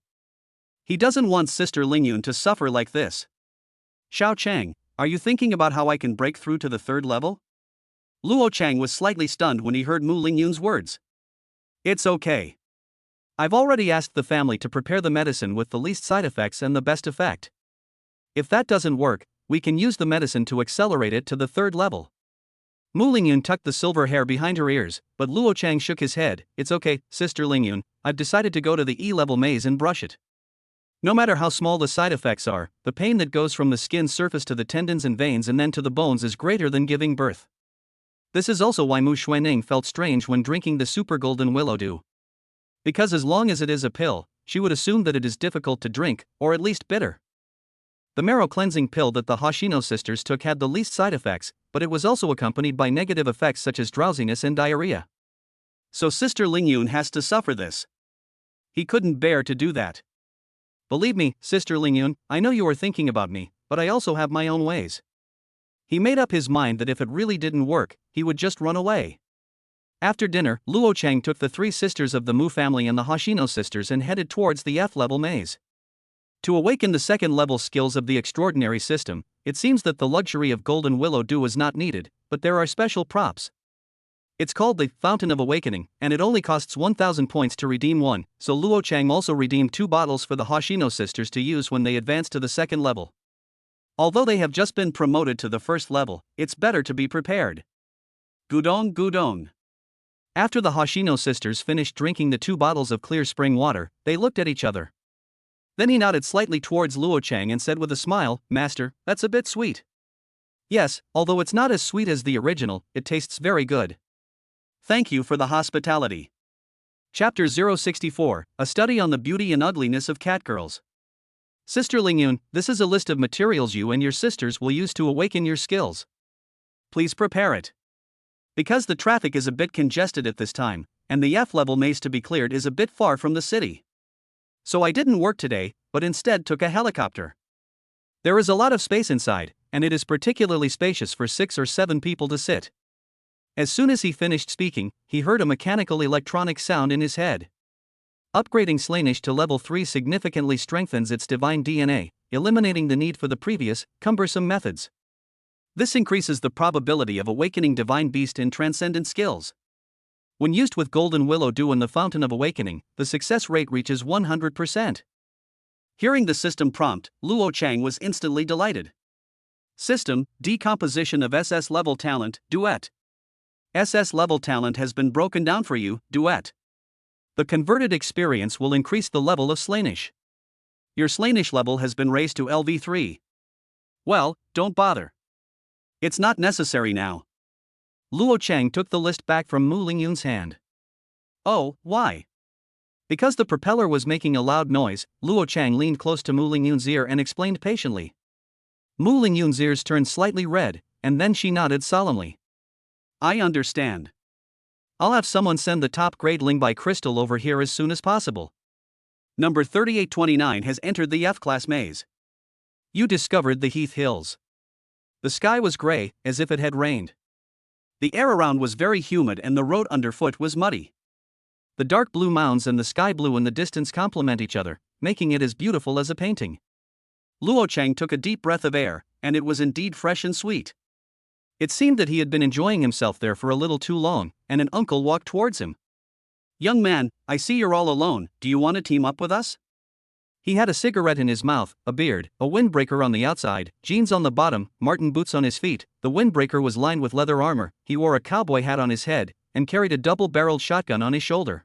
He doesn't want Sister Lingyun to suffer like this. Xiao Chang, are you thinking about how I can break through to the third level? Luo Chang was slightly stunned when he heard Mu Lingyun's words. It's okay. I've already asked the family to prepare the medicine with the least side effects and the best effect. If that doesn't work, we can use the medicine to accelerate it to the third level. Mu Lingyun tucked the silver hair behind her ears, but Luo Chang shook his head. It's okay, Sister Lingyun, I've decided to go to the E-level maze and brush it. No matter how small the side effects are, the pain that goes from the skin's surface to the tendons and veins and then to the bones is greater than giving birth. This is also why Mu Xuanning felt strange when drinking the super golden willow dew. Because as long as it is a pill, she would assume that it is difficult to drink, or at least bitter. The marrow cleansing pill that the Hoshino sisters took had the least side effects, but it was also accompanied by negative effects such as drowsiness and diarrhea. So Sister Lingyun has to suffer this. He couldn't bear to do that. Believe me, Sister Lingyun, I know you are thinking about me, but I also have my own ways. He made up his mind that if it really didn't work, he would just run away. After dinner, Luo Chang took the three sisters of the Mu family and the Hoshino sisters and headed towards the F-level maze. To awaken the second-level skills of the extraordinary system, it seems that the luxury of golden willow dew is not needed, but there are special props. It's called the Fountain of Awakening, and it only costs 1,000 points to redeem one, so Luo Chang also redeemed 2 bottles for the Hoshino sisters to use when they advance to the second level. Although they have just been promoted to the first level, it's better to be prepared. Gudong Gudong. After the Hoshino sisters finished drinking the 2 bottles of clear spring water, they looked at each other. Then he nodded slightly towards Luo Chang and said with a smile, Master, that's a bit sweet. Yes, although it's not as sweet as the original, it tastes very good. Thank you for the hospitality. Chapter 064, A Study on the Beauty and Ugliness of Catgirls. Sister Lingyun, this is a list of materials you and your sisters will use to awaken your skills. Please prepare it. Because the traffic is a bit congested at this time, and the F-level maze to be cleared is a bit far from the city. So I didn't work today, but instead took a helicopter. There is a lot of space inside, and it is particularly spacious for 6 or 7 people to sit. As soon as he finished speaking, he heard a mechanical electronic sound in his head. Upgrading Slaanesh to level 3 significantly strengthens its divine DNA, eliminating the need for the previous, cumbersome methods. This increases the probability of awakening divine beast and transcendent skills. When used with golden willow dew and the fountain of awakening, the success rate reaches 100%. Hearing the system prompt, Luo Chang was instantly delighted. System, decomposition of SS level talent, duet. SS level talent has been broken down for you, duet. The converted experience will increase the level of Slaanesh. Your Slaanesh level has been raised to LV3. Well, don't bother. It's not necessary now. Luo Chang took the list back from Mu Lingyun's hand. Oh, why? Because the propeller was making a loud noise, Luo Chang leaned close to Mu Lingyun's ear and explained patiently. Mu Lingyun's ears turned slightly red, and then she nodded solemnly. I understand. I'll have someone send the top-grade Lingbai crystal over here as soon as possible. Number 3829 has entered the F-class maze. You discovered the Heath Hills. The sky was gray, as if it had rained. The air around was very humid and the road underfoot was muddy. The dark blue mounds and the sky blue in the distance complement each other, making it as beautiful as a painting. Luo Chang took a deep breath of air, and it was indeed fresh and sweet. It seemed that he had been enjoying himself there for a little too long, and an uncle walked towards him. Young man, I see you're all alone, do you want to team up with us? He had a cigarette in his mouth, a beard, a windbreaker on the outside, jeans on the bottom, marten boots on his feet. The windbreaker was lined with leather armor, he wore a cowboy hat on his head, and carried a double-barreled shotgun on his shoulder.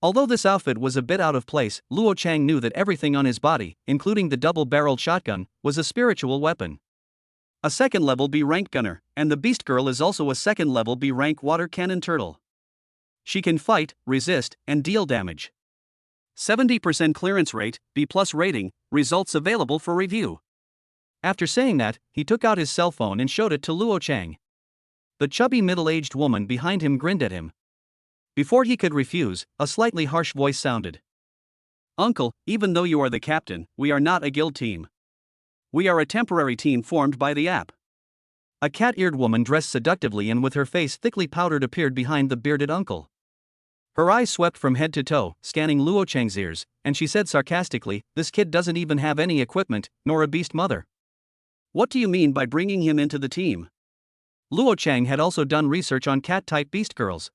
Although this outfit was a bit out of place, Luo Chang knew that everything on his body, including the double-barreled shotgun, was a spiritual weapon. A second-level B-rank gunner, and the Beast Girl is also a second-level B-rank water cannon turtle. She can fight, resist, and deal damage. 70% clearance rate, B+ rating, results available for review. After saying that, he took out his cell phone and showed it to Luo Chang. The chubby middle-aged woman behind him grinned at him. Before he could refuse, a slightly harsh voice sounded. Uncle, even though you are the captain, we are not a guild team. We are a temporary team formed by the app. A cat-eared woman dressed seductively and with her face thickly powdered appeared behind the bearded uncle. Her eyes swept from head to toe, scanning Luo Cheng's ears, and she said sarcastically, "This kid doesn't even have any equipment, nor a beast mother. What do you mean by bringing him into the team?" Luo Cheng had also done research on cat-type beast girls.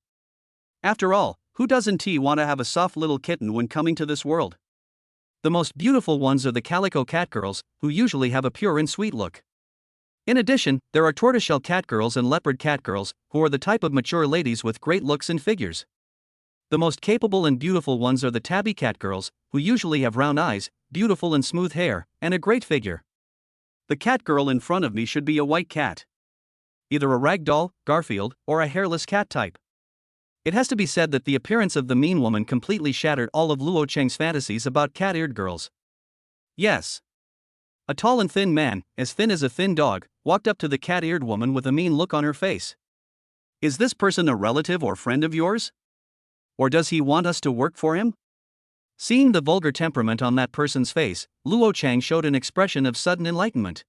After all, who doesn't want to have a soft little kitten when coming to this world? The most beautiful ones are the calico cat girls, who usually have a pure and sweet look. In addition, there are tortoiseshell cat girls and leopard cat girls, who are the type of mature ladies with great looks and figures. The most capable and beautiful ones are the tabby cat girls, who usually have round eyes, beautiful and smooth hair, and a great figure. The cat girl in front of me should be a white cat. Either a ragdoll, Garfield, or a hairless cat type. It has to be said that the appearance of the mean woman completely shattered all of Luo Cheng's fantasies about cat-eared girls. Yes. A tall and thin man, as thin as a thin dog, walked up to the cat-eared woman with a mean look on her face. Is this person a relative or friend of yours? Or does he want us to work for him? Seeing the vulgar temperament on that person's face, Luo Cheng showed an expression of sudden enlightenment.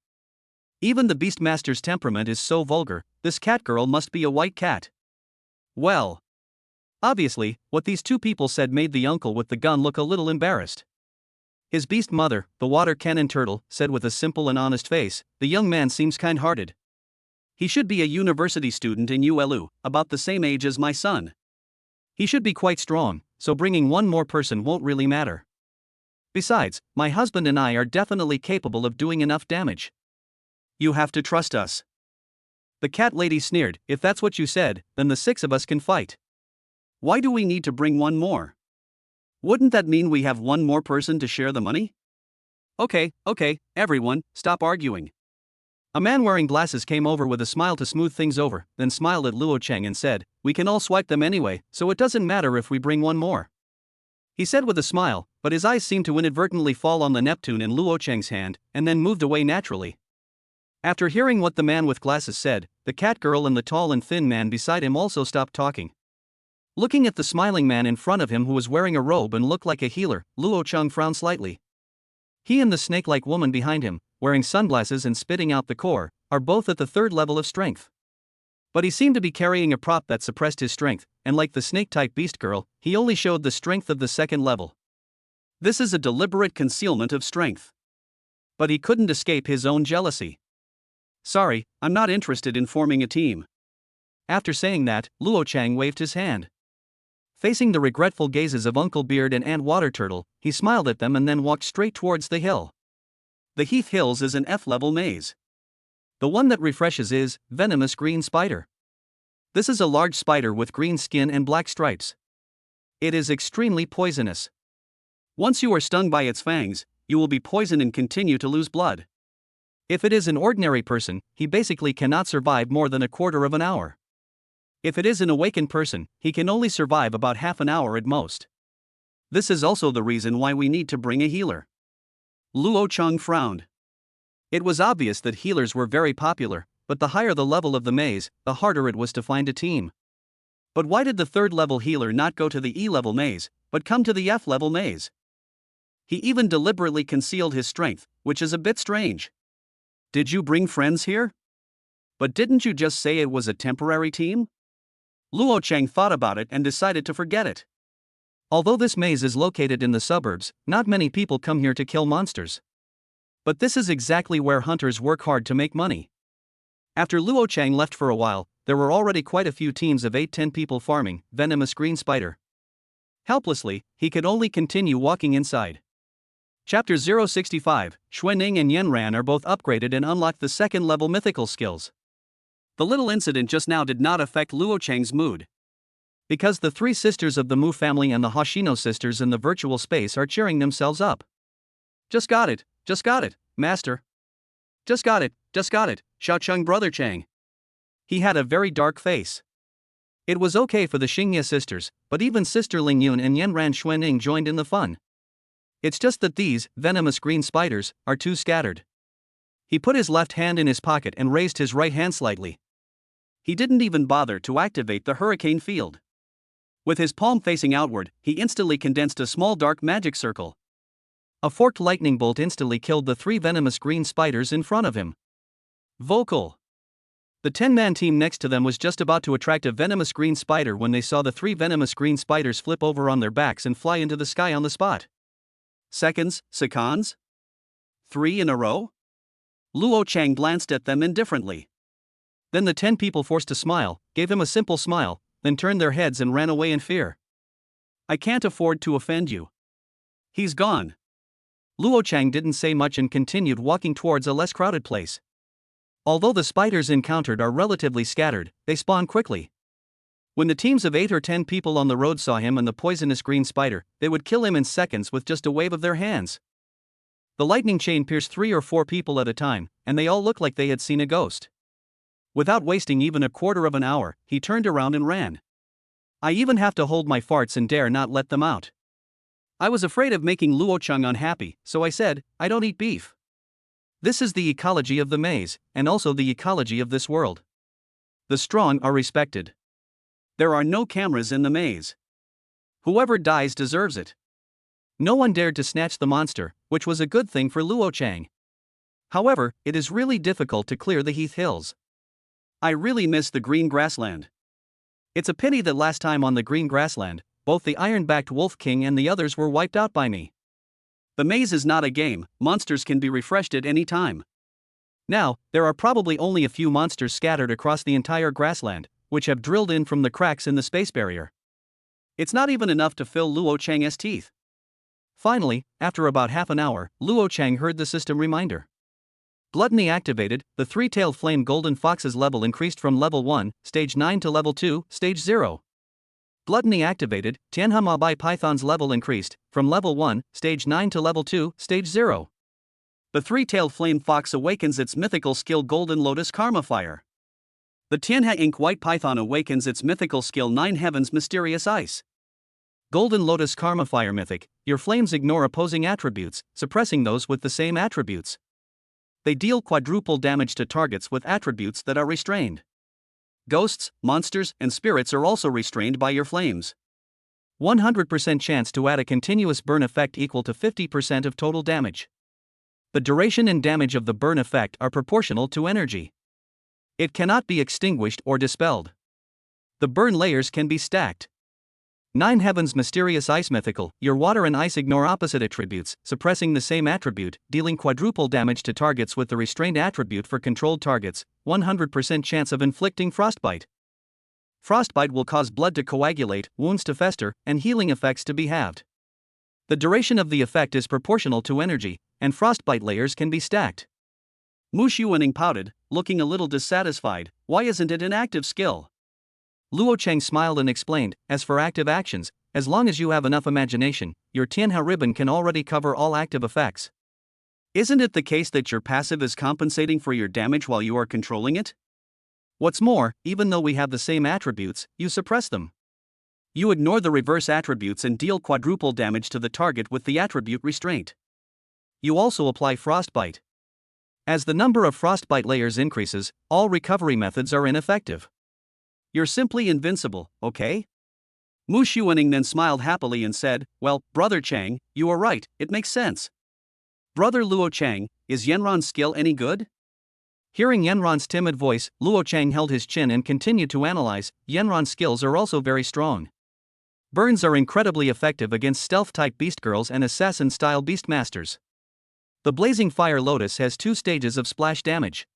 Even the Beastmaster's temperament is so vulgar, this cat girl must be a white cat. Well. Obviously, what these two people said made the uncle with the gun look a little embarrassed. His beast mother, the water cannon turtle, said with a simple and honest face, "The young man seems kind-hearted. He should be a university student in ULU, about the same age as my son. He should be quite strong, so bringing one more person won't really matter. Besides, my husband and I are definitely capable of doing enough damage. You have to trust us." The cat lady sneered, "If that's what you said, then the six of us can fight. Why do we need to bring one more? Wouldn't that mean we have one more person to share the money?" Okay, everyone, stop arguing." A man wearing glasses came over with a smile to smooth things over, then smiled at Luo Cheng and said, "We can all swipe them anyway, so it doesn't matter if we bring one more." He said with a smile, but his eyes seemed to inadvertently fall on the Neptune in Luo Cheng's hand, and then moved away naturally. After hearing what the man with glasses said, the cat girl and the tall and thin man beside him also stopped talking. Looking at the smiling man in front of him who was wearing a robe and looked like a healer, Luo Cheng frowned slightly. He and the snake-like woman behind him, wearing sunglasses and spitting out the core, are both at the third level of strength. But he seemed to be carrying a prop that suppressed his strength, and like the snake-type beast girl, he only showed the strength of the second level. This is a deliberate concealment of strength. But he couldn't escape his own jealousy. "Sorry, I'm not interested in forming a team." After saying that, Luo Cheng waved his hand. Facing the regretful gazes of Uncle Beard and Aunt Water Turtle, he smiled at them and then walked straight towards the hill. The Heath Hills is an F-level maze. The one that refreshes is Venomous Green Spider. This is a large spider with green skin and black stripes. It is extremely poisonous. Once you are stung by its fangs, you will be poisoned and continue to lose blood. If it is an ordinary person, he basically cannot survive more than a quarter of an hour. If it is an awakened person, he can only survive about half an hour at most. This is also the reason why we need to bring a healer. Luo Cheng frowned. It was obvious that healers were very popular, but the higher the level of the maze, the harder it was to find a team. But why did the third-level healer not go to the E-level maze, but come to the F-level maze? He even deliberately concealed his strength, which is a bit strange. Did you bring friends here? But didn't you just say it was a temporary team? Luo Cheng thought about it and decided to forget it. Although this maze is located in the suburbs, not many people come here to kill monsters. But this is exactly where hunters work hard to make money. After Luo Cheng left for a while, there were already quite a few teams of 8-10 people farming Venomous Green Spider. Helplessly, he could only continue walking inside. Chapter 065, Xuening and Yanran are both upgraded and unlocked the second-level mythical skills. The little incident just now did not affect Luo Cheng's mood. Because the three sisters of the Mu family and the Hoshino sisters in the virtual space are cheering themselves up. Just got it, master. Just got it, Xiao Cheng brother Cheng. He had a very dark face. It was okay for the Xingye sisters, but even Sister Ling Yun and Yanran Xuening joined in the fun. It's just that these venomous green spiders are too scattered. He put his left hand in his pocket and raised his right hand slightly. He didn't even bother to activate the hurricane field. With his palm facing outward, he instantly condensed a small dark magic circle. A forked lightning bolt instantly killed the 3 venomous green spiders in front of him. Vocal. The 10-man team next to them was just about to attract a venomous green spider when they saw the 3 venomous green spiders flip over on their backs and fly into the sky on the spot. Seconds? 3 in a row? Luo Chang glanced at them indifferently. Then the 10 people forced a smile, gave him a simple smile, then turned their heads and ran away in fear. I can't afford to offend you. He's gone. Luo Chang didn't say much and continued walking towards a less crowded place. Although the spiders encountered are relatively scattered, they spawn quickly. When the teams of 8 or 10 people on the road saw him and the poisonous green spider, they would kill him in seconds with just a wave of their hands. The lightning chain pierced 3 or 4 people at a time, and they all looked like they had seen a ghost. Without wasting even a quarter of an hour, he turned around and ran. I even have to hold my farts and dare not let them out. I was afraid of making Luo Chang unhappy, so I said, I don't eat beef. This is the ecology of the maze, and also the ecology of this world. The strong are respected. There are no cameras in the maze. Whoever dies deserves it. No one dared to snatch the monster, which was a good thing for Luo Chang. However, it is really difficult to clear the Heath Hills. I really miss the green grassland. It's a pity that last time on the green grassland, both the iron-backed Wolf King and the others were wiped out by me. The maze is not a game, monsters can be refreshed at any time. Now, there are probably only a few monsters scattered across the entire grassland, which have drilled in from the cracks in the space barrier. It's not even enough to fill Luo Chang's teeth. Finally, after about half an hour, Luo Chang heard the system reminder. Gluttony activated, the 3-tailed flame golden fox's level increased from level 1, stage 9 to level 2, stage 0. Gluttony activated, Tianhua Bai Python's level increased, from level 1, stage 9 to level 2, stage 0. The 3-tailed flame fox awakens its mythical skill Golden Lotus Karma Fire. The Tianhe Ink White Python awakens its mythical skill 9 Heavens Mysterious Ice. Golden Lotus Karma Fire Mythic, your flames ignore opposing attributes, suppressing those with the same attributes. They deal quadruple damage to targets with attributes that are restrained. Ghosts, monsters, and spirits are also restrained by your flames. 100% chance to add a continuous burn effect equal to 50% of total damage. The duration and damage of the burn effect are proportional to energy. It cannot be extinguished or dispelled. The burn layers can be stacked. 9 Heavens Mysterious Ice Mythical, your water and ice ignore opposite attributes, suppressing the same attribute, dealing quadruple damage to targets with the restrained attribute for controlled targets, 100% chance of inflicting frostbite. Frostbite will cause blood to coagulate, wounds to fester, and healing effects to be halved. The duration of the effect is proportional to energy, and frostbite layers can be stacked. Mu Xuaning pouted, looking a little dissatisfied. Why isn't it an active skill? Luo Chang smiled and explained, as for active actions, as long as you have enough imagination, your Tianhe ribbon can already cover all active effects. Isn't it the case that your passive is compensating for your damage while you are controlling it? What's more, even though we have the same attributes, you suppress them. You ignore the reverse attributes and deal quadruple damage to the target with the attribute restraint. You also apply frostbite. As the number of frostbite layers increases, all recovery methods are ineffective. You're simply invincible, okay? Mu Xuaning then smiled happily and said, well, Brother Chang, you are right, it makes sense. Brother Luo Chang, is Yanran's skill any good? Hearing Yanran's timid voice, Luo Chang held his chin and continued to analyze. Yanran's skills are also very strong. Burns are incredibly effective against stealth-type beast girls and assassin-style beastmasters. The Blazing Fire Lotus has 2 stages of splash damage.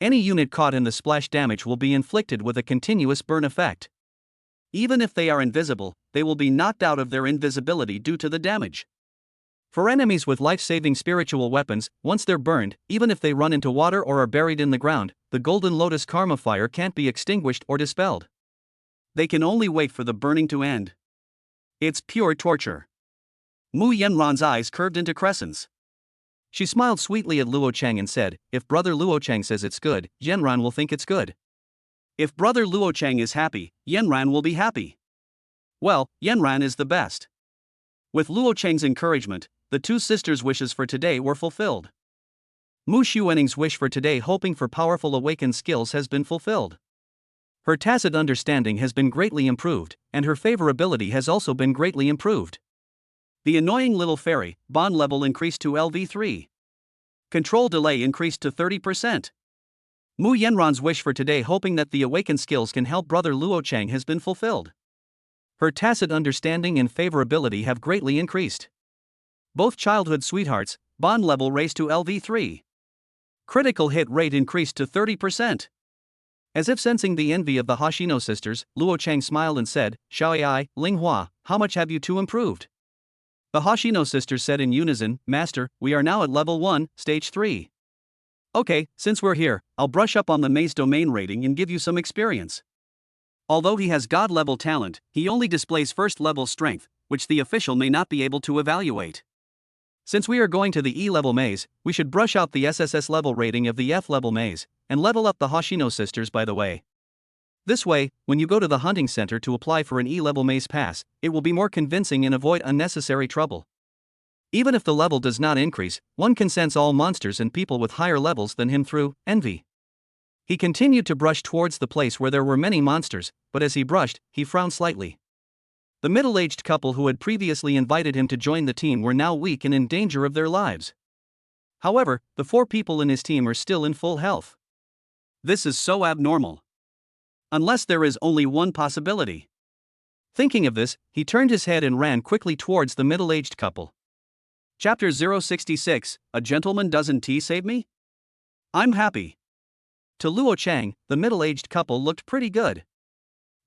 Any unit caught in the splash damage will be inflicted with a continuous burn effect. Even if they are invisible, they will be knocked out of their invisibility due to the damage. For enemies with life-saving spiritual weapons, once they're burned, even if they run into water or are buried in the ground, the Golden Lotus Karma Fire can't be extinguished or dispelled. They can only wait for the burning to end. It's pure torture. Mu Yanran's eyes curved into crescents. She smiled sweetly at Luo Chang and said, if Brother Luo Chang says it's good, Yanran will think it's good. If Brother Luo Chang is happy, Yanran will be happy. Well, Yanran is the best. With Luo Chang's encouragement, the 2 sisters' wishes for today were fulfilled. Mu Xuaning's wish for today hoping for powerful awakened skills has been fulfilled. Her tacit understanding has been greatly improved, and her favorability has also been greatly improved. The annoying little fairy, bond level increased to LV3. Control delay increased to 30%. Mu Yanran's wish for today, hoping that the awaken skills can help brother Luo Chang, has been fulfilled. Her tacit understanding and favorability have greatly increased. Both childhood sweethearts, bond level raised to LV3. Critical hit rate increased to 30%. As if sensing the envy of the Hoshino sisters, Luo Chang smiled and said, Xiao Yu, Ling Hua, how much have you two improved? The Hoshino sisters said in unison, Master, we are now at level 1, stage 3. Okay, since we're here, I'll brush up on the maze domain rating and give you some experience. Although he has god-level talent, he only displays first-level strength, which the official may not be able to evaluate. Since we are going to the E-level maze, we should brush out the SSS level rating of the F-level maze, and level up the Hoshino sisters by the way. This way, when you go to the hunting center to apply for an E-level maze pass, it will be more convincing and avoid unnecessary trouble. Even if the level does not increase, one can sense all monsters and people with higher levels than him through envy. He continued to brush towards the place where there were many monsters, but as he brushed, he frowned slightly. The middle-aged couple who had previously invited him to join the team were now weak and in danger of their lives. However, the 4 people in his team are still in full health. This is so abnormal. Unless there is only one possibility. Thinking of this, he turned his head and ran quickly towards the middle-aged couple. Chapter 066, A Gentleman Doesn't Tea Save Me? I'm happy. To Luo Chang, the middle-aged couple looked pretty good.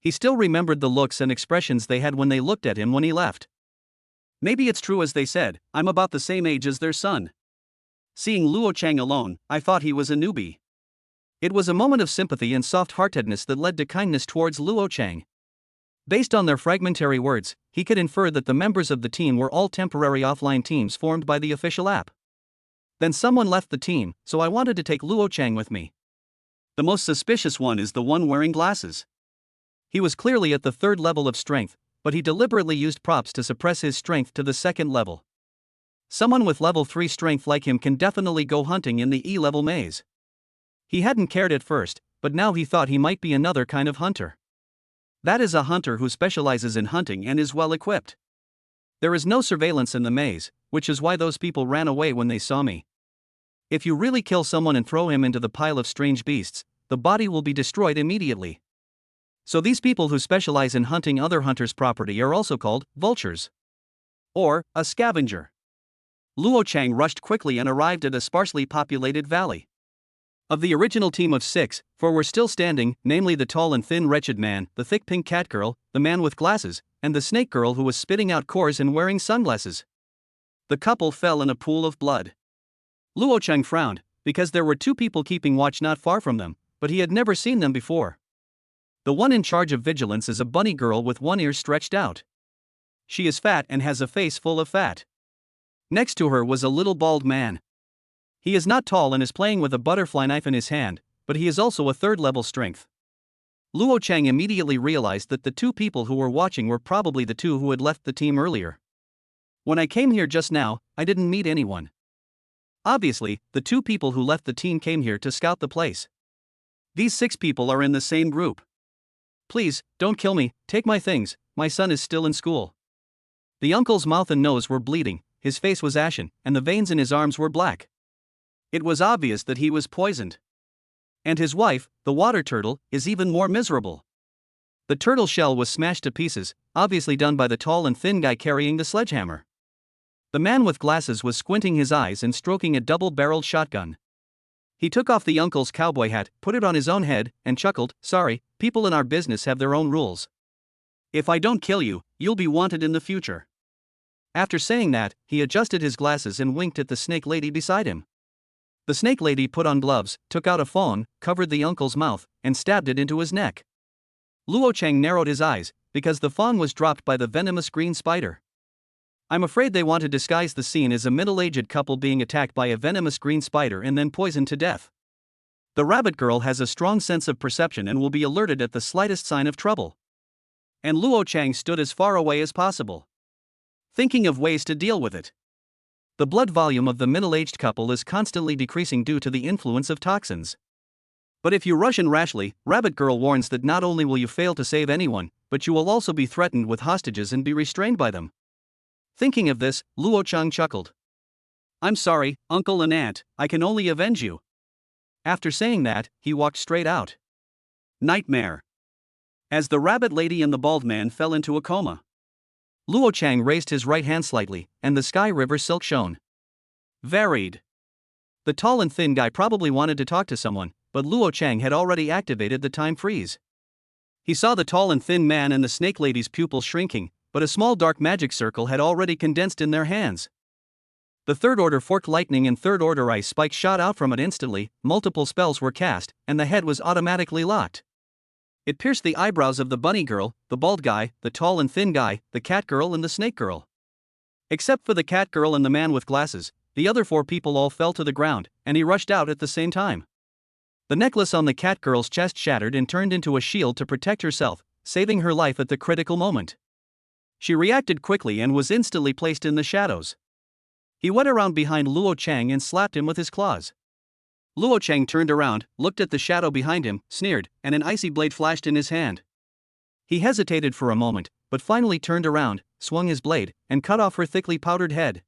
He still remembered the looks and expressions they had when they looked at him when he left. Maybe it's true as they said, I'm about the same age as their son. Seeing Luo Chang alone, I thought he was a newbie. It was a moment of sympathy and soft-heartedness that led to kindness towards Luo Chang. Based on their fragmentary words, he could infer that the members of the team were all temporary offline teams formed by the official app. Then someone left the team, so I wanted to take Luo Chang with me. The most suspicious one is the one wearing glasses. He was clearly at the 3rd level of strength, but he deliberately used props to suppress his strength to the 2nd level. Someone with level 3 strength like him can definitely go hunting in the E-level maze. He hadn't cared at first, but now he thought he might be another kind of hunter. That is a hunter who specializes in hunting and is well equipped. There is no surveillance in the maze, which is why those people ran away when they saw me. If you really kill someone and throw him into the pile of strange beasts, the body will be destroyed immediately. So these people who specialize in hunting other hunters' property are also called vultures. Or a scavenger. Luo Chang rushed quickly and arrived at a sparsely populated valley. Of the original team of 6, 4 were still standing, namely the tall and thin wretched man, the thick pink cat girl, the man with glasses, and the snake girl who was spitting out cores and wearing sunglasses. The couple fell in a pool of blood. Luo Chang frowned, because there were 2 people keeping watch not far from them, but he had never seen them before. The one in charge of vigilance is a bunny girl with one ear stretched out. She is fat and has a face full of fat. Next to her was a little bald man. He is not tall and is playing with a butterfly knife in his hand, but he is also a 3rd level strength. Luo Chang immediately realized that the 2 people who were watching were probably the 2 who had left the team earlier. When I came here just now, I didn't meet anyone. Obviously, the 2 people who left the team came here to scout the place. These 6 people are in the same group. Please, don't kill me, take my things, my son is still in school. The uncle's mouth and nose were bleeding, his face was ashen, and the veins in his arms were black. It was obvious that he was poisoned. And his wife, the water turtle, is even more miserable. The turtle shell was smashed to pieces, obviously done by the tall and thin guy carrying the sledgehammer. The man with glasses was squinting his eyes and stroking a double-barreled shotgun. He took off the uncle's cowboy hat, put it on his own head, and chuckled, sorry, people in our business have their own rules. If I don't kill you, you'll be wanted in the future. After saying that, he adjusted his glasses and winked at the snake lady beside him. The snake lady put on gloves, took out a phone, covered the uncle's mouth, and stabbed it into his neck. Luo Chang narrowed his eyes, because the fawn was dropped by the venomous green spider. I'm afraid they want to disguise the scene as a middle-aged couple being attacked by a venomous green spider and then poisoned to death. The rabbit girl has a strong sense of perception and will be alerted at the slightest sign of trouble. And Luo Chang stood as far away as possible, thinking of ways to deal with it. The blood volume of the middle-aged couple is constantly decreasing due to the influence of toxins. But if you rush in rashly, Rabbit Girl warns that not only will you fail to save anyone, but you will also be threatened with hostages and be restrained by them. Thinking of this, Luo Chang chuckled. I'm sorry, uncle and aunt, I can only avenge you. After saying that, he walked straight out. Nightmare. As the rabbit lady and the bald man fell into a coma, Luo Chang raised his right hand slightly, and the sky river silk shone. Varied. The tall and thin guy probably wanted to talk to someone, but Luo Chang had already activated the time freeze. He saw the tall and thin man and the snake lady's pupils shrinking, but a small dark magic circle had already condensed in their hands. The third-order forked lightning and third-order ice spikes shot out from it instantly, multiple spells were cast, and the head was automatically locked. It pierced the eyebrows of the bunny girl, the bald guy, the tall and thin guy, the cat girl and the snake girl. Except for the cat girl and the man with glasses, the other 4 people all fell to the ground, and he rushed out at the same time. The necklace on the cat girl's chest shattered and turned into a shield to protect herself, saving her life at the critical moment. She reacted quickly and was instantly placed in the shadows. He went around behind Luo Chang and slapped him with his claws. Luo Chang turned around, looked at the shadow behind him, sneered, and an icy blade flashed in his hand. He hesitated for a moment, but finally turned around, swung his blade, and cut off her thickly powdered head.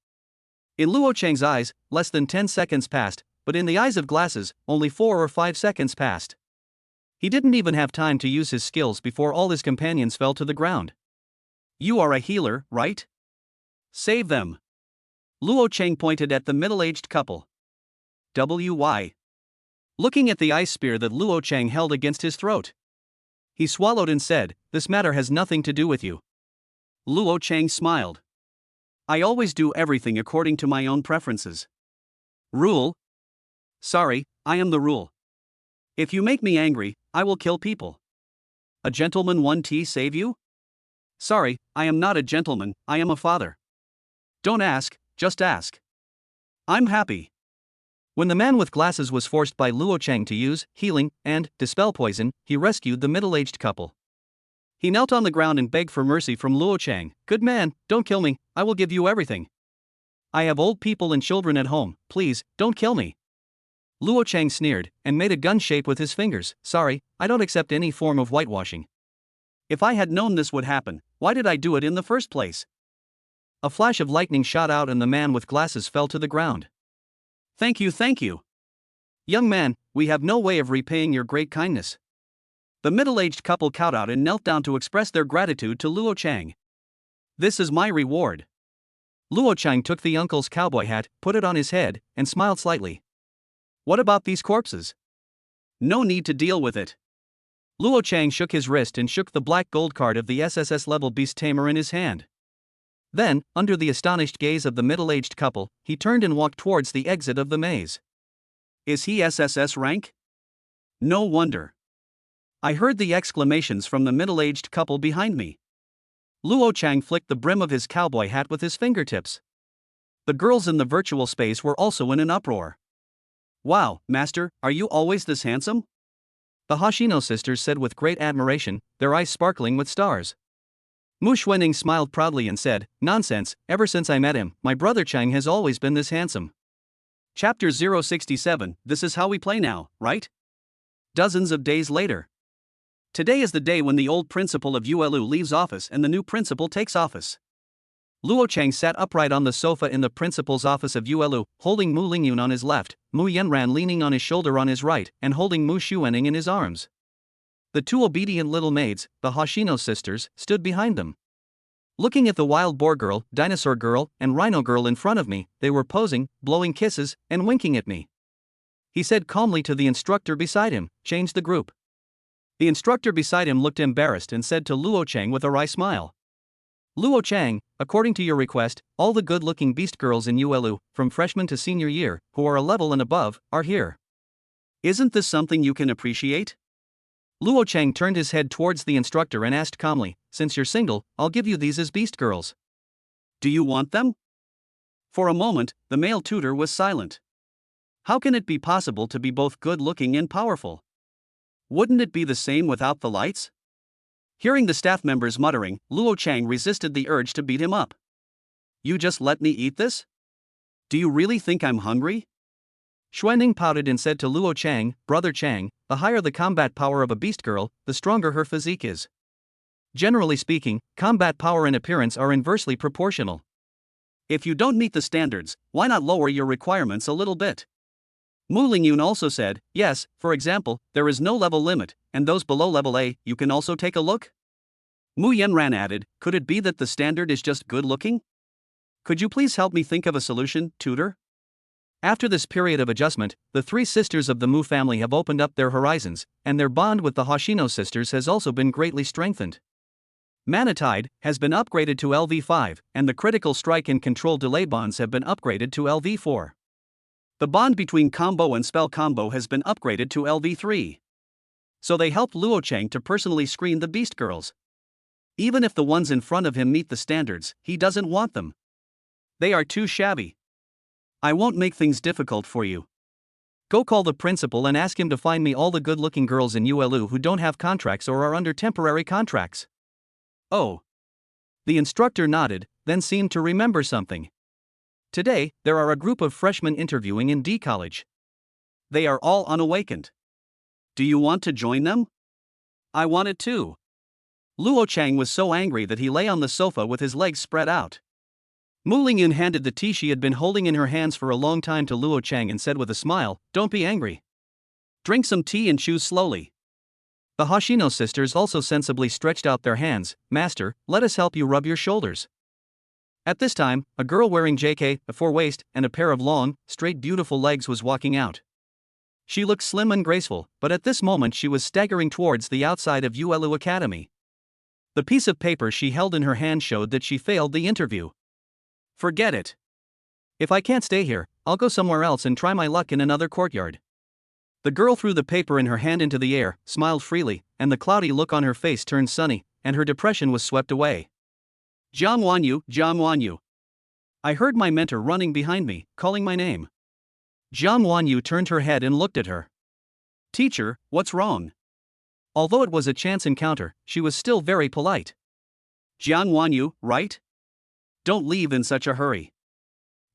In Luo Chang's eyes, less than 10 seconds passed, but in the eyes of glasses, only 4 or 5 seconds passed. He didn't even have time to use his skills before all his companions fell to the ground. You are a healer, right? Save them. Luo Chang pointed at the middle-aged couple. Why? Looking at the ice spear that Luo Chang held against his throat. He swallowed and said, this matter has nothing to do with you. Luo Chang smiled. I always do everything according to my own preferences. Rule? Sorry, I am the rule. If you make me angry, I will kill people. A gentleman 1T save you? Sorry, I am not a gentleman, I am a father. Don't ask, just ask. I'm happy. When the man with glasses was forced by Luo Chang to use healing and dispel poison, he rescued the middle-aged couple. He knelt on the ground and begged for mercy from Luo Chang. Good man, don't kill me, I will give you everything. I have old people and children at home, please, don't kill me. Luo Chang sneered, and made a gun shape with his fingers. Sorry, I don't accept any form of whitewashing. If I had known this would happen, why did I do it in the first place? A flash of lightning shot out and the man with glasses fell to the ground. Thank you, thank you. Young man, we have no way of repaying your great kindness. The middle-aged couple kowtowed and knelt down to express their gratitude to Luo Chang. This is my reward. Luo Chang took the uncle's cowboy hat, put it on his head, and smiled slightly. What about these corpses? No need to deal with it. Luo Chang shook his wrist and shook the black gold card of the SSS level beast tamer in his hand. Then, under the astonished gaze of the middle-aged couple, he turned and walked towards the exit of the maze. Is he SSS rank? No wonder. I heard the exclamations from the middle-aged couple behind me. Luo Chang flicked the brim of his cowboy hat with his fingertips. The girls in the virtual space were also in an uproar. Wow, master, are you always this handsome? The Hoshino sisters said with great admiration, their eyes sparkling with stars. Mu Xuanning smiled proudly and said, nonsense, ever since I met him, my brother Chang has always been this handsome. Chapter 067, this is how we play now, right? Dozens of days later. Today is the day when the old principal of ULU leaves office and the new principal takes office. Luo Chang sat upright on the sofa in the principal's office of ULU, holding Mu Lingyun on his left, Mu Yanran leaning on his shoulder on his right, and holding Mu Xuanning in his arms. The 2 obedient little maids, the Hoshino sisters, stood behind them. Looking at the wild boar girl, dinosaur girl, and rhino girl in front of me, they were posing, blowing kisses, and winking at me. He said calmly to the instructor beside him, change the group. The instructor beside him looked embarrassed and said to Luo Chang with a wry smile. Luo Chang, according to your request, all the good-looking beast girls in ULU, from freshman to senior year, who are a level and above, are here. Isn't this something you can appreciate? Luo Chang turned his head towards the instructor and asked calmly, since you're single, I'll give you these as beast girls. Do you want them? For a moment, the male tutor was silent. How can it be possible to be both good-looking and powerful? Wouldn't it be the same without the lights? Hearing the staff members muttering, Luo Chang resisted the urge to beat him up. You just let me eat this? Do you really think I'm hungry? Xuanning pouted and said to Luo Chang, Brother Chang, the higher the combat power of a beast girl, the stronger her physique is. Generally speaking, combat power and appearance are inversely proportional. If you don't meet the standards, why not lower your requirements a little bit? Mu Lingyun also said, yes, for example, there is no level limit, and those below level A, you can also take a look? Mu Yenran added, could it be that the standard is just good looking? Could you please help me think of a solution, tutor? After this period of adjustment, the three sisters of the Mu family have opened up their horizons, and their bond with the Hoshino sisters has also been greatly strengthened. Manatide has been upgraded to LV5, and the critical strike and control delay bonds have been upgraded to LV4. The bond between combo and spell combo has been upgraded to LV3. So they helped Luo Cheng to personally screen the beast girls. Even if the ones in front of him meet the standards, he doesn't want them. They are too shabby. I won't make things difficult for you. Go call the principal and ask him to find me all the good-looking girls in ULU who don't have contracts or are under temporary contracts. Oh. The instructor nodded, then seemed to remember something. Today, there are a group of freshmen interviewing in D College. They are all unawakened. Do you want to join them? I want it too. Luo Chang was so angry that he lay on the sofa with his legs spread out. Mu Lingyun handed the tea she had been holding in her hands for a long time to Luo Chang and said with a smile, don't be angry. Drink some tea and chew slowly. The Hoshino sisters also sensibly stretched out their hands. Master, let us help you rub your shoulders. At this time, a girl wearing JK, a four-waist, and a pair of long, straight beautiful legs was walking out. She looked slim and graceful, but at this moment she was staggering towards the outside of ULU Academy. The piece of paper she held in her hand showed that she failed the interview. Forget it. If I can't stay here, I'll go somewhere else and try my luck in another courtyard. The girl threw the paper in her hand into the air, smiled freely, and the cloudy look on her face turned sunny, and her depression was swept away. Jiang Wanyu. I heard my mentor running behind me, calling my name. Jiang Wanyu turned her head and looked at her. Teacher, what's wrong? Although it was a chance encounter, she was still very polite. Jiang Wanyu, right? Don't leave in such a hurry.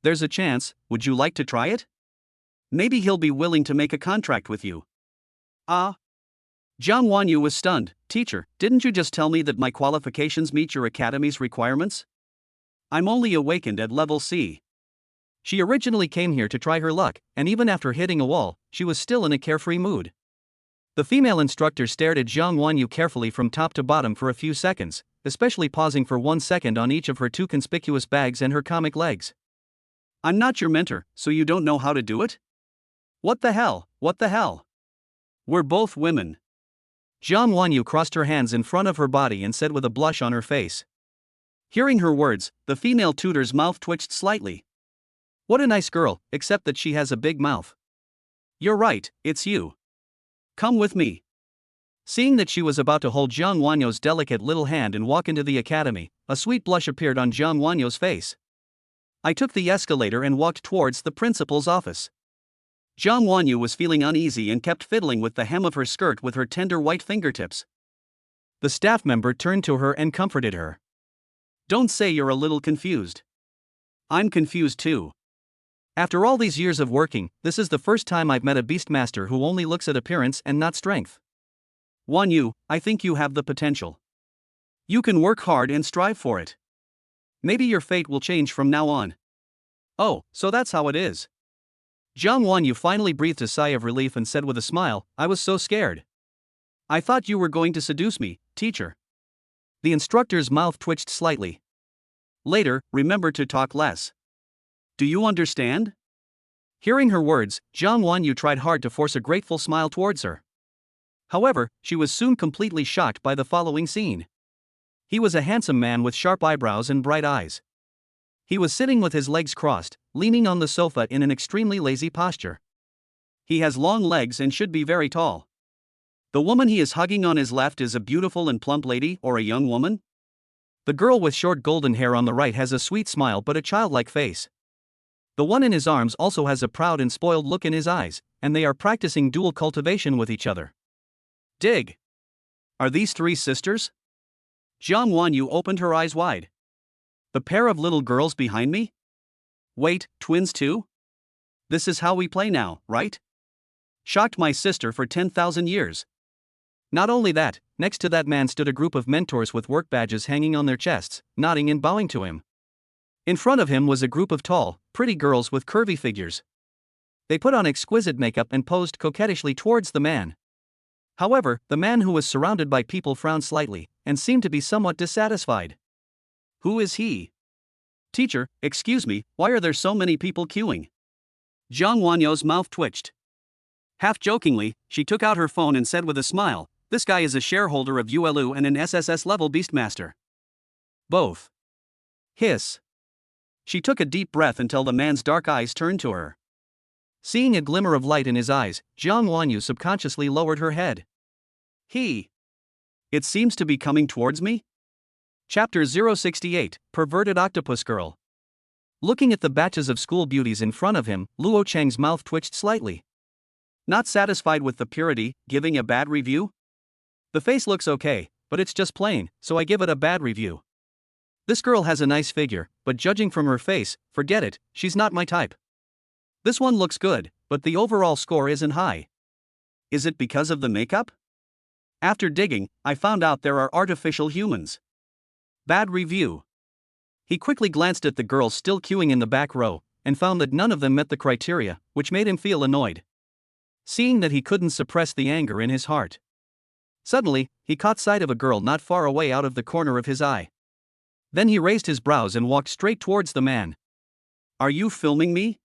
There's a chance, would you like to try it? Maybe he'll be willing to make a contract with you. Ah. Jiang Wanyu was stunned. Teacher, didn't you just tell me that my qualifications meet your academy's requirements? I'm only awakened at level C. She originally came here to try her luck, and even after hitting a wall, she was still in a carefree mood. The female instructor stared at Jiang Wanyu carefully from top to bottom for a few seconds, especially pausing for 1 second on each of her two conspicuous bags and her comic legs. I'm not your mentor, so you don't know how to do it? What the hell? We're both women. Jiang Wanyu crossed her hands in front of her body and said with a blush on her face. Hearing her words, the female tutor's mouth twitched slightly. What a nice girl, except that she has a big mouth. You're right, it's you. Come with me. Seeing that she was about to hold Jiang Wanyu's delicate little hand and walk into the academy, a sweet blush appeared on Jiang Wanyu's face. I took the escalator and walked towards the principal's office. Jiang Wanyu was feeling uneasy and kept fiddling with the hem of her skirt with her tender white fingertips. The staff member turned to her and comforted her. Don't say you're a little confused. I'm confused too. After all these years of working, this is the first time I've met a beastmaster who only looks at appearance and not strength. Wanyu, I think you have the potential. You can work hard and strive for it. Maybe your fate will change from now on. Oh, so that's how it is. Jiang Wanyu finally breathed a sigh of relief and said with a smile, I was so scared. I thought you were going to seduce me, teacher. The instructor's mouth twitched slightly. Later, remember to talk less. Do you understand? Hearing her words, Jiang Wanyu tried hard to force a grateful smile towards her. However, she was soon completely shocked by the following scene. He was a handsome man with sharp eyebrows and bright eyes. He was sitting with his legs crossed, leaning on the sofa in an extremely lazy posture. He has long legs and should be very tall. The woman he is hugging on his left is a beautiful and plump lady or a young woman? The girl with short golden hair on the right has a sweet smile but a childlike face. The one in his arms also has a proud and spoiled look in his eyes, and they are practicing dual cultivation with each other. Dig! Are these three sisters? Jiang Wanyu opened her eyes wide. The pair of little girls behind me? Wait, twins too? This is how we play now, right? Shocked my sister for 10,000 years. Not only that, next to that man stood a group of mentors with work badges hanging on their chests, nodding and bowing to him. In front of him was a group of tall, pretty girls with curvy figures. They put on exquisite makeup and posed coquettishly towards the man. However, the man who was surrounded by people frowned slightly and seemed to be somewhat dissatisfied. Who is he? Teacher, excuse me, why are there so many people queuing? Zhang Wanyo's mouth twitched. Half jokingly, she took out her phone and said with a smile, "This guy is a shareholder of Yuelu and an SSS level beastmaster." Both. Hiss. She took a deep breath until the man's dark eyes turned to her. Seeing a glimmer of light in his eyes, Zhang Wanyu subconsciously lowered her head. It seems to be coming towards me? Chapter 068, Perverted Octopus Girl. Looking at the batches of school beauties in front of him, Luo Cheng's mouth twitched slightly. Not satisfied with the purity, giving a bad review? The face looks okay, but it's just plain, so I give it a bad review. This girl has a nice figure, but judging from her face, forget it, she's not my type. This one looks good, but the overall score isn't high. Is it because of the makeup? After digging, I found out there are artificial humans. Bad review. He quickly glanced at the girls still queuing in the back row, and found that none of them met the criteria, which made him feel annoyed. Seeing that he couldn't suppress the anger in his heart. Suddenly, he caught sight of a girl not far away out of the corner of his eye. Then he raised his brows and walked straight towards the man. Are you filming me?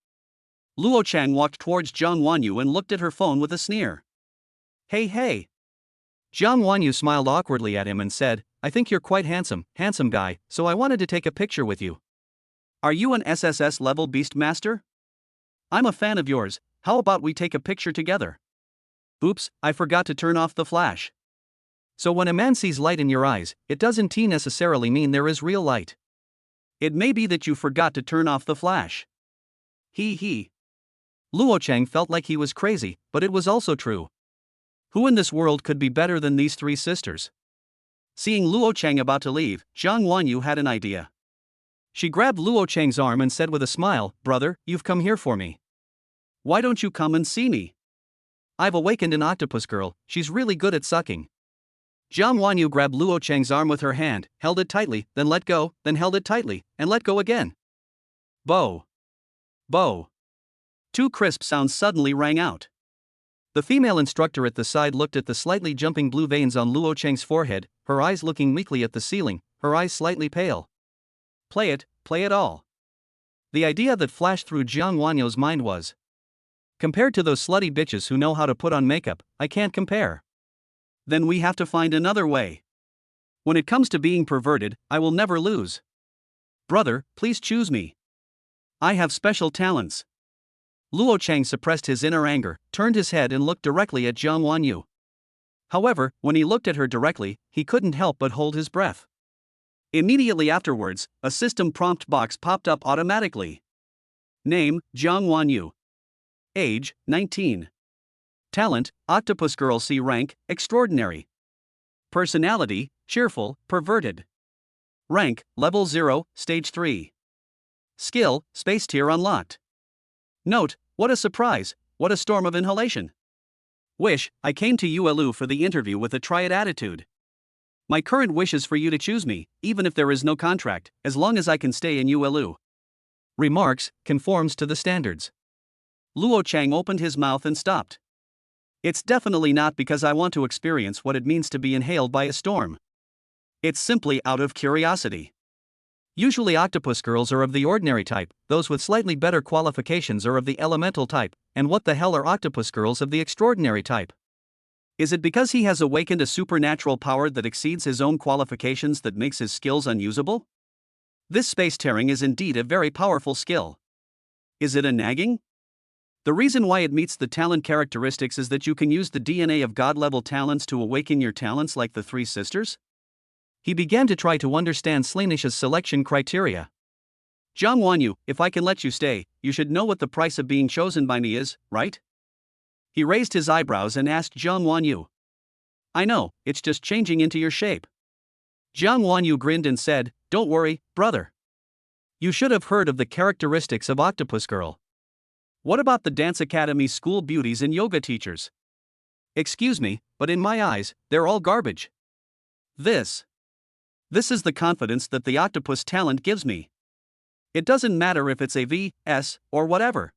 Luo Chang walked towards Zhang Wanyu and looked at her phone with a sneer. Hey. Zhang Wanyu smiled awkwardly at him and said, I think you're quite handsome guy, so I wanted to take a picture with you. Are you an SSS level beastmaster? I'm a fan of yours, how about we take a picture together? Oops, I forgot to turn off the flash. So when a man sees light in your eyes, it doesn't necessarily mean there is real light. It may be that you forgot to turn off the flash. Luo Cheng felt like he was crazy, but it was also true. Who in this world could be better than these three sisters? Seeing Luo Cheng about to leave, Zhang Wanyu had an idea. She grabbed Luo Cheng's arm and said with a smile, Brother, you've come here for me. Why don't you come and see me? I've awakened an octopus girl, she's really good at sucking. Zhang Wanyu grabbed Luo Cheng's arm with her hand, held it tightly, then let go, then held it tightly, and let go again. Bo. Two crisp sounds suddenly rang out. The female instructor at the side looked at the slightly jumping blue veins on Luo Cheng's forehead, her eyes looking weakly at the ceiling, her eyes slightly pale. Play it all. The idea that flashed through Zhang Wanyu's mind was, compared to those slutty bitches who know how to put on makeup, I can't compare. Then we have to find another way. When it comes to being perverted, I will never lose. Brother, please choose me. I have special talents. Luo Cheng suppressed his inner anger, turned his head and looked directly at Zhang Wanyu. However, when he looked at her directly, he couldn't help but hold his breath. Immediately afterwards, a system prompt box popped up automatically. Name, Zhang Wanyu. Age, 19. Talent, Octopus Girl C rank, Extraordinary. Personality, cheerful, perverted. Rank, Level 0, Stage 3. Skill, Space Tier unlocked. Note, what a surprise, what a storm of inhalation. Wish, I came to Yuelu for the interview with a triad attitude. My current wish is for you to choose me, even if there is no contract, as long as I can stay in Yuelu. Remarks, conforms to the standards. Luo Chang opened his mouth and stopped. It's definitely not because I want to experience what it means to be inhaled by a storm. It's simply out of curiosity. Usually octopus girls are of the ordinary type, those with slightly better qualifications are of the elemental type, and what the hell are octopus girls of the extraordinary type? Is it because he has awakened a supernatural power that exceeds his own qualifications that makes his skills unusable? This space tearing is indeed a very powerful skill. Is it a nagging? The reason why it meets the talent characteristics is that you can use the DNA of God-level talents to awaken your talents like the three sisters? He began to try to understand Slanisha's selection criteria. Zhang Wanyu, if I can let you stay, you should know what the price of being chosen by me is, right? He raised his eyebrows and asked Zhang Wanyu. I know, it's just changing into your shape. Zhang Wanyu grinned and said, Don't worry, brother. You should have heard of the characteristics of Octopus Girl. What about the Dance Academy school beauties and yoga teachers? Excuse me, but in my eyes, they're all garbage. This is the confidence that the octopus talent gives me. It doesn't matter if it's a V, S, or whatever.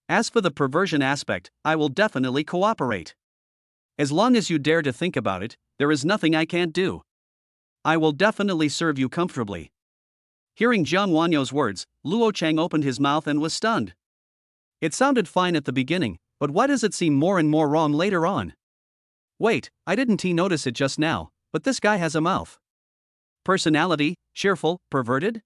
As for the perversion aspect, I will definitely cooperate. As long as you dare to think about it, there is nothing I can't do. I will definitely serve you comfortably. Hearing Jiang Wanyo's words, Luo Chang opened his mouth and was stunned. It sounded fine at the beginning, but why does it seem more and more wrong later on? Wait, I didn't notice it just now, but this guy has a mouth. Personality, cheerful, perverted?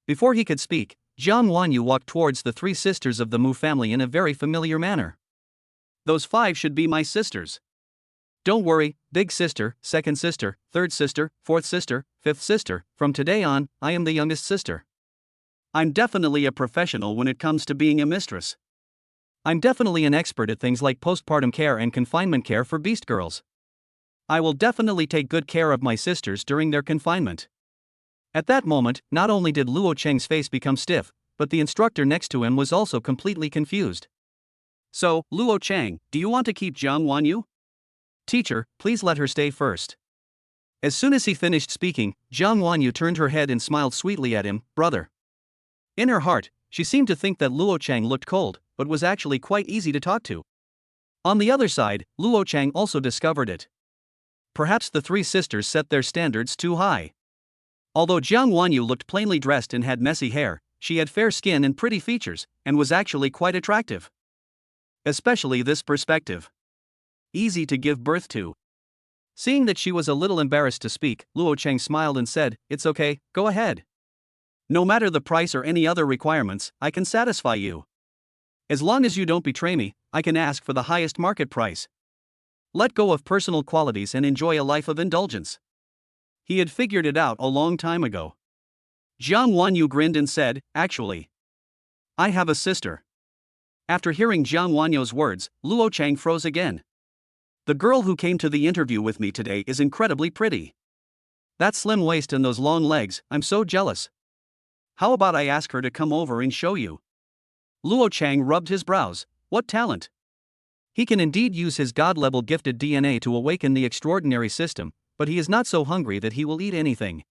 Before he could speak, Jiang Wanyu walked towards the three sisters of the Mu family in a very familiar manner. Those 5 should be my sisters. Don't worry, big sister, second sister, third sister, fourth sister, fifth sister, from today on, I am the youngest sister. I'm definitely a professional when it comes to being a mistress. I'm definitely an expert at things like postpartum care and confinement care for beast girls. I will definitely take good care of my sisters during their confinement. At that moment, not only did Luo Cheng's face become stiff, but the instructor next to him was also completely confused. So, Luo Cheng, do you want to keep Jiang Wanyu? Teacher, please let her stay first. As soon as he finished speaking, Jiang Wanyu turned her head and smiled sweetly at him, brother. In her heart, she seemed to think that Luo Cheng looked cold, but was actually quite easy to talk to. On the other side, Luo Cheng also discovered it. Perhaps the three sisters set their standards too high. Although Jiang Wanyu looked plainly dressed and had messy hair, she had fair skin and pretty features, and was actually quite attractive. Especially this perspective. Easy to give birth to. Seeing that she was a little embarrassed to speak, Luo Cheng smiled and said, "It's okay, go ahead. No matter the price or any other requirements, I can satisfy you. As long as you don't betray me, I can ask for the highest market price. Let go of personal qualities and enjoy a life of indulgence." He had figured it out a long time ago. Jiang Wanyu grinned and said, "Actually, I have a sister." After hearing Jiang Wanyu's words, Luo Cheng froze again. The girl who came to the interview with me today is incredibly pretty. That slim waist and those long legs, I'm so jealous. How about I ask her to come over and show you? Luo Cheng rubbed his brows. What talent! He can indeed use his god-level gifted DNA to awaken the extraordinary system, but he is not so hungry that he will eat anything.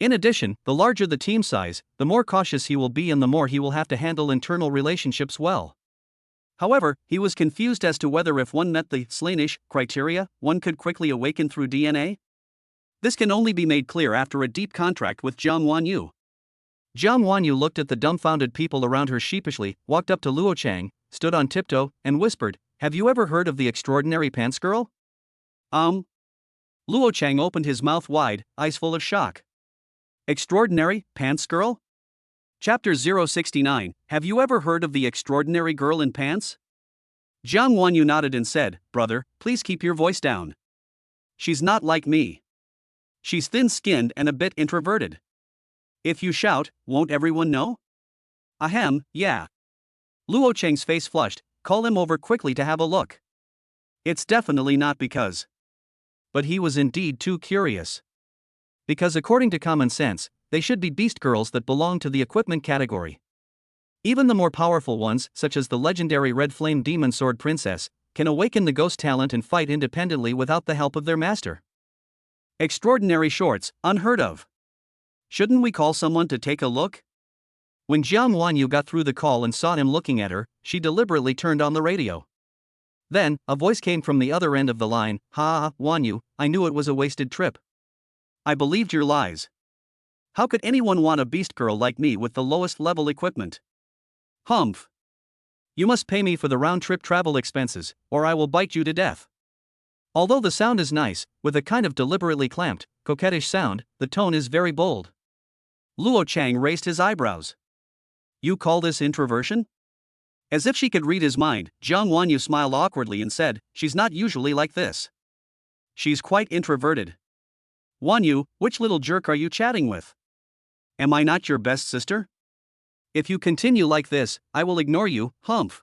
In addition, the larger the team size, the more cautious he will be and the more he will have to handle internal relationships well. However, he was confused as to whether if one met the Slanish criteria, one could quickly awaken through DNA. This can only be made clear after a deep contract with Jiang Wanyu. Jiang Wanyu looked at the dumbfounded people around her sheepishly, walked up to Luo Cheng, stood on tiptoe, and whispered, "Have you ever heard of the extraordinary pants girl?" Luo Cheng opened his mouth wide, eyes full of shock. Extraordinary pants girl? Chapter 069, Have you ever heard of the extraordinary girl in pants? Jiang Wanyu nodded and said, "Brother, please keep your voice down. She's not like me. She's thin-skinned and a bit introverted. If you shout, won't everyone know?" Ahem, yeah. Luo Cheng's face flushed. Call him over quickly to have a look. It's definitely not because. But he was indeed too curious. Because according to common sense, they should be beast girls that belong to the equipment category. Even the more powerful ones, such as the legendary Red Flame Demon Sword Princess, can awaken the ghost talent and fight independently without the help of their master. Extraordinary shorts, unheard of. Shouldn't we call someone to take a look? When Jiang Wanyu got through the call and saw him looking at her, she deliberately turned on the radio. Then, a voice came from the other end of the line, "Ha, Wanyu, I knew it was a wasted trip. I believed your lies. How could anyone want a beast girl like me with the lowest level equipment? Humph. You must pay me for the round-trip travel expenses, or I will bite you to death." Although the sound is nice, with a kind of deliberately clamped, coquettish sound, the tone is very bold. Luo Cheng raised his eyebrows. You call this introversion? As if she could read his mind, Jiang Wanyu smiled awkwardly and said, "She's not usually like this. She's quite introverted." "Wanyu, which little jerk are you chatting with? Am I not your best sister? If you continue like this, I will ignore you, humph."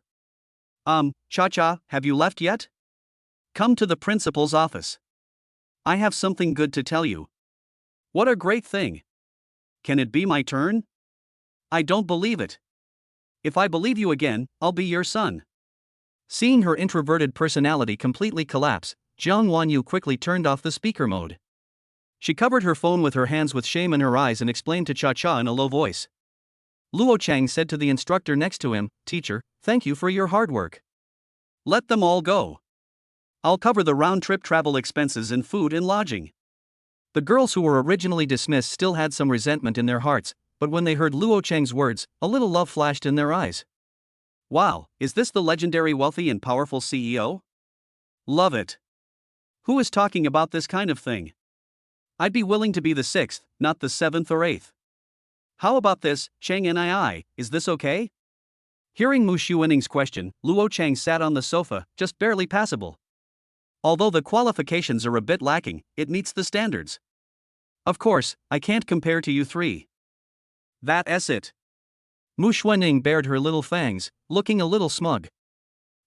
Cha-cha, have you left yet? Come to the principal's office. I have something good to tell you. What a great thing. Can it be my turn? I don't believe it. If I believe you again, I'll be your son. Seeing her introverted personality completely collapse, Jiang Wanyu quickly turned off the speaker mode. She covered her phone with her hands with shame in her eyes and explained to Cha-Cha in a low voice. Luo Chang said to the instructor next to him, "Teacher, thank you for your hard work. Let them all go. I'll cover the round-trip travel expenses and food and lodging." The girls who were originally dismissed still had some resentment in their hearts, but when they heard Luo Chang's words, a little love flashed in their eyes. Wow, is this the legendary wealthy and powerful CEO? Love it. Who is talking about this kind of thing? I'd be willing to be the 6th, not the 7th or 8th. How about this, Chang Nii, is this okay? Hearing Mu Xuaning's question, Luo Chang sat on the sofa, just barely passable. Although the qualifications are a bit lacking, it meets the standards. Of course, I can't compare to you three. That's it. Mu Xuaning bared her little fangs, looking a little smug.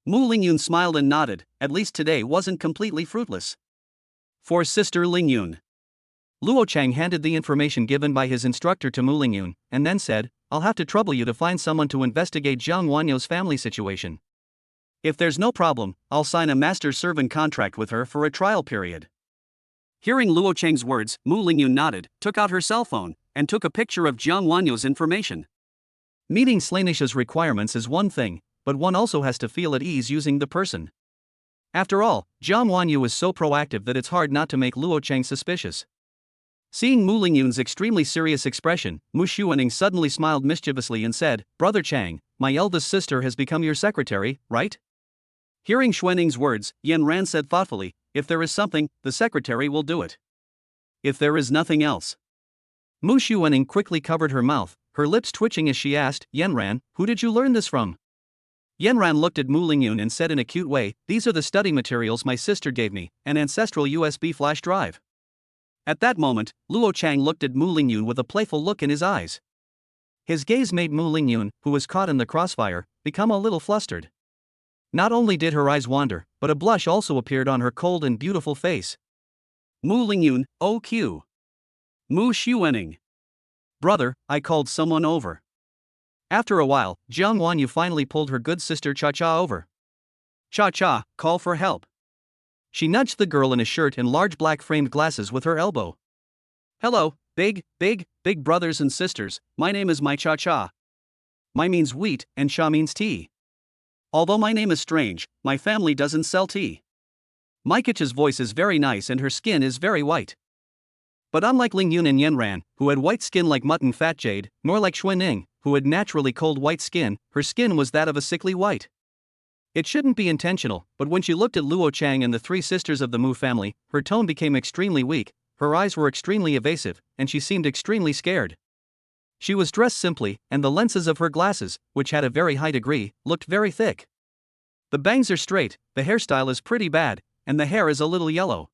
Mu Lingyun smiled and nodded, at least today wasn't completely fruitless. For Sister Lingyun. Luo Chang handed the information given by his instructor to Mu Lingyun, and then said, "I'll have to trouble you to find someone to investigate Jiang Wanyo's family situation. If there's no problem, I'll sign a master-servant contract with her for a trial period." Hearing Luo Chang's words, Mu Lingyun nodded, took out her cell phone, and took a picture of Jiang Wanyo's information. Meeting Slaanisha's requirements is one thing, but one also has to feel at ease using the person. After all, Jiang Wanyu is so proactive that it's hard not to make Luo Chang suspicious. Seeing Mu Lingyun's extremely serious expression, Mu Xuaning suddenly smiled mischievously and said, "Brother Chang, my eldest sister has become your secretary, right?" Hearing Xuaning's words, Yan Ran said thoughtfully, "If there is something, the secretary will do it. If there is nothing else." Mu Xuaning quickly covered her mouth, her lips twitching as she asked, "Yan Ran, who did you learn this from?" Yan Ran looked at Mu Lingyun and said in a cute way, "These are the study materials my sister gave me, an ancestral USB flash drive." At that moment, Luo Chang looked at Mu Lingyun with a playful look in his eyes. His gaze made Mu Lingyun, who was caught in the crossfire, become a little flustered. Not only did her eyes wander, but a blush also appeared on her cold and beautiful face. Mu Lingyun, OQ. Mu Xuaning. Brother, I called someone over. After a while, Jiang Wanyu finally pulled her good sister Cha-Cha over. Cha-Cha, call for help. She nudged the girl in a shirt and large black framed glasses with her elbow. Hello, big brothers and sisters, my name is Mai Cha-Cha. Mai means wheat, and Cha means tea. Although my name is strange, my family doesn't sell tea. Maikicha's voice is very nice and her skin is very white. But unlike Lingyun and Yanran, who had white skin like mutton fat jade, nor like Xuanning, who had naturally cold white skin, her skin was that of a sickly white. It shouldn't be intentional, but when she looked at Luo Chang and the three sisters of the Mu family, her tone became extremely weak, her eyes were extremely evasive, and she seemed extremely scared. She was dressed simply, and the lenses of her glasses, which had a very high degree, looked very thick. The bangs are straight, the hairstyle is pretty bad, and the hair is a little yellow.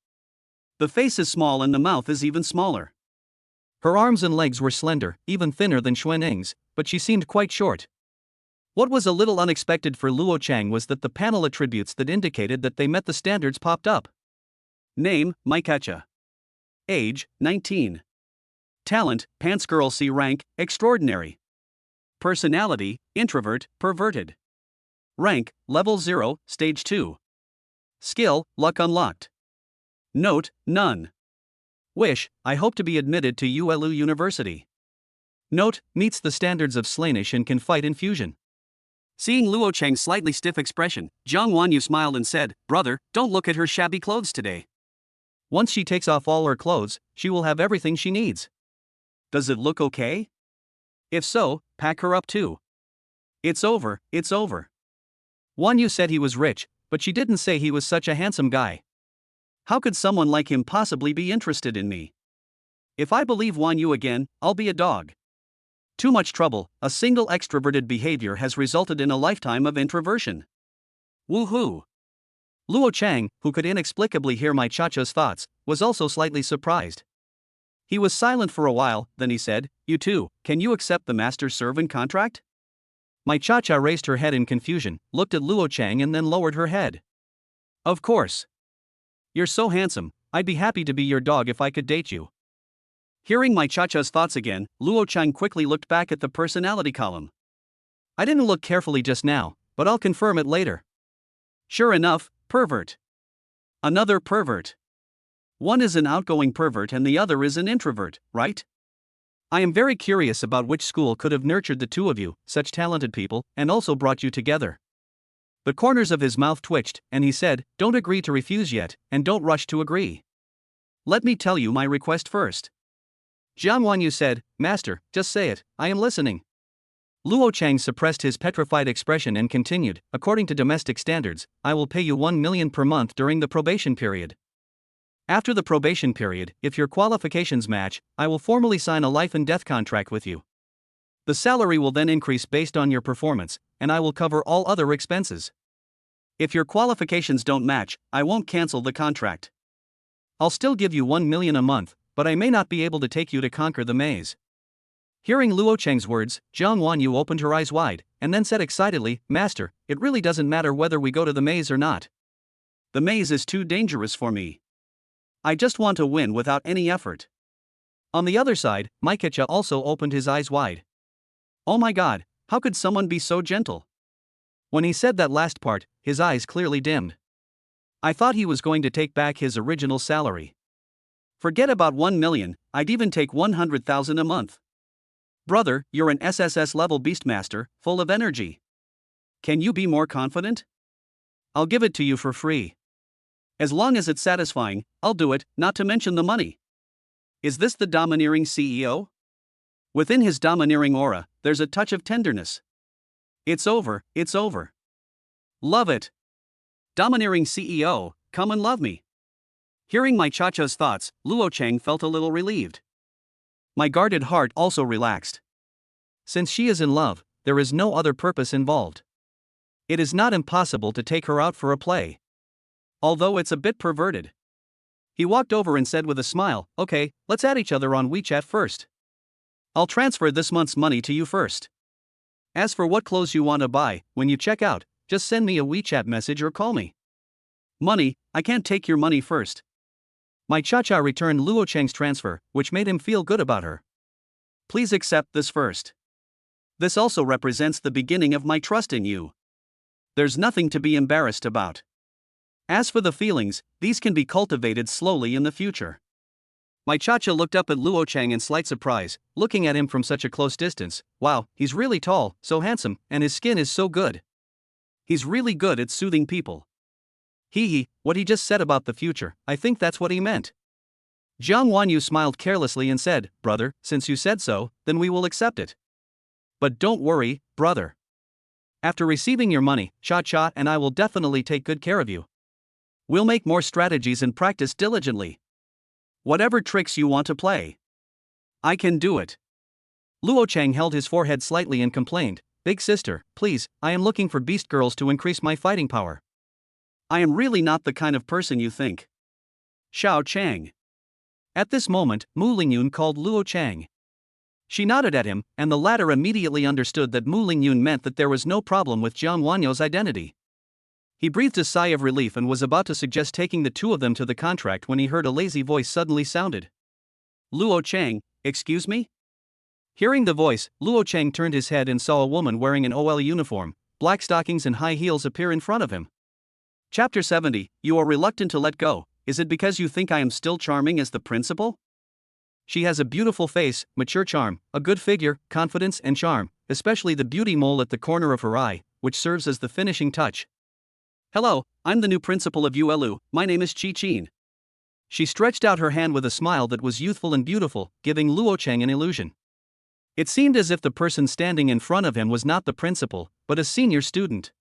The face is small and the mouth is even smaller. Her arms and legs were slender, even thinner than Xuaning's, but she seemed quite short. What was a little unexpected for Luo Chang was that the panel attributes that indicated that they met the standards popped up. Name, Maikacha. Age, 19. Talent, Pants Girl C rank, extraordinary. Personality, introvert, perverted. Rank, level 0, stage 2. Skill, luck unlocked. Note, none. Wish, I hope to be admitted to ULU University. Note, meets the standards of Slaanish and can fight in fusion. Seeing Luo Chang's slightly stiff expression, Jiang Wanyu smiled and said, "Brother, don't look at her shabby clothes today. Once she takes off all her clothes, she will have everything she needs. Does it look okay? If so, pack her up too. It's over, it's over." Wanyu said he was rich, but she didn't say he was such a handsome guy. How could someone like him possibly be interested in me? If I believe Wanyu again, I'll be a dog. Too much trouble, a single extroverted behavior has resulted in a lifetime of introversion. Woohoo! Luo Chang, who could inexplicably hear my Cha-Cha's thoughts, was also slightly surprised. He was silent for a while, then he said, "You too, can you accept the master-servant contract?" My Cha-Cha raised her head in confusion, looked at Luo Chang and then lowered her head. "Of course. You're so handsome, I'd be happy to be your dog if I could date you." Hearing my Cha-Cha's thoughts again, Luo Chang quickly looked back at the personality column. "I didn't look carefully just now, but I'll confirm it later." Sure enough, pervert. Another pervert. One is an outgoing pervert and the other is an introvert, right? I am very curious about which school could have nurtured the two of you, such talented people, and also brought you together. The corners of his mouth twitched, and he said, don't agree to refuse yet, and don't rush to agree. Let me tell you my request first. Jiang Wanyu said, Master, just say it, I am listening. Luo Chang suppressed his petrified expression and continued, according to domestic standards, I will pay you 1 million per month during the probation period. After the probation period, if your qualifications match, I will formally sign a life and death contract with you. The salary will then increase based on your performance, and I will cover all other expenses. If your qualifications don't match, I won't cancel the contract. I'll still give you 1 million a month, but I may not be able to take you to conquer the maze. Hearing Luo Cheng's words, Jiang Wanyu opened her eyes wide, and then said excitedly, Master, it really doesn't matter whether we go to the maze or not. The maze is too dangerous for me. I just want to win without any effort. On the other side, Maikecha also opened his eyes wide. Oh my god, how could someone be so gentle? When he said that last part, his eyes clearly dimmed. I thought he was going to take back his original salary. Forget about 1 million, I'd even take 100,000 a month. Brother, you're an SSS level beastmaster, full of energy. Can you be more confident? I'll give it to you for free. As long as it's satisfying, I'll do it, not to mention the money. Is this the domineering CEO? Within his domineering aura, there's a touch of tenderness. It's over, it's over. Love it. Domineering CEO, come and love me. Hearing my Chacha's thoughts, Luo Chang felt a little relieved. My guarded heart also relaxed. Since she is in love, there is no other purpose involved. It is not impossible to take her out for a play. Although it's a bit perverted. He walked over and said with a smile, okay, let's add each other on WeChat first. I'll transfer this month's money to you first. As for what clothes you want to buy, when you check out, just send me a WeChat message or call me. Money, I can't take your money first. My Cha-Cha returned Luo Cheng's transfer, which made him feel good about her. Please accept this first. This also represents the beginning of my trust in you. There's nothing to be embarrassed about. As for the feelings, these can be cultivated slowly in the future. My Cha-Cha looked up at Luo Chang in slight surprise, looking at him from such a close distance. Wow, he's really tall, so handsome, and his skin is so good. He's really good at soothing people. What he just said about the future, I think that's what he meant. Jiang Wanyu smiled carelessly and said, brother, since you said so, then we will accept it. But don't worry, brother. After receiving your money, Cha-Cha and I will definitely take good care of you. We'll make more strategies and practice diligently. Whatever tricks you want to play. I can do it. Luo Chang held his forehead slightly and complained, Big sister, please, I am looking for beast girls to increase my fighting power. I am really not the kind of person you think. Xiao Chang. At this moment, Mu Lingyun called Luo Chang. She nodded at him, and the latter immediately understood that Mu Lingyun meant that there was no problem with Jiang Wanyu's identity. He breathed a sigh of relief and was about to suggest taking the two of them to the contract when he heard a lazy voice suddenly sounded. Luo Chang, excuse me? Hearing the voice, Luo Chang turned his head and saw a woman wearing an OL uniform, black stockings and high heels appear in front of him. Chapter 70, You are reluctant to let go, is it because you think I am still charming as the principal? She has a beautiful face, mature charm, a good figure, confidence and charm, especially the beauty mole at the corner of her eye, which serves as the finishing touch. Hello, I'm the new principal of ULU, my name is Chi Chin. She stretched out her hand with a smile that was youthful and beautiful, giving Luo Chang an illusion. It seemed as if the person standing in front of him was not the principal, but a senior student.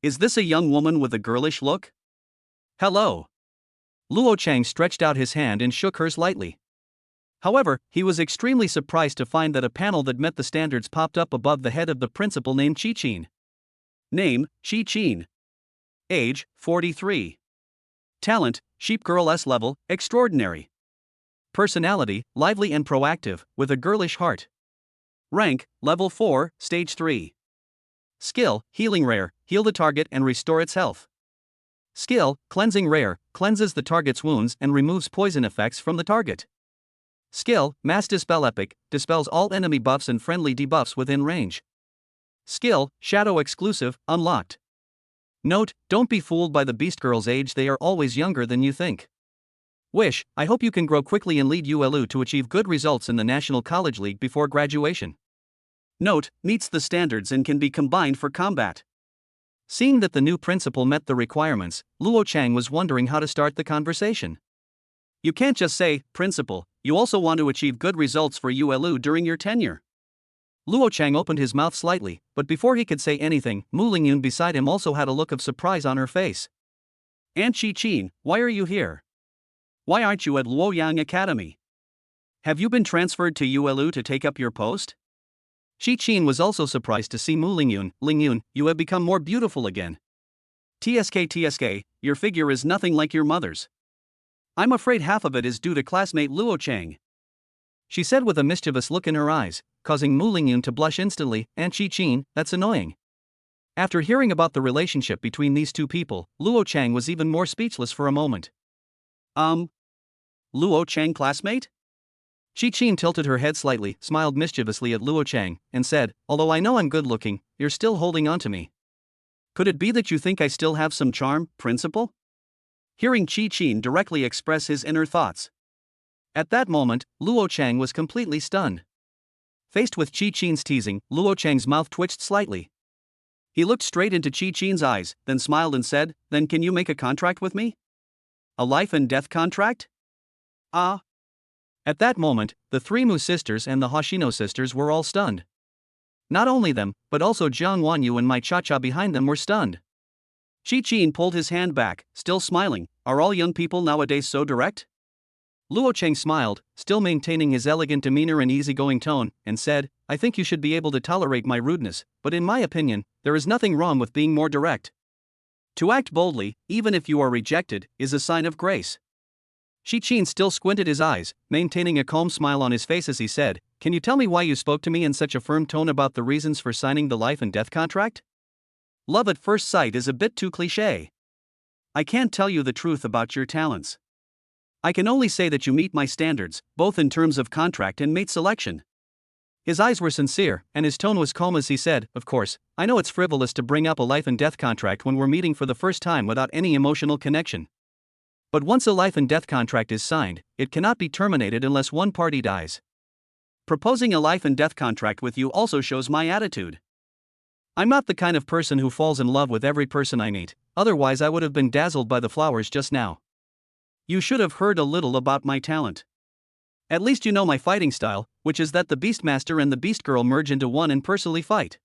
Is this a young woman with a girlish look? Hello. Luo Chang stretched out his hand and shook hers lightly. However, he was extremely surprised to find that a panel that met the standards popped up above the head of the principal named Chi Chin. Name, Chi Chin. Age, 43. Talent, sheep girl S level, extraordinary. Personality, lively and proactive, with a girlish heart. Rank, level 4, stage 3. Skill, healing rare, heal the target and restore its health. Skill, cleansing rare, cleanses the target's wounds and removes poison effects from the target. Skill, mass dispel epic, dispels all enemy buffs and friendly debuffs within range. Skill, shadow exclusive, unlocked. Note, don't be fooled by the beast girl's age, they are always younger than you think. I hope you can grow quickly and lead ULU to achieve good results in the National College League before graduation. Note, meets the standards and can be combined for combat. Seeing that the new principal met the requirements, Luo Chang was wondering how to start the conversation. You can't just say, Principal, you also want to achieve good results for ULU during your tenure. Luo Chang opened his mouth slightly, but before he could say anything, Mu Lingyun beside him also had a look of surprise on her face. Aunt Chi Chin, why are you here? Why aren't you at Luoyang Academy? Have you been transferred to ULU to take up your post? Shi Qin was also surprised to see Mu Lingyun. Lingyun, you have become more beautiful again. TSK, your figure is nothing like your mother's. I'm afraid half of it is due to classmate Luo Chang. She said with a mischievous look in her eyes, causing Mu Lingyun to blush instantly. Aunt Shi Qin, that's annoying. After hearing about the relationship between these two people, Luo Chang was even more speechless for a moment. Luo Chang classmate? Shi Qin tilted her head slightly, smiled mischievously at Luo Chang, and said, although I know I'm good looking, you're still holding on to me. Could it be that you think I still have some charm, Principal? Hearing Shi Qin directly express his inner thoughts. At that moment, Luo Chang was completely stunned. Faced with Shi Qin's teasing, Luo Chang's mouth twitched slightly. He looked straight into Shi Qin's eyes, then smiled and said, then can you make a contract with me? A life and death contract? Ah. At that moment, the three Mu sisters and the Hoshino sisters were all stunned. Not only them, but also Jiang Wanyu and Mai Cha-Cha behind them were stunned. Shi Qin pulled his hand back, still smiling. Are all young people nowadays so direct? Luo Chang smiled, still maintaining his elegant demeanor and easygoing tone, and said, I think you should be able to tolerate my rudeness, but in my opinion, there is nothing wrong with being more direct. To act boldly, even if you are rejected, is a sign of grace. Shi Qin still squinted his eyes, maintaining a calm smile on his face as he said, can you tell me why you spoke to me in such a firm tone about the reasons for signing the life and death contract? Love at first sight is a bit too cliché. I can't tell you the truth about your talents. I can only say that you meet my standards, both in terms of contract and mate selection. His eyes were sincere, and his tone was calm as he said, of course, I know it's frivolous to bring up a life and death contract when we're meeting for the first time without any emotional connection. But once a life and death contract is signed, it cannot be terminated unless one party dies. Proposing a life and death contract with you also shows my attitude. I'm not the kind of person who falls in love with every person I meet, otherwise I would have been dazzled by the flowers just now. You should have heard a little about my talent. At least you know my fighting style, which is that the Beastmaster and the Beast Girl merge into one and personally fight.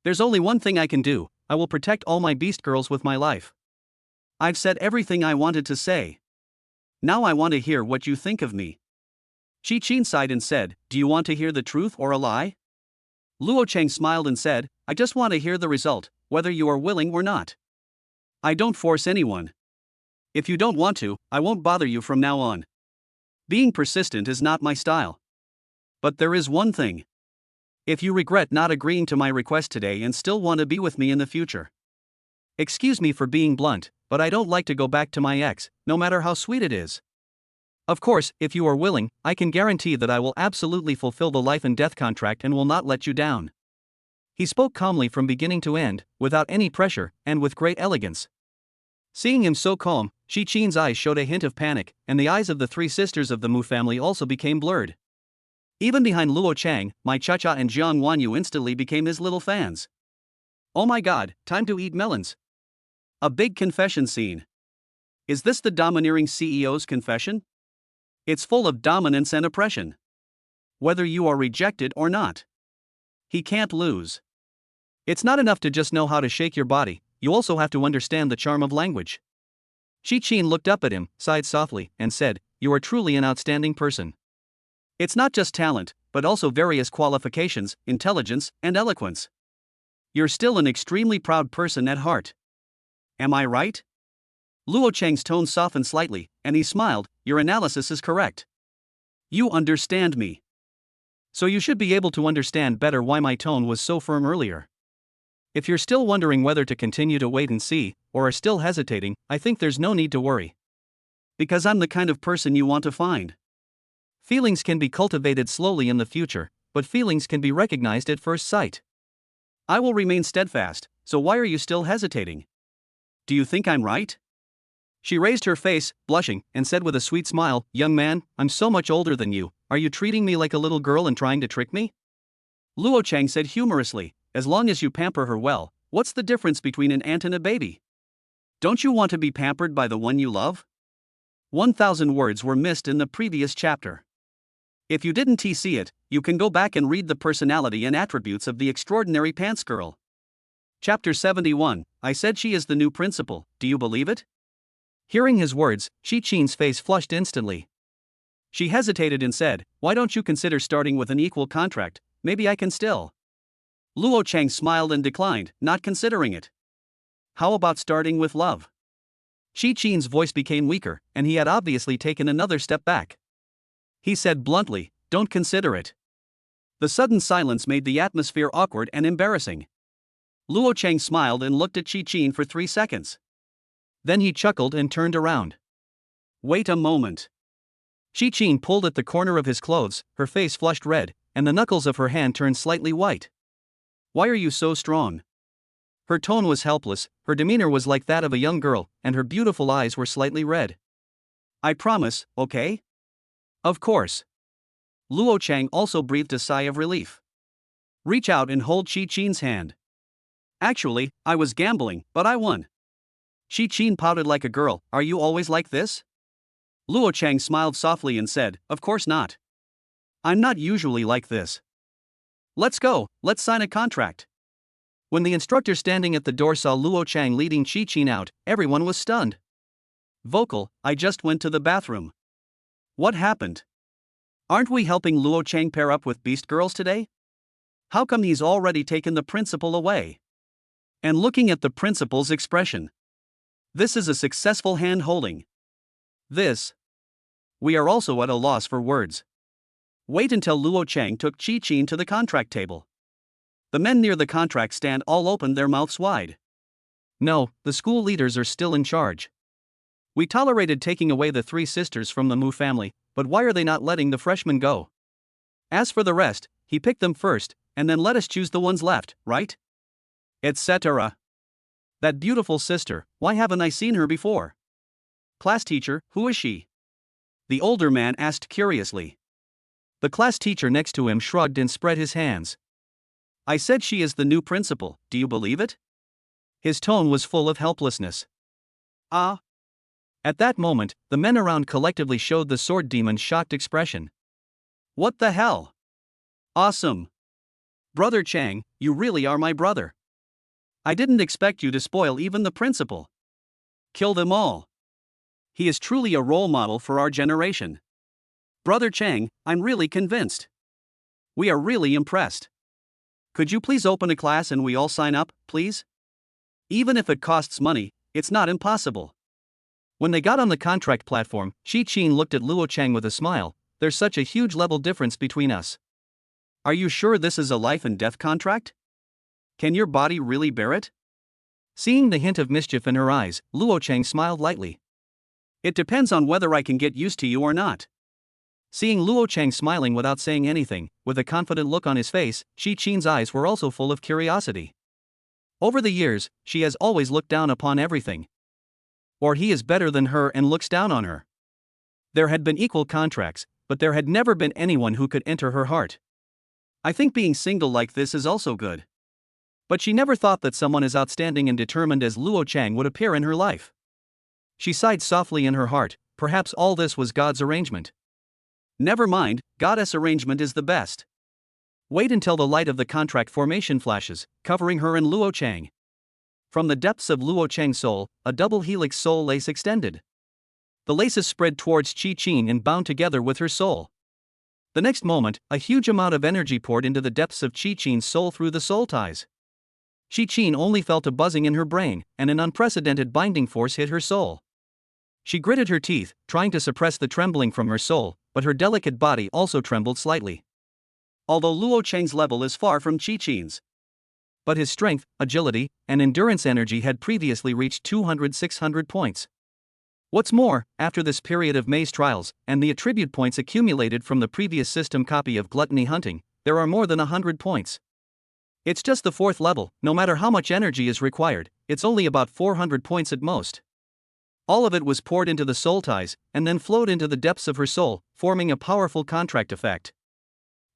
There's only one thing I can do, I will protect all my Beast Girls with my life. I've said everything I wanted to say. Now I want to hear what you think of me. Shi Qin sighed and said, do you want to hear the truth or a lie? Luo Chang smiled and said, I just want to hear the result, whether you are willing or not. I don't force anyone. If you don't want to, I won't bother you from now on. Being persistent is not my style. But there is one thing. If you regret not agreeing to my request today and still want to be with me in the future. Excuse me for being blunt, but I don't like to go back to my ex, no matter how sweet it is. Of course, if you are willing, I can guarantee that I will absolutely fulfill the life and death contract and will not let you down. He spoke calmly from beginning to end, without any pressure, and with great elegance. Seeing him so calm, Shi Qin's eyes showed a hint of panic, and the eyes of the three sisters of the Mu family also became blurred. Even behind Luo Chang, Mai Cha-Cha and Jiang Wanyu instantly became his little fans. Oh my god, time to eat melons. A big confession scene. Is this the domineering CEO's confession? It's full of dominance and oppression. Whether you are rejected or not. He can't lose. It's not enough to just know how to shake your body, you also have to understand the charm of language. Shi Qin looked up at him, sighed softly, and said, you are truly an outstanding person. It's not just talent, but also various qualifications, intelligence, and eloquence. You're still an extremely proud person at heart. Am I right? Luo Chang's tone softened slightly, and he smiled, your analysis is correct. You understand me. So you should be able to understand better why my tone was so firm earlier. If you're still wondering whether to continue to wait and see, or are still hesitating, I think there's no need to worry. Because I'm the kind of person you want to find. Feelings can be cultivated slowly in the future, but feelings can be recognized at first sight. I will remain steadfast, so why are you still hesitating? Do you think I'm right? She raised her face, blushing, and said with a sweet smile, "Young man, I'm so much older than you. Are you treating me like a little girl and trying to trick me?" Luo Chang said humorously, "As long as you pamper her well, what's the difference between an ant and a baby? Don't you want to be pampered by the one you love?" 1,000 words were missed in the previous chapter. If you didn't see it, you can go back and read the personality and attributes of the extraordinary pants girl. Chapter 71, I said she is the new principal, do you believe it? Hearing his words, Shi Qin's face flushed instantly. She hesitated and said, "Why don't you consider starting with an equal contract? Maybe I can still." Luo Chang smiled and declined, not considering it. "How about starting with love?" Shi Qin's voice became weaker, and he had obviously taken another step back. He said bluntly, "Don't consider it." The sudden silence made the atmosphere awkward and embarrassing. Luo Chang smiled and looked at Shi Qin for 3 seconds. Then he chuckled and turned around. "Wait a moment." Shi Qin pulled at the corner of his clothes, her face flushed red, and the knuckles of her hand turned slightly white. "Why are you so strong?" Her tone was helpless, her demeanor was like that of a young girl, and her beautiful eyes were slightly red. "I promise, okay?" "Of course." Luo Chang also breathed a sigh of relief. "Reach out and hold Shi Qin's hand." "Actually, I was gambling, but I won." Shi Qin pouted like a girl, "Are you always like this?" Luo Chang smiled softly and said, "Of course not. I'm not usually like this. Let's go, let's sign a contract." When the instructor standing at the door saw Luo Chang leading Shi Qin out, everyone was stunned. "Vocal, I just went to the bathroom." "What happened? Aren't we helping Luo Chang pair up with Beast Girls today? How come he's already taken the principal away?" And looking at the principal's expression. This is a successful hand-holding. We are also at a loss for words. Wait until Luo Chang took Shi Qin to the contract table. The men near the contract stand all opened their mouths wide. No, the school leaders are still in charge. We tolerated taking away the 3 sisters from the Mu family, but why are they not letting the freshmen go? As for the rest, he picked them first, and then let us choose the ones left, right? Etc. That beautiful sister, why haven't I seen her before? Class teacher, who is she? The older man asked curiously. The class teacher next to him shrugged and spread his hands. I said she is the new principal, do you believe it? His tone was full of helplessness. Ah. At that moment, the men around collectively showed the sword demon's shocked expression. What the hell? Awesome. Brother Chang, you really are my brother. I didn't expect you to spoil even the principal. Kill them all. He is truly a role model for our generation. Brother Chang, I'm really convinced. We are really impressed. Could you please open a class and we all sign up, please? Even if it costs money, it's not impossible. When they got on the contract platform, Shi Qin looked at Luo Chang with a smile. There's such a huge level difference between us. Are you sure this is a life and death contract? Can your body really bear it? Seeing the hint of mischief in her eyes, Luo Chang smiled lightly. It depends on whether I can get used to you or not. Seeing Luo Chang smiling without saying anything, with a confident look on his face, Shi Qin's eyes were also full of curiosity. Over the years, she has always looked down upon everything. Or he is better than her and looks down on her. There had been equal contracts, but there had never been anyone who could enter her heart. I think being single like this is also good. But she never thought that someone as outstanding and determined as Luo Chang would appear in her life. She sighed softly in her heart, perhaps all this was God's arrangement. Never mind, Goddess arrangement is the best. Wait until the light of the contract formation flashes, covering her and Luo Chang. From the depths of Luo Chang's soul, a double helix soul lace extended. The laces spread towards Shi Qin and bound together with her soul. The next moment, a huge amount of energy poured into the depths of Shi Qin's soul through the soul ties. Shi Qin only felt a buzzing in her brain, and an unprecedented binding force hit her soul. She gritted her teeth, trying to suppress the trembling from her soul, but her delicate body also trembled slightly. Although Luo Chang's level is far from Shi Qin's. But his strength, agility, and endurance energy had previously reached 200-600 points. What's more, after this period of maze trials, and the attribute points accumulated from the previous system copy of gluttony hunting, there are more than 100 points. It's just the 4th level, no matter how much energy is required, it's only about 400 points at most. All of it was poured into the soul ties, and then flowed into the depths of her soul, forming a powerful contract effect.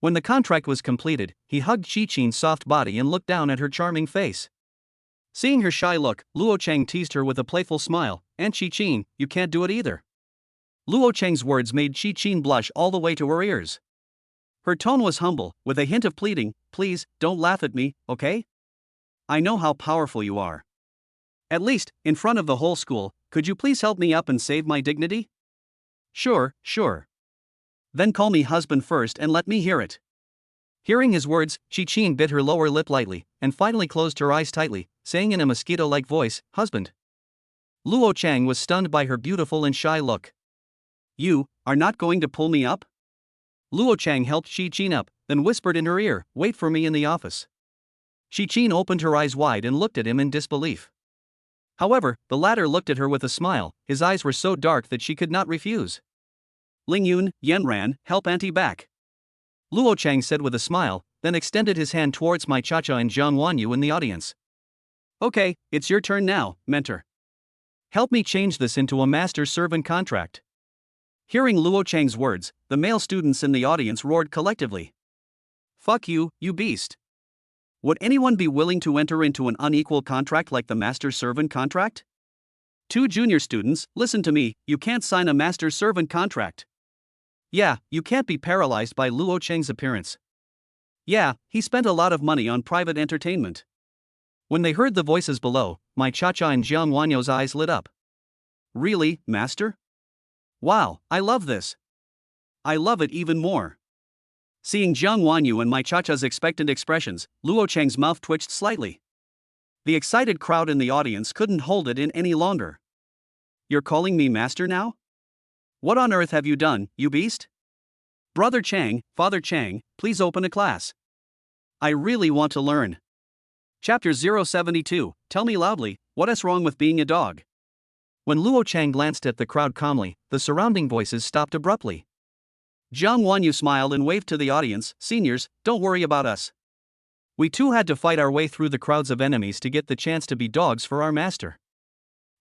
When the contract was completed, he hugged Qi-Qin's soft body and looked down at her charming face. Seeing her shy look, Luo Cheng teased her with a playful smile, "And Qi-Qin, you can't do it either." Luo Cheng's words made Qi-Qin blush all the way to her ears. Her tone was humble, with a hint of pleading, "Please, don't laugh at me, okay? I know how powerful you are. At least, in front of the whole school, could you please help me up and save my dignity?" "Sure, sure. Then call me husband first and let me hear it." Hearing his words, Qi-Qin bit her lower lip lightly, and finally closed her eyes tightly, saying in a mosquito-like voice, "Husband." Luo Cheng was stunned by her beautiful and shy look. "You are not going to pull me up?" Luo Cheng helped Qi-Qin up, then whispered in her ear, "Wait for me in the office." Qi-Qin opened her eyes wide and looked at him in disbelief. However, the latter looked at her with a smile. His eyes were so dark that she could not refuse. "Ling Yun, Yanran, help auntie back," Luo Cheng said with a smile, then extended his hand towards my cha-cha and Jiang Wanyu in the audience. "Okay, it's your turn now, mentor. Help me change this into a master-servant contract." Hearing Luo Cheng's words, the male students in the audience roared collectively. "Fuck you, you beast. Would anyone be willing to enter into an unequal contract like the master-servant contract? Two junior students, listen to me, you can't sign a master-servant contract. Yeah, you can't be paralyzed by Luo Cheng's appearance. Yeah, he spent a lot of money on private entertainment." When they heard the voices below, my cha-cha and Jiang Wanyu's eyes lit up. "Really, master? Wow, I love this. I love it even more." Seeing Jiang Wanyu and my cha-cha's expectant expressions, Luo Cheng's mouth twitched slightly. The excited crowd in the audience couldn't hold it in any longer. "You're calling me master now? What on earth have you done, you beast? Brother Chang, Father Chang, please open a class. I really want to learn." Chapter 072, Tell me loudly, what's wrong with being a dog? When Luo Cheng glanced at the crowd calmly, the surrounding voices stopped abruptly. Jiang Wanyu smiled and waved to the audience, "Seniors, don't worry about us. We too had to fight our way through the crowds of enemies to get the chance to be dogs for our master."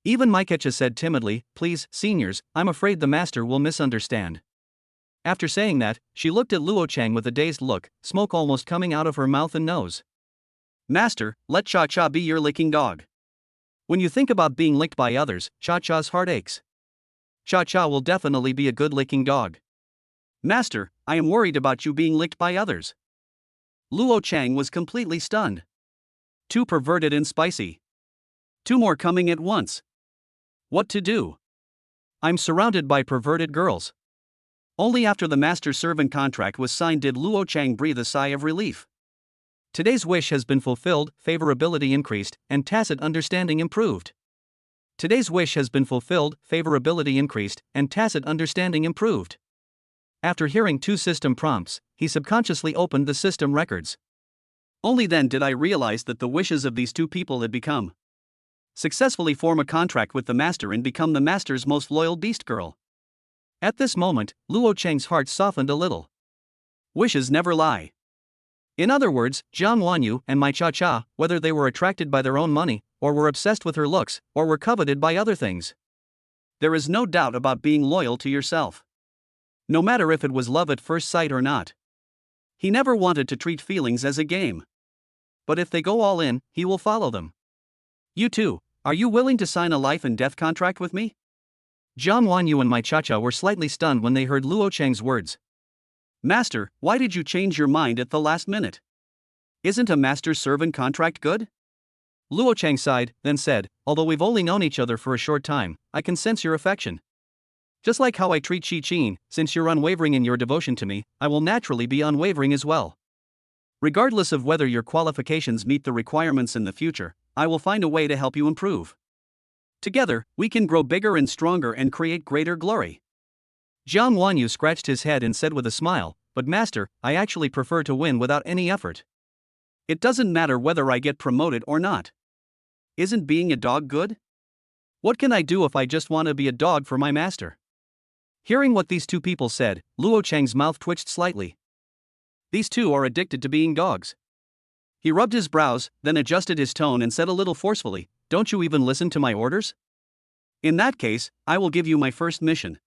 Even Maikecha said timidly, "Please, seniors, I'm afraid the master will misunderstand." After saying that, she looked at Luo Cheng with a dazed look, smoke almost coming out of her mouth and nose. "Master, let Cha-Cha be your licking dog. When you think about being licked by others, Cha-Cha's heart aches. Cha-Cha will definitely be a good licking dog." "Master, I am worried about you being licked by others." Luo Cheng was completely stunned. Too perverted and spicy. Two more coming at once. What to do? I'm surrounded by perverted girls. Only after the master-servant contract was signed did Luo Cheng breathe a sigh of relief. Today's wish has been fulfilled, favorability increased, and tacit understanding improved. Today's wish has been fulfilled, favorability increased, and tacit understanding improved. After hearing two system prompts, he subconsciously opened the system records. Only then did I realize that the wishes of these two people had become: successfully form a contract with the master and become the master's most loyal beast girl. At this moment, Luo Cheng's heart softened a little. Wishes never lie. In other words, Jiang Wanyu and my cha-cha, whether they were attracted by their own money, or were obsessed with her looks, or were coveted by other things. There is no doubt about being loyal to yourself. No matter if it was love at first sight or not. He never wanted to treat feelings as a game. But if they go all in, he will follow them. You too, are you willing to sign a life and death contract with me? Jiang Wanyu and my cha-cha were slightly stunned when they heard Luo Cheng's words. Master, why did you change your mind at the last minute? Isn't a master-servant contract good? Luo Cheng sighed, then said, although we've only known each other for a short time, I can sense your affection. Just like how I treat Qi-Qin, since you're unwavering in your devotion to me, I will naturally be unwavering as well. Regardless of whether your qualifications meet the requirements in the future, I will find a way to help you improve. Together, we can grow bigger and stronger and create greater glory. Jiang Wanyu scratched his head and said with a smile, but master, I actually prefer to win without any effort. It doesn't matter whether I get promoted or not. Isn't being a dog good? What can I do if I just want to be a dog for my master? Hearing what these two people said, Luo Cheng's mouth twitched slightly. These two are addicted to being dogs. He rubbed his brows, then adjusted his tone and said a little forcefully, don't you even listen to my orders? In that case, I will give you my first mission.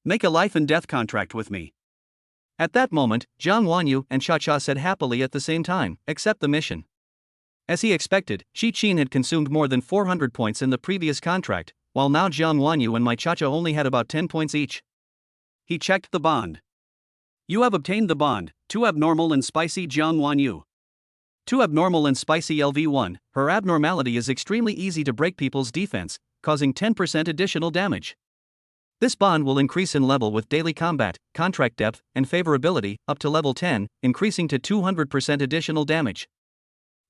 Make a life and death contract with me. At that moment, Jiang Wanyu and Cha-Cha said happily at the same time, accept the mission. As he expected, Qi-Qin had consumed more than 400 points in the previous contract, while now Jiang Wanyu and my Cha-Cha only had about 10 points each. He checked the bond. You have obtained the bond, 2 abnormal and spicy Jiang Wanyu. 2 abnormal and spicy LV1, her abnormality is extremely easy to break people's defense, causing 10% additional damage. This bond will increase in level with daily combat, contract depth, and favorability, up to level 10, increasing to 200% additional damage.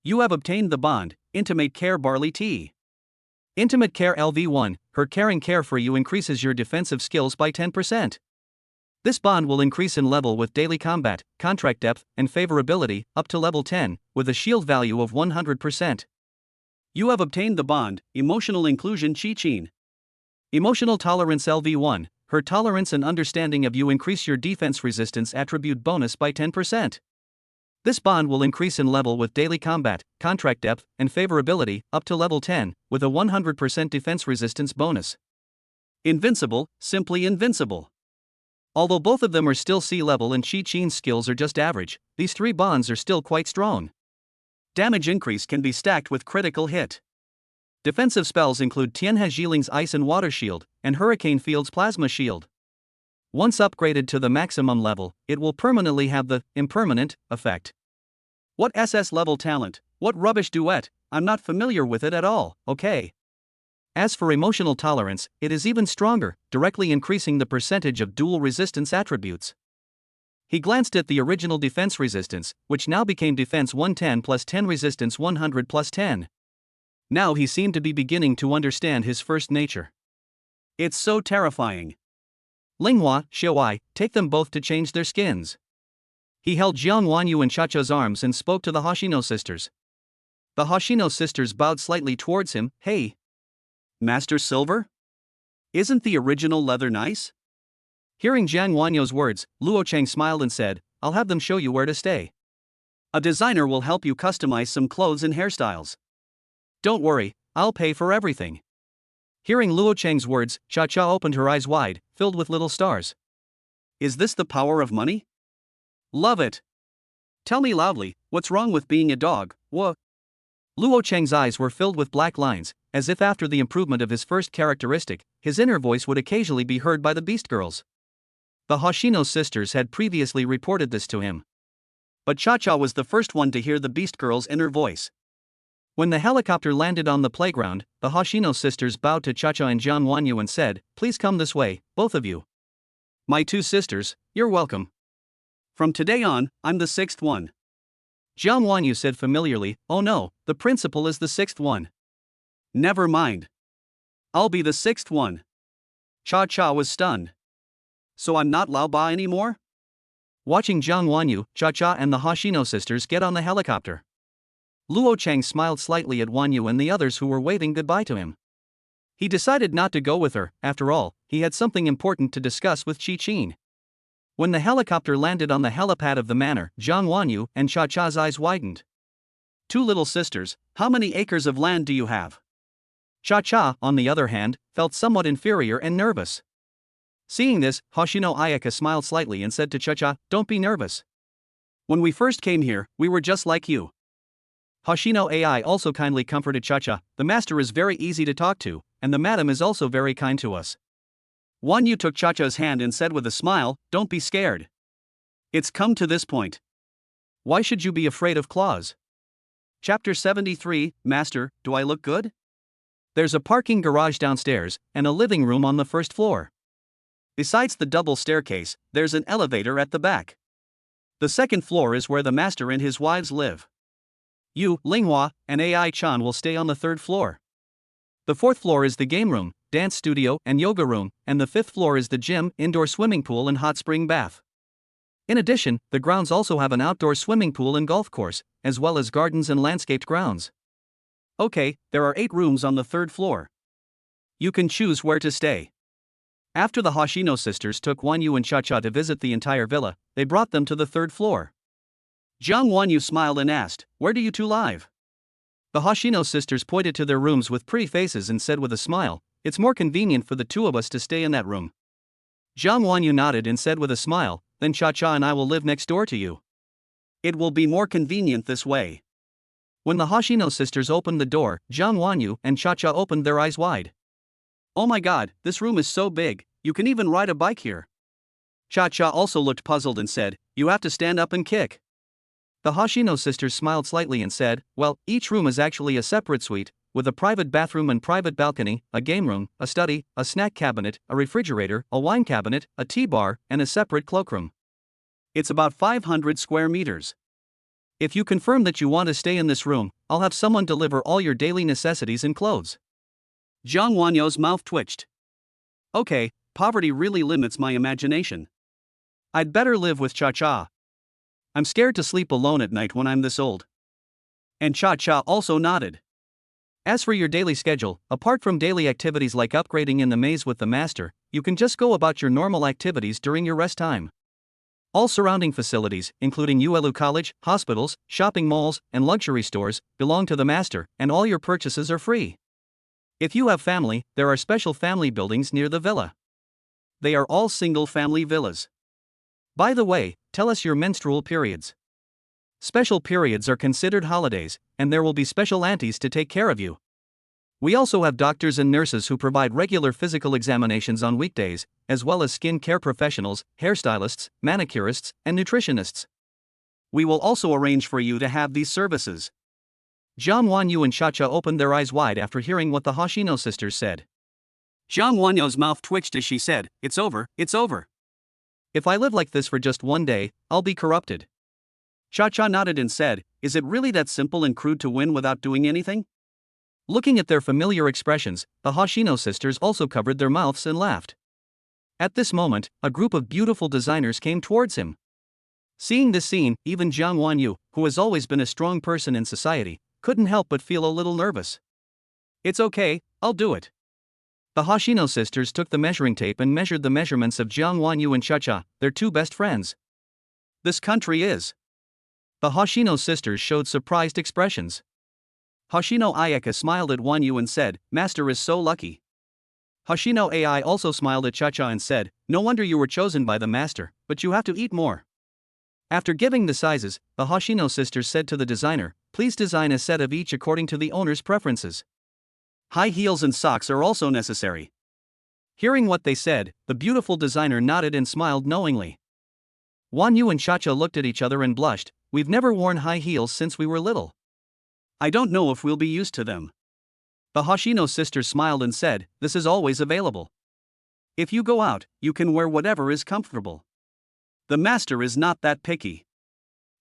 You have obtained the bond, Intimate Care Barley Tea. Intimate Care LV1, her caring care for you increases your defensive skills by 10%. This bond will increase in level with daily combat, contract depth, and favorability, up to level 10, with a shield value of 100%. You have obtained the bond, Emotional Inclusion Qi-Qin. Emotional Tolerance LV1, her tolerance and understanding of you increase your defense resistance attribute bonus by 10%. This bond will increase in level with daily combat, contract depth, and favorability, up to level 10, with a 100% defense resistance bonus. Invincible, simply invincible. Although both of them are still sea level and Qi-Qin's skills are just average, these 3 bonds are still quite strong. Damage increase can be stacked with critical hit. Defensive spells include Tianhe Jiling's Ice and Water Shield, and Hurricane Field's Plasma Shield. Once upgraded to the maximum level, it will permanently have the impermanent effect. What SS level talent, what rubbish duet, I'm not familiar with it at all, okay. As for emotional tolerance, it is even stronger, directly increasing the percentage of dual resistance attributes. He glanced at the original defense resistance, which now became defense 110 plus 10 resistance 100 plus 10. Now he seemed to be beginning to understand his first nature. It's so terrifying. Linghua, Xiao Yu, take them both to change their skins. He held Jiang Wanyu and Cha-Cha's arms and spoke to the Hoshino sisters. The Hoshino sisters bowed slightly towards him. Hey, Master Silver? Isn't the original leather nice? Hearing Jiang Wanyu's words, Luo Cheng smiled and said, I'll have them show you where to stay. A designer will help you customize some clothes and hairstyles. Don't worry, I'll pay for everything. Hearing Luo Cheng's words, Cha-Cha opened her eyes wide, filled with little stars. Is this the power of money? Love it. Tell me loudly, what's wrong with being a dog, what? Luo Cheng's eyes were filled with black lines, as if after the improvement of his first characteristic, his inner voice would occasionally be heard by the Beast Girls. The Hoshino sisters had previously reported this to him. But Cha-Cha was the first one to hear the Beast Girl's inner voice. When the helicopter landed on the playground, the Hoshino sisters bowed to Cha-Cha and Jiang Wanyu and said, Please come this way, both of you. My 2 sisters, you're welcome. From today on, I'm the 6th one. Jiang Wanyu said familiarly, Oh no, the principal is the 6th one. Never mind. I'll be the 6th one. Cha-Cha was stunned. So I'm not Lao Ba anymore? Watching Jiang Wanyu, Cha-Cha and the Hoshino sisters get on the helicopter, Luo Cheng smiled slightly at Wanyu and the others who were waving goodbye to him. He decided not to go with her, after all, he had something important to discuss with Qi-Qin. When the helicopter landed on the helipad of the manor, Jiang Wanyu and Cha-Cha's eyes widened. 2 little sisters, how many acres of land do you have? Cha-Cha, on the other hand, felt somewhat inferior and nervous. Seeing this, Hoshino Ayaka smiled slightly and said to Cha-Cha, Don't be nervous. When we first came here, we were just like you. Hoshino AI also kindly comforted Cha-Cha, the master is very easy to talk to, and the madam is also very kind to us. Wanyu took Cha-Cha's hand and said with a smile, Don't be scared. It's come to this point. Why should you be afraid of claws? Chapter 73, Master, do I look good? There's a parking garage downstairs, and a living room on the 1st floor. Besides the double staircase, there's an elevator at the back. The 2nd floor is where the master and his wives live. You, Linghua, and AI-chan will stay on the 3rd floor. The 4th floor is the game room, dance studio, and yoga room, and the 5th floor is the gym, indoor swimming pool and hot spring bath. In addition, the grounds also have an outdoor swimming pool and golf course, as well as gardens and landscaped grounds. Okay, there are 8 rooms on the 3rd floor. You can choose where to stay. After the Hoshino sisters took Wanyu and Cha-Cha to visit the entire villa, they brought them to the 3rd floor. Jiang Wanyu smiled and asked, Where do you 2 live? The Hoshino sisters pointed to their rooms with pretty faces and said with a smile, it's more convenient for the two of us to stay in that room. Jiang Wanyu nodded and said with a smile, then Cha-Cha and I will live next door to you. It will be more convenient this way. When the Hoshino sisters opened the door, Jiang Wanyu and Cha-Cha opened their eyes wide. Oh my god, this room is so big, you can even ride a bike here. Cha-Cha also looked puzzled and said, you have to stand up and kick. The Hoshino sisters smiled slightly and said, well, each room is actually a separate suite, with a private bathroom and private balcony, a game room, a study, a snack cabinet, a refrigerator, a wine cabinet, a tea bar, and a separate cloakroom. It's about 500 square meters. If you confirm that you want to stay in this room, I'll have someone deliver all your daily necessities and clothes. Jiang Wanyu's mouth twitched. Okay, poverty really limits my imagination. I'd better live with Cha-Cha. I'm scared to sleep alone at night when I'm this old. And Cha-Cha also nodded. As for your daily schedule, apart from daily activities like upgrading in the maze with the master, you can just go about your normal activities during your rest time. All surrounding facilities, including Uelu College, hospitals, shopping malls, and luxury stores, belong to the master, and all your purchases are free. If you have family, there are special family buildings near the villa. They are all single-family villas. By the way, tell us your menstrual periods. Special periods are considered holidays, and there will be special aunties to take care of you. We also have doctors and nurses who provide regular physical examinations on weekdays, as well as skin care professionals, hairstylists, manicurists, and nutritionists. We will also arrange for you to have these services. Jiang Wanyu and Cha-Cha opened their eyes wide after hearing what the Hoshino sisters said. Jiang Wanyu's mouth twitched as she said, it's over, it's over. If I live like this for just one day, I'll be corrupted. Cha-Cha nodded and said, is it really that simple and crude to win without doing anything? Looking at their familiar expressions, the Hoshino sisters also covered their mouths and laughed. At this moment, a group of beautiful designers came towards him. Seeing this scene, even Jiang Wanyu, who has always been a strong person in society, couldn't help but feel a little nervous. It's okay, I'll do it. The Hoshino sisters took the measuring tape and measured the measurements of Jiang Wanyu and Cha-Cha, their two best friends. This country is. The Hoshino sisters showed surprised expressions. Hoshino Ayaka smiled at Wanyu and said, Master is so lucky. Hoshino AI also smiled at Cha-Cha and said, no wonder you were chosen by the master, but you have to eat more. After giving the sizes, the Hoshino sisters said to the designer, please design a set of each according to the owner's preferences. High heels and socks are also necessary. Hearing what they said, the beautiful designer nodded and smiled knowingly. Wanyu and Cha-Cha looked at each other and blushed, we've never worn high heels since we were little. I don't know if we'll be used to them. The Hoshino sisters smiled and said, this is always available. If you go out, you can wear whatever is comfortable. The master is not that picky.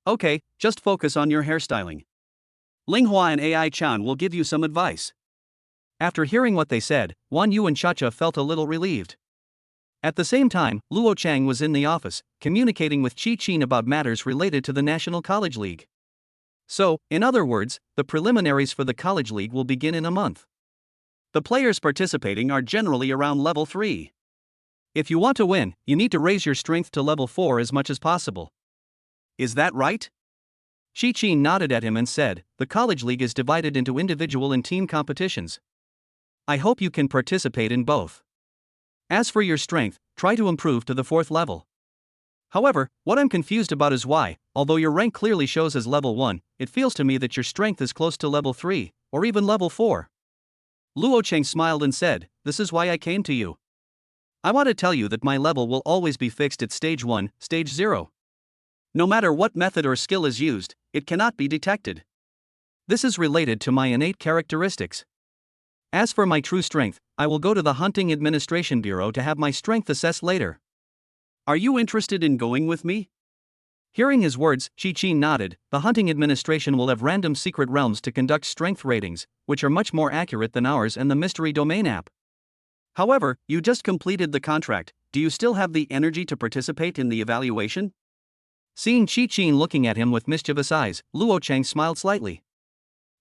Okay, just focus on your hairstyling. Linghua and AI Chan will give you some advice. After hearing what they said, Wanyu and Cha-Cha felt a little relieved. At the same time, Luo Chang was in the office, communicating with Qi Qin about matters related to the National College League. So, in other words, the preliminaries for the College League will begin in a month. The players participating are generally around level 3. If you want to win, you need to raise your strength to level 4 as much as possible. Is that right? Qi Qin nodded at him and said, the College League is divided into individual and team competitions. I hope you can participate in both. As for your strength, try to improve to the 4th level. However, what I'm confused about is why, although your rank clearly shows as level 1, it feels to me that your strength is close to level 3, or even level 4. Luo Cheng smiled and said, this is why I came to you. I want to tell you that my level will always be fixed at stage 1, stage 0. No matter what method or skill is used, it cannot be detected. This is related to my innate characteristics. As for my true strength, I will go to the Hunting Administration Bureau to have my strength assessed later. Are you interested in going with me? Hearing his words, Qi Qin nodded. The Hunting Administration will have random secret realms to conduct strength ratings, which are much more accurate than ours and the Mystery Domain app. However, you just completed the contract, do you still have the energy to participate in the evaluation? Seeing Qi Qin looking at him with mischievous eyes, Luo Cheng smiled slightly.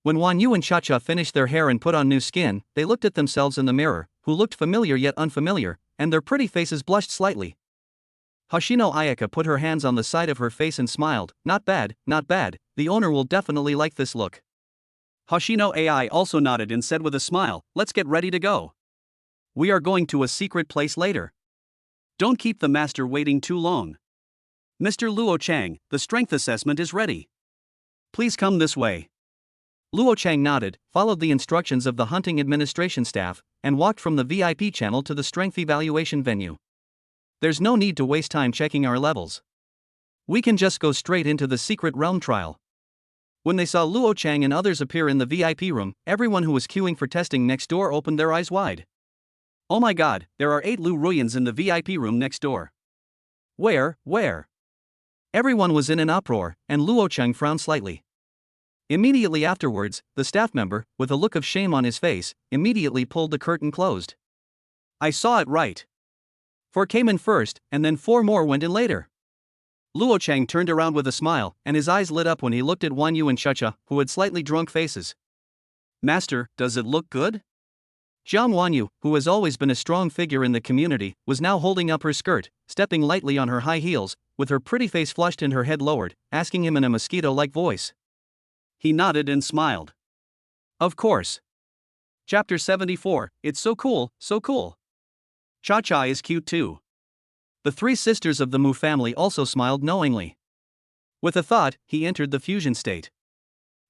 When Wanyu and Cha-Cha finished their hair and put on new skin, they looked at themselves in the mirror, who looked familiar yet unfamiliar, and their pretty faces blushed slightly. Hoshino Ayaka put her hands on the side of her face and smiled, not bad, the owner will definitely like this look. Hoshino AI also nodded and said with a smile, let's get ready to go. We are going to a secret place later. Don't keep the master waiting too long. Mr. Luo Chang, the strength assessment is ready. Please come this way. Luo Chang nodded, followed the instructions of the hunting administration staff, and walked from the VIP channel to the strength evaluation venue. There's no need to waste time checking our levels. We can just go straight into the secret realm trial. When they saw Luo Chang and others appear in the VIP room, everyone who was queuing for testing next door opened their eyes wide. Oh my god, there are 8 Lu Ruyans in the VIP room next door. Where? Everyone was in an uproar, and Luo Chang frowned slightly. Immediately afterwards, the staff member, with a look of shame on his face, immediately pulled the curtain closed. I saw it right. 4 came in first, and then 4 more went in later. Luo Chang turned around with a smile, and his eyes lit up when he looked at Wan Yu and Chacha, who had slightly drunk faces. Master, does it look good? Jiang Wanyu, who has always been a strong figure in the community, was now holding up her skirt, stepping lightly on her high heels, with her pretty face flushed and her head lowered, asking him in a mosquito-like voice. He nodded and smiled. Of course. Chapter 74, It's so cool, so cool. Cha-Cha is cute too. The 3 sisters of the Mu family also smiled knowingly. With a thought, he entered the fusion state.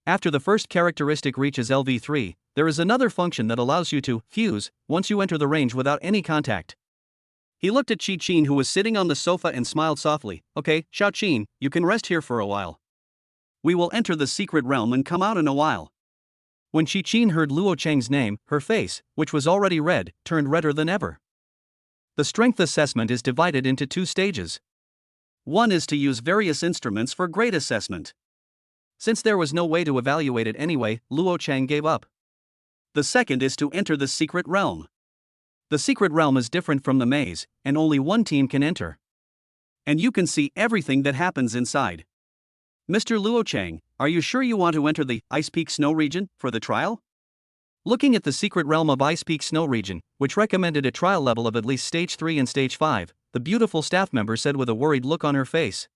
After the first characteristic reaches LV3, there is another function that allows you to fuse once you enter the range without any contact. He looked at Qi Qin, who was sitting on the sofa, and smiled softly. Okay, Xiao Qin, you can rest here for a while. We will enter the secret realm and come out in a while. When Qi Qin heard Luo Chang's name, her face, which was already red, turned redder than ever. The strength assessment is divided into 2 stages. One is to use various instruments for grade assessment. Since there was no way to evaluate it anyway, Luo Chang gave up. The second is to enter the secret realm. The secret realm is different from the maze, and only one team can enter. And you can see everything that happens inside. Mr. Luo Chang, are you sure you want to enter the Ice Peak Snow region for the trial? Looking at the secret realm of Ice Peak Snow region, which recommended a trial level of at least stage 3 and stage 5, the beautiful staff member said with a worried look on her face.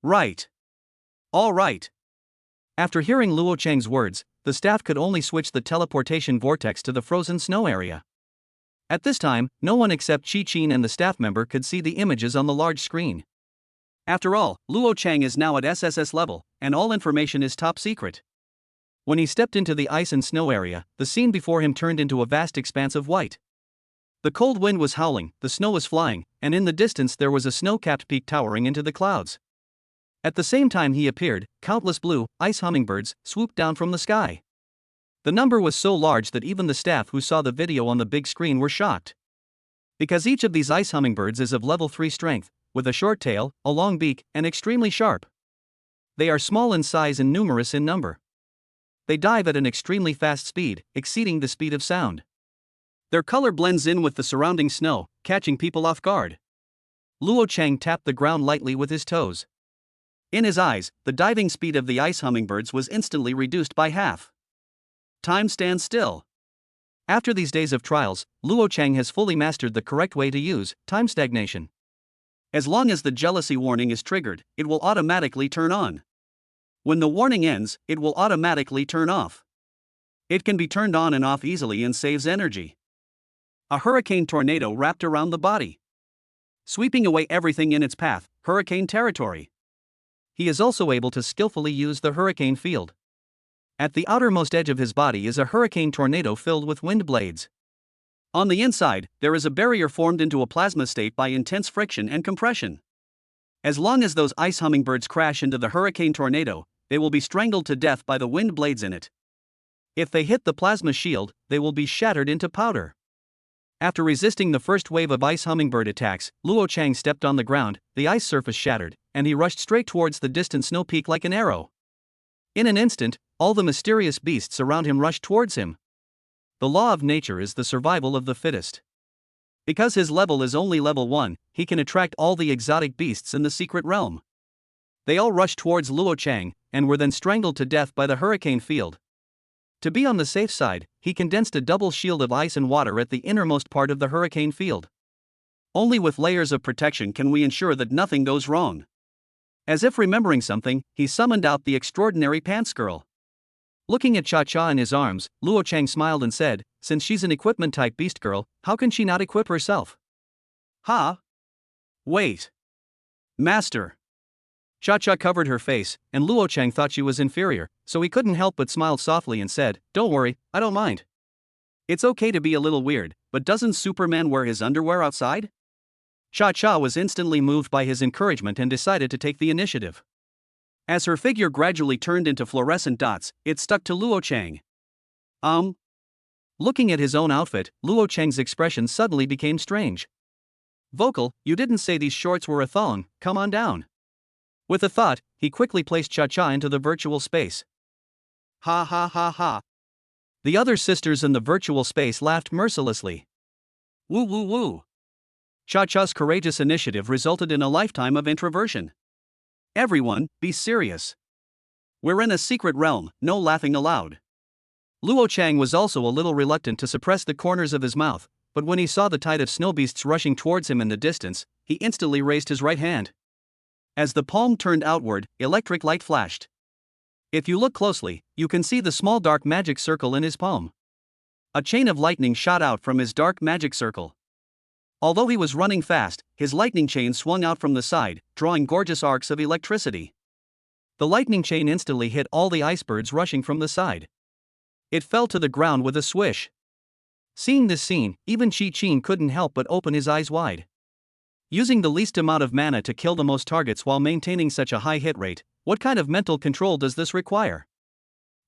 Right. All right. After hearing Luo Chang's words, the staff could only switch the teleportation vortex to the frozen snow area. At this time, no one except Qi Qin and the staff member could see the images on the large screen. After all, Luo Chang is now at SSS level, and all information is top secret. When he stepped into the ice and snow area, the scene before him turned into a vast expanse of white. The cold wind was howling, the snow was flying, and in the distance there was a snow-capped peak towering into the clouds. At the same time he appeared, countless blue, ice hummingbirds swooped down from the sky. The number was so large that even the staff who saw the video on the big screen were shocked. Because each of these ice hummingbirds is of level 3 strength, with a short tail, a long beak, and extremely sharp. They are small in size and numerous in number. They dive at an extremely fast speed, exceeding the speed of sound. Their color blends in with the surrounding snow, catching people off guard. Luo Chang tapped the ground lightly with his toes. In his eyes, the diving speed of the ice hummingbirds was instantly reduced by half. Time stands still. After these days of trials, Luo Chang has fully mastered the correct way to use time stagnation. As long as the jealousy warning is triggered, it will automatically turn on. When the warning ends, it will automatically turn off. It can be turned on and off easily and saves energy. A hurricane tornado wrapped around the body, sweeping away everything in its path, hurricane territory. He is also able to skillfully use the hurricane field. At the outermost edge of his body is a hurricane tornado filled with wind blades. On the inside, there is a barrier formed into a plasma state by intense friction and compression. As long as those ice hummingbirds crash into the hurricane tornado, they will be strangled to death by the wind blades in it. If they hit the plasma shield, they will be shattered into powder. After resisting the first wave of ice hummingbird attacks, Luo Chang stepped on the ground, the ice surface shattered, and he rushed straight towards the distant snow peak like an arrow. In an instant, all the mysterious beasts around him rushed towards him. The law of nature is the survival of the fittest. Because his level is only level 1, he can attract all the exotic beasts in the secret realm. They all rushed towards Luo Chang, and were then strangled to death by the hurricane field. To be on the safe side, he condensed a double shield of ice and water at the innermost part of the hurricane field. Only with layers of protection can we ensure that nothing goes wrong. As if remembering something, he summoned out the extraordinary pants girl. Looking at Cha-Cha in his arms, Luo Chang smiled and said, since she's an equipment type beast girl, how can she not equip herself? Ha! Wait. Master. Cha-Cha covered her face, and Luo Cheng thought she was inferior, so he couldn't help but smile softly and said, "Don't worry, I don't mind. It's okay to be a little weird, but doesn't Superman wear his underwear outside?" Cha-Cha was instantly moved by his encouragement and decided to take the initiative. As her figure gradually turned into fluorescent dots, it stuck to Luo Cheng. Looking at his own outfit, Luo Cheng's expression suddenly became strange. "Vocal, you didn't say these shorts were a thong, come on down." With a thought, he quickly placed Cha-Cha into the virtual space. Ha ha ha ha. The other sisters in the virtual space laughed mercilessly. Woo woo woo. Cha-Cha's courageous initiative resulted in a lifetime of introversion. Everyone, be serious. We're in a secret realm, no laughing allowed. Luo Cheng was also a little reluctant to suppress the corners of his mouth, but when he saw the tide of snow beasts rushing towards him in the distance, he instantly raised his right hand. As the palm turned outward, electric light flashed. If you look closely, you can see the small dark magic circle in his palm. A chain of lightning shot out from his dark magic circle. Although he was running fast, his lightning chain swung out from the side, drawing gorgeous arcs of electricity. The lightning chain instantly hit all the icebergs rushing from the side. It fell to the ground with a swish. Seeing this scene, even Chi-Chin couldn't help but open his eyes wide. Using the least amount of mana to kill the most targets while maintaining such a high hit rate, what kind of mental control does this require?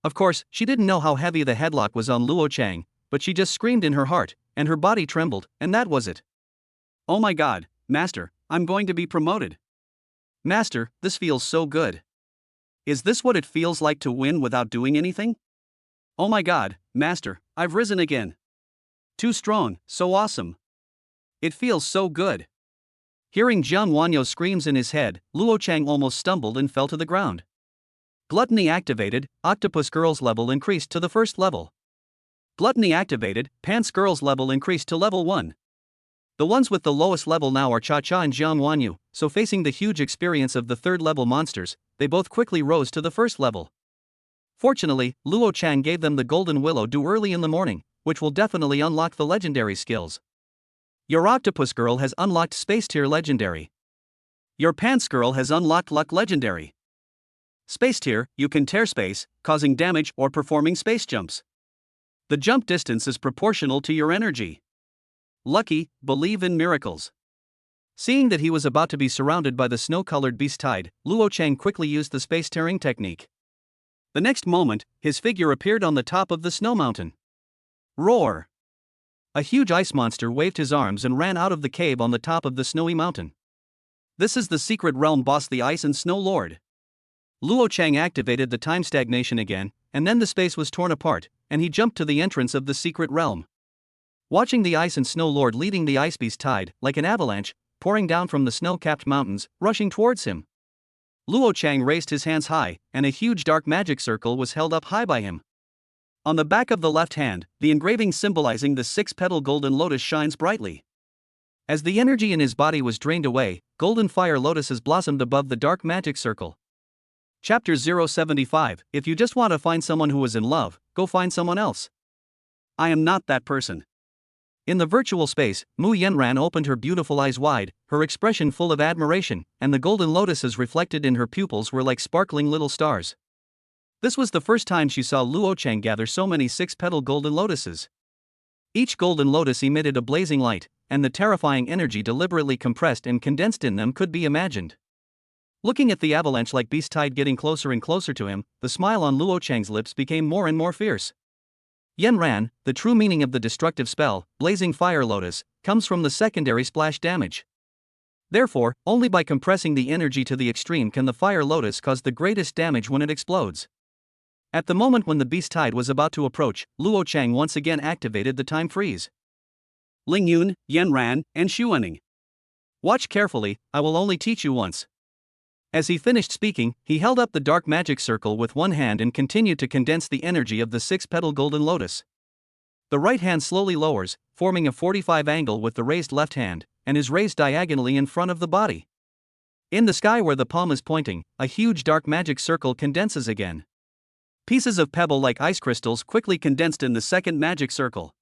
Of course, she didn't know how heavy the headlock was on Luo Cheng, but she just screamed in her heart, and her body trembled, and that was it. "Oh my god, Master, I'm going to be promoted. Master, this feels so good. Is this what it feels like to win without doing anything? Oh my god, Master, I've risen again. Too strong, so awesome. It feels so good." Hearing Jian Wanyo's screams in his head, Luo Cheng almost stumbled and fell to the ground. Gluttony activated, Octopus Girl's level increased to the first level. Gluttony activated, Pants Girl's level increased to level 1. The ones with the lowest level now are Cha-Cha and Jian Wanyu, so facing the huge experience of the third level monsters, they both quickly rose to the first level. Fortunately, Luo Cheng gave them the Golden Willow Dew early in the morning, which will definitely unlock the legendary skills. Your Octopus Girl has unlocked Space Tier Legendary. Your Pants Girl has unlocked Luck Legendary. Space Tier, you can tear space, causing damage or performing space jumps. The jump distance is proportional to your energy. Lucky, believe in miracles. Seeing that he was about to be surrounded by the snow-colored beast tide, Luo Cheng quickly used the space tearing technique. The next moment, his figure appeared on the top of the snow mountain. Roar! A huge ice monster waved his arms and ran out of the cave on the top of the snowy mountain. This is the secret realm boss, the Ice and Snow Lord. Luo Cheng activated the time stagnation again, and then the space was torn apart, and he jumped to the entrance of the secret realm. Watching the Ice and Snow Lord leading the ice beast tide, like an avalanche, pouring down from the snow-capped mountains, rushing towards him. Luo Cheng raised his hands high, and a huge dark magic circle was held up high by him. On the back of the left hand, the engraving symbolizing the 6-petal golden lotus shines brightly. As the energy in his body was drained away, golden fire lotuses blossomed above the dark magic circle. Chapter 075, if you just want to find someone who is in love, go find someone else. I am not that person. In the virtual space, Mu Yanran opened her beautiful eyes wide, her expression full of admiration, and the golden lotuses reflected in her pupils were like sparkling little stars. This was the first time she saw Luo Cheng gather so many 6-petal golden lotuses. Each golden lotus emitted a blazing light, and the terrifying energy deliberately compressed and condensed in them could be imagined. Looking at the avalanche-like beast tide getting closer and closer to him, the smile on Luo Cheng's lips became more and more fierce. Yanran, the true meaning of the destructive spell, Blazing Fire Lotus, comes from the secondary splash damage. Therefore, only by compressing the energy to the extreme can the Fire Lotus cause the greatest damage when it explodes. At the moment when the beast tide was about to approach, Luo Cheng once again activated the time freeze. Ling Yun, Yanran, and Xuaning. Watch carefully, I will only teach you once. As he finished speaking, he held up the dark magic circle with one hand and continued to condense the energy of the 6-petal golden lotus. The right hand slowly lowers, forming a 45 angle with the raised left hand, and is raised diagonally in front of the body. In the sky where the palm is pointing, a huge dark magic circle condenses again. Pieces of pebble-like ice crystals quickly condensed in the second magic circle.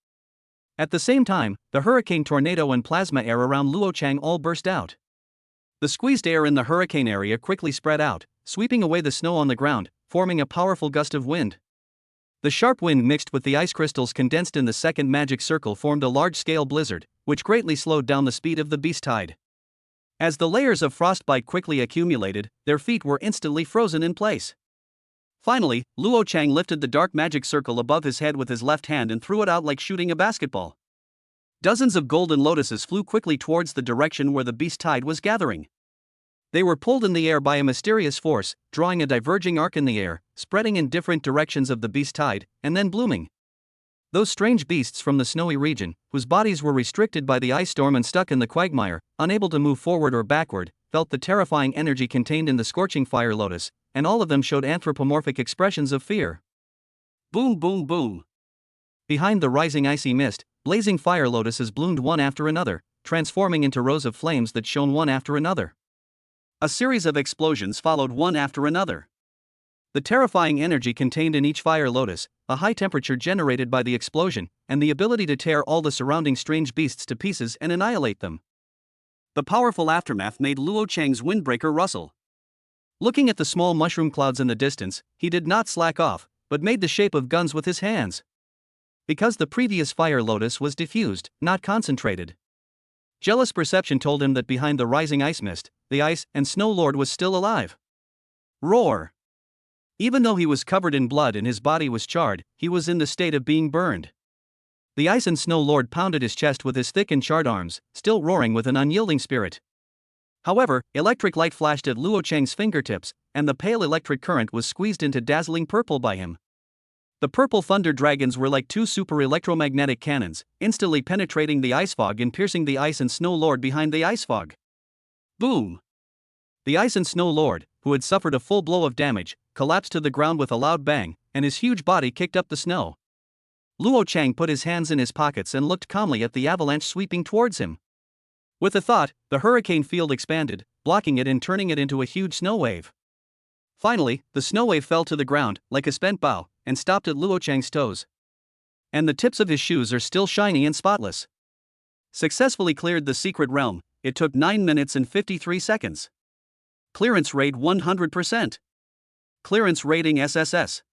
At the same time, the hurricane tornado and plasma air around Luo Chang all burst out. The squeezed air in the hurricane area quickly spread out, sweeping away the snow on the ground, forming a powerful gust of wind. The sharp wind mixed with the ice crystals condensed in the second magic circle formed a large-scale blizzard, which greatly slowed down the speed of the beast tide. As the layers of frostbite quickly accumulated, their feet were instantly frozen in place. Finally, Luo Chang lifted the dark magic circle above his head with his left hand and threw it out like shooting a basketball. Dozens of golden lotuses flew quickly towards the direction where the beast tide was gathering. They were pulled in the air by a mysterious force, drawing a diverging arc in the air, spreading in different directions of the beast tide, and then blooming. Those strange beasts from the snowy region, whose bodies were restricted by the ice storm and stuck in the quagmire, unable to move forward or backward, felt the terrifying energy contained in the scorching fire lotus, and all of them showed anthropomorphic expressions of fear. Boom, boom, boom. Behind the rising icy mist, blazing fire lotuses bloomed one after another, transforming into rows of flames that shone one after another. A series of explosions followed one after another. The terrifying energy contained in each fire lotus, a high temperature generated by the explosion, and the ability to tear all the surrounding strange beasts to pieces and annihilate them. The powerful aftermath made Luo Chang's windbreaker rustle. Looking at the small mushroom clouds in the distance, he did not slack off, but made the shape of guns with his hands. Because the previous fire lotus was diffused, not concentrated. Jealous perception told him that behind the rising ice mist, the ice and snow lord was still alive. Roar! Even though he was covered in blood and his body was charred, he was in the state of being burned. The ice and snow lord pounded his chest with his thick and charred arms, still roaring with an unyielding spirit. However, electric light flashed at Luo Chang's fingertips, and the pale electric current was squeezed into dazzling purple by him. The purple thunder dragons were like two super electromagnetic cannons, instantly penetrating the ice fog and piercing the ice and snow lord behind the ice fog. Boom! The ice and snow lord, who had suffered a full blow of damage, collapsed to the ground with a loud bang, and his huge body kicked up the snow. Luo Chang put his hands in his pockets and looked calmly at the avalanche sweeping towards him. With a thought, the hurricane field expanded, blocking it and turning it into a huge snow wave. Finally, the snow wave fell to the ground, like a spent bow, and stopped at Luo Chang's toes. And the tips of his shoes are still shiny and spotless. Successfully cleared the secret realm, it took 9 minutes and 53 seconds. Clearance rate 100%. Clearance rating SSS.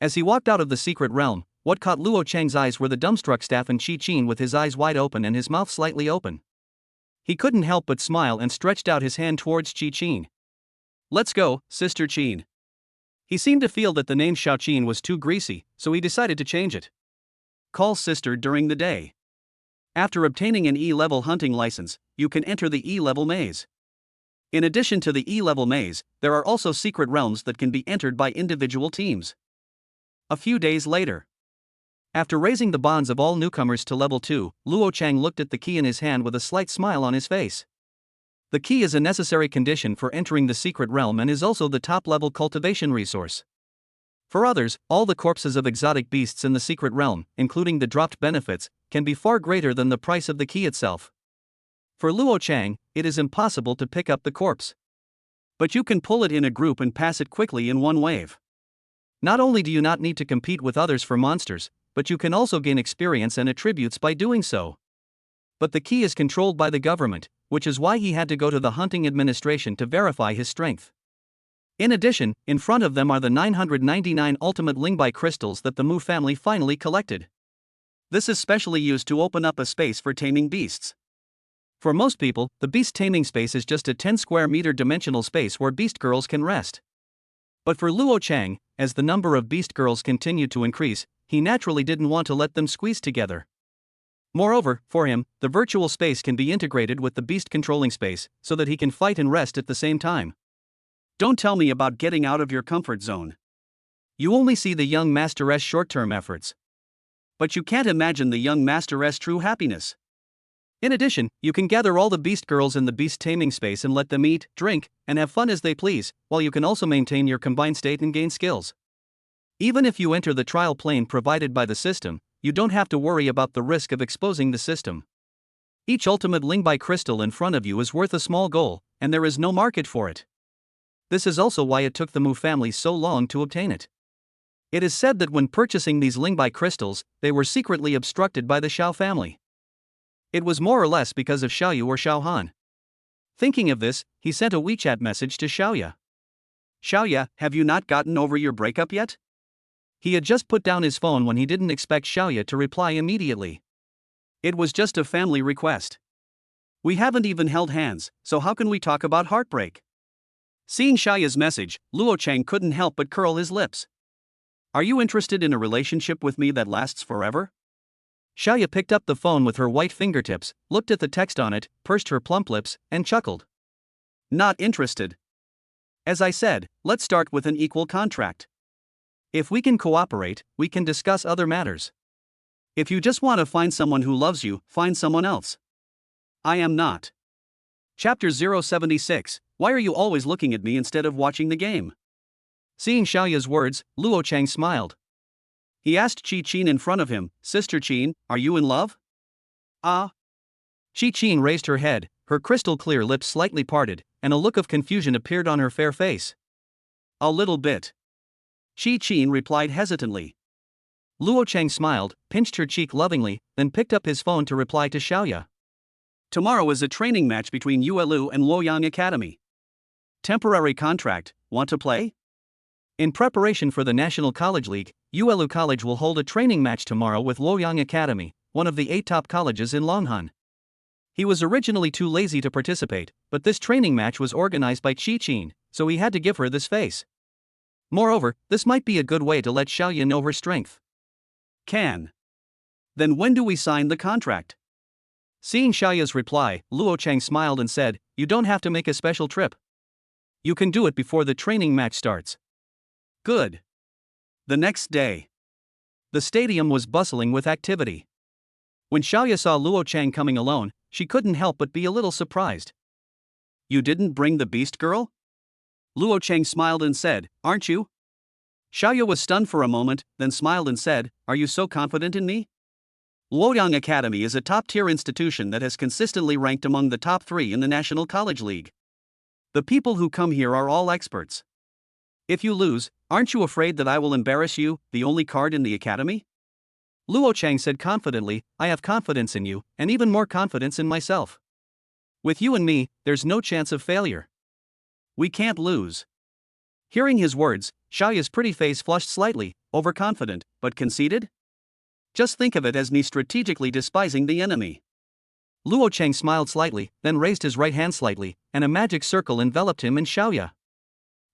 As he walked out of the secret realm, what caught Luo Chang's eyes were the dumbstruck staff and Qi Qin with his eyes wide open and his mouth slightly open. He couldn't help but smile and stretched out his hand towards Qi Qin. "Let's go, Sister Qin." He seemed to feel that the name Xiao Qin was too greasy, so he decided to change it. Call sister during the day. After obtaining an E-level hunting license, you can enter the E-level maze. In addition to the E-level maze, there are also secret realms that can be entered by individual teams. A few days later, after raising the bonds of all newcomers to level 2, Luo Chang looked at the key in his hand with a slight smile on his face. The key is a necessary condition for entering the secret realm and is also the top-level cultivation resource. For others, all the corpses of exotic beasts in the secret realm, including the dropped benefits, can be far greater than the price of the key itself. For Luo Chang, it is impossible to pick up the corpse. But you can pull it in a group and pass it quickly in one wave. Not only do you not need to compete with others for monsters, but you can also gain experience and attributes by doing so. But the key is controlled by the government, which is why he had to go to the hunting administration to verify his strength. In addition, in front of them are the 999 ultimate Lingbai crystals that the Mu family finally collected. This is specially used to open up a space for taming beasts. For most people, the beast taming space is just a 10 square meter dimensional space where beast girls can rest. But for Luo Chang, as the number of beast girls continued to increase, he naturally didn't want to let them squeeze together. Moreover, for him, the virtual space can be integrated with the beast controlling space, so that he can fight and rest at the same time. Don't tell me about getting out of your comfort zone. You only see the young masteress' short-term efforts. But you can't imagine the young masteress' true happiness. In addition, you can gather all the beast girls in the beast taming space and let them eat, drink, and have fun as they please, while you can also maintain your combined state and gain skills. Even if you enter the trial plane provided by the system, you don't have to worry about the risk of exposing the system. Each ultimate Lingbai crystal in front of you is worth a small goal, and there is no market for it. This is also why it took the Mu family so long to obtain it. It is said that when purchasing these Lingbai crystals, they were secretly obstructed by the Xiao family. It was more or less because of Xiao Yu or Xiao Han. Thinking of this, he sent a WeChat message to Xiao Yu. Xiao Yu, have you not gotten over your breakup yet? He had just put down his phone when he didn't expect Xiao Yu to reply immediately. It was just a family request. We haven't even held hands, so how can we talk about heartbreak? Seeing Xiao Yu's message, Luo Cheng couldn't help but curl his lips. Are you interested in a relationship with me that lasts forever? Xiao Yu picked up the phone with her white fingertips, looked at the text on it, pursed her plump lips, and chuckled. Not interested. As I said, let's start with an equal contract. If we can cooperate, we can discuss other matters. If you just want to find someone who loves you, find someone else. I am not. Chapter 076, Why are you always looking at me instead of watching the game? Seeing Xiao Yu's words, Luo Cheng smiled. He asked Qi Qin in front of him, Sister Qin, are you in love? Ah. Qi Qin raised her head, her crystal clear lips slightly parted, and a look of confusion appeared on her fair face. A little bit. Qi Qin replied hesitantly. Luo Cheng smiled, pinched her cheek lovingly, then picked up his phone to reply to Xiao Yu. Tomorrow is a training match between Yuelu and Luoyang Academy. Temporary contract, want to play? In preparation for the National College League, Yuelu College will hold a training match tomorrow with Luoyang Academy, one of the 8 top colleges in Longhan. He was originally too lazy to participate, but this training match was organized by Qi Qin, so he had to give her this face. Moreover, this might be a good way to let Xiao Yu know her strength. Can. Then when do we sign the contract? Seeing Xiao Yu's reply, Luo Cheng smiled and said, You don't have to make a special trip. You can do it before the training match starts. Good. The next day. The stadium was bustling with activity. When Xiao Yu saw Luo Cheng coming alone, she couldn't help but be a little surprised. You didn't bring the beast girl? Luo Cheng smiled and said, Aren't you? Xiao Yu was stunned for a moment, then smiled and said, Are you so confident in me? Luoyang Academy is a top-tier institution that has consistently ranked among the top 3 in the National College League. The people who come here are all experts. If you lose, aren't you afraid that I will embarrass you, the only card in the academy? Luo Cheng said confidently, I have confidence in you, and even more confidence in myself. With you and me, there's no chance of failure. We can't lose. Hearing his words, Xiao Yu's pretty face flushed slightly, overconfident, but conceited? Just think of it as me strategically despising the enemy. Luo Cheng smiled slightly, then raised his right hand slightly, and a magic circle enveloped him and Xiao Yu.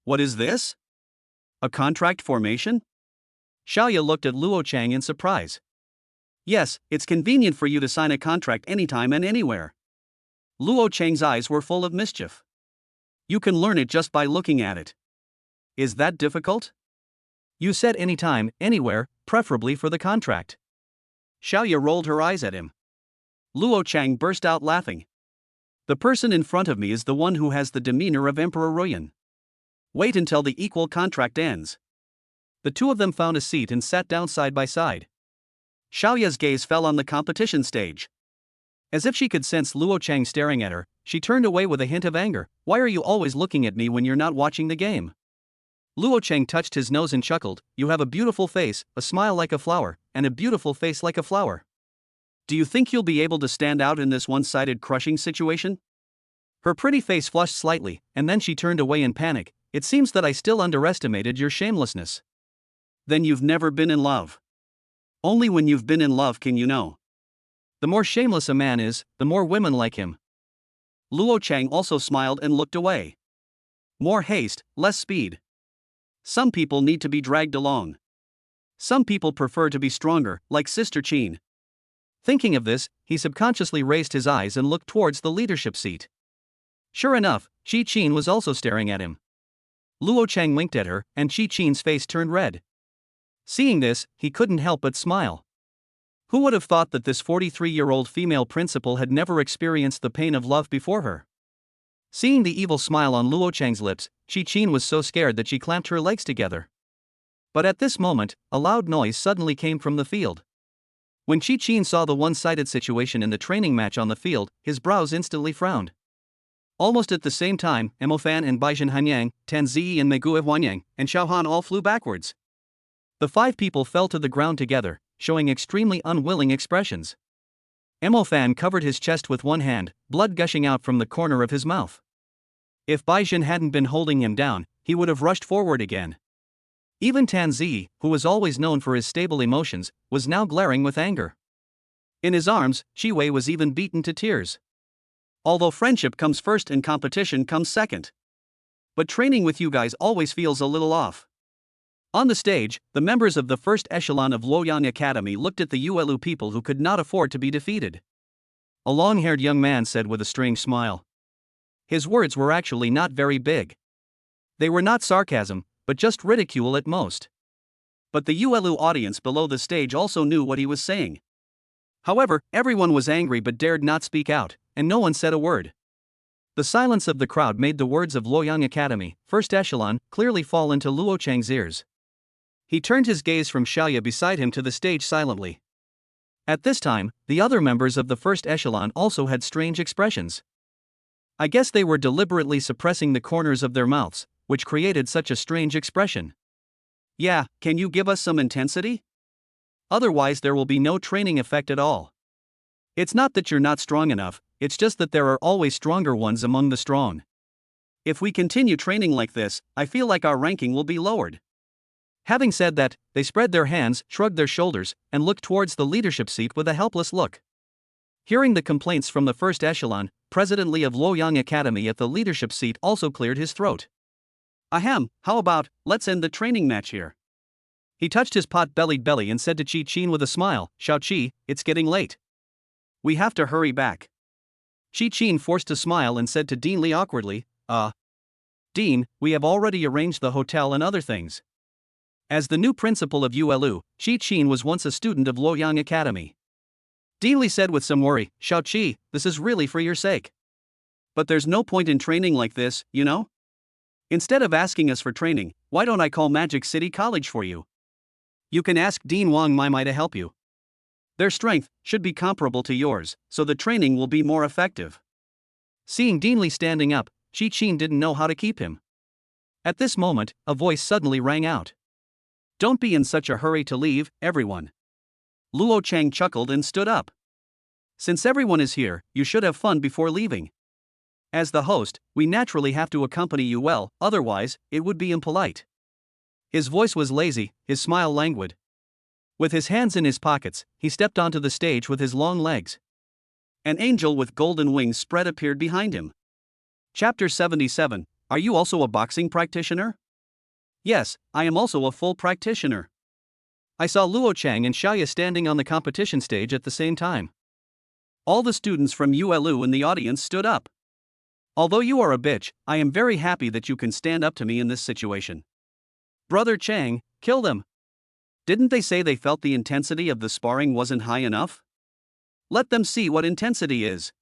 What is this? A contract formation? Xiao Yu looked at Luo Cheng in surprise. Yes, it's convenient for you to sign a contract anytime and anywhere. Luo Cheng's eyes were full of mischief. You can learn it just by looking at it. Is that difficult? You said anytime, anywhere, preferably for the contract. Xiao Yu rolled her eyes at him. Luo Cheng burst out laughing. The person in front of me is the one who has the demeanor of Emperor Ruyan. Wait until the equal contract ends. The two of them found a seat and sat down side by side. Xiao Yu's gaze fell on the competition stage. As if she could sense Luo Cheng staring at her, she turned away with a hint of anger. Why are you always looking at me when you're not watching the game? Luo Cheng touched his nose and chuckled. You have a beautiful face, a smile like a flower, and a beautiful face like a flower. Do you think you'll be able to stand out in this one-sided crushing situation? Her pretty face flushed slightly, and then she turned away in panic. It seems that I still underestimated your shamelessness. Then you've never been in love. Only when you've been in love can you know. The more shameless a man is, the more women like him. Luo Cheng also smiled and looked away. More haste, less speed. Some people need to be dragged along. Some people prefer to be stronger, like Sister Qin. Thinking of this, he subconsciously raised his eyes and looked towards the leadership seat. Sure enough, Qi Qin was also staring at him. Luo Cheng winked at her, and Qi Qin's face turned red. Seeing this, he couldn't help but smile. Who would have thought that this 43-year-old female principal had never experienced the pain of love before her? Seeing the evil smile on Luo Cheng's lips, Qi Qin was so scared that she clamped her legs together. But at this moment, a loud noise suddenly came from the field. When Qi Qin saw the one-sided situation in the training match on the field, his brows instantly frowned. Almost at the same time, Emofan and Baijin Hanyang, Tan Ziyi and Megu Huanyang, and Xiao Han all flew backwards. The 5 people fell to the ground together, showing extremely unwilling expressions. Mo Fan covered his chest with one hand, blood gushing out from the corner of his mouth. If Baijin hadn't been holding him down, he would have rushed forward again. Even Tan Zi, who was always known for his stable emotions, was now glaring with anger. In his arms, Shi Wei was even beaten to tears. Although friendship comes first and competition comes second. But training with you guys always feels a little off. On the stage, the members of the first echelon of Luoyang Academy looked at the Yuelu people who could not afford to be defeated. A long-haired young man said with a strange smile. His words were actually not very big. They were not sarcasm, but just ridicule at most. But the Yuelu audience below the stage also knew what he was saying. However, everyone was angry but dared not speak out, and no one said a word. The silence of the crowd made the words of Luoyang Academy, first echelon, clearly fall into Luo Chang's ears. He turned his gaze from Xiao Yu beside him to the stage silently. At this time, the other members of the first echelon also had strange expressions. I guess they were deliberately suppressing the corners of their mouths, which created such a strange expression. Yeah, can you give us some intensity? Otherwise there will be no training effect at all. It's not that you're not strong enough, it's just that there are always stronger ones among the strong. If we continue training like this, I feel like our ranking will be lowered. Having said that, they spread their hands, shrugged their shoulders, and looked towards the leadership seat with a helpless look. Hearing the complaints from the first echelon, President Li of Luoyang Academy at the leadership seat also cleared his throat. Ahem, how about, let's end the training match here. He touched his pot-bellied belly and said to Qi Qin with a smile, Xiao Qi, it's getting late. We have to hurry back. Qi Qin forced a smile and said to Dean Li awkwardly, Dean, we have already arranged the hotel and other things. As the new principal of Yuelu, Qi Qin was once a student of Luoyang Academy. Dean Li said with some worry, Xiao Qi, this is really for your sake. But there's no point in training like this, you know? Instead of asking us for training, why don't I call Magic City College for you? You can ask Dean Wang Mai to help you. Their strength should be comparable to yours, so the training will be more effective. Seeing Dean Li standing up, Qi Qin didn't know how to keep him. At this moment, a voice suddenly rang out. Don't be in such a hurry to leave, everyone. Luo Chang chuckled and stood up. Since everyone is here, you should have fun before leaving. As the host, we naturally have to accompany you well, otherwise, it would be impolite. His voice was lazy, his smile languid. With his hands in his pockets, he stepped onto the stage with his long legs. An angel with golden wings spread appeared behind him. Chapter 77, Are you also a boxing practitioner? Yes, I am also a full practitioner. I saw Luo Chang and Xiao Yu standing on the competition stage at the same time. All the students from Yuelu in the audience stood up. Although you are a bitch, I am very happy that you can stand up to me in this situation. Brother Chang, kill them. Didn't they say they felt the intensity of the sparring wasn't high enough? Let them see what intensity is.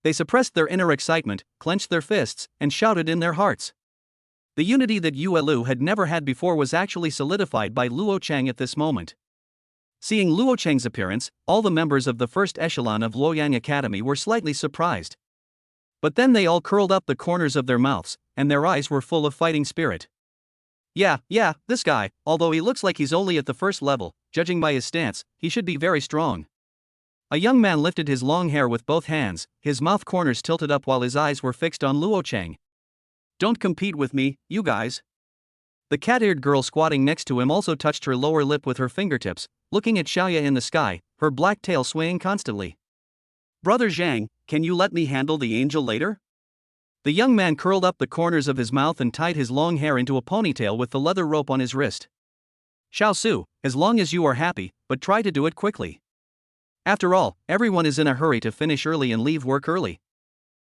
They suppressed their inner excitement, clenched their fists, and shouted in their hearts. The unity that Yuelu had never had before was actually solidified by Luo Chang at this moment. Seeing Luo Chang's appearance, all the members of the first echelon of Luoyang Academy were slightly surprised. But then they all curled up the corners of their mouths, and their eyes were full of fighting spirit. Yeah, this guy, although he looks like he's only at the first level, judging by his stance, he should be very strong. A young man lifted his long hair with both hands, his mouth corners tilted up while his eyes were fixed on Luo Chang. Don't compete with me, you guys. The cat-eared girl squatting next to him also touched her lower lip with her fingertips, looking at Xiao Yu in the sky, her black tail swaying constantly. Brother Zhang, can you let me handle the angel later? The young man curled up the corners of his mouth and tied his long hair into a ponytail with the leather rope on his wrist. Xiao Su, as long as you are happy, but try to do it quickly. After all, everyone is in a hurry to finish early and leave work early.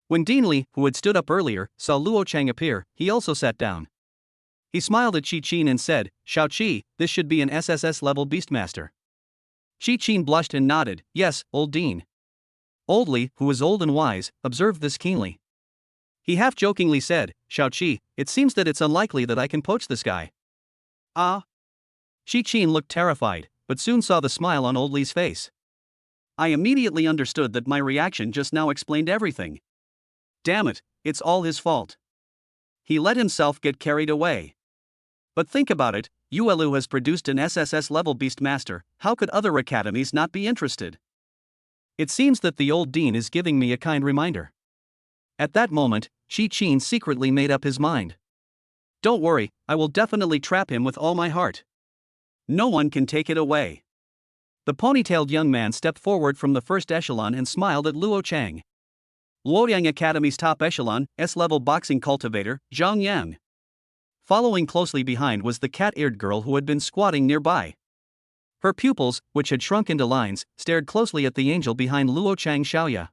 When Dean Li, who had stood up earlier, saw Luo Chang appear, he also sat down. He smiled at Qi Qin and said, Xiao Qi, this should be an SSS-level Beastmaster. Qi Qin blushed and nodded, yes, old Dean. Old Li, who was old and wise, observed this keenly. He half-jokingly said, Xiao Qi, it seems that it's unlikely that I can poach this guy. Ah? Qi Qin looked terrified, but soon saw the smile on old Li's face. I immediately understood that my reaction just now explained everything. Damn it, it's all his fault. He let himself get carried away. But think about it, ULU has produced an SSS level Beastmaster, how could other academies not be interested? It seems that the old dean is giving me a kind reminder. At that moment, Shi Qin secretly made up his mind. Don't worry, I will definitely trap him with all my heart. No one can take it away. The ponytailed young man stepped forward from the first echelon and smiled at Luo Chang. Luoyang Academy's top echelon, S-level boxing cultivator, Zhang Yang. Following closely behind was the cat-eared girl who had been squatting nearby. Her pupils, which had shrunk into lines, stared closely at the angel behind Luo Chang Xiaoya.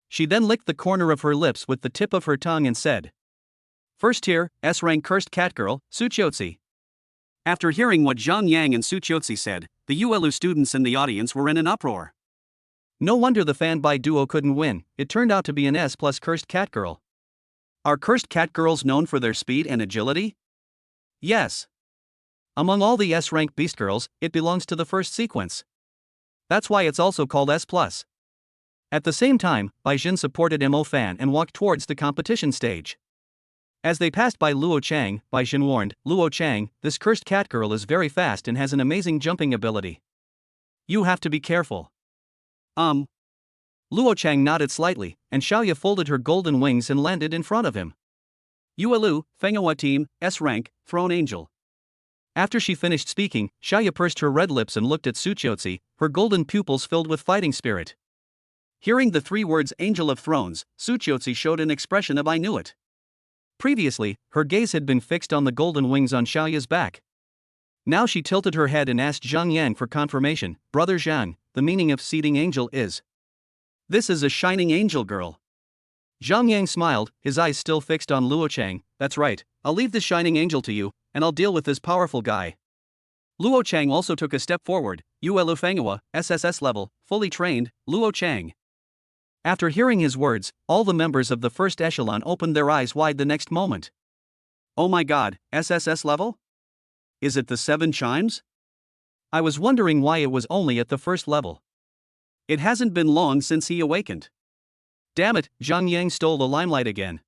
She then licked the corner of her lips with the tip of her tongue and said, "First tier, S-rank cursed cat girl, Suqiuzi." After hearing what Zhang Yang and Suqiuzi said, the ULU students in the audience were in an uproar. No wonder the fanboy duo couldn't win, it turned out to be an S+ cursed cat girl. Are cursed cat girls known for their speed and agility? Yes. Among all the S-rank beast girls, it belongs to the first sequence. That's why it's also called S+. At the same time, Bai Jin supported Mo Fan and walked towards the competition stage. As they passed by Luo Chang, Bai Jin warned, "Luo Chang, this cursed cat girl is very fast and has an amazing jumping ability. You have to be careful." Luo Chang nodded slightly, and Xiaoya folded her golden wings and landed in front of him. ULU, Fenghua team, S-rank, Throne Angel. After she finished speaking, Xiaoya pursed her red lips and looked at Suqiuzi, her golden pupils filled with fighting spirit. Hearing the three words Angel of Thrones, Suqiuzi showed an expression of "I knew it." Previously, her gaze had been fixed on the golden wings on Xiaoya's back. Now she tilted her head and asked Zhang Yang for confirmation, "Brother Zhang, the meaning of seeding angel is?" "This is a shining angel girl." Zhang Yang smiled, his eyes still fixed on Luo Chang. "That's right, I'll leave this shining angel to you, and I'll deal with this powerful guy." Luo Chang also took a step forward, ULU Fenghua, SSS level, fully trained, Luo Chang. After hearing his words, all the members of the first echelon opened their eyes wide the next moment. Oh my god, SSS level? Is it the 7 chimes? I was wondering why it was only at the first level. It hasn't been long since he awakened. Damn it, Zhang Yang stole the limelight again.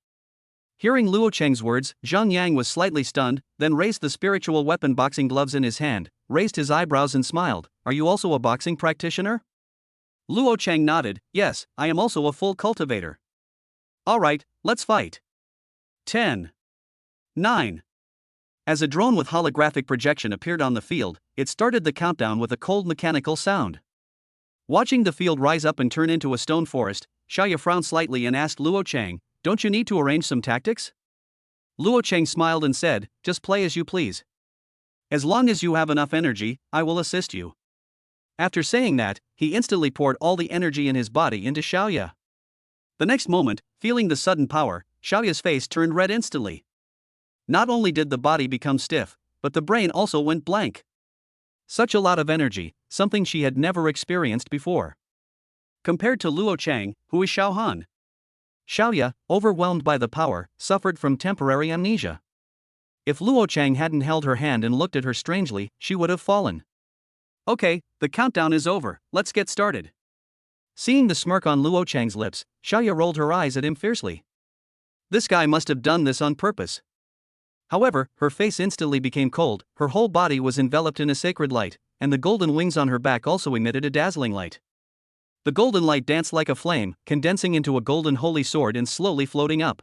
Hearing Luo Cheng's words, Zhang Yang was slightly stunned, then raised the spiritual weapon boxing gloves in his hand, raised his eyebrows and smiled. "Are you also a boxing practitioner?" Luo Cheng nodded, "Yes, I am also a full cultivator." "Alright, let's fight." 10. 9. As a drone with holographic projection appeared on the field, it started the countdown with a cold mechanical sound. Watching the field rise up and turn into a stone forest, Xiaoya frowned slightly and asked Luo Cheng, "Don't you need to arrange some tactics?" Luo Cheng smiled and said, "Just play as you please. As long as you have enough energy, I will assist you." After saying that, he instantly poured all the energy in his body into Xiaoya. The next moment, feeling the sudden power, Xiaoya's face turned red instantly. Not only did the body become stiff, but the brain also went blank. Such a lot of energy, something she had never experienced before. Compared to Luo Chang, who is Xiao Han. Xiaoya, overwhelmed by the power, suffered from temporary amnesia. If Luo Chang hadn't held her hand and looked at her strangely, she would have fallen. "Okay, the countdown is over, let's get started." Seeing the smirk on Luo Chang's lips, Xiaoya rolled her eyes at him fiercely. This guy must have done this on purpose. However, her face instantly became cold, her whole body was enveloped in a sacred light, and the golden wings on her back also emitted a dazzling light. The golden light danced like a flame, condensing into a golden holy sword and slowly floating up.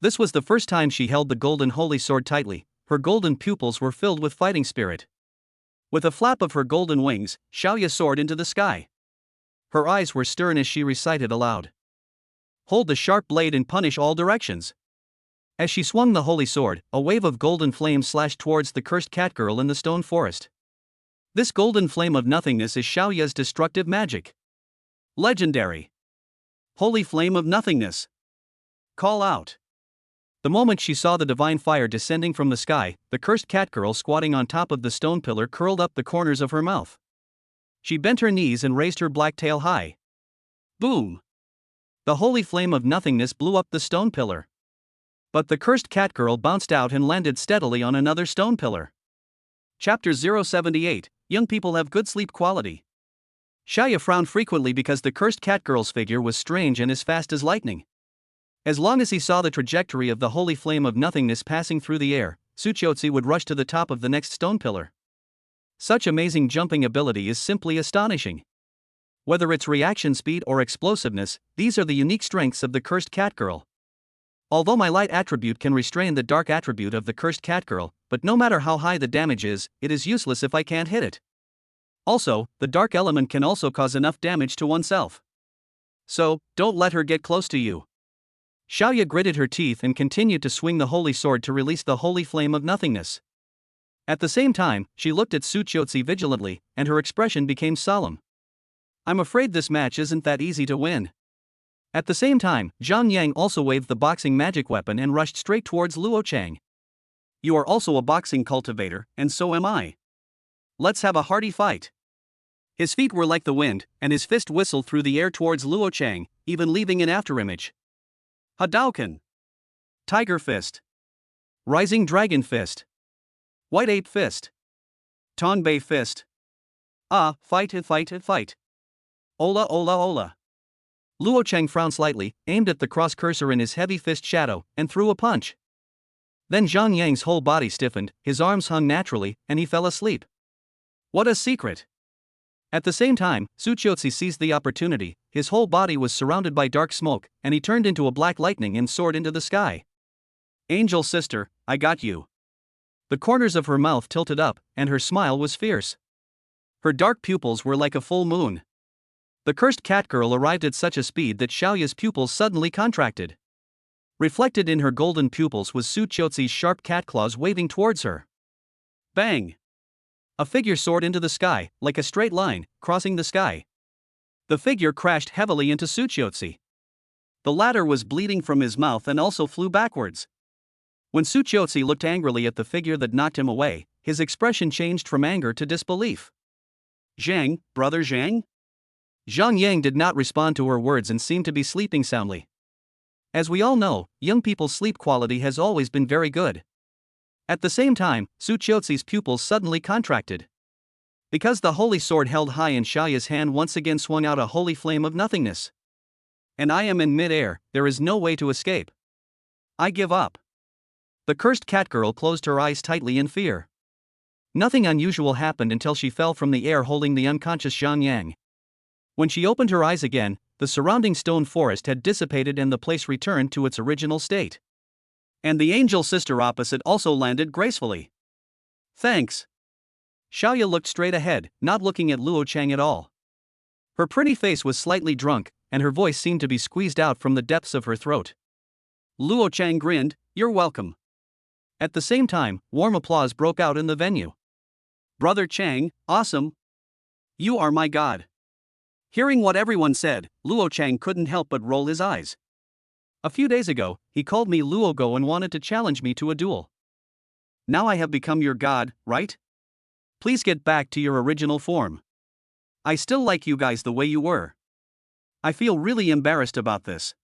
This was the first time she held the golden holy sword tightly, her golden pupils were filled with fighting spirit. With a flap of her golden wings, Xiaoya soared into the sky. Her eyes were stern as she recited aloud. "Hold the sharp blade and punish all directions." As she swung the holy sword, a wave of golden flame slashed towards the cursed cat girl in the stone forest. This golden flame of nothingness is Xiaoya's destructive magic. Legendary. Holy flame of nothingness. Call out. The moment she saw the divine fire descending from the sky, the cursed cat girl squatting on top of the stone pillar curled up the corners of her mouth. She bent her knees and raised her black tail high. Boom! The holy flame of nothingness blew up the stone pillar. But the cursed cat girl bounced out and landed steadily on another stone pillar. Chapter 078, Young people have good sleep quality. Xiaoya frowned frequently because the cursed cat girl's figure was strange and as fast as lightning. As long as he saw the trajectory of the holy flame of nothingness passing through the air, Suqiuzi would rush to the top of the next stone pillar. Such amazing jumping ability is simply astonishing. Whether it's reaction speed or explosiveness, these are the unique strengths of the cursed catgirl. Although my light attribute can restrain the dark attribute of the cursed catgirl, but no matter how high the damage is, it is useless if I can't hit it. Also, the dark element can also cause enough damage to oneself. So, don't let her get close to you. Xiao Yu gritted her teeth and continued to swing the holy sword to release the holy flame of nothingness. At the same time, she looked at Suqiuzi vigilantly, and her expression became solemn. I'm afraid this match isn't that easy to win. At the same time, Zhang Yang also waved the boxing magic weapon and rushed straight towards Luo Chang. You are also a boxing cultivator, and so am I. Let's have a hearty fight. His feet were like the wind, and his fist whistled through the air towards Luo Chang, even leaving an afterimage. Hadouken! Tiger Fist! Rising Dragon Fist! White Ape Fist! Tonbei Fist! Fight! Ola ola ola! Luo Chang frowned slightly, aimed at the cross cursor in his heavy fist shadow, and threw a punch. Then Zhang Yang's whole body stiffened, his arms hung naturally, and he fell asleep. What a secret! At the same time, Suqiuzi seized the opportunity. His whole body was surrounded by dark smoke, and he turned into a black lightning and soared into the sky. Angel sister, I got you. The corners of her mouth tilted up, and her smile was fierce. Her dark pupils were like a full moon. The cursed catgirl arrived at such a speed that Xiao Yu's pupils suddenly contracted. Reflected in her golden pupils was Suqiuzi's sharp cat claws waving towards her. Bang! A figure soared into the sky, like a straight line, crossing the sky. The figure crashed heavily into Suqiuzi. The latter was bleeding from his mouth and also flew backwards. When Suqiuzi looked angrily at the figure that knocked him away, his expression changed from anger to disbelief. Zhang, brother Zhang? Zhang Yang did not respond to her words and seemed to be sleeping soundly. As we all know, young people's sleep quality has always been very good. At the same time, Suqiuzi's pupils suddenly contracted. Because the holy sword held high in Xiao Yu's hand once again swung out a holy flame of nothingness. And I am in mid-air, there is no way to escape. I give up. The cursed catgirl closed her eyes tightly in fear. Nothing unusual happened until she fell from the air holding the unconscious Zhang Yang. When she opened her eyes again, the surrounding stone forest had dissipated and the place returned to its original state. And the angel sister opposite also landed gracefully. Thanks. Xiao Yu looked straight ahead, not looking at Luo Chang at all. Her pretty face was slightly drunk, and her voice seemed to be squeezed out from the depths of her throat. Luo Chang grinned, "You're welcome." At the same time, warm applause broke out in the venue. Brother Chang, awesome. You are my god. Hearing what everyone said, Luo Chang couldn't help but roll his eyes. A few days ago, he called me Luogo and wanted to challenge me to a duel. Now I have become your god, right? Please get back to your original form. I still like you guys the way you were. I feel really embarrassed about this.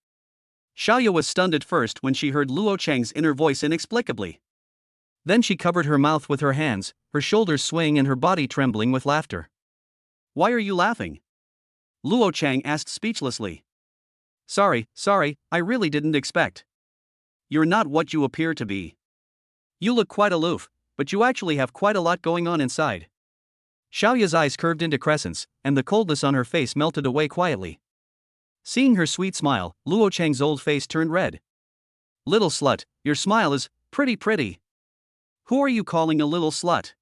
Xiao Yu was stunned at first when she heard Luo Chang's inner voice inexplicably. Then she covered her mouth with her hands, her shoulders swaying and her body trembling with laughter. Why are you laughing? Luo Chang asked speechlessly. Sorry, I really didn't expect. You're not what you appear to be. You look quite aloof, but you actually have quite a lot going on inside. Xiao Yu's eyes curved into crescents, and the coldness on her face melted away quietly. Seeing her sweet smile, Luo Chang's old face turned red. Little slut, your smile is pretty. Who are you calling a little slut?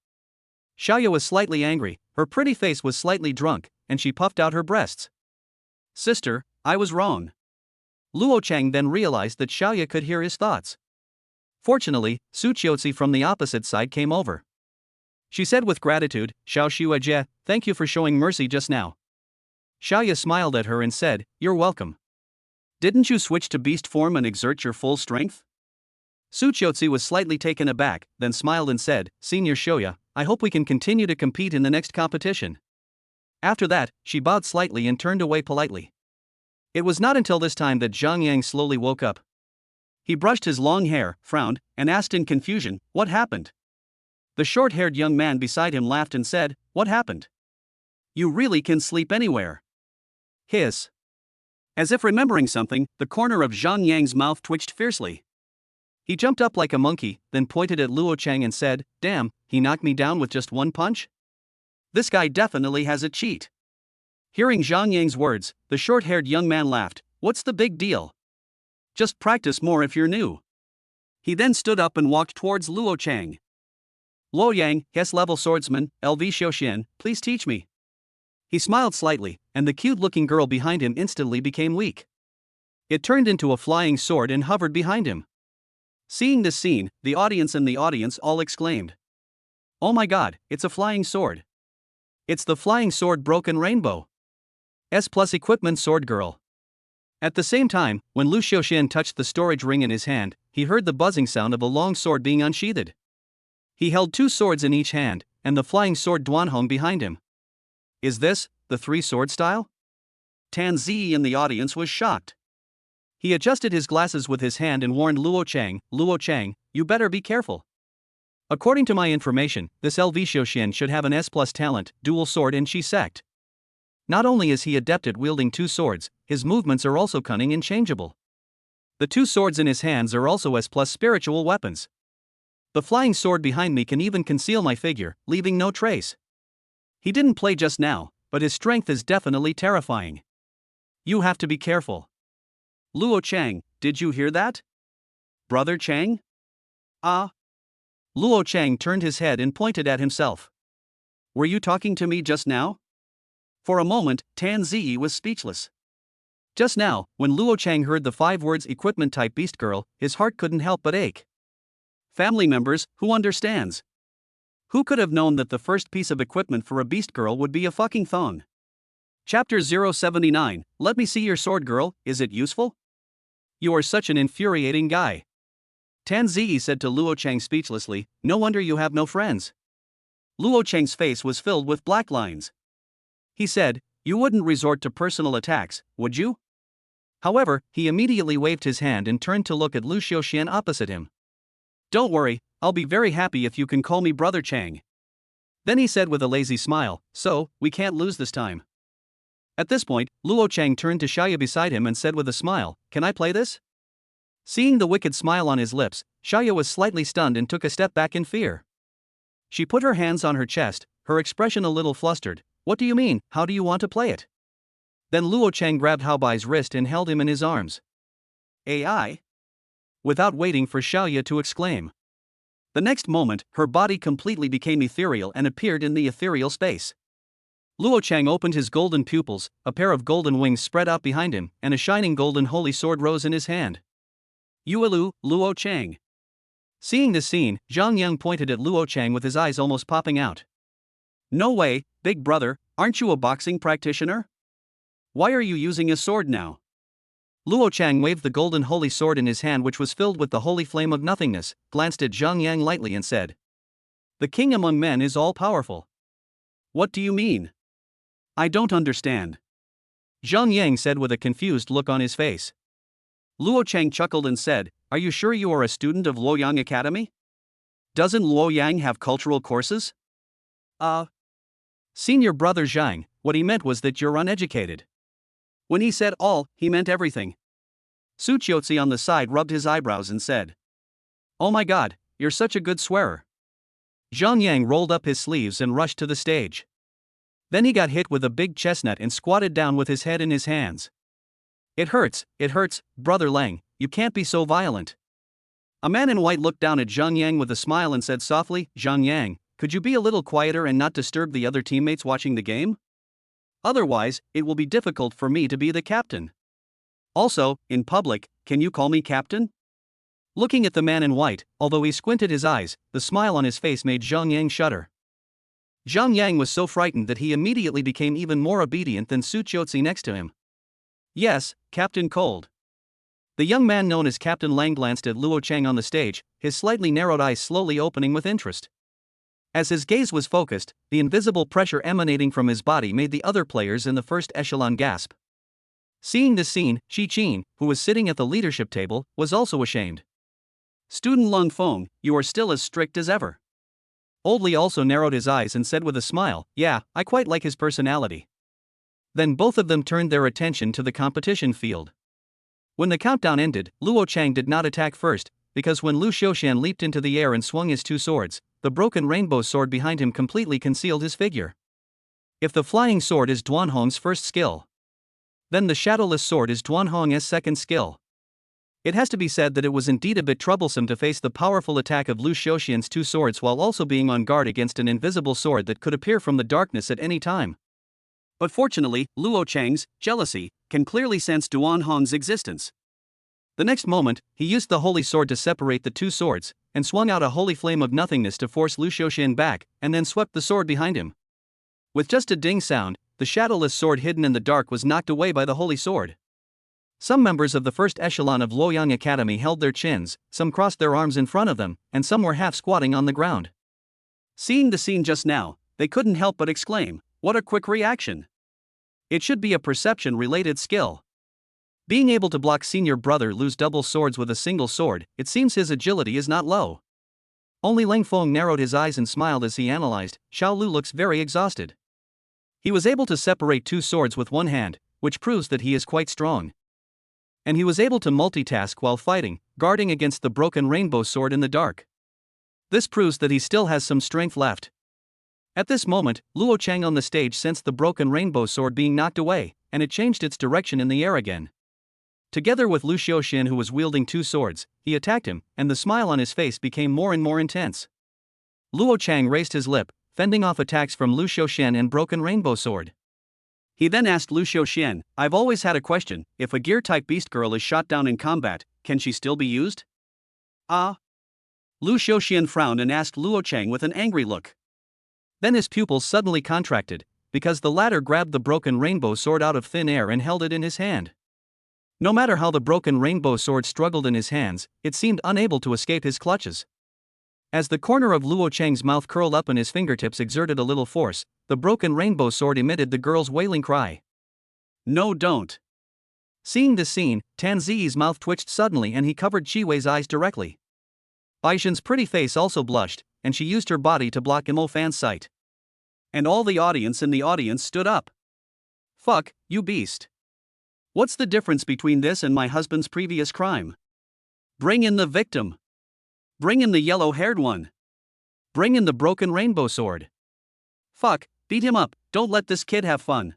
Xiao Yu was slightly angry, her pretty face was slightly drunk, and she puffed out her breasts. Sister, I was wrong. Luo Chang then realized that Xiao Yu could hear his thoughts. Fortunately, Suqiuzi from the opposite side came over. She said with gratitude, Xiao Shuajie, thank you for showing mercy just now. Xiao Yu smiled at her and said, You're welcome. Didn't you switch to beast form and exert your full strength? Suqiuzi was slightly taken aback, then smiled and said, Senior Xiao, I hope we can continue to compete in the next competition. After that, she bowed slightly and turned away politely. It was not until this time that Zhang Yang slowly woke up. He brushed his long hair, frowned, and asked in confusion, What happened? The short-haired young man beside him laughed and said, What happened? You really can sleep anywhere. Hiss. As if remembering something, the corner of Zhang Yang's mouth twitched fiercely. He jumped up like a monkey, then pointed at Luo Chang and said, "Damn, he knocked me down with just one punch? This guy definitely has a cheat." Hearing Zhang Yang's words, the short-haired young man laughed. "What's the big deal? Just practice more if you're new." He then stood up and walked towards Luo Chang. "Luo Yang, S-level swordsman, LV Xiaoxian, please teach me." He smiled slightly, and the cute-looking girl behind him instantly became weak. It turned into a flying sword and hovered behind him. Seeing this scene, the audience all exclaimed, "Oh my god, it's a flying sword. It's the flying sword Broken Rainbow. S plus equipment sword girl." At the same time, when Lu Xiaoxian touched the storage ring in his hand, he heard the buzzing sound of a long sword being unsheathed. He held two swords in each hand, and the flying sword Duanhong behind him. Is this the three-sword style? Tan Zi in the audience was shocked. He adjusted his glasses with his hand and warned Luo Chang, you better be careful. According to my information, this LV Xiaoxian should have an S plus talent, dual sword and chi sect. Not only is he adept at wielding two swords, his movements are also cunning and changeable. The two swords in his hands are also S plus spiritual weapons. The flying sword behind me can even conceal my figure, leaving no trace. He didn't play just now, but his strength is definitely terrifying. You have to be careful. Luo Chang, did you hear that? Brother Chang? Ah. Luo Chang turned his head and pointed at himself. Were you talking to me just now? For a moment, Tan Zi was speechless. Just now, when Luo Chang heard the 5 words equipment type beast girl, his heart couldn't help but ache. Family members, who understands? Who could have known that the first piece of equipment for a beast girl would be a fucking thong? Chapter 079, Let me see your sword girl, is it useful? You are such an infuriating guy. Tan Zi said to Luo Chang speechlessly, no wonder you have no friends. Luo Chang's face was filled with black lines. He said, you wouldn't resort to personal attacks, would you? However, he immediately waved his hand and turned to look at Lu Xiaoxian opposite him. Don't worry, I'll be very happy if you can call me Brother Chang. Then he said with a lazy smile, so, we can't lose this time. At this point, Luo Chang turned to Xiao Yu beside him and said with a smile, can I play this? Seeing the wicked smile on his lips, Xiao Yu was slightly stunned and took a step back in fear. She put her hands on her chest, her expression a little flustered. What do you mean, how do you want to play it? Then Luo Chang grabbed Hao Bai's wrist and held him in his arms. AI? Without waiting for Xiao Yu to exclaim. The next moment, her body completely became ethereal and appeared in the ethereal space. Luo Chang opened his golden pupils, a pair of golden wings spread out behind him, and a shining golden holy sword rose in his hand. Yuelu, Luo Chang. Seeing this scene, Zhang Yang pointed at Luo Chang with his eyes almost popping out. No way, big brother, aren't you a boxing practitioner? Why are you using a sword now? Luo Chang waved the golden holy sword in his hand, which was filled with the holy flame of nothingness, glanced at Zhang Yang lightly and said, the king among men is all-powerful. What do you mean? I don't understand. Zhang Yang said with a confused look on his face. Luo Chang chuckled and said, are you sure you are a student of Luoyang Academy? Doesn't Luoyang have cultural courses? Senior brother Zhang, what he meant was that you're uneducated. When he said all, he meant everything. Su Qiuzi on the side rubbed his eyebrows and said, oh my god, you're such a good swearer. Zhang Yang rolled up his sleeves and rushed to the stage. Then he got hit with a big chestnut and squatted down with his head in his hands. It hurts, brother Lang, you can't be so violent. A man in white looked down at Zhang Yang with a smile and said softly, Zhang Yang, could you be a little quieter and not disturb the other teammates watching the game? Otherwise, it will be difficult for me to be the captain. Also, in public, can you call me captain? Looking at the man in white, although he squinted his eyes, the smile on his face made Zhang Yang shudder. Zhang Yang was so frightened that he immediately became even more obedient than Su Qiuzi next to him. Yes, Captain Cold. The young man known as Captain Lang glanced at Luo Chang on the stage, his slightly narrowed eyes slowly opening with interest. As his gaze was focused, the invisible pressure emanating from his body made the other players in the first echelon gasp. Seeing this scene, Shi Qin, who was sitting at the leadership table, was also ashamed. Student Lung Feng, you are still as strict as ever. Old Li also narrowed his eyes and said with a smile, yeah, I quite like his personality. Then both of them turned their attention to the competition field. When the countdown ended, Luo Chang did not attack first, because when Lu Xiaoxian leaped into the air and swung his two swords, the broken rainbow sword behind him completely concealed his figure. If the flying sword is Duanhong's first skill, then the shadowless sword is Duanhong's second skill. It has to be said that it was indeed a bit troublesome to face the powerful attack of Lu Xiaoxian's two swords while also being on guard against an invisible sword that could appear from the darkness at any time. But fortunately, Luo Chang's jealousy can clearly sense Duanhong's existence. The next moment, he used the holy sword to separate the two swords, and swung out a holy flame of nothingness to force Lu Xiaoxian back, and then swept the sword behind him. With just a ding sound, the shadowless sword hidden in the dark was knocked away by the holy sword. Some members of the first echelon of Luoyang Academy held their chins, some crossed their arms in front of them, and some were half squatting on the ground. Seeing the scene just now, they couldn't help but exclaim, "What a quick reaction!" It should be a perception-related skill. Being able to block senior brother Lu's double swords with a single sword, it seems his agility is not low. Only Lang Feng narrowed his eyes and smiled as he analyzed, Xiao Lu looks very exhausted. He was able to separate two swords with one hand, which proves that he is quite strong. And he was able to multitask while fighting, guarding against the broken rainbow sword in the dark. This proves that he still has some strength left. At this moment, Luo Chang on the stage sensed the broken rainbow sword being knocked away, and it changed its direction in the air again. Together with Lu Xiaoxian, who was wielding two swords, he attacked him, and the smile on his face became more and more intense. Luo Chang raised his lip, fending off attacks from Lu Xiaoxian and broken rainbow sword. He then asked Lu Xiaoxian, "I've always had a question, if a gear-type beast girl is shot down in combat, can she still be used?" "Ah?" Lu Xiaoxian frowned and asked Luo Chang with an angry look. Then his pupils suddenly contracted, because the latter grabbed the broken rainbow sword out of thin air and held it in his hand. No matter how the broken rainbow sword struggled in his hands, it seemed unable to escape his clutches. As the corner of Luo Chang's mouth curled up and his fingertips exerted a little force, the broken rainbow sword emitted the girl's wailing cry. "No, don't." Seeing this scene, Tan Ziyi's mouth twitched suddenly and he covered Qi Wei's eyes directly. Baishan's pretty face also blushed, and she used her body to block Imo Fan's sight. And all the audience in the audience stood up. "Fuck, you beast. What's the difference between this and my husband's previous crime? Bring in the victim. Bring in the yellow-haired one. Bring in the broken rainbow sword. Fuck, beat him up, don't let this kid have fun."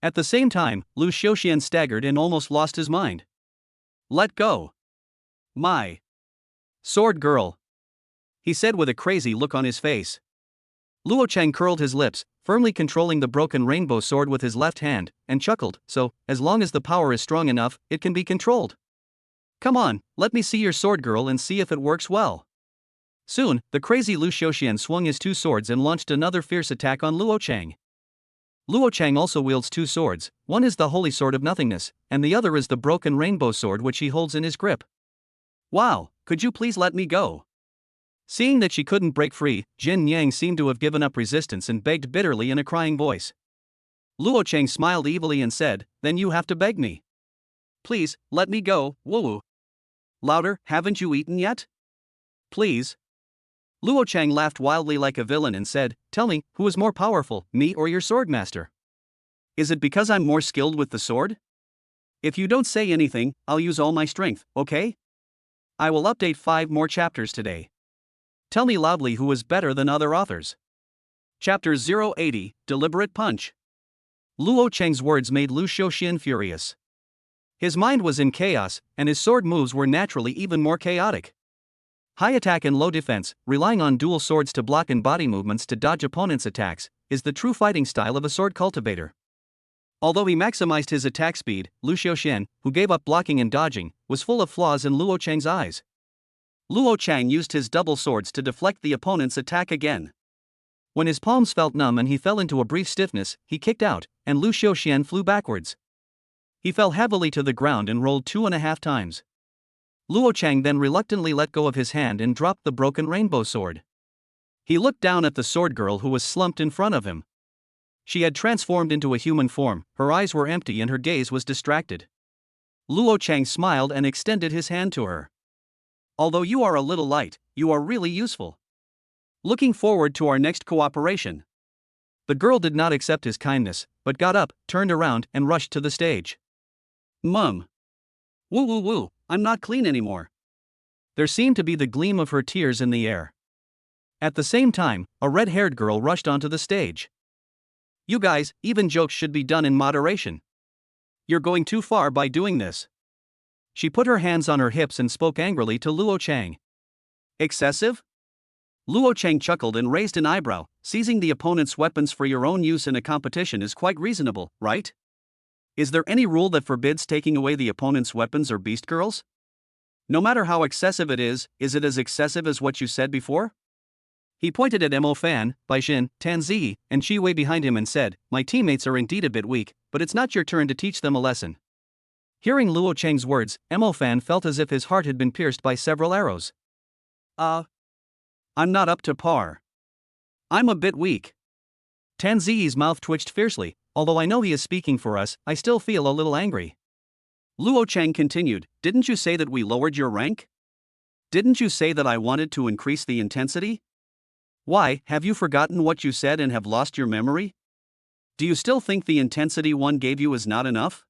At the same time, Lu Xiaoxian staggered and almost lost his mind. "Let go. My sword girl," he said with a crazy look on his face. Luo Chang curled his lips, firmly controlling the broken rainbow sword with his left hand, and chuckled, "So, as long as the power is strong enough, it can be controlled. Come on, let me see your sword girl and see if it works well." Soon, the crazy Lu Xiaoxian swung his two swords and launched another fierce attack on Luo Chang. Luo Chang also wields two swords, one is the holy sword of nothingness, and the other is the broken rainbow sword which he holds in his grip. "Wow, could you please let me go?" Seeing that she couldn't break free, Jin Yang seemed to have given up resistance and begged bitterly in a crying voice. Luo Chang smiled evilly and said, "Then you have to beg me. Please, let me go, woo." Louder, "Haven't you eaten yet? Please." Luo Chang laughed wildly like a villain and said, "Tell me, who is more powerful, me or your swordmaster? Is it because I'm more skilled with the sword? If you don't say anything, I'll use all my strength, okay? I will update 5 more chapters today. Tell me loudly who is better than other authors." Chapter 080, Deliberate Punch. Luo Cheng's words made Lu Xiaoxian furious. His mind was in chaos, and his sword moves were naturally even more chaotic. High attack and low defense, relying on dual swords to block and body movements to dodge opponents' attacks, is the true fighting style of a sword cultivator. Although he maximized his attack speed, Lu Xiaoxian, who gave up blocking and dodging, was full of flaws in Luo Cheng's eyes. Luo Chang used his double swords to deflect the opponent's attack again. When his palms felt numb and he fell into a brief stiffness, he kicked out, and Lu Xiaoxian flew backwards. He fell heavily to the ground and rolled 2.5 times. Luo Chang then reluctantly let go of his hand and dropped the broken rainbow sword. He looked down at the sword girl who was slumped in front of him. She had transformed into a human form, her eyes were empty and her gaze was distracted. Luo Chang smiled and extended his hand to her. "Although you are a little light, you are really useful. Looking forward to our next cooperation." The girl did not accept his kindness, but got up, turned around, and rushed to the stage. "Mum. Woo woo woo, I'm not clean anymore." There seemed to be the gleam of her tears in the air. At the same time, a red-haired girl rushed onto the stage. You guys, even jokes should be done in moderation. You're going too far by doing this. She put her hands on her hips and spoke angrily to Luo Chang. Excessive? Luo Chang chuckled and raised an eyebrow. Seizing the opponent's weapons for your own use in a competition is quite reasonable, right? Is there any rule that forbids taking away the opponent's weapons or beast girls? No matter how excessive it is it as excessive as what you said before? He pointed at Mo Fan, Baixin, Tanzi, and Chi Wei behind him and said, my teammates are indeed a bit weak, but it's not your turn to teach them a lesson. Hearing Luo Chang's words, Mo Fan felt as if his heart had been pierced by several arrows. I'm not up to par. I'm a bit weak. Tanzi's mouth twitched fiercely. Although I know he is speaking for us, I still feel a little angry. Luo Chang continued, didn't you say that we lowered your rank? Didn't you say that I wanted to increase the intensity? Why, have you forgotten what you said and have lost your memory? Do you still think the intensity one gave you is not enough?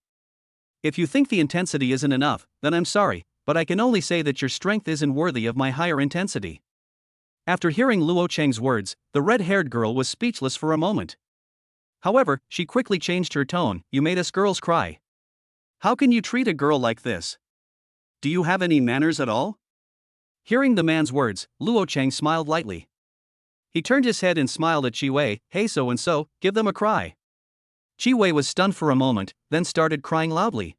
If you think the intensity isn't enough, then I'm sorry, but I can only say that your strength isn't worthy of my higher intensity. After hearing Luo Chang's words, the red-haired girl was speechless for a moment. However, she quickly changed her tone. You made us girls cry. How can you treat a girl like this? Do you have any manners at all? Hearing the man's words, Luo Chang smiled lightly. He turned his head and smiled at Chi Wei. Hey, so-and-so, give them a cry. Chi Wei was stunned for a moment, then started crying loudly.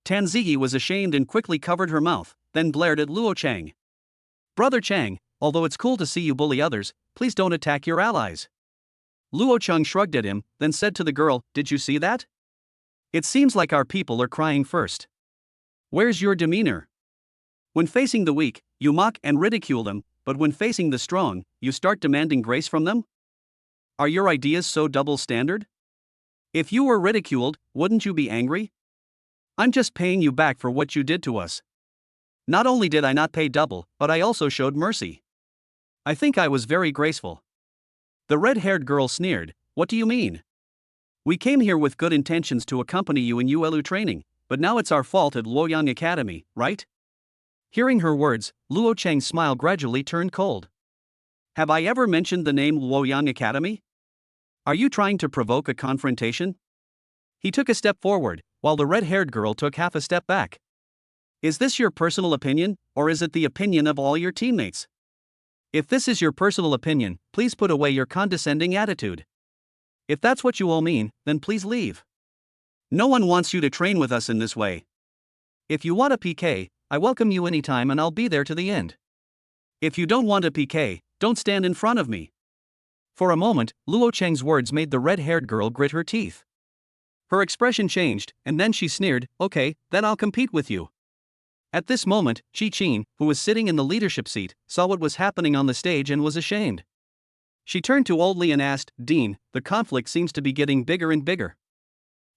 Tanzi was ashamed and quickly covered her mouth, then glared at Luo Chang. Brother Chang, although it's cool to see you bully others, please don't attack your allies. Luo Chang shrugged at him, then said to the girl, did you see that? It seems like our people are crying first. Where's your demeanor? When facing the weak, you mock and ridicule them, but when facing the strong, you start demanding grace from them? Are your ideas so double standard? If you were ridiculed, wouldn't you be angry? I'm just paying you back for what you did to us. Not only did I not pay double, but I also showed mercy. I think I was very graceful. The red-haired girl sneered, what do you mean? We came here with good intentions to accompany you in Yuelu training, but now it's our fault at Luoyang Academy, right? Hearing her words, Luo Chang's smile gradually turned cold. Have I ever mentioned the name Luoyang Academy? Are you trying to provoke a confrontation? He took a step forward, while the red-haired girl took half a step back. Is this your personal opinion, or is it the opinion of all your teammates? If this is your personal opinion, please put away your condescending attitude. If that's what you all mean, then please leave. No one wants you to train with us in this way. If you want a PK, I welcome you anytime and I'll be there to the end. If you don't want a PK, don't stand in front of me. For a moment, Luo Chang's words made the red-haired girl grit her teeth. Her expression changed, and then she sneered, okay, then I'll compete with you. At this moment, Chi Qin, who was sitting in the leadership seat, saw what was happening on the stage and was ashamed. She turned to Old Li and asked, Dean, the conflict seems to be getting bigger and bigger.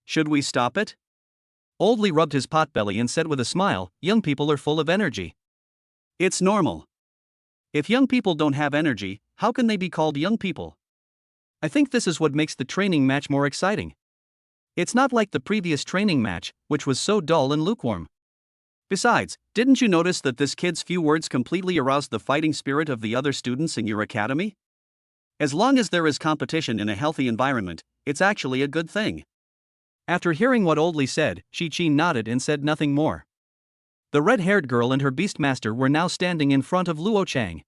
Should we stop it? Old Li rubbed his potbelly and said with a smile, young people are full of energy. It's normal. If young people don't have energy, how can they be called young people? I think this is what makes the training match more exciting. It's not like the previous training match, which was so dull and lukewarm. Besides, didn't you notice that this kid's few words completely aroused the fighting spirit of the other students in your academy? As long as there is competition in a healthy environment, it's actually a good thing. After hearing what Old Li said, Chi Qin nodded and said nothing more. The red-haired girl and her beastmaster were now standing in front of Luo Chang.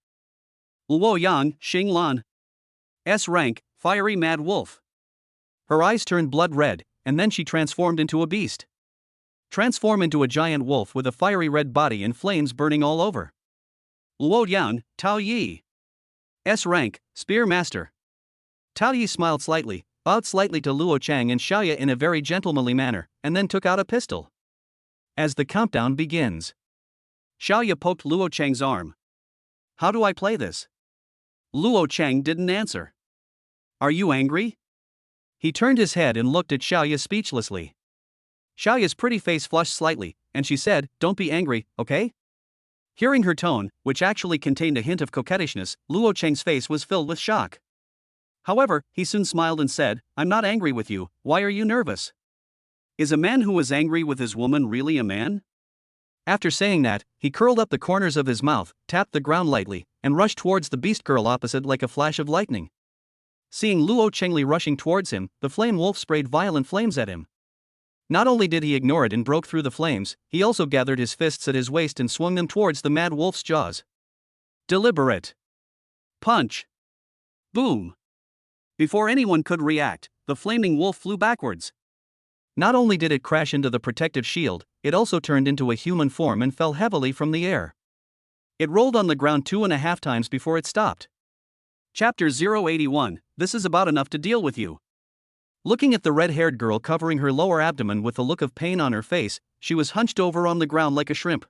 Luo Yang, Xing Lan. S rank, fiery mad wolf. Her eyes turned blood red, and then she transformed into a beast. Transform into a giant wolf with a fiery red body and flames burning all over. Luo Yang, Tao Yi. S rank, spear master. Tao Yi smiled slightly, bowed slightly to Luo Chang and Xiao Yu in a very gentlemanly manner, and then took out a pistol. As the countdown begins. Xiao Yu poked Luo Chang's arm. How do I play this? Luo Chang didn't answer. Are you angry? He turned his head and looked at Xiao Yu speechlessly. Xiao Yu's pretty face flushed slightly, and she said, don't be angry, okay? Hearing her tone, which actually contained a hint of coquettishness, Luo Chang's face was filled with shock. However, he soon smiled and said, I'm not angry with you, why are you nervous? Is a man who is angry with his woman really a man? After saying that, he curled up the corners of his mouth, tapped the ground lightly, and rushed towards the beast girl opposite like a flash of lightning. Seeing Luo Chengli rushing towards him, the flame wolf sprayed violent flames at him. Not only did he ignore it and broke through the flames, he also gathered his fists at his waist and swung them towards the mad wolf's jaws. Deliberate. Punch. Boom. Before anyone could react, the flaming wolf flew backwards. Not only did it crash into the protective shield, it also turned into a human form and fell heavily from the air. It rolled on the ground 2.5 times before it stopped. Chapter 081, This is about enough to deal with you. Looking at the red-haired girl covering her lower abdomen with a look of pain on her face, she was hunched over on the ground like a shrimp.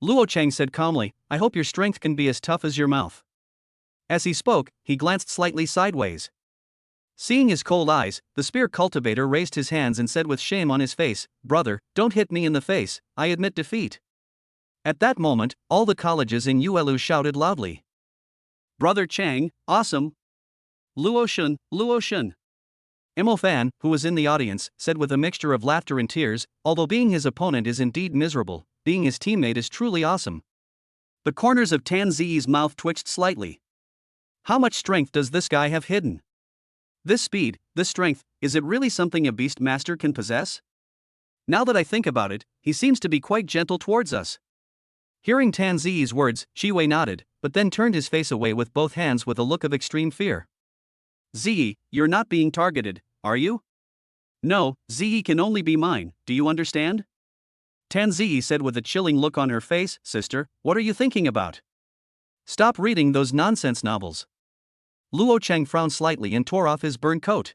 Luo Cheng said calmly, "I hope your strength can be as tough as your mouth." As he spoke, he glanced slightly sideways. Seeing his cold eyes, the spear cultivator raised his hands and said with shame on his face, "Brother, don't hit me in the face, I admit defeat." At that moment, all the colleges in Yuelu shouted loudly. "Brother Chang, awesome! Luo Shun, Luo Shun." Mo Fan, who was in the audience, said with a mixture of laughter and tears, "Although being his opponent is indeed miserable, being his teammate is truly awesome." The corners of Tan Ziyi's mouth twitched slightly. How much strength does this guy have hidden? This speed, this strength, is it really something a beast master can possess? Now that I think about it, he seems to be quite gentle towards us. Hearing Tan Ziyi's words, Shi Wei nodded, but then turned his face away with both hands with a look of extreme fear. "Ziyi, you're not being targeted, are you?" "No, Ziyi can only be mine, do you understand?" Tan Ziyi said with a chilling look on her face, "Sister, what are you thinking about? Stop reading those nonsense novels." Luo Cheng frowned slightly and tore off his burned coat.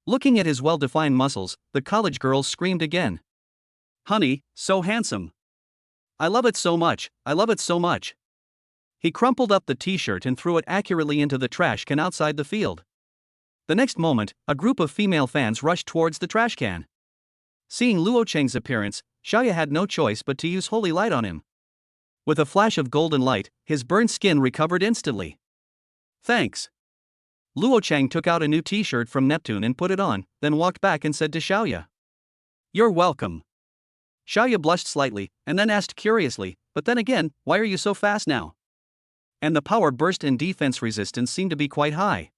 Looking at his well-defined muscles, the college girls screamed again. "Honey, so handsome. I love it so much, I love it so much." He crumpled up the t-shirt and threw it accurately into the trash can outside the field. The next moment, a group of female fans rushed towards the trash can. Seeing Luo Cheng's appearance, Xiao Yu had no choice but to use holy light on him. With a flash of golden light, his burned skin recovered instantly. "Thanks." Luo Cheng took out a new t-shirt from Neptune and put it on, then walked back and said to Xiao Yu, "You're welcome." Xiao Yu blushed slightly, and then asked curiously, "But then again, why are you so fast now?" And the power burst and defense resistance seemed to be quite high.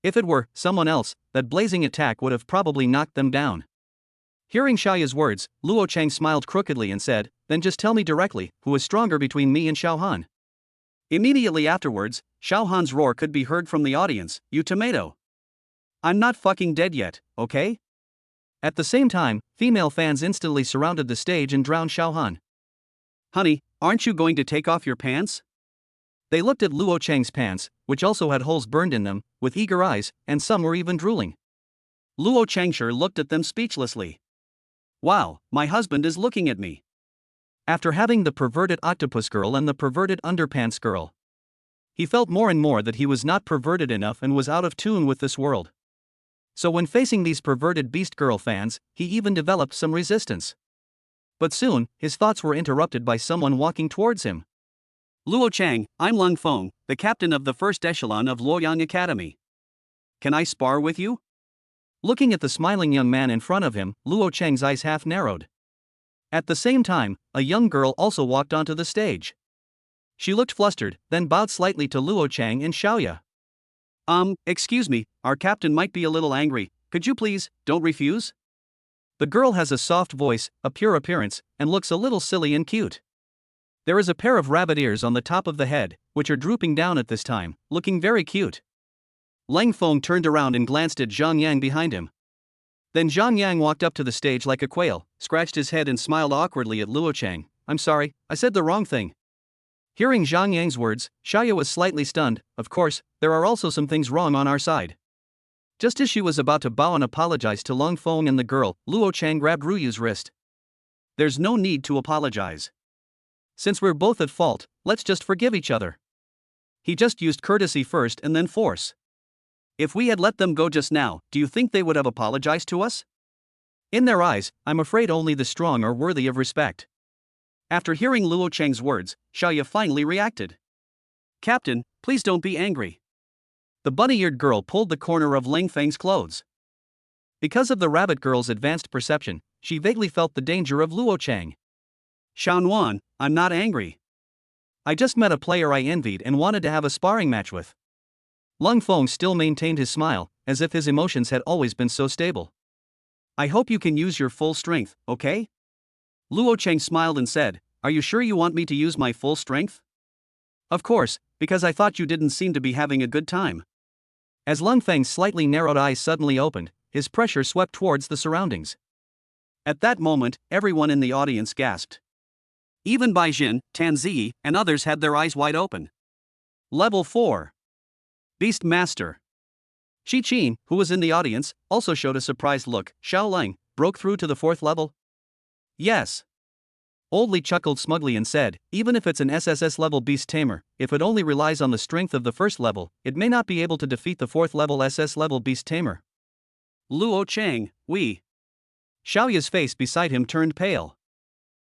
If it were someone else, that blazing attack would have probably knocked them down. Hearing Xiao Yu's words, Luo Cheng smiled crookedly and said, "Then just tell me directly, who is stronger between me and Xiao Han?" Immediately afterwards, Xiao Han's roar could be heard from the audience, "You tomato! I'm not fucking dead yet, okay?" At the same time, female fans instantly surrounded the stage and drowned Xiao Han. "Honey, aren't you going to take off your pants?" They looked at Luo Cheng's pants, which also had holes burned in them, with eager eyes, and some were even drooling. Luo Chengshi looked at them speechlessly. "Wow, my husband is looking at me." After having the perverted octopus girl and the perverted underpants girl, he felt more and more that he was not perverted enough and was out of tune with this world. So when facing these perverted beast girl fans, he even developed some resistance. But soon, his thoughts were interrupted by someone walking towards him. "Luo Cheng, I'm Lung Feng, the captain of the first echelon of Luoyang Academy. Can I spar with you?" Looking at the smiling young man in front of him, Luo Cheng's eyes half narrowed. At the same time, a young girl also walked onto the stage. She looked flustered, then bowed slightly to Luo Cheng and Xiao Yu. Excuse me, our captain might be a little angry, could you please, don't refuse?" The girl has a soft voice, a pure appearance, and looks a little silly and cute. There is a pair of rabbit ears on the top of the head, which are drooping down at this time, looking very cute. Lang Feng turned around and glanced at Zhang Yang behind him. Then Zhang Yang walked up to the stage like a quail, scratched his head and smiled awkwardly at Luo Cheng. "I'm sorry, I said the wrong thing." Hearing Zhang Yang's words, Xiao Yu was slightly stunned. Of course, there are also some things wrong on our side. Just as she was about to bow and apologize to Lang Feng and the girl, Luo Cheng grabbed Ruyu's wrist. "There's no need to apologize. Since we're both at fault, let's just forgive each other." He just used courtesy first and then force. If we had let them go just now, do you think they would have apologized to us? In their eyes, I'm afraid only the strong are worthy of respect. After hearing Luo Cheng's words, Xiao Yu finally reacted. "Captain, please don't be angry." The bunny-eared girl pulled the corner of Ling Feng's clothes. Because of the rabbit girl's advanced perception, she vaguely felt the danger of Luo Cheng. Xiaonuan, I'm not angry. I just met a player I envied and wanted to have a sparring match with. Lung Feng still maintained his smile, as if his emotions had always been so stable. I hope you can use your full strength, okay? Luo Cheng smiled and said, Are you sure you want me to use my full strength? Of course, because I thought you didn't seem to be having a good time. As Lung Feng's slightly narrowed eyes suddenly opened, his pressure swept towards the surroundings. At that moment, everyone in the audience gasped. Even Bai Jin, Tan Ziyi, and others had their eyes wide open. Level 4. Beast Master. Shi Qin, who was in the audience, also showed a surprised look. Xiao Lang broke through to the 4th level? Yes. Old Li chuckled smugly and said, even if it's an SSS level beast tamer, if it only relies on the strength of the 1st level, it may not be able to defeat the 4th level SS level beast tamer. Luo Cheng, we. Xiao Yu's face beside him turned pale.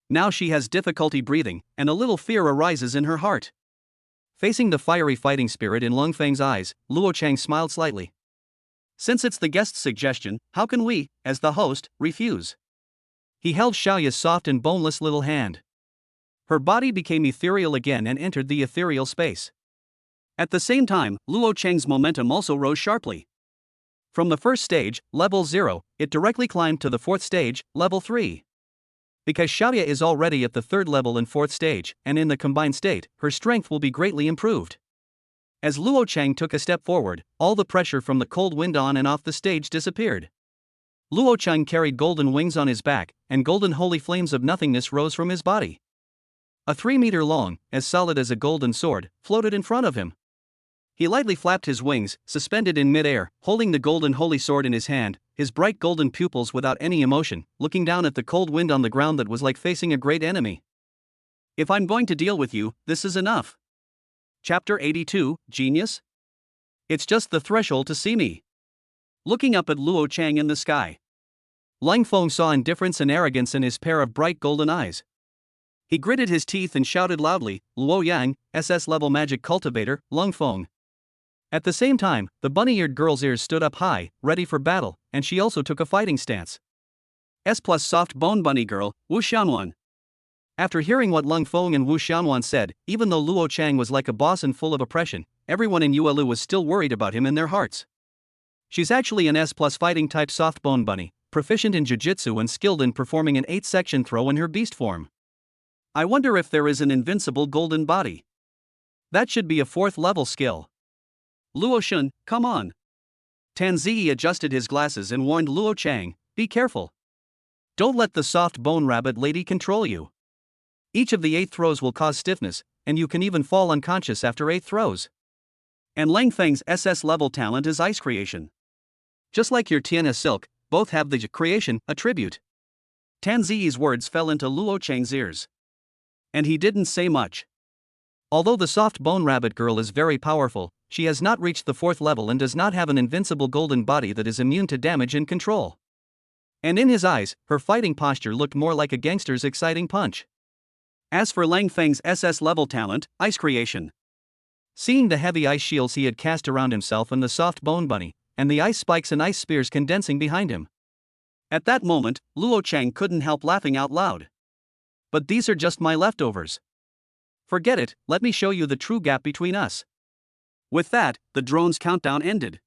Now she has difficulty breathing, and a little fear arises in her heart. Facing the fiery fighting spirit in Lung Feng's eyes, Luo Cheng smiled slightly. Since it's the guest's suggestion, how can we, as the host, refuse? He held Xiao Yu's soft and boneless little hand. Her body became ethereal again and entered the ethereal space. At the same time, Luo Cheng's momentum also rose sharply. From the 1st stage, level 0, it directly climbed to the 4th stage, level 3. Because Xiao Yu is already at the 3rd level and 4th stage, and in the combined state, her strength will be greatly improved. As Luo Cheng took a step forward, all the pressure from the cold wind on and off the stage disappeared. Luo Cheng carried golden wings on his back, and golden holy flames of nothingness rose from his body. A 3-meter long, as solid as a golden sword, floated in front of him. He lightly flapped his wings, suspended in mid-air, holding the golden holy sword in his hand, his bright golden pupils without any emotion, looking down at the cold wind on the ground that was like facing a great enemy. If I'm going to deal with you, this is enough. Chapter 82, Genius? It's just the threshold to see me. Looking up at Luo Cheng in the sky. Lang Feng saw indifference and arrogance in his pair of bright golden eyes. He gritted his teeth and shouted loudly, Luo Yang, SS level magic cultivator, Lang Feng. At the same time, the bunny-eared girl's ears stood up high, ready for battle, and she also took a fighting stance. S+ soft bone bunny girl, Wu Xianwan. After hearing what Lung Feng and Wu Xianwan said, even though Luo Cheng was like a boss and full of oppression, everyone in Yuelu was still worried about him in their hearts. She's actually an S+ fighting type soft bone bunny, proficient in jiu-jitsu and skilled in performing an 8-section throw in her beast form. I wonder if there is an invincible golden body. That should be a 4th level skill. Luo Shun, come on. Tan Ziyi adjusted his glasses and warned Luo Cheng, be careful. Don't let the soft bone rabbit lady control you. Each of the 8 throws will cause stiffness, and you can even fall unconscious after 8 throws. And Lang Feng's SS level talent is ice creation. Just like your Tiana silk, both have the creation attribute. Tan Ziyi's words fell into Luo Cheng's ears. And he didn't say much. Although the soft bone rabbit girl is very powerful, she has not reached the 4th level and does not have an invincible golden body that is immune to damage and control. And in his eyes, her fighting posture looked more like a gangster's exciting punch. As for Lang Feng's SS level talent, ice creation. Seeing the heavy ice shields he had cast around himself and the soft bone bunny, and the ice spikes and ice spears condensing behind him. At that moment, Luo Cheng couldn't help laughing out loud. But these are just my leftovers. Forget it, let me show you the true gap between us. With that, the drone's countdown ended.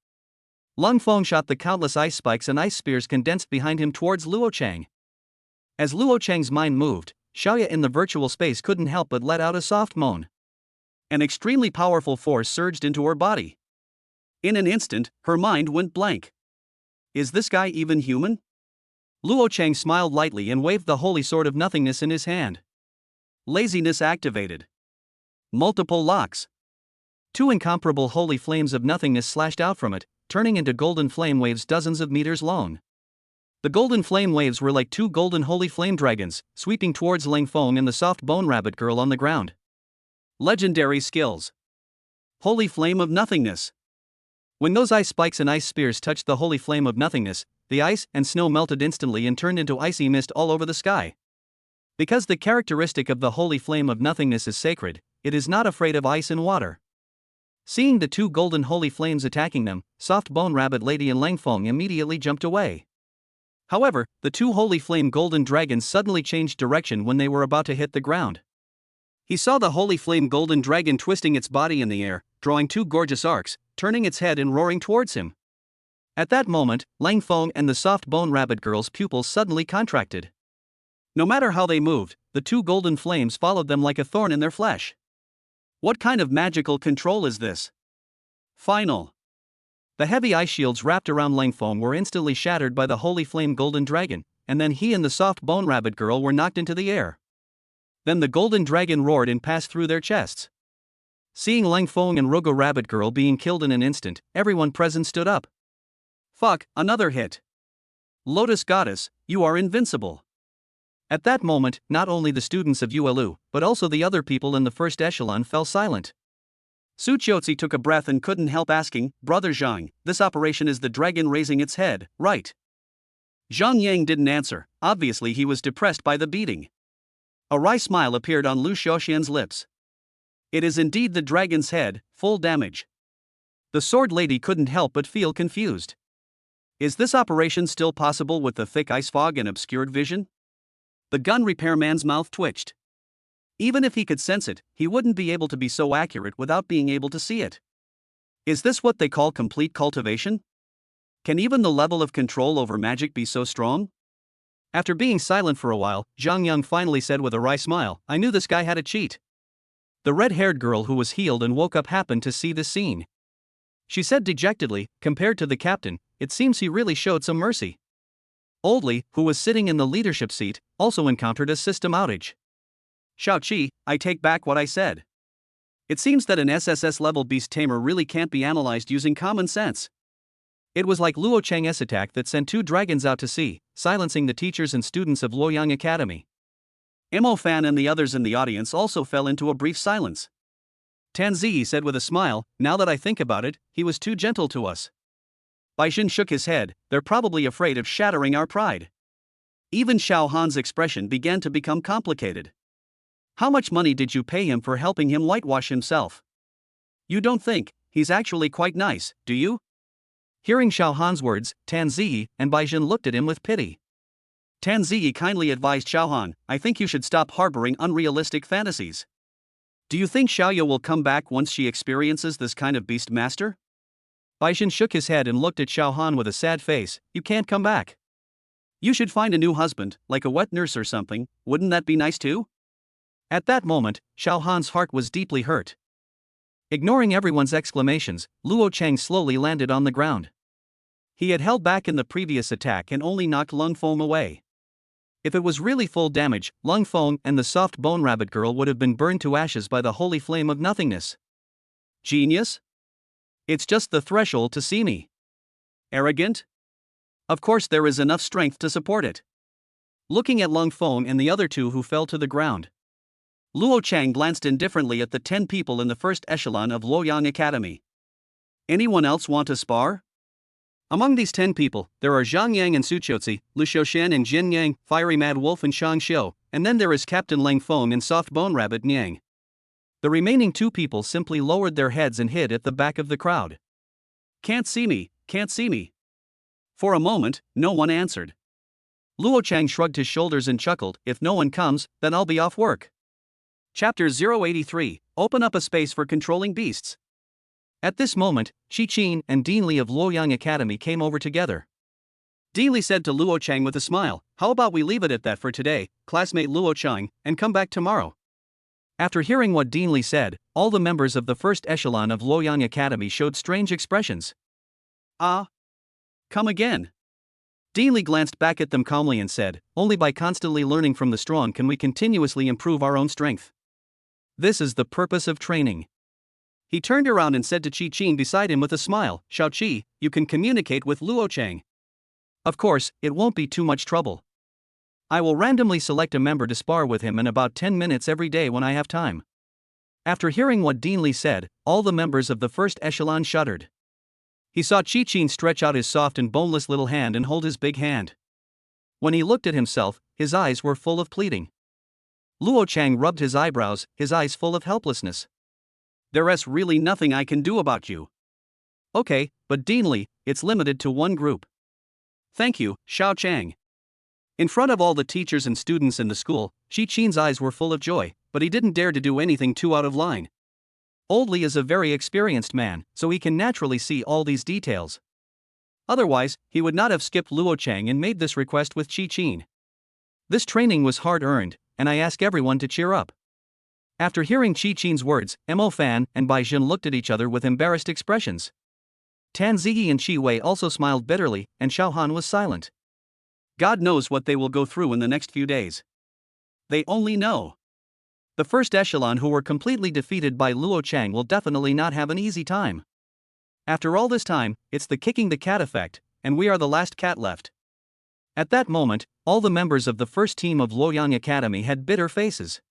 Lung Feng shot the countless ice spikes and ice spears condensed behind him towards Luo Cheng. As Luo Cheng's mind moved, Xiao Yu in the virtual space couldn't help but let out a soft moan. An extremely powerful force surged into her body. In an instant, her mind went blank. Is this guy even human? Luo Cheng smiled lightly and waved the holy sword of nothingness in his hand. Laziness activated. Multiple locks. 2 incomparable holy flames of nothingness slashed out from it, turning into golden flame waves dozens of meters long. The golden flame waves were like 2 golden holy flame dragons, sweeping towards Lang Feng and the soft bone rabbit girl on the ground. Legendary skills. Holy flame of nothingness. When those ice spikes and ice spears touched the holy flame of nothingness, the ice and snow melted instantly and turned into icy mist all over the sky. Because the characteristic of the holy flame of nothingness is sacred, it is not afraid of ice and water. Seeing the 2 golden holy flames attacking them, soft bone rabbit lady and Lang Feng immediately jumped away. However, the two holy flame golden dragons suddenly changed direction when they were about to hit the ground. He saw the holy flame golden dragon twisting its body in the air, drawing two gorgeous arcs, turning its head and roaring towards him. At that moment, Lang Feng and the soft bone rabbit girl's pupils suddenly contracted. No matter how they moved, the two golden flames followed them like a thorn in their flesh. What kind of magical control is this? Final. The heavy ice shields wrapped around Lang Feng were instantly shattered by the holy flame golden dragon, and then he and the soft bone rabbit girl were knocked into the air. Then the golden dragon roared and passed through their chests. Seeing Lang Feng and Rugo rabbit girl being killed in an instant, everyone present stood up. Fuck, another hit. Lotus goddess, you are invincible. At that moment, not only the students of ULU, but also the other people in the first echelon fell silent. Su Qiuzi took a breath and couldn't help asking, Brother Zhang, this operation is the dragon raising its head, right? Zhang Yang didn't answer, obviously he was depressed by the beating. A wry smile appeared on Lu Xiaoxian's lips. It is indeed the dragon's head, full damage. The sword lady couldn't help but feel confused. Is this operation still possible with the thick ice fog and obscured vision? The gun repairman's mouth twitched. Even if he could sense it, he wouldn't be able to be so accurate without being able to see it. Is this what they call complete cultivation? Can even the level of control over magic be so strong? After being silent for a while, Zhang Yang finally said with a wry smile, I knew this guy had a cheat. The red-haired girl who was healed and woke up happened to see this scene. She said dejectedly, compared to the captain, it seems he really showed some mercy. Oldly, who was sitting in the leadership seat, also encountered a system outage. Xiao Qi, I take back what I said. It seems that an SSS-level beast tamer really can't be analyzed using common sense. It was like Luo Chang's attack that sent two dragons out to sea, silencing the teachers and students of Luoyang Academy. Mo Fan and the others in the audience also fell into a brief silence. Tan Ziyi said with a smile, now that I think about it, he was too gentle to us. Baixin shook his head, they're probably afraid of shattering our pride. Even Xiao Han's expression began to become complicated. How much money did you pay him for helping him whitewash himself? You don't think he's actually quite nice, do you? Hearing Xiao Han's words, Tan Ziyi and Baixin looked at him with pity. Tan Ziyi kindly advised Xiao Han, I think you should stop harboring unrealistic fantasies. Do you think Xiao Yu will come back once she experiences this kind of beast master? Baixin shook his head and looked at Xiao Han with a sad face, you can't come back. You should find a new husband, like a wet nurse or something, wouldn't that be nice too? At that moment, Xiao Han's heart was deeply hurt. Ignoring everyone's exclamations, Luo Chang slowly landed on the ground. He had held back in the previous attack and only knocked Lung Feng away. If it was really full damage, Lung Feng and the soft bone rabbit girl would have been burned to ashes by the holy flame of nothingness. Genius? It's just the threshold to see me. Arrogant? Of course there is enough strength to support it. Looking at Lung Feng and the other two who fell to the ground, Luo Chang glanced indifferently at the 10 people in the first echelon of Luoyang Academy. Anyone else want to spar? Among these 10 people, there are Zhang Yang and Su Qiuzi, Lu Xiaoshan and Jin Yang, Fiery Mad Wolf and Shang Xiu, and then there is Captain Lang Feng and Soft Bone Rabbit Niang. The remaining 2 people simply lowered their heads and hid at the back of the crowd. Can't see me, can't see me. For a moment, no one answered. Luo Chang shrugged his shoulders and chuckled, if no one comes, then I'll be off work. Chapter 083, Open up a space for controlling beasts. At this moment, Qi Qin and Dean Li of Luoyang Academy came over together. Dean Li said to Luo Chang with a smile, how about we leave it at that for today, classmate Luo Chang, and come back tomorrow? After hearing what Dean Li said, all the members of the first echelon of Luoyang Academy showed strange expressions. Come again. Dean Li glanced back at them calmly and said, only by constantly learning from the strong can we continuously improve our own strength. This is the purpose of training. He turned around and said to Qi Qin beside him with a smile, Xiao Qi, you can communicate with Luo Chang. Of course, it won't be too much trouble. I will randomly select a member to spar with him in about 10 minutes every day when I have time. After hearing what Dean Li said, all the members of the first echelon shuddered. He saw Qi Qin stretch out his soft and boneless little hand and hold his big hand. When he looked at himself, his eyes were full of pleading. Luo Chang rubbed his eyebrows, his eyes full of helplessness. There's really nothing I can do about you. Okay, but Dean Li, it's limited to one group. Thank you, Xiao Chang. In front of all the teachers and students in the school, Qin's eyes were full of joy, but he didn't dare to do anything too out of line. Old Li is a very experienced man, so he can naturally see all these details. Otherwise, he would not have skipped Luo Chang and made this request with Qin. This training was hard-earned, and I ask everyone to cheer up. After hearing Qin's words, Mo Fan and Bai Jin looked at each other with embarrassed expressions. Tan Ziyi and Qi Wei also smiled bitterly, and Xiao Han was silent. God knows what they will go through in the next few days. They only know. The first echelon who were completely defeated by Luo Chang will definitely not have an easy time. After all this time, it's the kicking the cat effect, and we are the last cat left. At that moment, all the members of the first team of Luoyang Academy had bitter faces.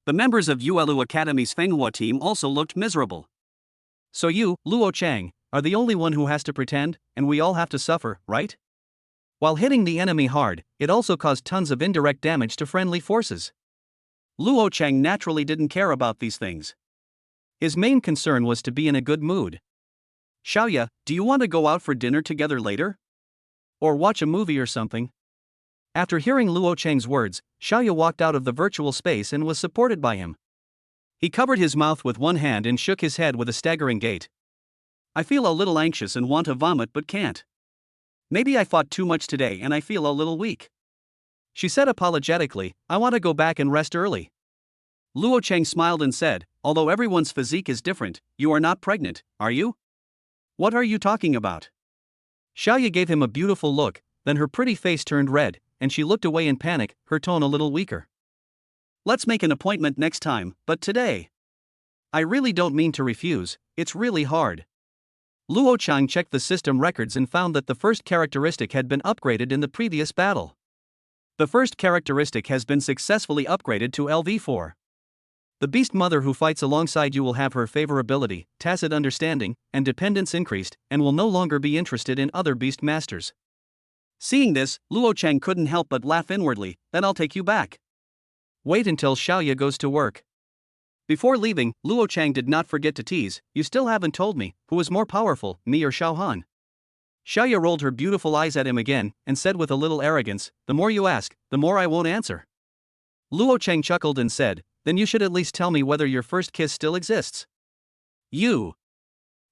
The members of Yuelu Academy's Fenghua team also looked miserable. So you, Luo Chang, are the only one who has to pretend, and we all have to suffer, right? While hitting the enemy hard, it also caused tons of indirect damage to friendly forces. Luo Chang naturally didn't care about these things. His main concern was to be in a good mood. Xiaoya, do you want to go out for dinner together later? Or watch a movie or something? After hearing Luo Chang's words, Xiaoya walked out of the virtual space and was supported by him. He covered his mouth with one hand and shook his head with a staggering gait. I feel a little anxious and want to vomit but can't. Maybe I fought too much today and I feel a little weak. She said apologetically, I want to go back and rest early. Luo Chang smiled and said, although everyone's physique is different, you are not pregnant, are you? What are you talking about? Xiaoya gave him a beautiful look, then her pretty face turned red, and she looked away in panic, her tone a little weaker. Let's make an appointment next time, but today. I really don't mean to refuse, it's really hard. Luo Chang checked the system records and found that the first characteristic had been upgraded in the previous battle. The first characteristic has been successfully upgraded to LV4. The beast mother who fights alongside you will have her favorability, tacit understanding, and dependence increased, and will no longer be interested in other beast masters. Seeing this, Luo Chang couldn't help but laugh inwardly, then I'll take you back. Wait until Xiaoya goes to work. Before leaving, Luo Chang did not forget to tease, you still haven't told me, who is more powerful, me or Xiao Han? Xiaoya rolled her beautiful eyes at him again, and said with a little arrogance, the more you ask, the more I won't answer. Luo Chang chuckled and said, then you should at least tell me whether your first kiss still exists. You.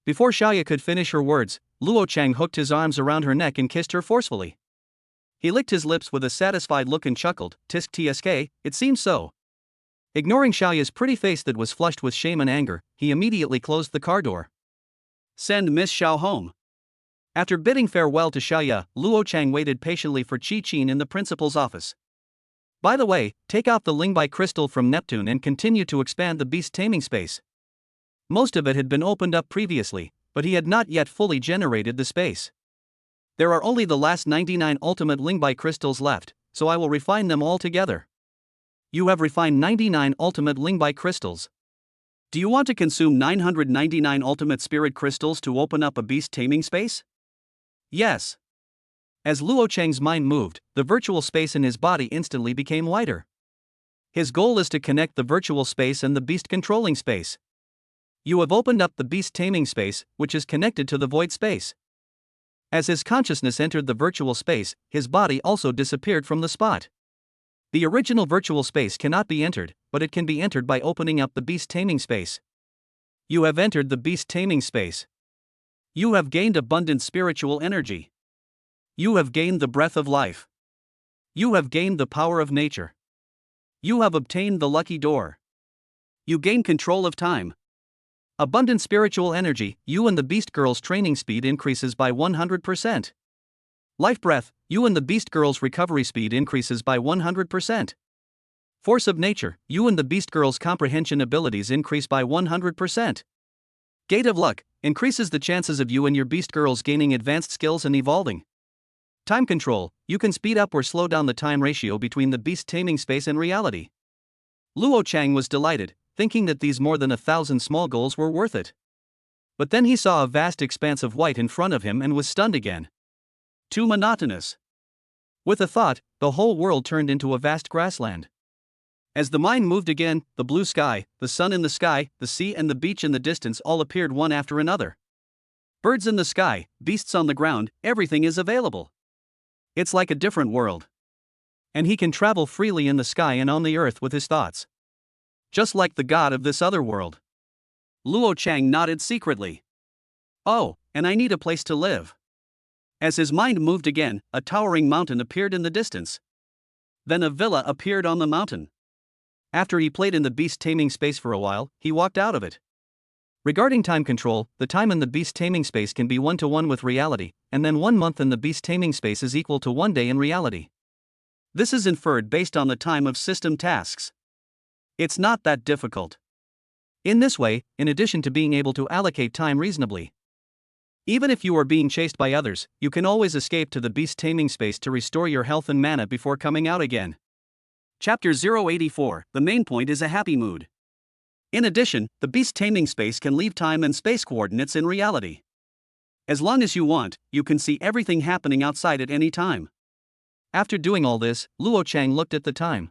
Before Xiaoya could finish her words, Luo Chang hooked his arms around her neck and kissed her forcefully. He licked his lips with a satisfied look and chuckled, tisk tsk, it seems so. Ignoring Xiaoya's pretty face that was flushed with shame and anger, he immediately closed the car door. Send Miss Xiao home. After bidding farewell to Xiaoya, Luo Chang waited patiently for Qin in the principal's office. By the way, take out the Lingbai crystal from Neptune and continue to expand the beast taming space. Most of it had been opened up previously, but he had not yet fully generated the space. There are only the last 99 ultimate Lingbai crystals left, so I will refine them all together. You have refined 99 ultimate Lingbai crystals. Do you want to consume 999 ultimate spirit crystals to open up a beast taming space? Yes. As Luo Chang's mind moved, the virtual space in his body instantly became wider. His goal is to connect the virtual space and the beast controlling space. You have opened up the beast taming space, which is connected to the void space. As his consciousness entered the virtual space, his body also disappeared from the spot. The original virtual space cannot be entered, but it can be entered by opening up the beast taming space. You have entered the beast taming space. You have gained abundant spiritual energy. You have gained the breath of life. You have gained the power of nature. You have obtained the lucky door. You gain control of time. Abundant spiritual energy, you and the beast girl's training speed increases by 100%. Life breath, you and the beast girl's recovery speed increases by 100%. Force of nature, you and the beast girl's comprehension abilities increase by 100%. Gate of luck, increases the chances of you and your beast girls gaining advanced skills and evolving. Time control, you can speed up or slow down the time ratio between the beast taming space and reality. Luo Chang was delighted, thinking that these more than 1,000 small goals were worth it. But then he saw a vast expanse of white in front of him and was stunned again. Too monotonous. With a thought, the whole world turned into a vast grassland. As the mind moved again, the blue sky, the sun in the sky, the sea and the beach in the distance all appeared one after another. Birds in the sky, beasts on the ground, everything is available. It's like a different world. And he can travel freely in the sky and on the earth with his thoughts. Just like the god of this other world. Luo Chang nodded secretly. Oh, and I need a place to live. As his mind moved again, a towering mountain appeared in the distance. Then a villa appeared on the mountain. After he played in the beast taming space for a while, he walked out of it. Regarding time control, the time in the beast taming space can be 1-to-1 with reality, and then 1 month in the beast taming space is equal to 1 day in reality. This is inferred based on the time of system tasks. It's not that difficult. In this way, in addition to being able to allocate time reasonably, even if you are being chased by others, you can always escape to the beast taming space to restore your health and mana before coming out again. Chapter 084, the main point is a happy mood. In addition, the beast taming space can leave time and space coordinates in reality. As long as you want, you can see everything happening outside at any time. After doing all this, Luo Chang looked at the time.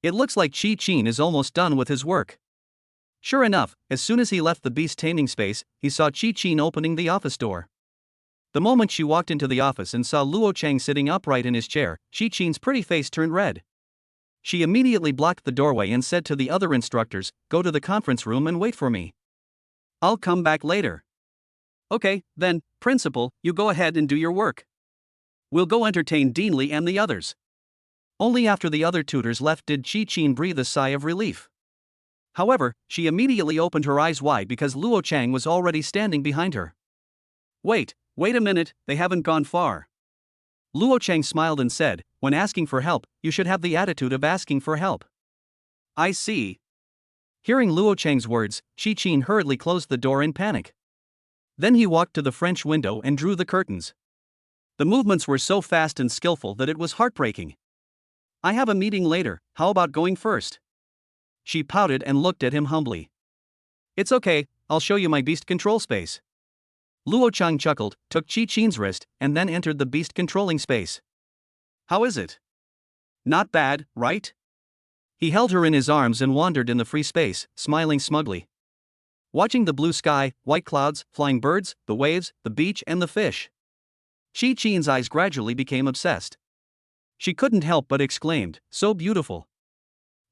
It looks like Qi Qin is almost done with his work. Sure enough, as soon as he left the beast taming space, he saw Qi Qin opening the office door. The moment she walked into the office and saw Luo Chang sitting upright in his chair, Qi Qin's pretty face turned red. She immediately blocked the doorway and said to the other instructors, "Go to the conference room and wait for me. I'll come back later." "Okay, then, principal, you go ahead and do your work. We'll go entertain Dean Li and the others." Only after the other tutors left did Qi Qin breathe a sigh of relief. However, she immediately opened her eyes wide because Luo Chang was already standing behind her. Wait a minute, they haven't gone far." Luo Chang smiled and said, "When asking for help, you should have the attitude of asking for help." "I see." Hearing Luo Chang's words, Qi Qin hurriedly closed the door in panic. Then he walked to the French window and drew the curtains. The movements were so fast and skillful that it was heartbreaking. "I have a meeting later, how about going first?" She pouted and looked at him humbly. "It's okay, I'll show you my beast control space." Luo Chang chuckled, took Qi Qin's wrist, and then entered the beast controlling space. "How is it? Not bad, right?" He held her in his arms and wandered in the free space, smiling smugly. Watching the blue sky, white clouds, flying birds, the waves, the beach and the fish. Qi Qin's eyes gradually became obsessed. She couldn't help but exclaimed, "So beautiful."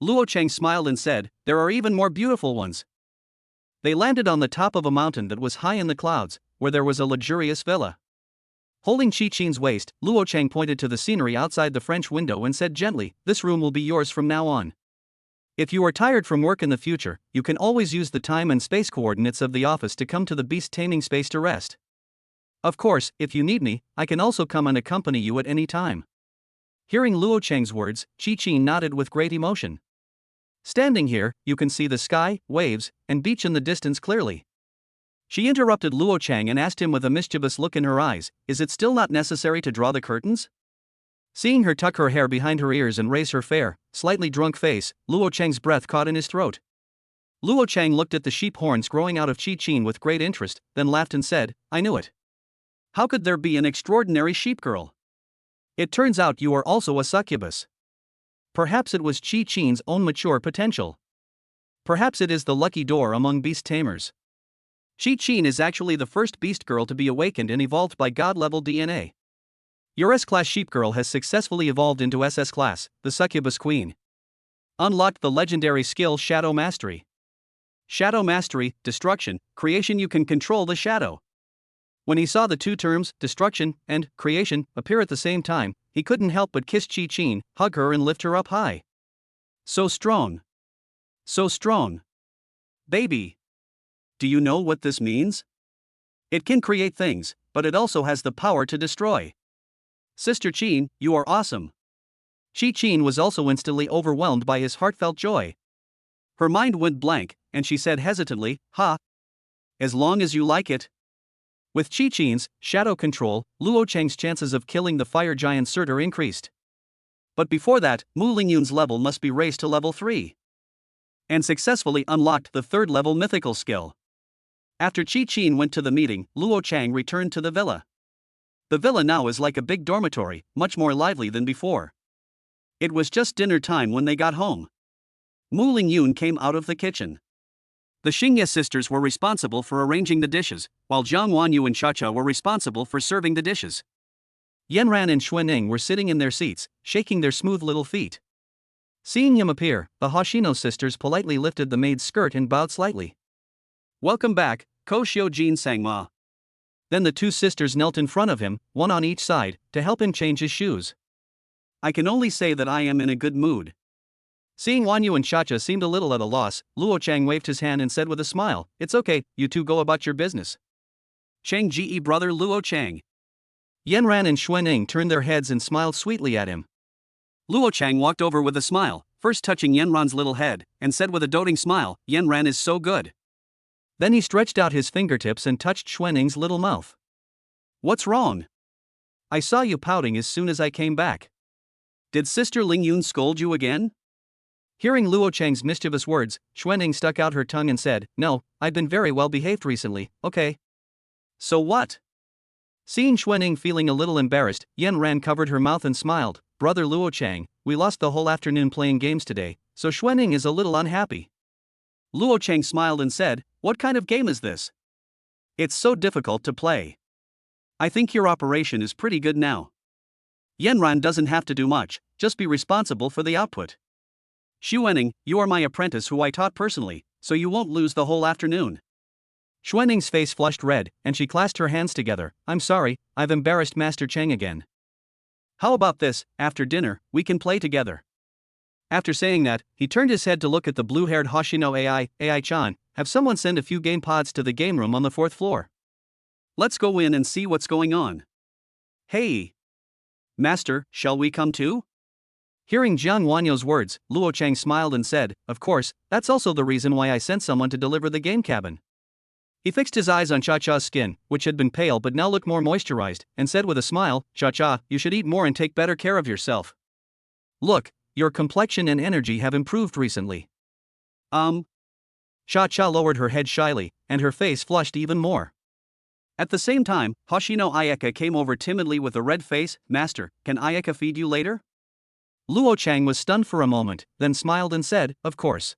Luo Chang smiled and said, "There are even more beautiful ones." They landed on the top of a mountain that was high in the clouds, where there was a luxurious villa. Holding Qi Qin's waist, Luo Chang pointed to the scenery outside the French window and said gently, "This room will be yours from now on. If you are tired from work in the future, you can always use the time and space coordinates of the office to come to the beast taming space to rest. Of course, if you need me, I can also come and accompany you at any time." Hearing Luo Chang's words, Qi Qin nodded with great emotion. "Standing here, you can see the sky, waves, and beach in the distance clearly." She interrupted Luo Chang and asked him with a mischievous look in her eyes, "Is it still not necessary to draw the curtains?" Seeing her tuck her hair behind her ears and raise her fair, slightly drunk face, Luo Chang's breath caught in his throat. Luo Chang looked at the sheep horns growing out of Qi Qin with great interest, then laughed and said, "I knew it. How could there be an extraordinary sheep girl? It turns out you are also a succubus." Perhaps it was Qi Qin's own mature potential. Perhaps it is the lucky door among beast tamers. Qi Qin is actually the first beast girl to be awakened and evolved by god-level DNA. Your S-class sheep girl has successfully evolved into SS class, the succubus queen. Unlocked the legendary skill Shadow Mastery. Shadow Mastery, Destruction, Creation. You can control the shadow. When he saw the two terms, destruction and creation, appear at the same time, he couldn't help but kiss Qi Qin, hug her and lift her up high. So strong. So strong. Baby. Do you know what this means? It can create things, but it also has the power to destroy. Sister Qin, you are awesome. Qi Qin was also instantly overwhelmed by his heartfelt joy. Her mind went blank, and she said hesitantly, "Ha. As long as you like it." With Qi Qin's shadow control, Luo Chang's chances of killing the fire giant Surtur increased. But before that, Mu Lingyun's level must be raised to level 3. And successfully unlocked the 3rd level mythical skill. After Qi Qin went to the meeting, Luo Chang returned to the villa. The villa now is like a big dormitory, much more lively than before. It was just dinner time when they got home. Mu Lingyun came out of the kitchen. The Xingye sisters were responsible for arranging the dishes, while Jiang Wanyu and Chacha were responsible for serving the dishes. Yanran and Xuanning were sitting in their seats, shaking their smooth little feet. Seeing him appear, the Hoshino sisters politely lifted the maid's skirt and bowed slightly. "Welcome back, Ko Xiujin Sangma." Then the two sisters knelt in front of him, one on each side, to help him change his shoes. "I can only say that I am in a good mood." Seeing Wan Yu and Chacha seemed a little at a loss, Luo Chang waved his hand and said with a smile, "It's okay, you two go about your business." Chang Ji brother Luo Chang. Yanran and Xuanning turned their heads and smiled sweetly at him. Luo Chang walked over with a smile, first touching Yanran's little head, and said with a doting smile, "Yanran is so good." Then he stretched out his fingertips and touched Xuanning's little mouth. "What's wrong? I saw you pouting as soon as I came back. Did Sister Ling Yun scold you again?" Hearing Luo Chang's mischievous words, Xuanning stuck out her tongue and said, "No, I've been very well behaved recently, okay." "So what?" Seeing Xuanning feeling a little embarrassed, Yanran covered her mouth and smiled, "Brother Luo Chang, we lost the whole afternoon playing games today, so Xuanning is a little unhappy." Luo Chang smiled and said, "What kind of game is this? It's so difficult to play. I think your operation is pretty good now. Yanran doesn't have to do much, just be responsible for the output. Xuanning, you are my apprentice who I taught personally, so you won't lose the whole afternoon." Xuanning's face flushed red, and she clasped her hands together. "I'm sorry, I've embarrassed Master Cheng again. How about this, after dinner, we can play together." After saying that, he turned his head to look at the blue-haired Hoshino AI-chan, "Have someone send a few game pods to the game room on the 4th floor. Let's go in and see what's going on." "Hey! Master, shall we come too?" Hearing Jiang Wanyo's words, Luo Chang smiled and said, "Of course, that's also the reason why I sent someone to deliver the game cabin." He fixed his eyes on Cha-Cha's skin, which had been pale but now looked more moisturized, and said with a smile, "Cha-Cha, you should eat more and take better care of yourself. Look, your complexion and energy have improved recently." Cha-Cha lowered her head shyly, and her face flushed even more. At the same time, Hoshino Ayaka came over timidly with a red face. "Master, can Ayaka feed you later?" Luo Chang was stunned for a moment, then smiled and said, "Of course."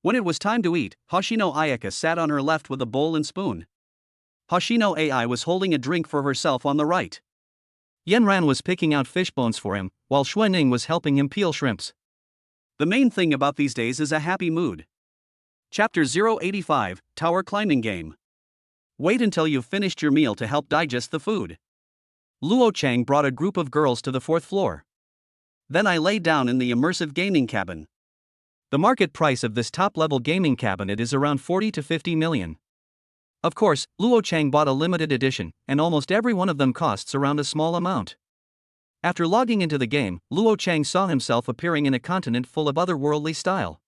When it was time to eat, Hoshino Ayaka sat on her left with a bowl and spoon. Hoshino AI was holding a drink for herself on the right. Yanran was picking out fish bones for him, while Xuanning was helping him peel shrimps. The main thing about these days is a happy mood. Chapter 085, Tower Climbing Game. Wait until you've finished your meal to help digest the food. Luo Chang brought a group of girls to the 4th floor. Then I lay down in the immersive gaming cabin. The market price of this top-level gaming cabinet is around 40 to 50 million. Of course, Luo Chang bought a limited edition, and almost every one of them costs around a small amount. After logging into the game, Luo Chang saw himself appearing in a continent full of otherworldly style.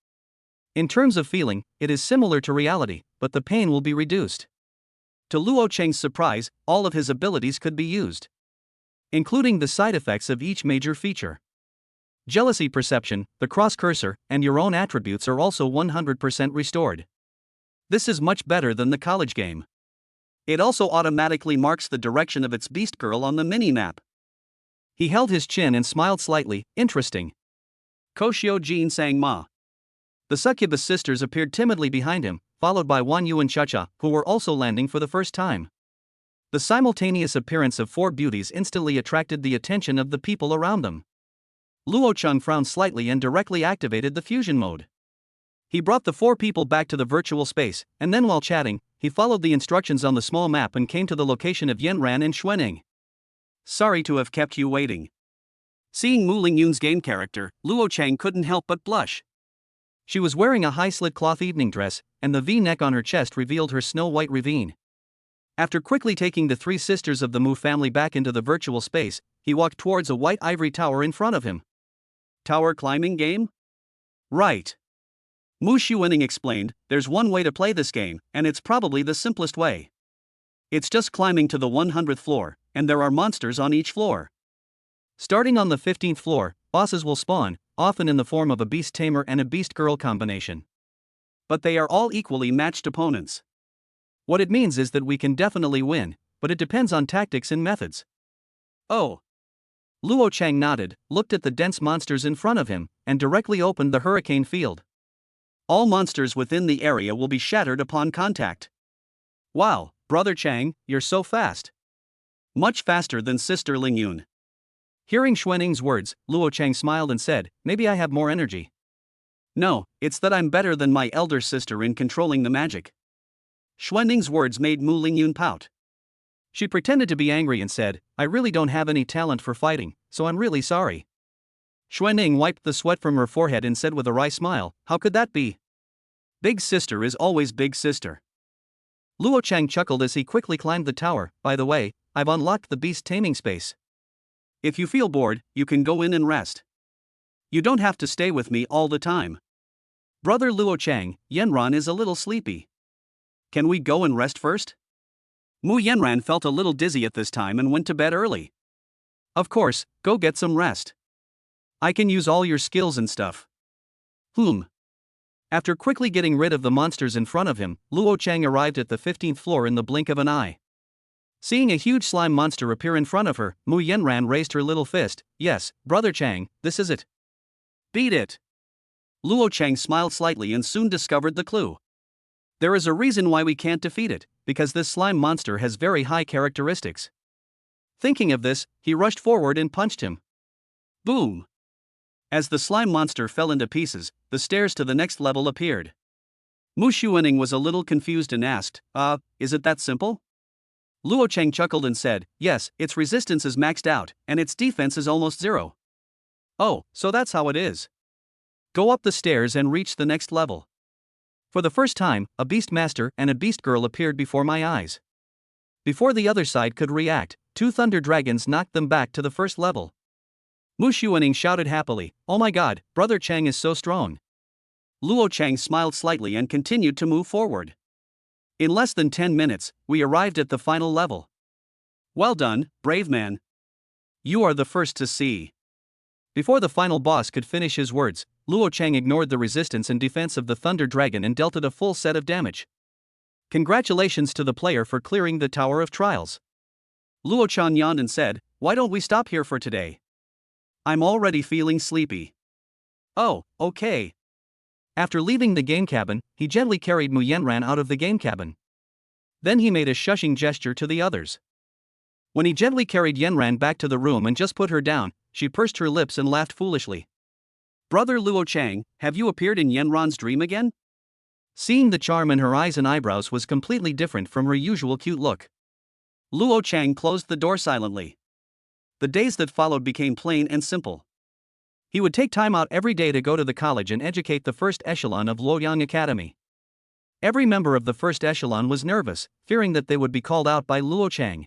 In terms of feeling, it is similar to reality, but the pain will be reduced. To Luo Chang's surprise, all of his abilities could be used, including the side effects of each major feature. Jealousy perception, the cross cursor, and your own attributes are also 100% restored. This is much better than the college game. It also automatically marks the direction of its beast girl on the mini-map. He held his chin and smiled slightly. Interesting. Ko Xiujin sang ma. The succubus sisters appeared timidly behind him, followed by Wan Yu and Cha-Cha, who were also landing for the first time. The simultaneous appearance of 4 beauties instantly attracted the attention of the people around them. Luo Chang frowned slightly and directly activated the fusion mode. He brought the 4 people back to the virtual space, and then while chatting, he followed the instructions on the small map and came to the location of Yanran and Xuanning. "Sorry to have kept you waiting." Seeing Mu Lingyun's game character, Luo Chang couldn't help but blush. She was wearing a high-slit cloth evening dress, and the V-neck on her chest revealed her snow-white ravine. After quickly taking the 3 sisters of the Mu family back into the virtual space, he walked towards a white ivory tower in front of him. "Tower climbing game?" "Right." Mu Xuanning explained, "There's one way to play this game, and it's probably the simplest way. It's just climbing to the 100th floor, and there are monsters on each floor. Starting on the 15th floor, bosses will spawn, often in the form of a beast tamer and a beast girl combination. But they are all equally matched opponents. What it means is that we can definitely win, but it depends on tactics and methods." "Oh." Luo Chang nodded, looked at the dense monsters in front of him, and directly opened the hurricane field. All monsters within the area will be shattered upon contact. "Wow, Brother Chang, you're so fast." Much faster than Sister Lingyun. Hearing Xuaning's words, Luo Chang smiled and said, maybe I have more energy. No, it's that I'm better than my elder sister in controlling the magic. Xuaning's words made Mu Lingyun pout. She pretended to be angry and said, I really don't have any talent for fighting, so I'm really sorry. Xuaning wiped the sweat from her forehead and said with a wry smile, how could that be? Big sister is always big sister. Luo Chang chuckled as he quickly climbed the tower. By the way, I've unlocked the beast taming space. If you feel bored, you can go in and rest. You don't have to stay with me all the time. Brother Luo Chang, Yanran is a little sleepy. Can we go and rest first? Mu Yanran felt a little dizzy at this time and went to bed early. Of course, go get some rest. I can use all your skills and stuff. After quickly getting rid of the monsters in front of him, Luo Chang arrived at the 15th floor in the blink of an eye. Seeing a huge slime monster appear in front of her, Mu Yanran raised her little fist. Yes, Brother Chang, this is it. Beat it. Luo Chang smiled slightly and soon discovered the clue. There is a reason why we can't defeat it, because this slime monster has very high characteristics. Thinking of this, he rushed forward and punched him. Boom! As the slime monster fell into pieces, the stairs to the next level appeared. Mu Xuaning was a little confused and asked, is it that simple? Luo Chang chuckled and said, yes, its resistance is maxed out, and its defense is almost 0. Oh, so that's how it is. Go up the stairs and reach the next level. For the first time, a beast master and a beast girl appeared before my eyes. Before the other side could react, 2 thunder dragons knocked them back to the first level. Mu Xuaning shouted happily, oh my god, Brother Chang is so strong. Luo Chang smiled slightly and continued to move forward. In less than 10 minutes, we arrived at the final level. Well done, brave man. You are the first to see. Before the final boss could finish his words, Luo Chang ignored the resistance and defense of the Thunder Dragon and dealt it a full set of damage. Congratulations to the player for clearing the Tower of Trials. Luo Chang yawned and said, why don't we stop here for today? I'm already feeling sleepy. Oh, okay. After leaving the game cabin, he gently carried Mu Yanran out of the game cabin. Then he made a shushing gesture to the others. When he gently carried Yanran back to the room and just put her down, she pursed her lips and laughed foolishly. Brother Luo Chang, have you appeared in Yanran's dream again? Seeing the charm in her eyes and eyebrows was completely different from her usual cute look. Luo Chang closed the door silently. The days that followed became plain and simple. He would take time out every day to go to the college and educate the first echelon of Luoyang Academy. Every member of the first echelon was nervous, fearing that they would be called out by Luo Chang.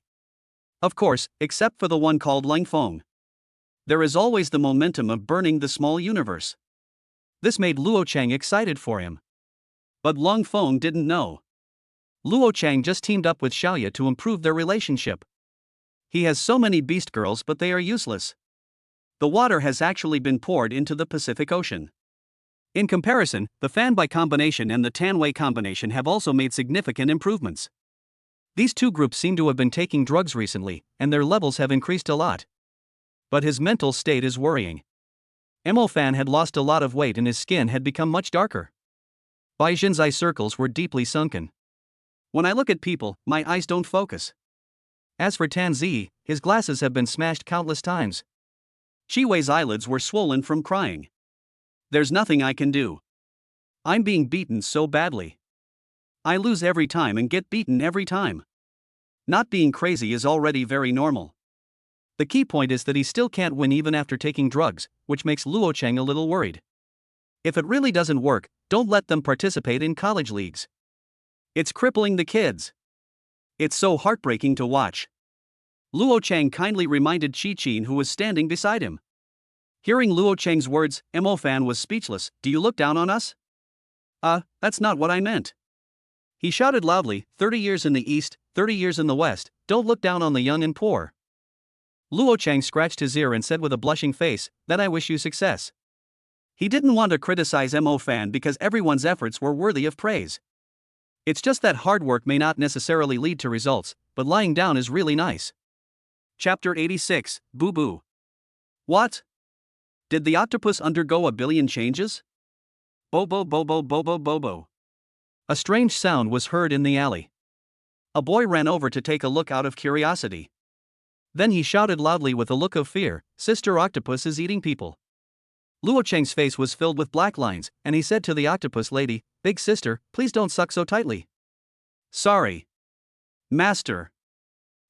Of course, except for the one called Lang Feng. There is always the momentum of burning the small universe. This made Luo Chang excited for him. But Lang Feng didn't know. Luo Chang just teamed up with Xiao Yu to improve their relationship. He has so many beast girls, but they are useless. The water has actually been poured into the Pacific Ocean. In comparison, the Fanbai combination and the Tanwei combination have also made significant improvements. These two groups seem to have been taking drugs recently, and their levels have increased a lot. But his mental state is worrying. Mo Fan had lost a lot of weight and his skin had become much darker. Bai Jin's eye circles were deeply sunken. When I look at people, my eyes don't focus. As for Tan Zi, his glasses have been smashed countless times. Shi Wei's eyelids were swollen from crying. There's nothing I can do. I'm being beaten so badly. I lose every time and get beaten every time. Not being crazy is already very normal. The key point is that he still can't win even after taking drugs, which makes Luo Chang a little worried. If it really doesn't work, don't let them participate in college leagues. It's crippling the kids. It's so heartbreaking to watch. Luo Chang kindly reminded Qi Qin, who was standing beside him. Hearing Luo Chang's words, Mo Fan was speechless. Do you look down on us? That's not what I meant. He shouted loudly, 30 years in the east, 30 years in the west, don't look down on the young and poor. Luo Chang scratched his ear and said with a blushing face, then I wish you success. He didn't want to criticize Mo Fan because everyone's efforts were worthy of praise. It's just that hard work may not necessarily lead to results, but lying down is really nice. Chapter 86, Boo Boo. What? Did the octopus undergo a billion changes? Bobo bobo bobo bobo. A strange sound was heard in the alley. A boy ran over to take a look out of curiosity. Then he shouted loudly with a look of fear, "Sister Octopus is eating people." Luo Cheng's face was filled with black lines, and he said to the octopus lady, "Big sister, please don't suck so tightly." "Sorry, Master.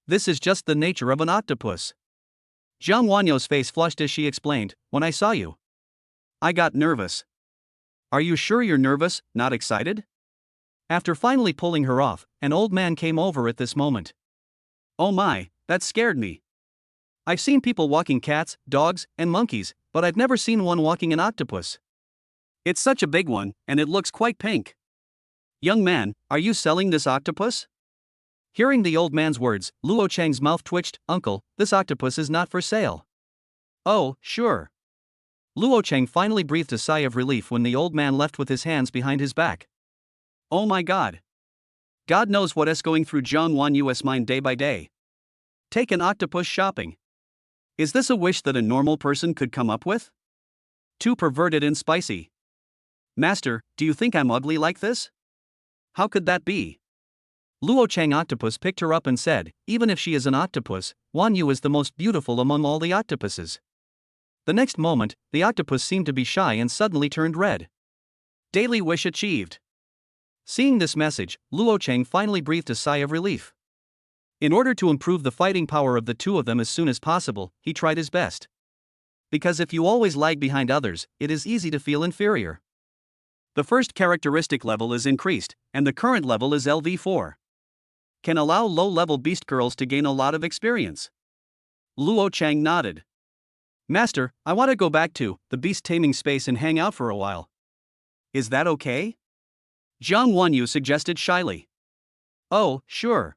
This is just the nature of an octopus." Zhang Wanyo's face flushed as she explained, "When I saw you, I got nervous." "Are you sure you're nervous, not excited?" After finally pulling her off, an old man came over at this moment. "Oh my, that scared me. I've seen people walking cats, dogs, and monkeys, but I've never seen one walking an octopus. It's such a big one, and it looks quite pink. Young man, are you selling this octopus?" Hearing the old man's words, Luo Cheng's mouth twitched. "Uncle, this octopus is not for sale." "Oh, sure." Luo Cheng finally breathed a sigh of relief when the old man left with his hands behind his back. Oh my god. God knows what is going through Zhang Wanyu's mind day by day. Take an octopus shopping. Is this a wish that a normal person could come up with? Too perverted and spicy. Master, do you think I'm ugly like this? How could that be? Luo Cheng Octopus picked her up and said, "Even if she is an octopus, Wanyu is the most beautiful among all the octopuses." The next moment, the octopus seemed to be shy and suddenly turned red. Daily wish achieved. Seeing this message, Luo Cheng finally breathed a sigh of relief. In order to improve the fighting power of the two of them as soon as possible, he tried his best. Because if you always lag behind others, it is easy to feel inferior. The first characteristic level is increased, and the current level is LV4. Can allow low-level beast girls to gain a lot of experience. Luo Cheng nodded. Master, I want to go back to the beast taming space and hang out for a while. Is that okay? Zhang Wanyu suggested shyly. Oh, sure.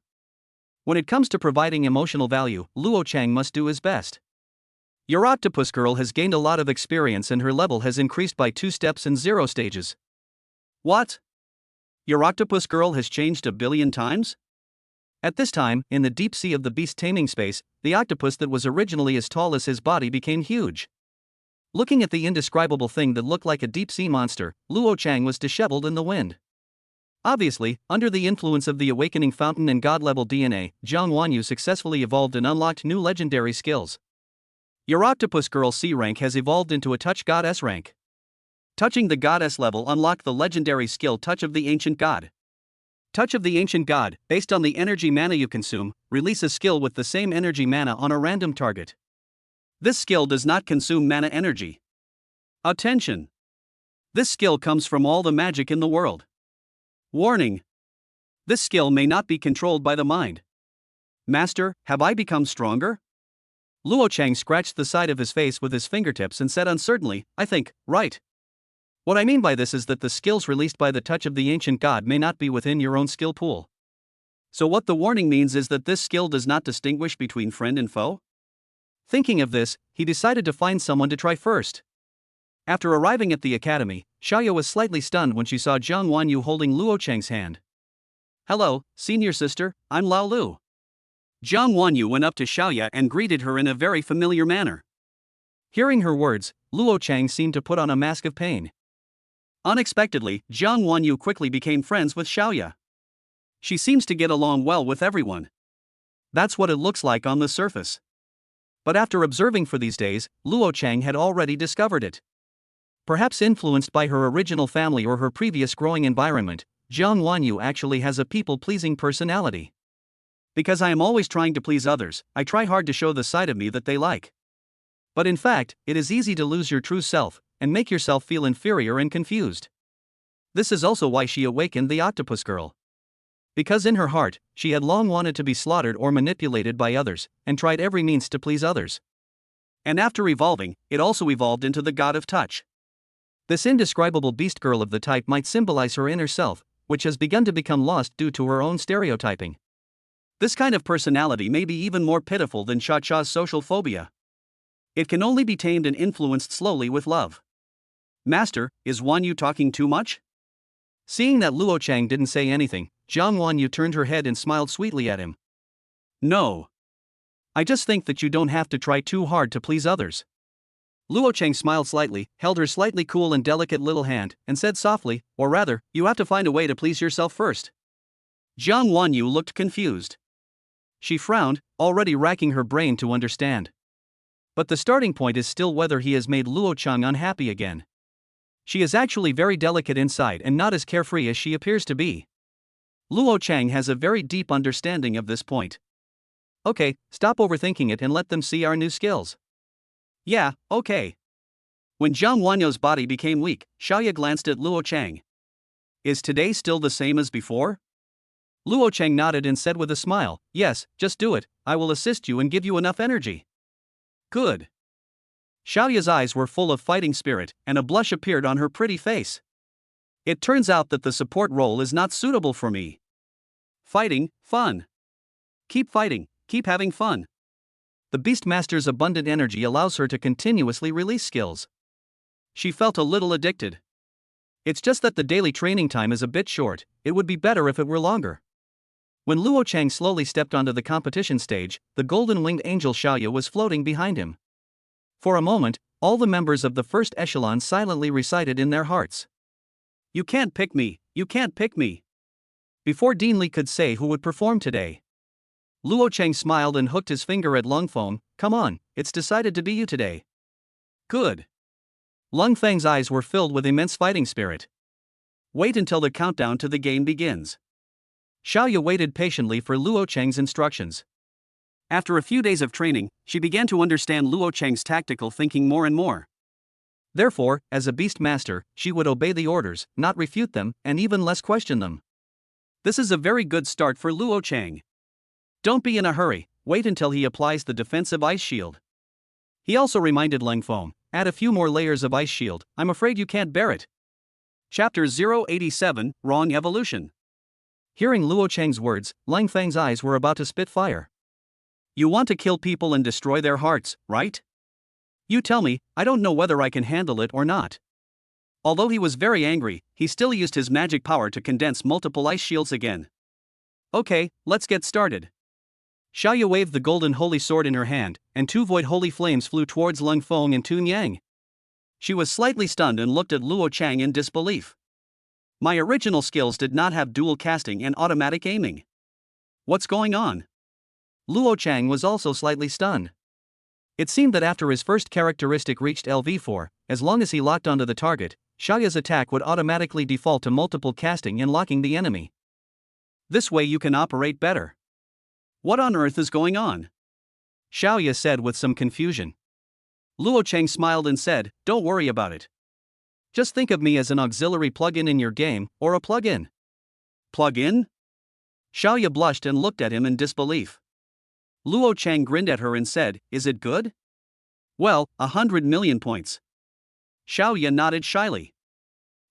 When it comes to providing emotional value, Luo Cheng must do his best. Your octopus girl has gained a lot of experience and her level has increased by 2 steps and 0 stages. What? Your octopus girl has changed 1,000,000,000 times? At this time, in the deep sea of the beast taming space, the octopus that was originally as tall as his body became huge. Looking at the indescribable thing that looked like a deep sea monster, Luo Cheng was disheveled in the wind. Obviously, under the influence of the awakening fountain and god-level DNA, Zhang Wanyu successfully evolved and unlocked new legendary skills. Your octopus girl C rank has evolved into a touch god S rank. Touching the god S level unlocked the legendary skill Touch of the Ancient God. Touch of the Ancient God, based on the energy mana you consume, release a skill with the same energy mana on a random target. This skill does not consume mana energy. Attention! This skill comes from all the magic in the world. Warning! This skill may not be controlled by the mind. Master, have I become stronger? Luo Cheng scratched the side of his face with his fingertips and said uncertainly, I think, right. What I mean by this is that the skills released by the touch of the ancient god may not be within your own skill pool. So what the warning means is that this skill does not distinguish between friend and foe? Thinking of this, he decided to find someone to try first. After arriving at the academy, Xiao Yu was slightly stunned when she saw Zhang Wanyu holding Luo Cheng's hand. Hello, senior sister, I'm Lao Lu. Zhang Wanyu went up to Xiao Yu and greeted her in a very familiar manner. Hearing her words, Luo Cheng seemed to put on a mask of pain. Unexpectedly, Zhang Wanyu quickly became friends with Xiao Yu. She seems to get along well with everyone. That's what it looks like on the surface. But after observing for these days, Luo Cheng had already discovered it. Perhaps influenced by her original family or her previous growing environment, Zhang Wanyu actually has a people-pleasing personality. Because I am always trying to please others, I try hard to show the side of me that they like. But in fact, it is easy to lose your true self, and make yourself feel inferior and confused. This is also why she awakened the octopus girl. Because in her heart, she had long wanted to be slaughtered or manipulated by others, and tried every means to please others. And after evolving, it also evolved into the god of touch. This indescribable beast girl of the type might symbolize her inner self, which has begun to become lost due to her own stereotyping. This kind of personality may be even more pitiful than Cha-Cha's social phobia. It can only be tamed and influenced slowly with love. Master, is Wanyu talking too much? Seeing that Luo Cheng didn't say anything, Zhang Wanyu turned her head and smiled sweetly at him. No. I just think that you don't have to try too hard to please others. Luo Cheng smiled slightly, held her slightly cool and delicate little hand, and said softly, or rather, you have to find a way to please yourself first. Zhang Wanyu looked confused. She frowned, already racking her brain to understand. But the starting point is still whether he has made Luo Chang unhappy again. She is actually very delicate inside and not as carefree as she appears to be. Luo Chang has a very deep understanding of this point. Okay, stop overthinking it and let them see our new skills. Yeah, okay. When Zhang Wanyo's body became weak, Xiao Yu glanced at Luo Chang. Is today still the same as before? Luo Chang nodded and said with a smile, yes, just do it, I will assist you and give you enough energy. Good. Xiao Yu's eyes were full of fighting spirit, and a blush appeared on her pretty face. It turns out that the support role is not suitable for me. Fighting, fun. Keep fighting, keep having fun. The Beastmaster's abundant energy allows her to continuously release skills. She felt a little addicted. It's just that the daily training time is a bit short, it would be better if it were longer. When Luo Chang slowly stepped onto the competition stage, the golden-winged angel Xiao Yu was floating behind him. For a moment, all the members of the first echelon silently recited in their hearts. You can't pick me, you can't pick me. Before Dean Li could say who would perform today, Luo Chang smiled and hooked his finger at Lung Feng. Come on, it's decided to be you today. Good. Lung Feng's eyes were filled with immense fighting spirit. Wait until the countdown to the game begins. Xiao Yu waited patiently for Luo Chang's instructions. After a few days of training, she began to understand Luo Chang's tactical thinking more and more. Therefore, as a beast master, she would obey the orders, not refute them, and even less question them. This is a very good start for Luo Chang. Don't be in a hurry, wait until he applies the defensive ice shield. He also reminded Lung Feng, add a few more layers of ice shield, I'm afraid you can't bear it. Chapter 087, Wrong Evolution. Hearing Luo Chang's words, Lung Feng's eyes were about to spit fire. You want to kill people and destroy their hearts, right? You tell me, I don't know whether I can handle it or not. Although he was very angry, he still used his magic power to condense multiple ice shields again. Okay, let's get started. Xiao Yu waved the golden holy sword in her hand, and two void holy flames flew towards Lung Feng and Tun Yang. She was slightly stunned and looked at Luo Chang in disbelief. My original skills did not have dual casting and automatic aiming. What's going on? Luo Chang was also slightly stunned. It seemed that after his first characteristic reached LV4, as long as he locked onto the target, Xiao Yu's attack would automatically default to multiple casting and locking the enemy. This way you can operate better. What on earth is going on? Xiao Yu said with some confusion. Luo Chang smiled and said, don't worry about it. Just think of me as an auxiliary plugin in your game, or a plugin. Plug-in? Xiao Yu blushed and looked at him in disbelief. Luo Chang grinned at her and said, is it good? Well, 100 million points. Xiao Yu nodded shyly.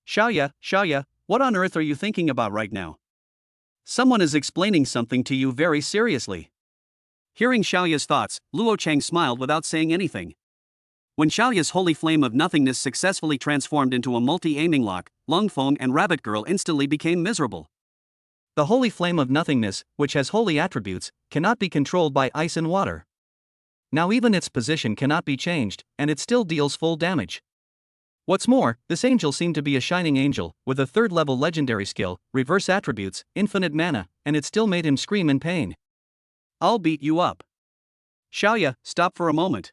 Xiao Yu, what on earth are you thinking about right now? Someone is explaining something to you very seriously. Hearing Xiao Yu's thoughts, Luo Chang smiled without saying anything. When Xiao Yu's holy flame of nothingness successfully transformed into a multi-aiming lock, Lung Feng and Rabbit Girl instantly became miserable. The holy flame of nothingness, which has holy attributes, cannot be controlled by ice and water. Now even its position cannot be changed, and it still deals full damage. What's more, this angel seemed to be a shining angel, with a third-level legendary skill, reverse attributes, infinite mana, and it still made him scream in pain. I'll beat you up. Xiao Yu, stop for a moment.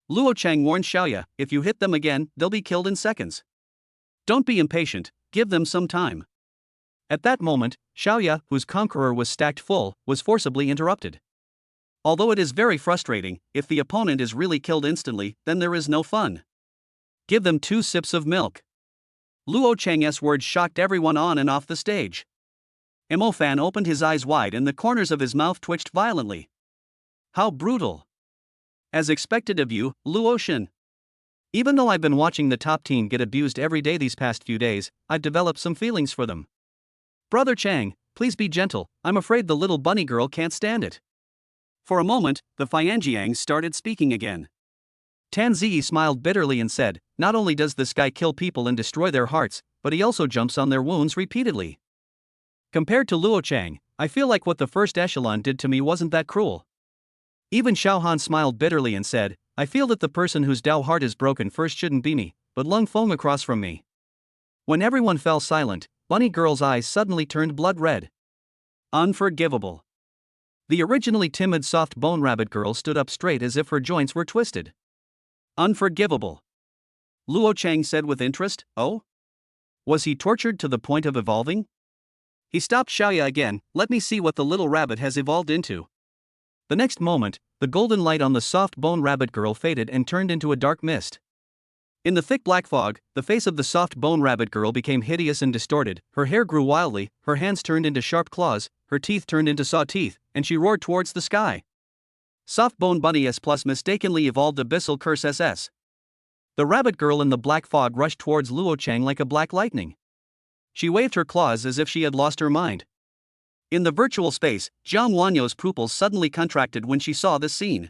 Luo Chang warned Xiao Yu, if you hit them again, they'll be killed in seconds. Don't be impatient, give them some time. At that moment, Xiao Yu, whose conqueror was stacked full, was forcibly interrupted. Although it is very frustrating, if the opponent is really killed instantly, then there is no fun. Give them 2 sips of milk. Luo Chang's words shocked everyone on and off the stage. Mo Fan opened his eyes wide and the corners of his mouth twitched violently. How brutal. As expected of you, Luo Shen. Even though I've been watching the top team get abused every day these past few days, I've developed some feelings for them. Brother Chang, please be gentle, I'm afraid the little bunny girl can't stand it. For a moment, the Fianjiang started speaking again. Tan Ziyi smiled bitterly and said, not only does this guy kill people and destroy their hearts, but he also jumps on their wounds repeatedly. Compared to Luo Chang, I feel like what the first echelon did to me wasn't that cruel. Even Xiao Han smiled bitterly and said, I feel that the person whose Dao heart is broken first shouldn't be me, but Lung Feng across from me. When everyone fell silent, Bunny Girl's eyes suddenly turned blood red. Unforgivable. The originally timid soft bone rabbit girl stood up straight as if her joints were twisted. Unforgivable. Luo Chang said with interest. Oh? Was he tortured to the point of evolving? He stopped Xiao Yu again. Let me see what the little rabbit has evolved into. The next moment, the golden light on the soft bone rabbit girl faded and turned into a dark mist. In the thick black fog, the face of the soft bone rabbit girl became hideous and distorted, her hair grew wildly, her hands turned into sharp claws, her teeth turned into saw teeth, and she roared towards the sky. Soft bone bunny S plus mistakenly evolved abyssal curse SS. The rabbit girl in the black fog rushed towards Luo Chang like a black lightning. She waved her claws as if she had lost her mind. In the virtual space, Jiang Wanyo's pupils suddenly contracted when she saw this scene.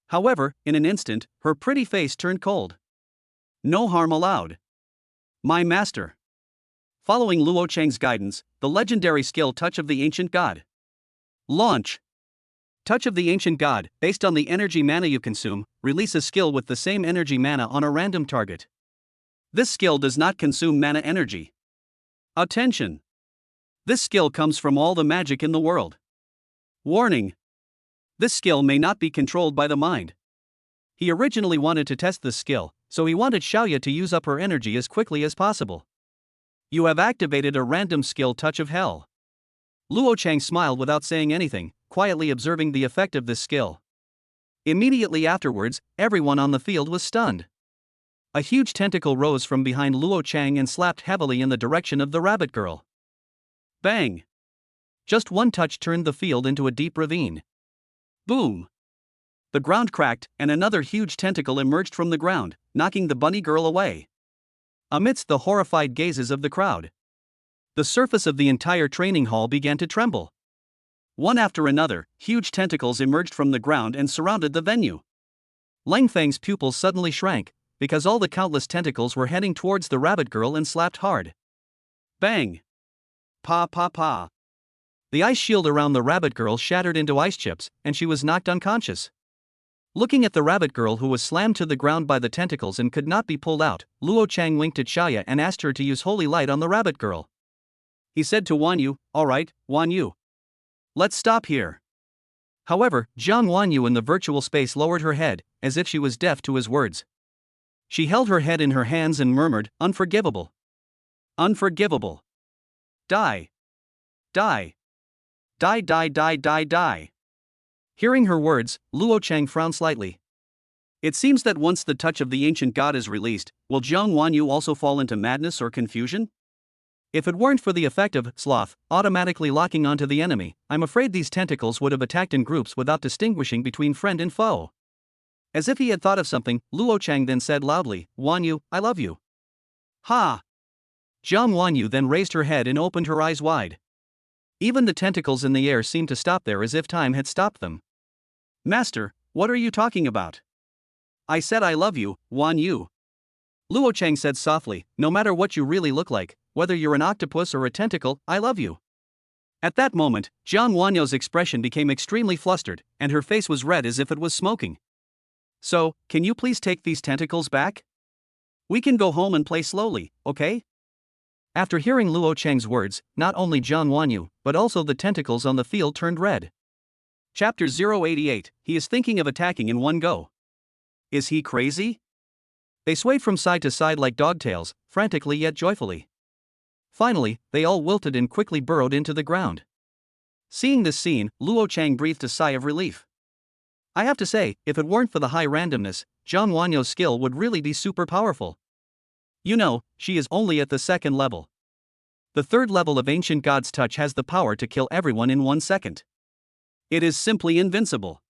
However, in an instant, her pretty face turned cold. No harm allowed. My master. Following Luo Chang's guidance, the legendary skill Touch of the Ancient God. Launch. Touch of the Ancient God, based on the energy mana you consume, release a skill with the same energy mana on a random target. This skill does not consume mana energy. Attention! This skill comes from all the magic in the world. Warning! This skill may not be controlled by the mind. He originally wanted to test this skill, so he wanted Xiao Yu to use up her energy as quickly as possible. You have activated a random skill Touch of Hell. Luo Chang smiled without saying anything, quietly observing the effect of this skill. Immediately afterwards, everyone on the field was stunned. A huge tentacle rose from behind Luo Chang and slapped heavily in the direction of the rabbit girl. Bang! Just one touch turned the field into a deep ravine. Boom! The ground cracked, and another huge tentacle emerged from the ground, knocking the bunny girl away. Amidst the horrified gazes of the crowd, the surface of the entire training hall began to tremble. One after another, huge tentacles emerged from the ground and surrounded the venue. Lang Feng's pupils suddenly shrank, because all the countless tentacles were heading towards the rabbit girl and slapped hard. Bang! Pa pa pa! The ice shield around the rabbit girl shattered into ice chips, and she was knocked unconscious. Looking at the rabbit girl who was slammed to the ground by the tentacles and could not be pulled out, Luo Chang winked at Xiao Yu and asked her to use holy light on the rabbit girl. He said to Wanyu, "Alright, Wanyu. Let's stop here." However, Jiang Wanyu in the virtual space lowered her head, as if she was deaf to his words. She held her head in her hands and murmured, "Unforgivable. Unforgivable. Die. Die. Die die die die die." Hearing her words, Luo Chang frowned slightly. It seems that once the touch of the ancient god is released, will Jiang Wanyu also fall into madness or confusion? If it weren't for the effect of sloth automatically locking onto the enemy, I'm afraid these tentacles would have attacked in groups without distinguishing between friend and foe. As if he had thought of something, Luo Chang then said loudly, "Wanyu, I love you." Ha! Jiang Wanyu then raised her head and opened her eyes wide. Even the tentacles in the air seemed to stop there as if time had stopped them. "Master, what are you talking about?" "I said I love you, Wanyu." Luo Chang said softly, "No matter what you really look like, whether you're an octopus or a tentacle, I love you." At that moment, Jiang Wanyu's expression became extremely flustered, and her face was red as if it was smoking. "So, can you please take these tentacles back? We can go home and play slowly, okay?" After hearing Luo Chang's words, not only Jiang Wanyu, but also the tentacles on the field turned red. Chapter 088, he is thinking of attacking in one go. Is he crazy? They swayed from side to side like dogtails, frantically yet joyfully. Finally, they all wilted and quickly burrowed into the ground. Seeing this scene, Luo Chang breathed a sigh of relief. I have to say, if it weren't for the high randomness, Jiang Wanyu's skill would really be super powerful. You know, she is only at the second level. The third level of Ancient God's Touch has the power to kill everyone in 1 second. It is simply invincible.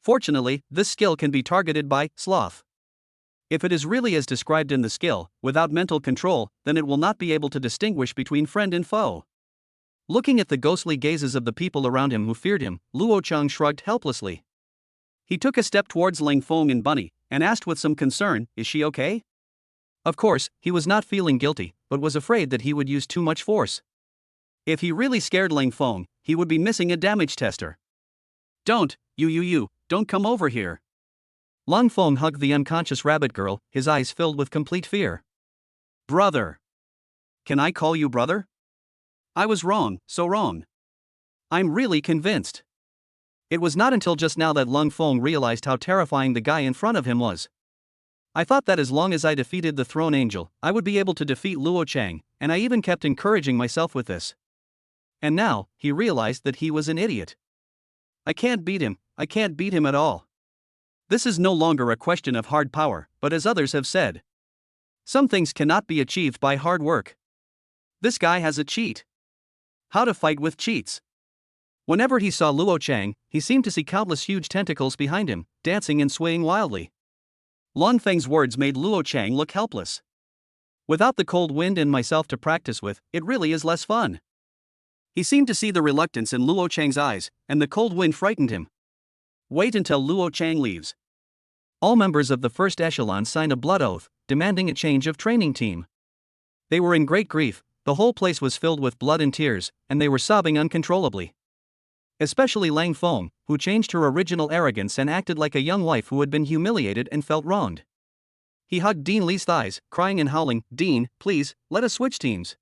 Fortunately, this skill can be targeted by sloth. If it is really as described in the skill, without mental control, then it will not be able to distinguish between friend and foe. Looking at the ghostly gazes of the people around him who feared him, Luo Chang shrugged helplessly. He took a step towards Ling Feng and Bunny, and asked with some concern, "Is she okay?" Of course, he was not feeling guilty, but was afraid that he would use too much force. If he really scared Ling Feng, he would be missing a damage tester. "Don't, you, don't come over here." Lang Feng hugged the unconscious rabbit girl, his eyes filled with complete fear. "Brother. Can I call you brother? I was wrong, so wrong. I'm really convinced. It was not until just now that Lung Feng realized how terrifying the guy in front of him was. I thought that as long as I defeated the Throne Angel, I would be able to defeat Luo Chang, and I even kept encouraging myself with this. And now, he realized that he was an idiot. I can't beat him at all. This is no longer a question of hard power, but as others have said, some things cannot be achieved by hard work. This guy has a cheat. How to fight with cheats. Whenever he saw Luo Chang, he seemed to see countless huge tentacles behind him, dancing and swaying wildly. Lan Feng's words made Luo Chang look helpless. Without the cold wind and myself to practice with, it really is less fun. He seemed to see the reluctance in Luo Chang's eyes, and the cold wind frightened him. Wait until Luo Chang leaves. All members of the first echelon signed a blood oath, demanding a change of training team. They were in great grief, the whole place was filled with blood and tears, and they were sobbing uncontrollably. Especially Lang Feng, who changed her original arrogance and acted like a young wife who had been humiliated and felt wronged. He hugged Dean Li's thighs, crying and howling, "Dean, please, let us switch teams.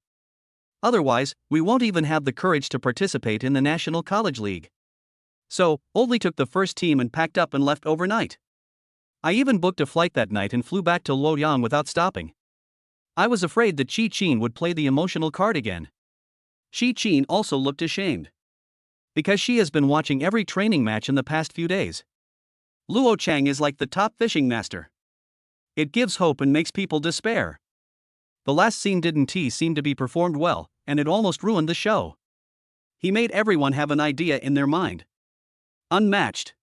Otherwise, we won't even have the courage to participate in the National College League." So, Old Li took the first team and packed up and left overnight. I even booked a flight that night and flew back to Luoyang without stopping. I was afraid that Qi Qin would play the emotional card again. Qi Qin also looked ashamed. Because she has been watching every training match in the past few days. Luo Chang is like the top fishing master. It gives hope and makes people despair. The last scene didn't seem to be performed well, and it almost ruined the show. He made everyone have an idea in their mind. Unmatched.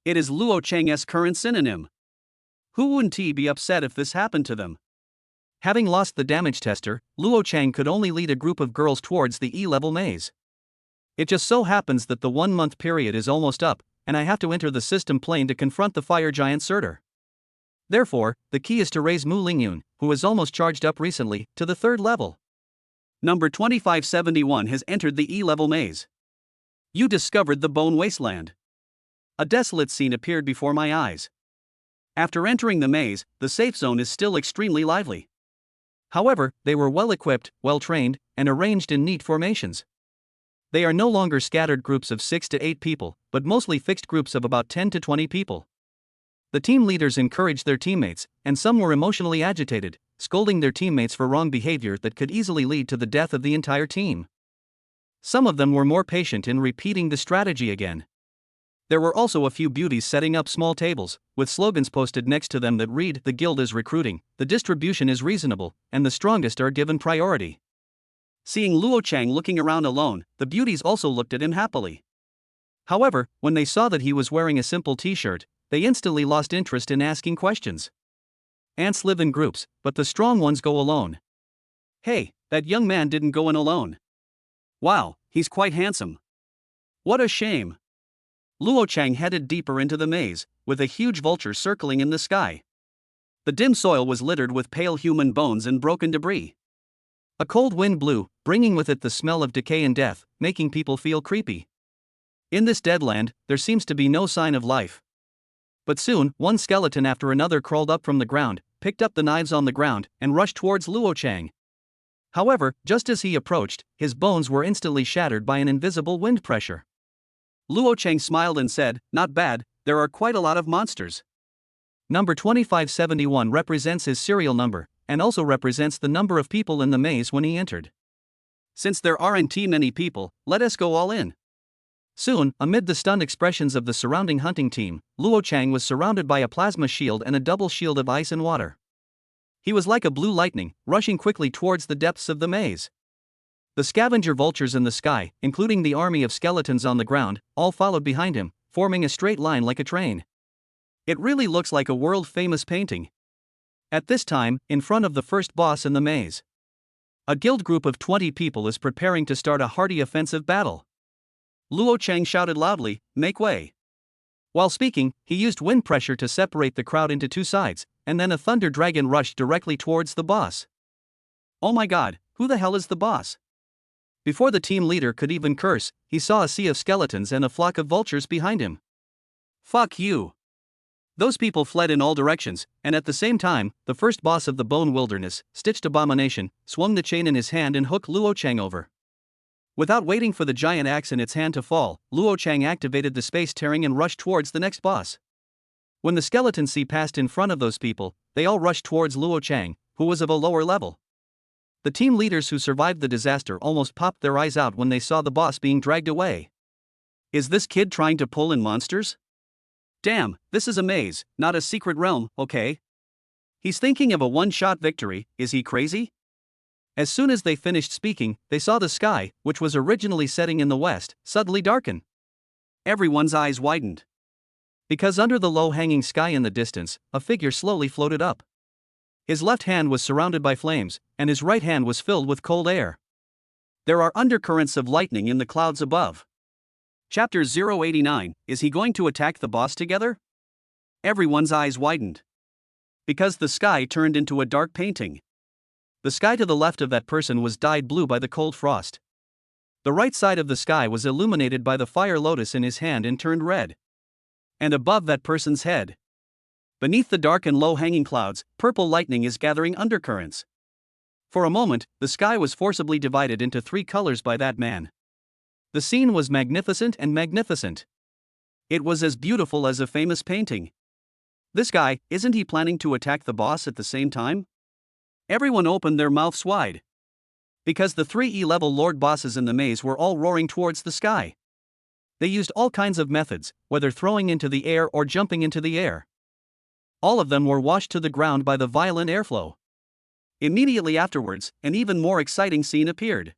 It is Luo Chang's current synonym. Who wouldn't be upset if this happened to them? Having lost the damage tester, Luo Chang could only lead a group of girls towards the E-level maze. It just so happens that the 1-month period is almost up, and I have to enter the system plane to confront the fire giant Surtur. Therefore, the key is to raise Mu Lingyun, who is almost charged up recently, to the 3rd level. Number 2571 has entered the E-level maze. You discovered the Bone Wasteland. A desolate scene appeared before my eyes. After entering the maze, the safe zone is still extremely lively. However, they were well equipped, well trained, and arranged in neat formations. They are no longer scattered groups of 6 to 8 people, but mostly fixed groups of about 10 to 20 people. The team leaders encouraged their teammates, and some were emotionally agitated, scolding their teammates for wrong behavior that could easily lead to the death of the entire team. Some of them were more patient in repeating the strategy again. There were also a few beauties setting up small tables, with slogans posted next to them that read, "The guild is recruiting, the distribution is reasonable, and the strongest are given priority." Seeing Luo Chang looking around alone, the beauties also looked at him happily. However, when they saw that he was wearing a simple t-shirt, they instantly lost interest in asking questions. Ants live in groups, but the strong ones go alone. Hey, that young man didn't go in alone. Wow, he's quite handsome. What a shame. Luo Chang headed deeper into the maze, with a huge vulture circling in the sky. The dim soil was littered with pale human bones and broken debris. A cold wind blew, bringing with it the smell of decay and death, making people feel creepy. In this dead land, there seems to be no sign of life. But soon, one skeleton after another crawled up from the ground, picked up the knives on the ground, and rushed towards Luo Chang. However, just as he approached, his bones were instantly shattered by an invisible wind pressure. Luo Chang smiled and said, "Not bad, there are quite a lot of monsters." Number 2571 represents his serial number, and also represents the number of people in the maze when he entered. Since there aren't many people, let us go all in. Soon, amid the stunned expressions of the surrounding hunting team, Luo Chang was surrounded by a plasma shield and a double shield of ice and water. He was like a blue lightning, rushing quickly towards the depths of the maze. The scavenger vultures in the sky, including the army of skeletons on the ground, all followed behind him, forming a straight line like a train. It really looks like a world-famous painting. At this time, in front of the first boss in the maze, a guild group of 20 people is preparing to start a hearty offensive battle. Luo Chang shouted loudly, "Make way." While speaking, he used wind pressure to separate the crowd into two sides, and then a thunder dragon rushed directly towards the boss. Oh my god, who the hell is the boss? Before the team leader could even curse, he saw a sea of skeletons and a flock of vultures behind him. Fuck you. Those people fled in all directions, and at the same time, the first boss of the Bone Wilderness, Stitched Abomination, swung the chain in his hand and hooked Luo Chang over. Without waiting for the giant axe in its hand to fall, Luo Chang activated the space tearing and rushed towards the next boss. When the skeleton sea passed in front of those people, they all rushed towards Luo Chang, who was of a lower level. The team leaders who survived the disaster almost popped their eyes out when they saw the boss being dragged away. Is this kid trying to pull in monsters? Damn, this is a maze, not a secret realm, okay? He's thinking of a one-shot victory, is he crazy? As soon as they finished speaking, they saw the sky, which was originally setting in the west, suddenly darken. Everyone's eyes widened. Because under the low-hanging sky in the distance, a figure slowly floated up. His left hand was surrounded by flames, and his right hand was filled with cold air. There are undercurrents of lightning in the clouds above. Chapter 089, is he going to attack the boss together? Everyone's eyes widened. Because the sky turned into a dark painting. The sky to the left of that person was dyed blue by the cold frost. The right side of the sky was illuminated by the fire lotus in his hand and turned red. And above that person's head, beneath the dark and low-hanging clouds, purple lightning is gathering undercurrents. For a moment, the sky was forcibly divided into three colors by that man. The scene was magnificent and magnificent. It was as beautiful as a famous painting. This guy, isn't he planning to attack the boss at the same time? Everyone opened their mouths wide. Because the three E-level lord bosses in the maze were all roaring towards the sky. They used all kinds of methods, whether throwing into the air or jumping into the air. All of them were washed to the ground by the violent airflow. Immediately afterwards, an even more exciting scene appeared.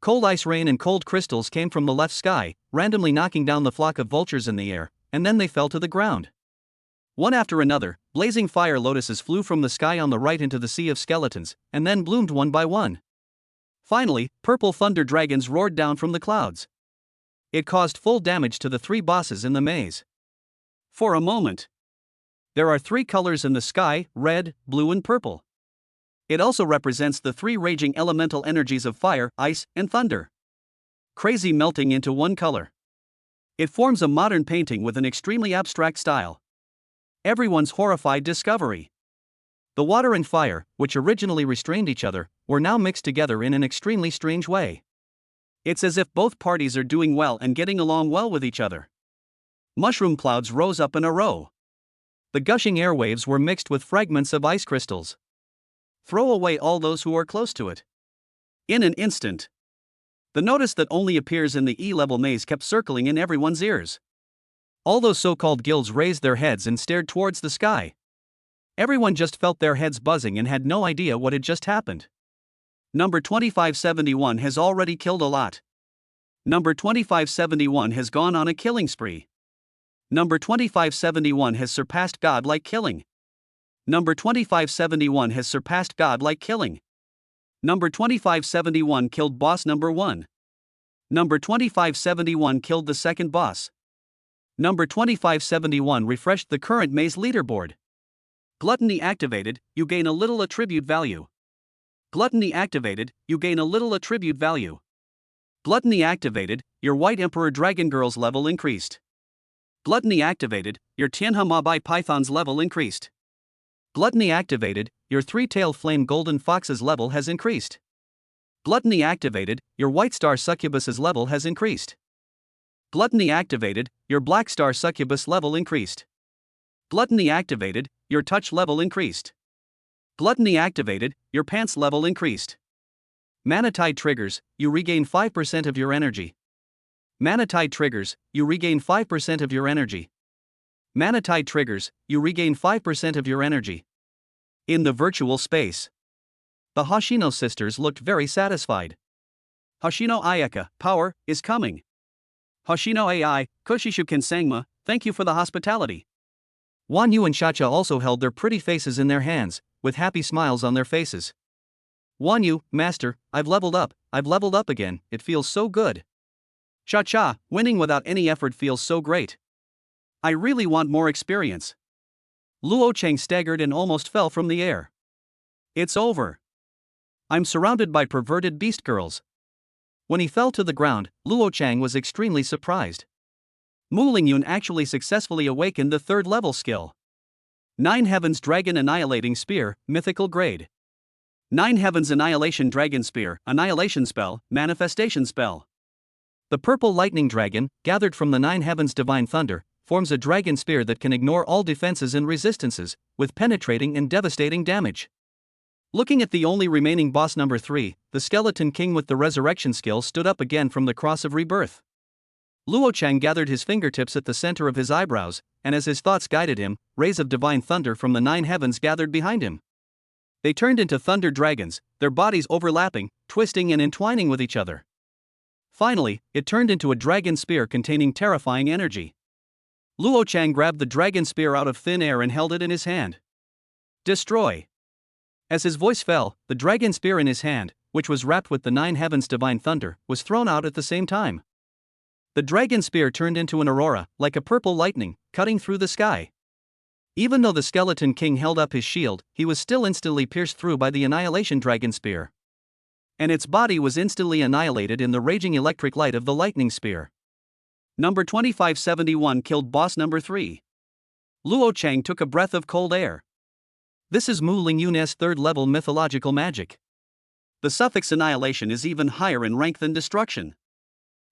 Cold ice rain and cold crystals came from the left sky, randomly knocking down the flock of vultures in the air, and then they fell to the ground. One after another, blazing fire lotuses flew from the sky on the right into the sea of skeletons, and then bloomed one by one. Finally, purple thunder dragons roared down from the clouds. It caused full damage to the three bosses in the maze. For a moment. There are three colors in the sky: red, blue and purple. It also represents the three raging elemental energies of fire, ice, and thunder. Crazy melting into one color. It forms a modern painting with an extremely abstract style. Everyone's horrified discovery. The water and fire, which originally restrained each other, were now mixed together in an extremely strange way. It's as if both parties are doing well and getting along well with each other. Mushroom clouds rose up in a row. The gushing airwaves were mixed with fragments of ice crystals. Throw away all those who are close to it. In an instant. The notice that only appears in the E-level maze kept circling in everyone's ears. All those so-called guilds raised their heads and stared towards the sky. Everyone just felt their heads buzzing and had no idea what had just happened. Number 2571 has already killed a lot. Number 2571 has gone on a killing spree. Number 2571 has surpassed God-like killing. Number 2571 has surpassed God-like killing. Number 2571 killed boss number 1. Number 2571 killed the second boss. Number 2571 refreshed the current maze leaderboard. Gluttony activated, you gain a little attribute value. Gluttony activated, you gain a little attribute value. Gluttony activated, your White Emperor Dragon Girl's level increased. Gluttony activated, your Tianhe Mabai Python's level increased. Gluttony activated, your Three-tailed Flame Golden Fox's level has increased. Gluttony activated, your White Star Succubus's level has increased. Gluttony activated, your Black Star Succubus level increased. Gluttony activated, your Touch level increased. Gluttony activated, your Pants level increased. Manatide triggers, you regain 5% of your energy. Manatide triggers, you regain 5% of your energy. Manatide triggers, you regain 5% of your energy. In the virtual space. The Hoshino sisters looked very satisfied. Hoshino Ayaka, power, is coming. Hoshino AI, Koshishuken Sangma, thank you for the hospitality. Wan Yu and Chacha also held their pretty faces in their hands, with happy smiles on their faces. Wan Yu, Master, I've leveled up again, it feels so good. Cha-cha, winning without any effort feels so great. I really want more experience. Luo Cheng staggered and almost fell from the air. It's over. I'm surrounded by perverted beast girls. When he fell to the ground, Luo Chang was extremely surprised. Mu Lingyun actually successfully awakened the third level skill. 9 Heavens Dragon Annihilating Spear, mythical grade. Nine Heavens Annihilation Dragon Spear, Annihilation Spell, Manifestation Spell. The purple lightning dragon, gathered from the Nine Heavens Divine Thunder, forms a dragon spear that can ignore all defenses and resistances, with penetrating and devastating damage. Looking at the only remaining boss number 3, the Skeleton King with the resurrection skill stood up again from the cross of rebirth. Luo Chang gathered his fingertips at the center of his eyebrows, and as his thoughts guided him, rays of divine thunder from the Nine Heavens gathered behind him. They turned into thunder dragons, their bodies overlapping, twisting and entwining with each other. Finally, it turned into a dragon spear containing terrifying energy. Luo Chang grabbed the dragon spear out of thin air and held it in his hand. Destroy! As his voice fell, the dragon spear in his hand, which was wrapped with the Nine Heavens Divine Thunder, was thrown out at the same time. The dragon spear turned into an aurora, like a purple lightning, cutting through the sky. Even though the Skeleton King held up his shield, he was still instantly pierced through by the Annihilation Dragon Spear. And its body was instantly annihilated in the raging electric light of the Lightning Spear. Number 2571 killed boss number 3. Luo Chang took a breath of cold air. This is Mu Lingyun's third-level mythological magic. The suffix annihilation is even higher in rank than destruction.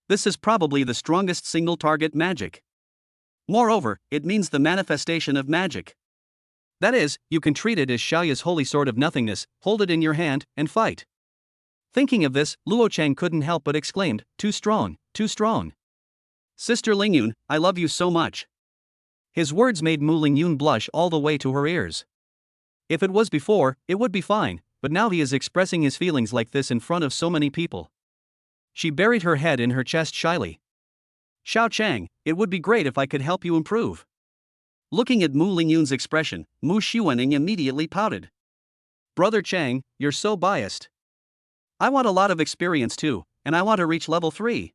This is probably the strongest single-target magic. Moreover, it means the manifestation of magic. That is, you can treat it as Xiao Yu's holy sword of nothingness, hold it in your hand, and fight. Thinking of this, Luo Chang couldn't help but exclaimed, "Too strong, too strong. Sister Lingyun, I love you so much." His words made Mu Lingyun blush all the way to her ears. If it was before, it would be fine, but now he is expressing his feelings like this in front of so many people. She buried her head in her chest shyly. "Xiao Chang, it would be great if I could help you improve." Looking at Mu Lingyun's expression, Mu Xiuaning immediately pouted. "Brother Chang, you're so biased. I want a lot of experience too, and I want to reach level 3.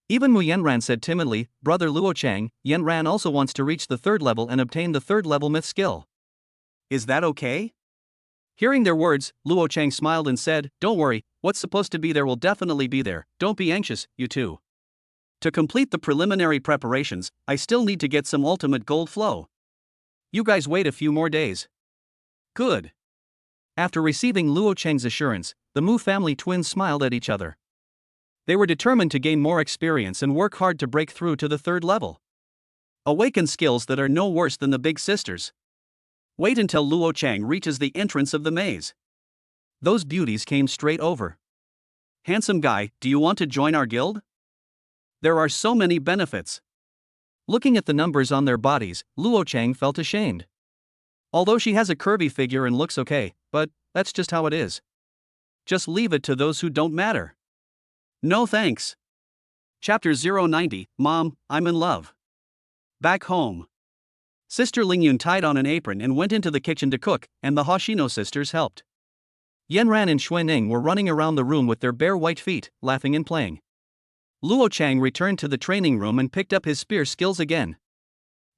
Even Mu Yanran said timidly, "Brother Luo Chang, Yanran also wants to reach the 3rd level and obtain the 3rd level myth skill. Is that okay?" Hearing their words, Luo Chang smiled and said, "Don't worry, what's supposed to be there will definitely be there, don't be anxious, you two. To complete the preliminary preparations, I still need to get some ultimate gold flow. You guys wait a few more days." Good. After receiving Luo Chang's assurance, the Mu family twins smiled at each other. They were determined to gain more experience and work hard to break through to the 3rd level. Awaken skills that are no worse than the big sisters. Wait until Luo Chang reaches the entrance of the maze. Those beauties came straight over. "Handsome guy, do you want to join our guild? There are so many benefits." Looking at the numbers on their bodies, Luo Chang felt ashamed. Although she has a curvy figure and looks okay, but that's just how it is. Just leave it to those who don't matter. No thanks. Chapter 090, Mom, I'm in love. Back home. Sister Lingyun tied on an apron and went into the kitchen to cook, and the Hoshino sisters helped. Yanran and Xuening were running around the room with their bare white feet, laughing and playing. Luo Chang returned to the training room and picked up his spear skills again.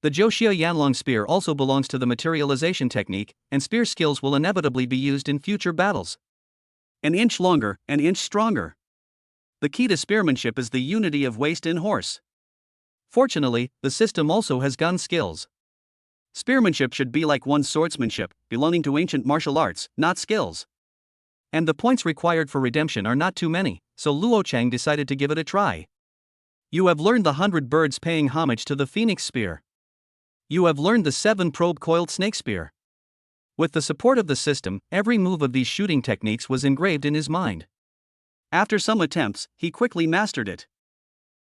The Zhouxia Yanlong spear also belongs to the materialization technique, and spear skills will inevitably be used in future battles. An inch longer, an inch stronger. The key to spearmanship is the unity of waist and horse. Fortunately, the system also has gun skills. Spearmanship should be like one's swordsmanship, belonging to ancient martial arts, not skills. And the points required for redemption are not too many, so Luo Chang decided to give it a try. You have learned the 100 birds paying homage to the phoenix spear. You have learned the 7-probe coiled snake spear. With the support of the system, every move of these shooting techniques was engraved in his mind. After some attempts, he quickly mastered it.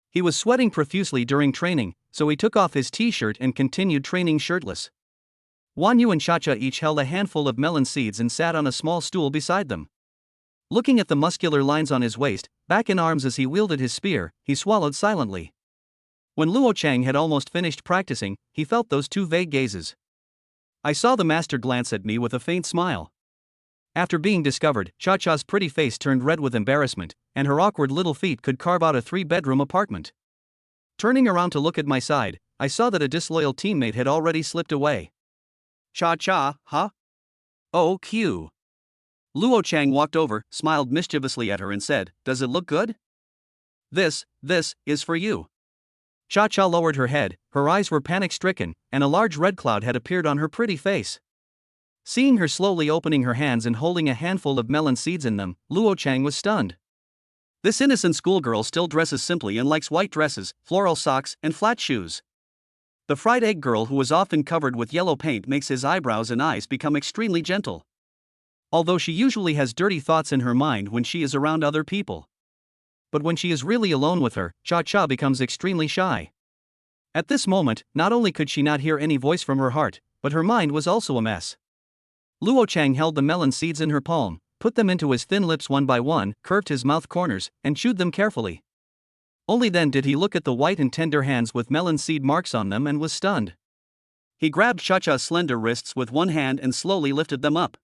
He was sweating profusely during training, so he took off his t-shirt and continued training shirtless. Wan Yu and Chacha each held a handful of melon seeds and sat on a small stool beside them. Looking at the muscular lines on his waist, back and arms as he wielded his spear, he swallowed silently. When Luo Chang had almost finished practicing, he felt those two vague gazes. I saw the master glance at me with a faint smile. After being discovered, Cha-Cha's pretty face turned red with embarrassment, and her awkward little feet could carve out a 3-bedroom apartment. Turning around to look at my side, I saw that a disloyal teammate had already slipped away. Cha-Cha, huh? Oh, Q. Luo Chang walked over, smiled mischievously at her and said, "Does it look good? This is for you." Cha-Cha lowered her head, her eyes were panic-stricken, and a large red cloud had appeared on her pretty face. Seeing her slowly opening her hands and holding a handful of melon seeds in them, Luo Chang was stunned. This innocent schoolgirl still dresses simply and likes white dresses, floral socks, and flat shoes. The fried egg girl who was often covered with yellow paint makes his eyebrows and eyes become extremely gentle. Although she usually has dirty thoughts in her mind when she is around other people. But when she is really alone with her, Cha-Cha becomes extremely shy. At this moment, not only could she not hear any voice from her heart, but her mind was also a mess. Luo Chang held the melon seeds in her palm, put them into his thin lips one by one, curved his mouth corners, and chewed them carefully. Only then did he look at the white and tender hands with melon seed marks on them and was stunned. He grabbed Cha-Cha's slender wrists with one hand and slowly lifted them up.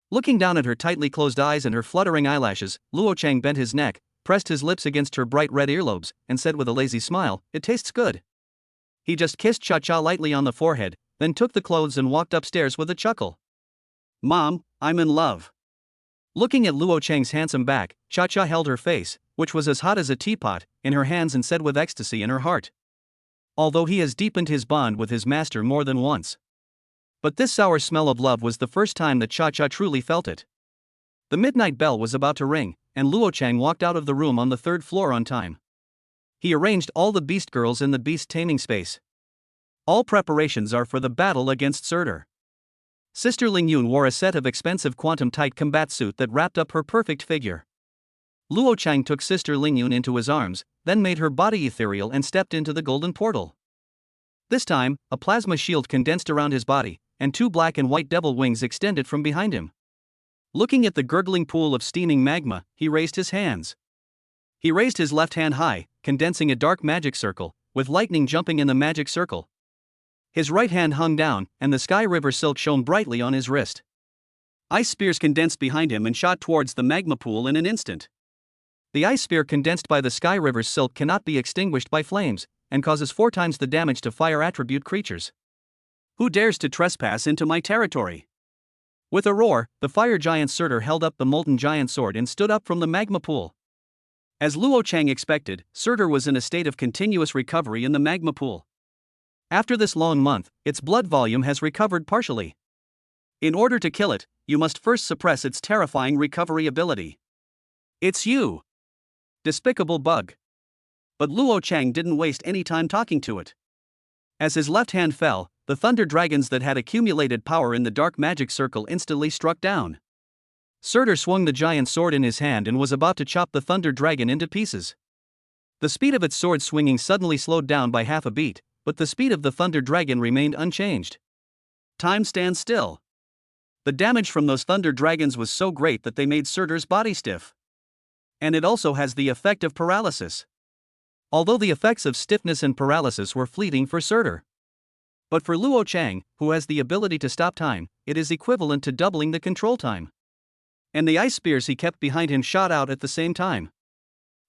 Looking down at her tightly closed eyes and her fluttering eyelashes, Luo Chang bent his neck, pressed his lips against her bright red earlobes, and said with a lazy smile, "It tastes good." He just kissed Cha-Cha lightly on the forehead, then took the clothes and walked upstairs with a chuckle. "Mom, I'm in love." Looking at Luo Chang's handsome back, Cha-Cha held her face, which was as hot as a teapot, in her hands and said with ecstasy in her heart. Although he has deepened his bond with his master more than once. But this sour smell of love was the first time that Cha-Cha truly felt it. The midnight bell was about to ring, and Luo Chang walked out of the room on the third floor on time. He arranged all the beast girls in the beast taming space. All preparations are for the battle against Surtur. Sister Ling Yun wore a set of expensive quantum-tight combat suit that wrapped up her perfect figure. Luo Chang took Sister Ling Yun into his arms, then made her body ethereal and stepped into the golden portal. This time, a plasma shield condensed around his body, and two black and white devil wings extended from behind him. Looking at the gurgling pool of steaming magma, he raised his hands. He raised his left hand high, condensing a dark magic circle, with lightning jumping in the magic circle. His right hand hung down, and the sky river silk shone brightly on his wrist. Ice spears condensed behind him and shot towards the magma pool in an instant. The ice spear condensed by the sky river's silk cannot be extinguished by flames, and causes 4 times the damage to fire attribute creatures. Who dares to trespass into my territory? With a roar, the fire giant Surtur held up the molten giant sword and stood up from the magma pool. As Luo Chang expected, Surtur was in a state of continuous recovery in the magma pool. After this long month, its blood volume has recovered partially. In order to kill it, you must first suppress its terrifying recovery ability. It's you! Despicable bug. But Luo Chang didn't waste any time talking to it. As his left hand fell, the thunder dragons that had accumulated power in the dark magic circle instantly struck down. Surtur swung the giant sword in his hand and was about to chop the thunder dragon into pieces. The speed of its sword swinging suddenly slowed down by half a beat, but the speed of the thunder dragon remained unchanged. Time stands still. The damage from those thunder dragons was so great that they made Surtur's body stiff. And it also has the effect of paralysis. Although the effects of stiffness and paralysis were fleeting for Surtur. But for Luo Chang, who has the ability to stop time, it is equivalent to doubling the control time. And the ice spears he kept behind him shot out at the same time.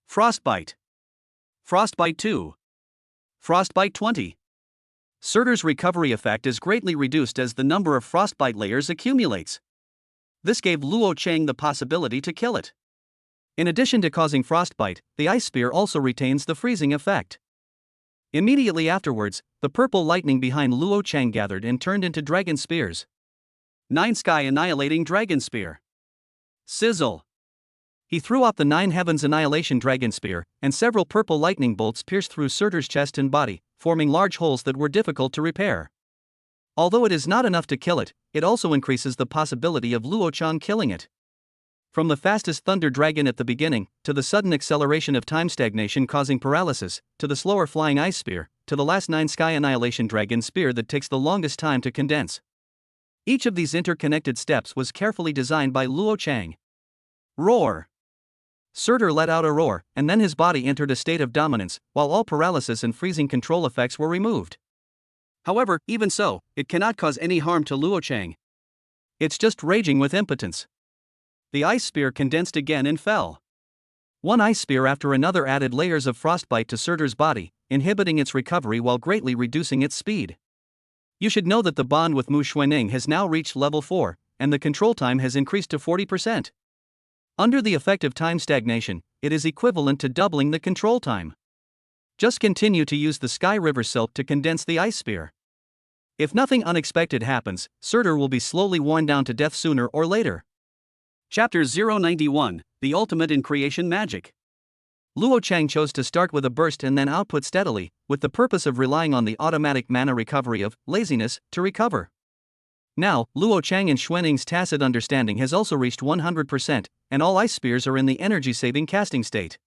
Frostbite. Frostbite 2. Frostbite 20. Surtur's recovery effect is greatly reduced as the number of frostbite layers accumulates. This gave Luo Chang the possibility to kill it. In addition to causing frostbite, the ice spear also retains the freezing effect. Immediately afterwards, the purple lightning behind Luo Chang gathered and turned into dragon spears. 9 Sky Annihilating Dragon Spear. Sizzle. He threw out the 9 Heavens Annihilation Dragon Spear, and several purple lightning bolts pierced through Surtur's chest and body, forming large holes that were difficult to repair. Although it is not enough to kill it, it also increases the possibility of Luo Chang killing it. From the fastest thunder dragon at the beginning, to the sudden acceleration of time stagnation causing paralysis, to the slower flying ice spear, to the last 9 Sky Annihilation Dragon Spear that takes the longest time to condense. Each of these interconnected steps was carefully designed by Luo Chang. Roar. Surtur let out a roar, and then his body entered a state of dominance, while all paralysis and freezing control effects were removed. However, even so, it cannot cause any harm to Luo Chang. It's just raging with impotence. The ice spear condensed again and fell. One ice spear after another added layers of frostbite to Surtur's body, inhibiting its recovery while greatly reducing its speed. You should know that the bond with Mu Xuanning has now reached level 4, and the control time has increased to 40%. Under the effect of time stagnation, it is equivalent to doubling the control time. Just continue to use the Sky River Silk to condense the ice spear. If nothing unexpected happens, Surtur will be slowly worn down to death sooner or later. Chapter 091, The Ultimate in Creation Magic. Luo Chang chose to start with a burst and then output steadily, with the purpose of relying on the automatic mana recovery of laziness to recover. Now, Luo Chang and Xuaning's tacit understanding has also reached 100%, and all ice spears are in the energy-saving casting state.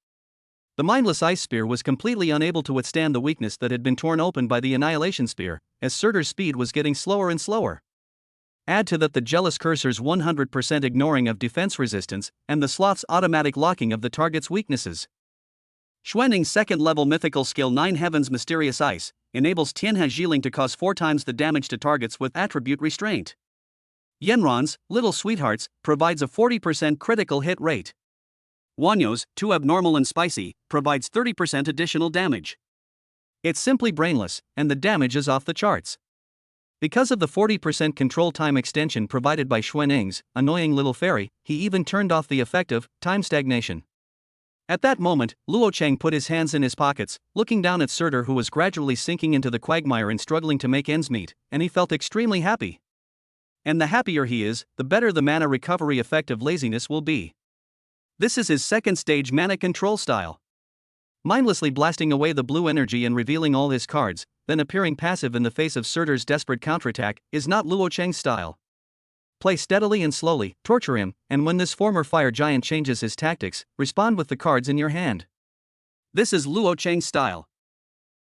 The mindless ice spear was completely unable to withstand the weakness that had been torn open by the annihilation spear, as Surtur's speed was getting slower and slower. Add to that the jealous cursor's 100% ignoring of defense resistance, and the sloth's automatic locking of the target's weaknesses. Xuaning's second-level mythical skill 9 Heaven's Mysterious Ice enables Tianhe Jiling to cause 4 times the damage to targets with attribute restraint. Yanron's Little Sweethearts provides a 40% critical hit rate. Wanyo's Too Abnormal and Spicy provides 30% additional damage. It's simply brainless, and the damage is off the charts. Because of the 40% control time extension provided by Xuaning's annoying little fairy, he even turned off the effect of time stagnation. At that moment, Luo Chang put his hands in his pockets, looking down at Surtur, who was gradually sinking into the quagmire and struggling to make ends meet, and he felt extremely happy. And the happier he is, the better the mana recovery effect of laziness will be. This is his second stage mana control style. Mindlessly blasting away the blue energy and revealing all his cards, then appearing passive in the face of Surtur's desperate counterattack, is not Luo Chang's style. Play steadily and slowly, torture him, and when this former fire giant changes his tactics, respond with the cards in your hand. This is Luo Chang's style.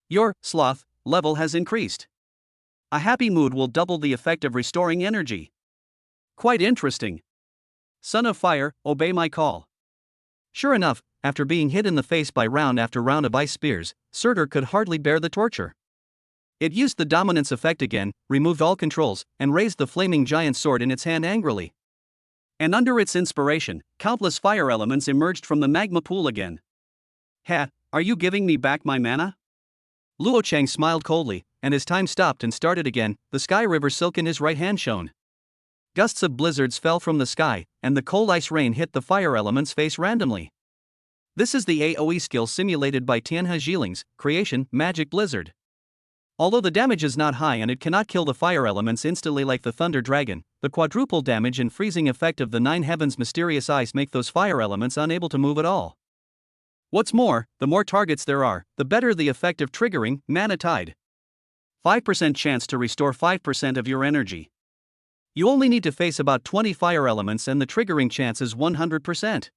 Your sloth level has increased. A happy mood will double the effect of restoring energy. Quite interesting. Son of Fire, obey my call. Sure enough, after being hit in the face by round after round of ice spears, Surtur could hardly bear the torture. It used the dominance effect again, removed all controls, and raised the flaming giant sword in its hand angrily. And under its inspiration, countless fire elements emerged from the magma pool again. Ha, are you giving me back my mana? Luo Chang smiled coldly, and as time stopped and started again, the sky river silk in his right hand shone. Gusts of blizzards fell from the sky, and the cold ice rain hit the fire element's face randomly. This is the AoE skill simulated by Tianhe Jiling's Creation Magic Blizzard. Although the damage is not high and it cannot kill the fire elements instantly like the Thunder Dragon, the quadruple damage and freezing effect of the 9 Heaven's Mysterious Ice make those fire elements unable to move at all. What's more, the more targets there are, the better the effect of triggering Mana Tide. 5% chance to restore 5% of your energy. You only need to face about 20 fire elements and the triggering chance is 100%.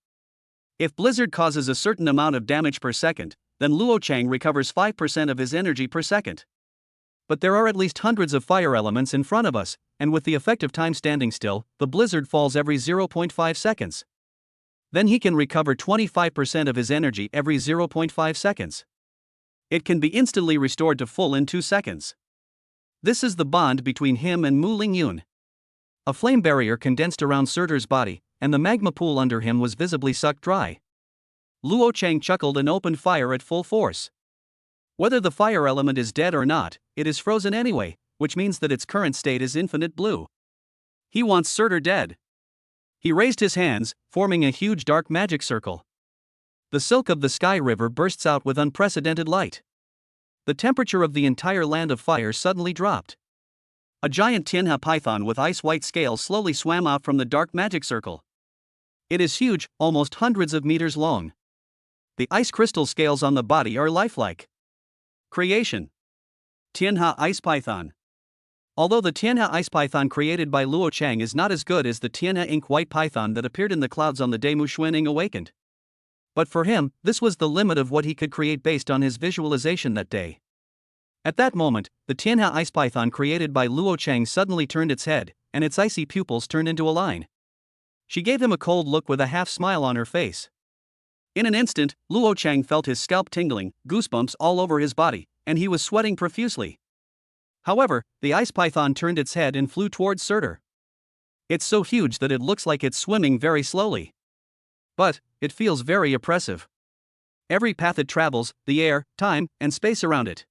If Blizzard causes a certain amount of damage per second, then Luo Chang recovers 5% of his energy per second. But there are at least hundreds of fire elements in front of us, and with the effect of time standing still, the blizzard falls every 0.5 seconds. Then he can recover 25% of his energy every 0.5 seconds. It can be instantly restored to full in 2 seconds. This is the bond between him and Mu Lingyun. A flame barrier condensed around Surtur's body, and the magma pool under him was visibly sucked dry. Luo Chang chuckled and opened fire at full force. Whether the fire element is dead or not, it is frozen anyway, which means that its current state is infinite blue. He wants Surtur dead. He raised his hands, forming a huge dark magic circle. The silk of the sky river bursts out with unprecedented light. The temperature of the entire land of fire suddenly dropped. A giant Tianhe python with ice-white scales slowly swam out from the dark magic circle. It is huge, almost hundreds of meters long. The ice crystal scales on the body are lifelike. Creation. Tianhe Ice Python. Although the Tianhe Ice Python created by Luo Chang is not as good as the Tianhe Ink White Python that appeared in the clouds on the day Mu Xuanning awakened. But for him, this was the limit of what he could create based on his visualization that day. At that moment, the Tianhe Ice Python created by Luo Chang suddenly turned its head, and its icy pupils turned into a line. She gave him a cold look with a half smile on her face. In an instant, Luo Chang felt his scalp tingling, goosebumps all over his body, and he was sweating profusely. However, the ice python turned its head and flew towards Surtur. It's so huge that it looks like it's swimming very slowly. But it feels very oppressive. Every path it travels, the air, time, and space around it.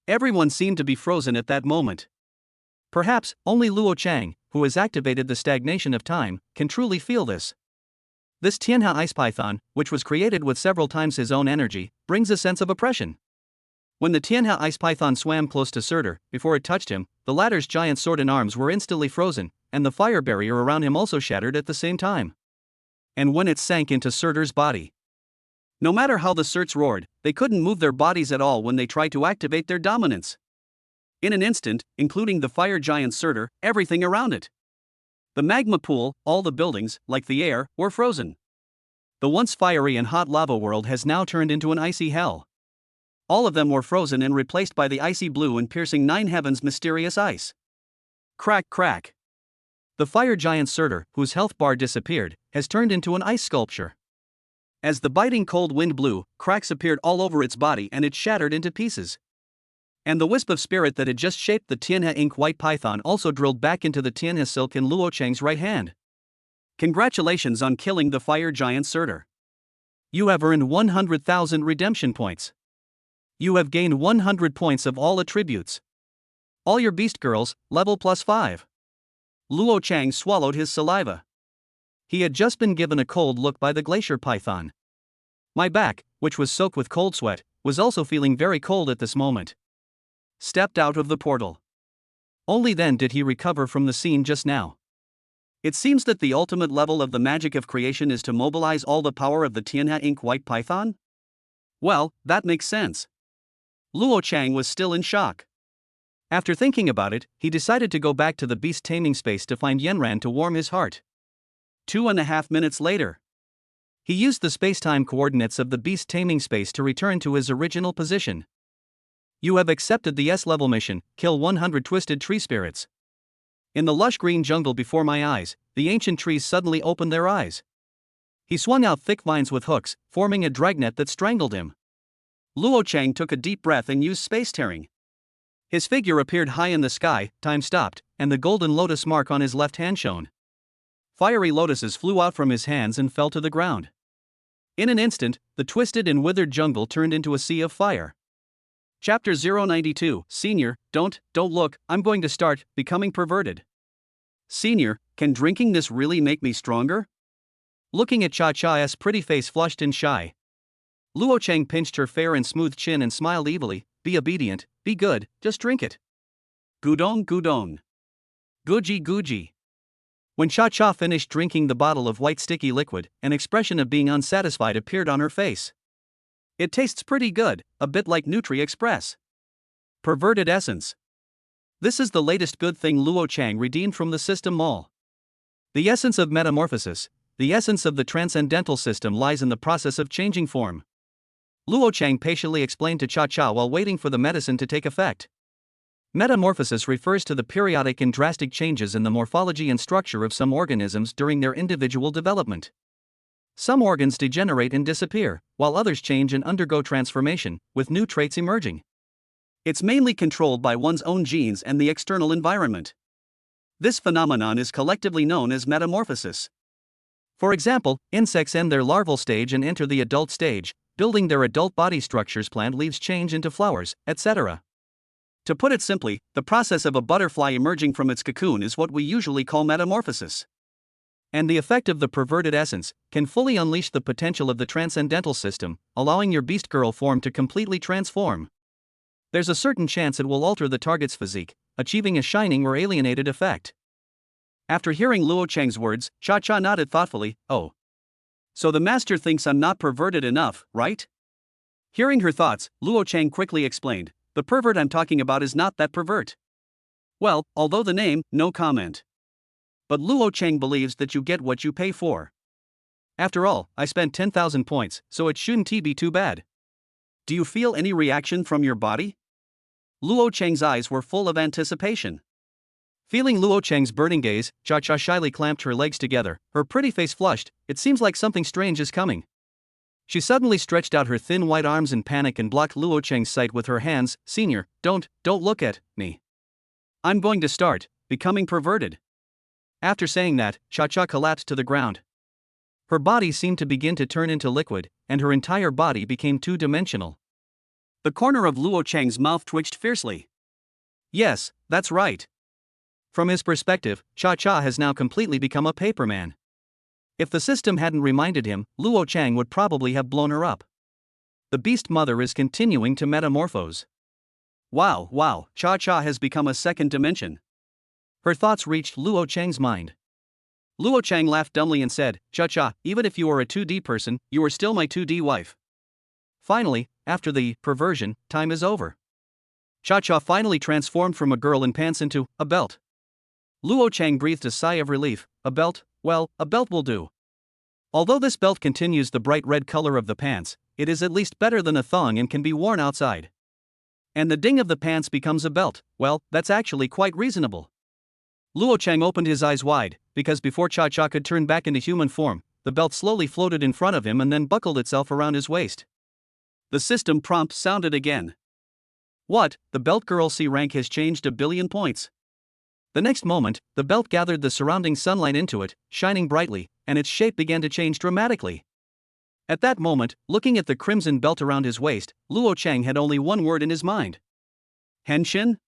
Everyone seemed to be frozen at that moment. Perhaps only Luo Chang, who has activated the stagnation of time, can truly feel this. This Tianhe Ice Python, which was created with several times his own energy, brings a sense of oppression. When the Tianhe Ice Python swam close to Surtur, before it touched him, the latter's giant sword and arms were instantly frozen, and the fire barrier around him also shattered at the same time. And when it sank into Surtur's body, no matter how the Surts roared, they couldn't move their bodies at all when they tried to activate their dominance. In an instant, including the fire giant Surtur, everything around it. The magma pool, all the buildings, like the air, were frozen. The once fiery and hot lava world has now turned into an icy hell. All of them were frozen and replaced by the icy blue and piercing nine heavens mysterious ice. Crack crack. The fire giant Surtur, whose health bar disappeared, has turned into an ice sculpture. As the biting cold wind blew, cracks appeared all over its body and it shattered into pieces. And the wisp of spirit that had just shaped the Tianhe ink white python also drilled back into the Tianhe silk in Luo Cheng's right hand. Congratulations on killing the fire giant Surtur. You have earned 100,000 redemption points. You have gained 100 points of all attributes. All your beast girls, level +5. Luo Cheng swallowed his saliva. He had just been given a cold look by the glacier python. My back, which was soaked with cold sweat, was also feeling very cold at this moment. Stepped out of the portal. Only then did he recover from the scene just now. It seems that the ultimate level of the magic of creation is to mobilize all the power of the Tianhe ink white python? Well, that makes sense. Luo Chang was still in shock. After thinking about it, he decided to go back to the beast taming space to find Yenran to warm his heart. 2.5 minutes later, he used the space-time coordinates of the beast taming space to return to his original position. You have accepted the S-level mission, kill 100 twisted tree spirits. In the lush green jungle before my eyes, the ancient trees suddenly opened their eyes. He swung out thick vines with hooks, forming a dragnet that strangled him. Luo Chang took a deep breath and used space tearing. His figure appeared high in the sky, time stopped, and the golden lotus mark on his left hand shone. Fiery lotuses flew out from his hands and fell to the ground. In an instant, the twisted and withered jungle turned into a sea of fire. Chapter 092, Senior, don't look, I'm going to start becoming perverted. Senior, can drinking this really make me stronger? Looking at Cha-Cha's pretty face flushed and shy, Luo Cheng pinched her fair and smooth chin and smiled evilly, be obedient, be good, just drink it. Gudong gudong. Guji guji. When Cha-Cha finished drinking the bottle of white sticky liquid, an expression of being unsatisfied appeared on her face. It tastes pretty good, a bit like Nutri Express. Perverted essence. This is the latest good thing Luo Chang redeemed from the system mall. The essence of metamorphosis, the essence of the transcendental system lies in the process of changing form. Luo Chang patiently explained to Cha-Cha while waiting for the medicine to take effect. Metamorphosis refers to the periodic and drastic changes in the morphology and structure of some organisms during their individual development. Some organs degenerate and disappear, while others change and undergo transformation, with new traits emerging. It's mainly controlled by one's own genes and the external environment. This phenomenon is collectively known as metamorphosis. For example, insects end their larval stage and enter the adult stage, building their adult body structures. Plant leaves change into flowers, etc. To put it simply, the process of a butterfly emerging from its cocoon is what we usually call metamorphosis. And the effect of the perverted essence can fully unleash the potential of the transcendental system, allowing your beast girl form to completely transform. There's a certain chance it will alter the target's physique, achieving a shining or alienated effect. After hearing Luo Cheng's words, Cha-Cha nodded thoughtfully, oh. So the master thinks I'm not perverted enough, right? Hearing her thoughts, Luo Cheng quickly explained, the pervert I'm talking about is not that pervert. Well, although the name, no comment. But Luo Cheng believes that you get what you pay for. After all, I spent 10,000 points, so it shouldn't be too bad. Do you feel any reaction from your body? Luo Cheng's eyes were full of anticipation. Feeling Luo Cheng's burning gaze, Cha-Cha shyly clamped her legs together, her pretty face flushed. It seems like something strange is coming. She suddenly stretched out her thin white arms in panic and blocked Luo Cheng's sight with her hands. Senior, don't look at me. I'm going to start becoming perverted. After saying that, Cha-Cha collapsed to the ground. Her body seemed to begin to turn into liquid, and her entire body became two-dimensional. The corner of Luo Cheng's mouth twitched fiercely. Yes, that's right. From his perspective, Cha-Cha has now completely become a paperman. If the system hadn't reminded him, Luo Chang would probably have blown her up. The beast mother is continuing to metamorphose. Wow, Cha-Cha has become a second dimension. Her thoughts reached Luo Cheng's mind. Luo Cheng laughed dumbly and said, Cha-Cha, even if you are a 2D person, you are still my 2D wife. Finally, after the perversion, time is over. Cha-Cha finally transformed from a girl in pants into a belt. Luo Cheng breathed a sigh of relief. A belt? Well, a belt will do. Although this belt continues the bright red color of the pants, it is at least better than a thong and can be worn outside. And the ding of the pants becomes a belt. Well, that's actually quite reasonable. Luo Cheng opened his eyes wide, because before Cha-Cha could turn back into human form, the belt slowly floated in front of him and then buckled itself around his waist. The system prompt sounded again. What? The belt girl C rank has changed 1,000,000,000 points. The next moment, the belt gathered the surrounding sunlight into it, shining brightly, and its shape began to change dramatically. At that moment, looking at the crimson belt around his waist, Luo Cheng had only one word in his mind. Henshin?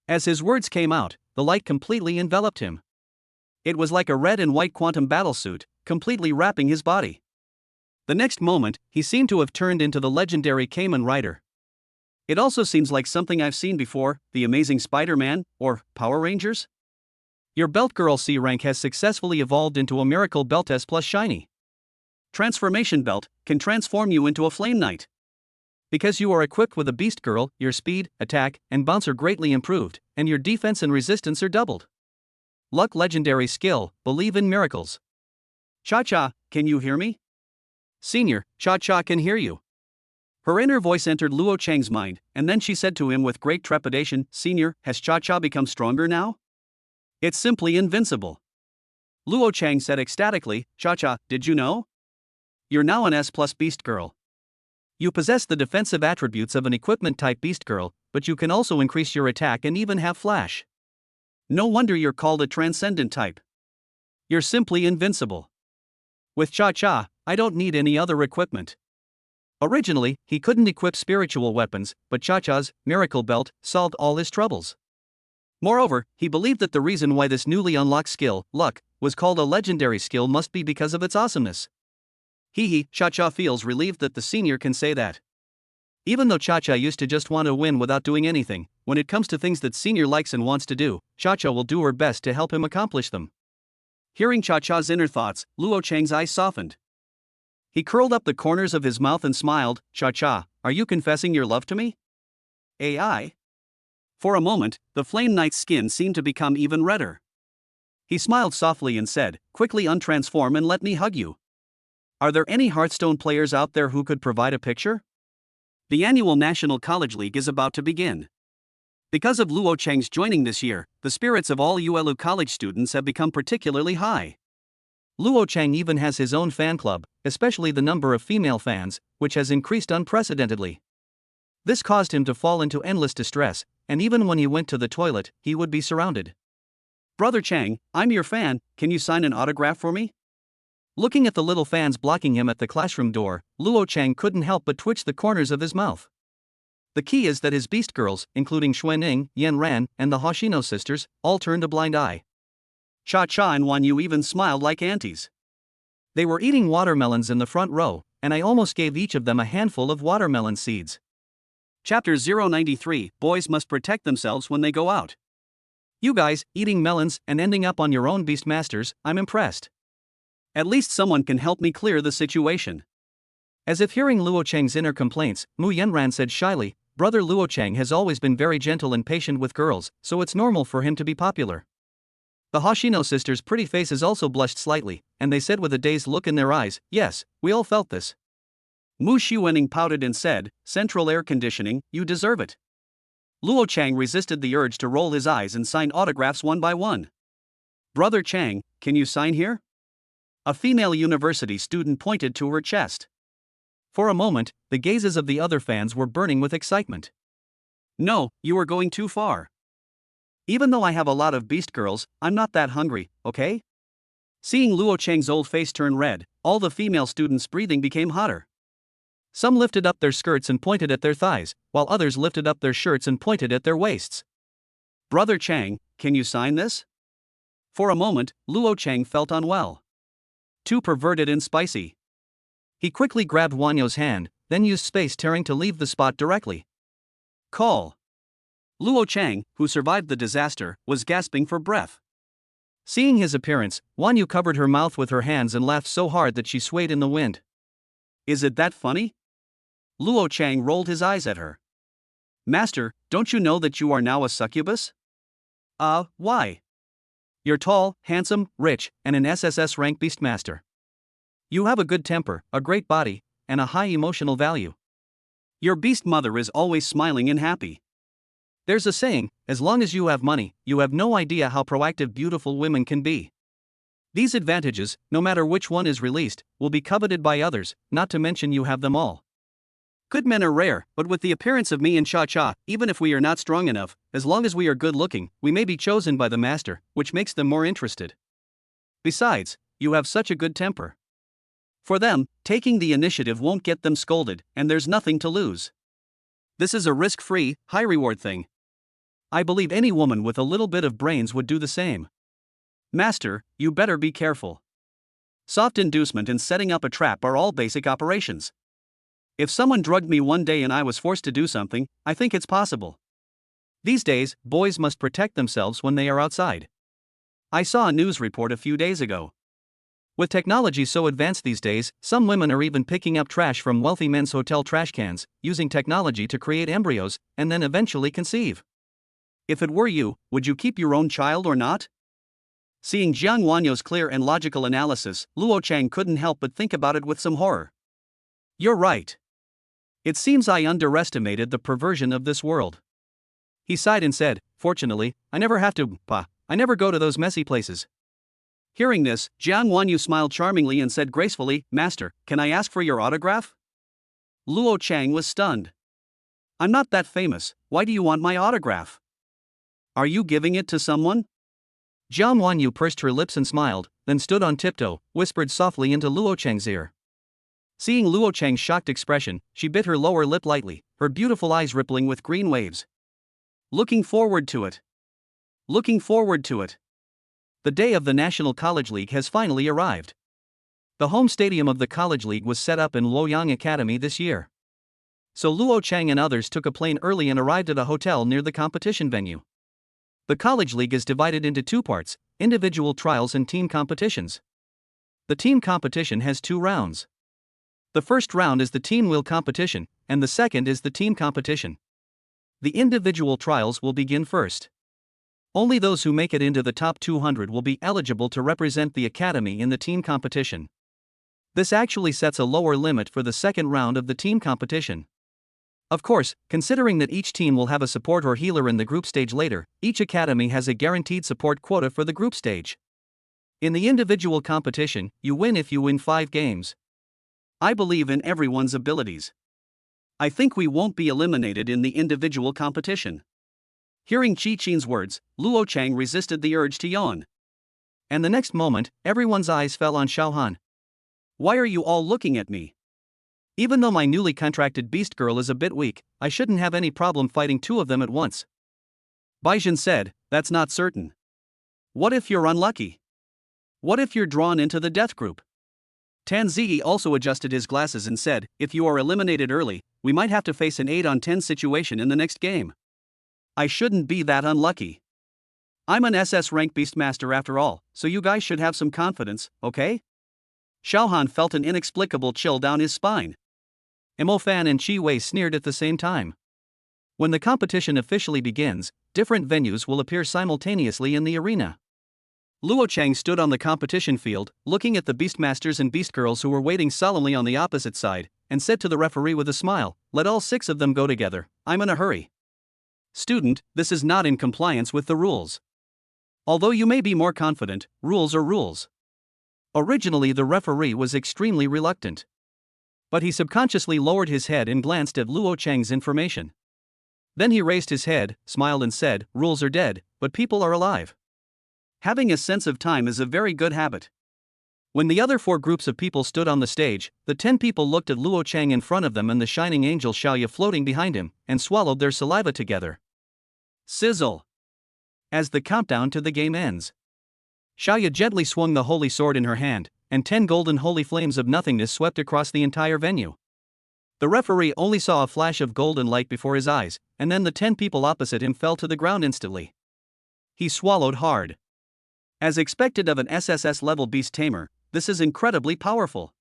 As his words came out, the light completely enveloped him. It was like a red and white quantum battlesuit, completely wrapping his body. The next moment, he seemed to have turned into the legendary Kamen Rider. It also seems like something I've seen before, the Amazing Spider-Man, or Power Rangers? Your Belt Girl C rank has successfully evolved into a Miracle Belt S plus Shiny. Transformation Belt can transform you into a Flame Knight. Because you are equipped with a Beast Girl, your speed, attack, and bounce are greatly improved, and your defense and resistance are doubled. Luck Legendary Skill, Believe in Miracles. Cha-Cha, can you hear me? Senior, Cha-Cha can hear you. Her inner voice entered Luo Cheng's mind, and then she said to him with great trepidation, Senior, has Cha-Cha become stronger now? It's simply invincible. Luo Cheng said ecstatically, Cha-Cha, did you know? You're now an S plus Beast Girl. You possess the defensive attributes of an equipment type Beast Girl, but you can also increase your attack and even have flash. No wonder you're called a transcendent type. You're simply invincible. With Cha-Cha, I don't need any other equipment. Originally, he couldn't equip spiritual weapons, but Cha-Cha's Miracle Belt solved all his troubles. Moreover, he believed that the reason why this newly unlocked skill, Luck, was called a legendary skill must be because of its awesomeness. Cha-Cha feels relieved that the senior can say that. Even though Cha-Cha used to just want to win without doing anything, when it comes to things that senior likes and wants to do, Cha-Cha will do her best to help him accomplish them. Hearing Cha-Cha's inner thoughts, Luo Cheng's eyes softened. He curled up the corners of his mouth and smiled, Cha-Cha, are you confessing your love to me? AI? For a moment, the Flame Knight's skin seemed to become even redder. He smiled softly and said, quickly untransform and let me hug you. Are there any Hearthstone players out there who could provide a picture? The annual National College League is about to begin. Because of Luo Cheng's joining this year, the spirits of all ULU college students have become particularly high. Luo Cheng even has his own fan club, especially the number of female fans, which has increased unprecedentedly. This caused him to fall into endless distress, and even when he went to the toilet, he would be surrounded. Brother Cheng, I'm your fan, can you sign an autograph for me? Looking at the little fans blocking him at the classroom door, Luo Cheng couldn't help but twitch the corners of his mouth. The key is that his Beast Girls, including Xuanning, Yan Ran, and the Hoshino sisters, all turned a blind eye. Cha-Cha and Wan Yu even smiled like aunties. They were eating watermelons in the front row, and I almost gave each of them a handful of watermelon seeds. Chapter 093, Boys must protect themselves when they go out. You guys, eating melons and ending up on your own Beastmasters, I'm impressed. At least someone can help me clear the situation. As if hearing Luo Cheng's inner complaints, Mu Yanran said shyly, Brother Luo Cheng has always been very gentle and patient with girls, so it's normal for him to be popular. The Hoshino sisters' pretty faces also blushed slightly, and they said with a dazed look in their eyes, yes, we all felt this. Mu Xiuwenning pouted and said, Central air conditioning, you deserve it. Luo Cheng resisted the urge to roll his eyes and sign autographs one by one. Brother Cheng, can you sign here? A female university student pointed to her chest. For a moment, the gazes of the other fans were burning with excitement. No, you are going too far. Even though I have a lot of Beast Girls, I'm not that hungry, okay? Seeing Luo Cheng's old face turn red, all the female students' breathing became hotter. Some lifted up their skirts and pointed at their thighs, while others lifted up their shirts and pointed at their waists. Brother Cheng, can you sign this? For a moment, Luo Cheng felt unwell. Too perverted and spicy. He quickly grabbed Wanyo's hand, then used space tearing to leave the spot directly. Call. Luo Chang, who survived the disaster, was gasping for breath. Seeing his appearance, Guan Yu covered her mouth with her hands and laughed so hard that she swayed in the wind. Is it that funny? Luo Chang rolled his eyes at her. Master, don't you know that you are now a succubus? Why? You're tall, handsome, rich, and an SSS rank beastmaster. You have a good temper, a great body, and a high emotional value. Your beast mother is always smiling and happy. There's a saying, as long as you have money, you have no idea how proactive beautiful women can be. These advantages, no matter which one is released, will be coveted by others, not to mention you have them all. Good men are rare, but with the appearance of me and Cha-Cha, even if we are not strong enough, as long as we are good looking, we may be chosen by the master, which makes them more interested. Besides, you have such a good temper. For them, taking the initiative won't get them scolded, and there's nothing to lose. This is a risk-free, high-reward thing. I believe any woman with a little bit of brains would do the same. Master, you better be careful. Soft inducement and setting up a trap are all basic operations. If someone drugged me one day and I was forced to do something, I think it's possible. These days, boys must protect themselves when they are outside. I saw a news report a few days ago. With technology so advanced these days, some women are even picking up trash from wealthy men's hotel trash cans, using technology to create embryos, and then eventually conceive. If it were you, would you keep your own child or not? Seeing Jiang Wanyo's clear and logical analysis, Luo Chang couldn't help but think about it with some horror. You're right. It seems I underestimated the perversion of this world. He sighed and said, fortunately, I never have to, I never go to those messy places. Hearing this, Jiang Wanyu smiled charmingly and said gracefully, Master, can I ask for your autograph? Luo Chang was stunned. I'm not that famous, why do you want my autograph? Are you giving it to someone? Jiang Wanyu pursed her lips and smiled, then stood on tiptoe, whispered softly into Luo Chang's ear. Seeing Luo Chang's shocked expression, she bit her lower lip lightly, her beautiful eyes rippling with green waves. Looking forward to it. Looking forward to it. The day of the National College League has finally arrived. The home stadium of the College League was set up in Luoyang Academy this year. So Luo Chang and others took a plane early and arrived at a hotel near the competition venue. The College League is divided into two parts, individual trials and team competitions. The team competition has 2 rounds. The first round is the team wheel competition, and the second is the team competition. The individual trials will begin first. Only those who make it into the top 200 will be eligible to represent the academy in the team competition. This actually sets a lower limit for the second round of the team competition. Of course, considering that each team will have a support or healer in the group stage later, each academy has a guaranteed support quota for the group stage. In the individual competition, you win if you win 5 games. I believe in everyone's abilities. I think we won't be eliminated in the individual competition. Hearing Qi Qin's words, Luo Chang resisted the urge to yawn. And the next moment, everyone's eyes fell on Xiao Han. Why are you all looking at me? Even though my newly contracted beast girl is a bit weak, I shouldn't have any problem fighting 2 of them at once. Baizhen said, that's not certain. What if you're unlucky? What if you're drawn into the death group? Tan Ziyi also adjusted his glasses and said, if you are eliminated early, we might have to face an 8-on-10 situation in the next game. I shouldn't be that unlucky. I'm an SS rank beastmaster after all, so you guys should have some confidence, okay? Xiaohan felt an inexplicable chill down his spine. Mo Fan and Qi Wei sneered at the same time. When the competition officially begins, different venues will appear simultaneously in the arena. Luo Chang stood on the competition field, looking at the beastmasters and beastgirls who were waiting solemnly on the opposite side, and said to the referee with a smile, let all 6 of them go together, I'm in a hurry. Student, this is not in compliance with the rules. Although you may be more confident, rules are rules. Originally the referee was extremely reluctant. But he subconsciously lowered his head and glanced at Luo Chang's information. Then he raised his head, smiled and said, rules are dead, but people are alive. Having a sense of time is a very good habit. When the other 4 groups of people stood on the stage, the 10 people looked at Luo Chang in front of them and the shining angel Xiao Yu floating behind him, and swallowed their saliva together. Sizzle! As the countdown to the game ends. Xiao Yu gently swung the holy sword in her hand, and 10 golden holy flames of nothingness swept across the entire venue. The referee only saw a flash of golden light before his eyes, and then the 10 people opposite him fell to the ground instantly. He swallowed hard. As expected of an SSS-level beast tamer, this is incredibly powerful.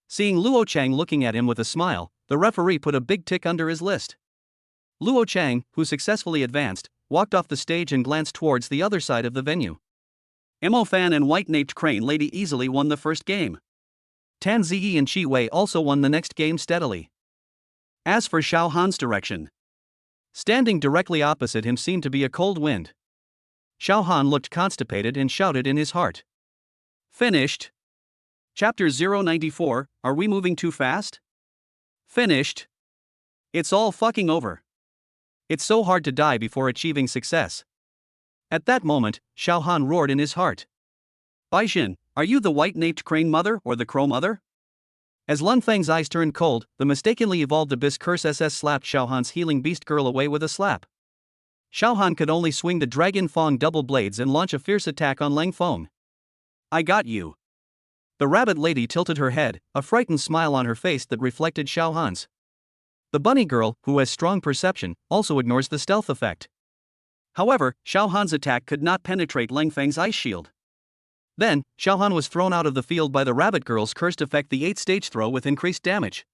Seeing Luo Chang looking at him with a smile, the referee put a big tick under his list. Luo Chang, who successfully advanced, walked off the stage and glanced towards the other side of the venue. Mo Fan and White-Naped Crane Lady easily won the first game. Tan Ziyi and Chi Wei also won the next game steadily. As for Xiao Han's direction, standing directly opposite him seemed to be a cold wind. Xiao Han looked constipated and shouted in his heart. Finished. Chapter 094, Are we moving too fast? Finished. It's all fucking over. It's so hard to die before achieving success. At that moment, Xiao Han roared in his heart. Baixin, are you the white-naped crane mother or the crow mother? As Lun Feng's eyes turned cold, the mistakenly evolved Abyss Curse SS slapped Xiao Han's healing beast girl away with a slap. Xiao Han could only swing the Dragon Fang double blades and launch a fierce attack on Lang Feng. I got you. The rabbit lady tilted her head, a frightened smile on her face that reflected Xiao Han's. The bunny girl, who has strong perception, also ignores the stealth effect. However, Xiao Han's attack could not penetrate Lang Feng's ice shield. Then, Xiao Han was thrown out of the field by the rabbit girl's cursed effect, the 8-stage throw with increased damage.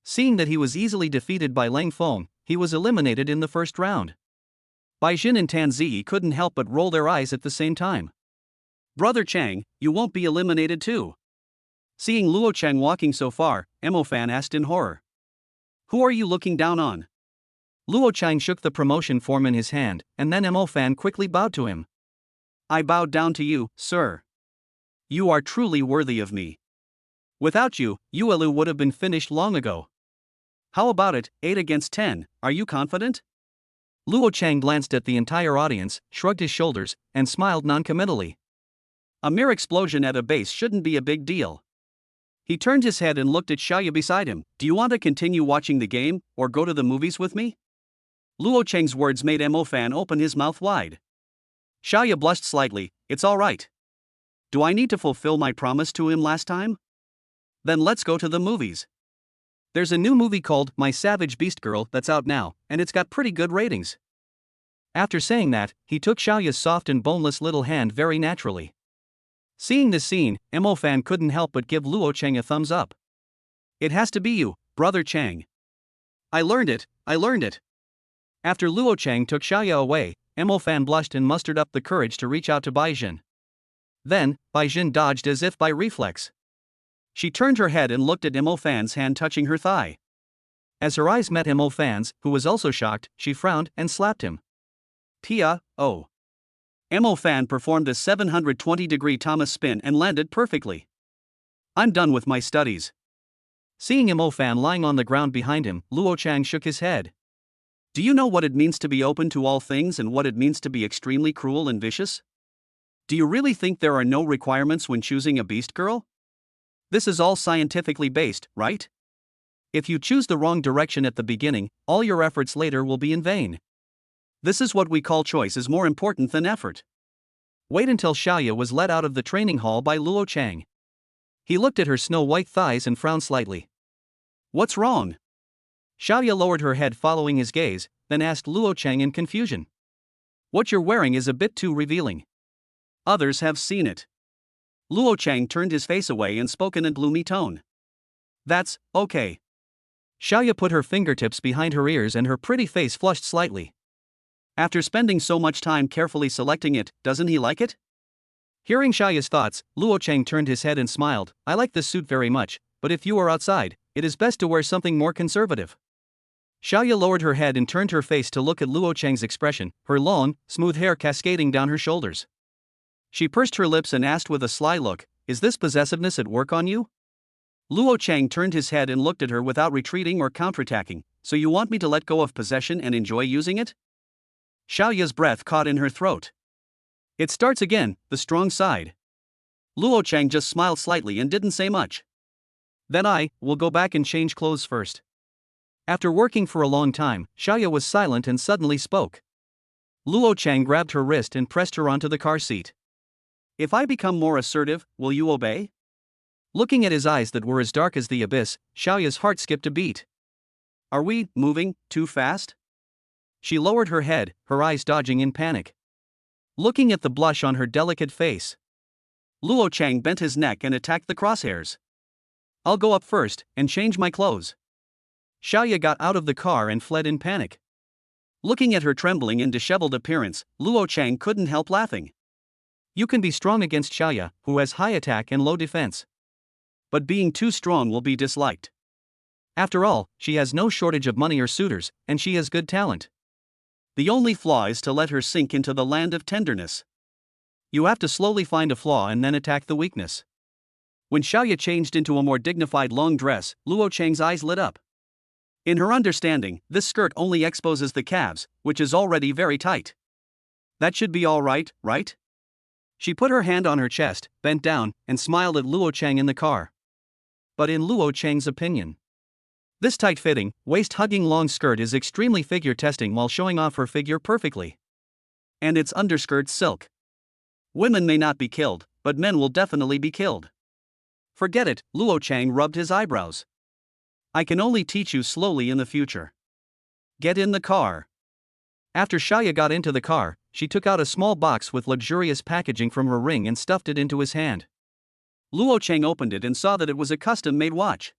Seeing that he was easily defeated by Lang Feng, he was eliminated in the first round. Baixin and Tan Ziyi couldn't help but roll their eyes at the same time. Brother Chang, you won't be eliminated too. Seeing Luo Chang walking so far, Mo Fan asked in horror. Who are you looking down on? Luo Chang shook the promotion form in his hand, and then Mo Fan quickly bowed to him. I bowed down to you, sir. You are truly worthy of me. Without you, Yuelu would have been finished long ago. How about it, 8 against 10, are you confident? Luo Chang glanced at the entire audience, shrugged his shoulders, and smiled noncommittally. A mere explosion at a base shouldn't be a big deal. He turned his head and looked at Xiao Yu beside him. Do you want to continue watching the game, or go to the movies with me? Luo Chang's words made Mo Fan open his mouth wide. Xiao Yu blushed slightly. It's all right. Do I need to fulfill my promise to him last time? Then let's go to the movies. There's a new movie called My Savage Beast Girl that's out now, and it's got pretty good ratings. After saying that, he took Xiao Yu's soft and boneless little hand very naturally. Seeing this scene, Mo Fan couldn't help but give Luo Chang a thumbs up. It has to be you, Brother Chang. I learned it. After Luo Chang took Xiao Yu away, Mo Fan blushed and mustered up the courage to reach out to Baixin. Then, Baixin dodged as if by reflex. She turned her head and looked at Mo Fan's hand touching her thigh. As her eyes met Mo Fan's, who was also shocked, she frowned and slapped him. Tia, oh. Mo Fan performed a 720-degree Thomas spin and landed perfectly. I'm done with my studies. Seeing Mo Fan lying on the ground behind him, Luo Chang shook his head. Do you know what it means to be open to all things and what it means to be extremely cruel and vicious? Do you really think there are no requirements when choosing a beast girl? This is all scientifically based, right? If you choose the wrong direction at the beginning, all your efforts later will be in vain. This is what we call choice is more important than effort. Wait until Xiao Yu was led out of the training hall by Luo Chang. He looked at her snow-white thighs and frowned slightly. What's wrong? Xiao Yu lowered her head following his gaze, then asked Luo Chang in confusion. What you're wearing is a bit too revealing. Others have seen it. Luo Chang turned his face away and spoke in a gloomy tone. That's okay. Xiao Yu put her fingertips behind her ears and her pretty face flushed slightly. After spending so much time carefully selecting it, doesn't he like it? Hearing Xiao Yu's thoughts, Luo Chang turned his head and smiled. I like this suit very much, but if you are outside, it is best to wear something more conservative. Xiao Yu lowered her head and turned her face to look at Luo Chang's expression, her long, smooth hair cascading down her shoulders. She pursed her lips and asked with a sly look, is this possessiveness at work on you? Luo Chang turned his head and looked at her without retreating or counterattacking. So you want me to let go of possession and enjoy using it? Xiao Yu's breath caught in her throat. It starts again, the strong side. Luo Chang just smiled slightly and didn't say much. Then I will go back and change clothes first. After working for a long time, Xiao Yu was silent and suddenly spoke. Luo Chang grabbed her wrist and pressed her onto the car seat. If I become more assertive, will you obey? Looking at his eyes that were as dark as the abyss, Xiaoya's heart skipped a beat. Are we moving too fast? She lowered her head, her eyes dodging in panic. Looking at the blush on her delicate face, Luo Chang bent his neck and attacked the crosshairs. I'll go up first and change my clothes. Xiaoya got out of the car and fled in panic. Looking at her trembling and disheveled appearance, Luo Chang couldn't help laughing. You can be strong against Xiaoya, who has high attack and low defense. But being too strong will be disliked. After all, she has no shortage of money or suitors, and she has good talent. The only flaw is to let her sink into the land of tenderness. You have to slowly find a flaw and then attack the weakness. When Xiaoya changed into a more dignified long dress, Luo Chang's eyes lit up. In her understanding, this skirt only exposes the calves, which is already very tight. That should be all right, right? She put her hand on her chest, bent down, and smiled at Luo Chang in the car. But in Luo Chang's opinion, this tight-fitting, waist-hugging long skirt is extremely figure-testing while showing off her figure perfectly. And its underskirt silk. Women may not be killed, but men will definitely be killed. Forget it, Luo Chang rubbed his eyebrows. I can only teach you slowly in the future. Get in the car. After Xiaoya got into the car, she took out a small box with luxurious packaging from her ring and stuffed it into his hand. Luo Chang opened it and saw that it was a custom-made watch.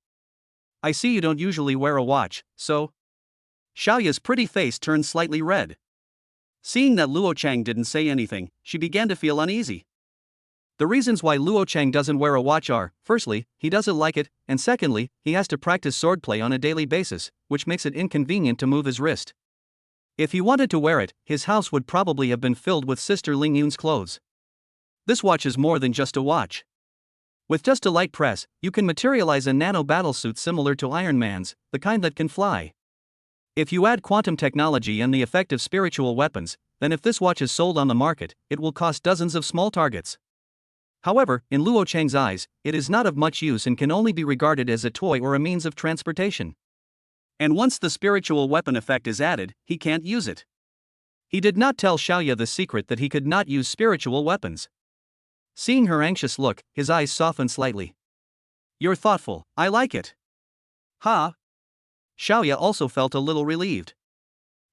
I see you don't usually wear a watch, so? Xiaoya's pretty face turned slightly red. Seeing that Luo Chang didn't say anything, she began to feel uneasy. The reasons why Luo Chang doesn't wear a watch are, firstly, he doesn't like it, and secondly, he has to practice swordplay on a daily basis, which makes it inconvenient to move his wrist. If he wanted to wear it, his house would probably have been filled with Sister Ling Yun's clothes. This watch is more than just a watch. With just a light press, you can materialize a nano battlesuit similar to Iron Man's, the kind that can fly. If you add quantum technology and the effect of spiritual weapons, then if this watch is sold on the market, it will cost dozens of small targets. However, in Luo Chang's eyes, it is not of much use and can only be regarded as a toy or a means of transportation. And once the spiritual weapon effect is added, he can't use it. He did not tell Xiaoya the secret that he could not use spiritual weapons. Seeing her anxious look, his eyes softened slightly. You're thoughtful, I like it. Ha! Xiaoya also felt a little relieved.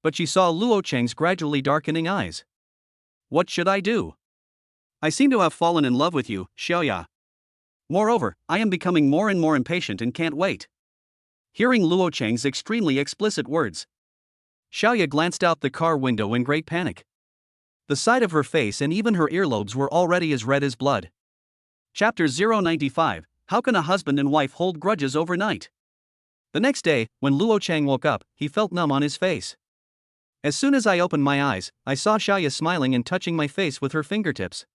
But she saw Luo Chang's gradually darkening eyes. What should I do? I seem to have fallen in love with you, Xiaoya. Moreover, I am becoming more and more impatient and can't wait. Hearing Luo Chang's extremely explicit words, Xiaoya glanced out the car window in great panic. The side of her face and even her earlobes were already as red as blood. Chapter 095, How can a husband and wife hold grudges overnight? The next day, when Luo Chang woke up, he felt numb on his face. As soon as I opened my eyes, I saw Xiaoya smiling and touching my face with her fingertips.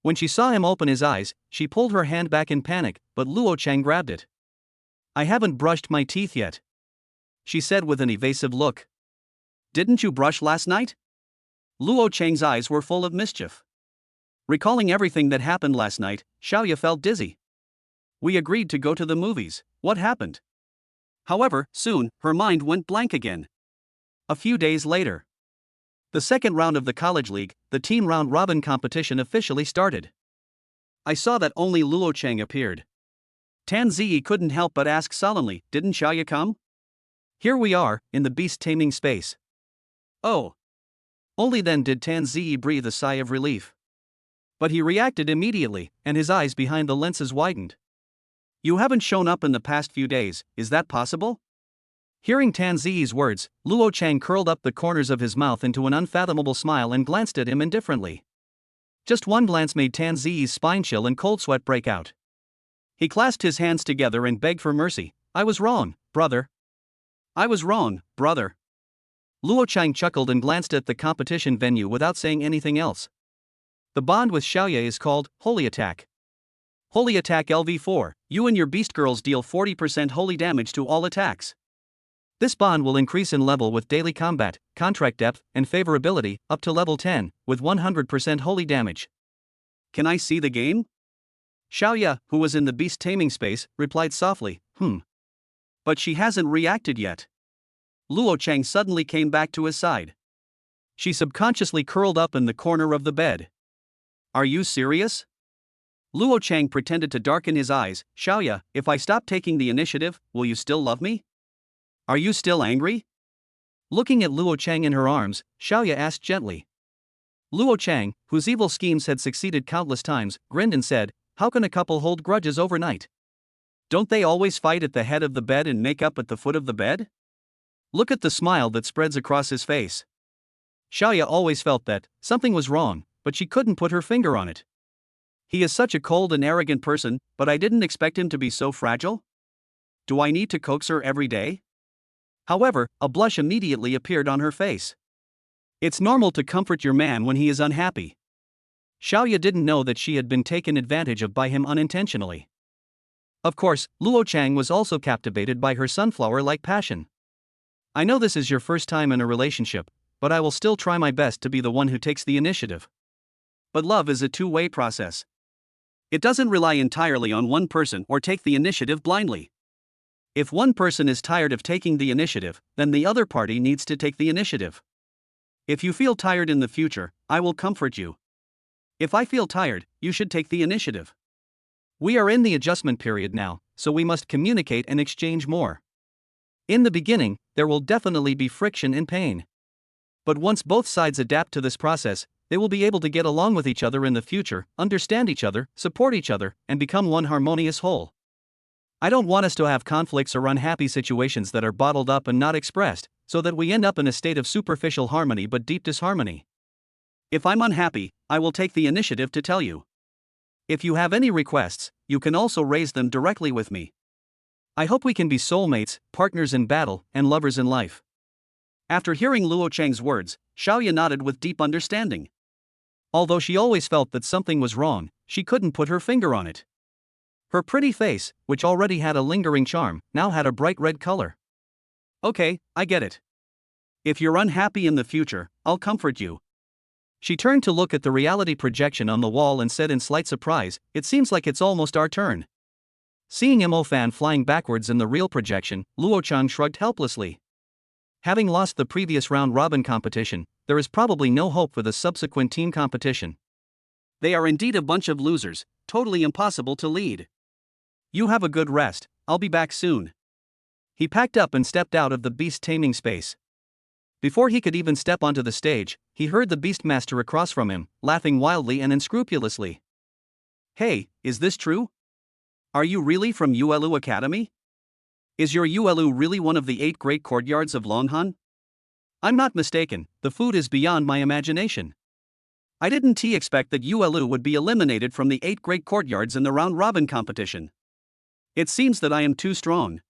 When she saw him open his eyes, she pulled her hand back in panic, but Luo Chang grabbed it. I haven't brushed my teeth yet, she said with an evasive look. Didn't you brush last night? Luo Chang's eyes were full of mischief. Recalling everything that happened last night, Xiaoya felt dizzy. We agreed to go to the movies, what happened? However, soon, her mind went blank again. A few days later, the second round of the college league, the team round-robin competition officially started. I saw that only Luo Chang appeared. Tan Ziyi couldn't help but ask solemnly, didn't Xiaoya come? Here we are, in the beast-taming space. Oh. Only then did Tan Ziyi breathe a sigh of relief. But he reacted immediately, and his eyes behind the lenses widened. You haven't shown up in the past few days, is that possible? Hearing Tan Ziyi's words, Luo Chang curled up the corners of his mouth into an unfathomable smile and glanced at him indifferently. Just one glance made Tan Ziyi's spine chill and cold sweat break out. He clasped his hands together and begged for mercy. I was wrong, brother. I was wrong, brother. Luo Chang chuckled and glanced at the competition venue without saying anything else. The bond with Xiaoya is called Holy Attack. Holy Attack LV4, you and your beast girls deal 40% holy damage to all attacks. This bond will increase in level with daily combat, contract depth, and favorability, up to level 10, with 100% holy damage. Can I see the game? Xiaoya, who was in the beast taming space, replied softly, But she hasn't reacted yet. Luo Chang suddenly came back to his side. She subconsciously curled up in the corner of the bed. Are you serious? Luo Chang pretended to darken his eyes. Xiaoya, if I stop taking the initiative, will you still love me? Are you still angry? Looking at Luo Chang in her arms, Xiaoya asked gently. Luo Chang, whose evil schemes had succeeded countless times, grinned and said, how can a couple hold grudges overnight? Don't they always fight at the head of the bed and make up at the foot of the bed? Look at the smile that spreads across his face. Xiaoya always felt that something was wrong, but she couldn't put her finger on it. He is such a cold and arrogant person, but I didn't expect him to be so fragile. Do I need to coax her every day? However, a blush immediately appeared on her face. It's normal to comfort your man when he is unhappy. Xiaoya didn't know that she had been taken advantage of by him unintentionally. Of course, Luo Chang was also captivated by her sunflower-like passion. I know this is your first time in a relationship, but I will still try my best to be the one who takes the initiative. But love is a two-way process. It doesn't rely entirely on one person or take the initiative blindly. If one person is tired of taking the initiative, then the other party needs to take the initiative. If you feel tired in the future, I will comfort you. If I feel tired, you should take the initiative. We are in the adjustment period now, so we must communicate and exchange more. In the beginning, there will definitely be friction and pain. But once both sides adapt to this process, they will be able to get along with each other in the future, understand each other, support each other, and become one harmonious whole. I don't want us to have conflicts or unhappy situations that are bottled up and not expressed, so that we end up in a state of superficial harmony but deep disharmony. If I'm unhappy, I will take the initiative to tell you. If you have any requests, you can also raise them directly with me. I hope we can be soulmates, partners in battle, and lovers in life. After hearing Luo Chang's words, Xiaoya nodded with deep understanding. Although she always felt that something was wrong, she couldn't put her finger on it. Her pretty face, which already had a lingering charm, now had a bright red color. Okay, I get it. If you're unhappy in the future, I'll comfort you. She turned to look at the reality projection on the wall and said in slight surprise, it seems like it's almost our turn. Seeing Mo Fan flying backwards in the real projection, Luo Chang shrugged helplessly. Having lost the previous round-robin competition, there is probably no hope for the subsequent team competition. They are indeed a bunch of losers, totally impossible to lead. You have a good rest, I'll be back soon. He packed up and stepped out of the beast taming space. Before he could even step onto the stage, he heard the Beastmaster across from him, laughing wildly and unscrupulously. Hey, is this true? Are you really from Yuelu Academy? Is your Yuelu really one of the 8 great courtyards of Longhan? I'm not mistaken, the food is beyond my imagination. I didn't expect that Yuelu would be eliminated from the 8 great courtyards in the round-robin competition. It seems that I am too strong.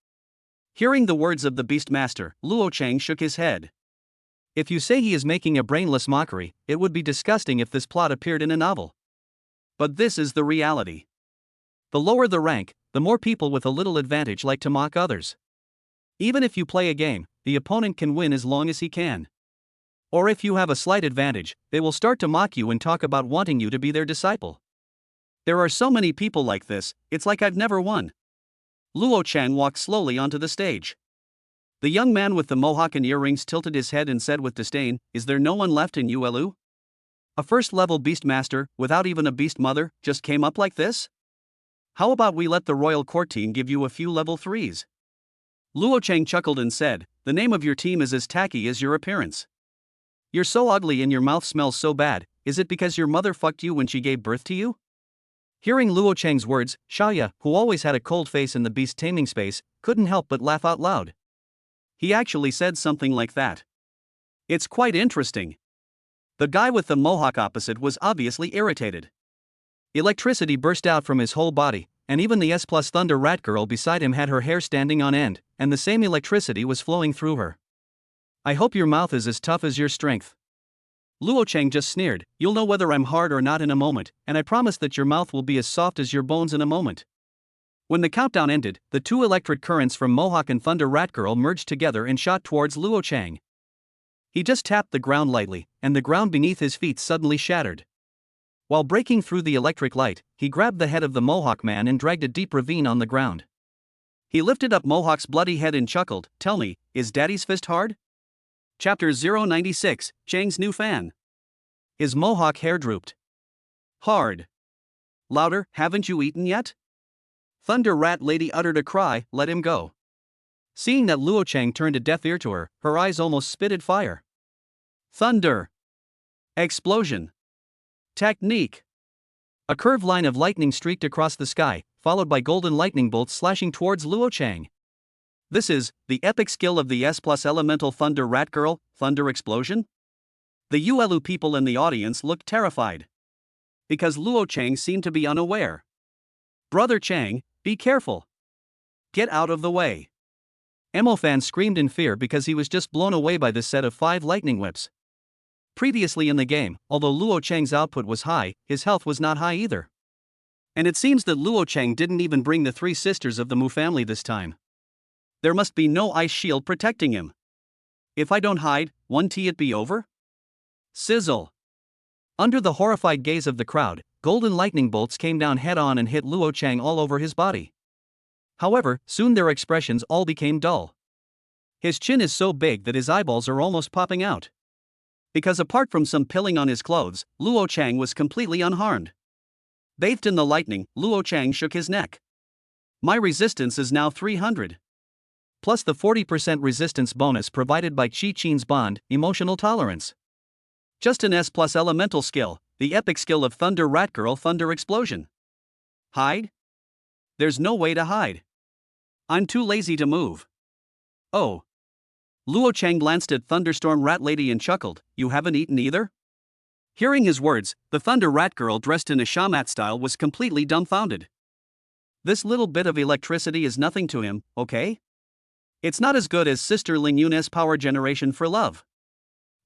Hearing the words of the Beastmaster, Luo Chang shook his head. If you say he is making a brainless mockery, it would be disgusting if this plot appeared in a novel. But this is the reality. The lower the rank, the more people with a little advantage like to mock others. Even if you play a game, the opponent can win as long as he can. Or if you have a slight advantage, they will start to mock you and talk about wanting you to be their disciple. There are so many people like this, it's like I've never won. Luo Chang walked slowly onto the stage. The young man with the mohawk and earrings tilted his head and said with disdain, is there no one left in Yuelu? A first-level Beastmaster, without even a Beast Mother, just came up like this? How about we let the royal court team give you a few level 3s? Luo Chang chuckled and said, the name of your team is as tacky as your appearance. You're so ugly and your mouth smells so bad, is it because your mother fucked you when she gave birth to you? Hearing Luo Chang's words, Xiaoya, who always had a cold face in the beast taming space, couldn't help but laugh out loud. He actually said something like that. It's quite interesting. The guy with the mohawk opposite was obviously irritated. Electricity burst out from his whole body, and even the S+ Thunder Rat Girl beside him had her hair standing on end, and the same electricity was flowing through her. I hope your mouth is as tough as your strength. Luo Chang just sneered, you'll know whether I'm hard or not in a moment, and I promise that your mouth will be as soft as your bones in a moment. When the countdown ended, the 2 electric currents from Mohawk and Thunder Rat Girl merged together and shot towards Luo Chang. He just tapped the ground lightly, and the ground beneath his feet suddenly shattered. While breaking through the electric light, he grabbed the head of the Mohawk man and dragged a deep ravine on the ground. He lifted up Mohawk's bloody head and chuckled, tell me, is Daddy's fist hard? Chapter 096, Chang's new fan. His Mohawk hair drooped. Hard. Louder, haven't you eaten yet? Thunder Rat Lady uttered a cry, let him go. Seeing that Luo Chang turned a deaf ear to her, her eyes almost spitted fire. Thunder. Explosion. Technique. A curved line of lightning streaked across the sky, followed by golden lightning bolts slashing towards Luo Chang. This is the epic skill of the S+ elemental Thunder Rat Girl, Thunder Explosion? The Yuelu people in the audience looked terrified. Because Luo Chang seemed to be unaware. Brother Chang, be careful. Get out of the way. Emofan screamed in fear because he was just blown away by this set of 5 lightning whips. Previously in the game, although Luo Chang's output was high, his health was not high either. And it seems that Luo Chang didn't even bring the 3 sisters of the Mu family this time. There must be no ice shield protecting him. If I don't hide, won't it be over? Sizzle. Under the horrified gaze of the crowd, golden lightning bolts came down head-on and hit Luo Chang all over his body. Luohowever, soon their expressions all became dull. His chin is so big that his eyeballs are almost popping out. Because apart from some pilling on his clothes, Luo Chang was completely unharmed. Bathed in the lightning, Luo Chang shook his neck. My resistance is now 300. Plus the 40% resistance bonus provided by Qi Qin's bond, emotional tolerance. Just an S+ elemental skill, the epic skill of Thunder Rat Girl Thunder Explosion. Hide? There's no way to hide. I'm too lazy to move. Oh. Luo Chang glanced at Thunderstorm Rat Lady and chuckled, you haven't eaten either? Hearing his words, the Thunder Rat Girl dressed in a shamat style was completely dumbfounded. This little bit of electricity is nothing to him, okay? It's not as good as Sister Ling Yun's power generation for love.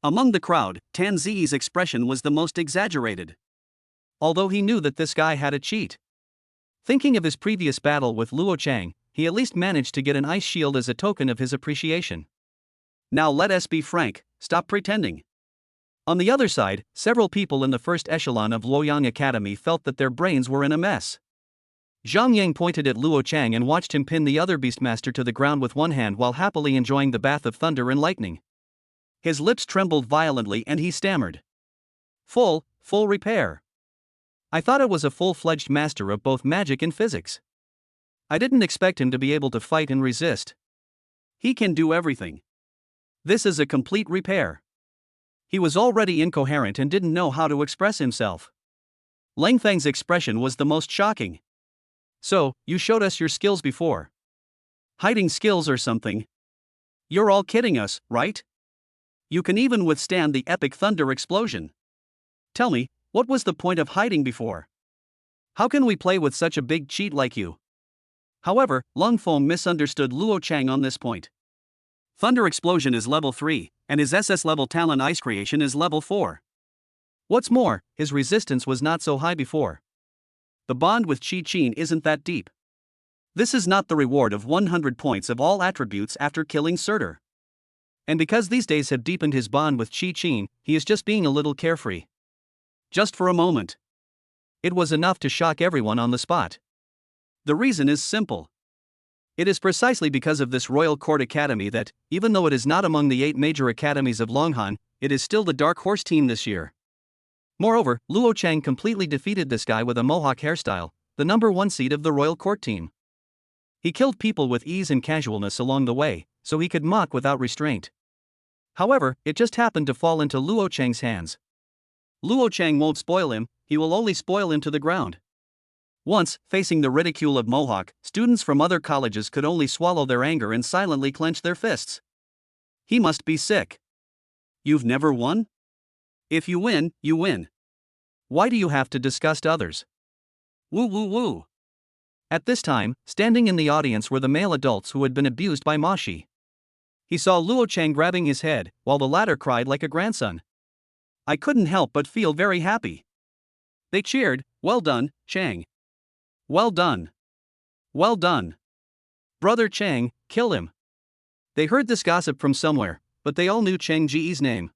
Among the crowd, Tan Ziyi's expression was the most exaggerated. Although he knew that this guy had a cheat. Thinking of his previous battle with Luo Chang, he at least managed to get an ice shield as a token of his appreciation. Now let us be frank, stop pretending. On the other side, several people in the first echelon of Luoyang Academy felt that their brains were in a mess. Zhang Yang pointed at Luo Chang and watched him pin the other beastmaster to the ground with one hand while happily enjoying the bath of thunder and lightning. His lips trembled violently and he stammered. Full repair. I thought it was a full-fledged master of both magic and physics. I didn't expect him to be able to fight and resist. He can do everything. This is a complete repair. He was already incoherent and didn't know how to express himself. Lang Feng's expression was the most shocking. So, you showed us your skills before. Hiding skills or something. You're all kidding us, right? You can even withstand the epic thunder explosion. Tell me, what was the point of hiding before? How can we play with such a big cheat like you? However, Lung Feng misunderstood Luo Chang on this point. Thunder Explosion is level 3, and his SS level talent Ice Creation is level 4. What's more, his resistance was not so high before. The bond with Qi Qin isn't that deep. This is not the reward of 100 points of all attributes after killing Surtur. And because these days have deepened his bond with Qi Qin, he is just being a little carefree. Just for a moment. It was enough to shock everyone on the spot. The reason is simple. It is precisely because of this Royal Court Academy that, even though it is not among the 8 major academies of Longhan, it is still the dark horse team this year. Moreover, Luo Chang completely defeated this guy with a mohawk hairstyle, the number 1 seed of the Royal Court team. He killed people with ease and casualness along the way, so he could mock without restraint. However, it just happened to fall into Luo Chang's hands. Luo Chang won't spoil him, he will only spoil him to the ground. Once, facing the ridicule of Mohawk, students from other colleges could only swallow their anger and silently clench their fists. He must be sick. You've never won? If you win, you win. Why do you have to disgust others? Woo woo woo. At this time, standing in the audience were the male adults who had been abused by Ma Shi. He saw Luo Chang grabbing his head, while the latter cried like a grandson. I couldn't help but feel very happy. They cheered, well done, Chang. Well done. Well done. Brother Chang, kill him. They heard this gossip from somewhere, but they all knew Chang Ji's name.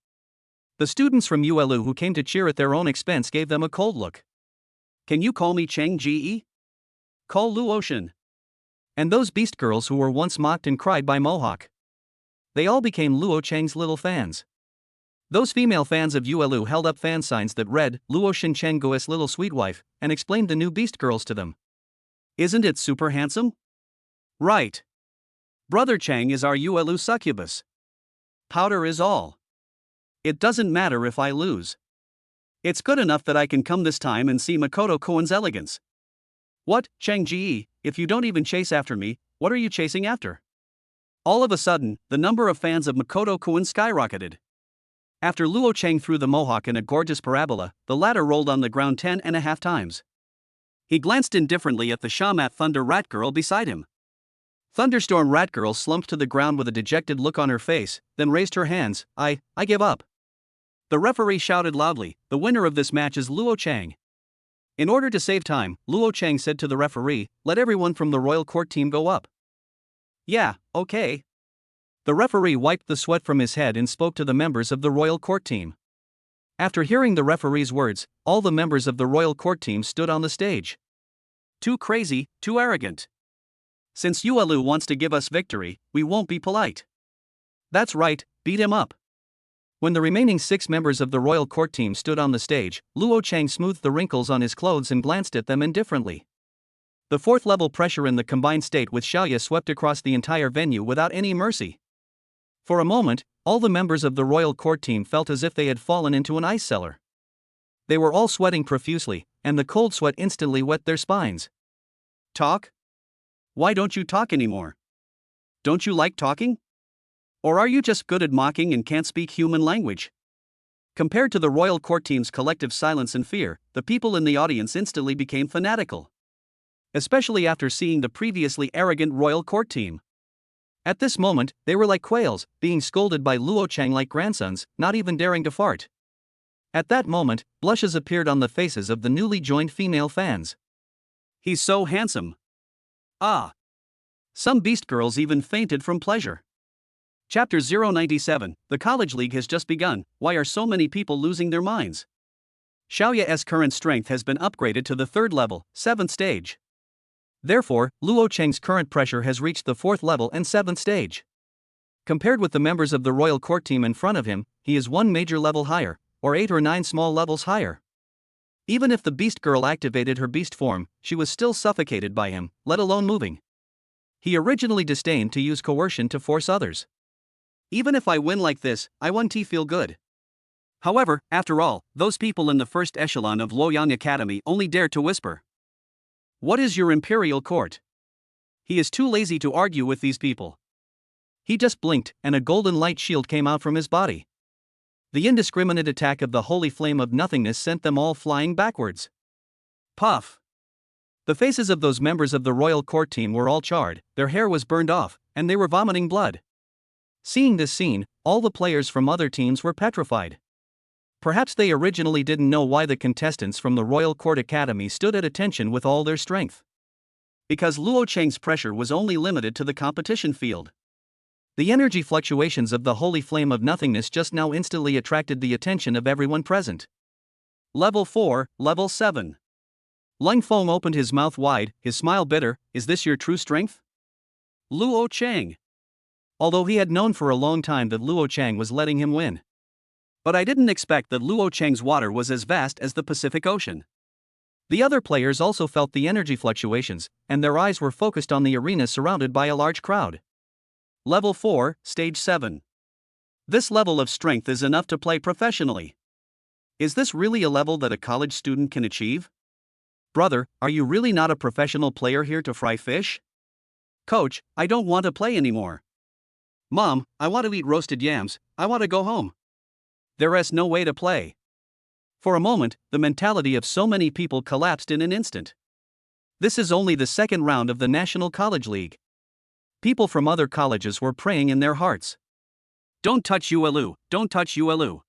The students from Yuelu who came to cheer at their own expense gave them a cold look. Can you call me Chang Ji? Call Luo Shen. And those beast girls who were once mocked and cried by Mohawk. They all became Luo Chang's little fans. Those female fans of Yuelu held up fan signs that read, Luo Shenchenggu's little sweet wife, and explained the new beast girls to them. Isn't it super handsome? Right. Brother Chang is our Yuelu succubus. Powder is all. It doesn't matter if I lose. It's good enough that I can come this time and see Makoto Koen's elegance. What, Chang Ji, if you don't even chase after me, what are you chasing after? All of a sudden, the number of fans of Makoto Koen skyrocketed. After Luo Chang threw the mohawk in a gorgeous parabola, the latter rolled on the ground 10.5 times. He glanced indifferently at the Shamat Thunder Rat Girl beside him. Thunderstorm Rat Girl slumped to the ground with a dejected look on her face, then raised her hands. I give up. The referee shouted loudly, the winner of this match is Luo Chang. In order to save time, Luo Chang said to the referee, let everyone from the Royal Court team go up. Yeah, okay. The referee wiped the sweat from his head and spoke to the members of the Royal Court team. After hearing the referee's words, all the members of the Royal Court team stood on the stage. Too crazy, too arrogant. Since Yuelu wants to give us victory, we won't be polite. That's right, beat him up. When the remaining 6 members of the Royal Court team stood on the stage, Luo Chang smoothed the wrinkles on his clothes and glanced at them indifferently. The 4th level pressure in the combined state with Xiao Yu swept across the entire venue without any mercy. For a moment, all the members of the Royal Court team felt as if they had fallen into an ice cellar. They were all sweating profusely, and the cold sweat instantly wet their spines. Talk? Why don't you talk anymore? Don't you like talking? Or are you just good at mocking and can't speak human language? Compared to the Royal Court team's collective silence and fear, the people in the audience instantly became fanatical. Especially after seeing the previously arrogant Royal Court team. At this moment, they were like quails, being scolded by Luo Chang like grandsons, not even daring to fart. At that moment, blushes appeared on the faces of the newly joined female fans. He's so handsome. Ah. Some beast girls even fainted from pleasure. Chapter 097, The College League has just begun. Why are so many people losing their minds? Xiao Yu's current strength has been upgraded to the 3rd level, 7th stage. Therefore, Luo Chang's current pressure has reached the 4th level and 7th stage. Compared with the members of the Royal Court team in front of him, he is 1 major level higher, or 8 or 9 small levels higher. Even if the beast girl activated her beast form, she was still suffocated by him, let alone moving. He originally disdained to use coercion to force others. Even if I win like this, I won't feel good. However, after all, those people in the first echelon of Luoyang Academy only dared to whisper. What is your imperial court? He is too lazy to argue with these people. He just blinked, and a golden light shield came out from his body. The indiscriminate attack of the holy flame of nothingness sent them all flying backwards. Puff! The faces of those members of the Royal Court team were all charred, their hair was burned off, and they were vomiting blood. Seeing this scene, all the players from other teams were petrified. Perhaps they originally didn't know why the contestants from the Royal Court Academy stood at attention with all their strength. Because Luo Chang's pressure was only limited to the competition field. The energy fluctuations of the holy flame of nothingness just now instantly attracted the attention of everyone present. Level 4, Level 7. Lung Feng opened his mouth wide, his smile bitter. Is this your true strength? Luo Chang. Although he had known for a long time that Luo Chang was letting him win. But I didn't expect that Luo Chang's water was as vast as the Pacific Ocean. The other players also felt the energy fluctuations, and their eyes were focused on the arena surrounded by a large crowd. Level 4, Stage 7. This level of strength is enough to play professionally. Is this really a level that a college student can achieve? Brother, are you really not a professional player here to fry fish? Coach, I don't want to play anymore. Mom, I want to eat roasted yams, I want to go home. There is no way to play. For a moment, the mentality of so many people collapsed in an instant. This is only the 2nd round of the National College League. People from other colleges were praying in their hearts. Don't touch Yuelu, don't touch Yuelu.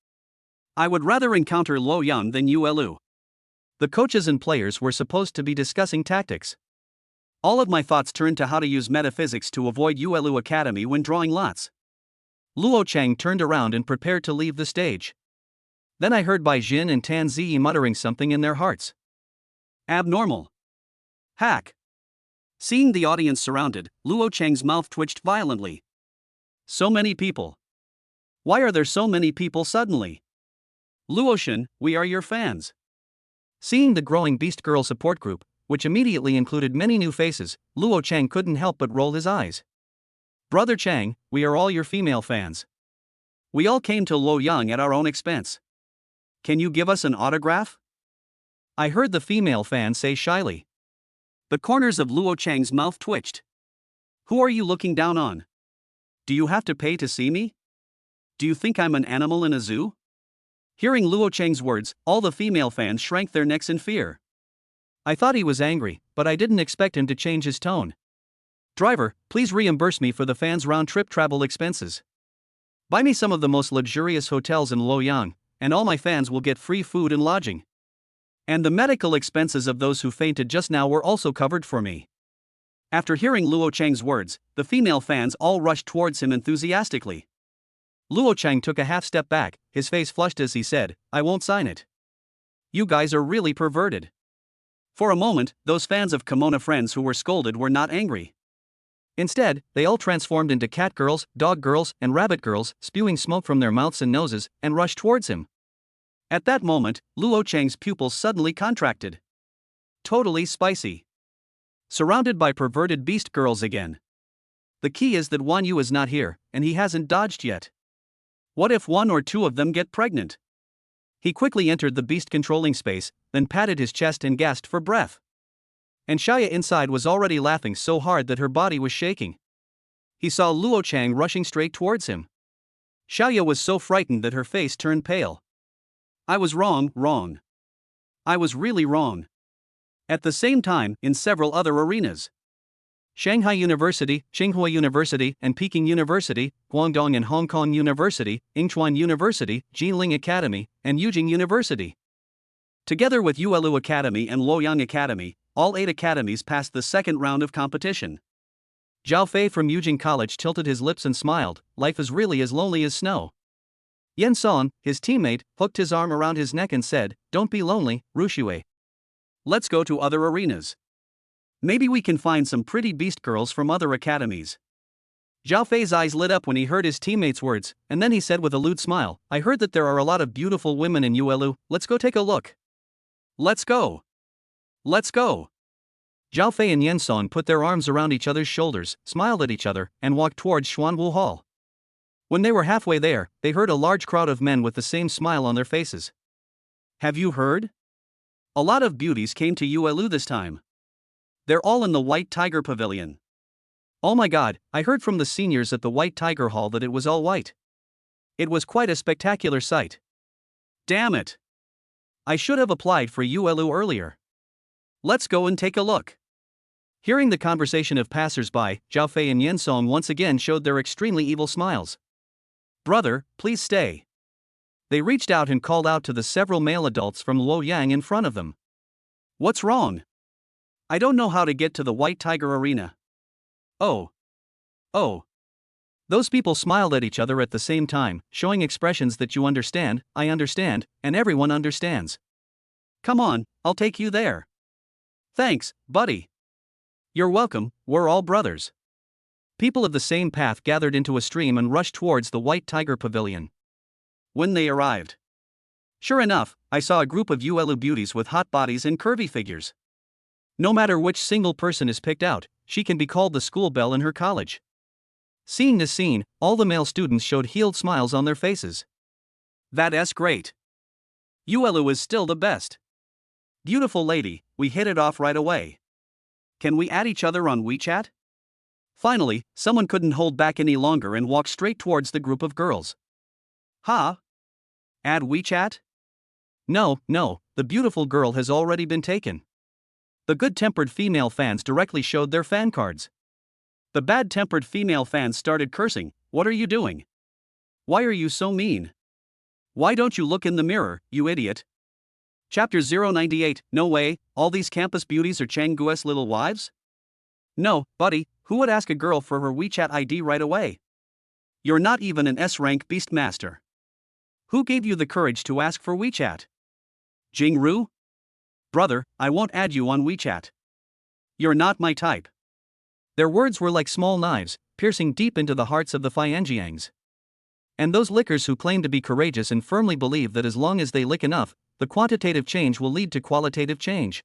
I would rather encounter Luoyang than Yuelu. The coaches and players were supposed to be discussing tactics. All of my thoughts turned to how to use metaphysics to avoid Yuelu Academy when drawing lots. Luo Chang turned around and prepared to leave the stage. Then I heard Bai Jin and Tan Ziyi muttering something in their hearts. Abnormal. Hack. Seeing the audience surrounded, Luo Chang's mouth twitched violently. So many people. Why are there so many people suddenly? Luoshan, we are your fans. Seeing the growing Beast Girl support group, which immediately included many new faces, Luo Chang couldn't help but roll his eyes. Brother Chang, we are all your female fans. We all came to Luoyang at our own expense. Can you give us an autograph? I heard the female fan say shyly. The corners of Luo Chang's mouth twitched. Who are you looking down on? Do you have to pay to see me? Do you think I'm an animal in a zoo? Hearing Luo Chang's words, all the female fans shrank their necks in fear. I thought he was angry, but I didn't expect him to change his tone. Driver, please reimburse me for the fans' round-trip travel expenses. Buy me some of the most luxurious hotels in Luoyang, and all my fans will get free food and lodging. And the medical expenses of those who fainted just now were also covered for me. After hearing Luo Chang's words, the female fans all rushed towards him enthusiastically. Luo Chang took a half step back, his face flushed as he said, I won't sign it. You guys are really perverted. For a moment, those fans of Kimono friends who were scolded were not angry. Instead, they all transformed into cat girls, dog girls, and rabbit girls, spewing smoke from their mouths and noses, and rushed towards him. At that moment, Luo Chang's pupils suddenly contracted. Totally spicy. Surrounded by perverted beast girls again. The key is that Wan Yu is not here, and he hasn't dodged yet. What if one or two of them get pregnant? He quickly entered the beast controlling space, then patted his chest and gasped for breath. And Xia inside was already laughing so hard that her body was shaking. He saw Luo Chang rushing straight towards him. Xiao was so frightened that her face turned pale. I was wrong. I was really wrong. At the same time, in several other arenas. Shanghai University, Tsinghua University, and Peking University, Guangdong and Hong Kong University, Incheon University, Jilin Academy, and Yujing University. Together with Yuelu Academy and Luoyang Academy, all 8 academies passed the second round of competition. Zhao Fei from Yujing College tilted his lips and smiled, life is really as lonely as snow. Yen Son, his teammate, hooked his arm around his neck and said, Don't be lonely, Rushue. Let's go to other arenas. Maybe we can find some pretty beast girls from other academies. Zhao Fei's eyes lit up when he heard his teammate's words, and then he said with a lewd smile, I heard that there are a lot of beautiful women in Yuelu, let's go take a look. Let's go. Let's go. Zhao Fei and Yen Son put their arms around each other's shoulders, smiled at each other, and walked towards Xuanwu Hall. When they were halfway there, they heard a large crowd of men with the same smile on their faces. Have you heard? A lot of beauties came to Yuelu this time. They're all in the White Tiger Pavilion. Oh my god, I heard from the seniors at the White Tiger Hall that it was all white. It was quite a spectacular sight. Damn it. I should have applied for Yuelu earlier. Let's go and take a look. Hearing the conversation of passers-by, Zhao Fei and Yen Song once again showed their extremely evil smiles. Brother, please stay. They reached out and called out to the several male adults from Luoyang in front of them. What's wrong? I don't know how to get to the White Tiger Arena. Oh. Those people smiled at each other at the same time, showing expressions that you understand, I understand, and everyone understands. Come on, I'll take you there. Thanks, buddy. You're welcome, we're all brothers. People of the same path gathered into a stream and rushed towards the White Tiger Pavilion. When they arrived, sure enough, I saw a group of Yuelu beauties with hot bodies and curvy figures. No matter which single person is picked out, she can be called the school belle in her college. Seeing this scene, all the male students showed healed smiles on their faces. That's great. Yuelu is still the best. Beautiful lady, we hit it off right away. Can we add each other on WeChat? Finally, someone couldn't hold back any longer and walked straight towards the group of girls. Ha? Add WeChat? No, the beautiful girl has already been taken. The good-tempered female fans directly showed their fan cards. The bad-tempered female fans started cursing, what are you doing? Why are you so mean? Why don't you look in the mirror, you idiot? Chapter 098, no way, all these campus beauties are Chang Guo's little wives? No, buddy, who would ask a girl for her WeChat ID right away? You're not even an S-rank beastmaster. Who gave you the courage to ask for WeChat? Jingru? Brother, I won't add you on WeChat. You're not my type. Their words were like small knives, piercing deep into the hearts of the Fianjiangs. And those lickers who claim to be courageous and firmly believe that as long as they lick enough, the quantitative change will lead to qualitative change.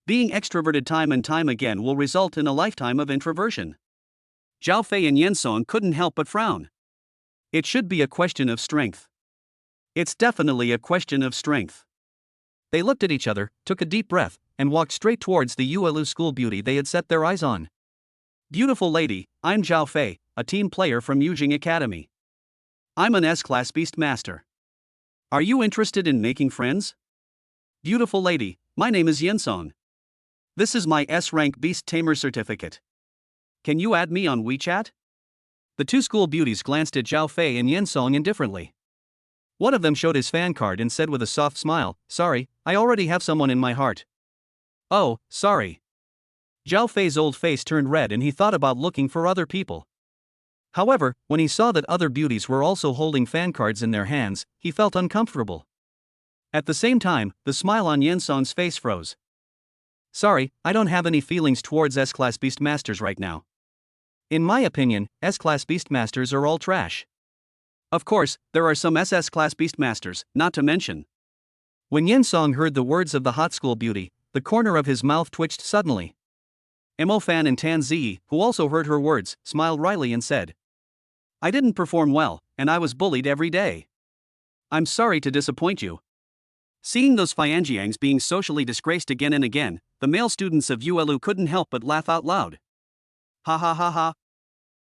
Being extroverted time and time again will result in a lifetime of introversion. Zhao Fei and Yen Song couldn't help but frown. It should be a question of strength. It's definitely a question of strength. They looked at each other, took a deep breath, and walked straight towards the Yuelu school beauty they had set their eyes on. Beautiful lady, I'm Zhao Fei, a team player from Yujing Academy. I'm an S-Class Beast Master. Are you interested in making friends? Beautiful lady, my name is Yensong. This is my S-Rank Beast Tamer certificate. Can you add me on WeChat? The two school beauties glanced at Zhao Fei and Yensong indifferently. One of them showed his fan card and said with a soft smile, "Sorry, I already have someone in my heart." Oh, sorry. Zhao Fei's old face turned red and he thought about looking for other people. However, when he saw that other beauties were also holding fan cards in their hands, he felt uncomfortable. At the same time, the smile on Yensong's face froze. Sorry, I don't have any feelings towards S-Class Beastmasters right now. In my opinion, S-Class Beastmasters are all trash. Of course, there are some SS-Class Beastmasters, not to mention. When Yensong heard the words of the hot school beauty, the corner of his mouth twitched suddenly. Mo Fan and Tan Ziyi, who also heard her words, smiled wryly and said, I didn't perform well, and I was bullied every day. I'm sorry to disappoint you. Seeing those Fianjiangs being socially disgraced again and again, the male students of Yuelu couldn't help but laugh out loud. Ha ha ha ha.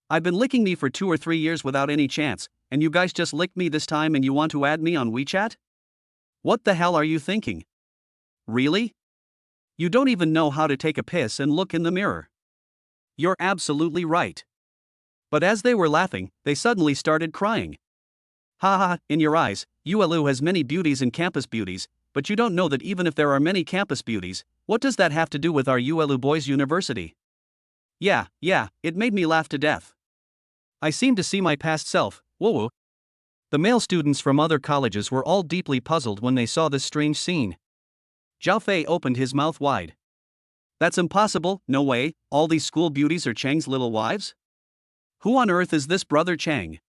I've been licking me for 2 or 3 years without any chance, and you guys just licked me this time and you want to add me on WeChat? What the hell are you thinking? Really? You don't even know how to take a piss and look in the mirror. You're absolutely right. But as they were laughing, they suddenly started crying. Ha ha, in your eyes, Yuelu has many beauties and campus beauties, but you don't know that even if there are many campus beauties, what does that have to do with our Yuelu Boys University? Yeah, it made me laugh to death. I seem to see my past self, woo-woo. The male students from other colleges were all deeply puzzled when they saw this strange scene. Zhao Fei opened his mouth wide. That's impossible, no way, all these school beauties are Chang's little wives? Who on earth is this brother Chang?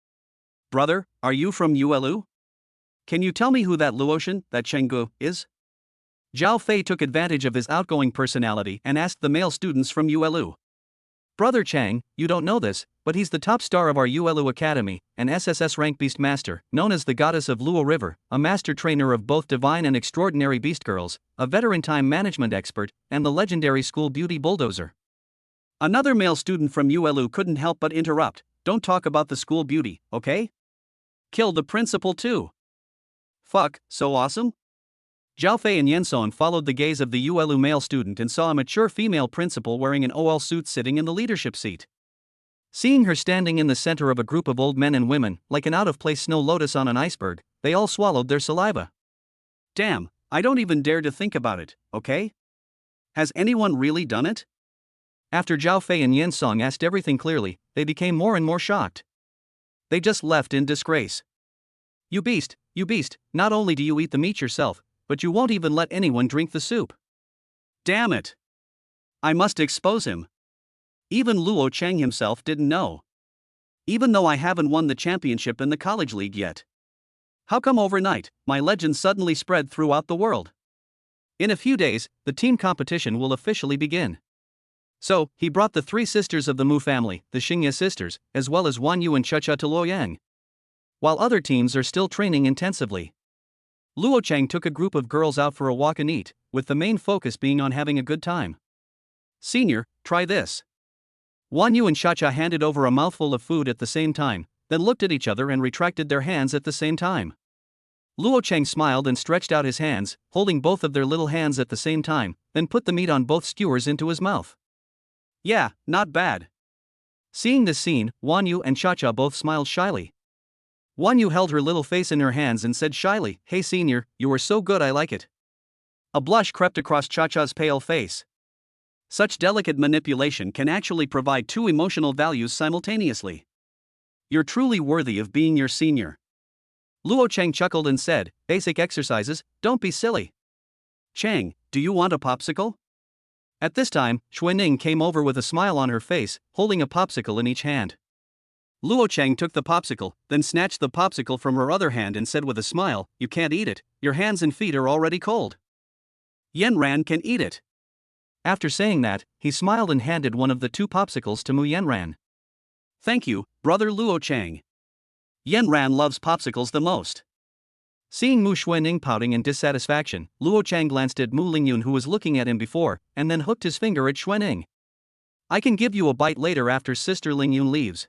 Brother, are you from Yuelu? Can you tell me who that Luotian, that Chenggu, is? Zhao Fei took advantage of his outgoing personality and asked the male students from Yuelu. Brother Chang, you don't know this, but he's the top star of our Yuelu Academy, an SSS rank beast master, known as the goddess of Luo River, a master trainer of both divine and extraordinary beast girls, a veteran time management expert, and the legendary school beauty bulldozer. Another male student from Yuelu couldn't help but interrupt, don't talk about the school beauty, okay? Kill the principal too. Fuck, so awesome? Zhao Fei and Yensong followed the gaze of the Yuelu male student and saw a mature female principal wearing an OL suit sitting in the leadership seat. Seeing her standing in the center of a group of old men and women, like an out-of-place snow lotus on an iceberg, they all swallowed their saliva. Damn, I don't even dare to think about it, okay? Has anyone really done it? After Zhao Fei and Yensong asked everything clearly, they became more and more shocked. They just left in disgrace. You beast, not only do you eat the meat yourself, but you won't even let anyone drink the soup. Damn it. I must expose him. Even Luo Cheng himself didn't know. Even though I haven't won the championship in the college league yet. How come overnight, my legend suddenly spread throughout the world? In a few days, the team competition will officially begin. So, he brought the 3 sisters of the Mu family, the Xingye sisters, as well as Wan Yu and Checha to Luoyang. While other teams are still training intensively. Luo Cheng took a group of girls out for a walk and eat, with the main focus being on having a good time. Senior, try this. Wan Yu and Chacha handed over a mouthful of food at the same time, then looked at each other and retracted their hands at the same time. Luo Cheng smiled and stretched out his hands, holding both of their little hands at the same time, then put the meat on both skewers into his mouth. Yeah, not bad. Seeing this scene, Wan Yu and Chacha both smiled shyly. Wan Yu held her little face in her hands and said shyly, Hey senior, you are so good I like it. A blush crept across Chacha's pale face. Such delicate manipulation can actually provide 2 emotional values simultaneously. You're truly worthy of being your senior. Luo Cheng chuckled and said, Basic exercises, don't be silly. Cheng, do you want a popsicle? At this time, Xuening came over with a smile on her face, holding a popsicle in each hand. Luo Chang took the popsicle, then snatched the popsicle from her other hand and said with a smile, "You can't eat it, your hands and feet are already cold. Yan Ran can eat it." After saying that, he smiled and handed one of the 2 popsicles to Mu Yanran. "Thank you, brother Luo Chang. Yanran loves popsicles the most." Seeing Mu Xuanning pouting in dissatisfaction, Luo Chang glanced at Mu Lingyun, who was looking at him before, and then hooked his finger at Xuanning. "I can give you a bite later after Sister Lingyun leaves."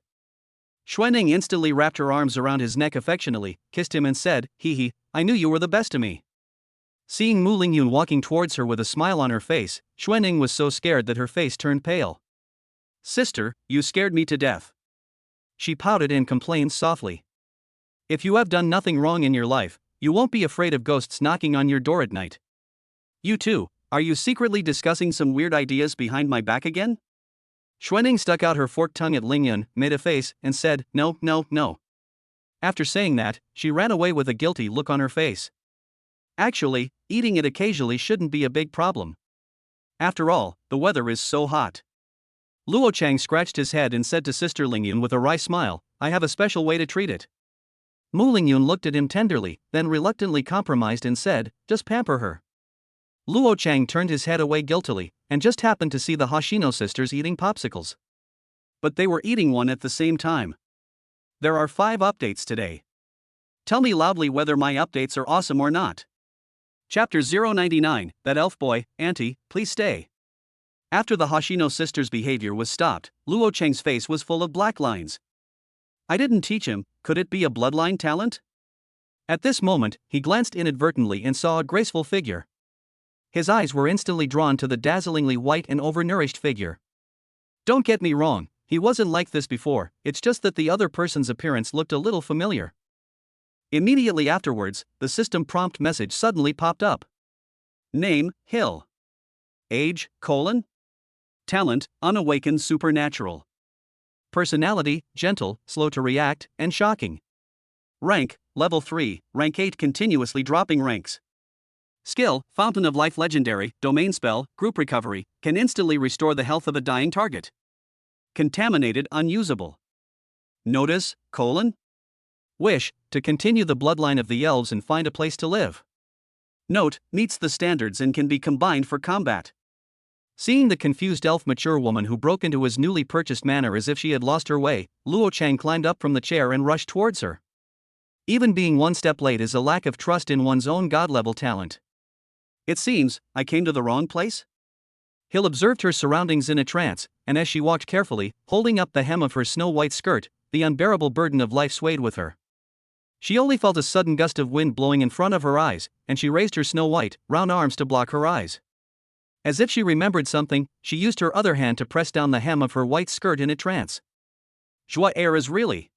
Xuanning instantly wrapped her arms around his neck affectionately, kissed him and said, "Hee hee, I knew you were the best to me." Seeing Mu Lingyun walking towards her with a smile on her face, Xuanning was so scared that her face turned pale. "Sister, you scared me to death." She pouted and complained softly. "If you have done nothing wrong in your life, you won't be afraid of ghosts knocking on your door at night." "You too, are you secretly discussing some weird ideas behind my back again?" Xuanning stuck out her forked tongue at Lingyun, made a face, and said, "No, no, no." After saying that, she ran away with a guilty look on her face. Actually, eating it occasionally shouldn't be a big problem. After all, the weather is so hot. Luo Chang scratched his head and said to Sister Lingyun with a wry smile, "I have a special way to treat it." Mu Lingyun looked at him tenderly, then reluctantly compromised and said, "Just pamper her." Luo Chang turned his head away guiltily, and just happened to see the Hoshino sisters eating popsicles. But they were eating one at the same time. There are 5 updates today. Tell me loudly whether my updates are awesome or not. Chapter 099, That Elf Boy, Auntie, Please Stay. After the Hoshino sisters' behavior was stopped, Luo Chang's face was full of black lines. I didn't teach him, could it be a bloodline talent? At this moment, he glanced inadvertently and saw a graceful figure. His eyes were instantly drawn to the dazzlingly white and overnourished figure. Don't get me wrong, he wasn't like this before, it's just that the other person's appearance looked a little familiar. Immediately afterwards, the system prompt message suddenly popped up. Name, Hill. Age, : Talent, unawakened supernatural. Personality, gentle, slow to react, and shocking. Rank, level 3, rank 8 continuously dropping ranks. Skill, Fountain of Life legendary, domain spell, group recovery, can instantly restore the health of a dying target. Contaminated, unusable. Notice, : Wish, to continue the bloodline of the elves and find a place to live. Note, meets the standards and can be combined for combat. Seeing the confused elf mature woman who broke into his newly purchased manor as if she had lost her way, Luo Chang climbed up from the chair and rushed towards her. Even being one step late is a lack of trust in one's own god-level talent. It seems, I came to the wrong place? Hill observed her surroundings in a trance, and as she walked carefully, holding up the hem of her snow-white skirt, the unbearable burden of life swayed with her. She only felt a sudden gust of wind blowing in front of her eyes, and she raised her snow-white, round arms to block her eyes. As if she remembered something, she used her other hand to press down the hem of her white skirt in a trance. Joie Air is really.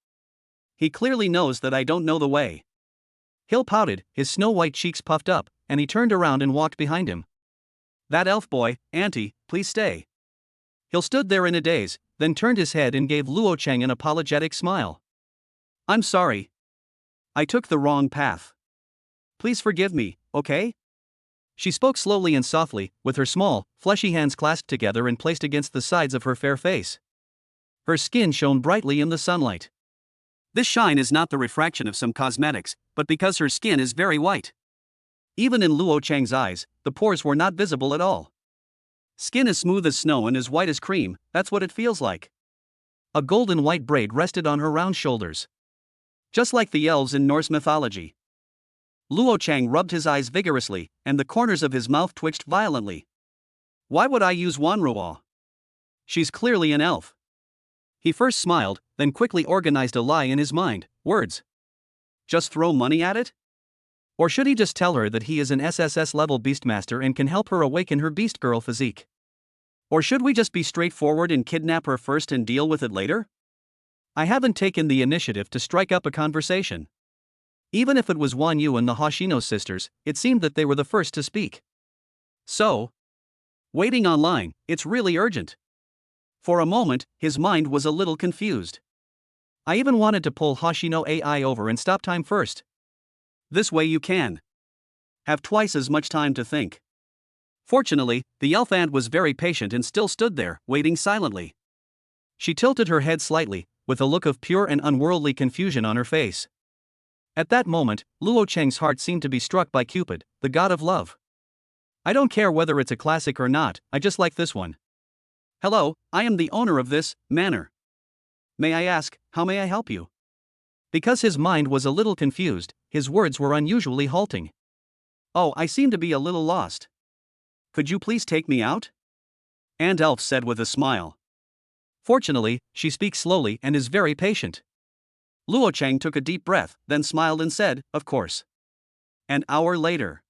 He clearly knows that I don't know the way. Hill pouted, his snow-white cheeks puffed up, and he turned around and walked behind him. That elf boy, Auntie, please stay. Hill stood there in a daze, then turned his head and gave Luo Chang an apologetic smile. I'm sorry. I took the wrong path. Please forgive me, okay? She spoke slowly and softly, with her small, fleshy hands clasped together and placed against the sides of her fair face. Her skin shone brightly in the sunlight. This shine is not the refraction of some cosmetics, but because her skin is very white. Even in Luo Chang's eyes, the pores were not visible at all. Skin as smooth as snow and as white as cream, that's what it feels like. A golden white braid rested on her round shoulders. Just like the elves in Norse mythology. Luo Chang rubbed his eyes vigorously, and the corners of his mouth twitched violently. Why would I use Wanruo? She's clearly an elf. He first smiled, then quickly organized a lie in his mind. Words. Just throw money at it? Or should he just tell her that he is an SSS-level beastmaster and can help her awaken her beast girl physique? Or should we just be straightforward and kidnap her first and deal with it later? I haven't taken the initiative to strike up a conversation. Even if it was Wan Yu and the Hoshino sisters, it seemed that they were the first to speak. So? Waiting online, it's really urgent. For a moment, his mind was a little confused. I even wanted to pull Hoshino AI over and stop time first. This way you can have twice as much time to think. Fortunately, the elf ant was very patient and still stood there, waiting silently. She tilted her head slightly, with a look of pure and unworldly confusion on her face. At that moment, Luo Cheng's heart seemed to be struck by Cupid, the god of love. I don't care whether it's a classic or not, I just like this one. Hello, I am the owner of this manor. May I ask, how may I help you? Because his mind was a little confused, his words were unusually halting. Oh, I seem to be a little lost. Could you please take me out? Aunt Elf said with a smile. Fortunately, she speaks slowly and is very patient. Luo Cheng took a deep breath, then smiled and said, of course. An hour later.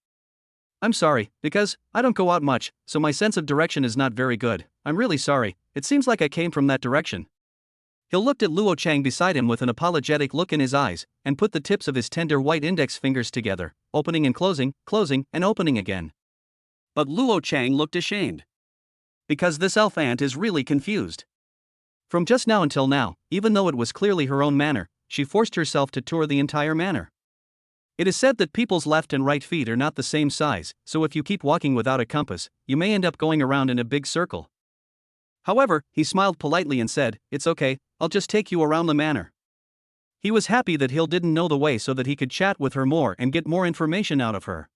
I'm sorry, because I don't go out much, so my sense of direction is not very good. I'm really sorry, it seems like I came from that direction. He looked at Luo Cheng beside him with an apologetic look in his eyes, and put the tips of his tender white index fingers together, opening and closing, and opening again. But Luo Cheng looked ashamed. Because this elf ant is really confused. From just now until now, even though it was clearly her own manor, she forced herself to tour the entire manor. It is said that people's left and right feet are not the same size, so if you keep walking without a compass, you may end up going around in a big circle. However, he smiled politely and said, it's okay, I'll just take you around the manor. He was happy that Hill didn't know the way so that he could chat with her more and get more information out of her.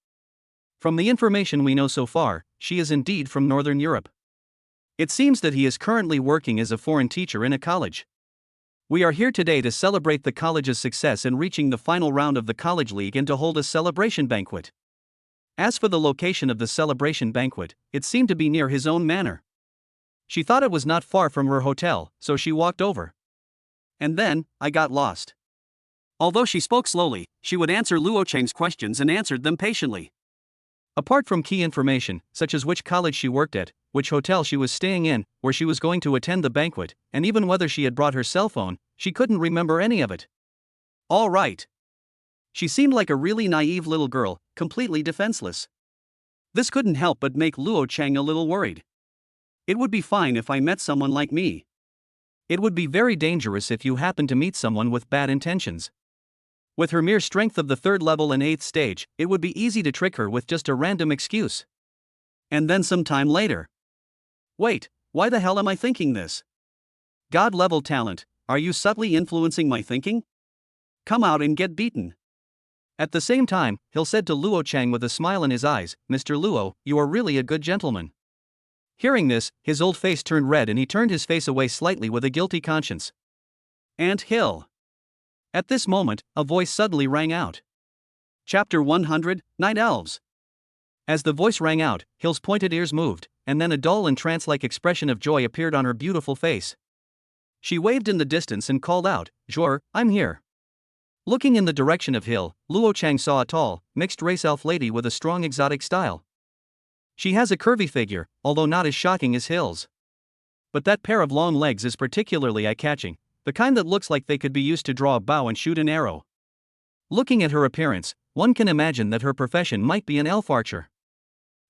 From the information we know so far, she is indeed from Northern Europe. It seems that he is currently working as a foreign teacher in a college. We are here today to celebrate the college's success in reaching the final round of the college league and to hold a celebration banquet. As for the location of the celebration banquet, it seemed to be near his own manor. She thought it was not far from her hotel, so she walked over. And then, I got lost. Although she spoke slowly, she would answer Luo Cheng's questions and answered them patiently. Apart from key information, such as which college she worked at, which hotel she was staying in, where she was going to attend the banquet, and even whether she had brought her cell phone, she couldn't remember any of it. All right. She seemed like a really naive little girl, completely defenseless. This couldn't help but make Luo Cheng a little worried. It would be fine if I met someone like me. It would be very dangerous if you happened to meet someone with bad intentions. With her mere strength of the 3rd level and 8th stage, it would be easy to trick her with just a random excuse. And then some time later. Wait, why the hell am I thinking this? God-level talent, are you subtly influencing my thinking? Come out and get beaten. At the same time, Hill said to Luo Cheng with a smile in his eyes, Mr. Luo, you are really a good gentleman. Hearing this, his old face turned red and he turned his face away slightly with a guilty conscience. Aunt Hill. At this moment, a voice suddenly rang out. Chapter 100, Night Elves. As the voice rang out, Hill's pointed ears moved, and then a dull and trance-like expression of joy appeared on her beautiful face. She waved in the distance and called out, Jor, I'm here. Looking in the direction of Hill, Luo Cheng saw a tall, mixed-race elf lady with a strong exotic style. She has a curvy figure, although not as shocking as Hill's. But that pair of long legs is particularly eye-catching, the kind that looks like they could be used to draw a bow and shoot an arrow. Looking at her appearance, one can imagine that her profession might be an elf archer.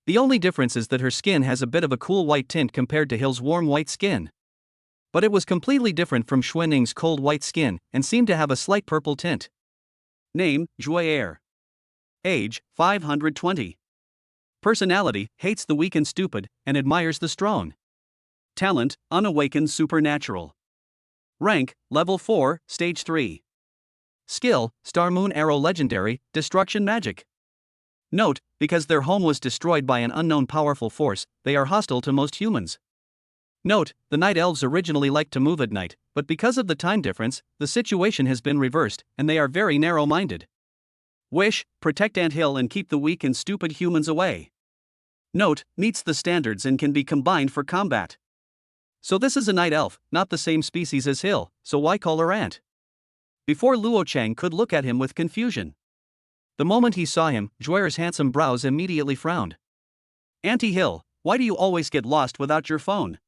The only difference is that her skin has a bit of a cool white tint compared to Hill's warm white skin. But it was completely different from Xuanning's cold white skin and seemed to have a slight purple tint. Name, Joyer. Age, 520. Personality, hates the weak and stupid, and admires the strong. Talent, unawakened supernatural. Rank, level 4, stage 3. Skill, Star Moon Arrow Legendary, Destruction Magic. Note, because their home was destroyed by an unknown powerful force, they are hostile to most humans. Note, the Night Elves originally liked to move at night, but because of the time difference, the situation has been reversed, and they are very narrow-minded. Wish, protect Ant Hill and keep the weak and stupid humans away. Note, meets the standards and can be combined for combat. So this is a night elf, not the same species as Hill, so why call her Ant? Before Luo Cheng could look at him with confusion. The moment he saw him, Joyer's handsome brows immediately frowned. Auntie Hill, why do you always get lost without your phone?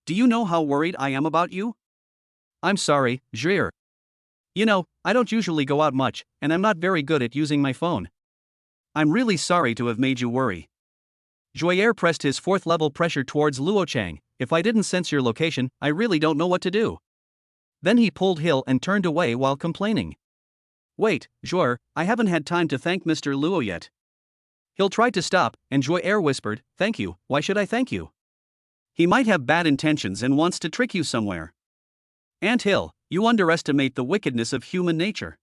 Do you know how worried I am about you? I'm sorry, Joyer. You know, I don't usually go out much, and I'm not very good at using my phone. I'm really sorry to have made you worry. Joyer pressed his 4th level pressure towards Luo Cheng. If I didn't sense your location, I really don't know what to do. Then he pulled Hill and turned away while complaining. Wait, Joyer, I haven't had time to thank Mr. Luo yet. Hill tried to stop, and Joyer whispered, thank you, why should I thank you? He might have bad intentions and wants to trick you somewhere. Anthill, you underestimate the wickedness of human nature.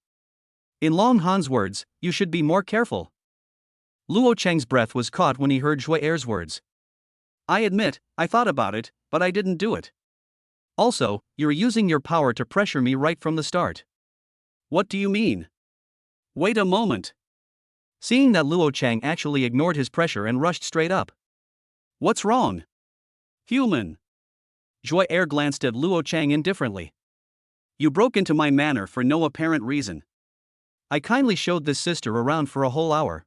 In Long Han's words, you should be more careful. Luo Cheng's breath was caught when he heard Zhui Er's words. I admit, I thought about it, but I didn't do it. Also, you're using your power to pressure me right from the start. What do you mean? Wait a moment. Seeing that Luo Cheng actually ignored his pressure and rushed straight up. What's wrong? Human. Zhui Er glanced at Luo Cheng indifferently. You broke into my manor for no apparent reason. I kindly showed this sister around for a whole hour.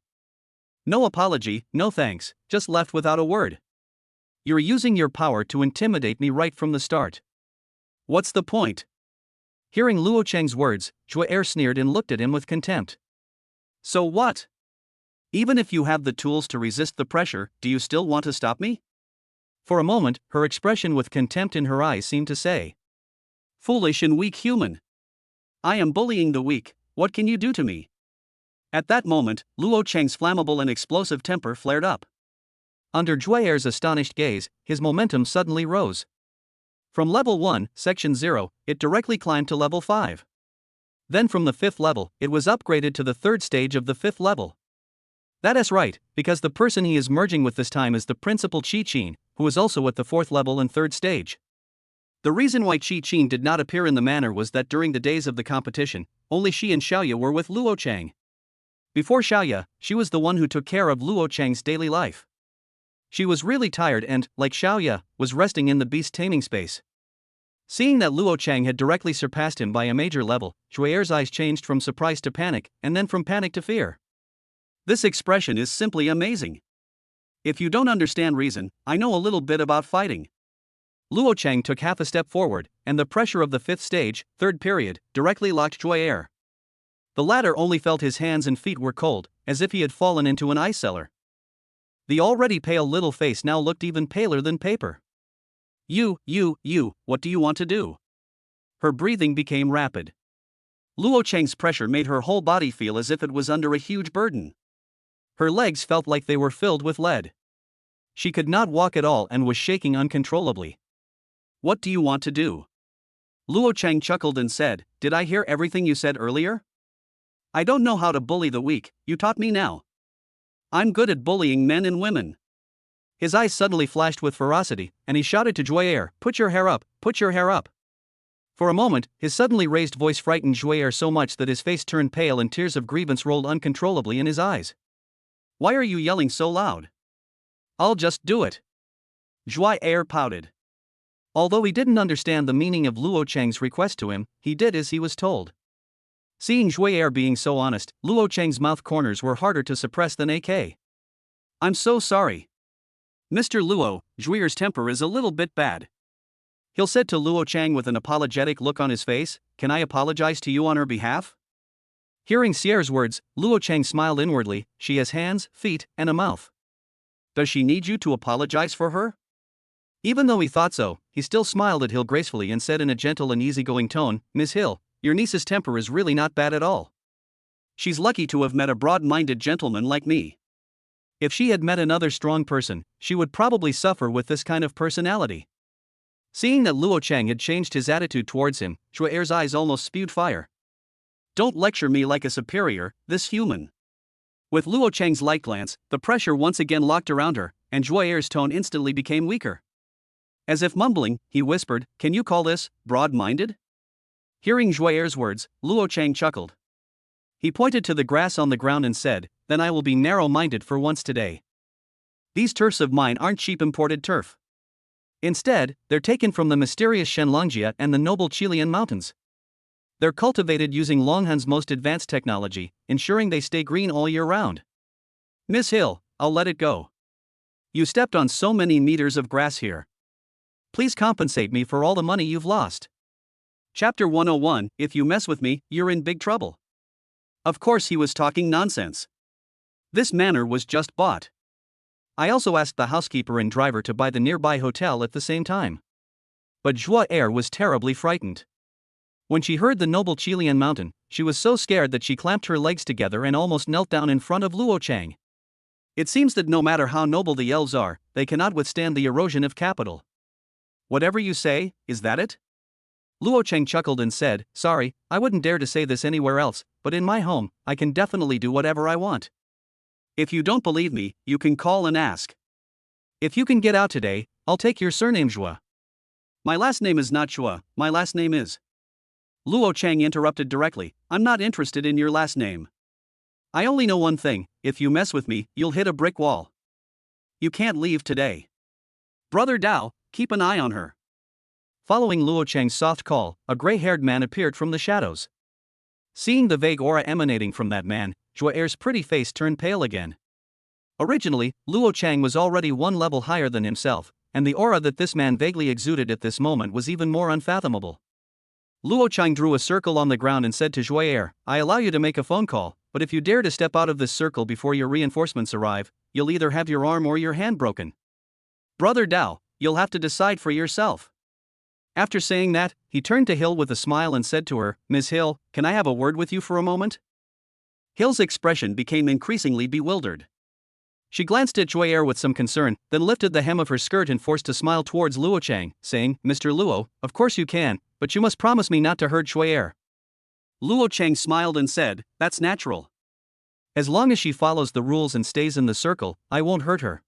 No apology, no thanks, just left without a word. You're using your power to intimidate me right from the start. What's the point? Hearing Luo Cheng's words, Zhui Er sneered and looked at him with contempt. So what? Even if you have the tools to resist the pressure, do you still want to stop me? For a moment, her expression with contempt in her eyes seemed to say, foolish and weak human. I am bullying the weak, what can you do to me? At that moment, Luo Cheng's flammable and explosive temper flared up. Under Zhui Er's astonished gaze, his momentum suddenly rose. From level 1, section 0, it directly climbed to level 5. Then from the 5th level, it was upgraded to the 3rd stage of the 5th level. That is right, because the person he is merging with this time is the principal Qi Qin, who is also at the 4th level and 3rd stage. The reason why Qi Qin did not appear in the manor was that during the days of the competition, only she and Xiao Yu were with Luo Cheng. Before Xiao Yu, she was the one who took care of Luo Cheng's daily life. She was really tired and, like Xiao Yu, was resting in the beast taming space. Seeing that Luo Cheng had directly surpassed him by a major level, Zhui Er's eyes changed from surprise to panic, and then from panic to fear. This expression is simply amazing. If you don't understand reason, I know a little bit about fighting. Luo Cheng took half a step forward, and the pressure of the 5th stage, 3rd period, directly locked Zhui Er. The latter only felt his hands and feet were cold, as if he had fallen into an ice cellar. The already pale little face now looked even paler than paper. You, what do you want to do? Her breathing became rapid. Luo Cheng's pressure made her whole body feel as if it was under a huge burden. Her legs felt like they were filled with lead. She could not walk at all and was shaking uncontrollably. What do you want to do? Luo Cheng chuckled and said, did I hear everything you said earlier? I don't know how to bully the weak, you taught me now. I'm good at bullying men and women. His eyes suddenly flashed with ferocity, and he shouted to Zhui Er, put your hair up, put your hair up. For a moment, his suddenly raised voice frightened Zhui Er so much that his face turned pale and tears of grievance rolled uncontrollably in his eyes. Why are you yelling so loud? I'll just do it. Zhui Er pouted. Although he didn't understand the meaning of Luo Cheng's request to him, he did as he was told. Seeing Zhui Er being so honest, Luo Cheng's mouth corners were harder to suppress than AK. I'm so sorry. Mr. Luo, Zhui Er's temper is a little bit bad. He said to Luo Cheng with an apologetic look on his face, can I apologize to you on her behalf? Hearing Xier's words, Luo Cheng smiled inwardly, she has hands, feet, and a mouth. Does she need you to apologize for her? Even though he thought so, he still smiled at Hill gracefully and said in a gentle and easygoing tone, Miss Hill, your niece's temper is really not bad at all. She's lucky to have met a broad-minded gentleman like me. If she had met another strong person, she would probably suffer with this kind of personality. Seeing that Luo Cheng had changed his attitude towards him, Zhui Er's eyes almost spewed fire. Don't lecture me like a superior, this human. With Luo Cheng's light glance, the pressure once again locked around her, and Zhui Er's tone instantly became weaker. As if mumbling, he whispered, can you call this broad-minded? Hearing Zhui Er's words, Luo Cheng chuckled. He pointed to the grass on the ground and said, then I will be narrow-minded for once today. These turfs of mine aren't cheap imported turf. Instead, they're taken from the mysterious Shenlongjia and the noble Qilian mountains. They're cultivated using Longhan's most advanced technology, ensuring they stay green all year round. Miss Hill, I'll let it go. You stepped on so many meters of grass here. Please compensate me for all the money you've lost. Chapter 101, if you mess with me, you're in big trouble. Of course he was talking nonsense. This manor was just bought. I also asked the housekeeper and driver to buy the nearby hotel at the same time. But Zhui Er was terribly frightened. When she heard the noble Qilian mountain, she was so scared that she clamped her legs together and almost knelt down in front of Luo Cheng. It seems that no matter how noble the elves are, they cannot withstand the erosion of capital. Whatever you say, is that it? Luo Cheng chuckled and said, "Sorry, I wouldn't dare to say this anywhere else, but in my home, I can definitely do whatever I want. If you don't believe me, you can call and ask. If you can get out today, I'll take your surname Zhua." "My last name is not Zhua, my last name is." Luo Cheng interrupted directly, "I'm not interested in your last name. I only know one thing: if you mess with me, you'll hit a brick wall. You can't leave today. Brother Dao, keep an eye on her." Following Luo Cheng's soft call, a gray-haired man appeared from the shadows. Seeing the vague aura emanating from that man, Zhua Er's pretty face turned pale again. Originally, Luo Cheng was already one level higher than himself, and the aura that this man vaguely exuded at this moment was even more unfathomable. Luo Cheng drew a circle on the ground and said to Zhua Er, "I allow you to make a phone call, but if you dare to step out of this circle before your reinforcements arrive, you'll either have your arm or your hand broken. Brother Dao, you'll have to decide for yourself." After saying that, he turned to Hill with a smile and said to her, "Ms. Hill, can I have a word with you for a moment?" Hill's expression became increasingly bewildered. She glanced at Zhua Er with some concern, then lifted the hem of her skirt and forced a smile towards Luo Cheng, saying, "Mr. Luo, of course you can, but you must promise me not to hurt Zhua Er." Luo Cheng smiled and said, "That's natural. As long as she follows the rules and stays in the circle, I won't hurt her."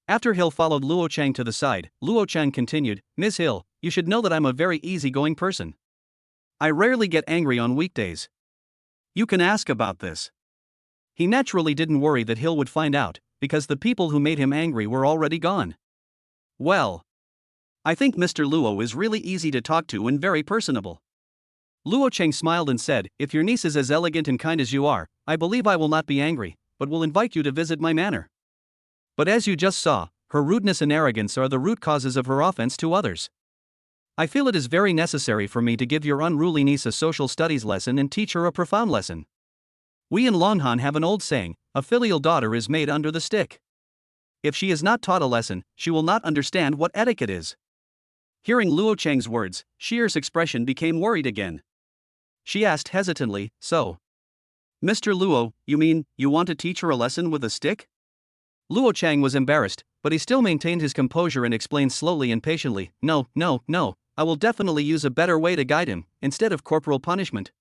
After Hill followed Luo Cheng to the side, Luo Cheng continued, "Ms. Hill, you should know that I'm a very easygoing person. I rarely get angry on weekdays. You can ask about this." He naturally didn't worry that Hill would find out, because the people who made him angry were already gone. "Well, I think Mr. Luo is really easy to talk to and very personable." Luo Cheng smiled and said, "If your niece is as elegant and kind as you are, I believe I will not be angry, but will invite you to visit my manor. But as you just saw, her rudeness and arrogance are the root causes of her offense to others. I feel it is very necessary for me to give your unruly niece a social studies lesson and teach her a profound lesson. We in Longhan have an old saying, a filial daughter is made under the stick. If she is not taught a lesson, she will not understand what etiquette is." Hearing Luo Cheng's words, Shier's expression became worried again. She asked hesitantly, "So, Mr. Luo, you mean, you want to teach her a lesson with a stick?" Luo Cheng was embarrassed, but he still maintained his composure and explained slowly and patiently, No, I will definitely use a better way to guide him, instead of corporal punishment."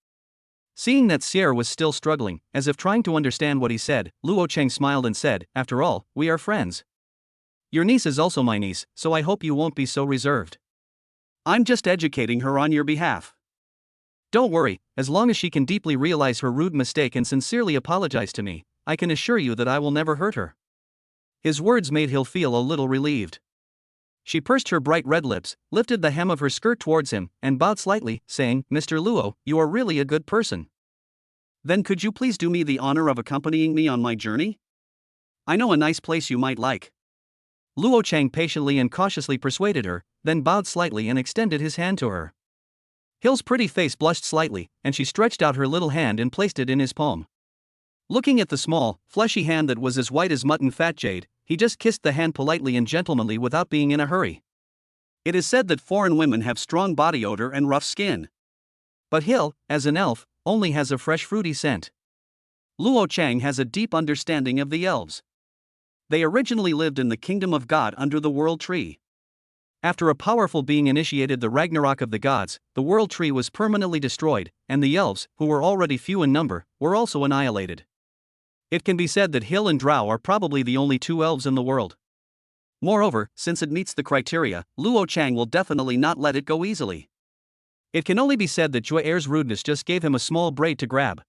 Seeing that Xier was still struggling, as if trying to understand what he said, Luo Cheng smiled and said, "After all, we are friends. Your niece is also my niece, so I hope you won't be so reserved. I'm just educating her on your behalf. Don't worry, as long as she can deeply realize her rude mistake and sincerely apologize to me, I can assure you that I will never hurt her." His words made Hill feel a little relieved. She pursed her bright red lips, lifted the hem of her skirt towards him, and bowed slightly, saying, "Mr. Luo, you are really a good person. Then could you please do me the honor of accompanying me on my journey? I know a nice place you might like." Luo Cheng patiently and cautiously persuaded her, then bowed slightly and extended his hand to her. Hill's pretty face blushed slightly, and she stretched out her little hand and placed it in his palm. Looking at the small, fleshy hand that was as white as mutton fat jade, he just kissed the hand politely and gentlemanly without being in a hurry. It is said that foreign women have strong body odor and rough skin. But Hill, as an elf, only has a fresh fruity scent. Luo Cheng has a deep understanding of the elves. They originally lived in the kingdom of God under the world tree. After a powerful being initiated the Ragnarok of the gods, the world tree was permanently destroyed, and the elves, who were already few in number, were also annihilated. It can be said that Hill and Drow are probably the only two elves in the world. Moreover, since it meets the criteria, Luo Cheng will definitely not let it go easily. It can only be said that Zhua Er's rudeness just gave him a small braid to grab.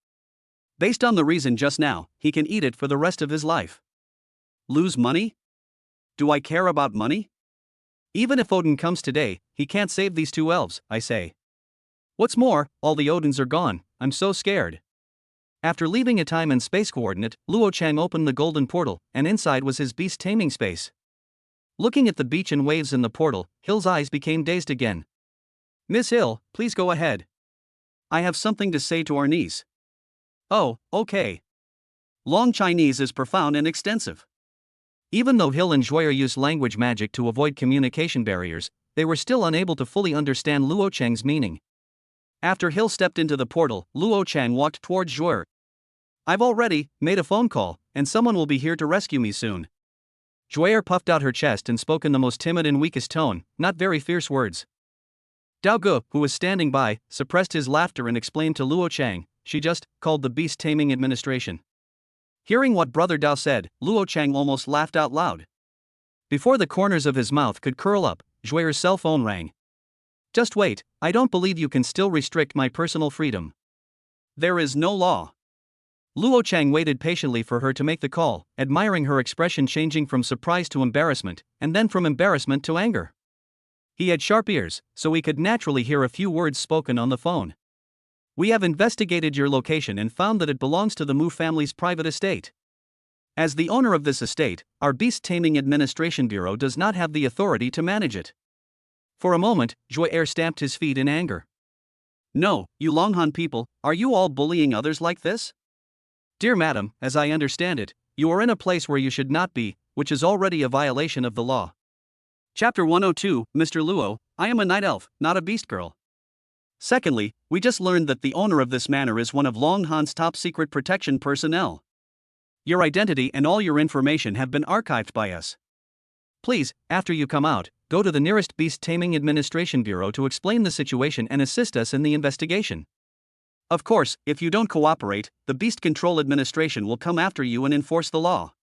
Based on the reason just now, he can eat it for the rest of his life. Lose money? Do I care about money? Even if Odin comes today, he can't save these two elves, I say. What's more, all the Odins are gone, I'm so scared. After leaving a time and space coordinate, Luo Cheng opened the golden portal, and inside was his beast taming space. Looking at the beach and waves in the portal, Hill's eyes became dazed again. "Miss Hill, please go ahead. I have something to say to our niece." "Oh, okay." Long Chinese is profound and extensive. Even though Hill and Joyer used language magic to avoid communication barriers, they were still unable to fully understand Luo Cheng's meaning. After Hill stepped into the portal, Luo Cheng walked towards Joyer. "I've already made a phone call, and someone will be here to rescue me soon." Joyer puffed out her chest and spoke in the most timid and weakest tone, not very fierce words. Dao Ge, who was standing by, suppressed his laughter and explained to Luo Chang, she just called the beast taming administration. Hearing what Brother Dao said, Luo Chang almost laughed out loud. Before the corners of his mouth could curl up, Zhui'er's cell phone rang. Just wait, I don't believe you can still restrict my personal freedom. There is no law. Luo Chang waited patiently for her to make the call, admiring her expression changing from surprise to embarrassment, and then from embarrassment to anger. He had sharp ears, so he could naturally hear a few words spoken on the phone. We have investigated your location and found that it belongs to the Mu family's private estate. As the owner of this estate, our Beast Taming Administration Bureau does not have the authority to manage it. For a moment, Zhui'er stamped his feet in anger. No, you Longhan people, are you all bullying others like this? Dear madam, as I understand it, you are in a place where you should not be, which is already a violation of the law. Chapter 102, Mr. Luo, I am a night elf, not a beast girl. Secondly, we just learned that the owner of this manor is one of Longhan's top secret protection personnel. Your identity and all your information have been archived by us. Please, after you come out, go to the nearest Beast Taming Administration Bureau to explain the situation and assist us in the investigation. Of course, if you don't cooperate, the Beast Control Administration will come after you and enforce the law.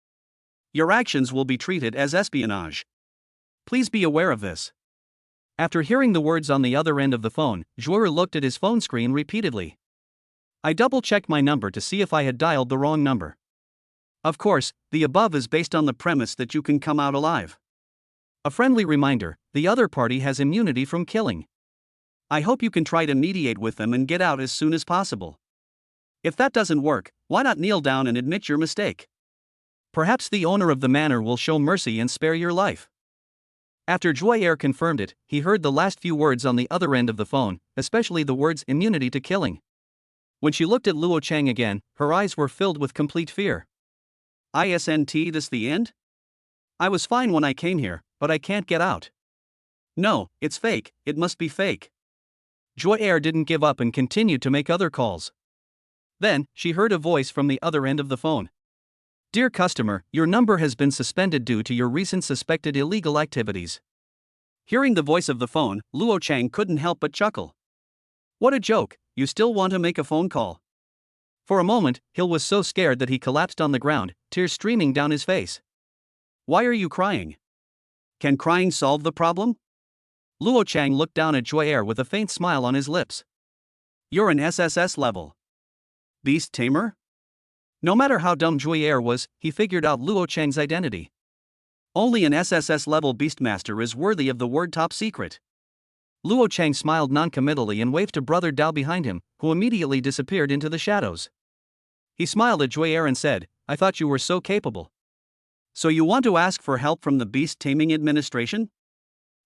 Your actions will be treated as espionage. Please be aware of this. After hearing the words on the other end of the phone, Zhui'er looked at his phone screen repeatedly. I double-checked my number to see if I had dialed the wrong number. Of course, the above is based on the premise that you can come out alive. A friendly reminder, the other party has immunity from killing. I hope you can try to mediate with them and get out as soon as possible. If that doesn't work, why not kneel down and admit your mistake? Perhaps the owner of the manor will show mercy and spare your life. After Zhui'er confirmed it, he heard the last few words on the other end of the phone, especially the words immunity to killing. When she looked at Luo Chang again, her eyes were filled with complete fear. Isn't this the end? I was fine when I came here, but I can't get out. No, it's fake, it must be fake. Zhui'er didn't give up and continued to make other calls. Then, she heard a voice from the other end of the phone. Dear customer, your number has been suspended due to your recent suspected illegal activities. Hearing the voice of the phone, Luo Chang couldn't help but chuckle. What a joke, you still want to make a phone call? For a moment, Hill was so scared that he collapsed on the ground, tears streaming down his face. Why are you crying? Can crying solve the problem? Luo Chang looked down at Zhui'er with a faint smile on his lips. You're an SSS level Beast Tamer? No matter how dumb Zhui'er was, he figured out Luo Chang's identity. Only an SSS level Beastmaster is worthy of the word top secret. Luo Chang smiled noncommittally and waved to Brother Dao behind him, who immediately disappeared into the shadows. He smiled at Zhui'er and said, I thought you were so capable. So you want to ask for help from the Beast Taming Administration?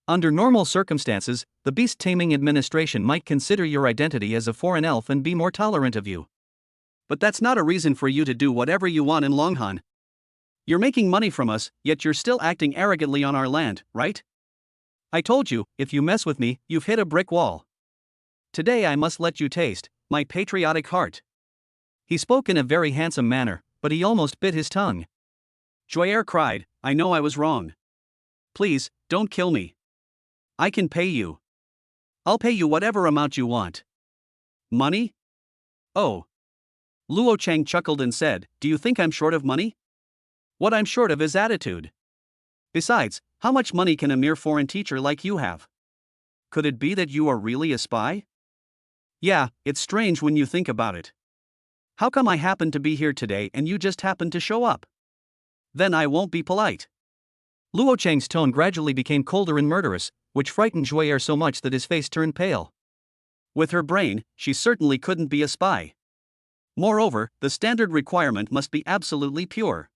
Under normal circumstances, the Beast Taming Administration might consider your identity as a foreign elf and be more tolerant of you. But that's not a reason for you to do whatever you want in Longhan. You're making money from us, yet you're still acting arrogantly on our land, right? I told you, if you mess with me, you've hit a brick wall. Today I must let you taste my patriotic heart. He spoke in a very handsome manner, but he almost bit his tongue. Zhui'er cried, I know I was wrong. Please, don't kill me. I can pay you. I'll pay you whatever amount you want. Money? Oh. Luo Chang chuckled and said, do you think I'm short of money? What I'm short of is attitude. Besides, how much money can a mere foreign teacher like you have? Could it be that you are really a spy? Yeah, it's strange when you think about it. How come I happen to be here today and you just happen to show up? Then I won't be polite. Luo Chang's tone gradually became colder and murderous, which frightened Zhui'er so much that his face turned pale. With her brain, she certainly couldn't be a spy. Moreover, the standard requirement must be absolutely pure.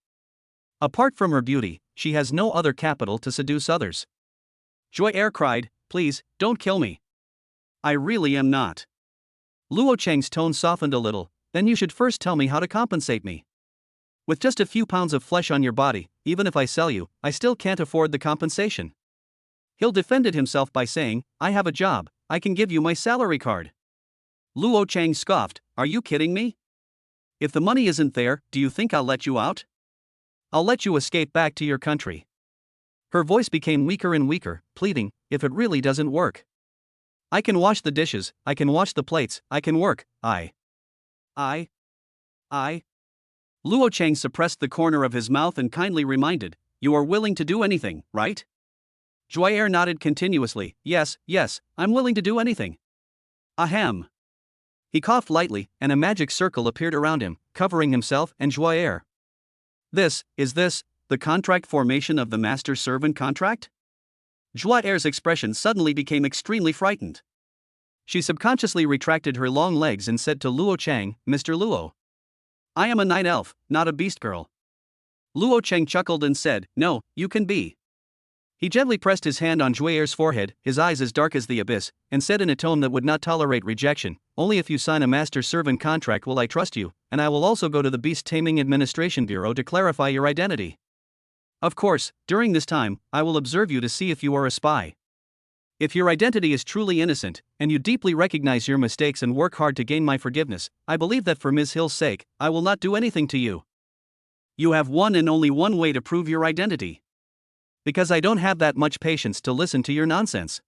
Apart from her beauty, she has no other capital to seduce others. Zhui'er cried, please, don't kill me. I really am not. Luo Chang's tone softened a little, then you should first tell me how to compensate me. With just a few pounds of flesh on your body, even if I sell you, I still can't afford the compensation. Hill defended himself by saying, I have a job, I can give you my salary card. Luo Chang scoffed, are you kidding me? If the money isn't there, do you think I'll let you out? I'll let you escape back to your country. Her voice became weaker and weaker, pleading, if it really doesn't work. I can wash the dishes, I can wash the plates, I can work, I. Luo Chang suppressed the corner of his mouth and kindly reminded, you are willing to do anything, right? Joyer nodded continuously, yes, I'm willing to do anything. Ahem. He coughed lightly, and a magic circle appeared around him, covering himself and Joyer. Is this, the contract formation of the master-servant contract? Joyer's expression suddenly became extremely frightened. She subconsciously retracted her long legs and said to Luo Chang, Mr. Luo, I am a night elf, not a beast girl. Luo Chang chuckled and said, no, you can be. He gently pressed his hand on Joyer's forehead, his eyes as dark as the abyss, and said in a tone that would not tolerate rejection, only if you sign a master-servant contract will I trust you, and I will also go to the Beast Taming Administration Bureau to clarify your identity. Of course, during this time, I will observe you to see if you are a spy. If your identity is truly innocent, and you deeply recognize your mistakes and work hard to gain my forgiveness, I believe that for Ms. Hill's sake, I will not do anything to you. You have one and only one way to prove your identity. Because I don't have that much patience to listen to your nonsense.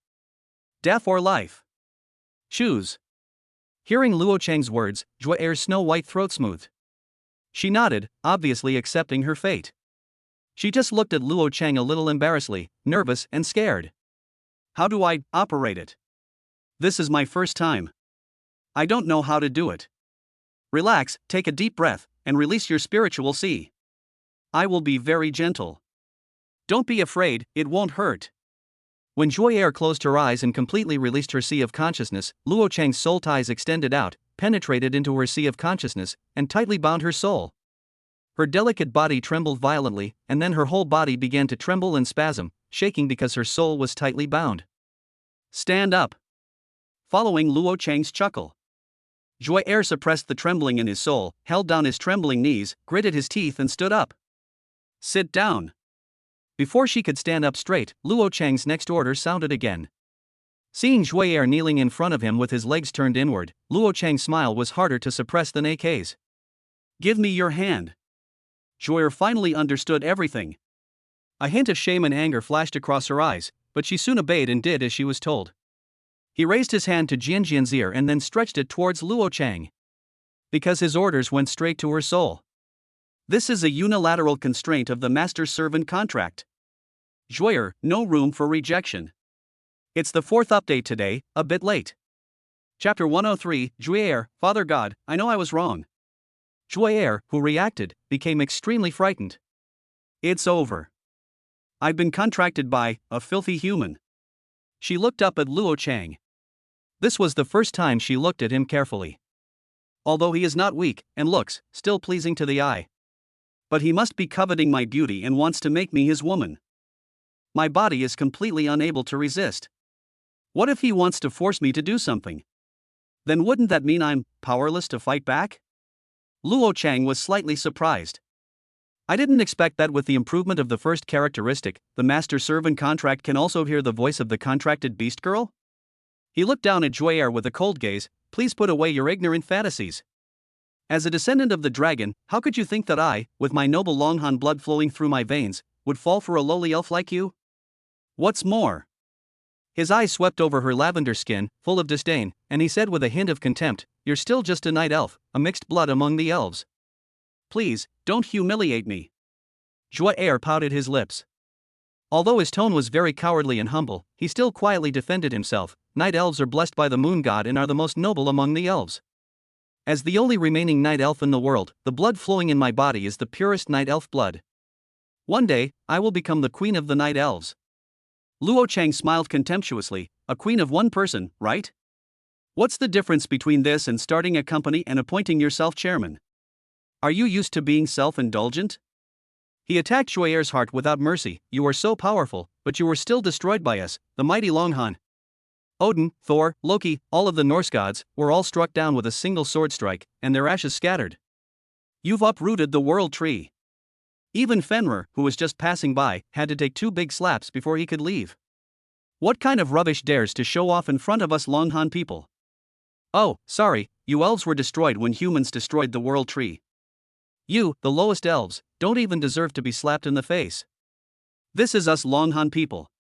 Death or life? Choose. Hearing Luo Chang's words, Joyer's snow-white throat smoothed. She nodded, obviously accepting her fate. She just looked at Luo Chang a little embarrassedly, nervous and scared. How do I operate it? This is my first time. I don't know how to do it. Relax, take a deep breath, and release your spiritual sea. I will be very gentle. Don't be afraid, it won't hurt. When Joyer closed her eyes and completely released her sea of consciousness, Luo Chang's soul ties extended out, penetrated into her sea of consciousness, and tightly bound her soul. Her delicate body trembled violently, and then her whole body began to tremble and spasm, shaking because her soul was tightly bound. Stand up. Following Luo Chang's chuckle, Joyer suppressed the trembling in his soul, held down his trembling knees, gritted his teeth and stood up. Sit down. Before she could stand up straight, Luo Chang's next order sounded again. Seeing Joyer kneeling in front of him with his legs turned inward, Luo Chang's smile was harder to suppress than AK's. Give me your hand. Joyer finally understood everything. A hint of shame and anger flashed across her eyes, but she soon obeyed and did as she was told. He raised his hand to Jianjian's ear and then stretched it towards Luo Chang. Because his orders went straight to her soul. This is a unilateral constraint of the master-servant contract. Joyer, no room for rejection. It's the 4th update today, a bit late. Chapter 103, Joyer, Father God, I know I was wrong. Joyer, who reacted, became extremely frightened. It's over. I've been contracted by a filthy human. She looked up at Luo Chang. This was the first time she looked at him carefully. Although he is not weak, and looks still pleasing to the eye. But he must be coveting my beauty and wants to make me his woman. My body is completely unable to resist. What if he wants to force me to do something? Then wouldn't that mean I'm powerless to fight back? Luo Chang was slightly surprised. I didn't expect that with the improvement of the first characteristic, the master-servant contract can also hear the voice of the contracted beast girl? He looked down at Joyer with a cold gaze, please put away your ignorant fantasies. As a descendant of the dragon, how could you think that I, with my noble Longhan blood flowing through my veins, would fall for a lowly elf like you? What's more? His eyes swept over her lavender skin, full of disdain, and he said with a hint of contempt, you're still just a night elf, a mixed blood among the elves. Please, don't humiliate me. Joyer pouted his lips. Although his tone was very cowardly and humble, he still quietly defended himself. Night elves are blessed by the moon god and are the most noble among the elves. As the only remaining night elf in the world, the blood flowing in my body is the purest night elf blood. One day, I will become the queen of the night elves. Luo Chang smiled contemptuously, a queen of one person, right? What's the difference between this and starting a company and appointing yourself chairman? Are you used to being self-indulgent? He attacked Joyer's heart without mercy. You are so powerful, but you were still destroyed by us, the mighty Longhan. Odin, Thor, Loki, all of the Norse gods, were all struck down with a single sword strike, and their ashes scattered. You've uprooted the world tree. Even Fenrir, who was just passing by, had to take 2 big slaps before he could leave. What kind of rubbish dares to show off in front of us Longhan people? Oh, sorry, you elves were destroyed when humans destroyed the world tree. You, the lowest elves, don't even deserve to be slapped in the face. This is us Longhan people.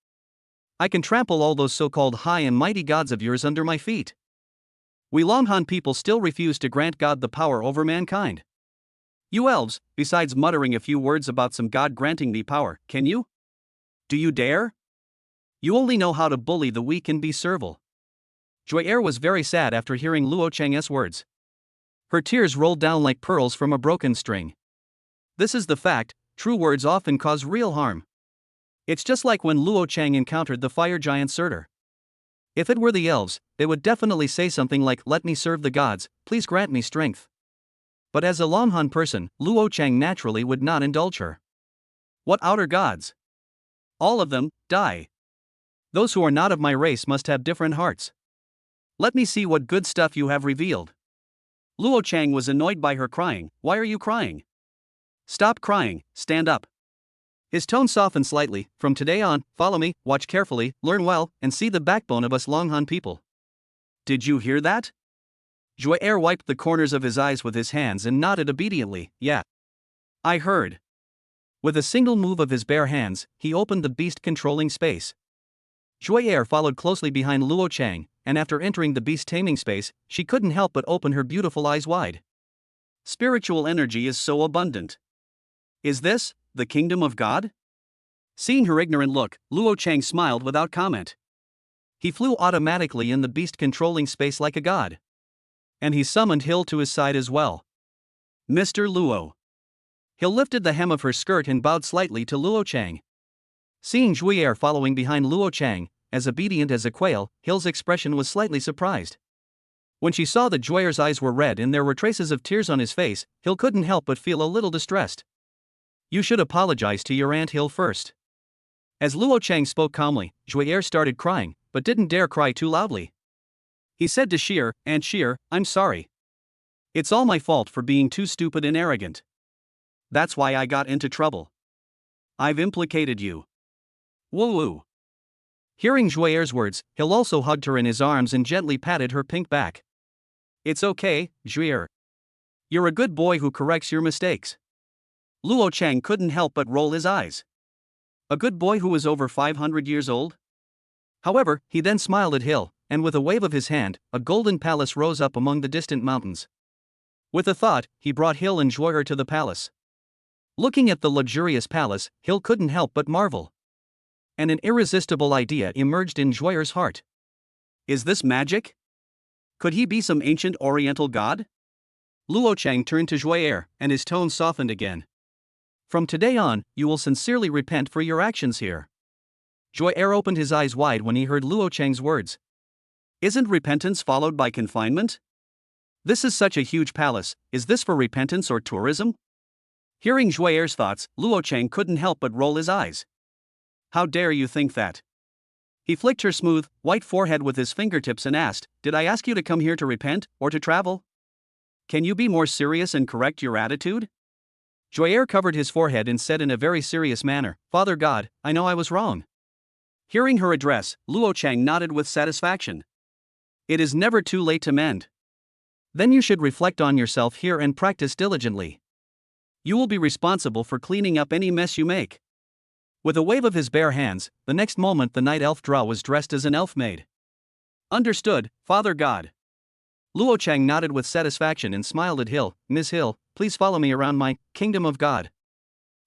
I can trample all those so-called high and mighty gods of yours under my feet. We Longhan people still refuse to grant God the power over mankind. You elves, besides muttering a few words about some god granting thee power, can you? Do you dare? You only know how to bully the weak and be servile. Joyer was very sad after hearing Luo Chang's words. Her tears rolled down like pearls from a broken string. This is the fact, true words often cause real harm. It's just like when Luo Chang encountered the fire giant Surtur. If it were the elves, they would definitely say something like, "Let me serve the gods, please grant me strength." But as a Longhan person, Luo Chang naturally would not indulge her. What outer gods? All of them, die. Those who are not of my race must have different hearts. Let me see what good stuff you have revealed. Luo Chang was annoyed by her crying. Why are you crying? Stop crying, stand up. His tone softened slightly. From today on, follow me, watch carefully, learn well, and see the backbone of us Longhan people. Did you hear that? Joyer wiped the corners of his eyes with his hands and nodded obediently. Yeah. I heard. With a single move of his bare hands, he opened the beast-controlling space. Joyer followed closely behind Luo Chang, and after entering the beast-taming space, she couldn't help but open her beautiful eyes wide. Spiritual energy is so abundant. Is this the kingdom of God? Seeing her ignorant look, Luo Chang smiled without comment. He flew automatically in the beast-controlling space like a god. And he summoned Hill to his side as well. Mr. Luo. Hill lifted the hem of her skirt and bowed slightly to Luo Chang. Seeing Joyer following behind Luo Chang, as obedient as a quail, Hill's expression was slightly surprised. When she saw that Joyer's eyes were red and there were traces of tears on his face, Hill couldn't help but feel a little distressed. You should apologize to your Aunt Hill first. As Luo Chang spoke calmly, Joyer started crying, but didn't dare cry too loudly. He said to Sheer, Aunt Sheer, I'm sorry. It's all my fault for being too stupid and arrogant. That's why I got into trouble. I've implicated you. Woo-woo. Hearing Joyer's words, Hill also hugged her in his arms and gently patted her pink back. It's okay, Joyer. You're a good boy who corrects your mistakes. Luo Chang couldn't help but roll his eyes. A good boy who was over 500 years old? However, he then smiled at Hill, and with a wave of his hand, a golden palace rose up among the distant mountains. With a thought, he brought Hill and Joyer to the palace. Looking at the luxurious palace, Hill couldn't help but marvel. And an irresistible idea emerged in Joyer's heart. Is this magic? Could he be some ancient oriental god? Luo Chang turned to Joyer, and his tone softened again. From today on, you will sincerely repent for your actions here. Joyer opened his eyes wide when he heard Luo Chang's words. Isn't repentance followed by confinement? This is such a huge palace, is this for repentance or tourism? Hearing Joyer's thoughts, Luo Chang couldn't help but roll his eyes. How dare you think that? He flicked her smooth, white forehead with his fingertips and asked, Did I ask you to come here to repent, or to travel? Can you be more serious and correct your attitude? Joyer covered his forehead and said in a very serious manner, Father God, I know I was wrong. Hearing her address, Luo Chang nodded with satisfaction. It is never too late to mend. Then you should reflect on yourself here and practice diligently. You will be responsible for cleaning up any mess you make. With a wave of his bare hands, the next moment the night elf Dra was dressed as an elf maid. Understood, Father God. Luo Chang nodded with satisfaction and smiled at Hill. Miss Hill, please follow me around my kingdom of God.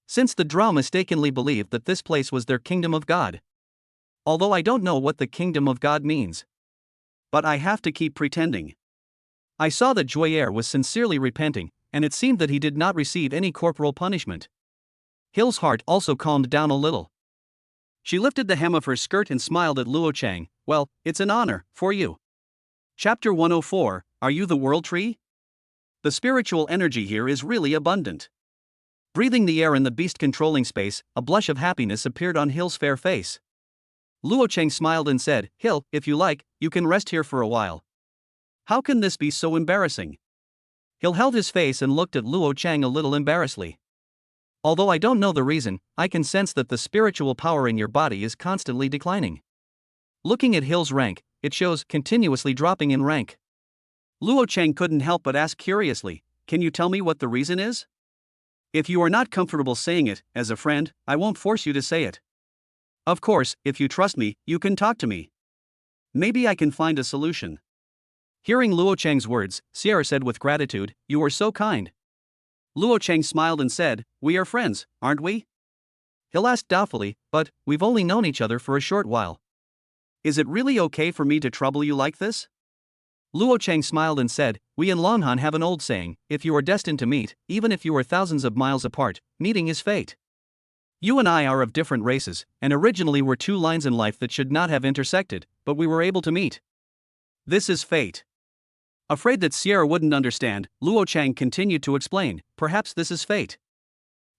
Since the Dra mistakenly believed that this place was their kingdom of God. Although I don't know what the kingdom of God means. But I have to keep pretending. I saw that Joyer was sincerely repenting, and it seemed that he did not receive any corporal punishment. Hill's heart also calmed down a little. She lifted the hem of her skirt and smiled at Luo Chang. Well, it's an honor, for you. Chapter 104, Are You the World Tree? The spiritual energy here is really abundant. Breathing the air in the beast-controlling space, a blush of happiness appeared on Hill's fair face. Luo Chang smiled and said, Hill, if you like, you can rest here for a while. How can this be so embarrassing? Hill held his face and looked at Luo Chang a little embarrassedly. Although I don't know the reason, I can sense that the spiritual power in your body is constantly declining. Looking at Hill's rank, it shows continuously dropping in rank. Luo Chang couldn't help but ask curiously, Can you tell me what the reason is? If you are not comfortable saying it, as a friend, I won't force you to say it. Of course, if you trust me, you can talk to me. Maybe I can find a solution. Hearing Luo Cheng's words, Sierra said with gratitude, "You are so kind." Luo Cheng smiled and said, "We are friends, aren't we?" Hill asked doubtfully, "But we've only known each other for a short while. Is it really okay for me to trouble you like this?" Luo Cheng smiled and said, "We in Longhan have an old saying, if you are destined to meet, even if you are thousands of miles apart, meeting is fate. You and I are of different races, and originally were two lines in life that should not have intersected, but we were able to meet. This is fate." Afraid that Sierra wouldn't understand, Luo Cheng continued to explain, "Perhaps this is fate."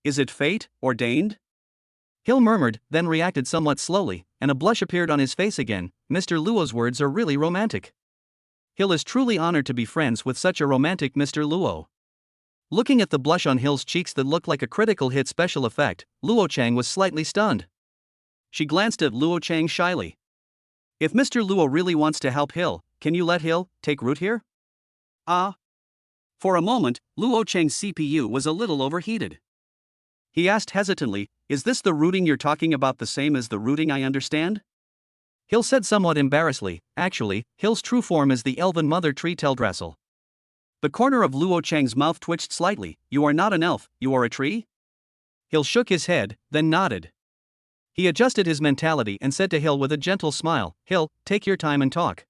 "Is it fate, ordained?" Hill murmured, then reacted somewhat slowly, and a blush appeared on his face again. Mr. Luo's words are really romantic. Hill is truly honored to be friends with such a romantic Mr. Luo. Looking at the blush on Hill's cheeks that looked like a critical hit special effect, Luo Cheng was slightly stunned. She glanced at Luo Cheng shyly. "If Mr. Luo really wants to help Hill, can you let Hill take root here?" For a moment, Luo Cheng's CPU was a little overheated. He asked hesitantly, "Is this the rooting you're talking about the same as the rooting I understand?" Hill said somewhat embarrassedly, "Actually, Hill's true form is the elven mother tree Teldrassil." The corner of Luo Cheng's mouth twitched slightly. "You are not an elf, you are a tree?" Hill shook his head, then nodded. He adjusted his mentality and said to Hill with a gentle smile, "Hill, take your time and talk.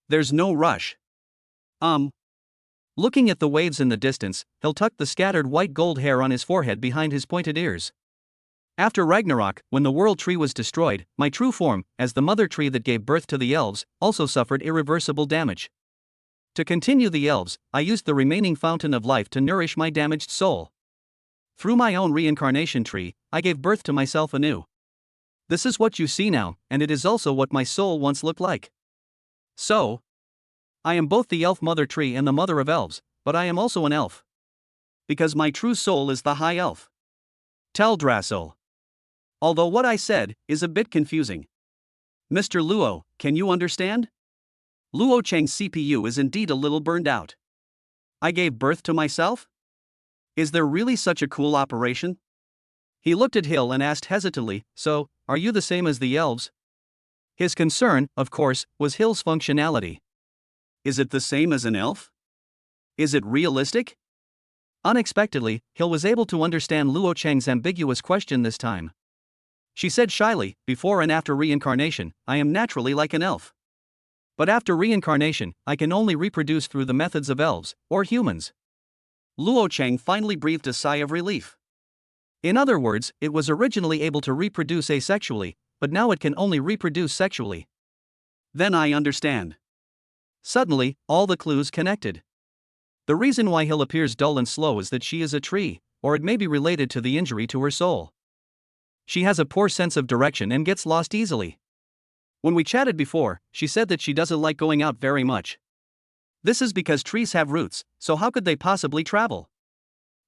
There's no rush." Looking at the waves in the distance, Hill tucked the scattered white gold hair on his forehead behind his pointed ears. "After Ragnarok, when the world tree was destroyed, my true form, as the mother tree that gave birth to the elves, also suffered irreversible damage. To continue the elves, I used the remaining fountain of life to nourish my damaged soul. Through my own reincarnation tree, I gave birth to myself anew. This is what you see now, and it is also what my soul once looked like. So, I am both the elf mother tree and the mother of elves, but I am also an elf. Because my true soul is the high elf. Teldrassil. Although what I said is a bit confusing. Mr. Luo, can you understand?" Luo Cheng's CPU is indeed a little burned out. "I gave birth to myself? Is there really such a cool operation?" He looked at Hill and asked hesitantly, "So, are you the same as the elves?" His concern, of course, was Hill's functionality. "Is it the same as an elf? Is it realistic?" Unexpectedly, Hill was able to understand Luo Cheng's ambiguous question this time. She said shyly, "Before and after reincarnation, I am naturally like an elf. But after reincarnation, I can only reproduce through the methods of elves, or humans." Luo Cheng finally breathed a sigh of relief. In other words, it was originally able to reproduce asexually, but now it can only reproduce sexually. "Then I understand." Suddenly, all the clues connected. The reason why Hill appears dull and slow is that she is a tree, or it may be related to the injury to her soul. She has a poor sense of direction and gets lost easily. When we chatted before, she said that she doesn't like going out very much. This is because trees have roots, so how could they possibly travel?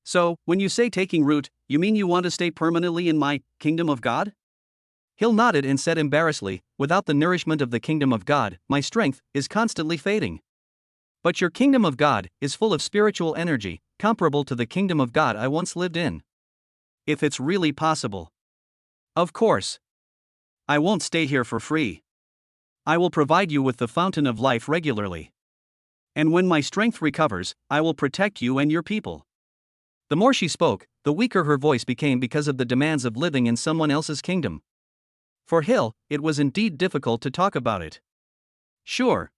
So, when you say taking root, you mean you want to stay permanently in my kingdom of God? Hill nodded and said embarrassedly, "Without the nourishment of the kingdom of God, my strength is constantly fading. But your kingdom of God is full of spiritual energy, comparable to the kingdom of God I once lived in. If it's really possible. Of course. I won't stay here for free. I will provide you with the fountain of life regularly. And when my strength recovers, I will protect you and your people." The more she spoke, the weaker her voice became because of the demands of living in someone else's kingdom. For Hill, it was indeed difficult to talk about it. "Sure."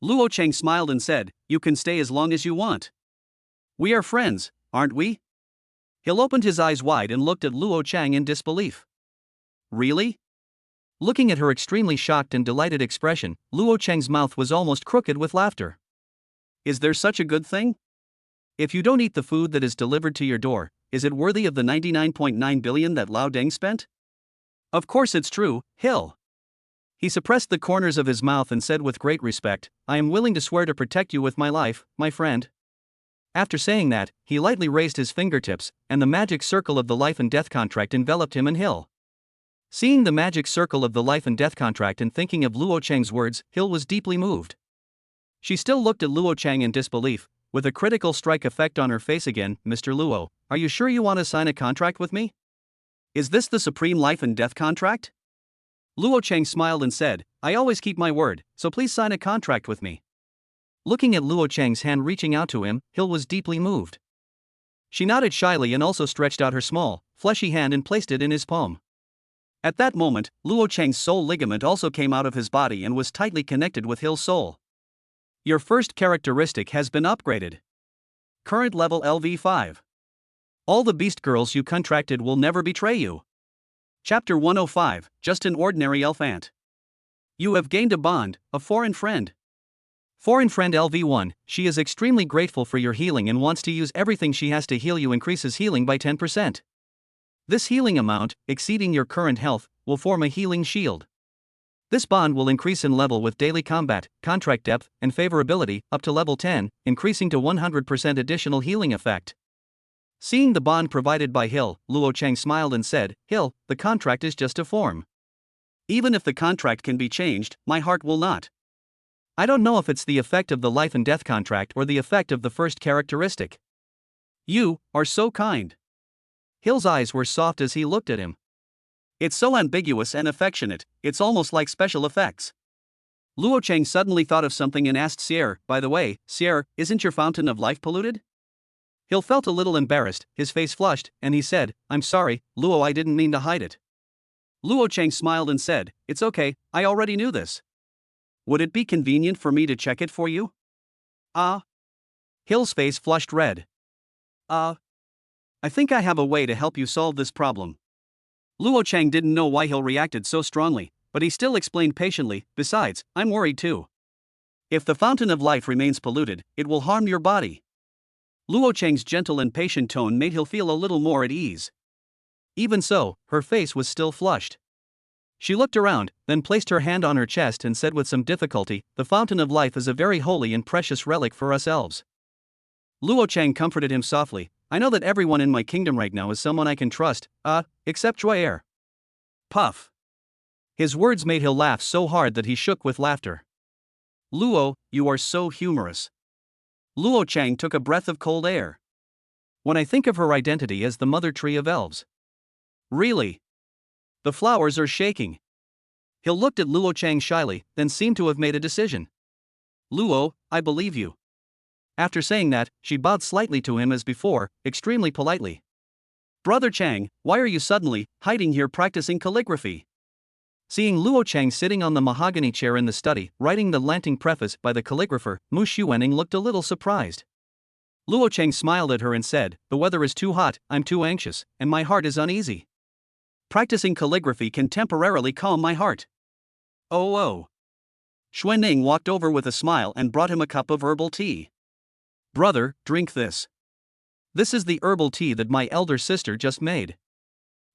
Luo Cheng smiled and said, "You can stay as long as you want. We are friends, aren't we?" Hill opened his eyes wide and looked at Luo Cheng in disbelief. "Really?" Looking at her extremely shocked and delighted expression, Luo Cheng's mouth was almost crooked with laughter. "Is there such a good thing? If you don't eat the food that is delivered to your door, is it worthy of the 99.9 billion that Lao Deng spent?" "Of course it's true, Hill." He suppressed the corners of his mouth and said with great respect, "I am willing to swear to protect you with my life, my friend." After saying that, he lightly raised his fingertips, and the magic circle of the life and death contract enveloped him and Hill. Seeing the magic circle of the life and death contract and thinking of Luo Cheng's words, Hill was deeply moved. She still looked at Luo Cheng in disbelief, with a critical strike effect on her face again. "Mr. Luo, are you sure you want to sign a contract with me?" Is this the supreme life and death contract? Luo Cheng smiled and said, I always keep my word, so please sign a contract with me. Looking at Luo Cheng's hand reaching out to him, Hill was deeply moved. She nodded shyly and also stretched out her small, fleshy hand and placed it in his palm. At that moment, Luo Cheng's soul ligament also came out of his body and was tightly connected with Hill's soul. Your first characteristic has been upgraded. Current level LV5. All the beast girls you contracted will never betray you. Chapter 105, Just an Ordinary Elf Ant. You have gained a bond, a foreign friend. Foreign friend LV1, she is extremely grateful for your healing and wants to use everything she has to heal you. Increases healing by 10%. This healing amount, exceeding your current health, will form a healing shield. This bond will increase in level with daily combat, contract depth, and favorability, up to level 10, increasing to 100% additional healing effect. Seeing the bond provided by Hill, Luo Cheng smiled and said, Hill, the contract is just a form. Even if the contract can be changed, my heart will not. I don't know if it's the effect of the life and death contract or the effect of the first characteristic. You are so kind. Hill's eyes were soft as he looked at him. It's so ambiguous and affectionate, it's almost like special effects. Luo Cheng suddenly thought of something and asked Sierre, by the way, Sierre, isn't your fountain of life polluted? Hill felt a little embarrassed, his face flushed, and he said, I'm sorry, Luo, I didn't mean to hide it. Luo Cheng smiled and said, it's okay, I already knew this. Would it be convenient for me to check it for you? Hill's face flushed red. I think I have a way to help you solve this problem. Luo Cheng didn't know why Hill reacted so strongly, but he still explained patiently, besides, I'm worried too. If the fountain of life remains polluted, it will harm your body. Luo Cheng's gentle and patient tone made Hill feel a little more at ease. Even so, her face was still flushed. She looked around, then placed her hand on her chest and said with some difficulty, the fountain of life is a very holy and precious relic for us elves. Luo Cheng comforted him softly, I know that everyone in my kingdom right now is someone I can trust, except Joyer. Puff. His words made Hill laugh so hard that he shook with laughter. Luo, you are so humorous. Luo Cheng took a breath of cold air. When I think of her identity as the mother tree of elves. Really? The flowers are shaking. Hill looked at Luo Cheng shyly, then seemed to have made a decision. Luo, I believe you. After saying that, she bowed slightly to him as before, extremely politely. Brother Chang, why are you suddenly hiding here practicing calligraphy? Seeing Luo Cheng sitting on the mahogany chair in the study, writing the Lanting preface by the calligrapher, Mu Xuening looked a little surprised. Luo Cheng smiled at her and said, the weather is too hot, I'm too anxious, and my heart is uneasy. Practicing calligraphy can temporarily calm my heart. Oh. Xuening walked over with a smile and brought him a cup of herbal tea. Brother, drink this. This is the herbal tea that my elder sister just made.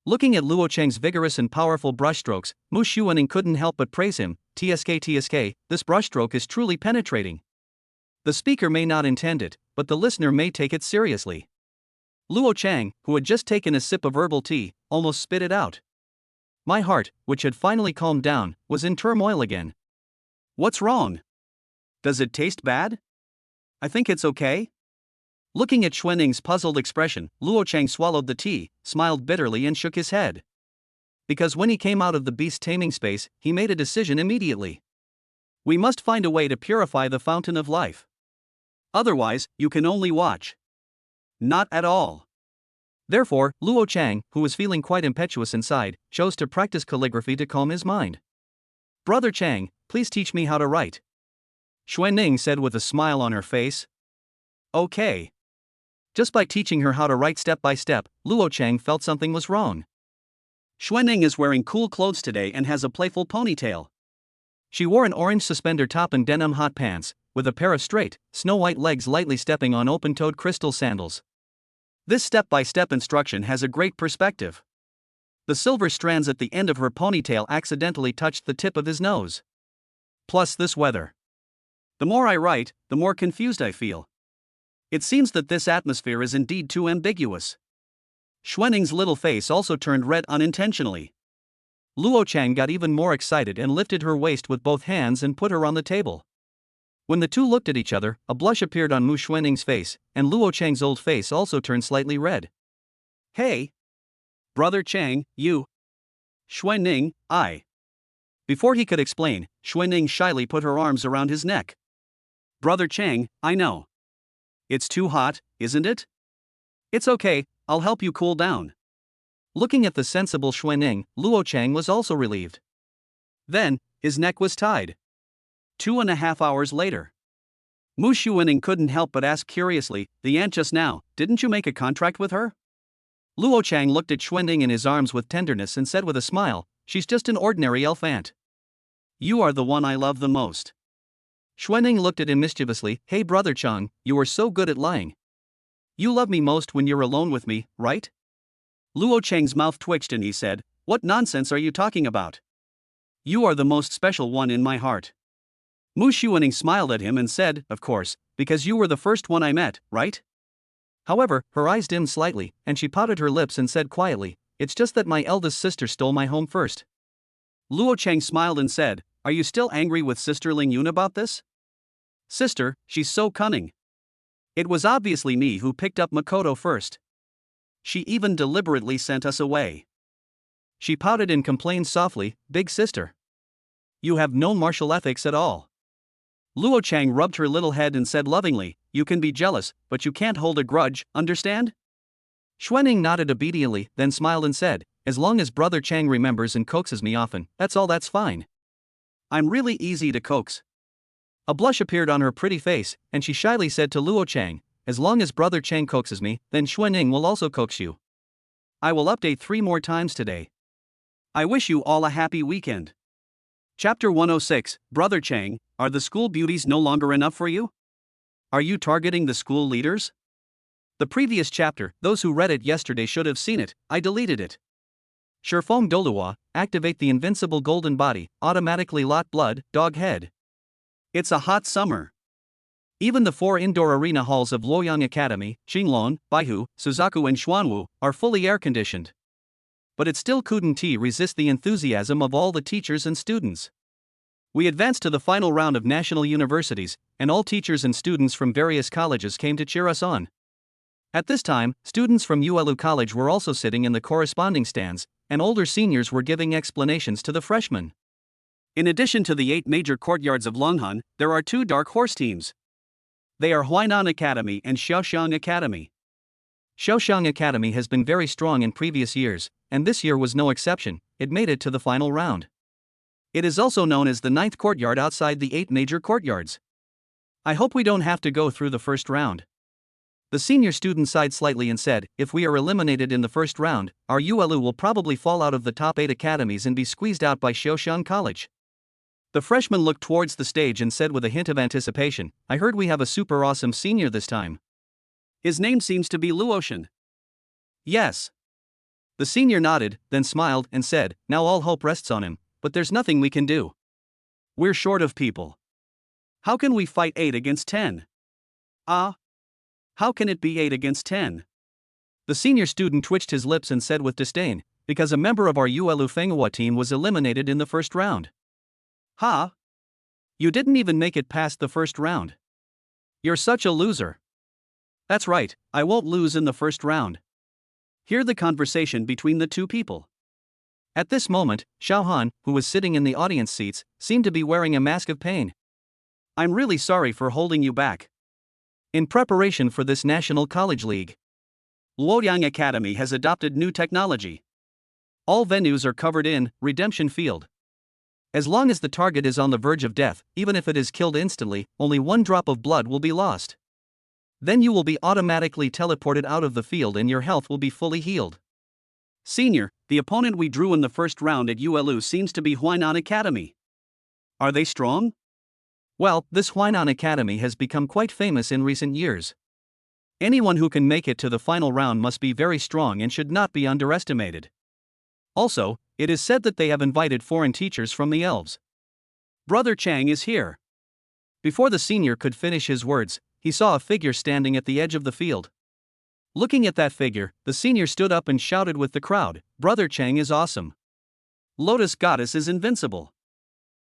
Looking at Luo Cheng's vigorous and powerful brushstrokes, Mu Xuening couldn't help but praise him, TSK, this brushstroke is truly penetrating. The speaker may not intend it, but the listener may take it seriously. Luo Cheng, who had just taken a sip of herbal tea, almost spit it out. My heart, which had finally calmed down, was in turmoil again. What's wrong? Does it taste bad? I think it's okay. Looking at Xuening's puzzled expression, Luo Cheng swallowed the tea, smiled bitterly and shook his head. Because when he came out of the beast taming space, he made a decision immediately. We must find a way to purify the fountain of life. Otherwise, you can only watch. Not at all. Therefore, Luo Cheng, who was feeling quite impetuous inside, chose to practice calligraphy to calm his mind. Brother Chang, please teach me how to write. Xuening said with a smile on her face. Okay. Just by teaching her how to write step by step, Luo Cheng felt something was wrong. Xuening is wearing cool clothes today and has a playful ponytail. She wore an orange suspender top and denim hot pants, with a pair of straight, snow-white legs lightly stepping on open-toed crystal sandals. This step-by-step instruction has a great perspective. The silver strands at the end of her ponytail accidentally touched the tip of his nose. Plus this weather. The more I write, the more confused I feel. It seems that this atmosphere is indeed too ambiguous. Xuening's little face also turned red unintentionally. Luo Cheng got even more excited and lifted her waist with both hands and put her on the table. When the two looked at each other, a blush appeared on Mu Xuening's face, and Luo Cheng's old face also turned slightly red. Hey! Brother Chang, you. Xuanning, I. Before he could explain, Xuanning shyly put her arms around his neck. Brother Chang, I know. It's too hot, isn't it? It's okay, I'll help you cool down. Looking at the sensible Xuanning, Luo Chang was also relieved. Then, his neck was tied. 2.5 hours later. Mu Xuanning couldn't help but ask curiously, the aunt just now, didn't you make a contract with her? Luo Chang looked at Xuanning in his arms with tenderness and said with a smile, she's just an ordinary elf aunt. You are the one I love the most. Xuanning looked at him mischievously, hey brother Chang, you are so good at lying. You love me most when you're alone with me, right? Luo Chang's mouth twitched and he said, what nonsense are you talking about? You are the most special one in my heart. Mu Xuanning smiled at him and said, of course, because you were the first one I met, right? However, her eyes dimmed slightly, and she pouted her lips and said quietly, it's just that my eldest sister stole my home first. Luo Chang smiled and said, are you still angry with Sister Ling Yun about this? Sister, she's so cunning. It was obviously me who picked up Makoto first. She even deliberately sent us away. She pouted and complained softly, big sister. You have no martial ethics at all. Luo Chang rubbed her little head and said lovingly, you can be jealous, but you can't hold a grudge, understand? Xuanning nodded obediently, then smiled and said, as long as brother Chang remembers and coaxes me often, that's fine. I'm really easy to coax. A blush appeared on her pretty face, and she shyly said to Luo Chang, as long as brother Chang coaxes me, then Xuanning will also coax you. I will update 3 more times today. I wish you all a happy weekend. Chapter 106, Brother Chang, are the school beauties no longer enough for you? Are you targeting the school leaders? The previous chapter, those who read it yesterday should have seen it, I deleted it. Shurfeng Doluwa, activate the invincible golden body, automatically lot blood, dog head. It's a hot summer. Even the 4 indoor arena halls of Luoyang Academy, Qinglong, Baihu, Suzaku and Xuanwu, are fully air-conditioned. But it still couldn't resist the enthusiasm of all the teachers and students. We advanced to the final round of national universities, and all teachers and students from various colleges came to cheer us on. At this time, students from ULU College were also sitting in the corresponding stands, and older seniors were giving explanations to the freshmen. In addition to the 8 major courtyards of Longhan, there are 2 dark horse teams. They are Huainan Academy and Xiaoxiang Academy. Xiaoxiang Academy has been very strong in previous years, and this year was no exception, it made it to the final round. It is also known as the 9th courtyard outside the 8 major courtyards. I hope we don't have to go through the first round. The senior student sighed slightly and said, if we are eliminated in the first round, our ULU will probably fall out of the top 8 academies and be squeezed out by Xiaoxiang College. The freshman looked towards the stage and said with a hint of anticipation, I heard we have a super awesome senior this time. His name seems to be Luotian. Yes. The senior nodded, then smiled and said, now all hope rests on him, but there's nothing we can do. We're short of people. How can we fight 8 against 10? How can it be 8 against 10? The senior student twitched his lips and said with disdain, because a member of our ULU Fenghua team was eliminated in the first round. Ha! You didn't even make it past the first round. You're such a loser. That's right, I won't lose in the first round. Hear the conversation between the 2 people. At this moment, Xiaohan, who was sitting in the audience seats, seemed to be wearing a mask of pain. I'm really sorry for holding you back. In preparation for this National College League, Luoyang Academy has adopted new technology. All venues are covered in redemption field. As long as the target is on the verge of death, even if it is killed instantly, only 1 drop of blood will be lost. Then you will be automatically teleported out of the field and your health will be fully healed. Senior, the opponent we drew in the first round at ULU seems to be Huainan Academy. Are they strong? Well, this Huainan Academy has become quite famous in recent years. Anyone who can make it to the final round must be very strong and should not be underestimated. Also, it is said that they have invited foreign teachers from the elves. Brother Chang is here. Before the senior could finish his words, he saw a figure standing at the edge of the field. Looking at that figure, the senior stood up and shouted with the crowd, Brother Chang is awesome. Lotus Goddess is invincible.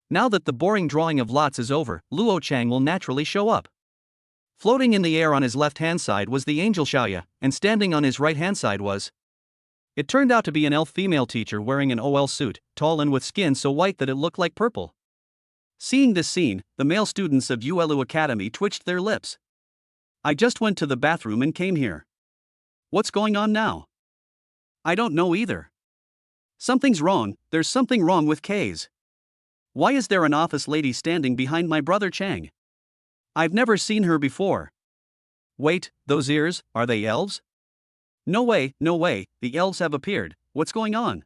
Now that the boring drawing of lots is over, Luo Chang will naturally show up. Floating in the air on his left-hand side was the angel Xiao Yu, and standing on his right-hand side was It turned out to be an elf female teacher wearing an OL suit, tall and with skin so white that it looked like purple. Seeing this scene, the male students of Yuelu Academy twitched their lips. I just went to the bathroom and came here. What's going on now? I don't know either. Something's wrong, there's something wrong with K's. Why is there an office lady standing behind my brother Chang? I've never seen her before. Wait, those ears, are they elves? No way, the elves have appeared, what's going on?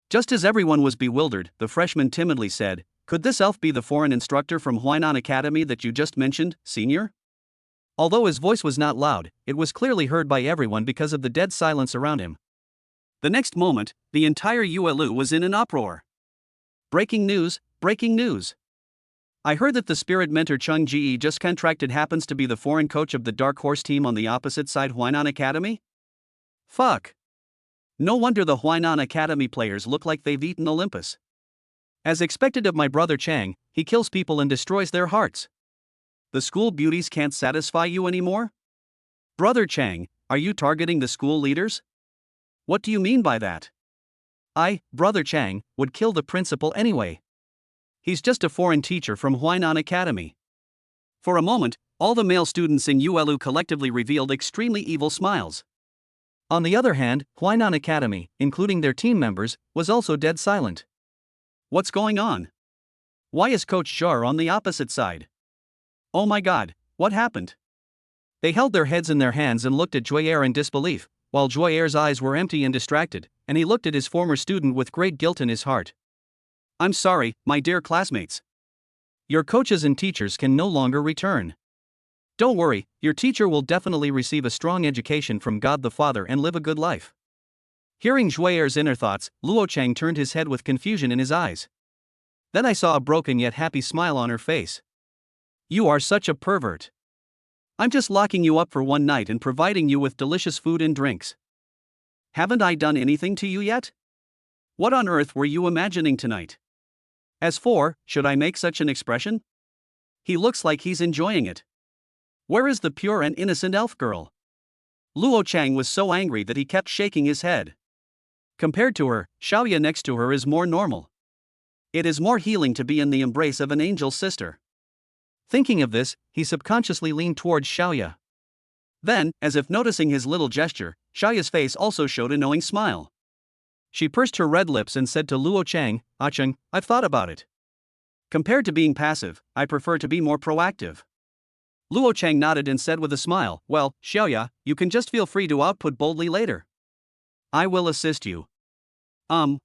Just as everyone was bewildered, the freshman timidly said, could this elf be the foreign instructor from Huainan Academy that you just mentioned, senior? Although his voice was not loud, it was clearly heard by everyone because of the dead silence around him. The next moment, the entire Yuelu was in an uproar. Breaking news, breaking news. I heard that the spirit mentor Chung Ji just contracted happens to be the foreign coach of the Dark Horse team on the opposite side Huainan Academy? Fuck. No wonder the Huainan Academy players look like they've eaten Olympus. As expected of my brother Chang, he kills people and destroys their hearts. The school beauties can't satisfy you anymore? Brother Chang, are you targeting the school leaders? What do you mean by that? I, Brother Chang, would kill the principal anyway. He's just a foreign teacher from Huainan Academy. For a moment, all the male students in Yuelu collectively revealed extremely evil smiles. On the other hand, Huainan Academy, including their team members, was also dead silent. What's going on? Why is Coach Jar on the opposite side? Oh my god, what happened? They held their heads in their hands and looked at Joyer in disbelief, while Joyer's eyes were empty and distracted, and he looked at his former student with great guilt in his heart. I'm sorry, my dear classmates. Your coaches and teachers can no longer return. Don't worry, your teacher will definitely receive a strong education from God the Father and live a good life. Hearing Joyer's inner thoughts, Luo Chang turned his head with confusion in his eyes. Then I saw a broken yet happy smile on her face. You are such a pervert. I'm just locking you up for one night and providing you with delicious food and drinks. Haven't I done anything to you yet? What on earth were you imagining tonight? As for, should I make such an expression? He looks like he's enjoying it. Where is the pure and innocent elf girl? Luo Chang was so angry that he kept shaking his head. Compared to her, Xiao Yu next to her is more normal. It is more healing to be in the embrace of an angel sister. Thinking of this, he subconsciously leaned towards Xiao Yu. Then, as if noticing his little gesture, Xiao Yu's face also showed a knowing smile. She pursed her red lips and said to Luo Chang, Chang, I've thought about it. Compared to being passive, I prefer to be more proactive. Luo Chang nodded and said with a smile, well, Xiao Yu, you can just feel free to output boldly later. I will assist you. Xiao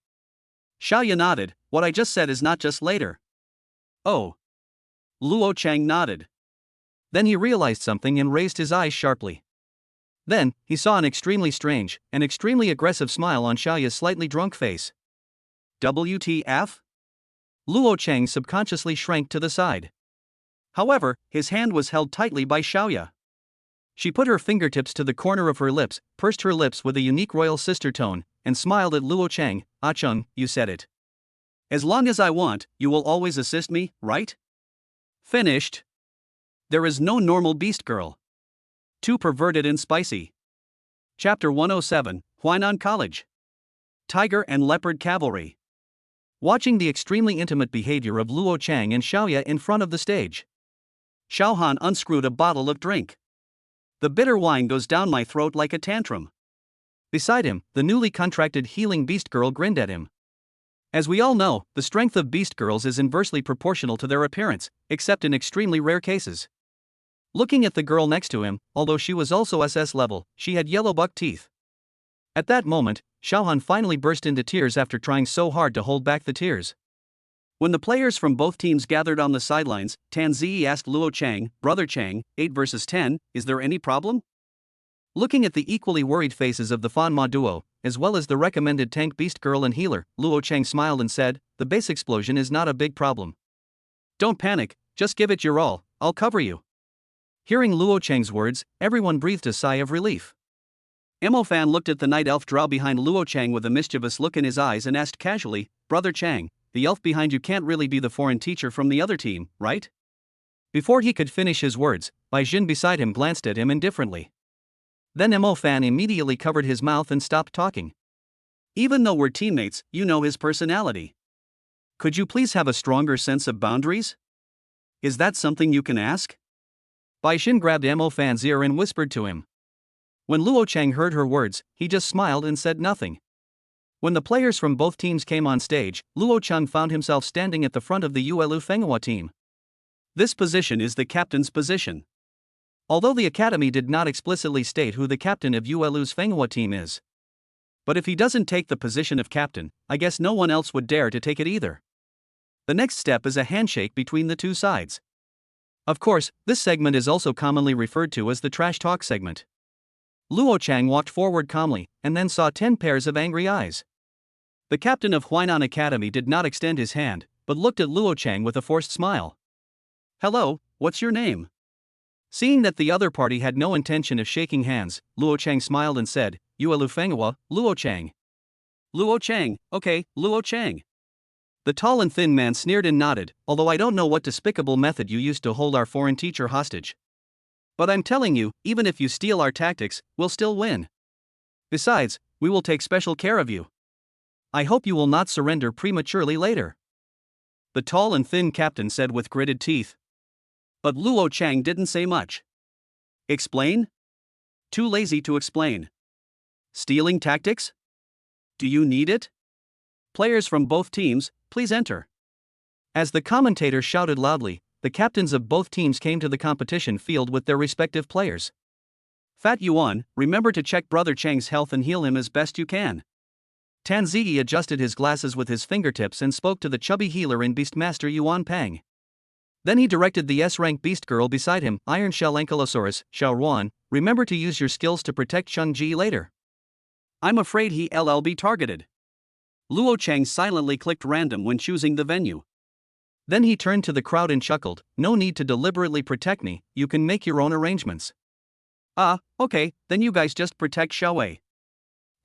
Yu nodded, what I just said is not just later. Oh. Luo Chang nodded. Then he realized something and raised his eyes sharply. Then, he saw an extremely strange, an extremely aggressive smile on Xiao Yu's slightly drunk face. WTF? Luo Chang subconsciously shrank to the side. However, his hand was held tightly by Xiao Yu. She put her fingertips to the corner of her lips, pursed her lips with a unique royal sister tone, and smiled at Luo Chang. Chang, you said it. As long as I want, you will always assist me, right? Finished. There is no normal beast girl. Too perverted and spicy. Chapter 107, Huainan College. Tiger and Leopard Cavalry. Watching the extremely intimate behavior of Luo Chang and Xiao Yu in front of the stage, Xiao Han unscrewed a bottle of drink. The bitter wine goes down my throat like a tantrum. Beside him, the newly contracted healing beast girl grinned at him. As we all know, the strength of beast girls is inversely proportional to their appearance, except in extremely rare cases. Looking at the girl next to him, although she was also SS level, she had yellow buck teeth. At that moment, Xiao Han finally burst into tears after trying so hard to hold back the tears. When the players from both teams gathered on the sidelines, Tan Ziyi asked Luo Chang, Brother Chang, 8 versus 10, is there any problem? Looking at the equally worried faces of the Fan Ma duo, as well as the recommended tank beast girl and healer, Luo Chang smiled and said, the base explosion is not a big problem. Don't panic, just give it your all, I'll cover you. Hearing Luo Chang's words, everyone breathed a sigh of relief. Mo Fan looked at the night elf drow behind Luo Chang with a mischievous look in his eyes and asked casually, Brother Chang, the elf behind you can't really be the foreign teacher from the other team, right? Before he could finish his words, Bai Jin beside him glanced at him indifferently. Then Mo Fan immediately covered his mouth and stopped talking. Even though we're teammates, you know his personality. Could you please have a stronger sense of boundaries? Is that something you can ask? Bai Xin grabbed Mo Fan's ear and whispered to him. When Luo Chang heard her words, he just smiled and said nothing. When the players from both teams came on stage, Luo Chang found himself standing at the front of the Yuelu Fenghua team. This position is the captain's position. Although the academy did not explicitly state who the captain of Yuelu's Fenghua team is. But if he doesn't take the position of captain, I guess no one else would dare to take it either. The next step is a handshake between the two sides. Of course, this segment is also commonly referred to as the trash talk segment. Luo Chang walked forward calmly, and then saw 10 pairs of angry eyes. The captain of Huainan Academy did not extend his hand, but looked at Luo Chang with a forced smile. Hello, what's your name? Seeing that the other party had no intention of shaking hands, Luo Chang smiled and said, Yuelu Fenghua, Luo Chang. Luo Chang, okay, Luo Chang. The tall and thin man sneered and nodded, although I don't know what despicable method you used to hold our foreign teacher hostage. But I'm telling you, even if you steal our tactics, we'll still win. Besides, we will take special care of you. I hope you will not surrender prematurely later. The tall and thin captain said with gritted teeth. But Luo Chang didn't say much. Explain? Too lazy to explain. Stealing tactics? Do you need it? Players from both teams, please enter. As the commentator shouted loudly, the captains of both teams came to the competition field with their respective players. Fat Yuan, remember to check Brother Chang's health and heal him as best you can. Tan Ziyi adjusted his glasses with his fingertips and spoke to the chubby healer in Beastmaster Yuan Pang. Then he directed the S-rank beast girl beside him, Iron Shell Ankylosaurus, Xiao Ruan, remember to use your skills to protect Cheng Ji later. I'm afraid he LLB targeted. Luo Chang silently clicked random when choosing the venue. Then he turned to the crowd and chuckled, no need to deliberately protect me, you can make your own arrangements. Okay, then you guys just protect Xiao Wei.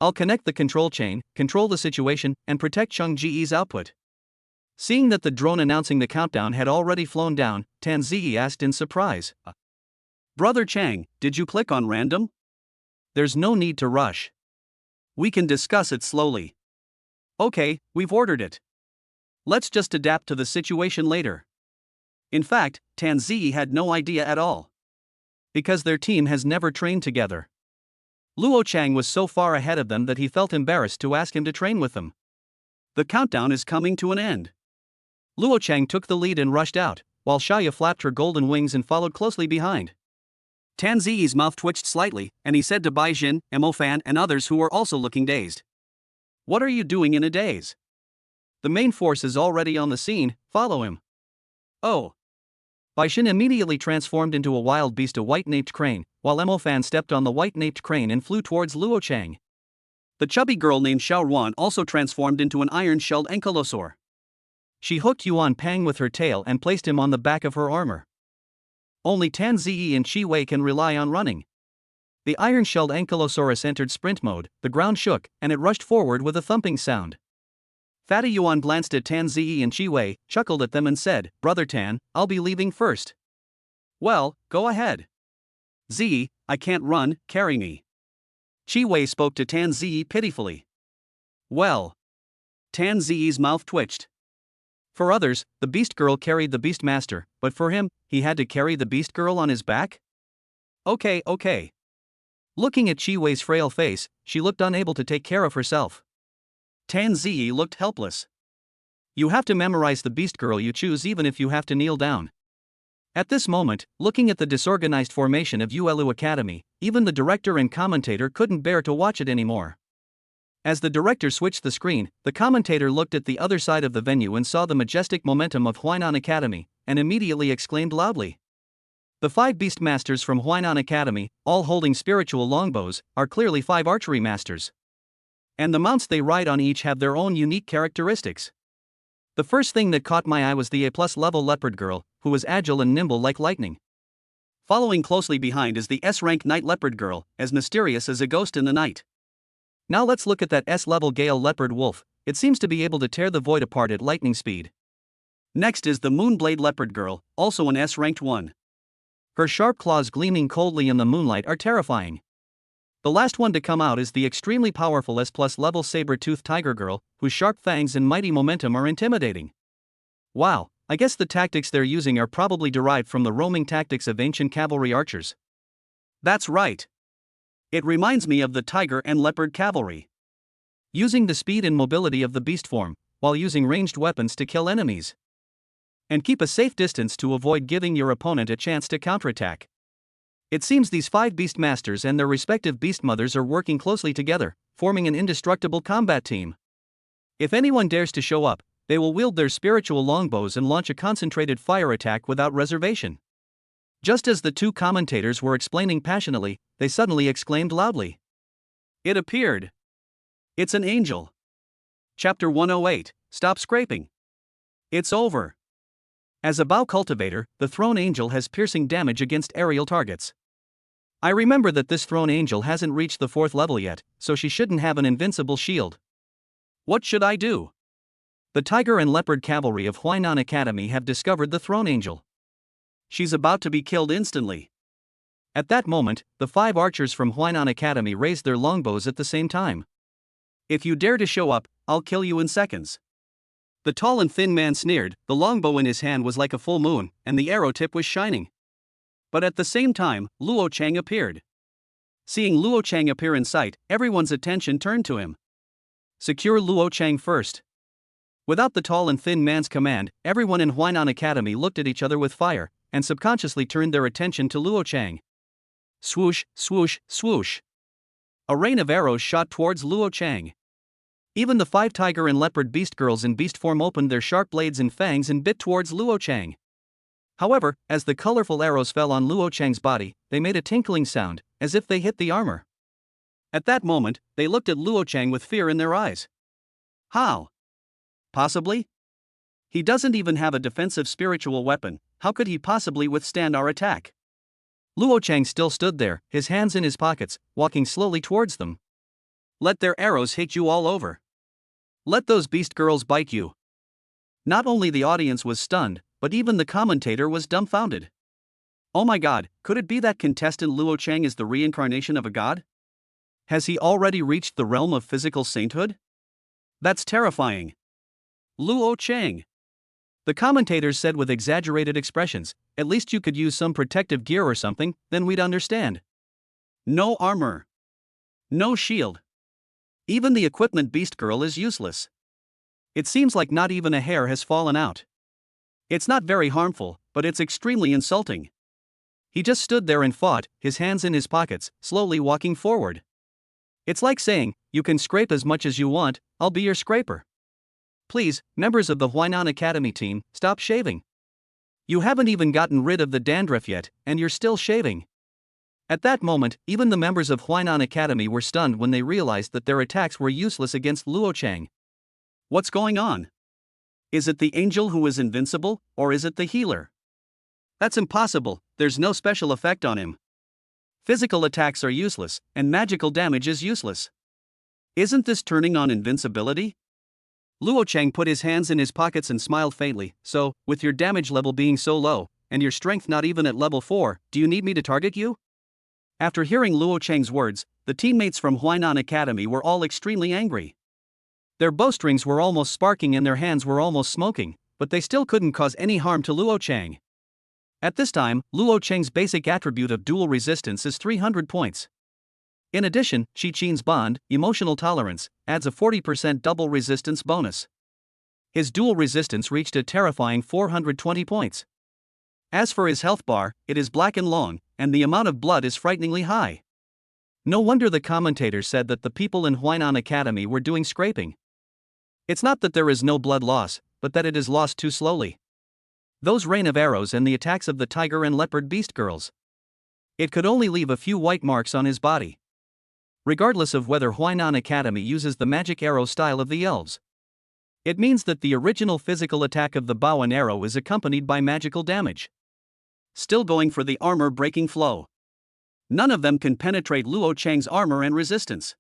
I'll connect the control chain, control the situation, and protect Cheng Ji's output. Seeing that the drone announcing the countdown had already flown down, Tan Ziyi asked in surprise. Brother Chang, did you click on random? There's no need to rush. We can discuss it slowly. Okay, we've ordered it. Let's just adapt to the situation later. In fact, Tan Ziyi had no idea at all. Because their team has never trained together. Luo Chang was so far ahead of them that he felt embarrassed to ask him to train with them. The countdown is coming to an end. Luo Chang took the lead and rushed out, while Xiao Yu flapped her golden wings and followed closely behind. Tan Ziyi's mouth twitched slightly, and he said to Bai Xin, Mo Fan and others who were also looking dazed. What are you doing in a daze? The main force is already on the scene, follow him. Oh. Bai Xin immediately transformed into a wild beast, a white-naped crane, while Mo Fan stepped on the white-naped crane and flew towards Luo Chang. The chubby girl named Xiao Ruan also transformed into an iron-shelled ankylosaur. She hooked Yuan Pang with her tail and placed him on the back of her armor. Only Tan Ziyi and Qi Wei can rely on running. The iron-shelled ankylosaurus entered sprint mode, the ground shook, and it rushed forward with a thumping sound. Fatty Yuan glanced at Tan Ziyi and Qi Wei, chuckled at them and said, Brother Tan, I'll be leaving first. Well, go ahead. Ziyi, I can't run, carry me. Qi Wei spoke to Tan Ziyi pitifully. Well. Tan Ziyi's mouth twitched. For others, the beast girl carried the beast master, but for him, he had to carry the beast girl on his back? Okay. Looking at Qi Wei's frail face, she looked unable to take care of herself. Tan Ziyi looked helpless. You have to memorize the beast girl you choose even if you have to kneel down. At this moment, looking at the disorganized formation of Yuelu Academy, even the director and commentator couldn't bear to watch it anymore. As the director switched the screen, the commentator looked at the other side of the venue and saw the majestic momentum of Huainan Academy, and immediately exclaimed loudly. The 5 beast masters from Huainan Academy, all holding spiritual longbows, are clearly 5 archery masters. And the mounts they ride on each have their own unique characteristics. The first thing that caught my eye was the A+ level leopard girl, who was agile and nimble like lightning. Following closely behind is the S-rank night leopard girl, as mysterious as a ghost in the night. Now let's look at that S-level Gale leopard wolf, it seems to be able to tear the void apart at lightning speed. Next is the Moonblade leopard girl, also an S-ranked one. Her sharp claws gleaming coldly in the moonlight are terrifying. The last one to come out is the extremely powerful S+ level saber-toothed tiger girl, whose sharp fangs and mighty momentum are intimidating. Wow, I guess the tactics they're using are probably derived from the roaming tactics of ancient cavalry archers. That's right. It reminds me of the tiger and leopard cavalry. Using the speed and mobility of the beast form, while using ranged weapons to kill enemies. And keep a safe distance to avoid giving your opponent a chance to counterattack. It seems these 5 beast masters and their respective beast mothers are working closely together, forming an indestructible combat team. If anyone dares to show up, they will wield their spiritual longbows and launch a concentrated fire attack without reservation. Just as the 2 commentators were explaining passionately, they suddenly exclaimed loudly. It appeared. It's an angel. Chapter 108, Stop Scraping. It's over. As a bow cultivator, the throne angel has piercing damage against aerial targets. I remember that this throne angel hasn't reached the 4th level yet, so she shouldn't have an invincible shield. What should I do? The tiger and leopard cavalry of Huainan Academy have discovered the throne angel. She's about to be killed instantly. At that moment, the 5 archers from Huainan Academy raised their longbows at the same time. If you dare to show up, I'll kill you in seconds. The tall and thin man sneered. The longbow in his hand was like a full moon, and the arrow tip was shining. But at the same time, Luo Chang appeared. Seeing Luo Chang appear in sight, everyone's attention turned to him. Secure Luo Chang first. Without the tall and thin man's command, everyone in Huainan Academy looked at each other with fire, and subconsciously turned their attention to Luo Chang. Swoosh, swoosh, swoosh. A rain of arrows shot towards Luo Chang. Even the 5 tiger and leopard beast girls in beast form opened their sharp blades and fangs and bit towards Luo Chang. However, as the colorful arrows fell on Luo Chang's body, they made a tinkling sound, as if they hit the armor. At that moment, they looked at Luo Chang with fear in their eyes. How? Possibly? He doesn't even have a defensive spiritual weapon. How could he possibly withstand our attack? Luo Chang still stood there, his hands in his pockets, walking slowly towards them. Let their arrows hit you all over. Let those beast girls bite you. Not only the audience was stunned, but even the commentator was dumbfounded. Oh my god, could it be that contestant Luo Chang is the reincarnation of a god? Has he already reached the realm of physical sainthood? That's terrifying. Luo Chang. The commentators said with exaggerated expressions, at least you could use some protective gear or something, then we'd understand. No armor. No shield. Even the equipment beast girl is useless. It seems like not even a hair has fallen out. It's not very harmful, but it's extremely insulting. He just stood there and fought, his hands in his pockets, slowly walking forward. It's like saying, you can scrape as much as you want, I'll be your scraper. Please, members of the Huainan Academy team, stop shaving. You haven't even gotten rid of the dandruff yet, and you're still shaving. At that moment, even the members of Huainan Academy were stunned when they realized that their attacks were useless against Luo Chang. What's going on? Is it the angel who is invincible, or is it the healer? That's impossible, there's no special effect on him. Physical attacks are useless, and magical damage is useless. Isn't this turning on invincibility? Luo Chang put his hands in his pockets and smiled faintly. So, with your damage level being so low, and your strength not even at level 4, do you need me to target you? After hearing Luo Chang's words, the teammates from Huainan Academy were all extremely angry. Their bowstrings were almost sparking and their hands were almost smoking, but they still couldn't cause any harm to Luo Chang. At this time, Luo Chang's basic attribute of duel resistance is 300 points. In addition, Shi Qin's bond, emotional tolerance, adds a 40% double resistance bonus. His duel resistance reached a terrifying 420 points. As for his health bar, it is black and long, and the amount of blood is frighteningly high. No wonder the commentators said that the people in Huainan Academy were doing scraping. It's not that there is no blood loss, but that it is lost too slowly. Those rain of arrows and the attacks of the tiger and leopard beast girls. It could only leave a few white marks on his body. Regardless of whether Huainan Academy uses the magic arrow style of the elves. It means that the original physical attack of the bow and arrow is accompanied by magical damage. Still going for the armor-breaking flow. None of them can penetrate Luo Chang's armor and resistance.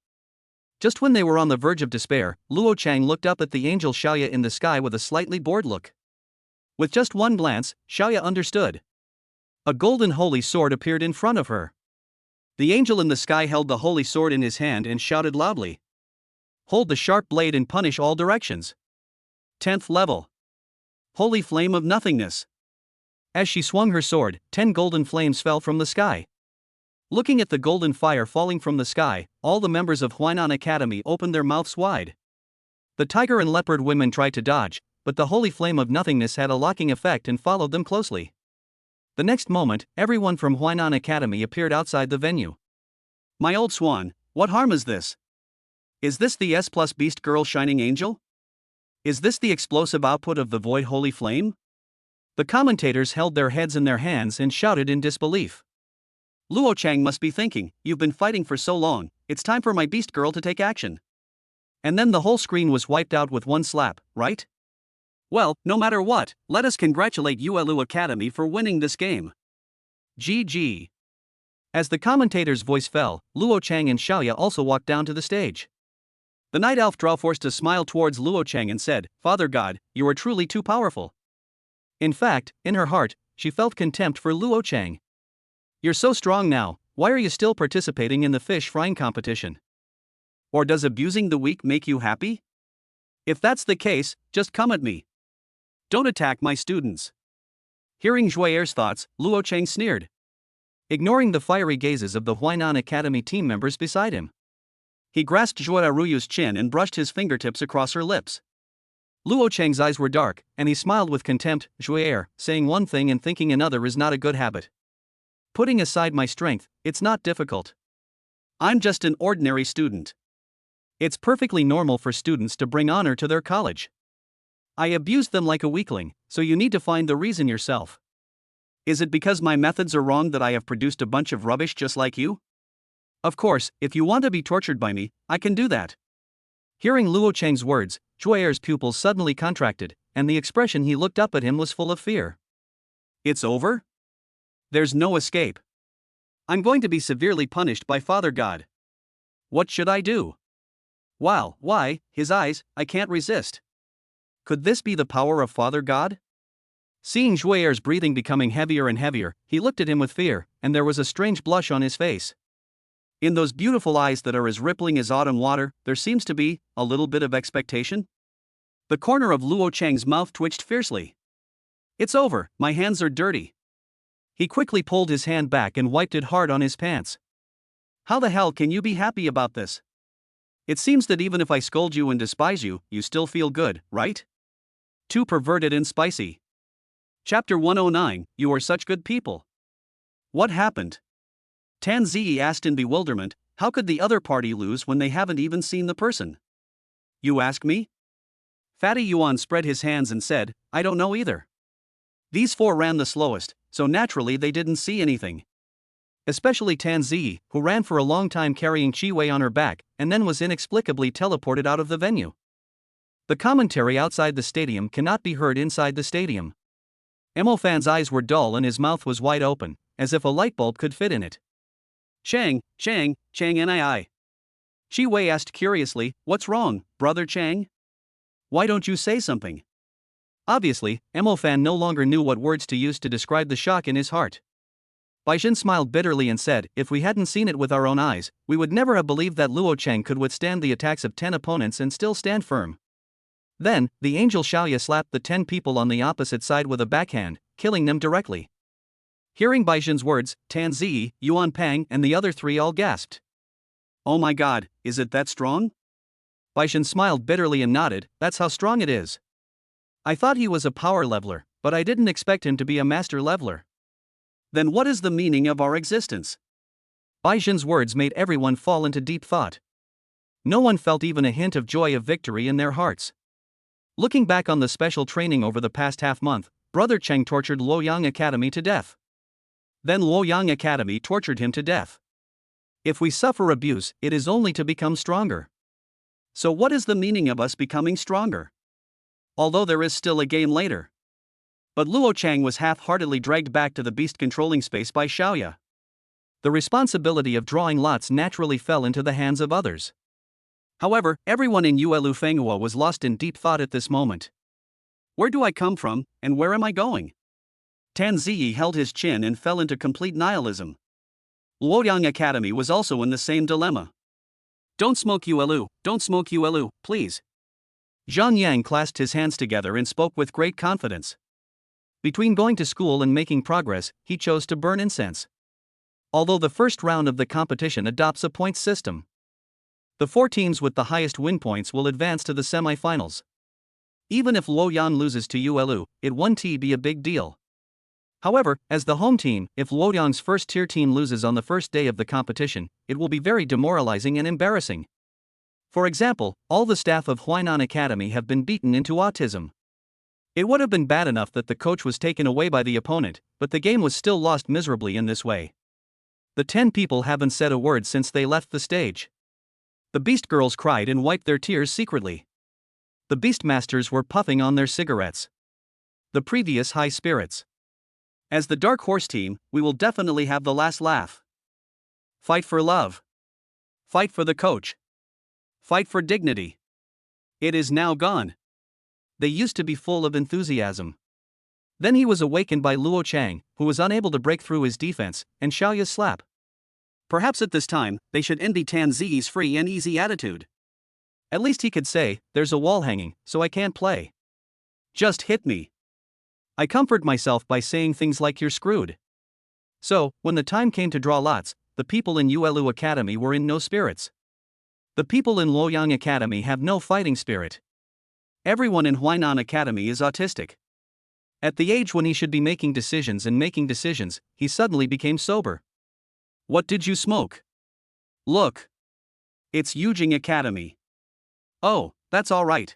Just when they were on the verge of despair, Luo Chang looked up at the angel Xiao Yu in the sky with a slightly bored look. With just one glance, Xiao Yu understood. A golden holy sword appeared in front of her. The angel in the sky held the holy sword in his hand and shouted loudly. Hold the sharp blade and punish all directions. 10th level. Holy flame of nothingness. As she swung her sword, 10 golden flames fell from the sky. Looking at the golden fire falling from the sky, all the members of Huainan Academy opened their mouths wide. The tiger and leopard women tried to dodge, but the holy flame of nothingness had a locking effect and followed them closely. The next moment, everyone from Huainan Academy appeared outside the venue. My old swan, what harm is this? Is this the S+ Beast Girl Shining Angel? Is this the explosive output of the void holy flame? The commentators held their heads in their hands and shouted in disbelief. Luo Chang must be thinking, you've been fighting for so long, it's time for my beast girl to take action. And then the whole screen was wiped out with one slap, right? Well, no matter what, let us congratulate Yuelu Academy for winning this game. GG. As the commentator's voice fell, Luo Chang and Xiaoya also walked down to the stage. The night elf draw forced a smile towards Luo Chang and said, Father God, you are truly too powerful. In fact, in her heart, she felt contempt for Luo Chang. You're so strong now, why are you still participating in the fish frying competition? Or does abusing the weak make you happy? If that's the case, just come at me. Don't attack my students. Hearing Zhuayer's thoughts, Luo Chang sneered, ignoring the fiery gazes of the Huainan Academy team members beside him. He grasped Zhuayer's chin and brushed his fingertips across her lips. Luo Chang's eyes were dark, and he smiled with contempt. Zhuayer, saying one thing and thinking another is not a good habit. Putting aside my strength, it's not difficult. I'm just an ordinary student. It's perfectly normal for students to bring honor to their college. I abused them like a weakling, so you need to find the reason yourself. Is it because my methods are wrong that I have produced a bunch of rubbish just like you? Of course, if you want to be tortured by me, I can do that. Hearing Luo Chang's words, Zhuayer's pupils suddenly contracted, and the expression he looked up at him was full of fear. It's over? There's no escape. I'm going to be severely punished by Father God. What should I do? Wow, why, his eyes, I can't resist. Could this be the power of Father God? Seeing Zhuayer's breathing becoming heavier and heavier, he looked at him with fear, and there was a strange blush on his face. In those beautiful eyes that are as rippling as autumn water, there seems to be a little bit of expectation. The corner of Luo Chang's mouth twitched fiercely. It's over, my hands are dirty. He quickly pulled his hand back and wiped it hard on his pants. How the hell can you be happy about this? It seems that even if I scold you and despise you, you still feel good, right? Too perverted and spicy. Chapter 109, You are such good people. What happened? Tan Ziyi asked in bewilderment, how could the other party lose when they haven't even seen the person? You ask me? Fatty Yuan spread his hands and said, I don't know either. These four ran the slowest, so naturally they didn't see anything. Especially Tan Ziyi, who ran for a long time carrying Qi Wei on her back, and then was inexplicably teleported out of the venue. The commentary outside the stadium cannot be heard inside the stadium. Mo Fan's eyes were dull and his mouth was wide open, as if a light bulb could fit in it. Chang Nii. Qi Wei asked curiously, what's wrong, brother Chang? Why don't you say something? Obviously, Mo Fan no longer knew what words to use to describe the shock in his heart. Baixin smiled bitterly and said, if we hadn't seen it with our own eyes, we would never have believed that Luo Chang could withstand the attacks of 10 opponents and still stand firm. Then, the angel Xiaoya slapped the 10 people on the opposite side with a backhand, killing them directly. Hearing Baixin's words, Tan Ziyi, Yuan Pang and the other three all gasped. Oh my god, is it that strong? Baixin smiled bitterly and nodded, that's how strong it is. I thought he was a power leveler, but I didn't expect him to be a master leveler. Then what is the meaning of our existence? Baixin's words made everyone fall into deep thought. No one felt even a hint of joy of victory in their hearts. Looking back on the special training over the past half-month, Brother Cheng tortured Luoyang Academy to death. Then Luoyang Academy tortured him to death. If we suffer abuse, it is only to become stronger. So what is the meaning of us becoming stronger? Although there is still a game later. But Luo Chang was half-heartedly dragged back to the beast controlling space by Xiaoya. The responsibility of drawing lots naturally fell into the hands of others. However, everyone in Yuelu Fenghua was lost in deep thought at this moment. Where do I come from, and where am I going? Tan Ziyi held his chin and fell into complete nihilism. Luoyang Academy was also in the same dilemma. Don't smoke Yuelu, don't smoke Yuelu, please. Zhang Yang clasped his hands together and spoke with great confidence. Between going to school and making progress, he chose to burn incense. Although the first round of the competition adopts a points system, the 4 teams with the highest win points will advance to the semifinals. Even if Luoyang loses to Yuelu, it won't be a big deal. However, as the home team, if Luoyang's first-tier team loses on the first day of the competition, it will be very demoralizing and embarrassing. For example, all the staff of Huainan Academy have been beaten into autism. It would have been bad enough that the coach was taken away by the opponent, but the game was still lost miserably in this way. The 10 people haven't said a word since they left the stage. The Beast Girls cried and wiped their tears secretly. The Beastmasters were puffing on their cigarettes. The previous high spirits. As the Dark Horse team, we will definitely have the last laugh. Fight for love. Fight for the coach. Fight for dignity. It is now gone. They used to be full of enthusiasm. Then he was awakened by Luo Chang, who was unable to break through his defense, and Xiao Yu's slap. Perhaps at this time, they should envy Tan Ziyi's free and easy attitude. At least he could say, there's a wall hanging, so I can't play. Just hit me. I comfort myself by saying things like you're screwed. So, when the time came to draw lots, the people in Yuelu Academy were in no spirits. The people in Luoyang Academy have no fighting spirit. Everyone in Huainan Academy is autistic. At the age when he should be making decisions, he suddenly became sober. What did you smoke? Look. It's Yujing Academy. Oh, that's all right.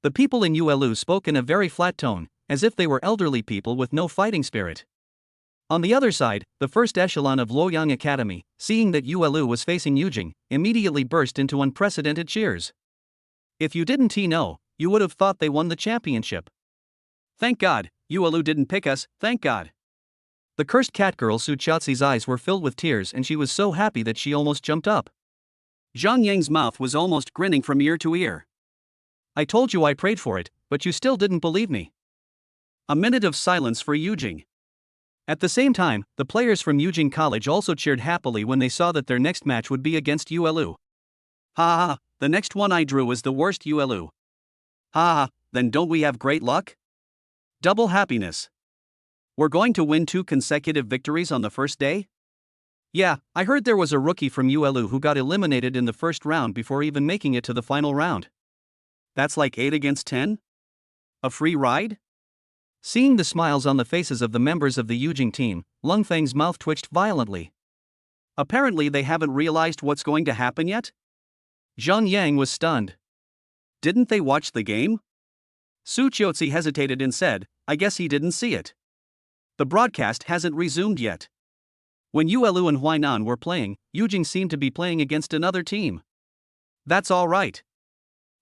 The people in Yuelu spoke in a very flat tone, as if they were elderly people with no fighting spirit. On the other side, the first echelon of Luoyang Academy, seeing that Yuelu was facing Yujing, immediately burst into unprecedented cheers. If you didn't know, you would have thought they won the championship. Thank God, Yuelu didn't pick us, thank God. The cursed cat girl Su Chaozi's eyes were filled with tears and she was so happy that she almost jumped up. Zhang Yang's mouth was almost grinning from ear to ear. I told you I prayed for it, but you still didn't believe me. A minute of silence for Yujing. At the same time, the players from Yujing College also cheered happily when they saw that their next match would be against Yuelu. Ha ha, the next one I drew was the worst Yuelu. Ha ha, then don't we have great luck? Double happiness. We're going to win 2 consecutive victories on the first day? Yeah, I heard there was a rookie from Yuelu who got eliminated in the first round before even making it to the final round. That's like 8 against 10? A free ride? Seeing the smiles on the faces of the members of the Yujing team, Lung Feng's mouth twitched violently. Apparently they haven't realized what's going to happen yet? Zhang Yang was stunned. Didn't they watch the game? Su Qiuzi hesitated and said, I guess he didn't see it. The broadcast hasn't resumed yet. When Yuelu and Huainan were playing, Yujing seemed to be playing against another team. That's all right.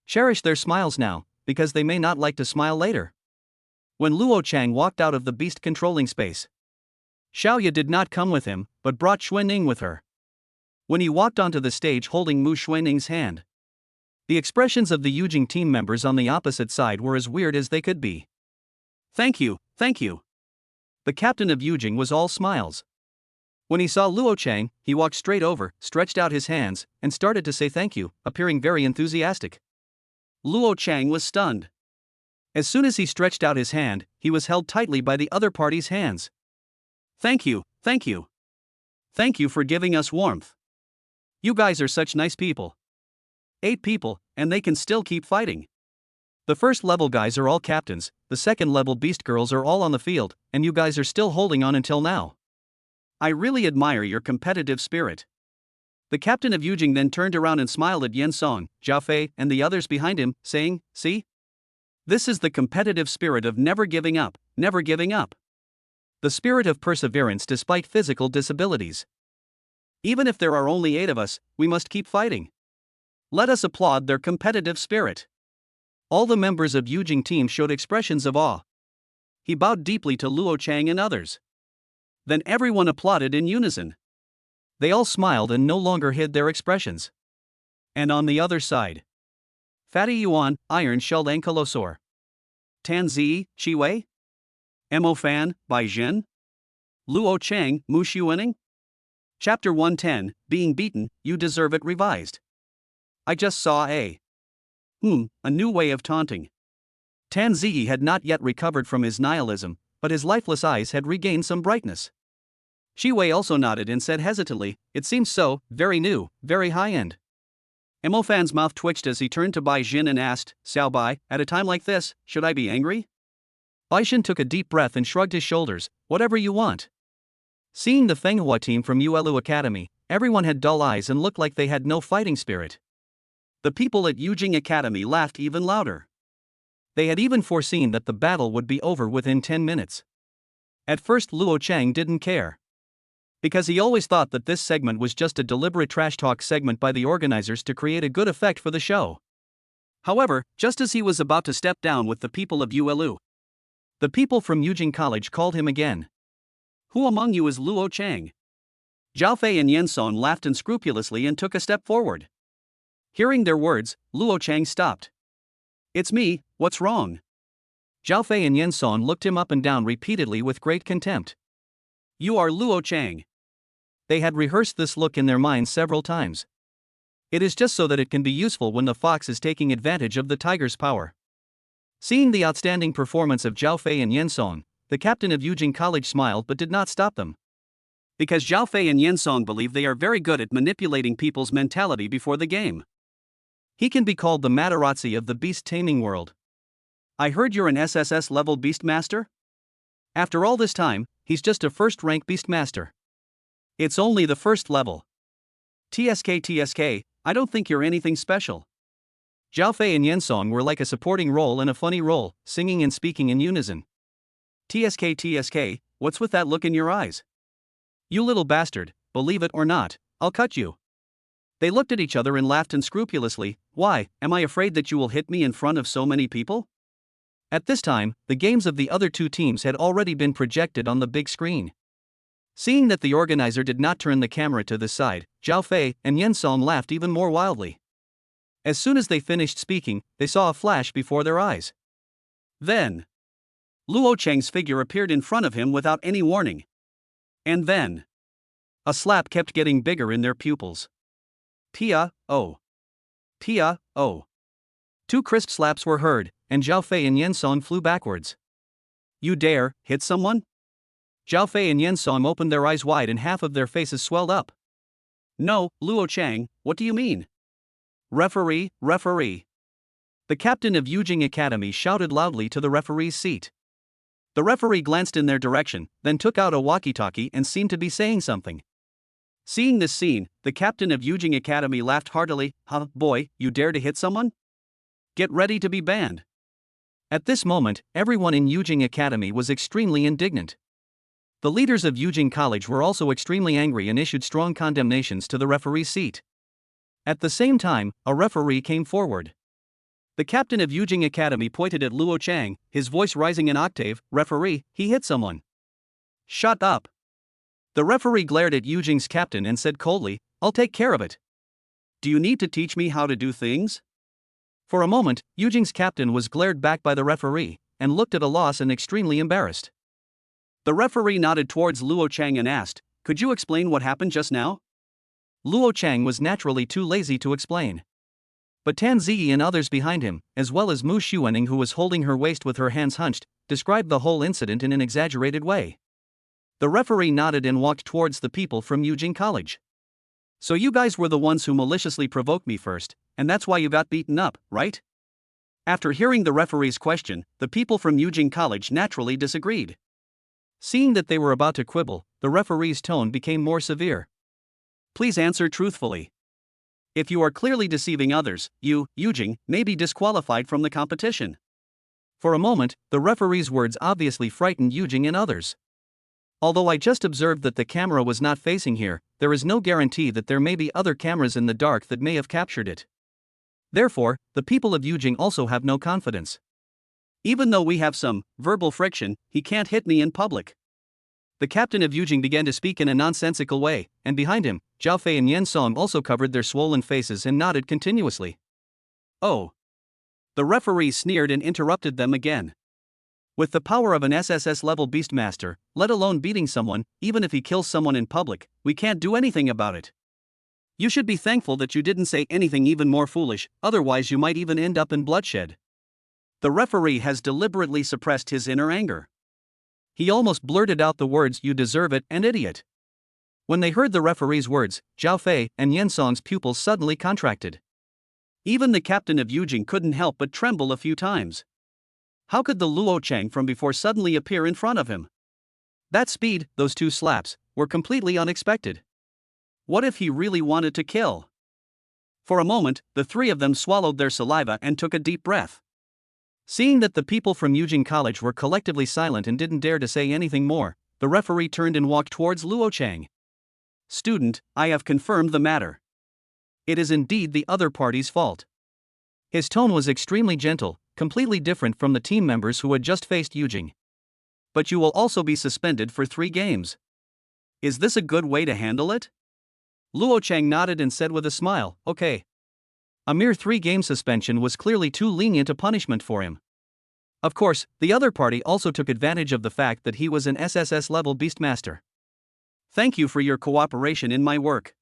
Cherish their smiles now, because they may not like to smile later. When Luo Chang walked out of the beast controlling space, Xiao Yu did not come with him, but brought Xuanning with her. When he walked onto the stage holding Mu Xuanning's hand, the expressions of the Yujing team members on the opposite side were as weird as they could be. Thank you, thank you. The captain of Yujing was all smiles. When he saw Luo Chang, he walked straight over, stretched out his hands, and started to say thank you, appearing very enthusiastic. Luo Chang was stunned. As soon as he stretched out his hand, he was held tightly by the other party's hands. Thank you, thank you. Thank you for giving us warmth. You guys are such nice people. 8 people, and they can still keep fighting. The first level guys are all captains, the second level beast girls are all on the field, and you guys are still holding on until now. I really admire your competitive spirit. The captain of Yujing then turned around and smiled at Yen Song, Zhao Fei, and the others behind him, saying, see? This is the competitive spirit of never giving up, never giving up. The spirit of perseverance despite physical disabilities. Even if there are only 8 of us, we must keep fighting. Let us applaud their competitive spirit. All the members of Yujing team showed expressions of awe. He bowed deeply to Luo Chang and others. Then everyone applauded in unison. They all smiled and no longer hid their expressions. And on the other side, Fatty Yuan, Iron Shelled Ankylosore. Tan Zi, Qi Wei? Mo Fan, Bai Zhen? Luo Chang, Mu Xuanning? Chapter 110, Being Beaten, You Deserve It revised. I just saw a new way of taunting. Tan Ziyi had not yet recovered from his nihilism, but his lifeless eyes had regained some brightness. Shi Wei also nodded and said hesitantly, "It seems so, very new, very high-end." Mo Fan's mouth twitched as he turned to Bai Jin and asked, "Xiao Bai, at a time like this, should I be angry?" Bai Jin took a deep breath and shrugged his shoulders, "Whatever you want." Seeing the Fenghua team from Yuelu Academy, everyone had dull eyes and looked like they had no fighting spirit. The people at Yujing Academy laughed even louder. They had even foreseen that the battle would be over within 10 minutes. At first Luo Chang didn't care, because he always thought that this segment was just a deliberate trash talk segment by the organizers to create a good effect for the show. However, just as he was about to step down with the people of Yuelu, the people from Yujing College called him again. "Who among you is Luo Chang?" Zhao Fei and Yen Song laughed unscrupulously and took a step forward. Hearing their words, Luo Chang stopped. "It's me, what's wrong?" Zhao Fei and Yen Song looked him up and down repeatedly with great contempt. "You are Luo Chang." They had rehearsed this look in their minds several times. It is just so that it can be useful when the fox is taking advantage of the tiger's power. Seeing the outstanding performance of Zhao Fei and Yen Song, the captain of Yujing College smiled but did not stop them. Because Zhao Fei and Yen Song believe they are very good at manipulating people's mentality before the game. He can be called the Matarazzi of the beast taming world. "I heard you're an SSS level beast master?" After all this time, he's just a first rank beast master. It's only the first level. TSK, I don't think you're anything special. Zhao Fei and Yen Song were like a supporting role and a funny role, singing and speaking in unison. TSK, what's with that look in your eyes? You little bastard, believe it or not, I'll cut you." They looked at each other and laughed unscrupulously. "Why, am I afraid that you will hit me in front of so many people?" At this time, the games of the other two teams had already been projected on the big screen. Seeing that the organizer did not turn the camera to this side, Zhao Fei and Yen Song laughed even more wildly. As soon as they finished speaking, they saw a flash before their eyes. Then Luo Cheng's figure appeared in front of him without any warning. And then a slap kept getting bigger in their pupils. Pia, oh. Pia, oh. Two crisp slaps were heard, and Zhao Fei and Yen Song flew backwards. "You dare hit someone?" Zhao Fei and Yen Song opened their eyes wide and half of their faces swelled up. "No, Luo Chang, what do you mean?" Referee. The captain of Yujing Academy shouted loudly to the referee's seat. The referee glanced in their direction, then took out a walkie-talkie and seemed to be saying something. Seeing this scene, the captain of Yujing Academy laughed heartily. "Huh, boy, you dare to hit someone? Get ready to be banned." At this moment, everyone in Yujing Academy was extremely indignant. The leaders of Yujing College were also extremely angry and issued strong condemnations to the referee's seat. At the same time, a referee came forward. The captain of Yujing Academy pointed at Luo Chang, his voice rising an octave. "Referee, he hit someone." "Shut up." The referee glared at Yujing's captain and said coldly, "I'll take care of it." "Do you need to teach me how to do things?" For a moment, Yujing's captain was glared back by the referee, and looked at a loss and extremely embarrassed. The referee nodded towards Luo Chang and asked, "Could you explain what happened just now?" Luo Chang was naturally too lazy to explain. But Tan Ziyi and others behind him, as well as Mu Xuaning, who was holding her waist with her hands hunched, described the whole incident in an exaggerated way. The referee nodded and walked towards the people from Yujing College. "So you guys were the ones who maliciously provoked me first, and that's why you got beaten up, right?" After hearing the referee's question, the people from Yujing College naturally disagreed. Seeing that they were about to quibble, the referee's tone became more severe. "Please answer truthfully. If you are clearly deceiving others, you, Yujing, may be disqualified from the competition." For a moment, the referee's words obviously frightened Yujing and others. Although I just observed that the camera was not facing here, there is no guarantee that there may be other cameras in the dark that may have captured it. Therefore, the people of Yujing also have no confidence. Even though we have some verbal friction, he can't hit me in public. The captain of Yujing began to speak in a nonsensical way, and behind him, Zhao Fei and Yen Song also covered their swollen faces and nodded continuously. "Oh." The referee sneered and interrupted them again. With the power of an SSS level Beastmaster, let alone beating someone, even if he kills someone in public, we can't do anything about it. You should be thankful that you didn't say anything even more foolish, otherwise you might even end up in bloodshed. The referee has deliberately suppressed his inner anger. He almost blurted out the words, "You deserve it, an idiot." When they heard the referee's words, Zhao Fei and Yen Song's pupils suddenly contracted. Even the captain of Yujing couldn't help but tremble a few times. How could the Luo Chang from before suddenly appear in front of him? That speed, those two slaps, were completely unexpected. What if he really wanted to kill? For a moment, the three of them swallowed their saliva and took a deep breath. Seeing that the people from Yujing College were collectively silent and didn't dare to say anything more, the referee turned and walked towards Luo Chang. "Student, I have confirmed the matter. It is indeed the other party's fault." His tone was extremely gentle, completely different from the team members who had just faced Yujing. "But you will also be suspended for 3 games. Is this a good way to handle it?" Luo Chang nodded and said with a smile, "Okay." A mere 3-game suspension was clearly too lenient a punishment for him. Of course, the other party also took advantage of the fact that he was an SSS-level Beastmaster. "Thank you for your cooperation in my work."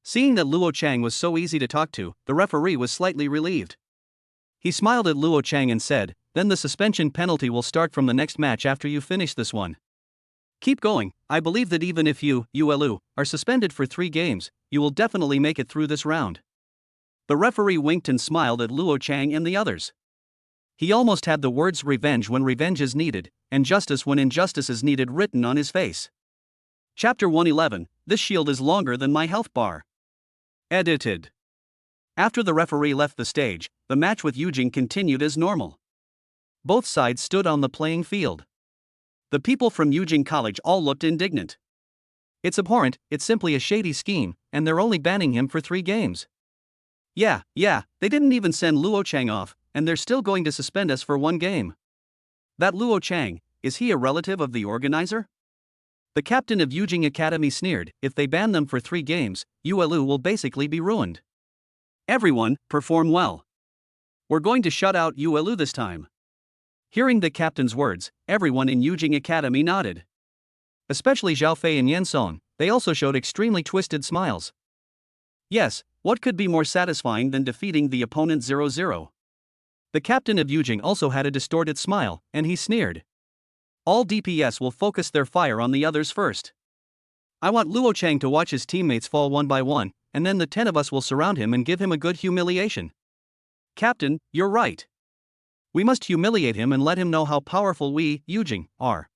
Seeing that Luo Chang was so easy to talk to, the referee was slightly relieved. He smiled at Luo Chang and said, "Then the suspension penalty will start from the next match after you finish this one. Keep going. I believe that even if you, Yuelu, are suspended for 3 games, you will definitely make it through this round." The referee winked and smiled at Luo Chang and the others. He almost had the words "revenge when revenge is needed," and "justice when injustice is needed" written on his face. Chapter 111, This shield is longer than my health bar. Edited. After the referee left the stage, the match with Yujing continued as normal. Both sides stood on the playing field. The people from Yujing College all looked indignant. It's abhorrent, it's simply a shady scheme, and they're only banning him for 3 games. Yeah, they didn't even send Luo Chang off, and they're still going to suspend us for 1 game. That Luo Chang, is he a relative of the organizer? The captain of Yujing Academy sneered, "If they ban them for 3 games, Yuelu will basically be ruined. Everyone, perform well. We're going to shut out Yuelu this time." Hearing the captain's words, everyone in Yujing Academy nodded. Especially Zhao Fei and Yen Song, they also showed extremely twisted smiles. Yes, what could be more satisfying than defeating the opponent 0-0? The captain of Yujing also had a distorted smile, and he sneered. All DPS will focus their fire on the others first. I want Luo Chang to watch his teammates fall one by one, and then the 10 of us will surround him and give him a good humiliation. Captain, you're right. We must humiliate him and let him know how powerful we, Yujing, are.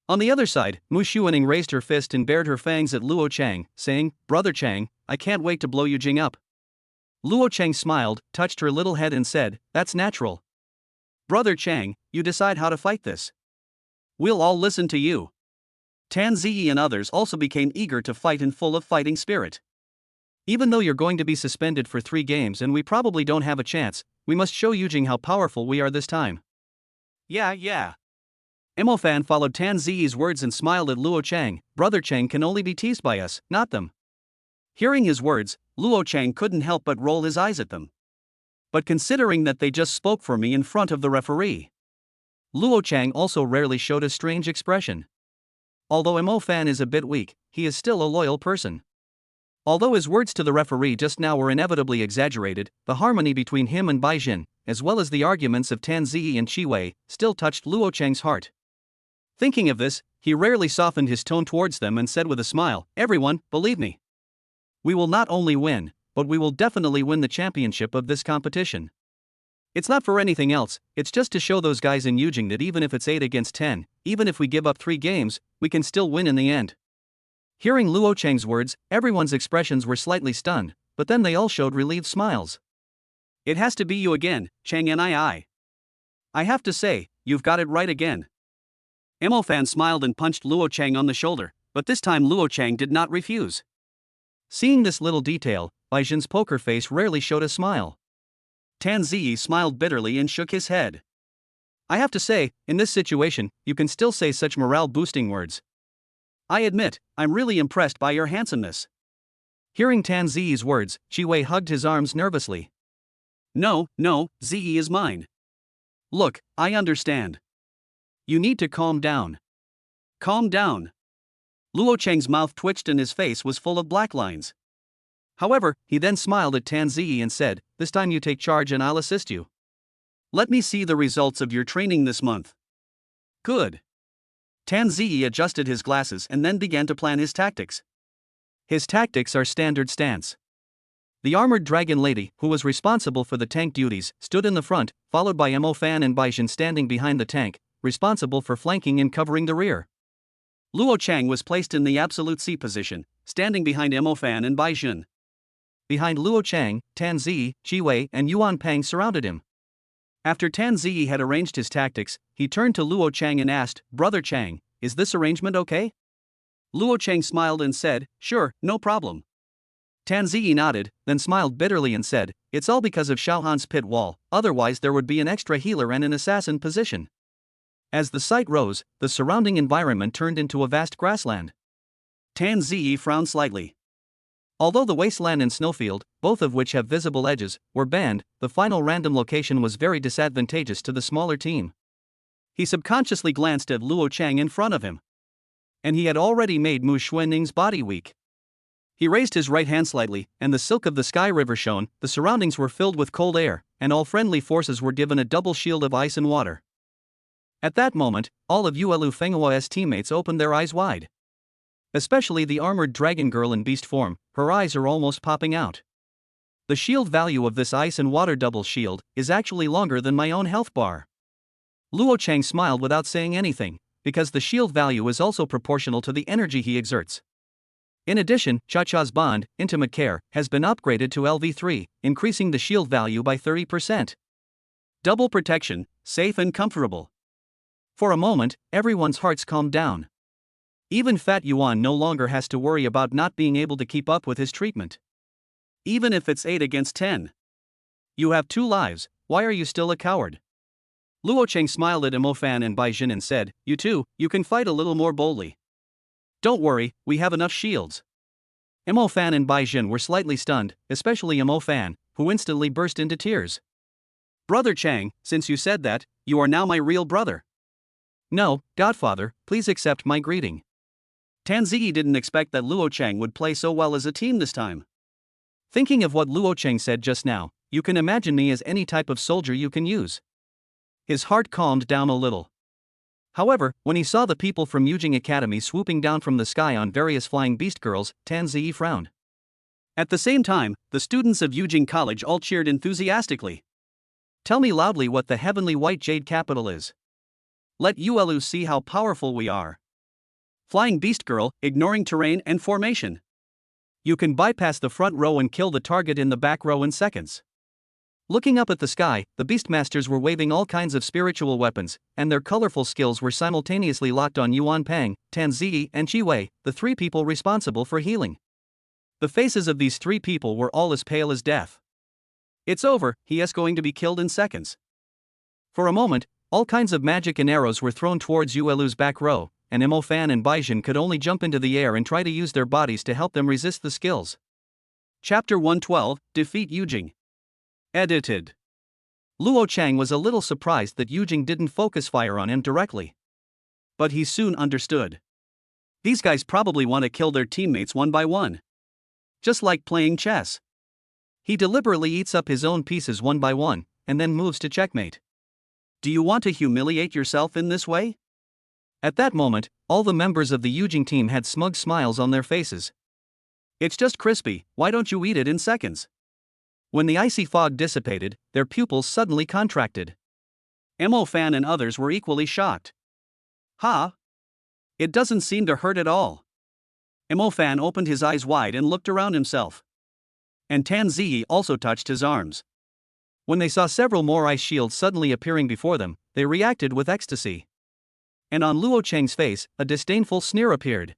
On the other side, Mu Xuaning raised her fist and bared her fangs at Luo Chang, saying, "Brother Chang, I can't wait to blow Yujing up." Luo Chang smiled, touched her little head and said, "That's natural. Brother Chang, you decide how to fight this. We'll all listen to you." Tan Ziyi and others also became eager to fight and full of fighting spirit. Even though you're going to be suspended for 3 games and we probably don't have a chance, we must show Yujing how powerful we are this time. Yeah. Emofan followed Tan Ziyi's words and smiled at Luo Chang. Brother Chang can only be teased by us, not them. Hearing his words, Luo Chang couldn't help but roll his eyes at them. But considering that they just spoke for me in front of the referee. Luo Chang also rarely showed a strange expression. Although Emofan is a bit weak, he is still a loyal person. Although his words to the referee just now were inevitably exaggerated, the harmony between him and Baijin, as well as the arguments of Tan Ziyi and Qi Wei, still touched Luo Chang's heart. Thinking of this, he rarely softened his tone towards them and said with a smile, "Everyone, believe me. We will not only win, but we will definitely win the championship of this competition. It's not for anything else, it's just to show those guys in Yujing that even if it's 8 against 10, even if we give up 3 games, we can still win in the end." Hearing Luo Chang's words, everyone's expressions were slightly stunned, but then they all showed relieved smiles. "It has to be you again, Chang Nii. I have to say, you've got it right again." Emofan smiled and punched Luo Chang on the shoulder, but this time Luo Chang did not refuse. Seeing this little detail, Baijin's poker face rarely showed a smile. Tan Ziyi smiled bitterly and shook his head. "I have to say, in this situation, you can still say such morale-boosting words. I admit, I'm really impressed by your handsomeness." Hearing Tan Ziyi's words, Qi Wei hugged his arms nervously. No, Ziyi is mine. Look, I understand. You need to calm down. Calm down. Luo Cheng's mouth twitched and his face was full of black lines. However, he then smiled at Tan Ziyi and said, "This time you take charge and I'll assist you. Let me see the results of your training this month." Good. Tan Ziyi adjusted his glasses and then began to plan his tactics. His tactics are standard stance. The armored dragon lady, who was responsible for the tank duties, stood in the front, followed by Mo Fan and Baixin standing behind the tank, responsible for flanking and covering the rear. Luo Chang was placed in the absolute C position, standing behind Mo Fan and Baixin. Behind Luo Chang, Tan Ziyi, Ji Wei, and Yuan Pang surrounded him. After Tan Ziyi had arranged his tactics, he turned to Luo Chang and asked, "Brother Chang, is this arrangement okay?" Luo Chang smiled and said, "Sure, no problem." Tan Ziyi nodded, then smiled bitterly and said, "It's all because of Xiao Han's pit wall, otherwise there would be an extra healer and an assassin position." As the sight rose, the surrounding environment turned into a vast grassland. Tan Ziyi frowned slightly. Although the wasteland and snowfield, both of which have visible edges, were banned, the final random location was very disadvantageous to the smaller team. He subconsciously glanced at Luo Chang in front of him. And he had already made Mu Xuanning's body weak. He raised his right hand slightly, and the silk of the sky river shone. The surroundings were filled with cold air, and all friendly forces were given a double shield of ice and water. At that moment, all of Yuelu Fenghua's teammates opened their eyes wide. Especially the armored dragon girl in beast form, her eyes are almost popping out. The shield value of this ice and water double shield is actually longer than my own health bar. Luo Chang smiled without saying anything, because the shield value is also proportional to the energy he exerts. In addition, Cha-Cha's bond, Intimate Care, has been upgraded to LV3, increasing the shield value by 30%. Double protection, safe and comfortable. For a moment, everyone's hearts calmed down. Even Fat Yuan no longer has to worry about not being able to keep up with his treatment. Even if it's 8 against 10. You have 2 lives, why are you still a coward? Luo Cheng smiled at Mo Fan and Baixin and said, "You two, you can fight a little more boldly. Don't worry, we have enough shields." Mo Fan and Baixin were slightly stunned, especially Mo Fan, who instantly burst into tears. "Brother Chang, since you said that, you are now my real brother." "No, Godfather, please accept my greeting." Tan Ziyi didn't expect that Luo Chang would play so well as a team this time. Thinking of what Luo Chang said just now, you can imagine me as any type of soldier you can use. His heart calmed down a little. However, when he saw the people from Yujing Academy swooping down from the sky on various flying beast girls, Tan Ziyi frowned. At the same time, the students of Yujing College all cheered enthusiastically. "Tell me loudly what the heavenly white jade capital is. Let Yuelu see how powerful we are." Flying beast girl, ignoring terrain and formation. You can bypass the front row and kill the target in the back row in seconds. Looking up at the sky, the Beastmasters were waving all kinds of spiritual weapons, and their colorful skills were simultaneously locked on Yuan Pang, Tan Ziyi, and Ji Wei, the 3 people responsible for healing. The faces of these 3 people were all as pale as death. "It's over, he is going to be killed in seconds." For a moment, all kinds of magic and arrows were thrown towards Yuelu's back row, and Mo Fan and Baixin could only jump into the air and try to use their bodies to help them resist the skills. Chapter 112, Defeat Yujing. Edited. Luo Chang was a little surprised that Yujing didn't focus fire on him directly. But he soon understood. These guys probably want to kill their teammates one by one. Just like playing chess. He deliberately eats up his own pieces one by one, and then moves to checkmate. Do you want to humiliate yourself in this way? At that moment, all the members of the Yujing team had smug smiles on their faces. It's just crispy, why don't you eat it in seconds? When the icy fog dissipated, their pupils suddenly contracted. Mo Fan and others were equally shocked. Ha! It doesn't seem to hurt at all. Mo Fan opened his eyes wide and looked around himself. And Tan Ziyi also touched his arms. When they saw several more ice shields suddenly appearing before them, they reacted with ecstasy. And on Luo Cheng's face, a disdainful sneer appeared.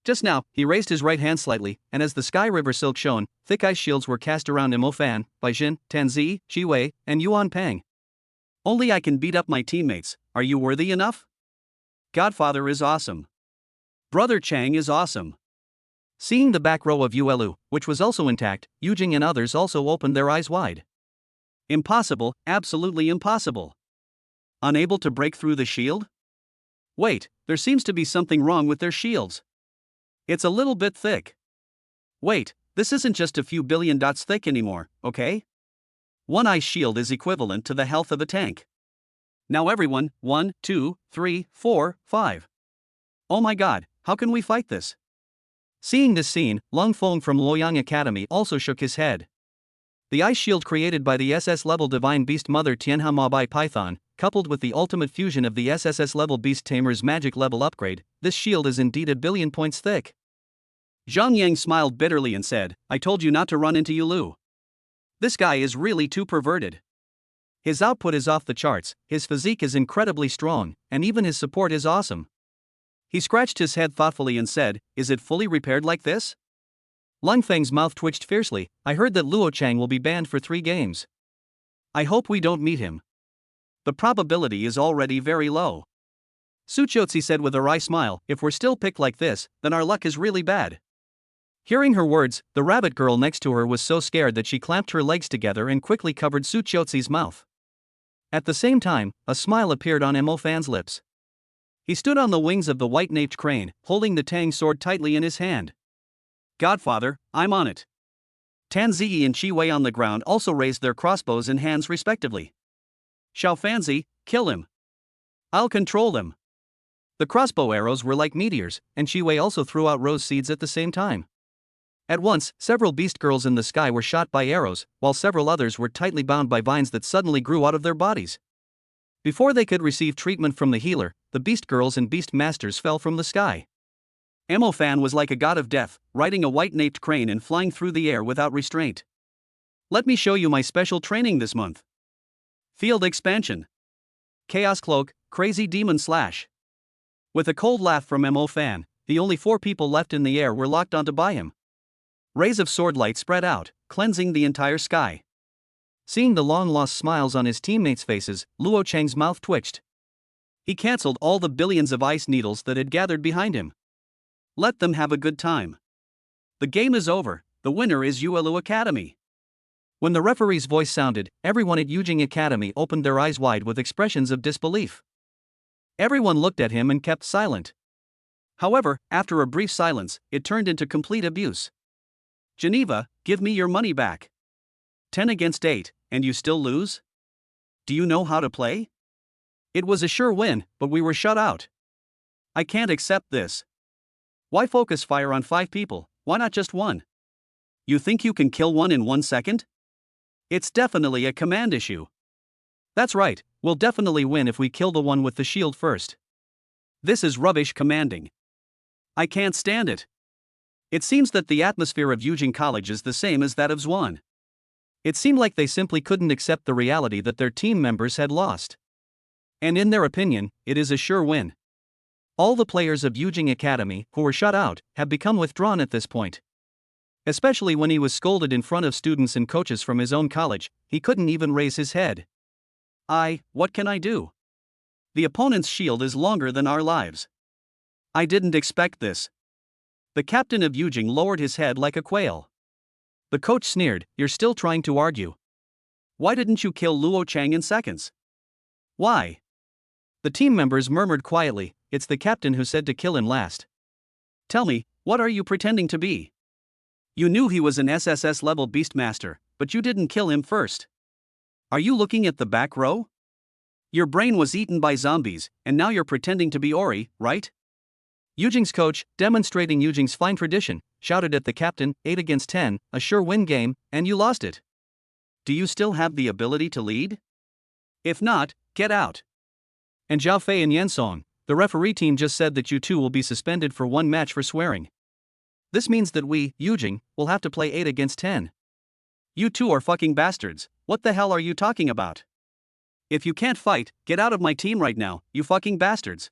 Just now, he raised his right hand slightly, and as the sky river silk shone, thick ice shields were cast around Mo Fan, Baixin, Tan Ziyi, Ji Wei, and Yuan Pang. Only I can beat up my teammates, are you worthy enough? Godfather is awesome. Brother Chang is awesome. Seeing the back row of Yuelu, which was also intact, Yujing and others also opened their eyes wide. Impossible, absolutely impossible. Unable to break through the shield? Wait, there seems to be something wrong with their shields. It's a little bit thick. Wait, this isn't just a few billion dots thick anymore, okay? One ice shield is equivalent to the health of a tank. Now everyone, 1, 2, 3, 4, 5. Oh my god, how can we fight this? Seeing this scene, Lung Feng from Luoyang Academy also shook his head. The ice shield created by the SS-level Divine Beast Mother Tianha Mabai Python, coupled with the ultimate fusion of the SSS-level Beast Tamer's magic level upgrade, this shield is indeed a billion points thick. Zhang Yang smiled bitterly and said, I told you not to run into Yulu. This guy is really too perverted. His output is off the charts, his physique is incredibly strong, and even his support is awesome. He scratched his head thoughtfully and said, is it fully repaired like this? Lung Feng's mouth twitched fiercely. I heard that Luo Chang will be banned for 3 games. I hope we don't meet him. The probability is already very low. Su Chotzi said with a wry smile, if we're still picked like this, then our luck is really bad. Hearing her words, the rabbit girl next to her was so scared that she clamped her legs together and quickly covered Su Chotzi's mouth. At the same time, a smile appeared on Mo Fan's lips. He stood on the wings of the white-naped crane, holding the Tang sword tightly in his hand. Godfather, I'm on it. Tan Ziyi and Chi Wei on the ground also raised their crossbows and hands respectively. Xiao Fanzi, kill him. I'll control them. The crossbow arrows were like meteors, and Chi Wei also threw out rose seeds at the same time. At once, several beast girls in the sky were shot by arrows, while several others were tightly bound by vines that suddenly grew out of their bodies. Before they could receive treatment from the healer, the beast girls and beast masters fell from the sky. Mo Fan was like a god of death, riding a white-naped crane and flying through the air without restraint. Let me show you my special training this month. Field expansion. Chaos cloak, crazy demon slash. With a cold laugh from Mo Fan, the only 4 people left in the air were locked onto by him. Rays of sword light spread out, cleansing the entire sky. Seeing the long-lost smiles on his teammates' faces, Luo Chang's mouth twitched. He cancelled all the billions of ice needles that had gathered behind him. Let them have a good time. The game is over, the winner is Yuelu Academy. When the referee's voice sounded, everyone at Yujing Academy opened their eyes wide with expressions of disbelief. Everyone looked at him and kept silent. However, after a brief silence, it turned into complete abuse. Geneva, give me your money back. 10 against 8, and you still lose? Do you know how to play? It was a sure win, but we were shut out. I can't accept this. Why focus fire on 5 people, why not just 1? You think you can kill 1 in 1 second? It's definitely a command issue. That's right, we'll definitely win if we kill the one with the shield first. This is rubbish commanding. I can't stand it. It seems that the atmosphere of Yujing College is the same as that of Zwan. It seemed like they simply couldn't accept the reality that their team members had lost. And in their opinion, it is a sure win. All the players of Yujing Academy, who were shut out, have become withdrawn at this point. Especially when he was scolded in front of students and coaches from his own college, he couldn't even raise his head. What can I do? The opponent's shield is longer than our lives. I didn't expect this. The captain of Yujing lowered his head like a quail. The coach sneered, you're still trying to argue. Why didn't you kill Luo Chang in seconds? Why? The team members murmured quietly, it's the captain who said to kill him last. Tell me, what are you pretending to be? You knew he was an SSS-level Beastmaster, but you didn't kill him first. Are you looking at the back row? Your brain was eaten by zombies, and now you're pretending to be Ori, right? Yujing's coach, demonstrating Yujing's fine tradition, shouted at the captain, 8 against 10, a sure win game, and you lost it. Do you still have the ability to lead? If not, get out. And Zhao Fei and Yan Song, the referee team just said that you two will be suspended for 1 match for swearing. This means that we, Yujing, will have to play 8 against 10. You two are fucking bastards, what the hell are you talking about? If you can't fight, get out of my team right now, you fucking bastards.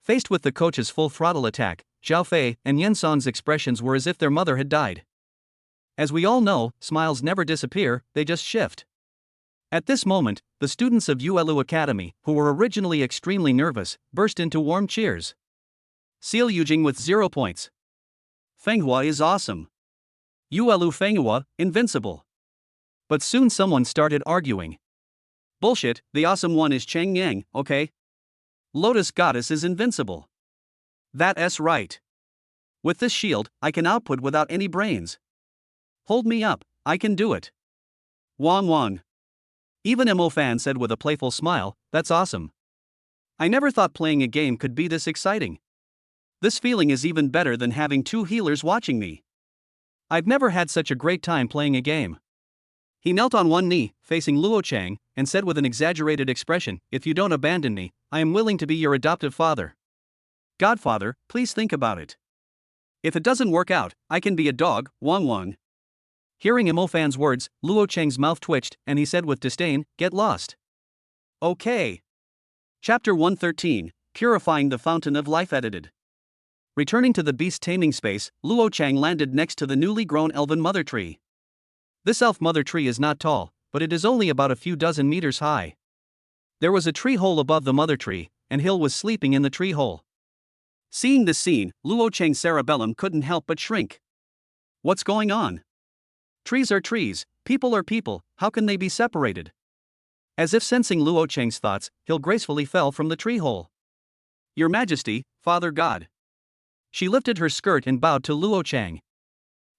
Faced with the coach's full-throttle attack, Zhao Fei and Yan Song's expressions were as if their mother had died. As we all know, smiles never disappear, they just shift. At this moment, the students of Yuelu Academy, who were originally extremely nervous, burst into warm cheers. Seal Yujing with 0 points. Fenghua is awesome. Yuelu Fenghua, invincible. But soon someone started arguing. Bullshit, the awesome one is Cheng Yang, okay? Lotus Goddess is invincible. That's right. With this shield, I can output without any brains. Hold me up, I can do it. Wong Wong. Even Mo Fan said with a playful smile, that's awesome. I never thought playing a game could be this exciting. This feeling is even better than having two healers watching me. I've never had such a great time playing a game. He knelt on one knee, facing Luo Chang, and said with an exaggerated expression, if you don't abandon me, I am willing to be your adoptive father. Godfather, please think about it. If it doesn't work out, I can be a dog, Wong Wong. Hearing Mo Fan's words, Luo Chang's mouth twitched, and he said with disdain, get lost. Okay. Chapter 113, Purifying the Fountain of Life edited. Returning to the beast taming space, Luo Chang landed next to the newly grown elven mother tree. This elf mother tree is not tall, but it is only about a few dozen meters high. There was a tree hole above the mother tree, and Hill was sleeping in the tree hole. Seeing this scene, Luo Chang's cerebellum couldn't help but shrink. What's going on? Trees are trees, people are people, how can they be separated? As if sensing Luo Chang's thoughts, Hill gracefully fell from the tree hole. Your Majesty, Father God. She lifted her skirt and bowed to Luo Chang.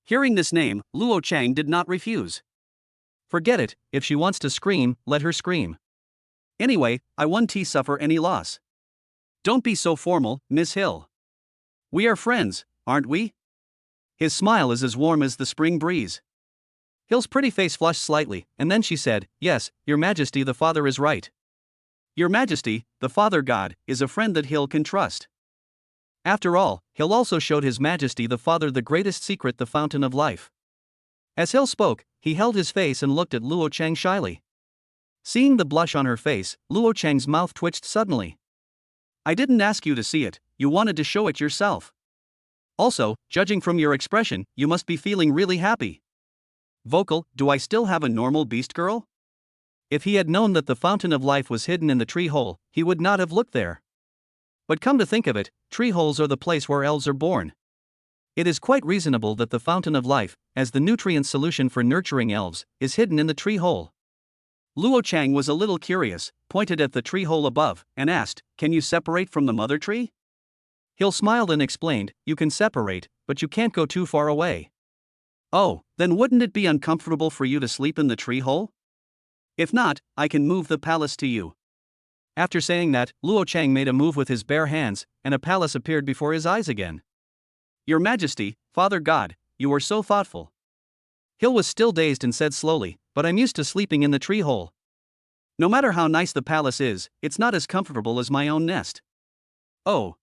Hearing this name, Luo Chang did not refuse. Forget it, if she wants to scream, let her scream. Anyway, I won't suffer any loss. Don't be so formal, Miss Hill. We are friends, aren't we? His smile is as warm as the spring breeze. Hill's pretty face flushed slightly, and then she said, yes, Your Majesty the Father is right. Your Majesty, the Father God, is a friend that Hill can trust. After all, Hill also showed His Majesty the Father the greatest secret, the Fountain of Life. As Hill spoke, he held his face and looked at Luo Chang shyly. Seeing the blush on her face, Luo Chang's mouth twitched suddenly. I didn't ask you to see it, you wanted to show it yourself. Also, judging from your expression, you must be feeling really happy. Vocal, do I still have a normal beast girl? If he had known that the Fountain of Life was hidden in the tree hole, he would not have looked there. But come to think of it, tree holes are the place where elves are born. It is quite reasonable that the Fountain of Life, as the nutrient solution for nurturing elves, is hidden in the tree hole. Luo Chang was a little curious, pointed at the tree hole above, and asked, can you separate from the mother tree? Hill smiled and explained, you can separate, but you can't go too far away. Oh, then wouldn't it be uncomfortable for you to sleep in the tree hole? If not, I can move the palace to you. After saying that, Luo Chang made a move with his bare hands, and a palace appeared before his eyes again. Your Majesty, Father God, you are so thoughtful. Hill was still dazed and said slowly, but I'm used to sleeping in the tree hole. No matter how nice the palace is, it's not as comfortable as my own nest. Oh.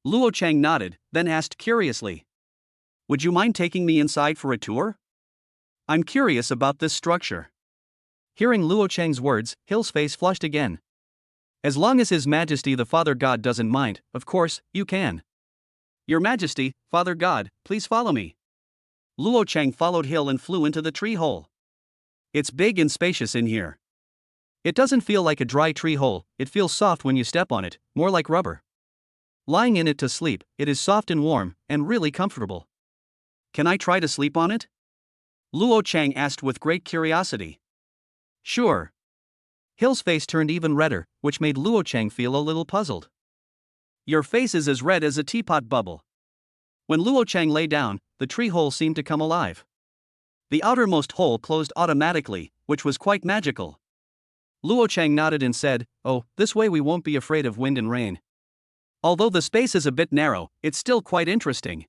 Luo Chang nodded, then asked curiously. Would you mind taking me inside for a tour? I'm curious about this structure. Hearing Luo Chang's words, Hill's face flushed again. As long as His Majesty the Father God doesn't mind, of course, you can. Your Majesty, Father God, please follow me. Luo Chang followed Hill and flew into the tree hole. It's big and spacious in here. It doesn't feel like a dry tree hole, it feels soft when you step on it, more like rubber. Lying in it to sleep, it is soft and warm, and really comfortable. Can I try to sleep on it? Luo Chang asked with great curiosity. Sure. Hill's face turned even redder, which made Luo Chang feel a little puzzled. Your face is as red as a teapot bubble. When Luo Chang lay down, the tree hole seemed to come alive. The outermost hole closed automatically, which was quite magical. Luo Chang nodded and said, oh, this way we won't be afraid of wind and rain. Although the space is a bit narrow, it's still quite interesting.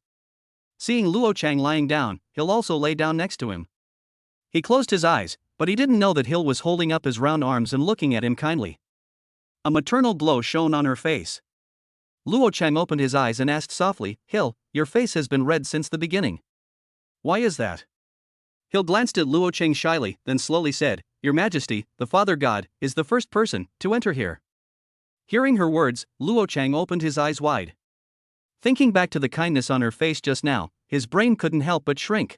Seeing Luo Chang lying down, Hill also lay down next to him. He closed his eyes, but he didn't know that Hill was holding up his round arms and looking at him kindly. A maternal glow shone on her face. Luo Chang opened his eyes and asked softly, Hill, your face has been red since the beginning. Why is that? Hill glanced at Luo Chang shyly, then slowly said, Your Majesty, the Father God, is the first person to enter here. Hearing her words, Luo Chang opened his eyes wide. Thinking back to the kindness on her face just now, his brain couldn't help but shrink.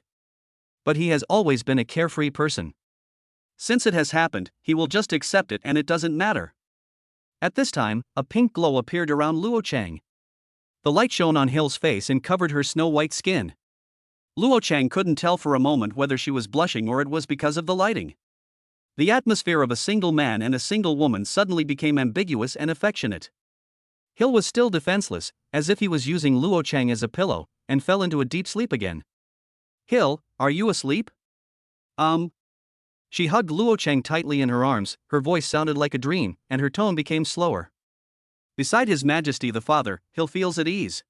But he has always been a carefree person. Since it has happened, he will just accept it and it doesn't matter. At this time, a pink glow appeared around Luo Chang. The light shone on Hill's face and covered her snow-white skin. Luo Chang couldn't tell for a moment whether she was blushing or it was because of the lighting. The atmosphere of a single man and a single woman suddenly became ambiguous and affectionate. Hill was still defenseless, as if he was using Luo Chang as a pillow, and fell into a deep sleep again. Hill, are you asleep? She hugged Luo Chang tightly in her arms, her voice sounded like a dream, and her tone became slower. Beside His Majesty the Father, Hill feels at ease.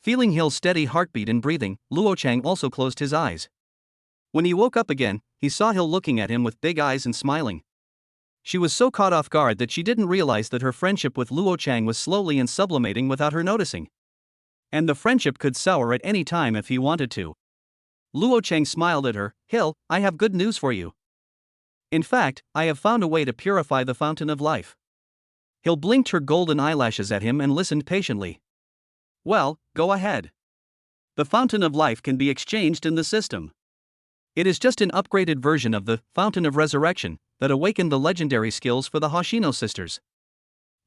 Feeling Hill's steady heartbeat and breathing, Luo Chang also closed his eyes. When he woke up again, he saw Hill looking at him with big eyes and smiling. She was so caught off guard that she didn't realize that her friendship with Luo Chang was slowly and sublimating without her noticing. And the friendship could sour at any time if he wanted to. Luo Chang smiled at her. Hill, I have good news for you. In fact, I have found a way to purify the fountain of life. Hill blinked her golden eyelashes at him and listened patiently. Well, go ahead. The fountain of life can be exchanged in the system. It is just an upgraded version of the Fountain of Resurrection that awakened the legendary skills for the Hoshino sisters.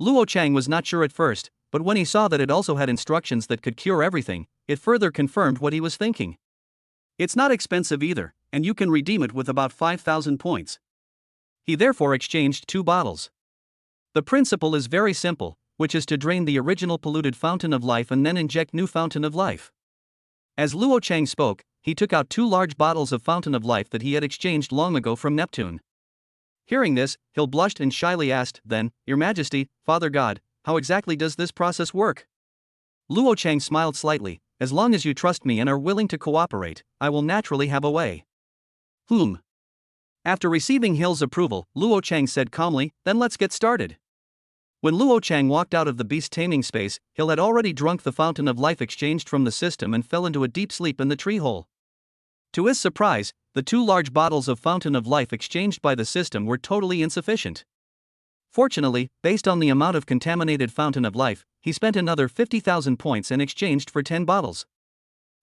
Luo Chang was not sure at first, but when he saw that it also had instructions that could cure everything, it further confirmed what he was thinking. It's not expensive either, and you can redeem it with about 5,000 points. He therefore exchanged 2 bottles. The principle is very simple, which is to drain the original polluted fountain of life and then inject new fountain of life. As Luo Chang spoke, he took out 2 large bottles of fountain of life that he had exchanged long ago from Neptune. Hearing this, Hill blushed and shyly asked, then, Your Majesty, Father God, how exactly does this process work? Luo Chang smiled slightly. As long as you trust me and are willing to cooperate, I will naturally have a way. After receiving Hill's approval, Luo Chang said calmly, then let's get started. When Luo Chang walked out of the beast taming space, Hill had already drunk the fountain of life exchanged from the system and fell into a deep sleep in the tree hole. To his surprise, the 2 large bottles of fountain of life exchanged by the system were totally insufficient. Fortunately, based on the amount of contaminated fountain of life, he spent another 50,000 points and exchanged for 10 bottles.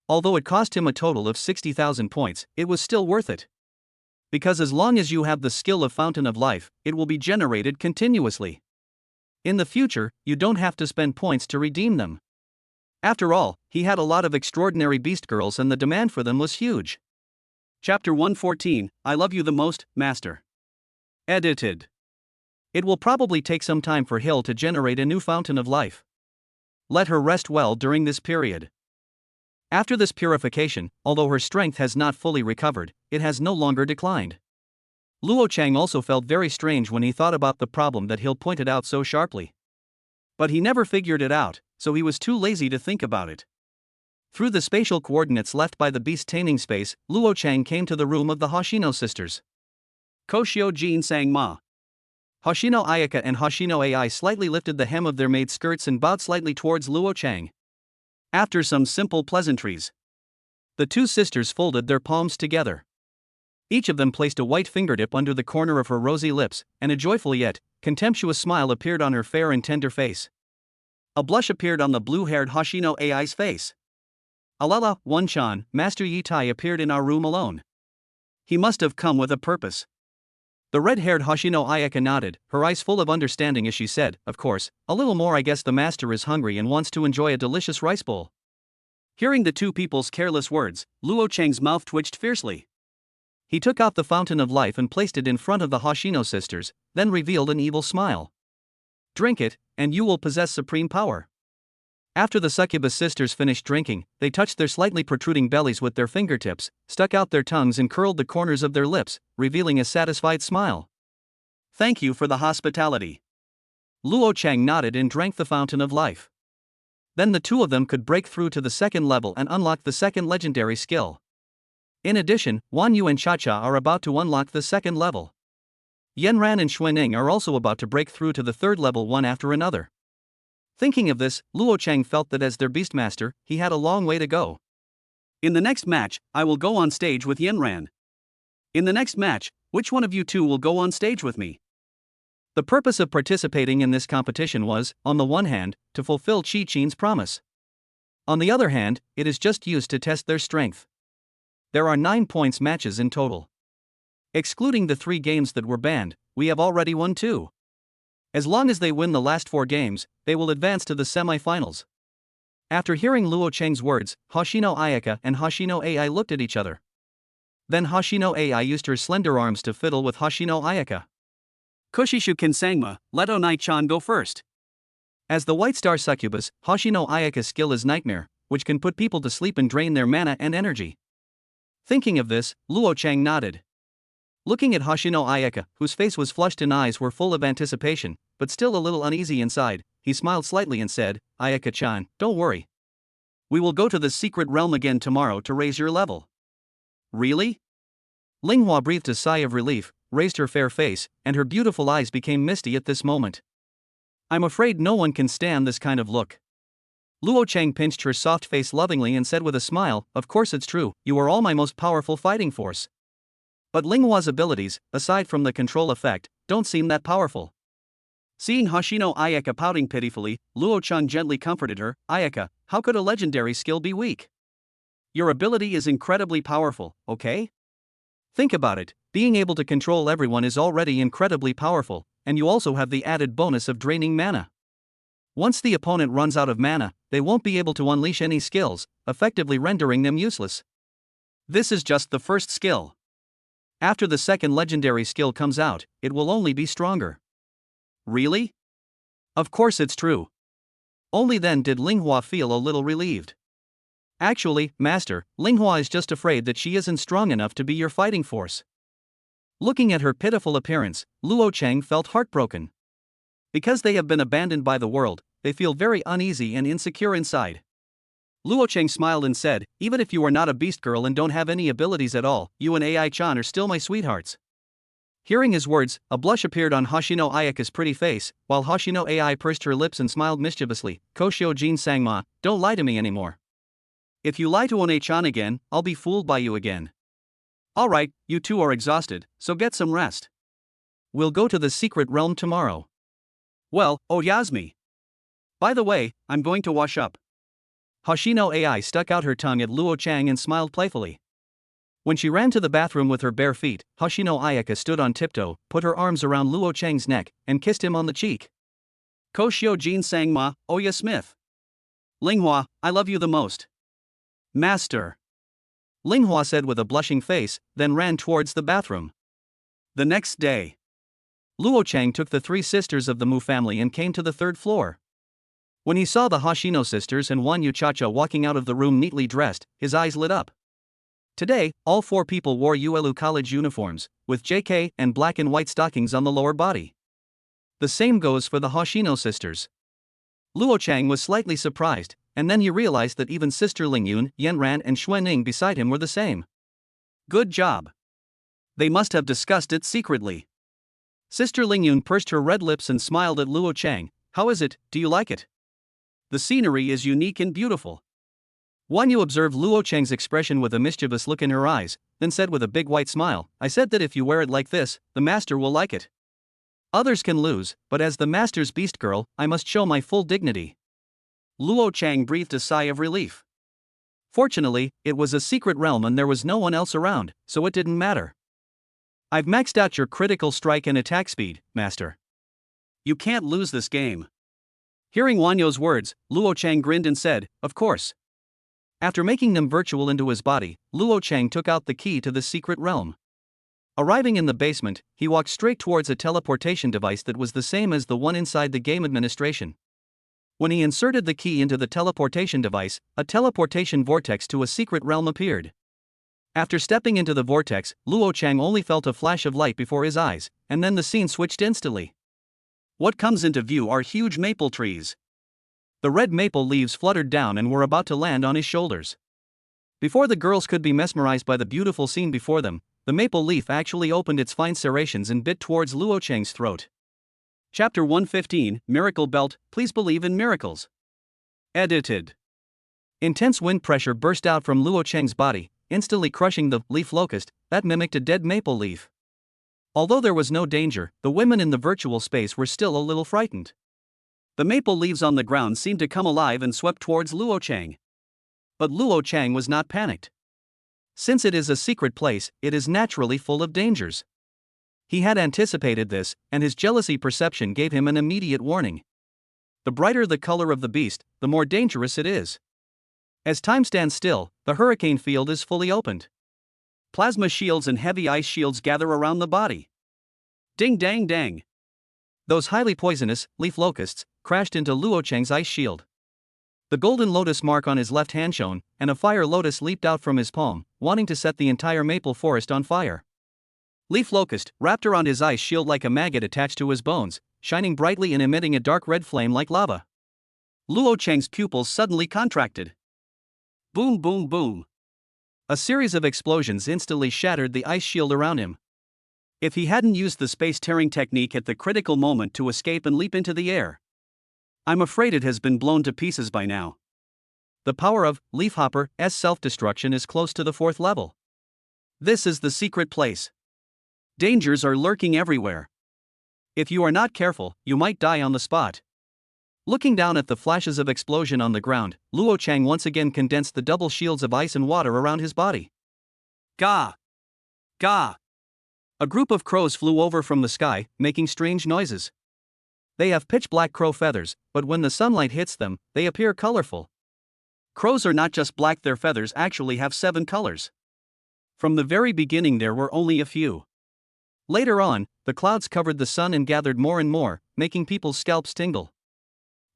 Although it cost him a total of 60,000 points, it was still worth it. Because as long as you have the skill of fountain of life, it will be generated continuously. In the future, you don't have to spend points to redeem them. After all, he had a lot of extraordinary beast girls and the demand for them was huge. Chapter 114, I Love You the Most, Master. Edited. It will probably take some time for Hill to generate a new fountain of life. Let her rest well during this period. After this purification, although her strength has not fully recovered, it has no longer declined. Luo Chang also felt very strange when he thought about the problem that Hill pointed out so sharply. But he never figured it out, so he was too lazy to think about it. Through the spatial coordinates left by the beast taming space, Luo Chang came to the room of the Hoshino sisters. Koshio Jin sang ma. Hoshino Ayaka and Hoshino Ai slightly lifted the hem of their maid skirts and bowed slightly towards Luo Chang. After some simple pleasantries, the 2 sisters folded their palms together. Each of them placed a white fingertip under the corner of her rosy lips, and a joyful yet contemptuous smile appeared on her fair and tender face. A blush appeared on the blue-haired Hoshino Ai's face. Alala, Wan-chan, Master Yi Tai appeared in our room alone. He must have come with a purpose. The red-haired Hoshino Ayaka nodded, her eyes full of understanding as she said, of course, a little more. I guess the master is hungry and wants to enjoy a delicious rice bowl. Hearing the 2 people's careless words, Luo Chang's mouth twitched fiercely. He took out the fountain of life and placed it in front of the Hoshino sisters, then revealed an evil smile. Drink it, and you will possess supreme power. After the succubus sisters finished drinking, they touched their slightly protruding bellies with their fingertips, stuck out their tongues and curled the corners of their lips, revealing a satisfied smile. Thank you for the hospitality. Luo Chang nodded and drank the fountain of life. Then the 2 of them could break through to the 2nd level and unlock the 2nd legendary skill. In addition, Wan Yu and Cha Cha are about to unlock the 2nd level. Yanran and Xuaning are also about to break through to the 3rd level one after another. Thinking of this, Luo Chang felt that as their beastmaster, he had a long way to go. In the next match, I will go on stage with Yanran. In the next match, which one of you 2 will go on stage with me? The purpose of participating in this competition was, on the one hand, to fulfill Qi Qin's promise. On the other hand, it is just used to test their strength. There are 9 points matches in total. Excluding the 3 games that were banned, we have already won 2. As long as they win the last 4 games, they will advance to the semifinals. After hearing Luo Chang's words, Hoshino Ayaka and Hoshino Ai looked at each other. Then Hoshino Ai used her slender arms to fiddle with Hoshino Ayaka. Kushishu Kinsangma, let Onai-chan go first. As the White Star Succubus, Hoshino Ayaka's skill is Nightmare, which can put people to sleep and drain their mana and energy. Thinking of this, Luo Chang nodded. Looking at Hoshino Ayaka, whose face was flushed and eyes were full of anticipation, but still a little uneasy inside, he smiled slightly and said, "Ayaka-chan, don't worry. We will go to the secret realm again tomorrow to raise your level." "Really?" Linghua breathed a sigh of relief, raised her fair face, and her beautiful eyes became misty at this moment. "I'm afraid no one can stand this kind of look." Luo Chang pinched her soft face lovingly and said with a smile, "Of course it's true, you are all my most powerful fighting force. But Linghua's abilities, aside from the control effect, don't seem that powerful." Seeing Hoshino Ayaka pouting pitifully, Luo Chang gently comforted her, "Ayaka, how could a legendary skill be weak? Your ability is incredibly powerful, okay? Think about it, being able to control everyone is already incredibly powerful, and you also have the added bonus of draining mana. Once the opponent runs out of mana, they won't be able to unleash any skills, effectively rendering them useless. This is just the first skill. After the second legendary skill comes out, it will only be stronger." "Really?" "Of course it's true." Only then did Linghua feel a little relieved. "Actually, Master, Linghua is just afraid that she isn't strong enough to be your fighting force." Looking at her pitiful appearance, Luo Chang felt heartbroken. Because they have been abandoned by the world, they feel very uneasy and insecure inside. Luo Chang smiled and said, "Even if you are not a beast girl and don't have any abilities at all, you and AI-chan are still my sweethearts." Hearing his words, a blush appeared on Hoshino Ayaka's pretty face, while Hoshino AI pursed her lips and smiled mischievously. "Koshio Jin Sangma, don't lie to me anymore. If you lie to One-chan again, I'll be fooled by you again. Alright, you two are exhausted, so get some rest. We'll go to the secret realm tomorrow." "Well, Oyasumi. By the way, I'm going to wash up." Hoshino AI stuck out her tongue at Luo Chang and smiled playfully. When she ran to the bathroom with her bare feet, Hoshino Ayaka stood on tiptoe, put her arms around Luo Chang's neck, and kissed him on the cheek. "Koshio Jin Sangma, Oya Smith. Linghua, I love you the most." "Master." Linghua said with a blushing face, then ran towards the bathroom. The next day, Luo Chang took the three sisters of the Mu family and came to the third floor. When he saw the Hoshino sisters and Wan Yuchacha walking out of the room neatly dressed, his eyes lit up. Today, all four people wore ULU college uniforms, with JK and black and white stockings on the lower body. The same goes for the Hoshino sisters. Luo Chang was slightly surprised, and then he realized that even Sister Lingyun, Yanran and Xuanning beside him were the same. Good job. They must have discussed it secretly. Sister Lingyun pursed her red lips and smiled at Luo Chang. "How is it, do you like it? The scenery is unique and beautiful." Wan Yu observed Luo Chang's expression with a mischievous look in her eyes, then said with a big white smile, "I said that if you wear it like this, the master will like it. Others can lose, but as the master's beast girl, I must show my full dignity." Luo Chang breathed a sigh of relief. Fortunately, it was a secret realm and there was no one else around, so it didn't matter. "I've maxed out your critical strike and attack speed, master. You can't lose this game." Hearing Wan Yu's words, Luo Chang grinned and said, "Of course." After making them virtual into his body, Luo Chang took out the key to the secret realm. Arriving in the basement, he walked straight towards a teleportation device that was the same as the one inside the game administration. When he inserted the key into the teleportation device, a teleportation vortex to a secret realm appeared. After stepping into the vortex, Luo Chang only felt a flash of light before his eyes, and then the scene switched instantly. What comes into view are huge maple trees. The red maple leaves fluttered down and were about to land on his shoulders. Before the girls could be mesmerized by the beautiful scene before them, the maple leaf actually opened its fine serrations and bit towards Luo Chang's throat. Chapter 115, Miracle Belt, Please Believe in Miracles. Edited. Intense wind pressure burst out from Luo Chang's body, instantly crushing the leaf locust that mimicked a dead maple leaf. Although there was no danger, the women in the virtual space were still a little frightened. The maple leaves on the ground seemed to come alive and swept towards Luo Chang. But Luo Chang was not panicked. Since it is a secret place, it is naturally full of dangers. He had anticipated this, and his jealousy perception gave him an immediate warning. The brighter the color of the beast, the more dangerous it is. As time stands still, the hurricane field is fully opened. Plasma shields and heavy ice shields gather around the body. Ding dang dang. Those highly poisonous leaf locusts crashed into Luo Cheng's ice shield. The golden lotus mark on his left hand shone, and a fire lotus leaped out from his palm, wanting to set the entire maple forest on fire. Leaf locust wrapped around his ice shield like a maggot attached to his bones, shining brightly and emitting a dark red flame like lava. Luo Cheng's pupils suddenly contracted. Boom, boom, boom. A series of explosions instantly shattered the ice shield around him. If he hadn't used the space-tearing technique at the critical moment to escape and leap into the air, I'm afraid it has been blown to pieces by now. The power of Leafhopper's self-destruction is close to the 4th level. This is the secret place. Dangers are lurking everywhere. If you are not careful, you might die on the spot. Looking down at the flashes of explosion on the ground, Luo Cheng once again condensed the double shields of ice and water around his body. Gah! Gah! A group of crows flew over from the sky, making strange noises. They have pitch-black crow feathers, but when the sunlight hits them, they appear colorful. Crows are not just black, their feathers actually have 7 colors. From the very beginning there were only a few. Later on, the clouds covered the sun and gathered more and more, making people's scalps tingle.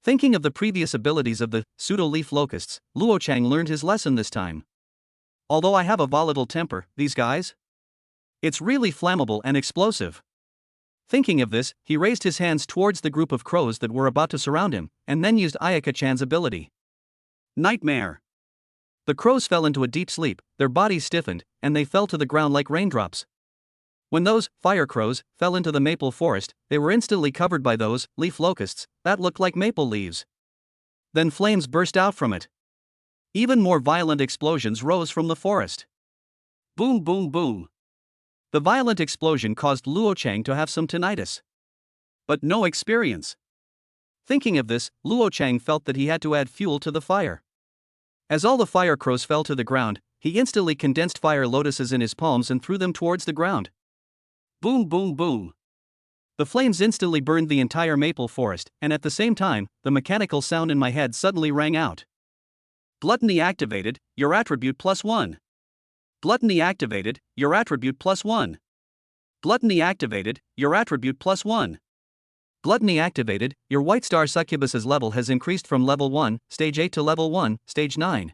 Thinking of the previous abilities of the pseudo-leaf locusts, Luo Cheng learned his lesson this time. Although I have a volatile temper, these guys? It's really flammable and explosive. Thinking of this, he raised his hands towards the group of crows that were about to surround him, and then used Ayaka-chan's ability. Nightmare. The crows fell into a deep sleep, their bodies stiffened, and they fell to the ground like raindrops. When those fire crows fell into the maple forest, they were instantly covered by those leaf locusts that looked like maple leaves. Then flames burst out from it. Even more violent explosions rose from the forest. Boom, boom, boom. The violent explosion caused Luo Cheng to have some tinnitus. But no experience. Thinking of this, Luo Cheng felt that he had to add fuel to the fire. As all the fire crows fell to the ground, he instantly condensed fire lotuses in his palms and threw them towards the ground. Boom, boom, boom. The flames instantly burned the entire maple forest, and at the same time, the mechanical sound in my head suddenly rang out. Gluttony activated, your attribute +1. Gluttony activated, your attribute +1. Gluttony activated, your attribute +1. Gluttony activated, your white star succubus's level has increased from level 1, stage 8 to level 1, stage 9.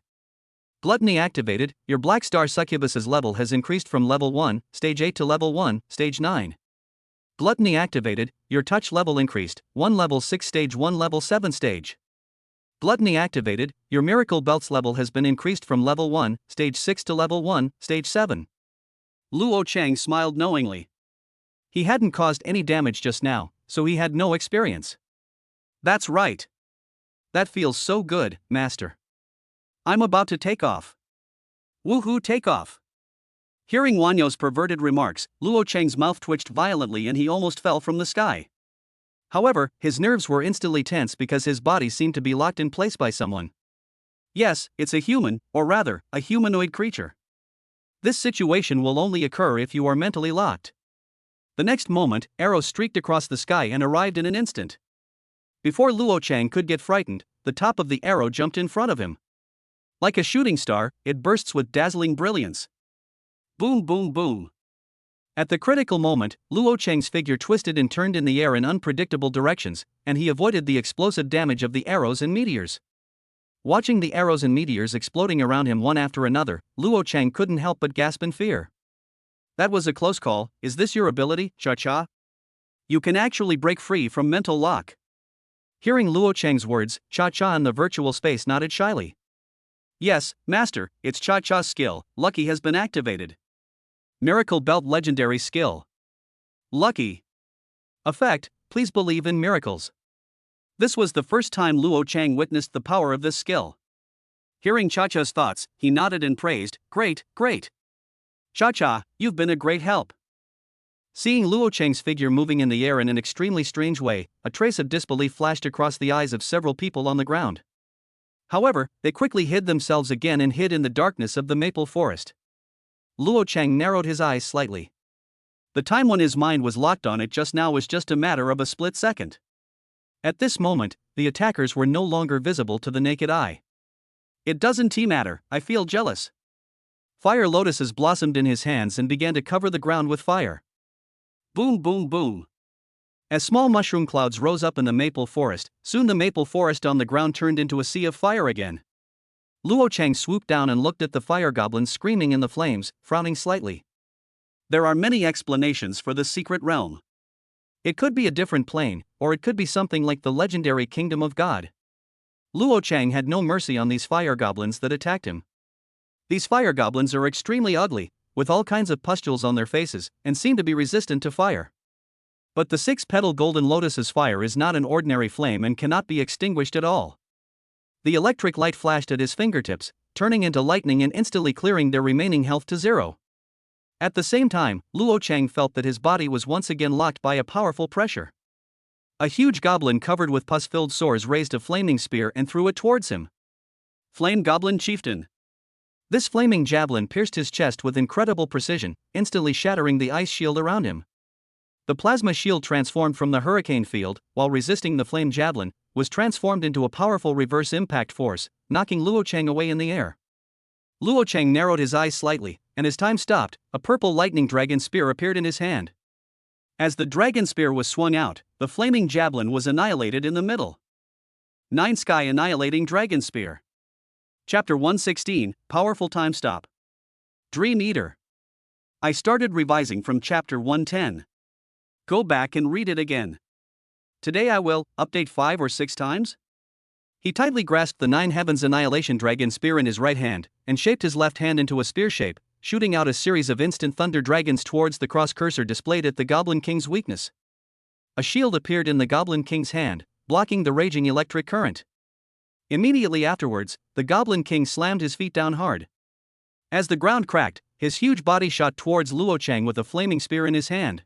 Gluttony activated, your black star succubus's level has increased from level 1, stage 8 to level 1, stage 9. Gluttony activated, your touch level increased, 1 level 6 stage 1 level 7 stage. Gluttony activated, your miracle belts level has been increased from level 1, stage 6 to level 1, stage 7. Luo Cheng smiled knowingly. He hadn't caused any damage just now, so he had no experience. That's right. That feels so good, master. I'm about to take off. Woohoo, take off. Hearing Wanyo's perverted remarks, Luo Cheng's mouth twitched violently and he almost fell from the sky. However, his nerves were instantly tense because his body seemed to be locked in place by someone. Yes, it's a human, or rather, a humanoid creature. This situation will only occur if you are mentally locked. The next moment, arrows streaked across the sky and arrived in an instant. Before Luo Cheng could get frightened, the top of the arrow jumped in front of him. Like a shooting star, it bursts with dazzling brilliance. Boom, boom, boom. At the critical moment, Luo Cheng's figure twisted and turned in the air in unpredictable directions, and he avoided the explosive damage of the arrows and meteors. Watching the arrows and meteors exploding around him one after another, Luo Cheng couldn't help but gasp in fear. That was a close call. Is this your ability, Cha-Cha? You can actually break free from mental lock. Hearing Luo Cheng's words, Cha-Cha in the virtual space nodded shyly. Yes, master, it's Cha-Cha's skill, Lucky has been activated. Miracle Belt Legendary Skill. Lucky. Effect, please believe in miracles. This was the first time Luo Cheng witnessed the power of this skill. Hearing Cha-Cha's thoughts, he nodded and praised, great, great. Cha-Cha, you've been a great help. Seeing Luo Cheng's figure moving in the air in an extremely strange way, a trace of disbelief flashed across the eyes of several people on the ground. However, they quickly hid themselves again and hid in the darkness of the maple forest. Luo Cheng narrowed his eyes slightly. The time when his mind was locked on it just now was just a matter of a split second. At this moment, the attackers were no longer visible to the naked eye. It doesn't matter, I feel jealous. Fire lotuses blossomed in his hands and began to cover the ground with fire. Boom, boom, boom. As small mushroom clouds rose up in the maple forest, soon the maple forest on the ground turned into a sea of fire again. Luo Chang swooped down and looked at the fire goblins screaming in the flames, frowning slightly. There are many explanations for this secret realm. It could be a different plane, or it could be something like the legendary Kingdom of God. Luo Chang had no mercy on these fire goblins that attacked him. These fire goblins are extremely ugly, with all kinds of pustules on their faces, and seem to be resistant to fire. But the six-petal golden lotus's fire is not an ordinary flame and cannot be extinguished at all. The electric light flashed at his fingertips, turning into lightning and instantly clearing their remaining health to zero. At the same time, Luo Chang felt that his body was once again locked by a powerful pressure. A huge goblin covered with pus-filled sores raised a flaming spear and threw it towards him. Flame Goblin Chieftain. This flaming javelin pierced his chest with incredible precision, instantly shattering the ice shield around him. The plasma shield transformed from the hurricane field, while resisting the flame javelin, was transformed into a powerful reverse impact force, knocking Luo Chang away in the air. Luo Chang narrowed his eyes slightly, and as time stopped, a purple lightning dragon spear appeared in his hand. As the dragon spear was swung out, the flaming javelin was annihilated in the middle. 9 Sky Annihilating Dragon Spear. Chapter 116, Powerful Time Stop. Dream Eater. I started revising from chapter 110. Go back and read it again. Today I will update 5 or 6 times. He tightly grasped the 9 Heavens Annihilation Dragon Spear in his right hand, and shaped his left hand into a spear shape, shooting out a series of instant thunder dragons towards the cross cursor displayed at the Goblin King's weakness. A shield appeared in the Goblin King's hand, blocking the raging electric current. Immediately afterwards, the Goblin King slammed his feet down hard. As the ground cracked, his huge body shot towards Luo Chang with a flaming spear in his hand.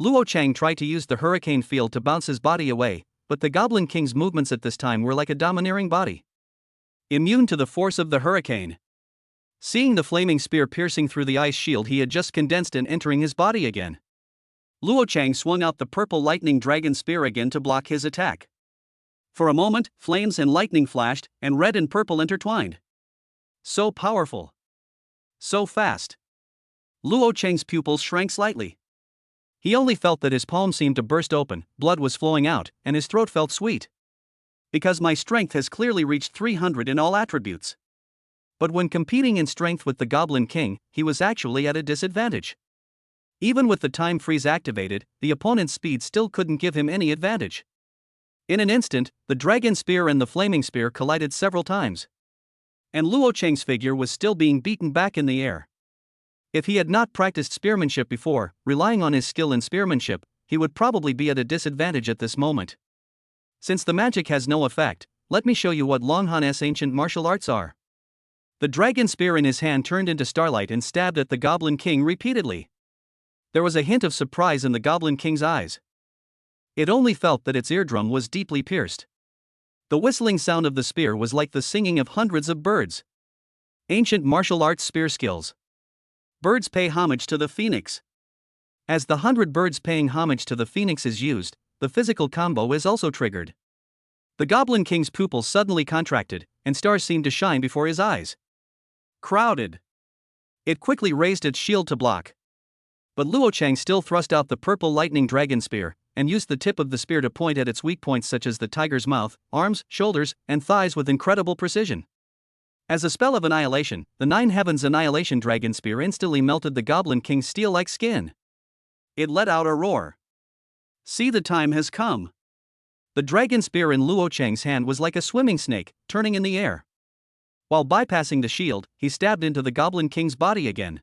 Luo Chang tried to use the hurricane field to bounce his body away, but the Goblin King's movements at this time were like a domineering body. Immune to the force of the hurricane. Seeing the flaming spear piercing through the ice shield he had just condensed and entering his body again. Luo Chang swung out the purple lightning dragon spear again to block his attack. For a moment, flames and lightning flashed, and red and purple intertwined. So powerful. So fast. Luo Chang's pupils shrank slightly. He only felt that his palm seemed to burst open, blood was flowing out, and his throat felt sweet. Because my strength has clearly reached 300 in all attributes. But when competing in strength with the Goblin King, he was actually at a disadvantage. Even with the time freeze activated, the opponent's speed still couldn't give him any advantage. In an instant, the dragon spear and the flaming spear collided several times. And Luo Chang's figure was still being beaten back in the air. If he had not practiced spearmanship before, relying on his skill in spearmanship, he would probably be at a disadvantage at this moment. Since the magic has no effect, let me show you what Longhan's ancient martial arts are. The dragon spear in his hand turned into starlight and stabbed at the Goblin King repeatedly. There was a hint of surprise in the Goblin King's eyes. It only felt that its eardrum was deeply pierced. The whistling sound of the spear was like the singing of hundreds of birds. Ancient martial arts spear skills. Birds pay homage to the phoenix. As the 100 birds paying homage to the phoenix is used, the physical combo is also triggered. The Goblin King's pupils suddenly contracted, and stars seemed to shine before his eyes. Crowded. It quickly raised its shield to block. But Luo Chang still thrust out the purple lightning dragon spear, and used the tip of the spear to point at its weak points such as the tiger's mouth, arms, shoulders, and thighs with incredible precision. As a spell of annihilation, the 9 Heavens Annihilation Dragon Spear instantly melted the Goblin King's steel-like skin. It let out a roar. See, the time has come. The dragon spear in Luo Chang's hand was like a swimming snake, turning in the air. While bypassing the shield, he stabbed into the Goblin King's body again.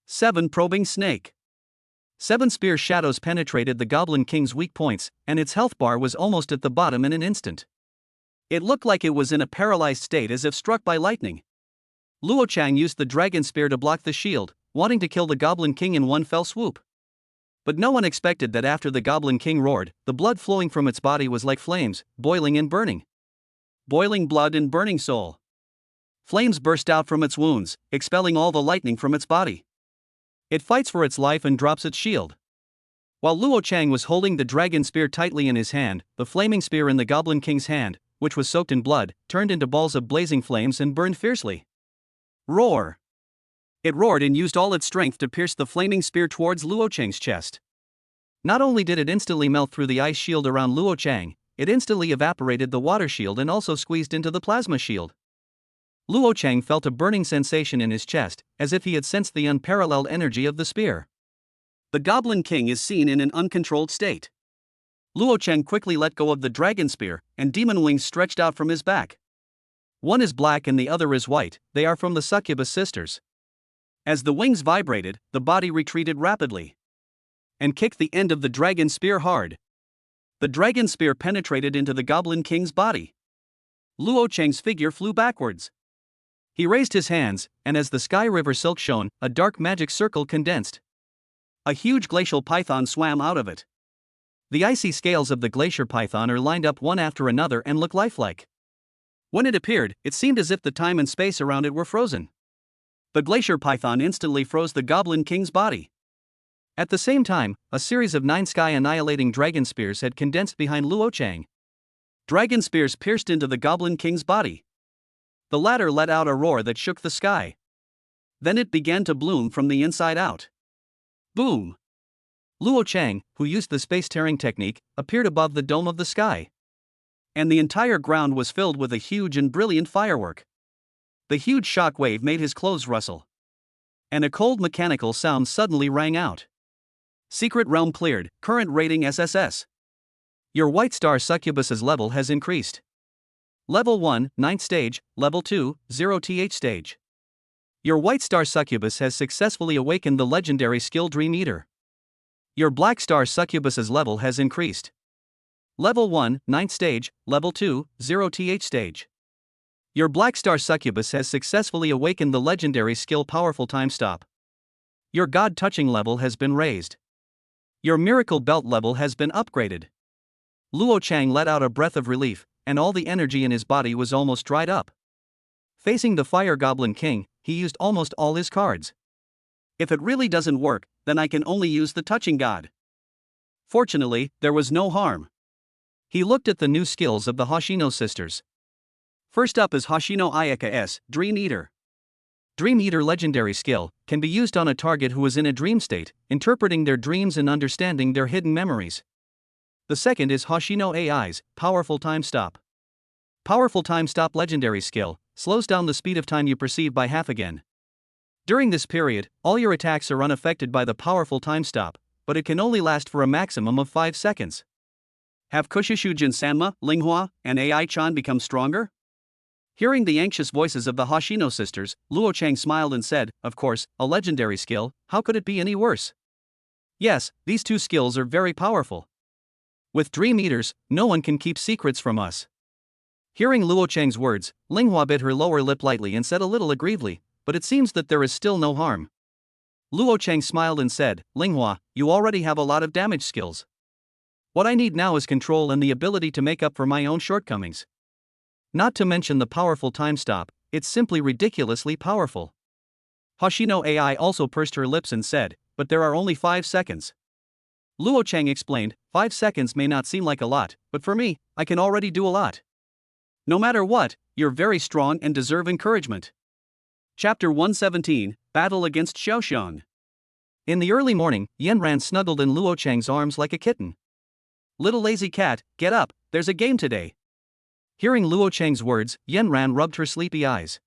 7 Probing Snake. 7 spear shadows penetrated the Goblin King's weak points, and its health bar was almost at the bottom in an instant. It looked like it was in a paralyzed state as if struck by lightning. Luo Chang used the dragon spear to block the shield, wanting to kill the Goblin King in one fell swoop. But no one expected that after the Goblin King roared, the blood flowing from its body was like flames, boiling and burning. Boiling blood and burning soul. Flames burst out from its wounds, expelling all the lightning from its body. It fights for its life and drops its shield. While Luo Chang was holding the dragon spear tightly in his hand, the flaming spear in the Goblin King's hand, which was soaked in blood, turned into balls of blazing flames and burned fiercely. Roar! It roared and used all its strength to pierce the flaming spear towards Luo Chang's chest. Not only did it instantly melt through the ice shield around Luo Chang, it instantly evaporated the water shield and also squeezed into the plasma shield. Luo Chang felt a burning sensation in his chest, as if he had sensed the unparalleled energy of the spear. The Goblin King is seen in an uncontrolled state. Luo Chang quickly let go of the dragon spear, and demon wings stretched out from his back. One is black and the other is white, they are from the succubus sisters. As the wings vibrated, the body retreated rapidly and kicked the end of the dragon spear hard. The dragon spear penetrated into the Goblin King's body. Luo Chang's figure flew backwards. He raised his hands, and as the sky river silk shone, a dark magic circle condensed. A huge glacial python swam out of it. The icy scales of the glacier python are lined up one after another and look lifelike. When it appeared, it seemed as if the time and space around it were frozen. The glacier python instantly froze the Goblin King's body. At the same time, a series of 9 sky-annihilating dragon spears had condensed behind Luo Chang. Dragon spears pierced into the Goblin King's body. The latter let out a roar that shook the sky. Then it began to bloom from the inside out. Boom! Luo Chang, who used the space-tearing technique, appeared above the dome of the sky. And the entire ground was filled with a huge and brilliant firework. The huge shock wave made his clothes rustle. And a cold mechanical sound suddenly rang out. Secret realm cleared, current rating SSS. Your white star succubus's level has increased. Level 1, 9th stage, Level 2, 0th stage. Your white star succubus has successfully awakened the legendary skill Dream Eater. Your black star succubus's level has increased. Level 1, 9th stage, Level 2, 0th stage. Your black star succubus has successfully awakened the legendary skill Powerful Time Stop. Your God Touching level has been raised. Your Miracle Belt level has been upgraded. Luo Chang let out a breath of relief, and all the energy in his body was almost dried up. Facing the Fire Goblin King, he used almost all his cards. If it really doesn't work, then I can only use the Touching God. Fortunately, there was no harm. He looked at the new skills of the Hoshino sisters. First up is Hoshino Ayaka S, Dream Eater. Dream Eater legendary skill can be used on a target who is in a dream state, interpreting their dreams and understanding their hidden memories. The second is Hoshino AI's Powerful Time Stop. Powerful Time Stop legendary skill slows down the speed of time you perceive by half again. During this period, all your attacks are unaffected by the Powerful Time Stop, but it can only last for a maximum of 5 seconds. Have Kushishujin Sanma, Linghua, and AI-chan become stronger? Hearing the anxious voices of the Hoshino sisters, Luo Chang smiled and said, "Of course, a legendary skill, how could it be any worse? Yes, these two skills are very powerful. With Dream Eaters, no one can keep secrets from us." Hearing Luo Chang's words, Linghua bit her lower lip lightly and said a little aggrievedly, "But it seems that there is still no harm." Luo Chang smiled and said, "Linghua, you already have a lot of damage skills. What I need now is control and the ability to make up for my own shortcomings. Not to mention the Powerful Time Stop, it's simply ridiculously powerful." Hoshino AI also pursed her lips and said, "But there are only 5 seconds. Luo Chang explained, 5 seconds may not seem like a lot, but for me, I can already do a lot. No matter what, you're very strong and deserve encouragement. Chapter 117, Battle against Xiaoxiang. In the early morning, Yanran snuggled in Luo Chang's arms like a kitten. "Little lazy cat, get up, there's a game today." Hearing Luo Chang's words, Yanran rubbed her sleepy eyes.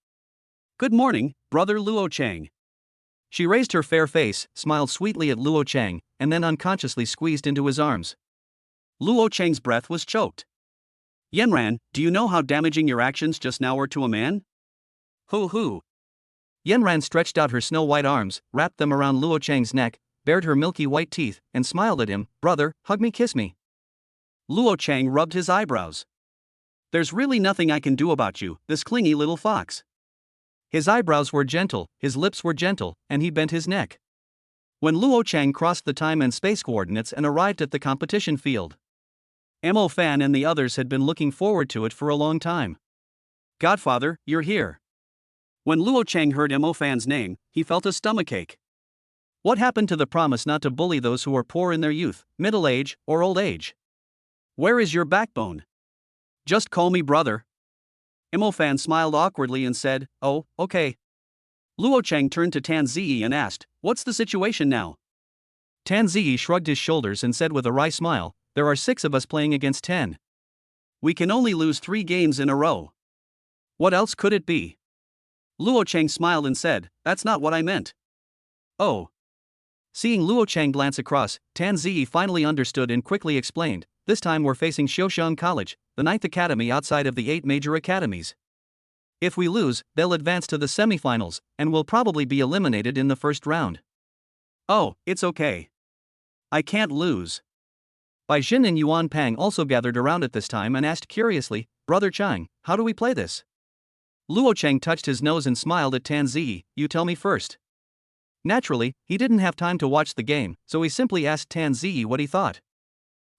"Good morning, brother Luo Chang." She raised her fair face, smiled sweetly at Luo Chang, and then unconsciously squeezed into his arms. Luo Chang's breath was choked. "Yanran, do you know how damaging your actions just now were to a man?" "Hoo." Yanran stretched out her snow-white arms, wrapped them around Luo Chang's neck, bared her milky white teeth, and smiled at him. "Brother, hug me, kiss me." Luo Chang rubbed his eyebrows. "There's really nothing I can do about you, this clingy little fox." His eyebrows were gentle, his lips were gentle, and he bent his neck. When Luo Chang crossed the time and space coordinates and arrived at the competition field, Mo Fan and the others had been looking forward to it for a long time. "Godfather, you're here." When Luo Chang heard Mo Fan's name, he felt a stomachache. What happened to the promise not to bully those who are poor in their youth, middle age, or old age? Where is your backbone? Just call me brother. Mo Fan smiled awkwardly and said, "Oh, okay." Luo Chang turned to Tan Ziyi and asked, "What's the situation now?" Tan Ziyi shrugged his shoulders and said with a wry smile, "There are 6 of us playing against 10. We can only lose 3 games in a row. What else could it be?" Luo Cheng smiled and said, "That's not what I meant." Oh. Seeing Luo Cheng glance across, Tan Ziyi finally understood and quickly explained, "This time we're facing Xiaoxiang College, the 9th academy outside of the 8 major academies. If we lose, they'll advance to the semifinals, and will probably be eliminated in the first round." "Oh, it's okay. I can't lose." Bai Jin and Yuan Pang also gathered around at this time and asked curiously, "Brother Chang, how do we play this?" Luo Cheng touched his nose and smiled at Tan Ziyi, "You tell me first." Naturally, he didn't have time to watch the game, so he simply asked Tan Ziyi what he thought.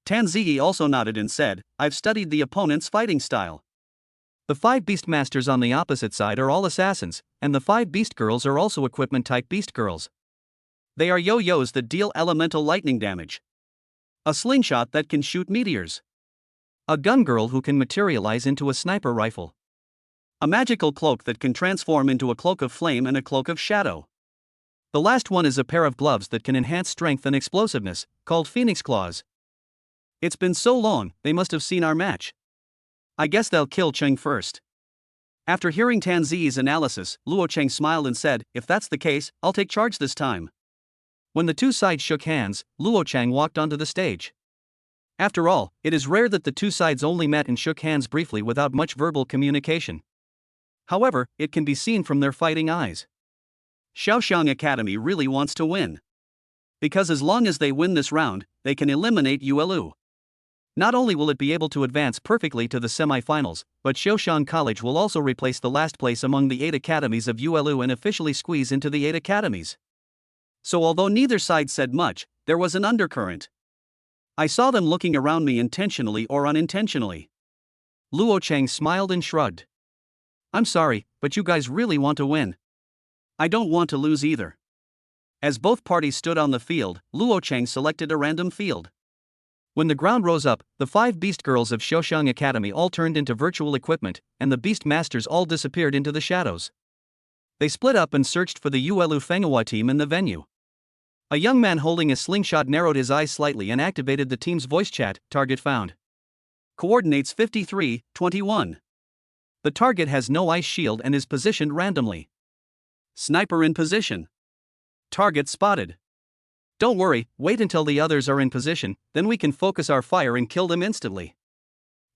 Tan Ziyi also nodded and said, "I've studied the opponent's fighting style. The 5 beast masters on the opposite side are all assassins, and the 5 beast girls are also equipment type beast girls. They are yo-yos that deal elemental lightning damage. A slingshot that can shoot meteors. A gun girl who can materialize into a sniper rifle. A magical cloak that can transform into a cloak of flame and a cloak of shadow. The last one is a pair of gloves that can enhance strength and explosiveness, called Phoenix Claws. It's been so long, they must have seen our match. I guess they'll kill Cheng first." After hearing Tan Ziyi's analysis, Luo Cheng smiled and said, "If that's the case, I'll take charge this time." When the two sides shook hands, Luo Cheng walked onto the stage. After all, it is rare that the two sides only met and shook hands briefly without much verbal communication. However, it can be seen from their fighting eyes. Xiaoxiang Academy really wants to win. Because as long as they win this round, they can eliminate Yuelu. Not only will it be able to advance perfectly to the semifinals, but Xiaoxiang College will also replace the last place among the 8 academies of Yuelu and officially squeeze into the 8 academies. So although neither side said much, there was an undercurrent. I saw them looking around me intentionally or unintentionally. Luo Cheng smiled and shrugged. "I'm sorry, but you guys really want to win. I don't want to lose either." As both parties stood on the field, Luo Cheng selected a random field. When the ground rose up, the 5 beast girls of Xiaoxiang Academy all turned into virtual equipment, and the beast masters all disappeared into the shadows. They split up and searched for the Yuelu Fenghua team in the venue. A young man holding a slingshot narrowed his eyes slightly and activated the team's voice chat, "Target found. Coordinates 53-21. The target has no ice shield and is positioned randomly. Sniper in position. Target spotted. Don't worry, wait until the others are in position, then we can focus our fire and kill them instantly."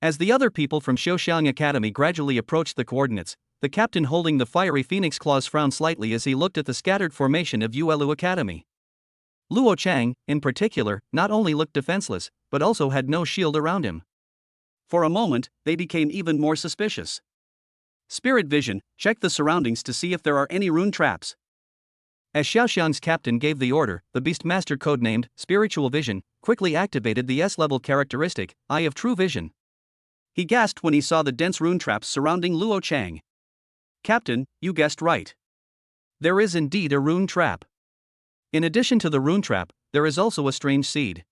As the other people from Xiaoxiang Academy gradually approached the coordinates, the captain holding the fiery phoenix claws frowned slightly as he looked at the scattered formation of Yuelu Academy. Luo Cheng, in particular, not only looked defenseless, but also had no shield around him. For a moment, they became even more suspicious. Spirit Vision, check the surroundings to see if there are any rune traps. As Xiaoxiang's captain gave the order, the Beastmaster codenamed Spiritual Vision quickly activated the S-level characteristic, Eye of True Vision. He gasped when he saw the dense rune traps surrounding Luo Cheng. "Captain, you guessed right. There is indeed a rune trap. In addition to the rune trap, there is also a strange seed.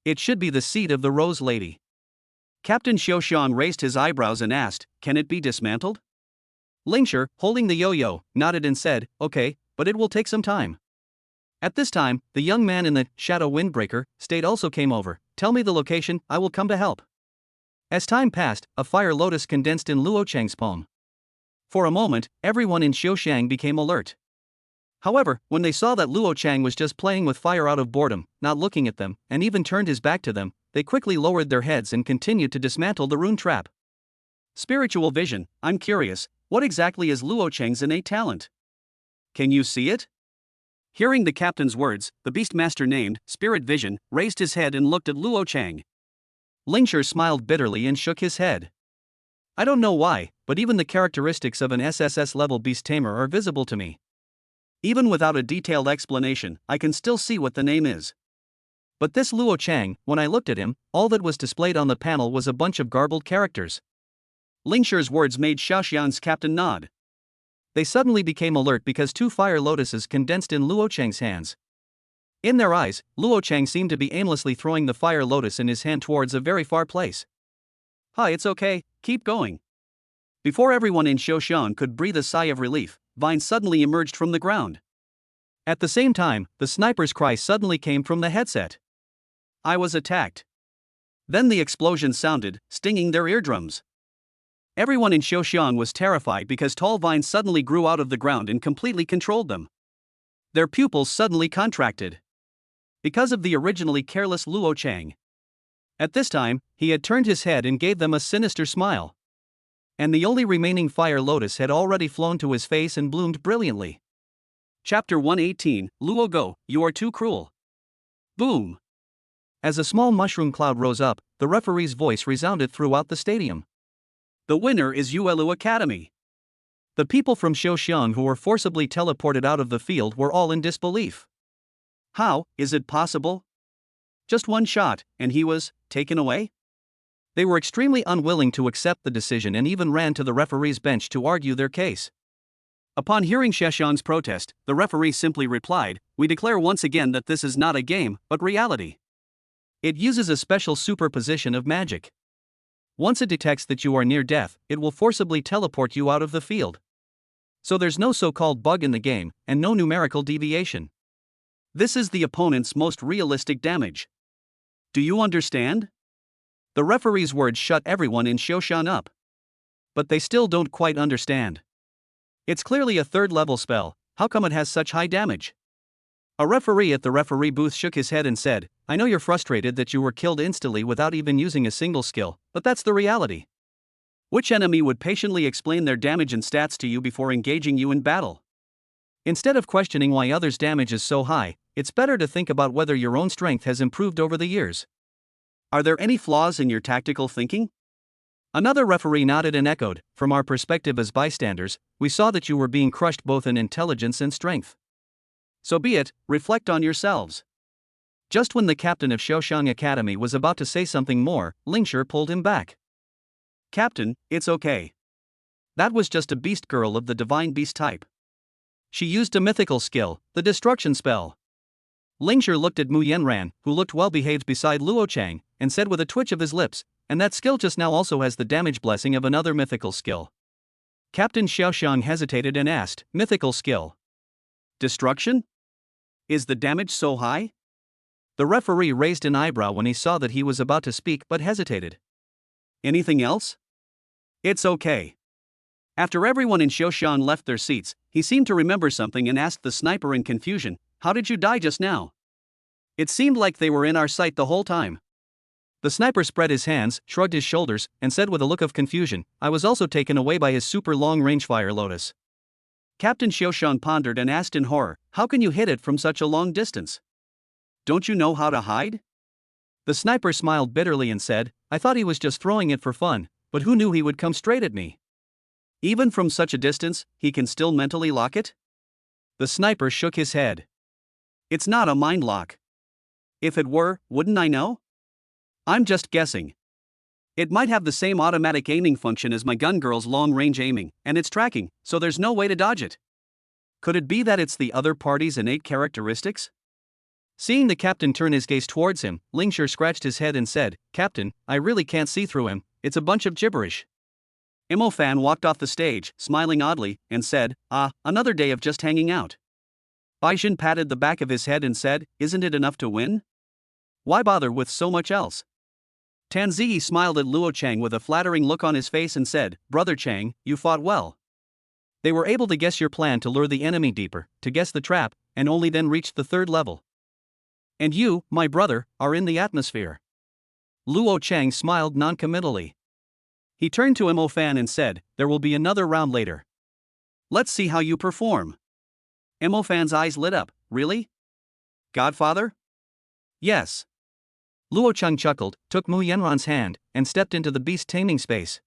It should be the seed of the Rose Lady." Captain Xiaoxiang raised his eyebrows and asked, "Can it be dismantled?" Lingshi, holding the yo-yo, nodded and said, "Okay, but it will take some time." At this time, the young man in the Shadow Windbreaker state also came over. "Tell me the location, I will come to help." As time passed, a fire lotus condensed in Luo Cheng's palm. For a moment, everyone in Xiaoxiang became alert. However, when they saw that Luo Cheng was just playing with fire out of boredom, not looking at them, and even turned his back to them, they quickly lowered their heads and continued to dismantle the rune trap. Spiritual Vision, I'm curious, what exactly is Luo Cheng's innate talent? Can you see it? Hearing the captain's words, the Beastmaster named Spirit Vision raised his head and looked at Luo Cheng. Lingshi smiled bitterly and shook his head. "I don't know why, but even the characteristics of an SSS-level beast tamer are visible to me. Even without a detailed explanation, I can still see what the name is. But this Luo Cheng, when I looked at him, all that was displayed on the panel was a bunch of garbled characters." Lingshi's words made Xiaoxiang's captain nod. They suddenly became alert because 2 fire lotuses condensed in Luo Cheng's hands. In their eyes, Luo Cheng seemed to be aimlessly throwing the fire lotus in his hand towards a very far place. "Hi, it's okay, keep going." Before everyone in Xiaoxiang could breathe a sigh of relief, vines suddenly emerged from the ground. At the same time, the sniper's cry suddenly came from the headset. I was attacked. Then the explosion sounded, stinging their eardrums. Everyone in Xiaoxiang was terrified because tall vines suddenly grew out of the ground and completely controlled them. Their pupils suddenly contracted. Because of the originally careless Luo Chang. At this time, he had turned his head and gave them a sinister smile. And the only remaining fire lotus had already flown to his face and bloomed brilliantly. Chapter 118, Luo Go, you are too cruel. Boom! As a small mushroom cloud rose up, the referee's voice resounded throughout the stadium. The winner is Yuelu Academy. The people from Xiaoxiang who were forcibly teleported out of the field were all in disbelief. How is it possible? Just one shot, and he was taken away? They were extremely unwilling to accept the decision and even ran to the referee's bench to argue their case. Upon hearing Xiaoxiang's protest, the referee simply replied, "We declare once again that this is not a game, but reality. It uses a special superposition of magic. Once it detects that you are near death, it will forcibly teleport you out of the field. So there's no so-called bug in the game, and no numerical deviation. This is the opponent's most realistic damage. Do you understand?" The referee's words shut everyone in Xiaoxiang up. But they still don't quite understand. It's clearly a third-level spell, how come it has such high damage? A referee at the referee booth shook his head and said, "I know you're frustrated that you were killed instantly without even using a single skill, but that's the reality. Which enemy would patiently explain their damage and stats to you before engaging you in battle? Instead of questioning why others' damage is so high, it's better to think about whether your own strength has improved over the years. Are there any flaws in your tactical thinking?" Another referee nodded and echoed, "From our perspective as bystanders, we saw that you were being crushed both in intelligence and strength. So be it, reflect on yourselves." Just when the captain of Xiaoxiang Academy was about to say something more, Lingshi pulled him back. "Captain, it's okay. That was just a beast girl of the divine beast type. She used a mythical skill, the destruction spell." Lingshi looked at Mu Yanran, who looked well behaved beside Luo Chang, and said with a twitch of his lips, "And that skill just now also has the damage blessing of another mythical skill." Captain Xiaoxiang hesitated and asked, "Mythical skill? Destruction? Is the damage so high?" The referee raised an eyebrow when he saw that he was about to speak but hesitated. "Anything else?" "It's okay." After everyone in Xiaoxiang left their seats, he seemed to remember something and asked the sniper in confusion, "How did you die just now? It seemed like they were in our sight the whole time." The sniper spread his hands, shrugged his shoulders, and said with a look of confusion, "I was also taken away by his super long-range fire lotus." Captain Xiaoxiang pondered and asked in horror, "How can you hit it from such a long distance? Don't you know how to hide?" The sniper smiled bitterly and said, "I thought he was just throwing it for fun, but who knew he would come straight at me? Even from such a distance, he can still mentally lock it?" The sniper shook his head. "It's not a mind lock. If it were, wouldn't I know? I'm just guessing. It might have the same automatic aiming function as my gun girl's long-range aiming, and it's tracking, so there's no way to dodge it. Could it be that it's the other party's innate characteristics?" Seeing the captain turn his gaze towards him, Lingshi scratched his head and said, "Captain, I really can't see through him, it's a bunch of gibberish." Imo Fan walked off the stage, smiling oddly, and said, "Ah, another day of just hanging out." Baijin patted the back of his head and said, "Isn't it enough to win? Why bother with so much else?" Tanzi smiled at Luo Chang with a flattering look on his face and said, "Brother Chang, you fought well. They were able to guess your plan to lure the enemy deeper, to guess the trap, and only then reach the third level. And you, my brother, are in the atmosphere." Luo Chang smiled noncommittally. He turned to Imo Fan and said, "There will be another round later. Let's see how you perform." Imo Fan's eyes lit up, "Really? Godfather?" "Yes." Luo Chang chuckled, took Mu Yanran's hand, and stepped into the beast taming space.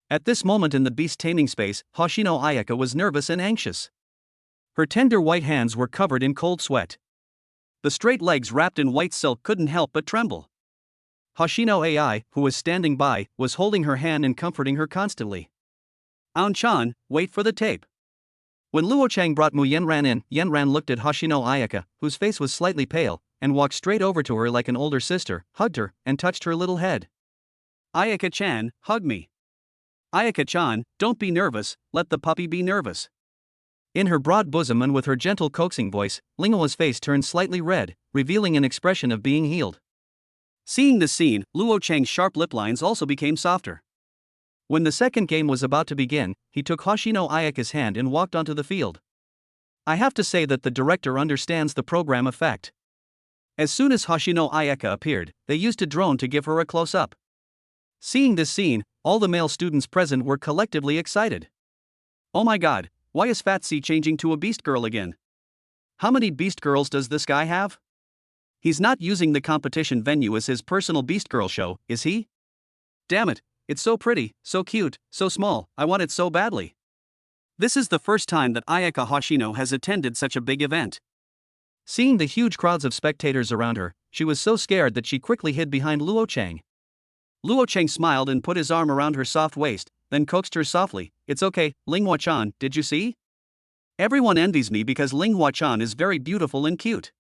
At this moment in the beast taming space, Hoshino Ayaka was nervous and anxious. Her tender white hands were covered in cold sweat. The straight legs wrapped in white silk couldn't help but tremble. Hoshino Ai, who was standing by, was holding her hand and comforting her constantly. "Aun-chan, wait for the tape." When Luo Chang brought Mu Yanran in, Yanran looked at Hoshino Ayaka, whose face was slightly pale, and walked straight over to her like an older sister, hugged her, and touched her little head. "Ayaka-chan, hug me. Ayaka-chan, don't be nervous, let the puppy be nervous." In her broad bosom and with her gentle coaxing voice, Linghua's face turned slightly red, revealing an expression of being healed. Seeing this scene, Luo Cheng's sharp lip lines also became softer. When the second game was about to begin, he took Hoshino Ayaka's hand and walked onto the field. I have to say that the director understands the program effect. As soon as Hoshino Ayaka appeared, they used a drone to give her a close-up. Seeing this scene, all the male students present were collectively excited. Oh my god, why is Fatsy changing to a beast girl again? How many beast girls does this guy have? He's not using the competition venue as his personal beast girl show, is he? Damn it, it's so pretty, so cute, so small, I want it so badly. This is the first time that Ayaka Hoshino has attended such a big event. Seeing the huge crowds of spectators around her, she was so scared that she quickly hid behind Luo Cheng. Luo Cheng smiled and put his arm around her soft waist, then coaxed her softly. It's okay, Linghua-chan, did you see? Everyone envies me because Linghua-chan is very beautiful and cute.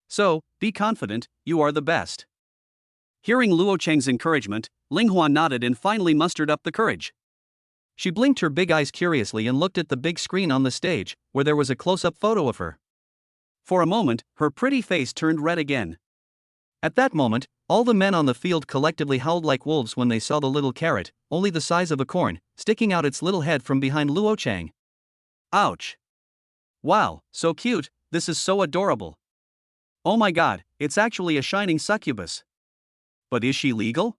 So, be confident, you are the best. Hearing Luo Cheng's encouragement, Linghua nodded and finally mustered up the courage. She blinked her big eyes curiously and looked at the big screen on the stage, where there was a close-up photo of her. For a moment, her pretty face turned red again. At that moment, all the men on the field collectively howled like wolves when they saw the little carrot, only the size of a corn, sticking out its little head from behind Luo Cheng. Ouch! Wow, so cute, this is so adorable. Oh my god, it's actually a shining succubus. But is she legal?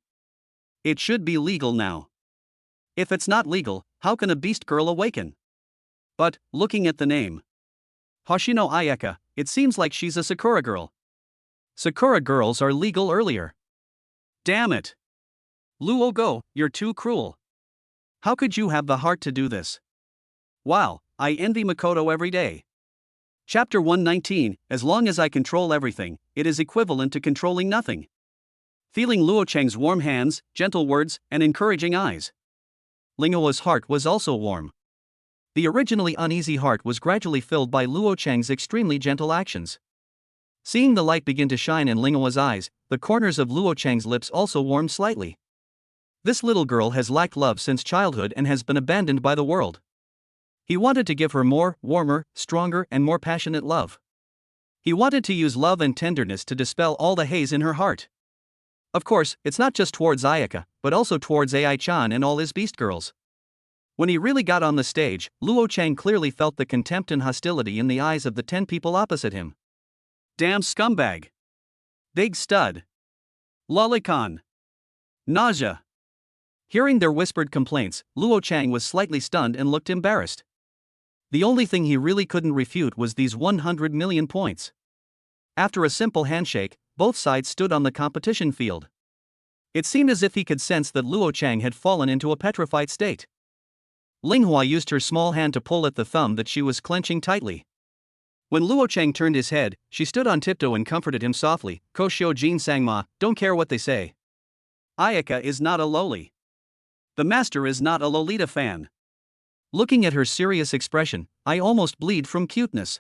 It should be legal now. If it's not legal, how can a beast girl awaken? But, looking at the name Hoshino Ayaka, it seems like she's a Sakura girl. Sakura girls are legal earlier. Damn it! Luo Go, you're too cruel. How could you have the heart to do this? Wow, I envy Makoto every day. Chapter 119, as long as I control everything, it is equivalent to controlling nothing. Feeling Luo Cheng's warm hands, gentle words, and encouraging eyes, Linghua's heart was also warm. The originally uneasy heart was gradually filled by Luo Cheng's extremely gentle actions. Seeing the light begin to shine in Linghua's eyes, the corners of Luo Cheng's lips also warmed slightly. This little girl has lacked love since childhood and has been abandoned by the world. He wanted to give her more, warmer, stronger, and more passionate love. He wanted to use love and tenderness to dispel all the haze in her heart. Of course, it's not just towards Ayaka, but also towards Ai-chan and all his beast girls. When he really got on the stage, Luo Cheng clearly felt the contempt and hostility in the eyes of the 10 people opposite him. Damn scumbag. Big stud. Lolicon. Nausea. Hearing their whispered complaints, Luo Cheng was slightly stunned and looked embarrassed. The only thing he really couldn't refute was these 100 million points. After a simple handshake, both sides stood on the competition field. It seemed as if he could sense that Luo Cheng had fallen into a petrified state. Linghua used her small hand to pull at the thumb that she was clenching tightly. When Luo Cheng turned his head, she stood on tiptoe and comforted him softly. Koshio Jin Sangma, don't care what they say. Ayaka is not a loli. The master is not a Lolita fan. Looking at her serious expression, I almost bleed from cuteness.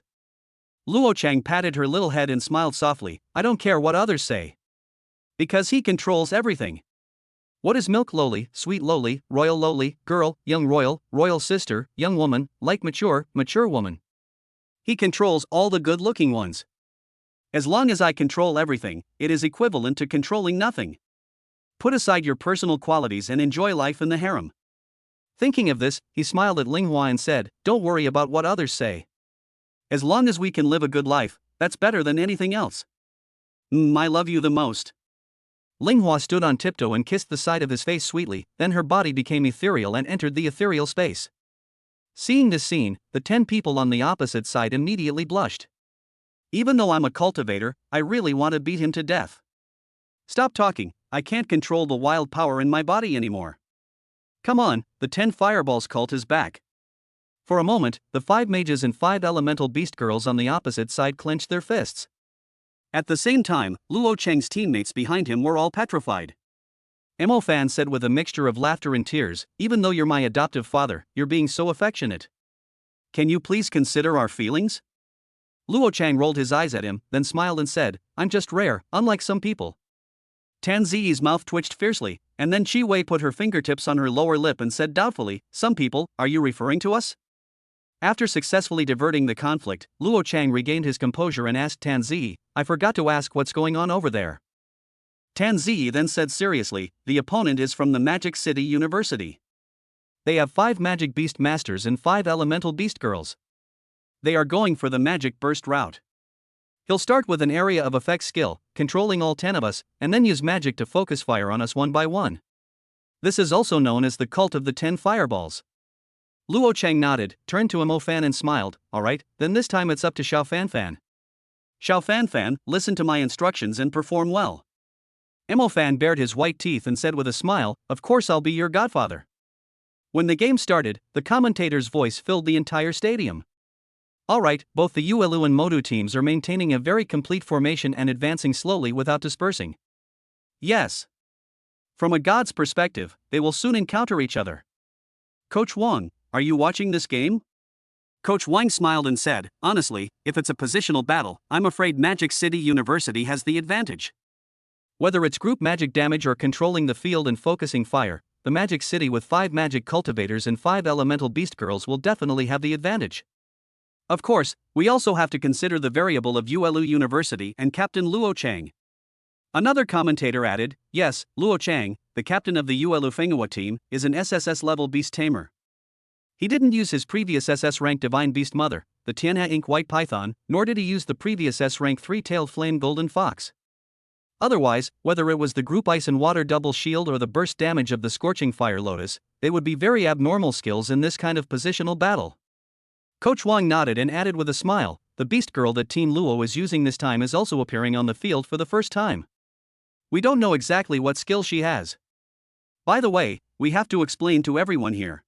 Luo Cheng patted her little head and smiled softly. I don't care what others say. Because he controls everything. What is milk loli, sweet loli, royal loli, girl, young royal, royal sister, young woman, like mature, mature woman? He controls all the good-looking ones. As long as I control everything, it is equivalent to controlling nothing. Put aside your personal qualities and enjoy life in the harem. Thinking of this, he smiled at Linghua and said, don't worry about what others say. As long as we can live a good life, that's better than anything else. I love you the most. Linghua stood on tiptoe and kissed the side of his face sweetly, then her body became ethereal and entered the ethereal space. Seeing this scene, the 10 people on the opposite side immediately blushed. Even though I'm a cultivator, I really want to beat him to death. Stop talking, I can't control the wild power in my body anymore. Come on, the 10 fireballs cult is back. For a moment, the 5 mages and 5 elemental beast girls on the opposite side clenched their fists. At the same time, Luo Cheng's teammates behind him were all petrified. Mo Fan said with a mixture of laughter and tears, even though you're my adoptive father, you're being so affectionate. Can you please consider our feelings? Luo Cheng rolled his eyes at him, then smiled and said, I'm just rare, unlike some people. Tan Ziyi's mouth twitched fiercely, and then Chi Wei put her fingertips on her lower lip and said doubtfully, some people, are you referring to us? After successfully diverting the conflict, Luo Chang regained his composure and asked Tan Zi, "I forgot to ask what's going on over there." Tan Zi then said seriously, "The opponent is from the Magic City University. They have 5 Magic Beast Masters and 5 Elemental Beast Girls. They are going for the Magic Burst route. He'll start with an area of effect skill, controlling all 10 of us, and then use magic to focus fire on us one by one. This is also known as the Cult of the 10 Fireballs." Luo Chang nodded, turned to Mo Fan and smiled, "Alright, then this time it's up to Xiao Fan. Xiao Fan, listen to my instructions and perform well." Mo Fan bared his white teeth and said with a smile, "Of course I'll be your godfather." When the game started, the commentator's voice filled the entire stadium. "Alright, both the Yuelu and Modu teams are maintaining a very complete formation and advancing slowly without dispersing. Yes. From a god's perspective, they will soon encounter each other. Coach Wang, are you watching this game?" Coach Wang smiled and said, "Honestly, if it's a positional battle, I'm afraid Magic City University has the advantage. Whether it's group magic damage or controlling the field and focusing fire, the Magic City with 5 magic cultivators and 5 elemental beast girls will definitely have the advantage. Of course, we also have to consider the variable of Yuelu University and Captain Luo Chang." Another commentator added, "Yes, Luo Chang, the captain of the Yuelu Fenghua team, is an SSS level beast tamer. He didn't use his previous SS rank Divine Beast Mother, the Tianhe Ink White Python, nor did he use the previous S rank 3-tailed Flame Golden Fox. Otherwise, whether it was the group Ice and Water Double Shield or the burst damage of the Scorching Fire Lotus, they would be very abnormal skills in this kind of positional battle." Coach Wang nodded and added with a smile, "The beast girl that Team Luo is using this time is also appearing on the field for the first time. We don't know exactly what skill she has. By the way, we have to explain to everyone here.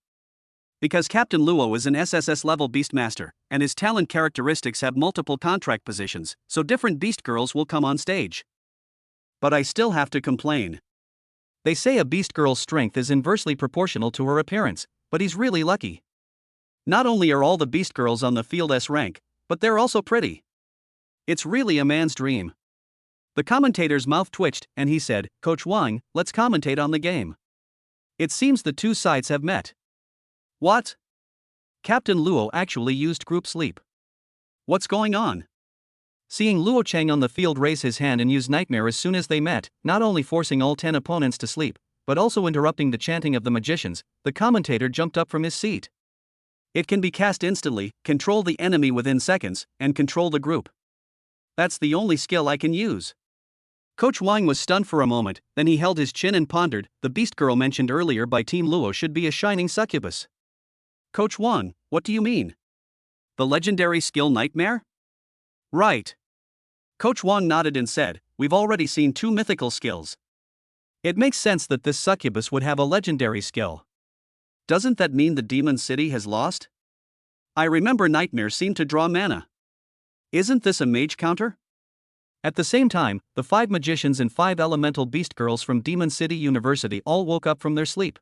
Because Captain Luo is an SSS level beast master, and his talent characteristics have multiple contract positions, so different beast girls will come on stage. But I still have to complain. They say a beast girl's strength is inversely proportional to her appearance, but he's really lucky. Not only are all the beast girls on the field S rank, but they're also pretty. It's really a man's dream." The commentator's mouth twitched, and he said, "Coach Wang, let's commentate on the game. It seems the two sides have met." "What? Captain Luo actually used group sleep. What's going on?" Seeing Luo Chang on the field raise his hand and use Nightmare as soon as they met, not only forcing all 10 opponents to sleep, but also interrupting the chanting of the magicians, the commentator jumped up from his seat. "It can be cast instantly, control the enemy within seconds, and control the group. That's the only skill I can use." Coach Wang was stunned for a moment, then he held his chin and pondered, "The beast girl mentioned earlier by Team Luo should be a shining succubus." "Coach Wang, what do you mean? The legendary skill Nightmare?" "Right." Coach Wang nodded and said, "We've already seen 2 mythical skills. It makes sense that this succubus would have a legendary skill. Doesn't that mean the Demon City has lost? I remember Nightmare seemed to draw mana. Isn't this a mage counter?" At the same time, the 5 magicians and 5 elemental beast girls from Demon City University all woke up from their sleep.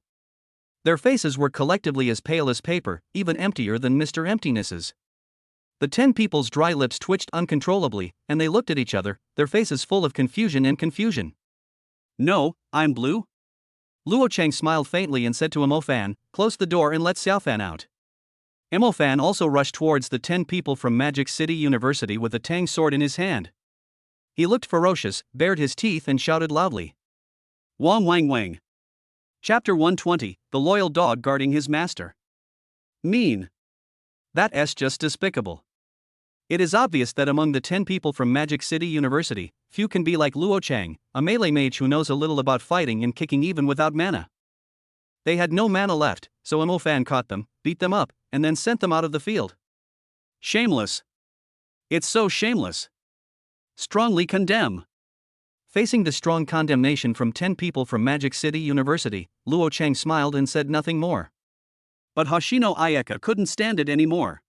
Their faces were collectively as pale as paper, even emptier than Mr. Emptiness's. The 10 people's dry lips twitched uncontrollably, and they looked at each other, their faces full of confusion. "No, I'm blue." Luo Chang smiled faintly and said to Mo Fan, "Close the door and let Xiao Fan out." Mo Fan also rushed towards the 10 people from Magic City University with a tang sword in his hand. He looked ferocious, bared his teeth and shouted loudly. Wang Wang Wang. Chapter 120, The Loyal Dog Guarding His Master. Mean. That's just despicable. It is obvious that among the 10 people from Magic City University, few can be like Luo Chang, a melee mage who knows a little about fighting and kicking even without mana. They had no mana left, so Mo Fan caught them, beat them up, and then sent them out of the field. Shameless. It's so shameless. Strongly condemn. Facing the strong condemnation from 10 people from Magic City University, Luo Chang smiled and said nothing more. But Hoshino Ayaka couldn't stand it anymore.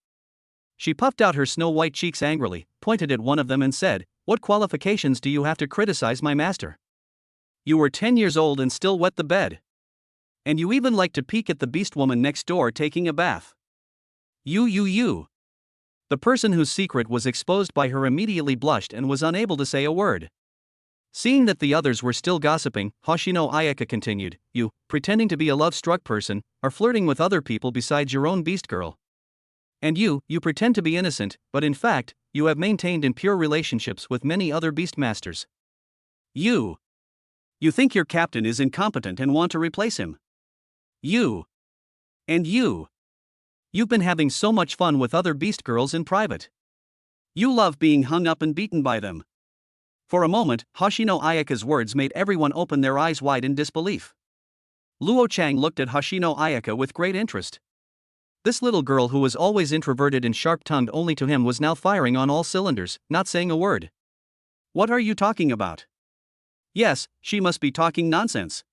She puffed out her snow-white cheeks angrily, pointed at one of them and said, "What qualifications do you have to criticize my master? You were 10 years old and still wet the bed. And you even like to peek at the beast woman next door taking a bath. You. The person whose secret was exposed by her immediately blushed and was unable to say a word. Seeing that the others were still gossiping, Hoshino Ayaka continued, "You, pretending to be a love-struck person, are flirting with other people besides your own beast girl. And you pretend to be innocent, but in fact, you have maintained impure relationships with many other beastmasters. You think your captain is incompetent and want to replace him. And you've been having so much fun with other beast girls in private. You love being hung up and beaten by them. For a moment, Hoshino Ayaka's words made everyone open their eyes wide in disbelief. Luo Chang looked at Hoshino Ayaka with great interest. This little girl who was always introverted and sharp-tongued only to him was now firing on all cylinders, not saying a word. What are you talking about? Yes, she must be talking nonsense.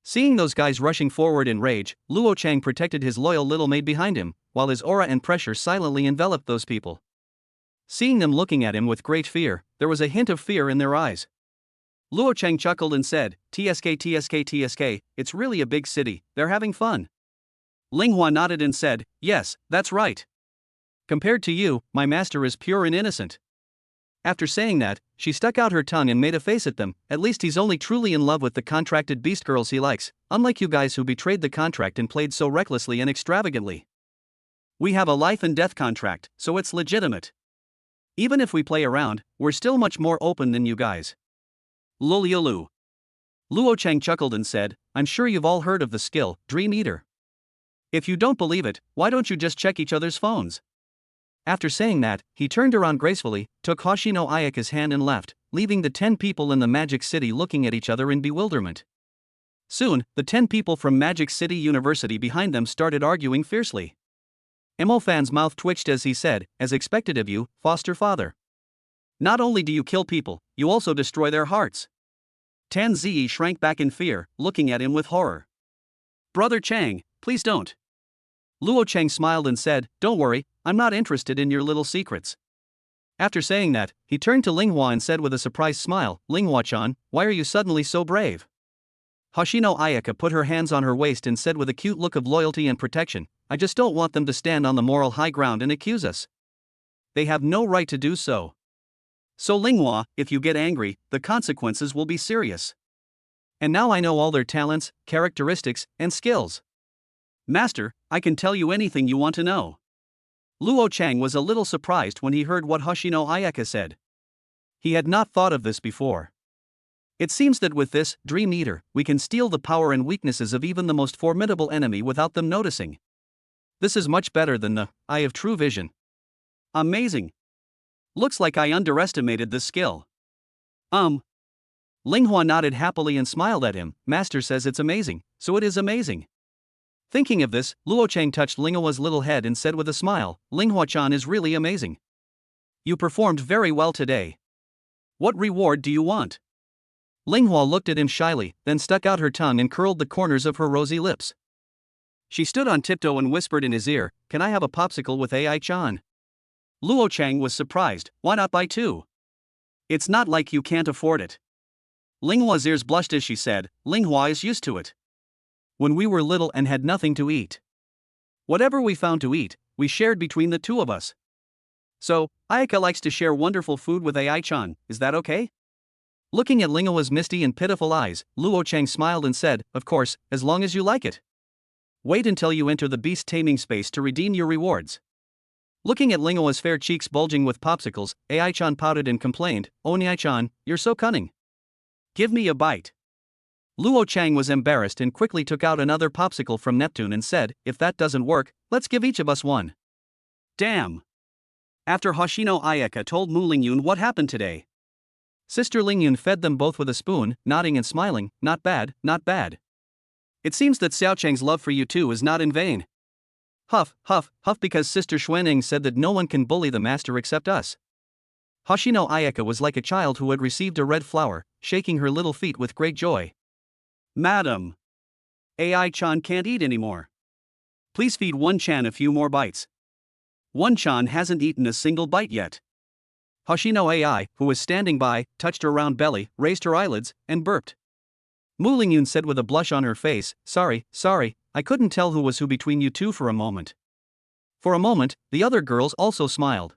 Seeing those guys rushing forward in rage, Luo Chang protected his loyal little maid behind him, while his aura and pressure silently enveloped those people. Seeing them looking at him with great fear, there was a hint of fear in their eyes. Luo Chang chuckled and said, TSK, it's really a big city, they're having fun. Ling Hua nodded and said, yes, that's right. Compared to you, my master is pure and innocent. After saying that, she stuck out her tongue and made a face at them. At least he's only truly in love with the contracted beast girls he likes, unlike you guys who betrayed the contract and played so recklessly and extravagantly. We have a life and death contract, so it's legitimate. Even if we play around, we're still much more open than you guys. Luliolu. Luo Chang chuckled and said, I'm sure you've all heard of the skill, Dream Eater. If you don't believe it, why don't you just check each other's phones? After saying that, he turned around gracefully, took Hoshino Ayaka's hand and left, leaving the 10 people in the Magic City looking at each other in bewilderment. Soon, the 10 people from Magic City University behind them started arguing fiercely. Mo Fan's mouth twitched as he said, as expected of you, foster father. Not only do you kill people, you also destroy their hearts. Tan Ziyi shrank back in fear, looking at him with horror. Brother Chang, please don't. Luo Chang smiled and said, don't worry, I'm not interested in your little secrets. After saying that, he turned to Ling Hua and said with a surprised smile, Ling Hua-chan, why are you suddenly so brave? Hoshino Ayaka put her hands on her waist and said with a cute look of loyalty and protection, I just don't want them to stand on the moral high ground and accuse us. They have no right to do so. So Ling Hua, if you get angry, the consequences will be serious. And now I know all their talents, characteristics, and skills. Master, I can tell you anything you want to know. Luo Chang was a little surprised when he heard what Hoshino Ayaka said. He had not thought of this before. It seems that with this Dream Eater, we can steal the power and weaknesses of even the most formidable enemy without them noticing. This is much better than the Eye of True Vision. Amazing. Looks like I underestimated this skill. Ling Hua nodded happily and smiled at him. Master says it's amazing, so it is amazing. Thinking of this, Luo Chang touched Ling Hua's little head and said with a smile, Ling Hua-chan is really amazing. You performed very well today. What reward do you want? Ling Hua looked at him shyly, then stuck out her tongue and curled the corners of her rosy lips. She stood on tiptoe and whispered in his ear, can I have a popsicle with AI-chan? Luo Chang was surprised, why not buy 2? It's not like you can't afford it. Ling Hua's ears blushed as she said, Ling Hua is used to it. When we were little and had nothing to eat. Whatever we found to eat, we shared between the two of us. So, Ayaka likes to share wonderful food with AI-chan, is that okay? Looking at Ling Hua's misty and pitiful eyes, Luo Chang smiled and said, of course, as long as you like it. Wait until you enter the beast taming space to redeem your rewards. Looking at Ling Hua's fair cheeks bulging with popsicles, AI-chan pouted and complained, Oni-chan, you're so cunning. Give me a bite. Luo Chang was embarrassed and quickly took out another popsicle from Neptune and said, if that doesn't work, let's give each of us one. Damn. After Hoshino Ayaka told Mu Lingyun what happened today. Sister Lingyun fed them both with a spoon, nodding and smiling, not bad, not bad. It seems that Xiao Chang's love for you too is not in vain. Huff, huff, huff because Sister Xuanning said that no one can bully the master except us. Hoshino Ayaka was like a child who had received a red flower, shaking her little feet with great joy. Madam. AI-chan can't eat anymore. Please feed 1-chan a few more bites. 1-chan hasn't eaten a single bite yet. Hoshino AI, who was standing by, touched her round belly, raised her eyelids, and burped. Mu Lingyun said with a blush on her face, sorry, I couldn't tell who was who between you two for a moment. For a moment, the other girls also smiled.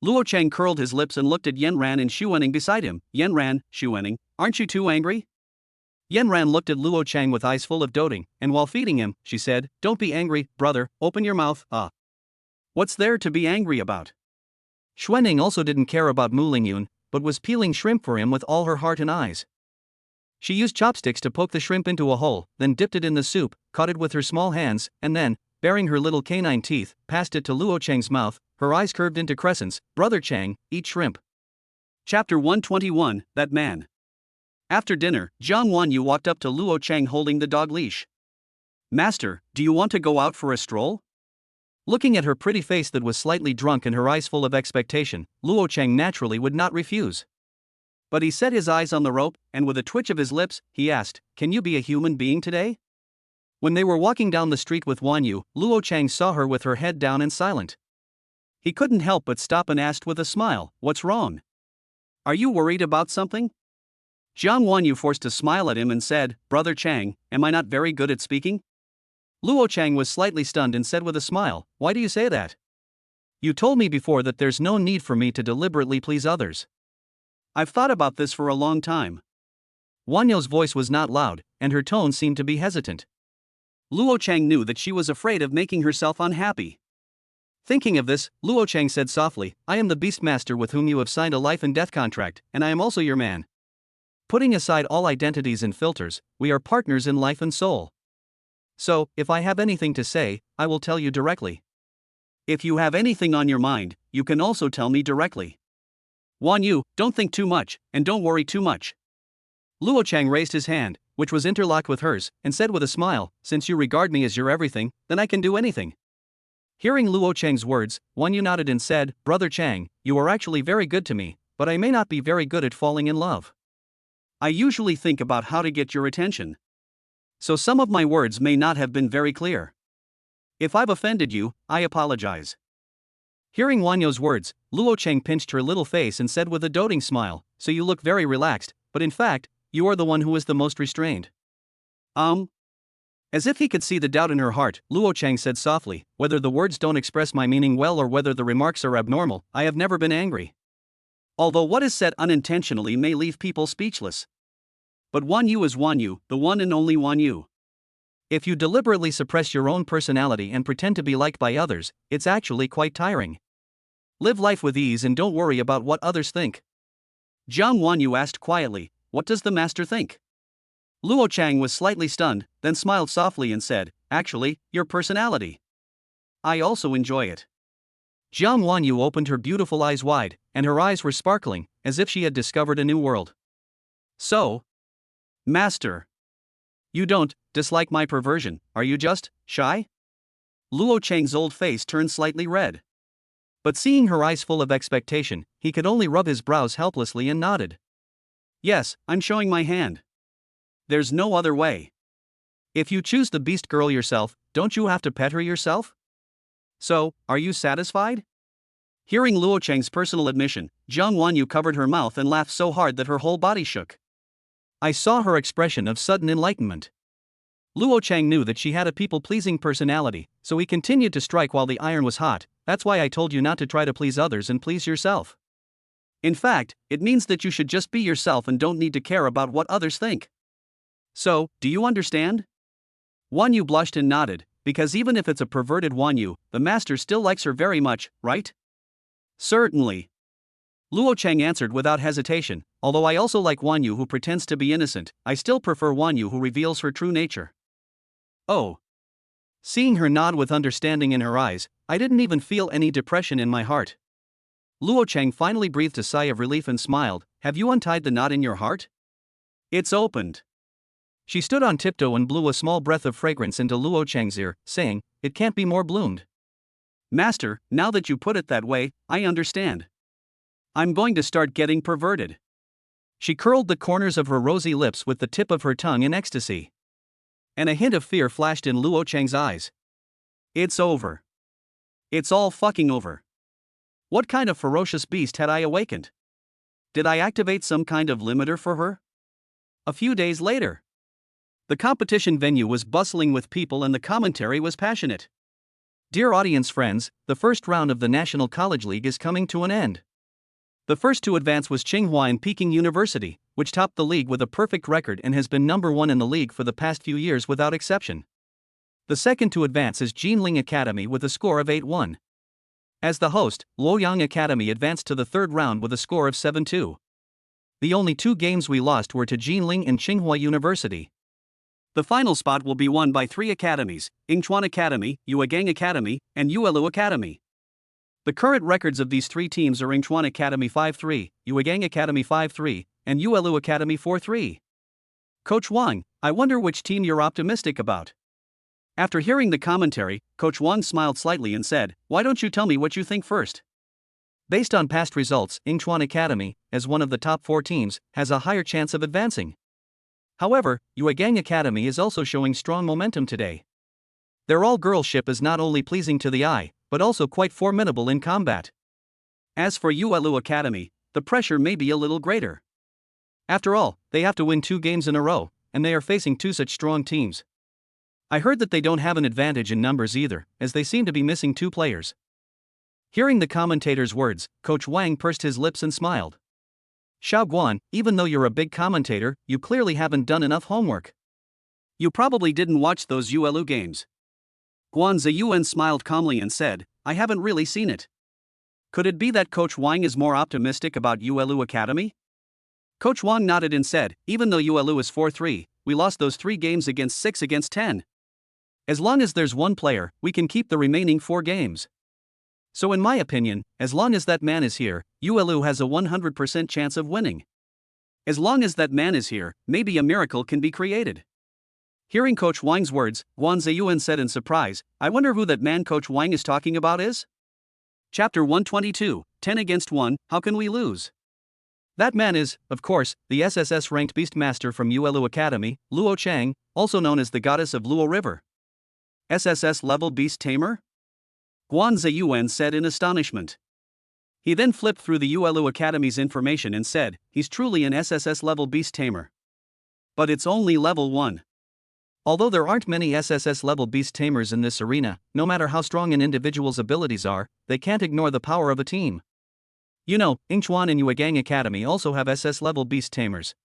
Luo Chang curled his lips and looked at Yan Ran and Xu Wenning beside him. Yan Ran, Xu Wenning, aren't you too angry? Yan Ran looked at Luo Chang with eyes full of doting, and while feeding him, she said, don't be angry, brother, open your mouth, What's there to be angry about? Xuanning also didn't care about Mu Lingyun, but was peeling shrimp for him with all her heart and eyes. She used chopsticks to poke the shrimp into a hole, then dipped it in the soup, caught it with her small hands, and then, baring her little canine teeth, passed it to Luo Chang's mouth, her eyes curved into crescents. Brother Chang, eat shrimp. Chapter 121, That Man. After dinner, Jiang Wanyu walked up to Luo Chang holding the dog leash. Master, do you want to go out for a stroll? Looking at her pretty face that was slightly drunk and her eyes full of expectation, Luo Chang naturally would not refuse. But he set his eyes on the rope, and with a twitch of his lips, he asked, Can you be a human being today? When they were walking down the street with Wanyu, Luo Chang saw her with her head down and silent. He couldn't help but stop and asked with a smile, What's wrong? Are you worried about something? Jiang Wanyu forced a smile at him and said, Brother Chang, am I not very good at speaking? Luo Chang was slightly stunned and said with a smile, Why do you say that? You told me before that there's no need for me to deliberately please others. I've thought about this for a long time. Wanyu's voice was not loud, and her tone seemed to be hesitant. Luo Chang knew that she was afraid of making herself unhappy. Thinking of this, Luo Chang said softly, I am the Beastmaster with whom you have signed a life and death contract, and I am also your man. Putting aside all identities and filters, we are partners in life and soul. So, if I have anything to say, I will tell you directly. If you have anything on your mind, you can also tell me directly. Wanyu, don't think too much, and don't worry too much. Luo Chang raised his hand, which was interlocked with hers, and said with a smile, Since you regard me as your everything, then I can do anything. Hearing Luo Chang's words, Wanyu nodded and said, Brother Chang, you are actually very good to me, but I may not be very good at falling in love. I usually think about how to get your attention. So some of my words may not have been very clear. If I've offended you, I apologize. Hearing Wanyu's words, Luo Chang pinched her little face and said with a doting smile, So you look very relaxed, but in fact, you are the one who is the most restrained. As if he could see the doubt in her heart, Luo Chang said softly, Whether the words don't express my meaning well or whether the remarks are abnormal, I have never been angry. Although what is said unintentionally may leave people speechless. But Wanyu is Wanyu, the one and only Wanyu. If you deliberately suppress your own personality and pretend to be liked by others, it's actually quite tiring. Live life with ease and don't worry about what others think. Jiang Wanyu asked quietly, What does the master think? Luo Chang was slightly stunned, then smiled softly and said, Actually, your personality. I also enjoy it. Jiang Wanyu opened her beautiful eyes wide, and her eyes were sparkling, as if she had discovered a new world. So, Master, you don't dislike my perversion, are you just shy? Luo Chang's old face turned slightly red. But seeing her eyes full of expectation, he could only rub his brows helplessly and nodded. Yes, I'm showing my hand. There's no other way. If you choose the beast girl yourself, don't you have to pet her yourself? So, are you satisfied? Hearing Luo Chang's personal admission, Jiang Wanyu covered her mouth and laughed so hard that her whole body shook. I saw her expression of sudden enlightenment. Luo Chang knew that she had a people-pleasing personality, so he continued to strike while the iron was hot. That's why I told you not to try to please others and please yourself. In fact, it means that you should just be yourself and don't need to care about what others think. So, do you understand? Wanyu blushed and nodded, because even if it's a perverted Wanyu, the master still likes her very much, right? Certainly. Luo Chang answered without hesitation, although I also like Wanyu who pretends to be innocent, I still prefer Wanyu who reveals her true nature. Oh. Seeing her nod with understanding in her eyes, I didn't even feel any depression in my heart. Luo Chang finally breathed a sigh of relief and smiled, Have you untied the knot in your heart? It's opened. She stood on tiptoe and blew a small breath of fragrance into Luo Chang's ear, saying, It can't be more bloomed. Master, now that you put it that way, I understand. I'm going to start getting perverted. She curled the corners of her rosy lips with the tip of her tongue in ecstasy. And a hint of fear flashed in Luo Chang's eyes. It's over. It's all fucking over. What kind of ferocious beast had I awakened? Did I activate some kind of limiter for her? A few days later. The competition venue was bustling with people and the commentary was passionate. Dear audience friends, the first round of the National College League is coming to an end. The first to advance was Tsinghua and Peking University, which topped the league with a perfect record and has been number one in the league for the past few years without exception. The second to advance is Jinling Academy with a score of 8-1. As the host, Luoyang Academy advanced to the third round with a score of 7-2. The only 2 games we lost were to Jinling and Tsinghua University. The final spot will be won by 3 academies: Yingchuan Academy, Yuegang Academy, and Yuelu Academy. The current records of these 3 teams are Yingchuan Academy 5-3, Yuegang Academy 5-3, and Yuelu Academy 4-3. Coach Wang, I wonder which team you're optimistic about. After hearing the commentary, Coach Wang smiled slightly and said, "Why don't you tell me what you think first?" Based on past results, Yingchuan Academy, as one of the top 4 teams, has a higher chance of advancing. However, Yuegang Academy is also showing strong momentum today. Their all-girl ship is not only pleasing to the eye, but also quite formidable in combat. As for Yuelu Academy, the pressure may be a little greater. After all, they have to win 2 games in a row, and they are facing 2 such strong teams. I heard that they don't have an advantage in numbers either, as they seem to be missing 2 players. Hearing the commentator's words, Coach Wang pursed his lips and smiled. Xiao Guan, even though you're a big commentator, you clearly haven't done enough homework. You probably didn't watch those Yuelu games. Guan Ziyuan smiled calmly and said, I haven't really seen it. Could it be that Coach Wang is more optimistic about Yuelu Academy? Coach Wang nodded and said, even though Yuelu is 4-3, we lost those 3 games against 6-10. As long as there's 1 player, we can keep the remaining 4 games. So in my opinion, as long as that man is here, Yuelu has a 100% chance of winning. As long as that man is here, maybe a miracle can be created. Hearing Coach Wang's words, Guan Ziyuan said in surprise, I wonder who that man Coach Wang is talking about is? Chapter 122, 10 against 1, how can we lose? That man is, of course, the SSS-ranked Beastmaster from Yuelu Academy, Luo Chang, also known as the goddess of Luo River. SSS-level beast tamer? Guan Ziyuan said in astonishment. He then flipped through the Yuelu Academy's information and said, he's truly an SSS-level beast tamer. But it's only level 1. Although there aren't many SSS-level beast tamers in this arena, no matter how strong an individual's abilities are, they can't ignore the power of a team. You know, Yingchuan and Yuegang Academy also have SS-level beast tamers.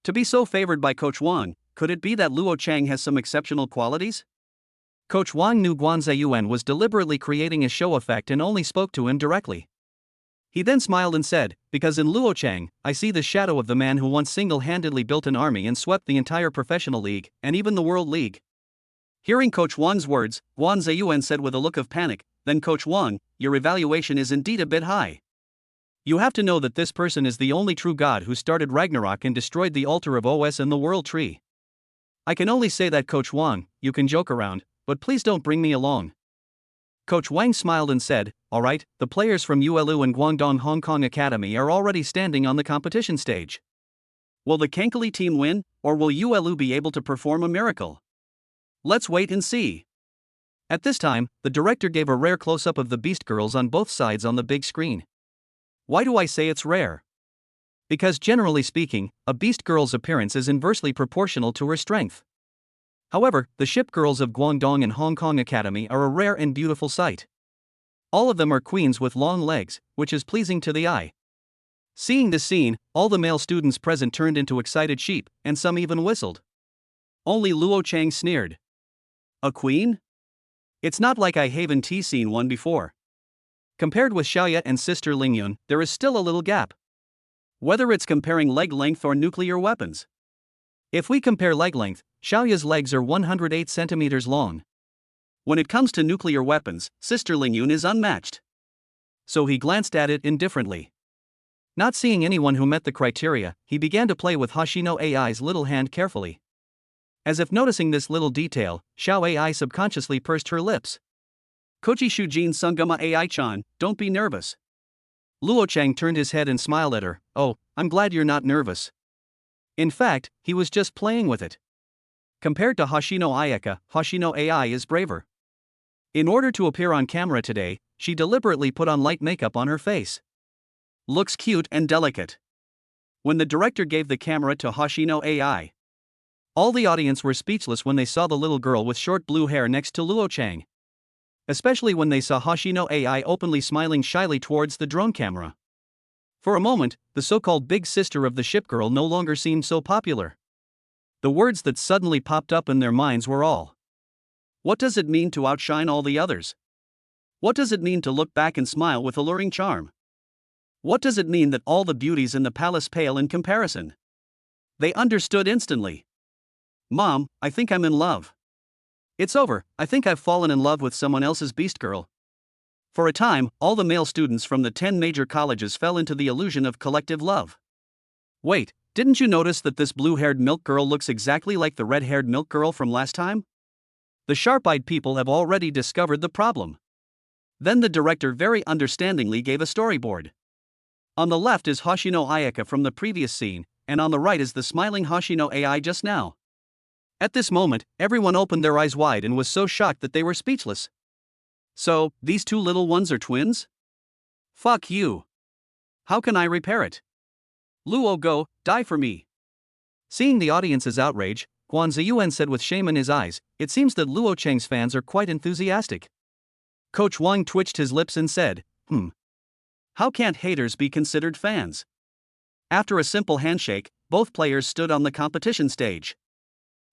To be so favored by Coach Wang, could it be that Luo Chang has some exceptional qualities? Coach Wang knew Guan Ziyuan was deliberately creating a show effect and only spoke to him directly. He then smiled and said, because in Luo Chang, I see the shadow of the man who once single-handedly built an army and swept the entire professional league, and even the World League. Hearing Coach Wang's words, Guan Ziyuan said with a look of panic, then Coach Wang, your evaluation is indeed a bit high. You have to know that this person is the only true god who started Ragnarok and destroyed the altar of Os and the World Tree. I can only say that Coach Wang, you can joke around, but please don't bring me along. Coach Wang smiled and said, alright, the players from Yuelu and Guangdong Hong Kong Academy are already standing on the competition stage. Will the Kankali team win, or will Yuelu be able to perform a miracle? Let's wait and see. At this time, the director gave a rare close-up of the Beast Girls on both sides on the big screen. Why do I say it's rare? Because generally speaking, a Beast Girl's appearance is inversely proportional to her strength. However, the ship girls of Guangdong and Hong Kong Academy are a rare and beautiful sight. All of them are queens with long legs, which is pleasing to the eye. Seeing this scene, all the male students present turned into excited sheep, and some even whistled. Only Luo Chang sneered. A queen? It's not like I haven't seen one before. Compared with Xiaoya and sister Lingyun, there is still a little gap. Whether it's comparing leg length or nuclear weapons. If we compare leg length, Xiaoya's legs are 108 centimeters long. When it comes to nuclear weapons, sister Lingyun is unmatched. So he glanced at it indifferently. Not seeing anyone who met the criteria, he began to play with Hoshino AI's little hand carefully. As if noticing this little detail, Xiao AI subconsciously pursed her lips. Koji Shujin Sungama AI-chan, don't be nervous. Luo Chang turned his head and smiled at her. Oh, I'm glad you're not nervous. In fact, he was just playing with it. Compared to Hoshino Ayaka, Hoshino AI is braver. In order to appear on camera today, she deliberately put on light makeup on her face. Looks cute and delicate. When the director gave the camera to Hoshino AI, all the audience were speechless when they saw the little girl with short blue hair next to Luo Chang. Especially when they saw Hoshino AI openly smiling shyly towards the drone camera. For a moment, the so-called big sister of the ship girl no longer seemed so popular. The words that suddenly popped up in their minds were all. What does it mean to outshine all the others? What does it mean to look back and smile with alluring charm? What does it mean that all the beauties in the palace pale in comparison? They understood instantly. Mom, I think I'm in love. It's over, I think I've fallen in love with someone else's beast girl. For a time, all the male students from the 10 major colleges fell into the illusion of collective love. Wait, didn't you notice that this blue-haired milk girl looks exactly like the red-haired milk girl from last time? The sharp-eyed people have already discovered the problem. Then the director very understandingly gave a storyboard. On the left is Hoshino Ayaka from the previous scene, and on the right is the smiling Hoshino AI just now. At this moment, everyone opened their eyes wide and was so shocked that they were speechless. So, these two little ones are twins? Fuck you. How can I repair it? Luo go, die for me. Seeing the audience's outrage, Guan Ziyuan said with shame in his eyes, it seems that Luo Cheng's fans are quite enthusiastic. Coach Wang twitched his lips and said, How can't haters be considered fans? After a simple handshake, both players stood on the competition stage.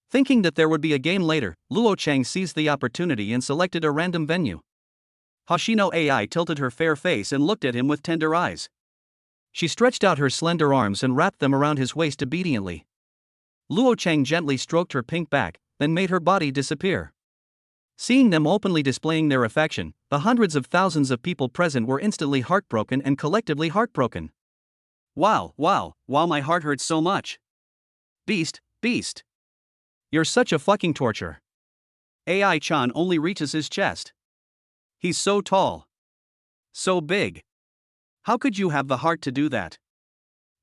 Thinking that there would be a game later, Luo Cheng seized the opportunity and selected a random venue. Hoshino AI tilted her fair face and looked at him with tender eyes. She stretched out her slender arms and wrapped them around his waist obediently. Luo Cheng gently stroked her pink back, then made her body disappear. Seeing them openly displaying their affection, the hundreds of thousands of people present were instantly heartbroken and collectively heartbroken. Wow, my heart hurts so much. Beast. You're such a fucking torture. AI-chan only reaches his chest. He's so tall. So big. How could you have the heart to do that?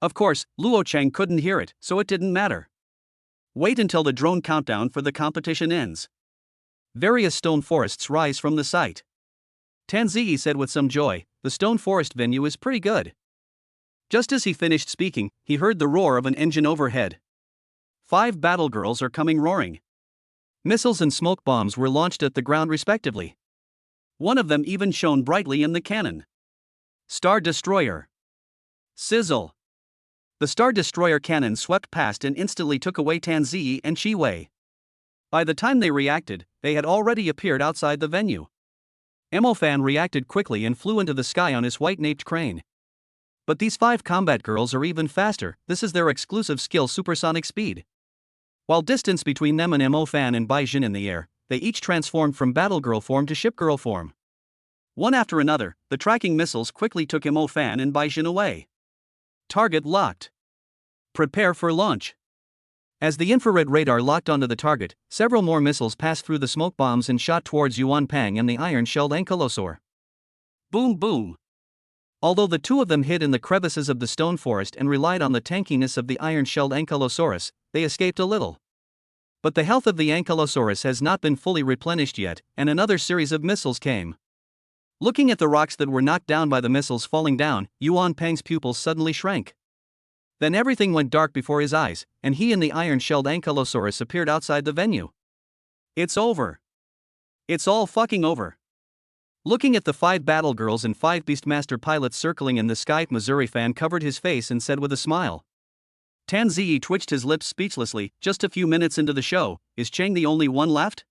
Of course, Luo Cheng couldn't hear it, so it didn't matter. Wait until the drone countdown for the competition ends. Various stone forests rise from the site. Tanzi said with some joy, the stone forest venue is pretty good. Just as he finished speaking, he heard the roar of an engine overhead. 5 battle girls are coming roaring. Missiles and smoke bombs were launched at the ground respectively. One of them even shone brightly in the cannon. Star Destroyer. Sizzle. The Star Destroyer cannon swept past and instantly took away Tanzi and Chi Wei. By the time they reacted, they had already appeared outside the venue. Emofan reacted quickly and flew into the sky on his white-naped crane. But these 5 combat girls are even faster, this is their exclusive skill supersonic speed. While distance between them and Emofan and Baijin in the air, they each transformed from Battlegirl form to Shipgirl form. One after another, the tracking missiles quickly took Emofan and Baijin away. Target locked. Prepare for launch. As the infrared radar locked onto the target, several more missiles passed through the smoke bombs and shot towards Yuan Pang and the iron-shelled Ankylosaur. Boom boom. Although the two of them hid in the crevices of the stone forest and relied on the tankiness of the iron-shelled Ankylosaurus, they escaped a little. But the health of the Ankylosaurus has not been fully replenished yet, and another series of missiles came. Looking at the rocks that were knocked down by the missiles falling down, Yuan Pang's pupils suddenly shrank. Then everything went dark before his eyes, and he and the iron-shelled Ankylosaurus appeared outside the venue. It's over. It's all fucking over. Looking at the 5 battle girls and 5 Beastmaster pilots circling in the sky, Missouri fan covered his face and said with a smile. Tanzi twitched his lips speechlessly. Just a few minutes into the show, is Cheng the only one left?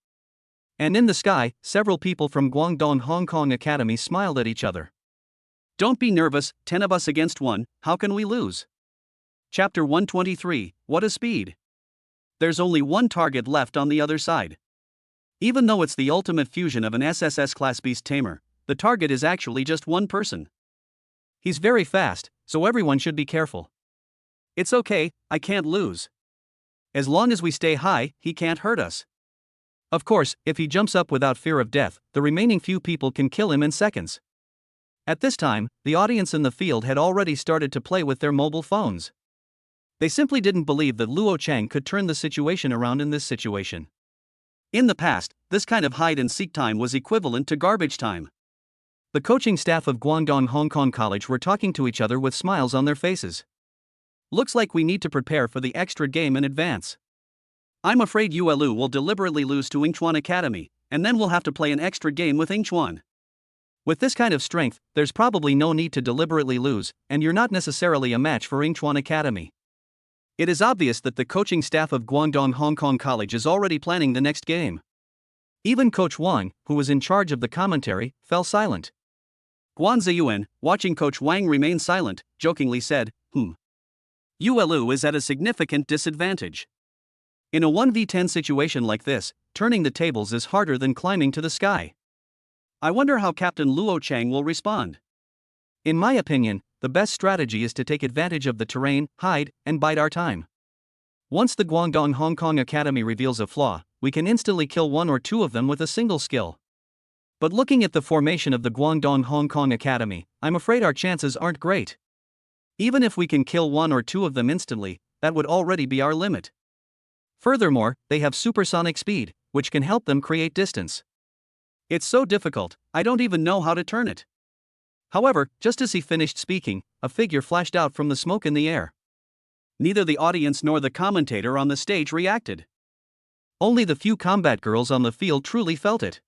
And in the sky, several people from Guangdong Hong Kong Academy smiled at each other. Don't be nervous, 10 of us against 1, how can we lose? Chapter 123, What a Speed! There's only one target left on the other side. Even though it's the ultimate fusion of an SSS-class beast tamer, the target is actually just one person. He's very fast, so everyone should be careful. It's okay, I can't lose. As long as we stay high, he can't hurt us. Of course, if he jumps up without fear of death, the remaining few people can kill him in seconds. At this time, the audience in the field had already started to play with their mobile phones. They simply didn't believe that Luo Cheng could turn the situation around in this situation. In the past, this kind of hide-and-seek time was equivalent to garbage time. The coaching staff of Guangdong Hong Kong College were talking to each other with smiles on their faces. Looks like we need to prepare for the extra game in advance. I'm afraid Yuelu will deliberately lose to Yingchuan Academy, and then we'll have to play an extra game with Yingchuan. With this kind of strength, there's probably no need to deliberately lose, and you're not necessarily a match for Yingchuan Academy. It is obvious that the coaching staff of Guangdong Hong Kong College is already planning the next game. Even Coach Wang, who was in charge of the commentary, fell silent. Guan Ziyuan, watching Coach Wang remain silent, jokingly said, Yuelu is at a significant disadvantage. In a 1v10 situation like this, turning the tables is harder than climbing to the sky. I wonder how Captain Luo Chang will respond. In my opinion, the best strategy is to take advantage of the terrain, hide, and bide our time. Once the Guangdong Hong Kong Academy reveals a flaw, we can instantly kill one or two of them with a single skill. But looking at the formation of the Guangdong Hong Kong Academy, I'm afraid our chances aren't great. Even if we can kill one or two of them instantly, that would already be our limit. Furthermore, they have supersonic speed, which can help them create distance. It's so difficult, I don't even know how to turn it. However, just as he finished speaking, a figure flashed out from the smoke in the air. Neither the audience nor the commentator on the stage reacted. Only the few combat girls on the field truly felt it.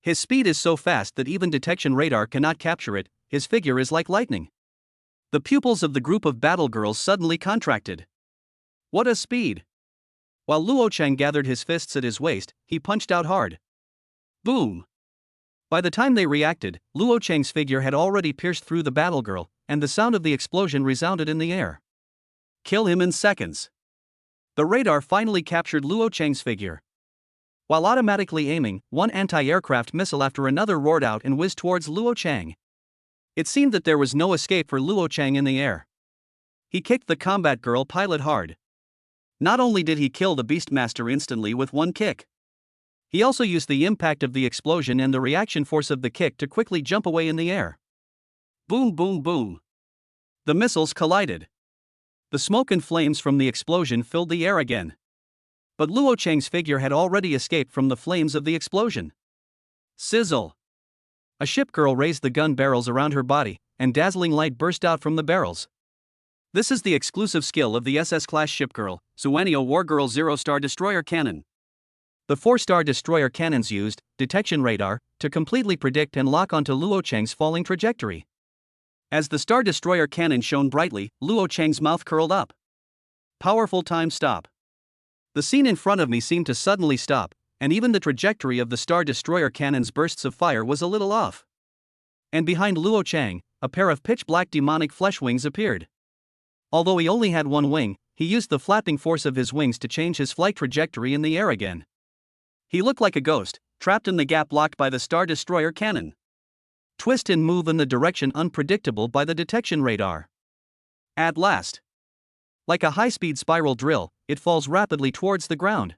His speed is so fast that even detection radar cannot capture it, his figure is like lightning. The pupils of the group of battle girls suddenly contracted. What a speed! While Luo Chang gathered his fists at his waist, he punched out hard. Boom! By the time they reacted, Luo Chang's figure had already pierced through the battle girl, and the sound of the explosion resounded in the air. Kill him in seconds. The radar finally captured Luo Chang's figure. While automatically aiming, one anti-aircraft missile after another roared out and whizzed towards Luo Chang. It seemed that there was no escape for Luo Chang in the air. He kicked the combat girl pilot hard. Not only did he kill the Beastmaster instantly with one kick, he also used the impact of the explosion and the reaction force of the kick to quickly jump away in the air. Boom, boom, boom. The missiles collided. The smoke and flames from the explosion filled the air again. But Luo Chang's figure had already escaped from the flames of the explosion. Sizzle! A ship girl raised the gun barrels around her body, and dazzling light burst out from the barrels. This is the exclusive skill of the SS-class ship girl, Suanio War Girl 0-star destroyer cannon. The 4-star destroyer cannons used detection radar to completely predict and lock onto Luo Chang's falling trajectory. As the star destroyer cannon shone brightly, Luo Chang's mouth curled up. Powerful time stop. The scene in front of me seemed to suddenly stop, and even the trajectory of the star destroyer cannon's bursts of fire was a little off. And behind Luo Chang, a pair of pitch-black demonic flesh wings appeared. Although he only had one wing, he used the flapping force of his wings to change his flight trajectory in the air again. He looked like a ghost, trapped in the gap locked by the star destroyer cannon. Twist and move in the direction unpredictable by the detection radar. At last, like a high-speed spiral drill, it falls rapidly towards the ground.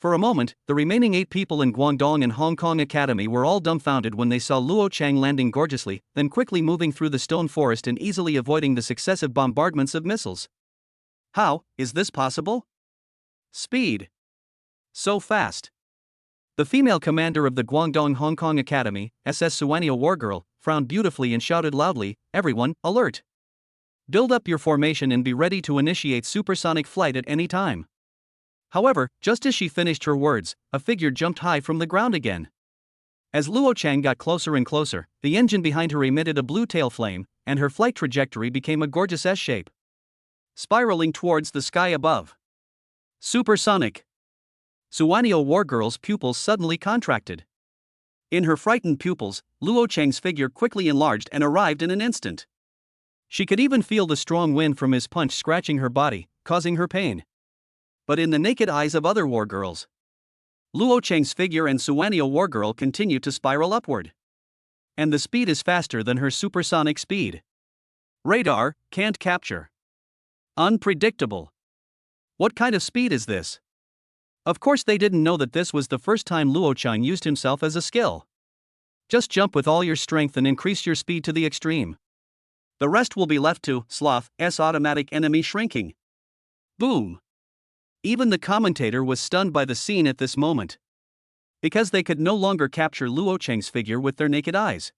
For a moment, the remaining 8 people in Guangdong and Hong Kong Academy were all dumbfounded when they saw Luo Chang landing gorgeously, then quickly moving through the stone forest and easily avoiding the successive bombardments of missiles. How is this possible? Speed. So fast. The female commander of the Guangdong Hong Kong Academy, SS Suanio Wargirl, frowned beautifully and shouted loudly, "Everyone, alert! Build up your formation and be ready to initiate supersonic flight at any time." However, just as she finished her words, a figure jumped high from the ground again. As Luo Chang got closer and closer, the engine behind her emitted a blue tail flame, and her flight trajectory became a gorgeous S-shape, spiraling towards the sky above. Supersonic. Suanio Wargirl's pupils suddenly contracted. In her frightened pupils, Luo Chang's figure quickly enlarged and arrived in an instant. She could even feel the strong wind from his punch scratching her body, causing her pain. But in the naked eyes of other wargirls, Luo Chang's figure and Suanio Wargirl continue to spiral upward. And the speed is faster than her supersonic speed. Radar can't capture. Unpredictable. What kind of speed is this? Of course they didn't know that this was the first time Luo Chang used himself as a skill. Just jump with all your strength and increase your speed to the extreme. The rest will be left to Sloth's automatic enemy shrinking. Boom. Even the commentator was stunned by the scene at this moment. Because they could no longer capture Luo Chang's figure with their naked eyes.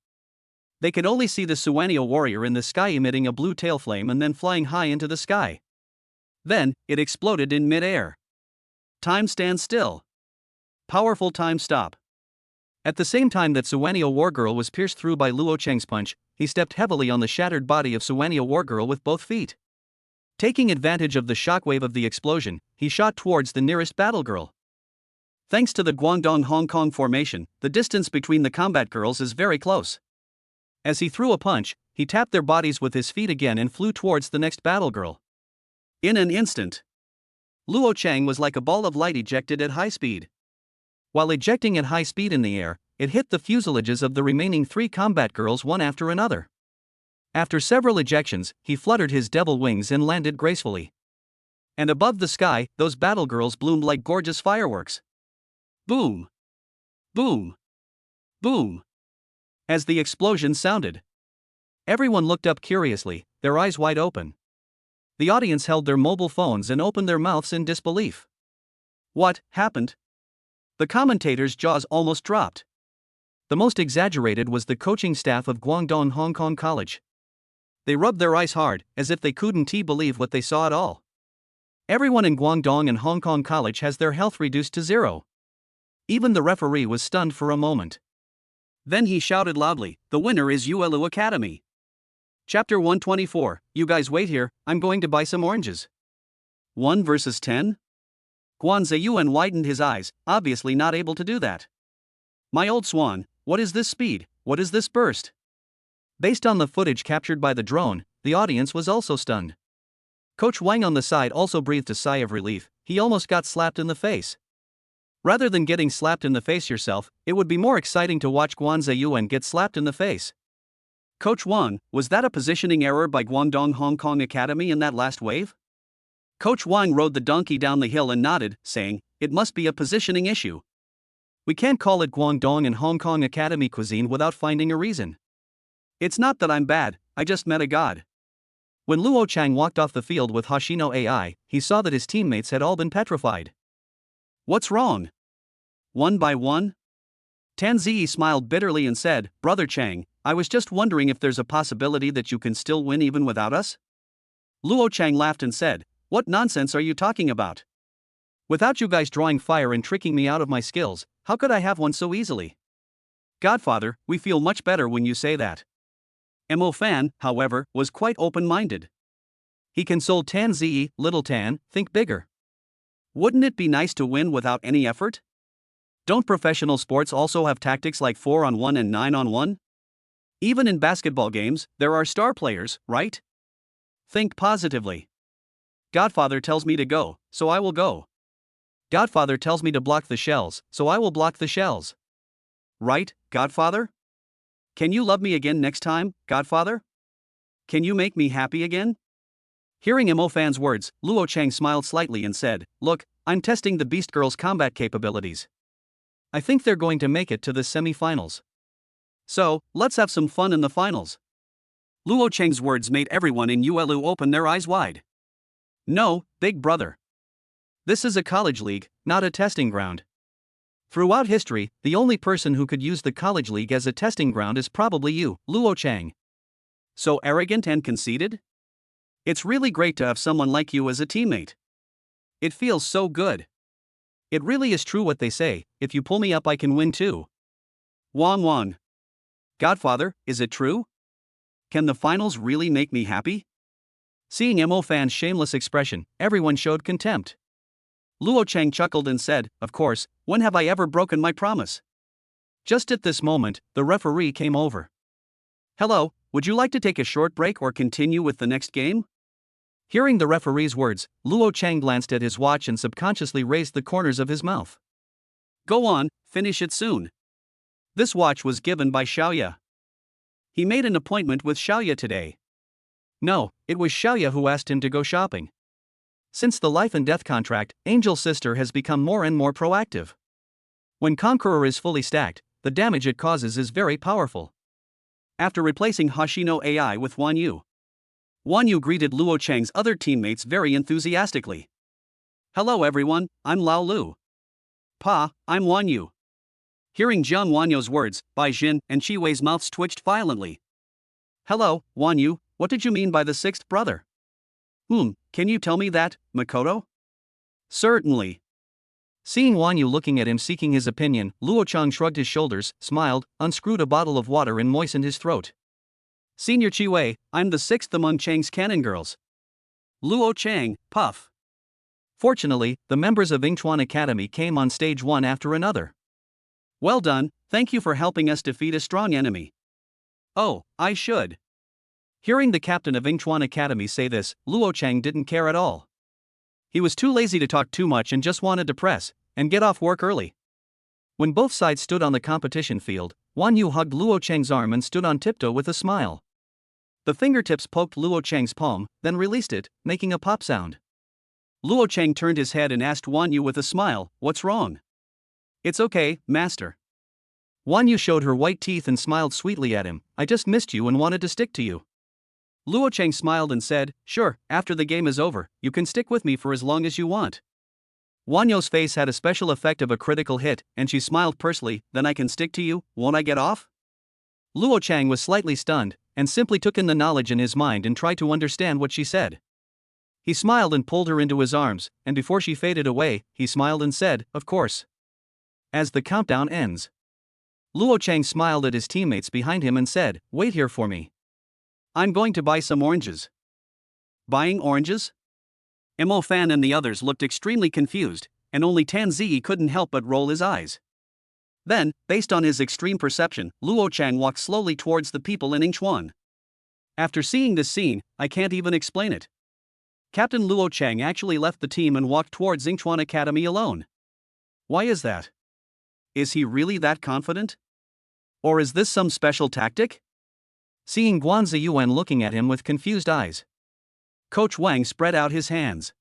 They could only see the Suanio warrior in the sky emitting a blue tail flame and then flying high into the sky. Then, it exploded in mid-air. Time stands still. Powerful time stop. At the same time that Suanio Wargirl was pierced through by Luo Chang's punch, he stepped heavily on the shattered body of Suanio Wargirl with both feet. Taking advantage of the shockwave of the explosion, he shot towards the nearest battle girl. Thanks to the Guangdong-Hong Kong formation, the distance between the combat girls is very close. As he threw a punch, he tapped their bodies with his feet again and flew towards the next battle girl. In an instant, Luo Chang was like a ball of light ejected at high speed. While ejecting at high speed in the air, it hit the fuselages of the remaining 3 combat girls one after another. After several ejections, he fluttered his devil wings and landed gracefully. And above the sky, those battle girls bloomed like gorgeous fireworks. Boom! Boom! Boom! As the explosion sounded, everyone looked up curiously, their eyes wide open. The audience held their mobile phones and opened their mouths in disbelief. What happened? The commentators' jaws almost dropped. The most exaggerated was the coaching staff of Guangdong Hong Kong College. They rubbed their eyes hard, as if they couldn't believe what they saw at all. Everyone in Guangdong and Hong Kong College has their health reduced to 0. Even the referee was stunned for a moment. Then he shouted loudly, "The winner is Yuelu Academy." Chapter 124, you guys wait here, I'm going to buy some oranges. 1 versus 10? Guan Ziyuan widened his eyes, obviously not able to do that. My old swan, what is this speed, what is this burst? Based on the footage captured by the drone, the audience was also stunned. Coach Wang on the side also breathed a sigh of relief, he almost got slapped in the face. Rather than getting slapped in the face yourself, it would be more exciting to watch Guan Ziyuan get slapped in the face. Coach Wang, was that a positioning error by Guangdong Hong Kong Academy in that last wave? Coach Wang rode the donkey down the hill and nodded, saying, it must be a positioning issue. We can't call it Guangdong and Hong Kong Academy cuisine without finding a reason. It's not that I'm bad, I just met a god. When Luo Chang walked off the field with Hoshino AI, he saw that his teammates had all been petrified. What's wrong? 1 by 1? Tan Ziyi smiled bitterly and said, Brother Chang, I was just wondering if there's a possibility that you can still win even without us? Luo Chang laughed and said, what nonsense are you talking about? Without you guys drawing fire and tricking me out of my skills, how could I have won so easily? Godfather, we feel much better when you say that. Mo Fan, however, was quite open-minded. He consoled Tan Ziyi, little Tan, think bigger. Wouldn't it be nice to win without any effort? Don't professional sports also have tactics like 4-on-1 and 9-on-1? Even in basketball games, there are star players, right? Think positively. Godfather tells me to go, so I will go. Godfather tells me to block the shells, so I will block the shells. Right, Godfather? Can you love me again next time, Godfather? Can you make me happy again? Hearing Mo Fan's words, Luo Chang smiled slightly and said, look, I'm testing the Beast Girl's combat capabilities. I think they're going to make it to the semifinals. So, let's have some fun in the finals. Luo Chang's words made everyone in Yuelu open their eyes wide. No, big brother. This is a college league, not a testing ground. Throughout history, the only person who could use the college league as a testing ground is probably you, Luo Chang. So arrogant and conceited? It's really great to have someone like you as a teammate. It feels so good. It really is true what they say, if you pull me up I can win too. Wang Wang. Godfather, is it true? Can the finals really make me happy? Seeing Mo Fan's shameless expression, everyone showed contempt. Luo Chang chuckled and said, of course, when have I ever broken my promise? Just at this moment, the referee came over. Hello, would you like to take a short break or continue with the next game? Hearing the referee's words, Luo Chang glanced at his watch and subconsciously raised the corners of his mouth. Go on, finish it soon. This watch was given by Xiao Yu. He made an appointment with Xiao Yu today. No, it was Xiao Yu who asked him to go shopping. Since the life and death contract, Angel's sister has become more and more proactive. When Conqueror is fully stacked, the damage it causes is very powerful. After replacing Hoshino AI with Wan Yu greeted Luo Chang's other teammates very enthusiastically. Hello everyone, I'm Lao Lu. Pa, I'm Wan Yu. Hearing Jiang Wanyu's words, Bai Jin and Chi Wei's mouths twitched violently. Hello, Wan Yu, what did you mean by the sixth brother? Can you tell me that, Makoto? Certainly. Seeing Wan Yu looking at him seeking his opinion, Luo Chang shrugged his shoulders, smiled, unscrewed a bottle of water and moistened his throat. Senior Chi Wei, I'm the sixth among Chang's canon girls. Luo Chang, puff. Fortunately, the members of Yingchuan Academy came on stage one after another. Well done, thank you for helping us defeat a strong enemy. Oh, I should. Hearing the captain of Yingchuan Academy say this, Luo Cheng didn't care at all. He was too lazy to talk too much and just wanted to press and get off work early. When both sides stood on the competition field, Guan Yu hugged Luo Cheng's arm and stood on tiptoe with a smile. The fingertips poked Luo Cheng's palm, then released it, making a pop sound. Luo Cheng turned his head and asked Guan Yu with a smile, "What's wrong?" "It's okay, master." Guan Yu showed her white teeth and smiled sweetly at him. "I just missed you and wanted to stick to you." Luo Cheng smiled and said, "Sure, after the game is over, you can stick with me for as long as you want." Guan Yu's face had a special effect of a critical hit, and she smiled pursely. "Then I can stick to you, won't I get off?" Luo Cheng was slightly stunned, and simply took in the knowledge in his mind and tried to understand what she said. He smiled and pulled her into his arms, and before she faded away, he smiled and said, "Of course." As the countdown ends, Luo Cheng smiled at his teammates behind him and said, "Wait here for me. I'm going to buy some oranges." Buying oranges? Mo Fan and the others looked extremely confused, and only Tan Ziyi couldn't help but roll his eyes. Then, based on his extreme perception, Luo Cheng walked slowly towards the people in Yingchuan. After seeing this scene, I can't even explain it. Captain Luo Cheng actually left the team and walked towards Yingchuan Academy alone. Why is that? Is he really that confident? Or is this some special tactic? Seeing Guan Ziyuan looking at him with confused eyes, Coach Wang spread out his hands.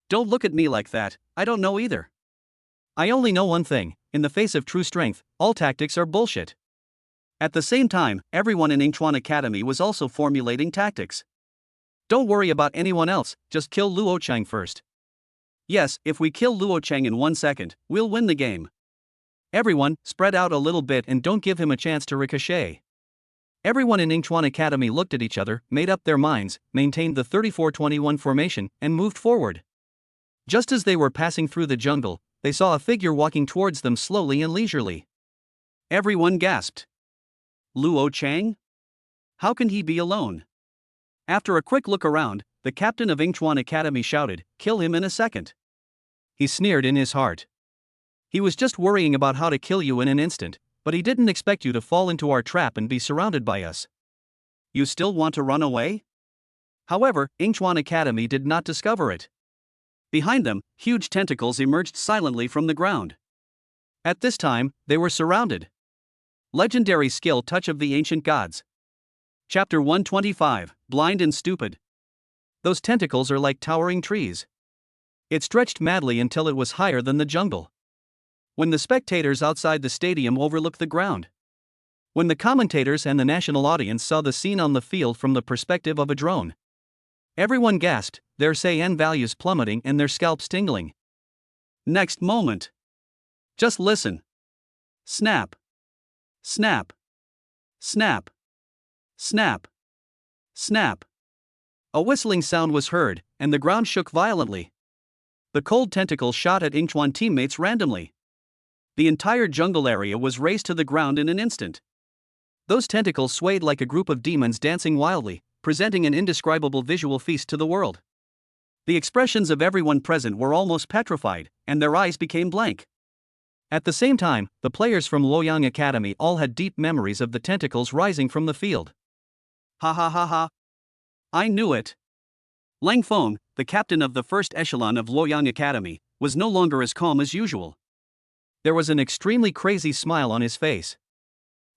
"Don't look at me like that, I don't know either. I only know one thing, in the face of true strength, all tactics are bullshit." At the same time, everyone in Yingchuan Academy was also formulating tactics. "Don't worry about anyone else, just kill Luo Cheng first. Yes, if we kill Luo Cheng in 1 second, we'll win the game. Everyone, spread out a little bit and don't give him a chance to ricochet." Everyone in Yingchuan Academy looked at each other, made up their minds, maintained the 34-21 formation, and moved forward. Just as they were passing through the jungle, they saw a figure walking towards them slowly and leisurely. Everyone gasped. Luo Cheng? How can he be alone? After a quick look around, the captain of Yingchuan Academy shouted, "Kill him in a second." He sneered in his heart. He was just worrying about how to kill you in an instant, but he didn't expect you to fall into our trap and be surrounded by us. You still want to run away? However, Yingchuan Academy did not discover it. Behind them, huge tentacles emerged silently from the ground. At this time, they were surrounded. Legendary skill touch of the ancient gods. Chapter 125, Blind and Stupid. Those tentacles are like towering trees. It stretched madly until it was higher than the jungle. When the spectators outside the stadium overlooked the ground. When the commentators and the national audience saw the scene on the field from the perspective of a drone. Everyone gasped, their CN values plummeting and their scalps tingling. Next moment. Just listen. Snap. Snap. Snap. Snap. Snap. A whistling sound was heard, and the ground shook violently. The cold tentacle shot at Yingchuan teammates randomly. The entire jungle area was razed to the ground in an instant. Those tentacles swayed like a group of demons dancing wildly, presenting an indescribable visual feast to the world. The expressions of everyone present were almost petrified, and their eyes became blank. At the same time, the players from Luoyang Academy all had deep memories of the tentacles rising from the field. Ha ha ha ha. I knew it. Lang Feng, the captain of the first echelon of Luoyang Academy, was no longer as calm as usual. There was an extremely crazy smile on his face.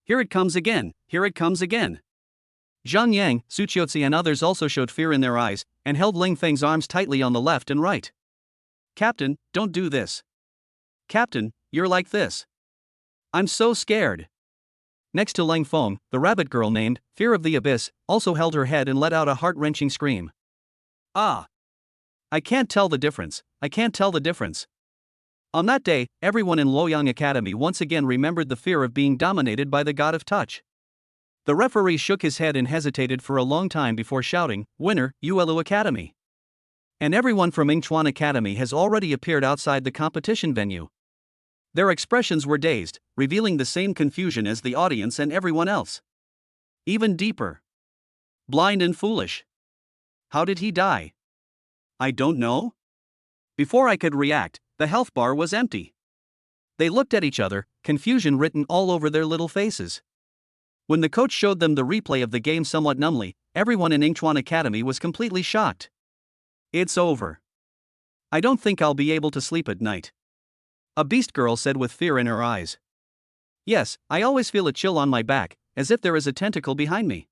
Here it comes again, here it comes again. Zhang Yang, Su Qiuzi and others also showed fear in their eyes, and held Ling Feng's arms tightly on the left and right. "Captain, don't do this. Captain, you're like this. I'm so scared." Next to Lang Feng, the rabbit girl named Fear of the Abyss also held her head and let out a heart-wrenching scream. "Ah! I can't tell the difference, I can't tell the difference." On that day, everyone in Luoyang Academy once again remembered the fear of being dominated by the god of touch. The referee shook his head and hesitated for a long time before shouting, "Winner, Yuelu Academy." And everyone from Yingchuan Academy has already appeared outside the competition venue. Their expressions were dazed, revealing the same confusion as the audience and everyone else. Even deeper. Blind and foolish. How did he die? I don't know. Before I could react, the health bar was empty. They looked at each other, confusion written all over their little faces. When the coach showed them the replay of the game somewhat numbly, everyone in Yingchuan Academy was completely shocked. It's over. I don't think I'll be able to sleep at night. A beast girl said with fear in her eyes. Yes, I always feel a chill on my back, as if there is a tentacle behind me.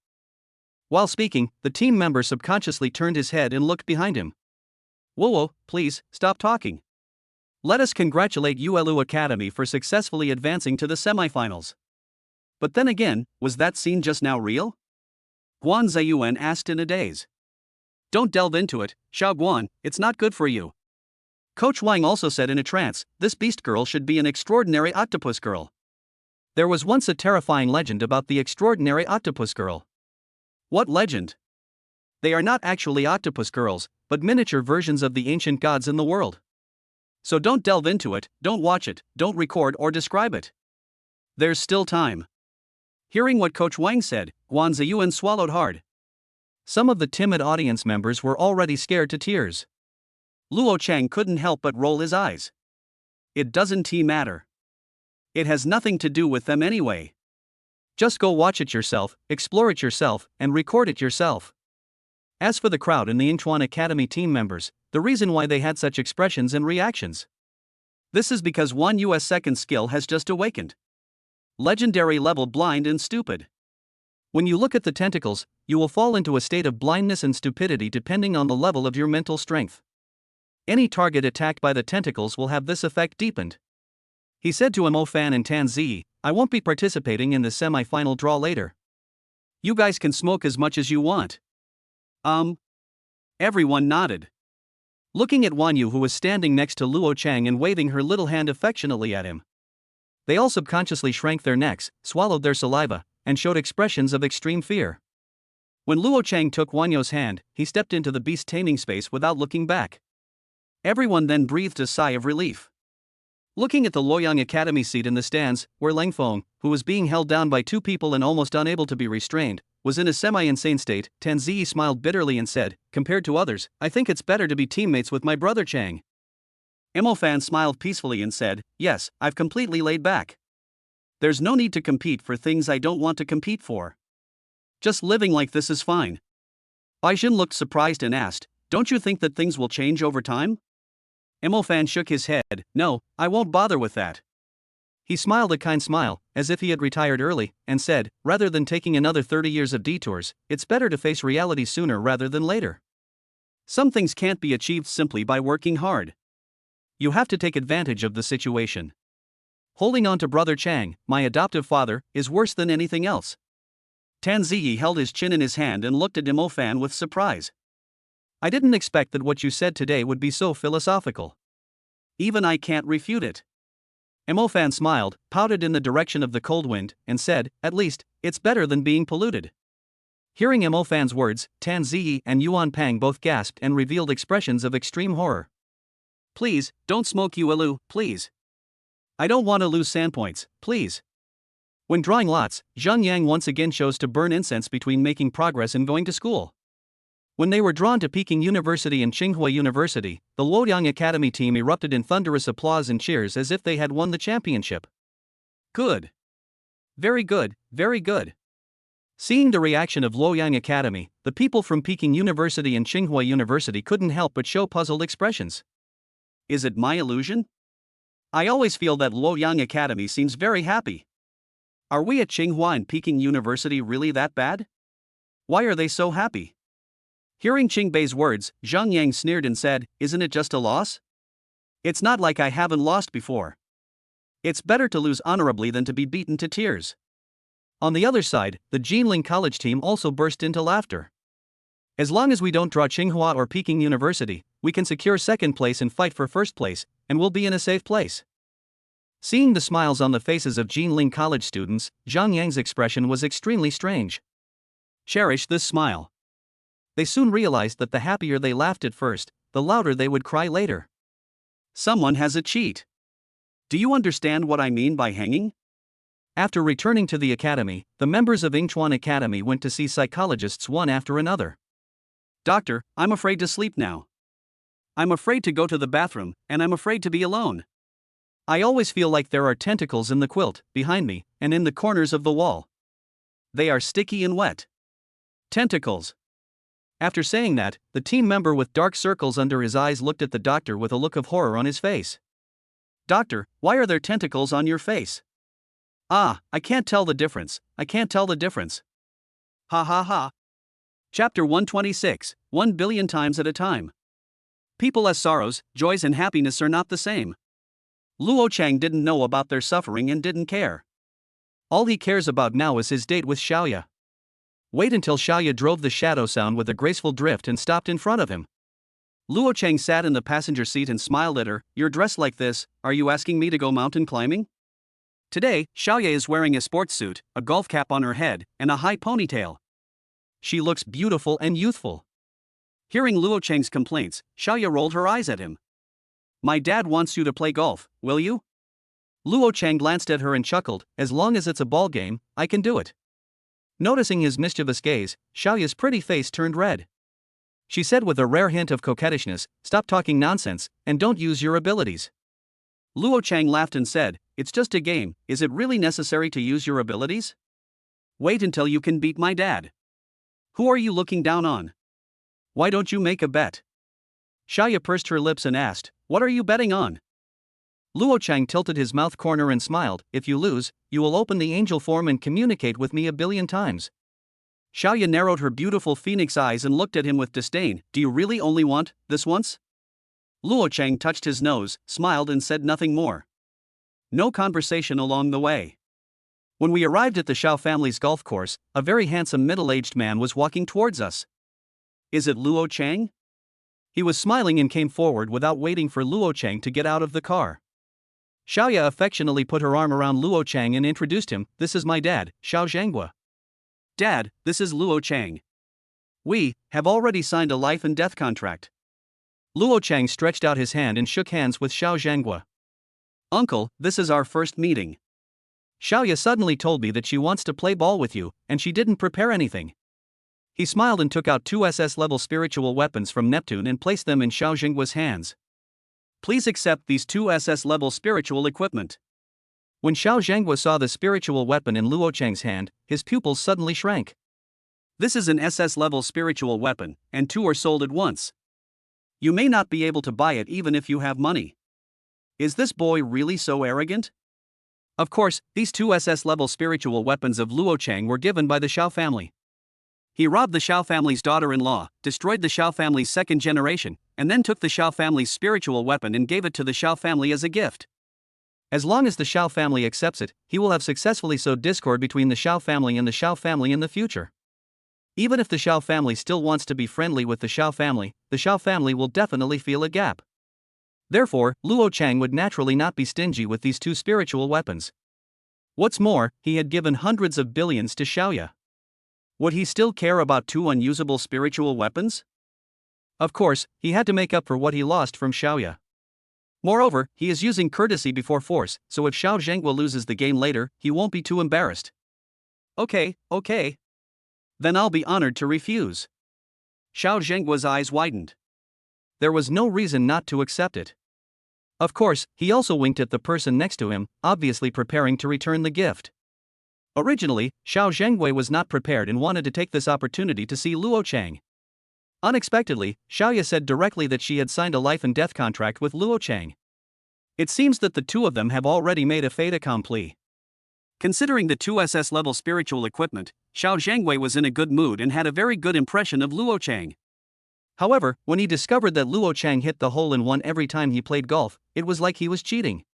While speaking, the team member subconsciously turned his head and looked behind him. Whoa, please, stop talking. Let us congratulate Yuelu Academy for successfully advancing to the semifinals. But then again, was that scene just now real? Guan Ziyuan asked in a daze. Don't delve into it, Xiao Guan, it's not good for you. Coach Wang also said in a trance, this beast girl should be an extraordinary octopus girl. There was once a terrifying legend about the extraordinary octopus girl. What legend? They are not actually octopus girls, but miniature versions of the ancient gods in the world. So don't delve into it, don't watch it, don't record or describe it. There's still time. Hearing what Coach Wang said, Guan Ziyuan swallowed hard. Some of the timid audience members were already scared to tears. Luo Chang couldn't help but roll his eyes. It doesn't matter. It has nothing to do with them anyway. Just go watch it yourself, explore it yourself, and record it yourself. As for the crowd and the Yingchuan Academy team members, the reason why they had such expressions and reactions. This is because one US second skill has just awakened. Legendary level blind and stupid. When you look at the tentacles, you will fall into a state of blindness and stupidity depending on the level of your mental strength. Any target attacked by the tentacles will have this effect deepened. He said to Mo Fan and Tan Zi, I won't be participating in the semi-final draw later. You guys can smoke as much as you want. Everyone nodded. Looking at Wan Yu, who was standing next to Luo Chang and waving her little hand affectionately at him. They all subconsciously shrank their necks, swallowed their saliva, and showed expressions of extreme fear. When Luo Chang took Wan Yu's hand, he stepped into the beast taming space without looking back. Everyone then breathed a sigh of relief. Looking at the Luoyang Academy seat in the stands, where Leng Feng, who was being held down by two people and almost unable to be restrained, was in a semi-insane state, Tan Zi smiled bitterly and said, compared to others, I think it's better to be teammates with my brother Chang. Mo Fan smiled peacefully and said, yes, I've completely laid back. There's no need to compete for things I don't want to compete for. Just living like this is fine. Baixin looked surprised and asked, don't you think that things will change over time? Mo Fan shook his head, no, I won't bother with that. He smiled a kind smile, as if he had retired early, and said, rather than taking another 30 years of detours, it's better to face reality sooner rather than later. Some things can't be achieved simply by working hard. You have to take advantage of the situation. Holding on to brother Chang, my adoptive father, is worse than anything else. Tan Ziyi held his chin in his hand and looked at Mo Fan with surprise. I didn't expect that what you said today would be so philosophical. Even I can't refute it. Mo Fan smiled, pouted in the direction of the cold wind, and said, at least, it's better than being polluted. Hearing Mo Fan's words, Tan Ziyi and Yuan Pang both gasped and revealed expressions of extreme horror. Please, don't smoke Yuelu, please. I don't want to lose sandpoints, please. When drawing lots, Zhang Yang once again chose to burn incense between making progress and going to school. When they were drawn to Peking University and Tsinghua University, the Luoyang Academy team erupted in thunderous applause and cheers as if they had won the championship. Good. Very good, very good. Seeing the reaction of Luoyang Academy, the people from Peking University and Tsinghua University couldn't help but show puzzled expressions. Is it my illusion? I always feel that Luoyang Academy seems very happy. Are we at Tsinghua and Peking University really that bad? Why are they so happy? Hearing Qingbei's words, Zhang Yang sneered and said, isn't it just a loss? It's not like I haven't lost before. It's better to lose honorably than to be beaten to tears. On the other side, the Jinling College team also burst into laughter. As long as we don't draw Tsinghua or Peking University, we can secure second place and fight for first place, and we'll be in a safe place. Seeing the smiles on the faces of Jinling College students, Zhang Yang's expression was extremely strange. Cherish this smile. They soon realized that the happier they laughed at first, the louder they would cry later. Someone has a cheat. Do you understand what I mean by hanging? After returning to the academy, the members of Yingchuan Academy went to see psychologists one after another. Doctor, I'm afraid to sleep now. I'm afraid to go to the bathroom, and I'm afraid to be alone. I always feel like there are tentacles in the quilt, behind me, and in the corners of the wall. They are sticky and wet. Tentacles. After saying that, the team member with dark circles under his eyes looked at the doctor with a look of horror on his face. Doctor, why are there tentacles on your face? Ah, I can't tell the difference, I can't tell the difference. Ha ha ha. Chapter 126, 1 billion times at a time. People's sorrows, joys and happiness are not the same. Luo Chang didn't know about their suffering and didn't care. All he cares about now is his date with Xiao Yu. Wait until Xiao Yu drove the shadow sound with a graceful drift and stopped in front of him. Luo Chang sat in the passenger seat and smiled at her. You're dressed like this, are you asking me to go mountain climbing? Today, Xiao Yu is wearing a sports suit, a golf cap on her head, and a high ponytail. She looks beautiful and youthful. Hearing Luo Chang's complaints, Xiao Yu rolled her eyes at him. My dad wants you to play golf, will you? Luo Chang glanced at her and chuckled, as long as it's a ball game, I can do it. Noticing his mischievous gaze, Xiao Yu's pretty face turned red. She said with a rare hint of coquettishness, stop talking nonsense, and don't use your abilities. Luo Chang laughed and said, it's just a game, is it really necessary to use your abilities? Wait until you can beat my dad. Who are you looking down on? Why don't you make a bet? Xiao Yu pursed her lips and asked, what are you betting on? Luo Chang tilted his mouth corner and smiled, if you lose, you will open the angel form and communicate with me 1 billion times. Xiao Yu narrowed her beautiful phoenix eyes and looked at him with disdain, do you really only want this once? Luo Chang touched his nose, smiled and said nothing more. No conversation along the way. When we arrived at the Xiao family's golf course, a very handsome middle-aged man was walking towards us. Is it Luo Chang? He was smiling and came forward without waiting for Luo Chang to get out of the car. Xiao Yu affectionately put her arm around Luo Chang and introduced him, this is my dad, Xiao Zhanggua. Dad, this is Luo Chang. We have already signed a life and death contract. Luo Chang stretched out his hand and shook hands with Xiao Zhanggua. Uncle, this is our first meeting. Xiao Yu suddenly told me that she wants to play ball with you, and she didn't prepare anything. He smiled and took out 2 SS-level spiritual weapons from Neptune and placed them in Xiao Zhenggua's hands. Please accept these 2 SS-level spiritual equipment. When Xiao Zhanggua saw the spiritual weapon in Luo Chang's hand, his pupils suddenly shrank. This is an SS-level spiritual weapon, and 2 are sold at once. You may not be able to buy it even if you have money. Is this boy really so arrogant? Of course, these 2 SS-level spiritual weapons of Luo Chang were given by the Xiao family. He robbed the Xiao family's daughter-in-law, destroyed the Xiao family's 2nd generation, and then took the Xiao family's spiritual weapon and gave it to the Xiao family as a gift. As long as the Xiao family accepts it, he will have successfully sowed discord between the Xiao family and the Xiao family in the future. Even if the Xiao family still wants to be friendly with the Xiao family will definitely feel a gap. Therefore, Luo Chang would naturally not be stingy with these 2 spiritual weapons. What's more, he had given hundreds of billions to Xiao Yu. Would he still care about 2 unusable spiritual weapons? Of course, he had to make up for what he lost from Xiao Yu. Moreover, he is using courtesy before force, so if Xiao Zhanggua loses the game later, he won't be too embarrassed. Okay. Then I'll be honored to refuse. Xiao Zhenggua's eyes widened. There was no reason not to accept it. Of course, he also winked at the person next to him, obviously preparing to return the gift. Originally, Xiao Zhanggua was not prepared and wanted to take this opportunity to see Luo Chang. Unexpectedly, Xiao Yu said directly that she had signed a life and death contract with Luo Chang. It seems that the 2 of them have already made a fait accompli. Considering the 2 SS-level spiritual equipment, Xiao Zhanggua was in a good mood and had a very good impression of Luo Chang. However, when he discovered that Luo Chang hit the hole-in-one every time he played golf, it was like he was cheating.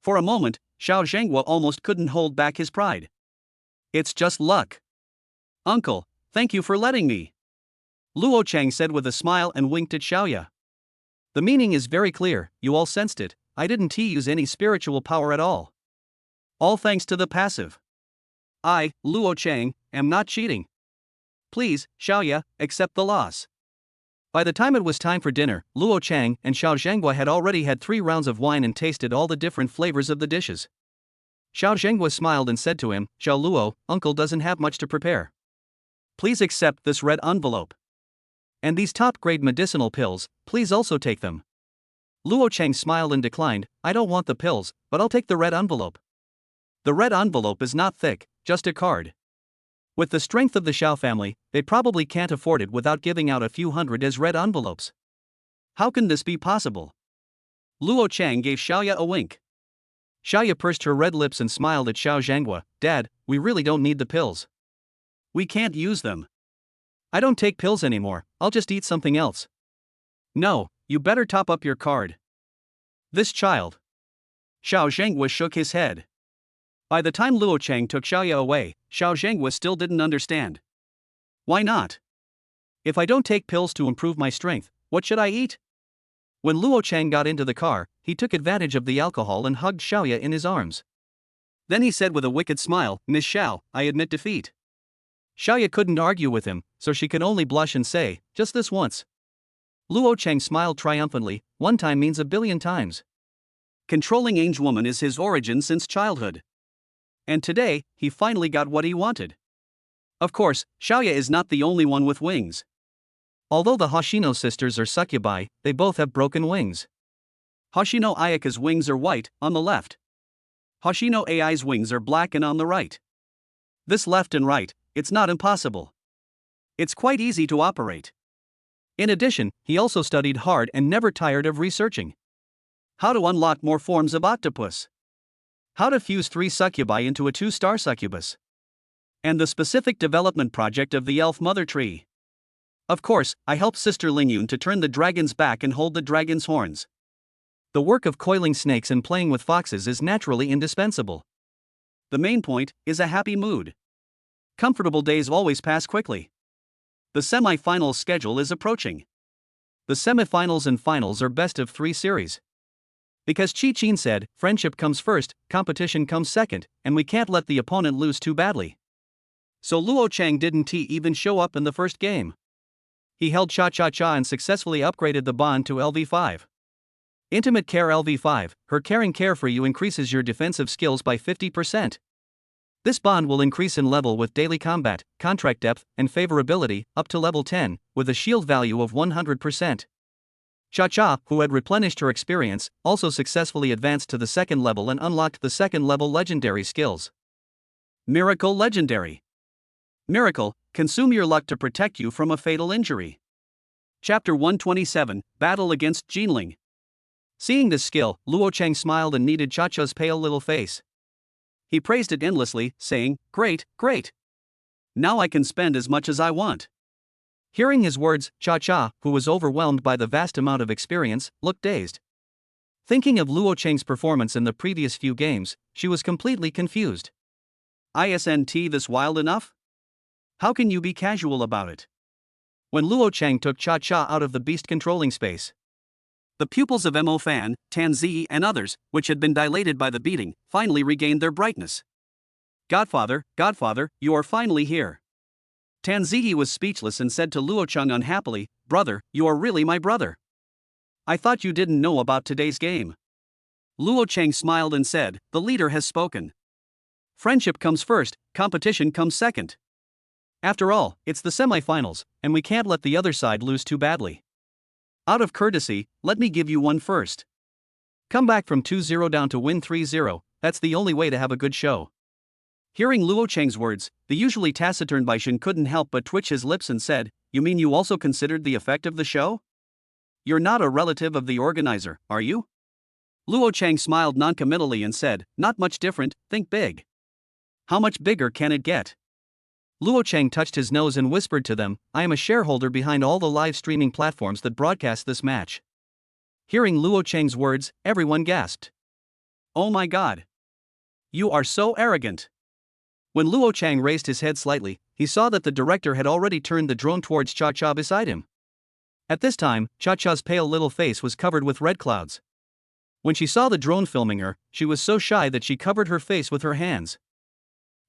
For a moment, Xiao Zhanggua almost couldn't hold back his pride. It's just luck. Uncle, thank you for letting me. Luo Chang said with a smile and winked at Xiao Yu. The meaning is very clear, you all sensed it, I didn't use any spiritual power at all. All thanks to the passive. I, Luo Chang, am not cheating. Please, Xiao Yu, accept the loss. By the time it was time for dinner, Luo Chang and Xiao Zhanggua had already had 3 rounds of wine and tasted all the different flavors of the dishes. Xiao Zhanggua smiled and said to him, Xiao Luo, uncle doesn't have much to prepare. Please accept this red envelope. And these top-grade medicinal pills, please also take them. Luo Cheng smiled and declined, I don't want the pills, but I'll take the red envelope. The red envelope is not thick, just a card. With the strength of the Xiao family, they probably can't afford it without giving out a few hundred as red envelopes. How can this be possible? Luo Cheng gave Xiaoya a wink. Xiaoya pursed her red lips and smiled at Xiao Zhanghua, Dad, we really don't need the pills. We can't use them. I don't take pills anymore, I'll just eat something else. No, you better top up your card. This child. Xiao Zhanghua shook his head. By the time Luo Cheng took Xiaoya away, Xiao Zhanghua still didn't understand. Why not? If I don't take pills to improve my strength, what should I eat? When Luo Cheng got into the car, he took advantage of the alcohol and hugged Xiaoya in his arms. Then he said with a wicked smile, Miss Xiao, I admit defeat. Xiaoya couldn't argue with him, so she could only blush and say, just this once. Luo Cheng smiled triumphantly, one time means a billion times. Controlling Angel Woman is his origin since childhood. And today, he finally got what he wanted. Of course, Xiaoya is not the only one with wings. Although the Hoshino sisters are succubi, they both have broken wings. Hoshino Ayaka's wings are white, on the left. Hoshino Ai's wings are black and on the right. This left and right, it's not impossible. It's quite easy to operate. In addition, he also studied hard and never tired of researching. How to unlock more forms of octopus. How to fuse 3 succubi into a 2-star succubus. And the specific development project of the elf mother tree. Of course, I helped Sister Lingyun to turn the dragon's back and hold the dragon's horns. The work of coiling snakes and playing with foxes is naturally indispensable. The main point is a happy mood. Comfortable days always pass quickly. The semi-finals schedule is approaching. The semifinals and finals are best of 3 series. Because Qi Qin said, friendship comes first, competition comes second, and we can't let the opponent lose too badly. So Luo Cheng didn't even show up in the first game. He held cha-cha-cha and successfully upgraded the bond to LV5. Intimate Care LV5, her caring care for you increases your defensive skills by 50%. This bond will increase in level with daily combat, contract depth, and favorability, up to level 10, with a shield value of 100%. Cha-Cha, who had replenished her experience, also successfully advanced to the 2nd level and unlocked the 2nd level legendary skills. Miracle Legendary. Miracle, consume your luck to protect you from a fatal injury. Chapter 127, Battle against Jinling. Seeing this skill, Luo Cheng smiled and kneaded Cha-Cha's pale little face. He praised it endlessly, saying, great, great. Now I can spend as much as I want. Hearing his words, Cha-Cha, who was overwhelmed by the vast amount of experience, looked dazed. Thinking of Luo Cheng's performance in the previous few games, she was completely confused. Isn't this wild enough? How can you be casual about it? When Luo Cheng took Cha-Cha out of the beast controlling space, the pupils of Mo Fan, Tan Zi and others, which had been dilated by the beating, finally regained their brightness. Godfather, you are finally here. Tan Zi was speechless and said to Luo Cheng unhappily, brother, you are really my brother. I thought you didn't know about today's game. Luo Cheng smiled and said, the leader has spoken. Friendship comes first, competition comes second. After all, it's the semifinals, and we can't let the other side lose too badly. Out of courtesy, let me give you one first. Come back from 2-0 down to win 3-0, that's the only way to have a good show. Hearing Luo Cheng's words, the usually taciturn Baishan couldn't help but twitch his lips and said, you mean you also considered the effect of the show? You're not a relative of the organizer, are you? Luo Cheng smiled noncommittally and said, not much different, think big. How much bigger can it get? Luo Cheng touched his nose and whispered to them, I am a shareholder behind all the live streaming platforms that broadcast this match. Hearing Luo Cheng's words, everyone gasped. Oh my god. You are so arrogant. When Luo Cheng raised his head slightly, he saw that the director had already turned the drone towards Cha-Cha beside him. At this time, Cha-Cha's pale little face was covered with red clouds. When she saw the drone filming her, she was so shy that she covered her face with her hands.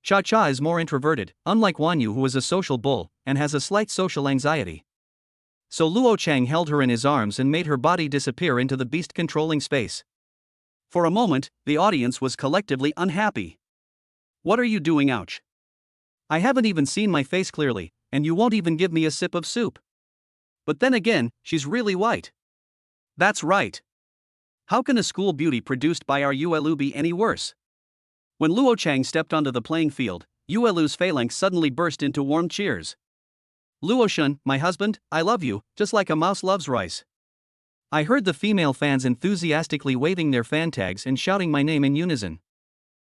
Cha-Cha is more introverted, unlike Wanyu who is a social bull, and has a slight social anxiety. So Luo Cheng held her in his arms and made her body disappear into the beast-controlling space. For a moment, the audience was collectively unhappy. What are you doing, ouch? I haven't even seen my face clearly, and you won't even give me a sip of soup. But then again, she's really white. That's right. How can a school beauty produced by our Yuelu be any worse? When Luo Chang stepped onto the playing field, Yuelu's phalanx suddenly burst into warm cheers. Luoshun, my husband, I love you, just like a mouse loves rice. I heard the female fans enthusiastically waving their fan tags and shouting my name in unison.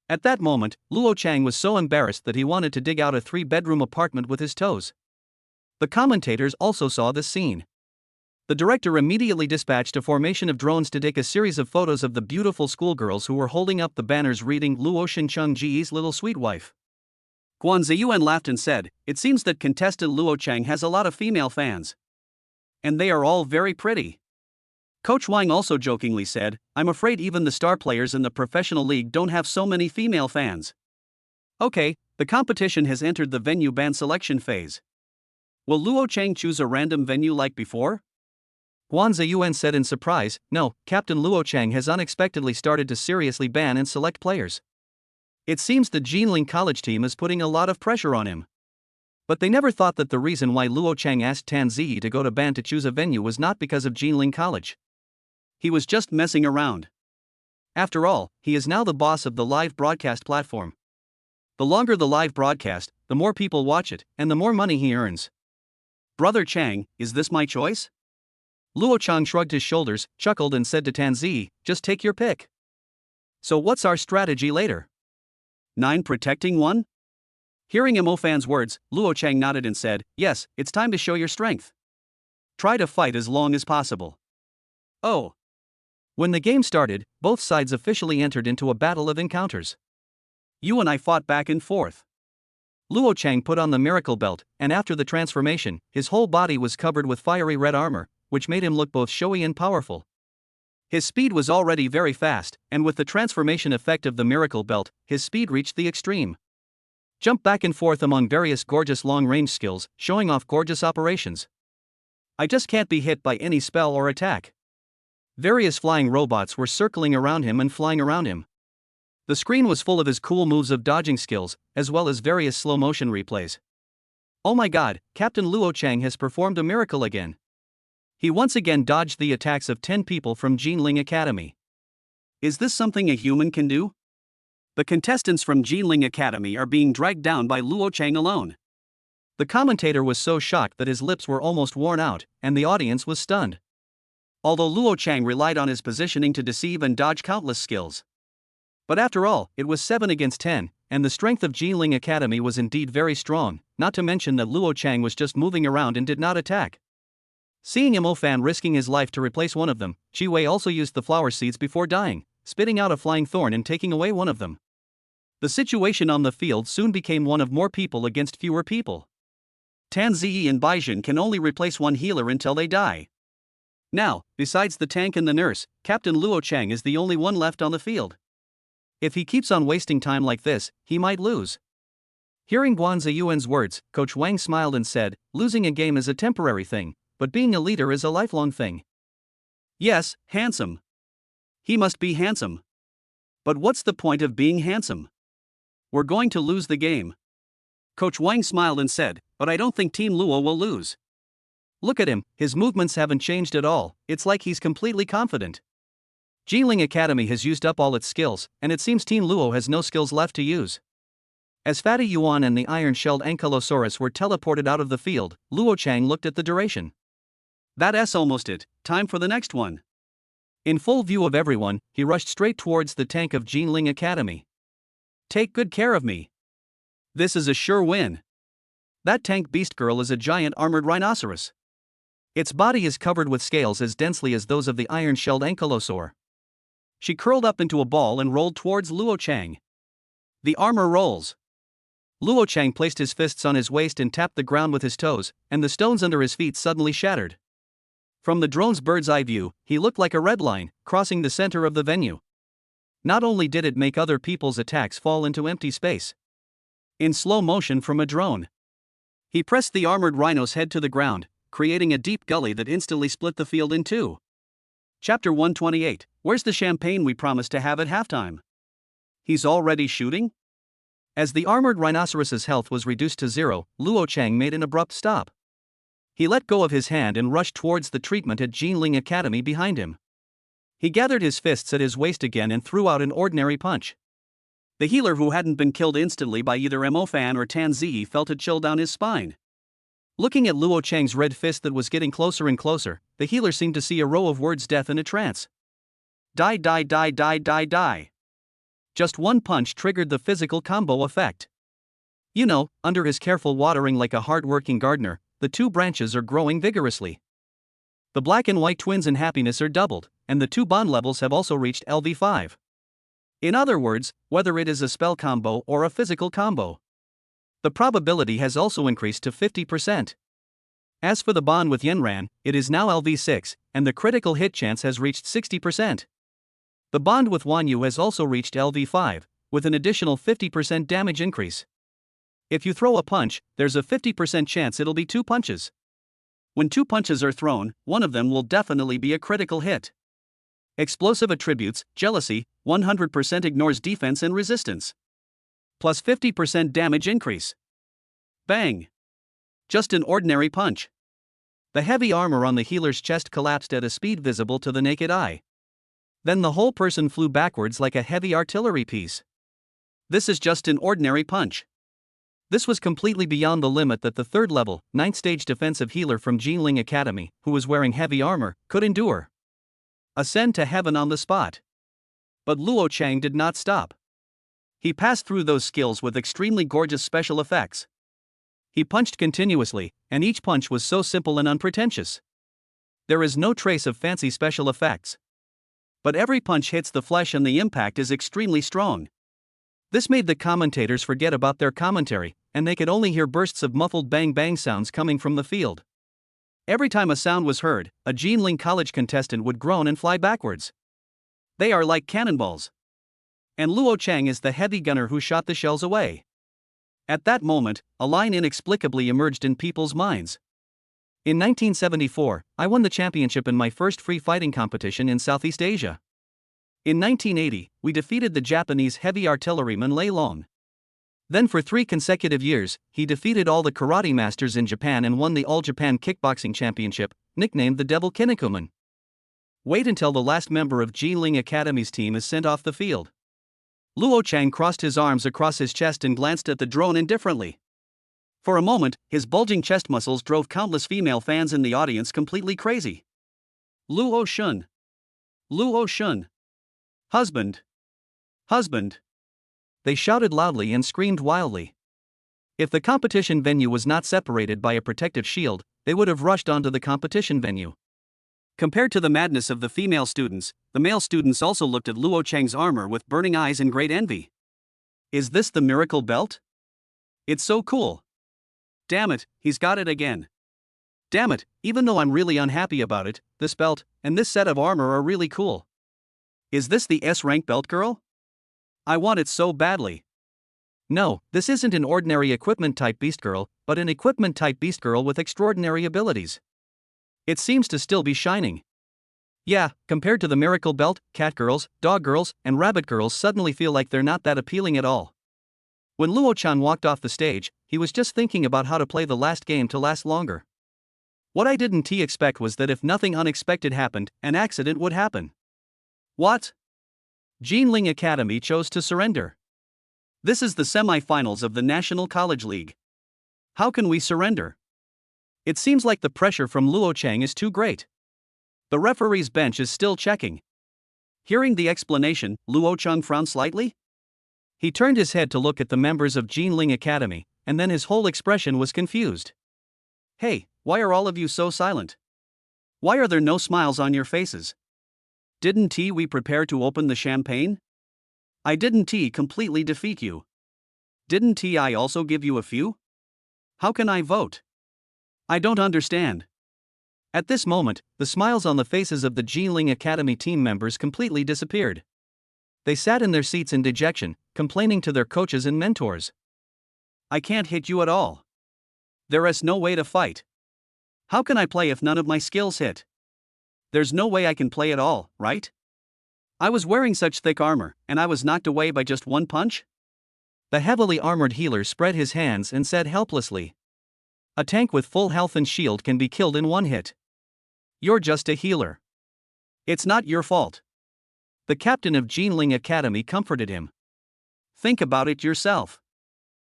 At that moment, Luo Chang was so embarrassed that he wanted to dig out a 3-bedroom apartment with his toes. The commentators also saw this scene. The director immediately dispatched a formation of drones to take a series of photos of the beautiful schoolgirls who were holding up the banners reading Luo Shincheng Ji's little sweet wife. Guan Ziyuan laughed and said, "It seems that contestant Luo Chang has a lot of female fans. And they are all very pretty." Coach Wang also jokingly said, "I'm afraid even the star players in the professional league don't have so many female fans." Okay, the competition has entered the venue band selection phase. Will Luo Chang choose a random venue like before? Guan Ziyuan said in surprise, "No, Captain Luo Chang has unexpectedly started to seriously ban and select players. It seems the Jinling College team is putting a lot of pressure on him." But they never thought that the reason why Luo Chang asked Tan Ziyi to go to ban to choose a venue was not because of Jinling College. He was just messing around. After all, he is now the boss of the live broadcast platform. The longer the live broadcast, the more people watch it, and the more money he earns. "Brother Chang, is this my choice?" Luo Chang shrugged his shoulders, chuckled and said to Tan Ziyi, "Just take your pick." "So what's our strategy later? 9 protecting 1? Hearing Mo Fan's words, Luo Chang nodded and said, "Yes, it's time to show your strength. Try to fight as long as possible." Oh. When the game started, both sides officially entered into a battle of encounters. You and I fought back and forth. Luo Chang put on the miracle belt, and after the transformation, his whole body was covered with fiery red armor, which made him look both showy and powerful. His speed was already very fast, and with the transformation effect of the miracle belt, his speed reached the extreme. Jump back and forth among various gorgeous long-range skills, showing off gorgeous operations. I just can't be hit by any spell or attack. Various flying robots were circling around him and flying around him. The screen was full of his cool moves of dodging skills, as well as various slow-motion replays. Oh my god, Captain Luo Chang has performed a miracle again. He once again dodged the attacks of 10 people from Jinling Academy. Is this something a human can do? The contestants from Jinling Academy are being dragged down by Luo Chang alone. The commentator was so shocked that his lips were almost worn out, and the audience was stunned. Although Luo Chang relied on his positioning to deceive and dodge countless skills. But after all, it was 7 against 10, and the strength of Jinling Academy was indeed very strong, not to mention that Luo Chang was just moving around and did not attack. Seeing Mo Fan risking his life to replace one of them, Chi Wei also used the flower seeds before dying, spitting out a flying thorn and taking away one of them. The situation on the field soon became one of more people against fewer people. Tan Ziyi and Baijin can only replace one healer until they die. Now, besides the tank and the nurse, Captain Luo Chang is the only one left on the field. If he keeps on wasting time like this, he might lose. Hearing Guan Ziyuan's words, Coach Wang smiled and said, "Losing a game is a temporary thing, but being a leader is a lifelong thing." Yes, handsome. He must be handsome. But what's the point of being handsome? We're going to lose the game. Coach Wang smiled and said, "But I don't think Team Luo will lose. Look at him, his movements haven't changed at all, it's like he's completely confident. Jinling Academy has used up all its skills, and it seems Team Luo has no skills left to use." As Fatty Yuan and the iron-shelled Ankylosaurus were teleported out of the field, Luo Chang looked at the duration. That's almost it, time for the next one. In full view of everyone, he rushed straight towards the tank of Jinling Academy. Take good care of me. This is a sure win. That tank beast girl is a giant armored rhinoceros. Its body is covered with scales as densely as those of the iron-shelled ankylosaur. She curled up into a ball and rolled towards Luo Chang. The armor rolls. Luo Chang placed his fists on his waist and tapped the ground with his toes, and the stones under his feet suddenly shattered. From the drone's bird's-eye view, he looked like a red line, crossing the center of the venue. Not only did it make other people's attacks fall into empty space. In slow motion from a drone. He pressed the armored rhino's head to the ground, creating a deep gully that instantly split the field in two. Chapter 128, Where's the champagne we promised to have at halftime? He's already shooting? As the armored rhinoceros's health was reduced to 0, Luo Chang made an abrupt stop. He let go of his hand and rushed towards the treatment at Jinling Academy behind him. He gathered his fists at his waist again and threw out an ordinary punch. The healer, who hadn't been killed instantly by either Mo Fan or Tan Zi, felt a chill down his spine. Looking at Luo Chang's red fist that was getting closer and closer, the healer seemed to see a row of words: death in a trance. Die, die, die, die, die, die. Just one punch triggered the physical combo effect. You know, under his careful watering like a hard-working gardener, the two branches are growing vigorously. The black and white twins in happiness are doubled, and the two bond levels have also reached LV5. In other words, whether it is a spell combo or a physical combo, the probability has also increased to 50%. As for the bond with Yenran, it is now LV6, and the critical hit chance has reached 60%. The bond with Wanyu has also reached LV5, with an additional 50% damage increase. If you throw a punch, there's a 50% chance it'll be two punches. When two punches are thrown, one of them will definitely be a critical hit. Explosive attributes: jealousy, 100% ignores defense and resistance. Plus 50% damage increase. Bang! Just an ordinary punch. The heavy armor on the healer's chest collapsed at a speed visible to the naked eye. Then the whole person flew backwards like a heavy artillery piece. This is just an ordinary punch. This was completely beyond the limit that the third level, 9th stage defensive healer from Jinling Academy, who was wearing heavy armor, could endure. Ascend to heaven on the spot. But Luo Chang did not stop. He passed through those skills with extremely gorgeous special effects. He punched continuously, and each punch was so simple and unpretentious. There is no trace of fancy special effects. But every punch hits the flesh and the impact is extremely strong. This made the commentators forget about their commentary, and they could only hear bursts of muffled bang-bang sounds coming from the field. Every time a sound was heard, a Jinling College contestant would groan and fly backwards. They are like cannonballs. And Luo Chang is the heavy gunner who shot the shells away. At that moment, a line inexplicably emerged in people's minds. In 1974, I won the championship in my first free fighting competition in Southeast Asia. In 1980, we defeated the Japanese heavy artilleryman Lei Long. Then for 3 consecutive years, he defeated all the karate masters in Japan and won the All-Japan Kickboxing Championship, nicknamed the Devil Kinnikuman. Wait until the last member of Jinling Academy's team is sent off the field. Luo Chang crossed his arms across his chest and glanced at the drone indifferently. For a moment, his bulging chest muscles drove countless female fans in the audience completely crazy. Luo Shun. Luo Shun. Husband. Husband. They shouted loudly and screamed wildly. If the competition venue was not separated by a protective shield, they would have rushed onto the competition venue. Compared to the madness of the female students, the male students also looked at Luo Chang's armor with burning eyes and great envy. Is this the miracle belt? It's so cool. Damn it, he's got it again. Damn it, even though I'm really unhappy about it, this belt and this set of armor are really cool. Is this the S-rank belt, girl? I want it so badly. No, this isn't an ordinary equipment type beast girl, but an equipment type beast girl with extraordinary abilities. It seems to still be shining. Yeah, compared to the miracle belt, cat girls, dog girls, and rabbit girls suddenly feel like they're not that appealing at all. When Luo Chan walked off the stage, he was just thinking about how to play the last game to last longer. What I didn't expect was that if nothing unexpected happened, an accident would happen. What? Jinling Academy chose to surrender. This is the semifinals of the National College League. How can we surrender? It seems like the pressure from Luo Chang is too great. The referee's bench is still checking. Hearing the explanation, Luo Chang frowned slightly. He turned his head to look at the members of Jinling Academy, and then his whole expression was confused. Hey, why are all of you so silent? Why are there no smiles on your faces? Didn't we prepare to open the champagne? I didn't completely defeat you. Didn't I also give you a few? How can I vote? I don't understand. At this moment, the smiles on the faces of the Jinling Academy team members completely disappeared. They sat in their seats in dejection, complaining to their coaches and mentors. I can't hit you at all. There is no way to fight. How can I play if none of my skills hit? There's no way I can play at all, right? I was wearing such thick armor, and I was knocked away by just one punch? The heavily armored healer spread his hands and said helplessly. A tank with full health and shield can be killed in one hit. You're just a healer. It's not your fault. The captain of Jinling Academy comforted him. Think about it yourself.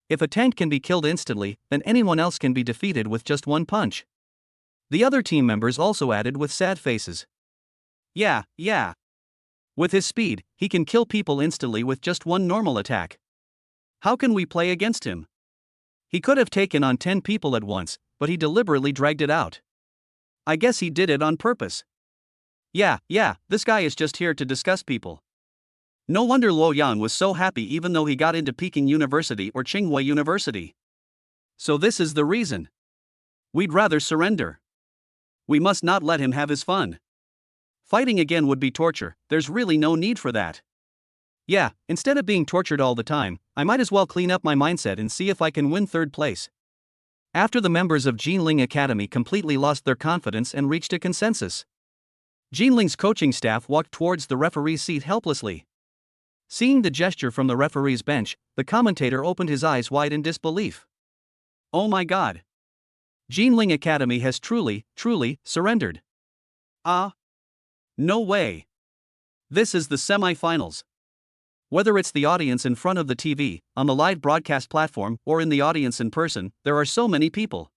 If a tank can be killed instantly, then anyone else can be defeated with just one punch. The other team members also added with sad faces. Yeah. With his speed, he can kill people instantly with just one normal attack. How can we play against him? He could have taken on 10 people at once, but he deliberately dragged it out. I guess he did it on purpose. Yeah, this guy is just here to discuss people. No wonder Luo Yang was so happy even though he got into Peking University or Tsinghua University. So this is the reason. We'd rather surrender. We must not let him have his fun. Fighting again would be torture, there's really no need for that. Yeah, instead of being tortured all the time, I might as well clean up my mindset and see if I can win third place. After the members of Jinling Academy completely lost their confidence and reached a consensus, Jinling's coaching staff walked towards the referee's seat helplessly. Seeing the gesture from the referee's bench, the commentator opened his eyes wide in disbelief. Oh my god! Jinling Academy has truly surrendered. No way. This is the semifinals. Whether it's the audience in front of the TV, on the live broadcast platform, or in the audience in person, there are so many people.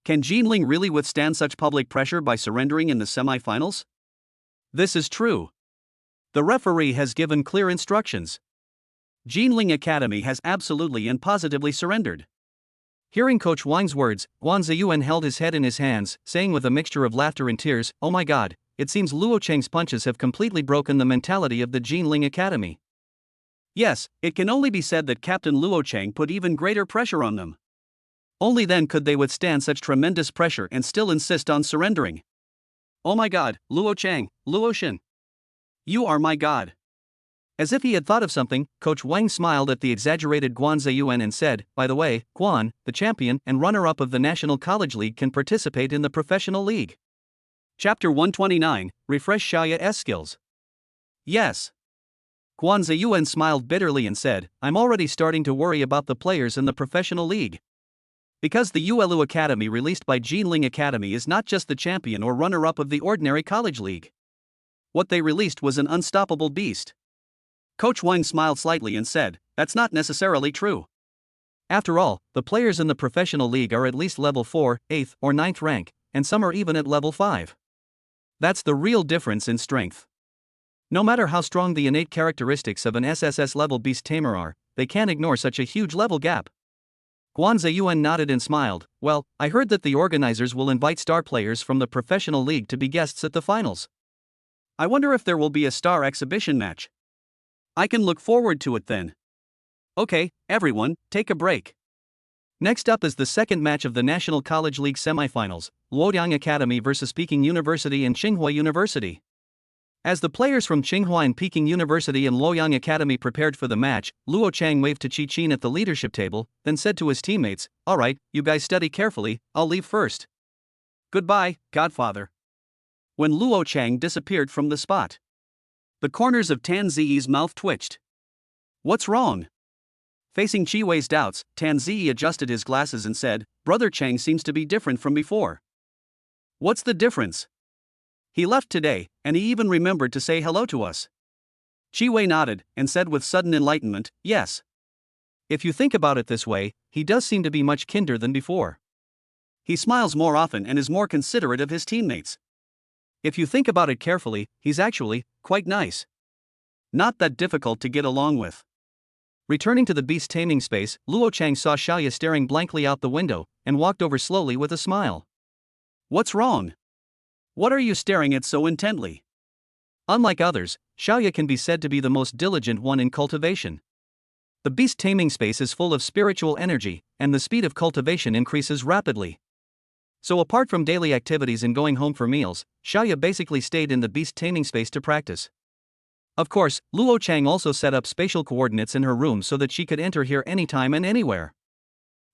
Can Jinling really withstand such public pressure by surrendering in the semifinals? This is true. The referee has given clear instructions. Jinling Academy has absolutely and positively surrendered. Hearing Coach Wang's words, Guan Ziyuan held his head in his hands, saying with a mixture of laughter and tears, "Oh my god, it seems Luo Cheng's punches have completely broken the mentality of the Jinling Academy." Yes, it can only be said that Captain Luo Cheng put even greater pressure on them. Only then could they withstand such tremendous pressure and still insist on surrendering. Oh my god, Luo Cheng, Luo Shen. You are my god. As if he had thought of something, Coach Wang smiled at the exaggerated Guan Ziyuan and said, "By the way, Guan, the champion and runner-up of the National College League, can participate in the Professional League." Chapter 129, Refresh Xiao Yu's skills. Yes. Guan Ziyuan smiled bitterly and said, "I'm already starting to worry about the players in the Professional League. Because the Yuelu Academy released by Jinling Academy is not just the champion or runner-up of the ordinary college league. What they released was an unstoppable beast." Coach Wang smiled slightly and said, "That's not necessarily true. After all, the players in the Professional League are at least level 4, 8th, or 9th rank, and some are even at level 5. That's the real difference in strength. No matter how strong the innate characteristics of an SSS level beast tamer are, they can't ignore such a huge level gap." Guan Ziyuan nodded and smiled. "Well, I heard that the organizers will invite star players from the Professional League to be guests at the finals. I wonder if there will be a star exhibition match. I can look forward to it then. Okay, everyone, take a break." Next up is the second match of the National College League semifinals, Luoyang Academy vs Peking University and Tsinghua University. As the players from Tsinghua and Peking University and Luoyang Academy prepared for the match, Luo Chang waved to Qi Qin at the leadership table, then said to his teammates, "Alright, you guys study carefully, I'll leave first. Goodbye, Godfather." When Luo Chang disappeared from the spot, the corners of Tan Ziyi's mouth twitched. What's wrong? Facing Qi Wei's doubts, Tan Ziyi adjusted his glasses and said, "Brother Chang seems to be different from before." "What's the difference?" "He left today, and he even remembered to say hello to us." Qi Wei nodded, and said with sudden enlightenment, "Yes. If you think about it this way, he does seem to be much kinder than before. He smiles more often and is more considerate of his teammates. If you think about it carefully, he's actually quite nice. Not that difficult to get along with." Returning to the beast taming space, Luo Chang saw Xiao Yu staring blankly out the window, and walked over slowly with a smile. "What's wrong? What are you staring at so intently?" Unlike others, Xiao Yu can be said to be the most diligent one in cultivation. The beast taming space is full of spiritual energy, and the speed of cultivation increases rapidly. So apart from daily activities and going home for meals, Xiao Yu basically stayed in the beast taming space to practice. Of course, Luo Chang also set up spatial coordinates in her room so that she could enter here anytime and anywhere.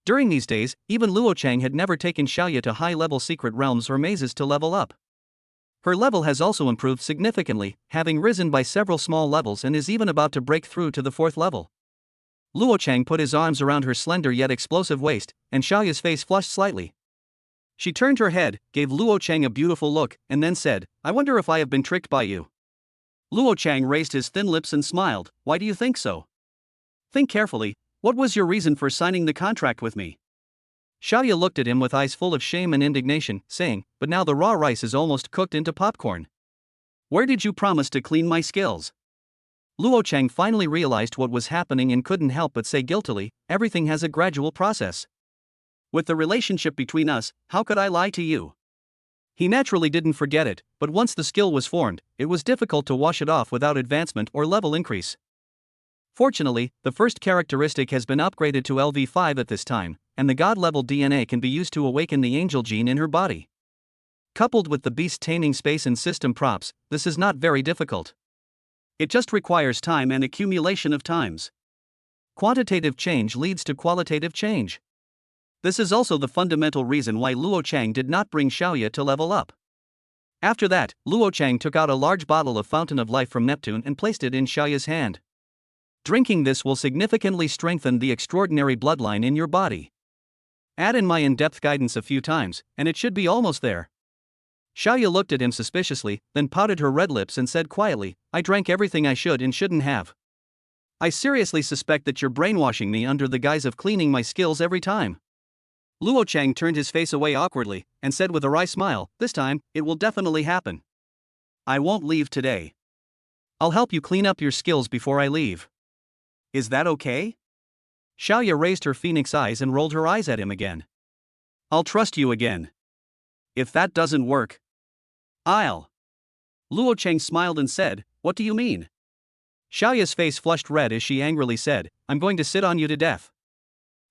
During these days, even Luo Chang had never taken Xiao Yu to high-level secret realms or mazes to level up. Her level has also improved significantly, having risen by several small levels and is even about to break through to the 4th level. Luo Chang put his arms around her slender yet explosive waist, and Xiao Yu's face flushed slightly. She turned her head, gave Luo Chang a beautiful look, and then said, "I wonder if I have been tricked by you." Luo Chang raised his thin lips and smiled. "Why do you think so? Think carefully, what was your reason for signing the contract with me?" Xiao Yu looked at him with eyes full of shame and indignation, saying, "But now the raw rice is almost cooked into popcorn. Where did you promise to clean my skills?" Luo Chang finally realized what was happening and couldn't help but say guiltily, "Everything has a gradual process. With the relationship between us, how could I lie to you?" He naturally didn't forget it, but once the skill was formed, it was difficult to wash it off without advancement or level increase. Fortunately, the first characteristic has been upgraded to LV5 at this time, and the god-level DNA can be used to awaken the angel gene in her body. Coupled with the beast-taming space and system props, this is not very difficult. It just requires time and accumulation of times. Quantitative change leads to qualitative change. This is also the fundamental reason why Luo Chang did not bring Xiao Yu to level up. After that, Luo Chang took out a large bottle of Fountain of Life from Neptune and placed it in Xiao Yu's hand. Drinking this will significantly strengthen the extraordinary bloodline in your body. Add in my in-depth guidance a few times, and it should be almost there. Xiao Yu looked at him suspiciously, then pouted her red lips and said quietly, "I drank everything I should and shouldn't have. I seriously suspect that you're brainwashing me under the guise of cleaning my skills every time." Luo Chang turned his face away awkwardly, and said with a wry smile, "This time, it will definitely happen. I won't leave today. I'll help you clean up your skills before I leave. Is that okay?" Xiao Yu raised her phoenix eyes and rolled her eyes at him again. "I'll trust you again. If that doesn't work, I'll..." Luo Chang smiled and said, "What do you mean?" Xiao Yu's face flushed red as she angrily said, "I'm going to sit on you to death."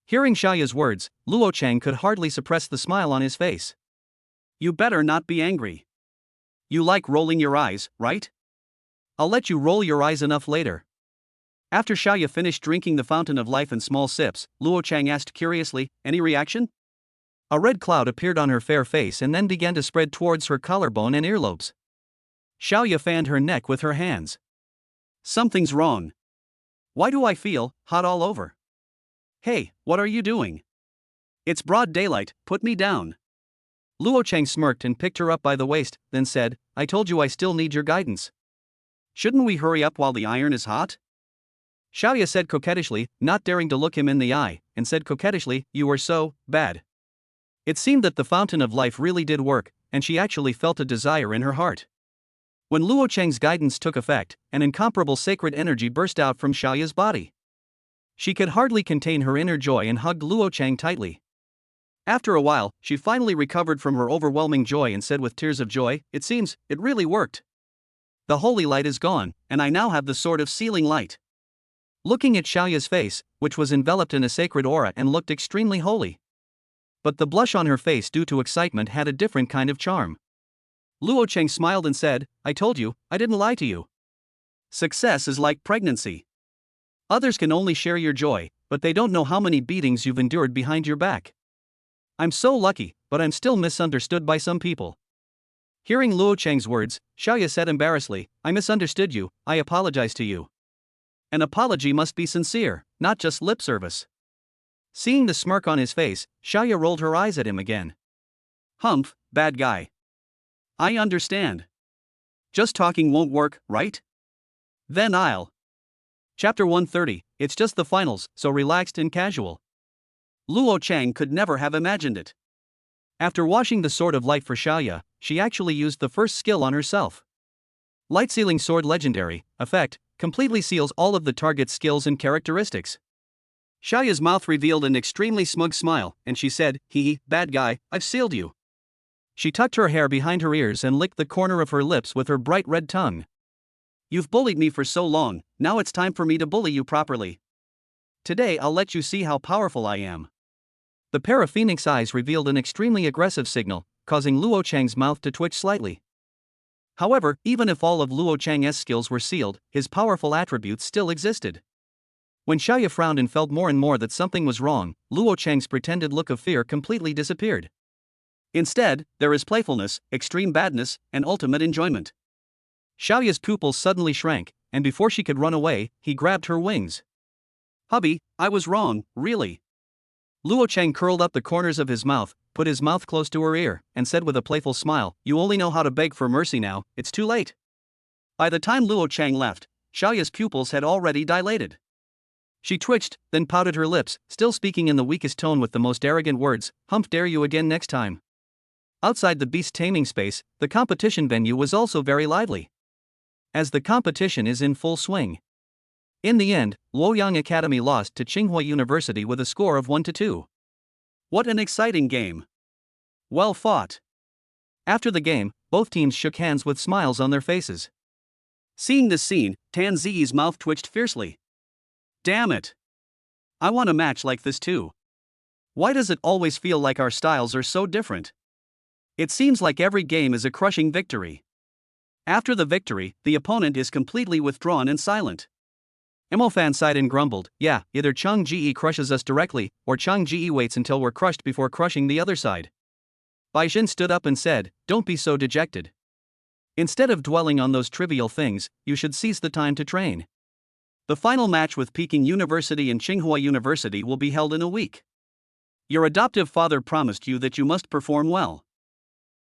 Hearing Xiao Yu's words, Luo Chang could hardly suppress the smile on his face. "You better not be angry. You like rolling your eyes, right? I'll let you roll your eyes enough later." After Xiao Yu finished drinking the Fountain of Life in small sips, Luo Chang asked curiously, "Any reaction?" A red cloud appeared on her fair face and then began to spread towards her collarbone and earlobes. Xiao Yu fanned her neck with her hands. "Something's wrong. Why do I feel hot all over? Hey, what are you doing? It's broad daylight, put me down." Luo Chang smirked and picked her up by the waist, then said, "I told you I still need your guidance. Shouldn't we hurry up while the iron is hot?" Xiao Yu said coquettishly, not daring to look him in the eye, and said coquettishly, "You were so bad." It seemed that the Fountain of Life really did work, and she actually felt a desire in her heart. When Luo Chang's guidance took effect, an incomparable sacred energy burst out from Xiao Yu's body. She could hardly contain her inner joy and hugged Luo Chang tightly. After a while, she finally recovered from her overwhelming joy and said with tears of joy, "It seems, it really worked. The holy light is gone, and I now have the sword of sealing light." Looking at Xiao Yu's face, which was enveloped in a sacred aura and looked extremely holy. But the blush on her face due to excitement had a different kind of charm. Luo Chang smiled and said, "I told you, I didn't lie to you. Success is like pregnancy. Others can only share your joy, but they don't know how many beatings you've endured behind your back. I'm so lucky, but I'm still misunderstood by some people." Hearing Luo Chang's words, Xiao Yu said embarrassedly, "I misunderstood you, I apologize to you. An apology must be sincere, not just lip service." Seeing the smirk on his face, Xiao Yu rolled her eyes at him again. "Humph, bad guy. I understand. Just talking won't work, right? Then I'll..." Chapter 130, it's just the finals, so relaxed and casual. Luo Chang could never have imagined it. After washing the Sword of Light for Xiao Yu, she actually used the first skill on herself. Light Sealing Sword Legendary, effect, completely seals all of the target's skills and characteristics. Xiao Yu's mouth revealed an extremely smug smile, and she said, "Hee, bad guy, I've sealed you." She tucked her hair behind her ears and licked the corner of her lips with her bright red tongue. "You've bullied me for so long, now it's time for me to bully you properly. Today I'll let you see how powerful I am." The pair of phoenix eyes revealed an extremely aggressive signal, causing Luo Chang's mouth to twitch slightly. However, even if all of Luo Chang's skills were sealed, his powerful attributes still existed. When Xiao Yu frowned and felt more and more that something was wrong, Luo Chang's pretended look of fear completely disappeared. Instead, there is playfulness, extreme badness, and ultimate enjoyment. Xiao Yu's pupils suddenly shrank, and before she could run away, he grabbed her wings. Hubby, I was wrong, really. Luo Cheng curled up the corners of his mouth, put his mouth close to her ear, and said with a playful smile, "You only know how to beg for mercy now, it's too late." By the time Luo Cheng left, Xiao Yu's pupils had already dilated. She twitched, then pouted her lips, still speaking in the weakest tone with the most arrogant words, "Humph, dare you again next time." Outside the beast taming space, the competition venue was also very lively, as the competition is in full swing. In the end, Luoyang Academy lost to Tsinghua University with a score of 1-2. What an exciting game! Well fought. After the game, both teams shook hands with smiles on their faces. Seeing this scene, Tan Ziyi's mouth twitched fiercely. Damn it! I want a match like this too. Why does it always feel like our styles are so different? It seems like every game is a crushing victory. After the victory, the opponent is completely withdrawn and silent. Mo-fan sighed and grumbled, "Yeah, either Chang Ji crushes us directly, or Chang Ji waits until we're crushed before crushing the other side." Bai Xin stood up and said, "Don't be so dejected. Instead of dwelling on those trivial things, you should seize the time to train. The final match with Peking University and Tsinghua University will be held in a week. Your adoptive father promised you that you must perform well.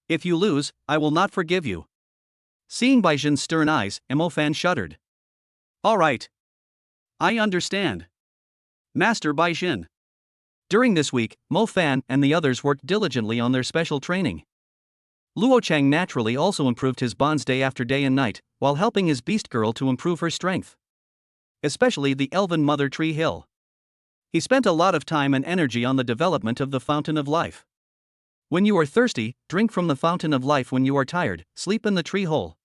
If you lose, I will not forgive you." Seeing Bai Xin's stern eyes, Mo-fan shuddered. "All right. I understand. Master Bai Xin." During this week, Mo-fan and the others worked diligently on their special training. Luo Cheng naturally also improved his bonds day after day and night, while helping his beast girl to improve her strength, especially the elven mother tree hill. He spent a lot of time and energy on the development of the fountain of life. When you are thirsty, drink from the fountain of life. When you are tired, sleep in the tree hole.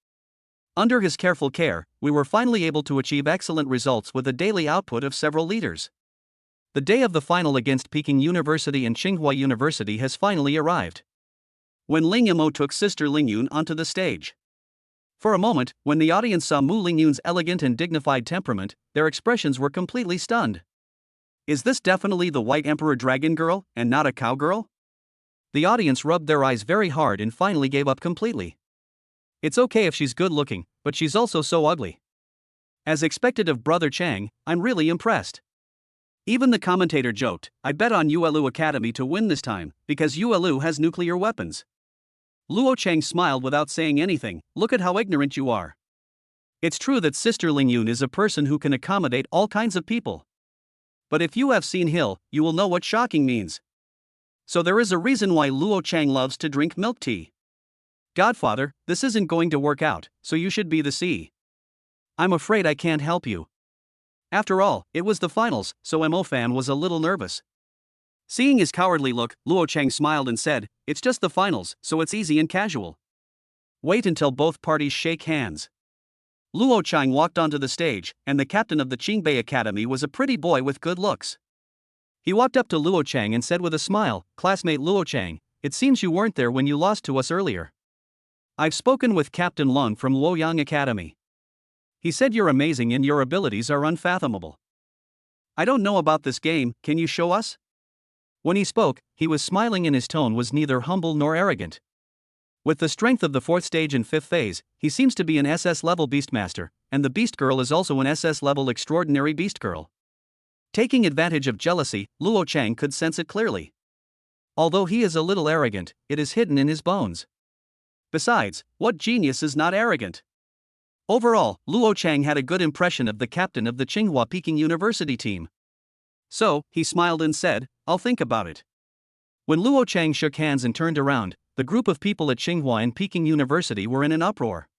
Under his careful care, we were finally able to achieve excellent results with a daily output of several liters. The day of the final against Peking University and Tsinghua University has finally arrived. When Ling Yimo took Sister Ling Yun onto the stage. For a moment, when the audience saw Mu Ling Yun's elegant and dignified temperament, their expressions were completely stunned. Is this definitely the White Emperor Dragon Girl, and not a cowgirl? The audience rubbed their eyes very hard and finally gave up completely. It's okay if she's good looking, but she's also so ugly. As expected of Brother Chang, I'm really impressed. Even the commentator joked, "I bet on Yuelu Academy to win this time, because Yuelu has nuclear weapons." Luo Cheng smiled without saying anything, "Look at how ignorant you are. It's true that Sister Ling Yun is a person who can accommodate all kinds of people. But if you have seen Hill, you will know what shocking means. So there is a reason why Luo Cheng loves to drink milk tea. Godfather, this isn't going to work out, so you should be the C. I'm afraid I can't help you." After all, it was the finals, so Mo-fan was a little nervous. Seeing his cowardly look, Luo Cheng smiled and said, "It's just the finals, so it's easy and casual. Wait until both parties shake hands." Luo Cheng walked onto the stage, and the captain of the Qingbei Academy was a pretty boy with good looks. He walked up to Luo Cheng and said with a smile, "Classmate Luo Cheng, it seems you weren't there when you lost to us earlier. I've spoken with Captain Lung from Luoyang Academy. He said you're amazing and your abilities are unfathomable. I don't know about this game, can you show us?" When he spoke, he was smiling and his tone was neither humble nor arrogant. With the strength of the 4th stage and 5th phase, he seems to be an SS-level Beastmaster, and the Beast Girl is also an SS-level Extraordinary Beast Girl. Taking advantage of jealousy, Luo Cheng could sense it clearly. Although he is a little arrogant, it is hidden in his bones. Besides, what genius is not arrogant? Overall, Luo Cheng had a good impression of the captain of the Tsinghua Peking University team. So, he smiled and said, "I'll think about it." When Luo Cheng shook hands and turned around, the group of people at Tsinghua and Peking University were in an uproar.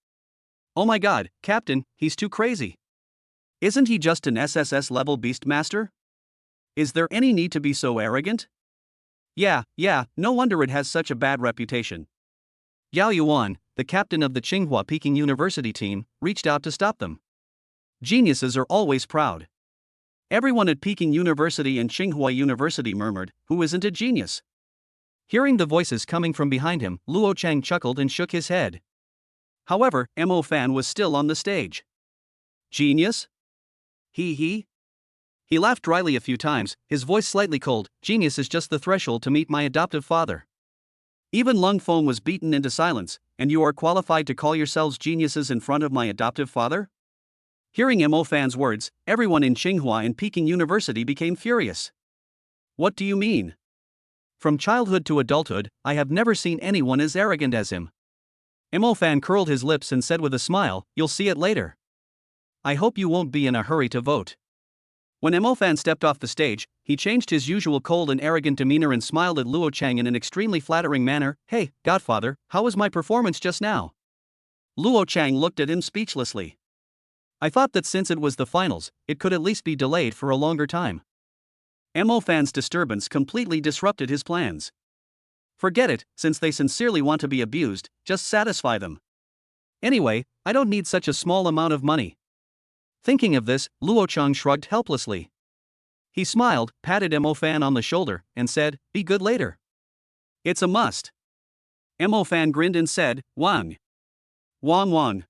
"Oh my god, Captain, he's too crazy. Isn't he just an SSS-level Beastmaster? Is there any need to be so arrogant? Yeah, no wonder it has such a bad reputation." Yao Yuan, the captain of the Tsinghua Peking University team, reached out to stop them. Geniuses are always proud. Everyone at Peking University and Tsinghua University murmured, "Who isn't a genius?" Hearing the voices coming from behind him, Luo Cheng chuckled and shook his head. However, Mo-fan was still on the stage. "Genius? He laughed dryly a few times, his voice slightly cold. "Genius is just the threshold to meet my adoptive father. Even Lung Feng was beaten into silence, and you are qualified to call yourselves geniuses in front of my adoptive father?" Hearing Mo Fan's words, everyone in Tsinghua and Peking University became furious. What do you mean? From childhood to adulthood, I have never seen anyone as arrogant as him. Mo Fan curled his lips and said with a smile, "You'll see it later. I hope you won't be in a hurry to vote." When Mo Fan stepped off the stage, he changed his usual cold and arrogant demeanor and smiled at Luo Chang in an extremely flattering manner. "Hey, Godfather, how was my performance just now?" Luo Chang looked at him speechlessly. "I thought that since it was the finals, it could at least be delayed for a longer time." Mo Fan's disturbance completely disrupted his plans. Forget it, since they sincerely want to be abused, just satisfy them. Anyway, I don't need such a small amount of money. Thinking of this, Luo Chang shrugged helplessly. He smiled, patted Mo Fan on the shoulder, and said, "Be good later." "It's a must." Mo Fan grinned and said, "Wang. Wang Wang."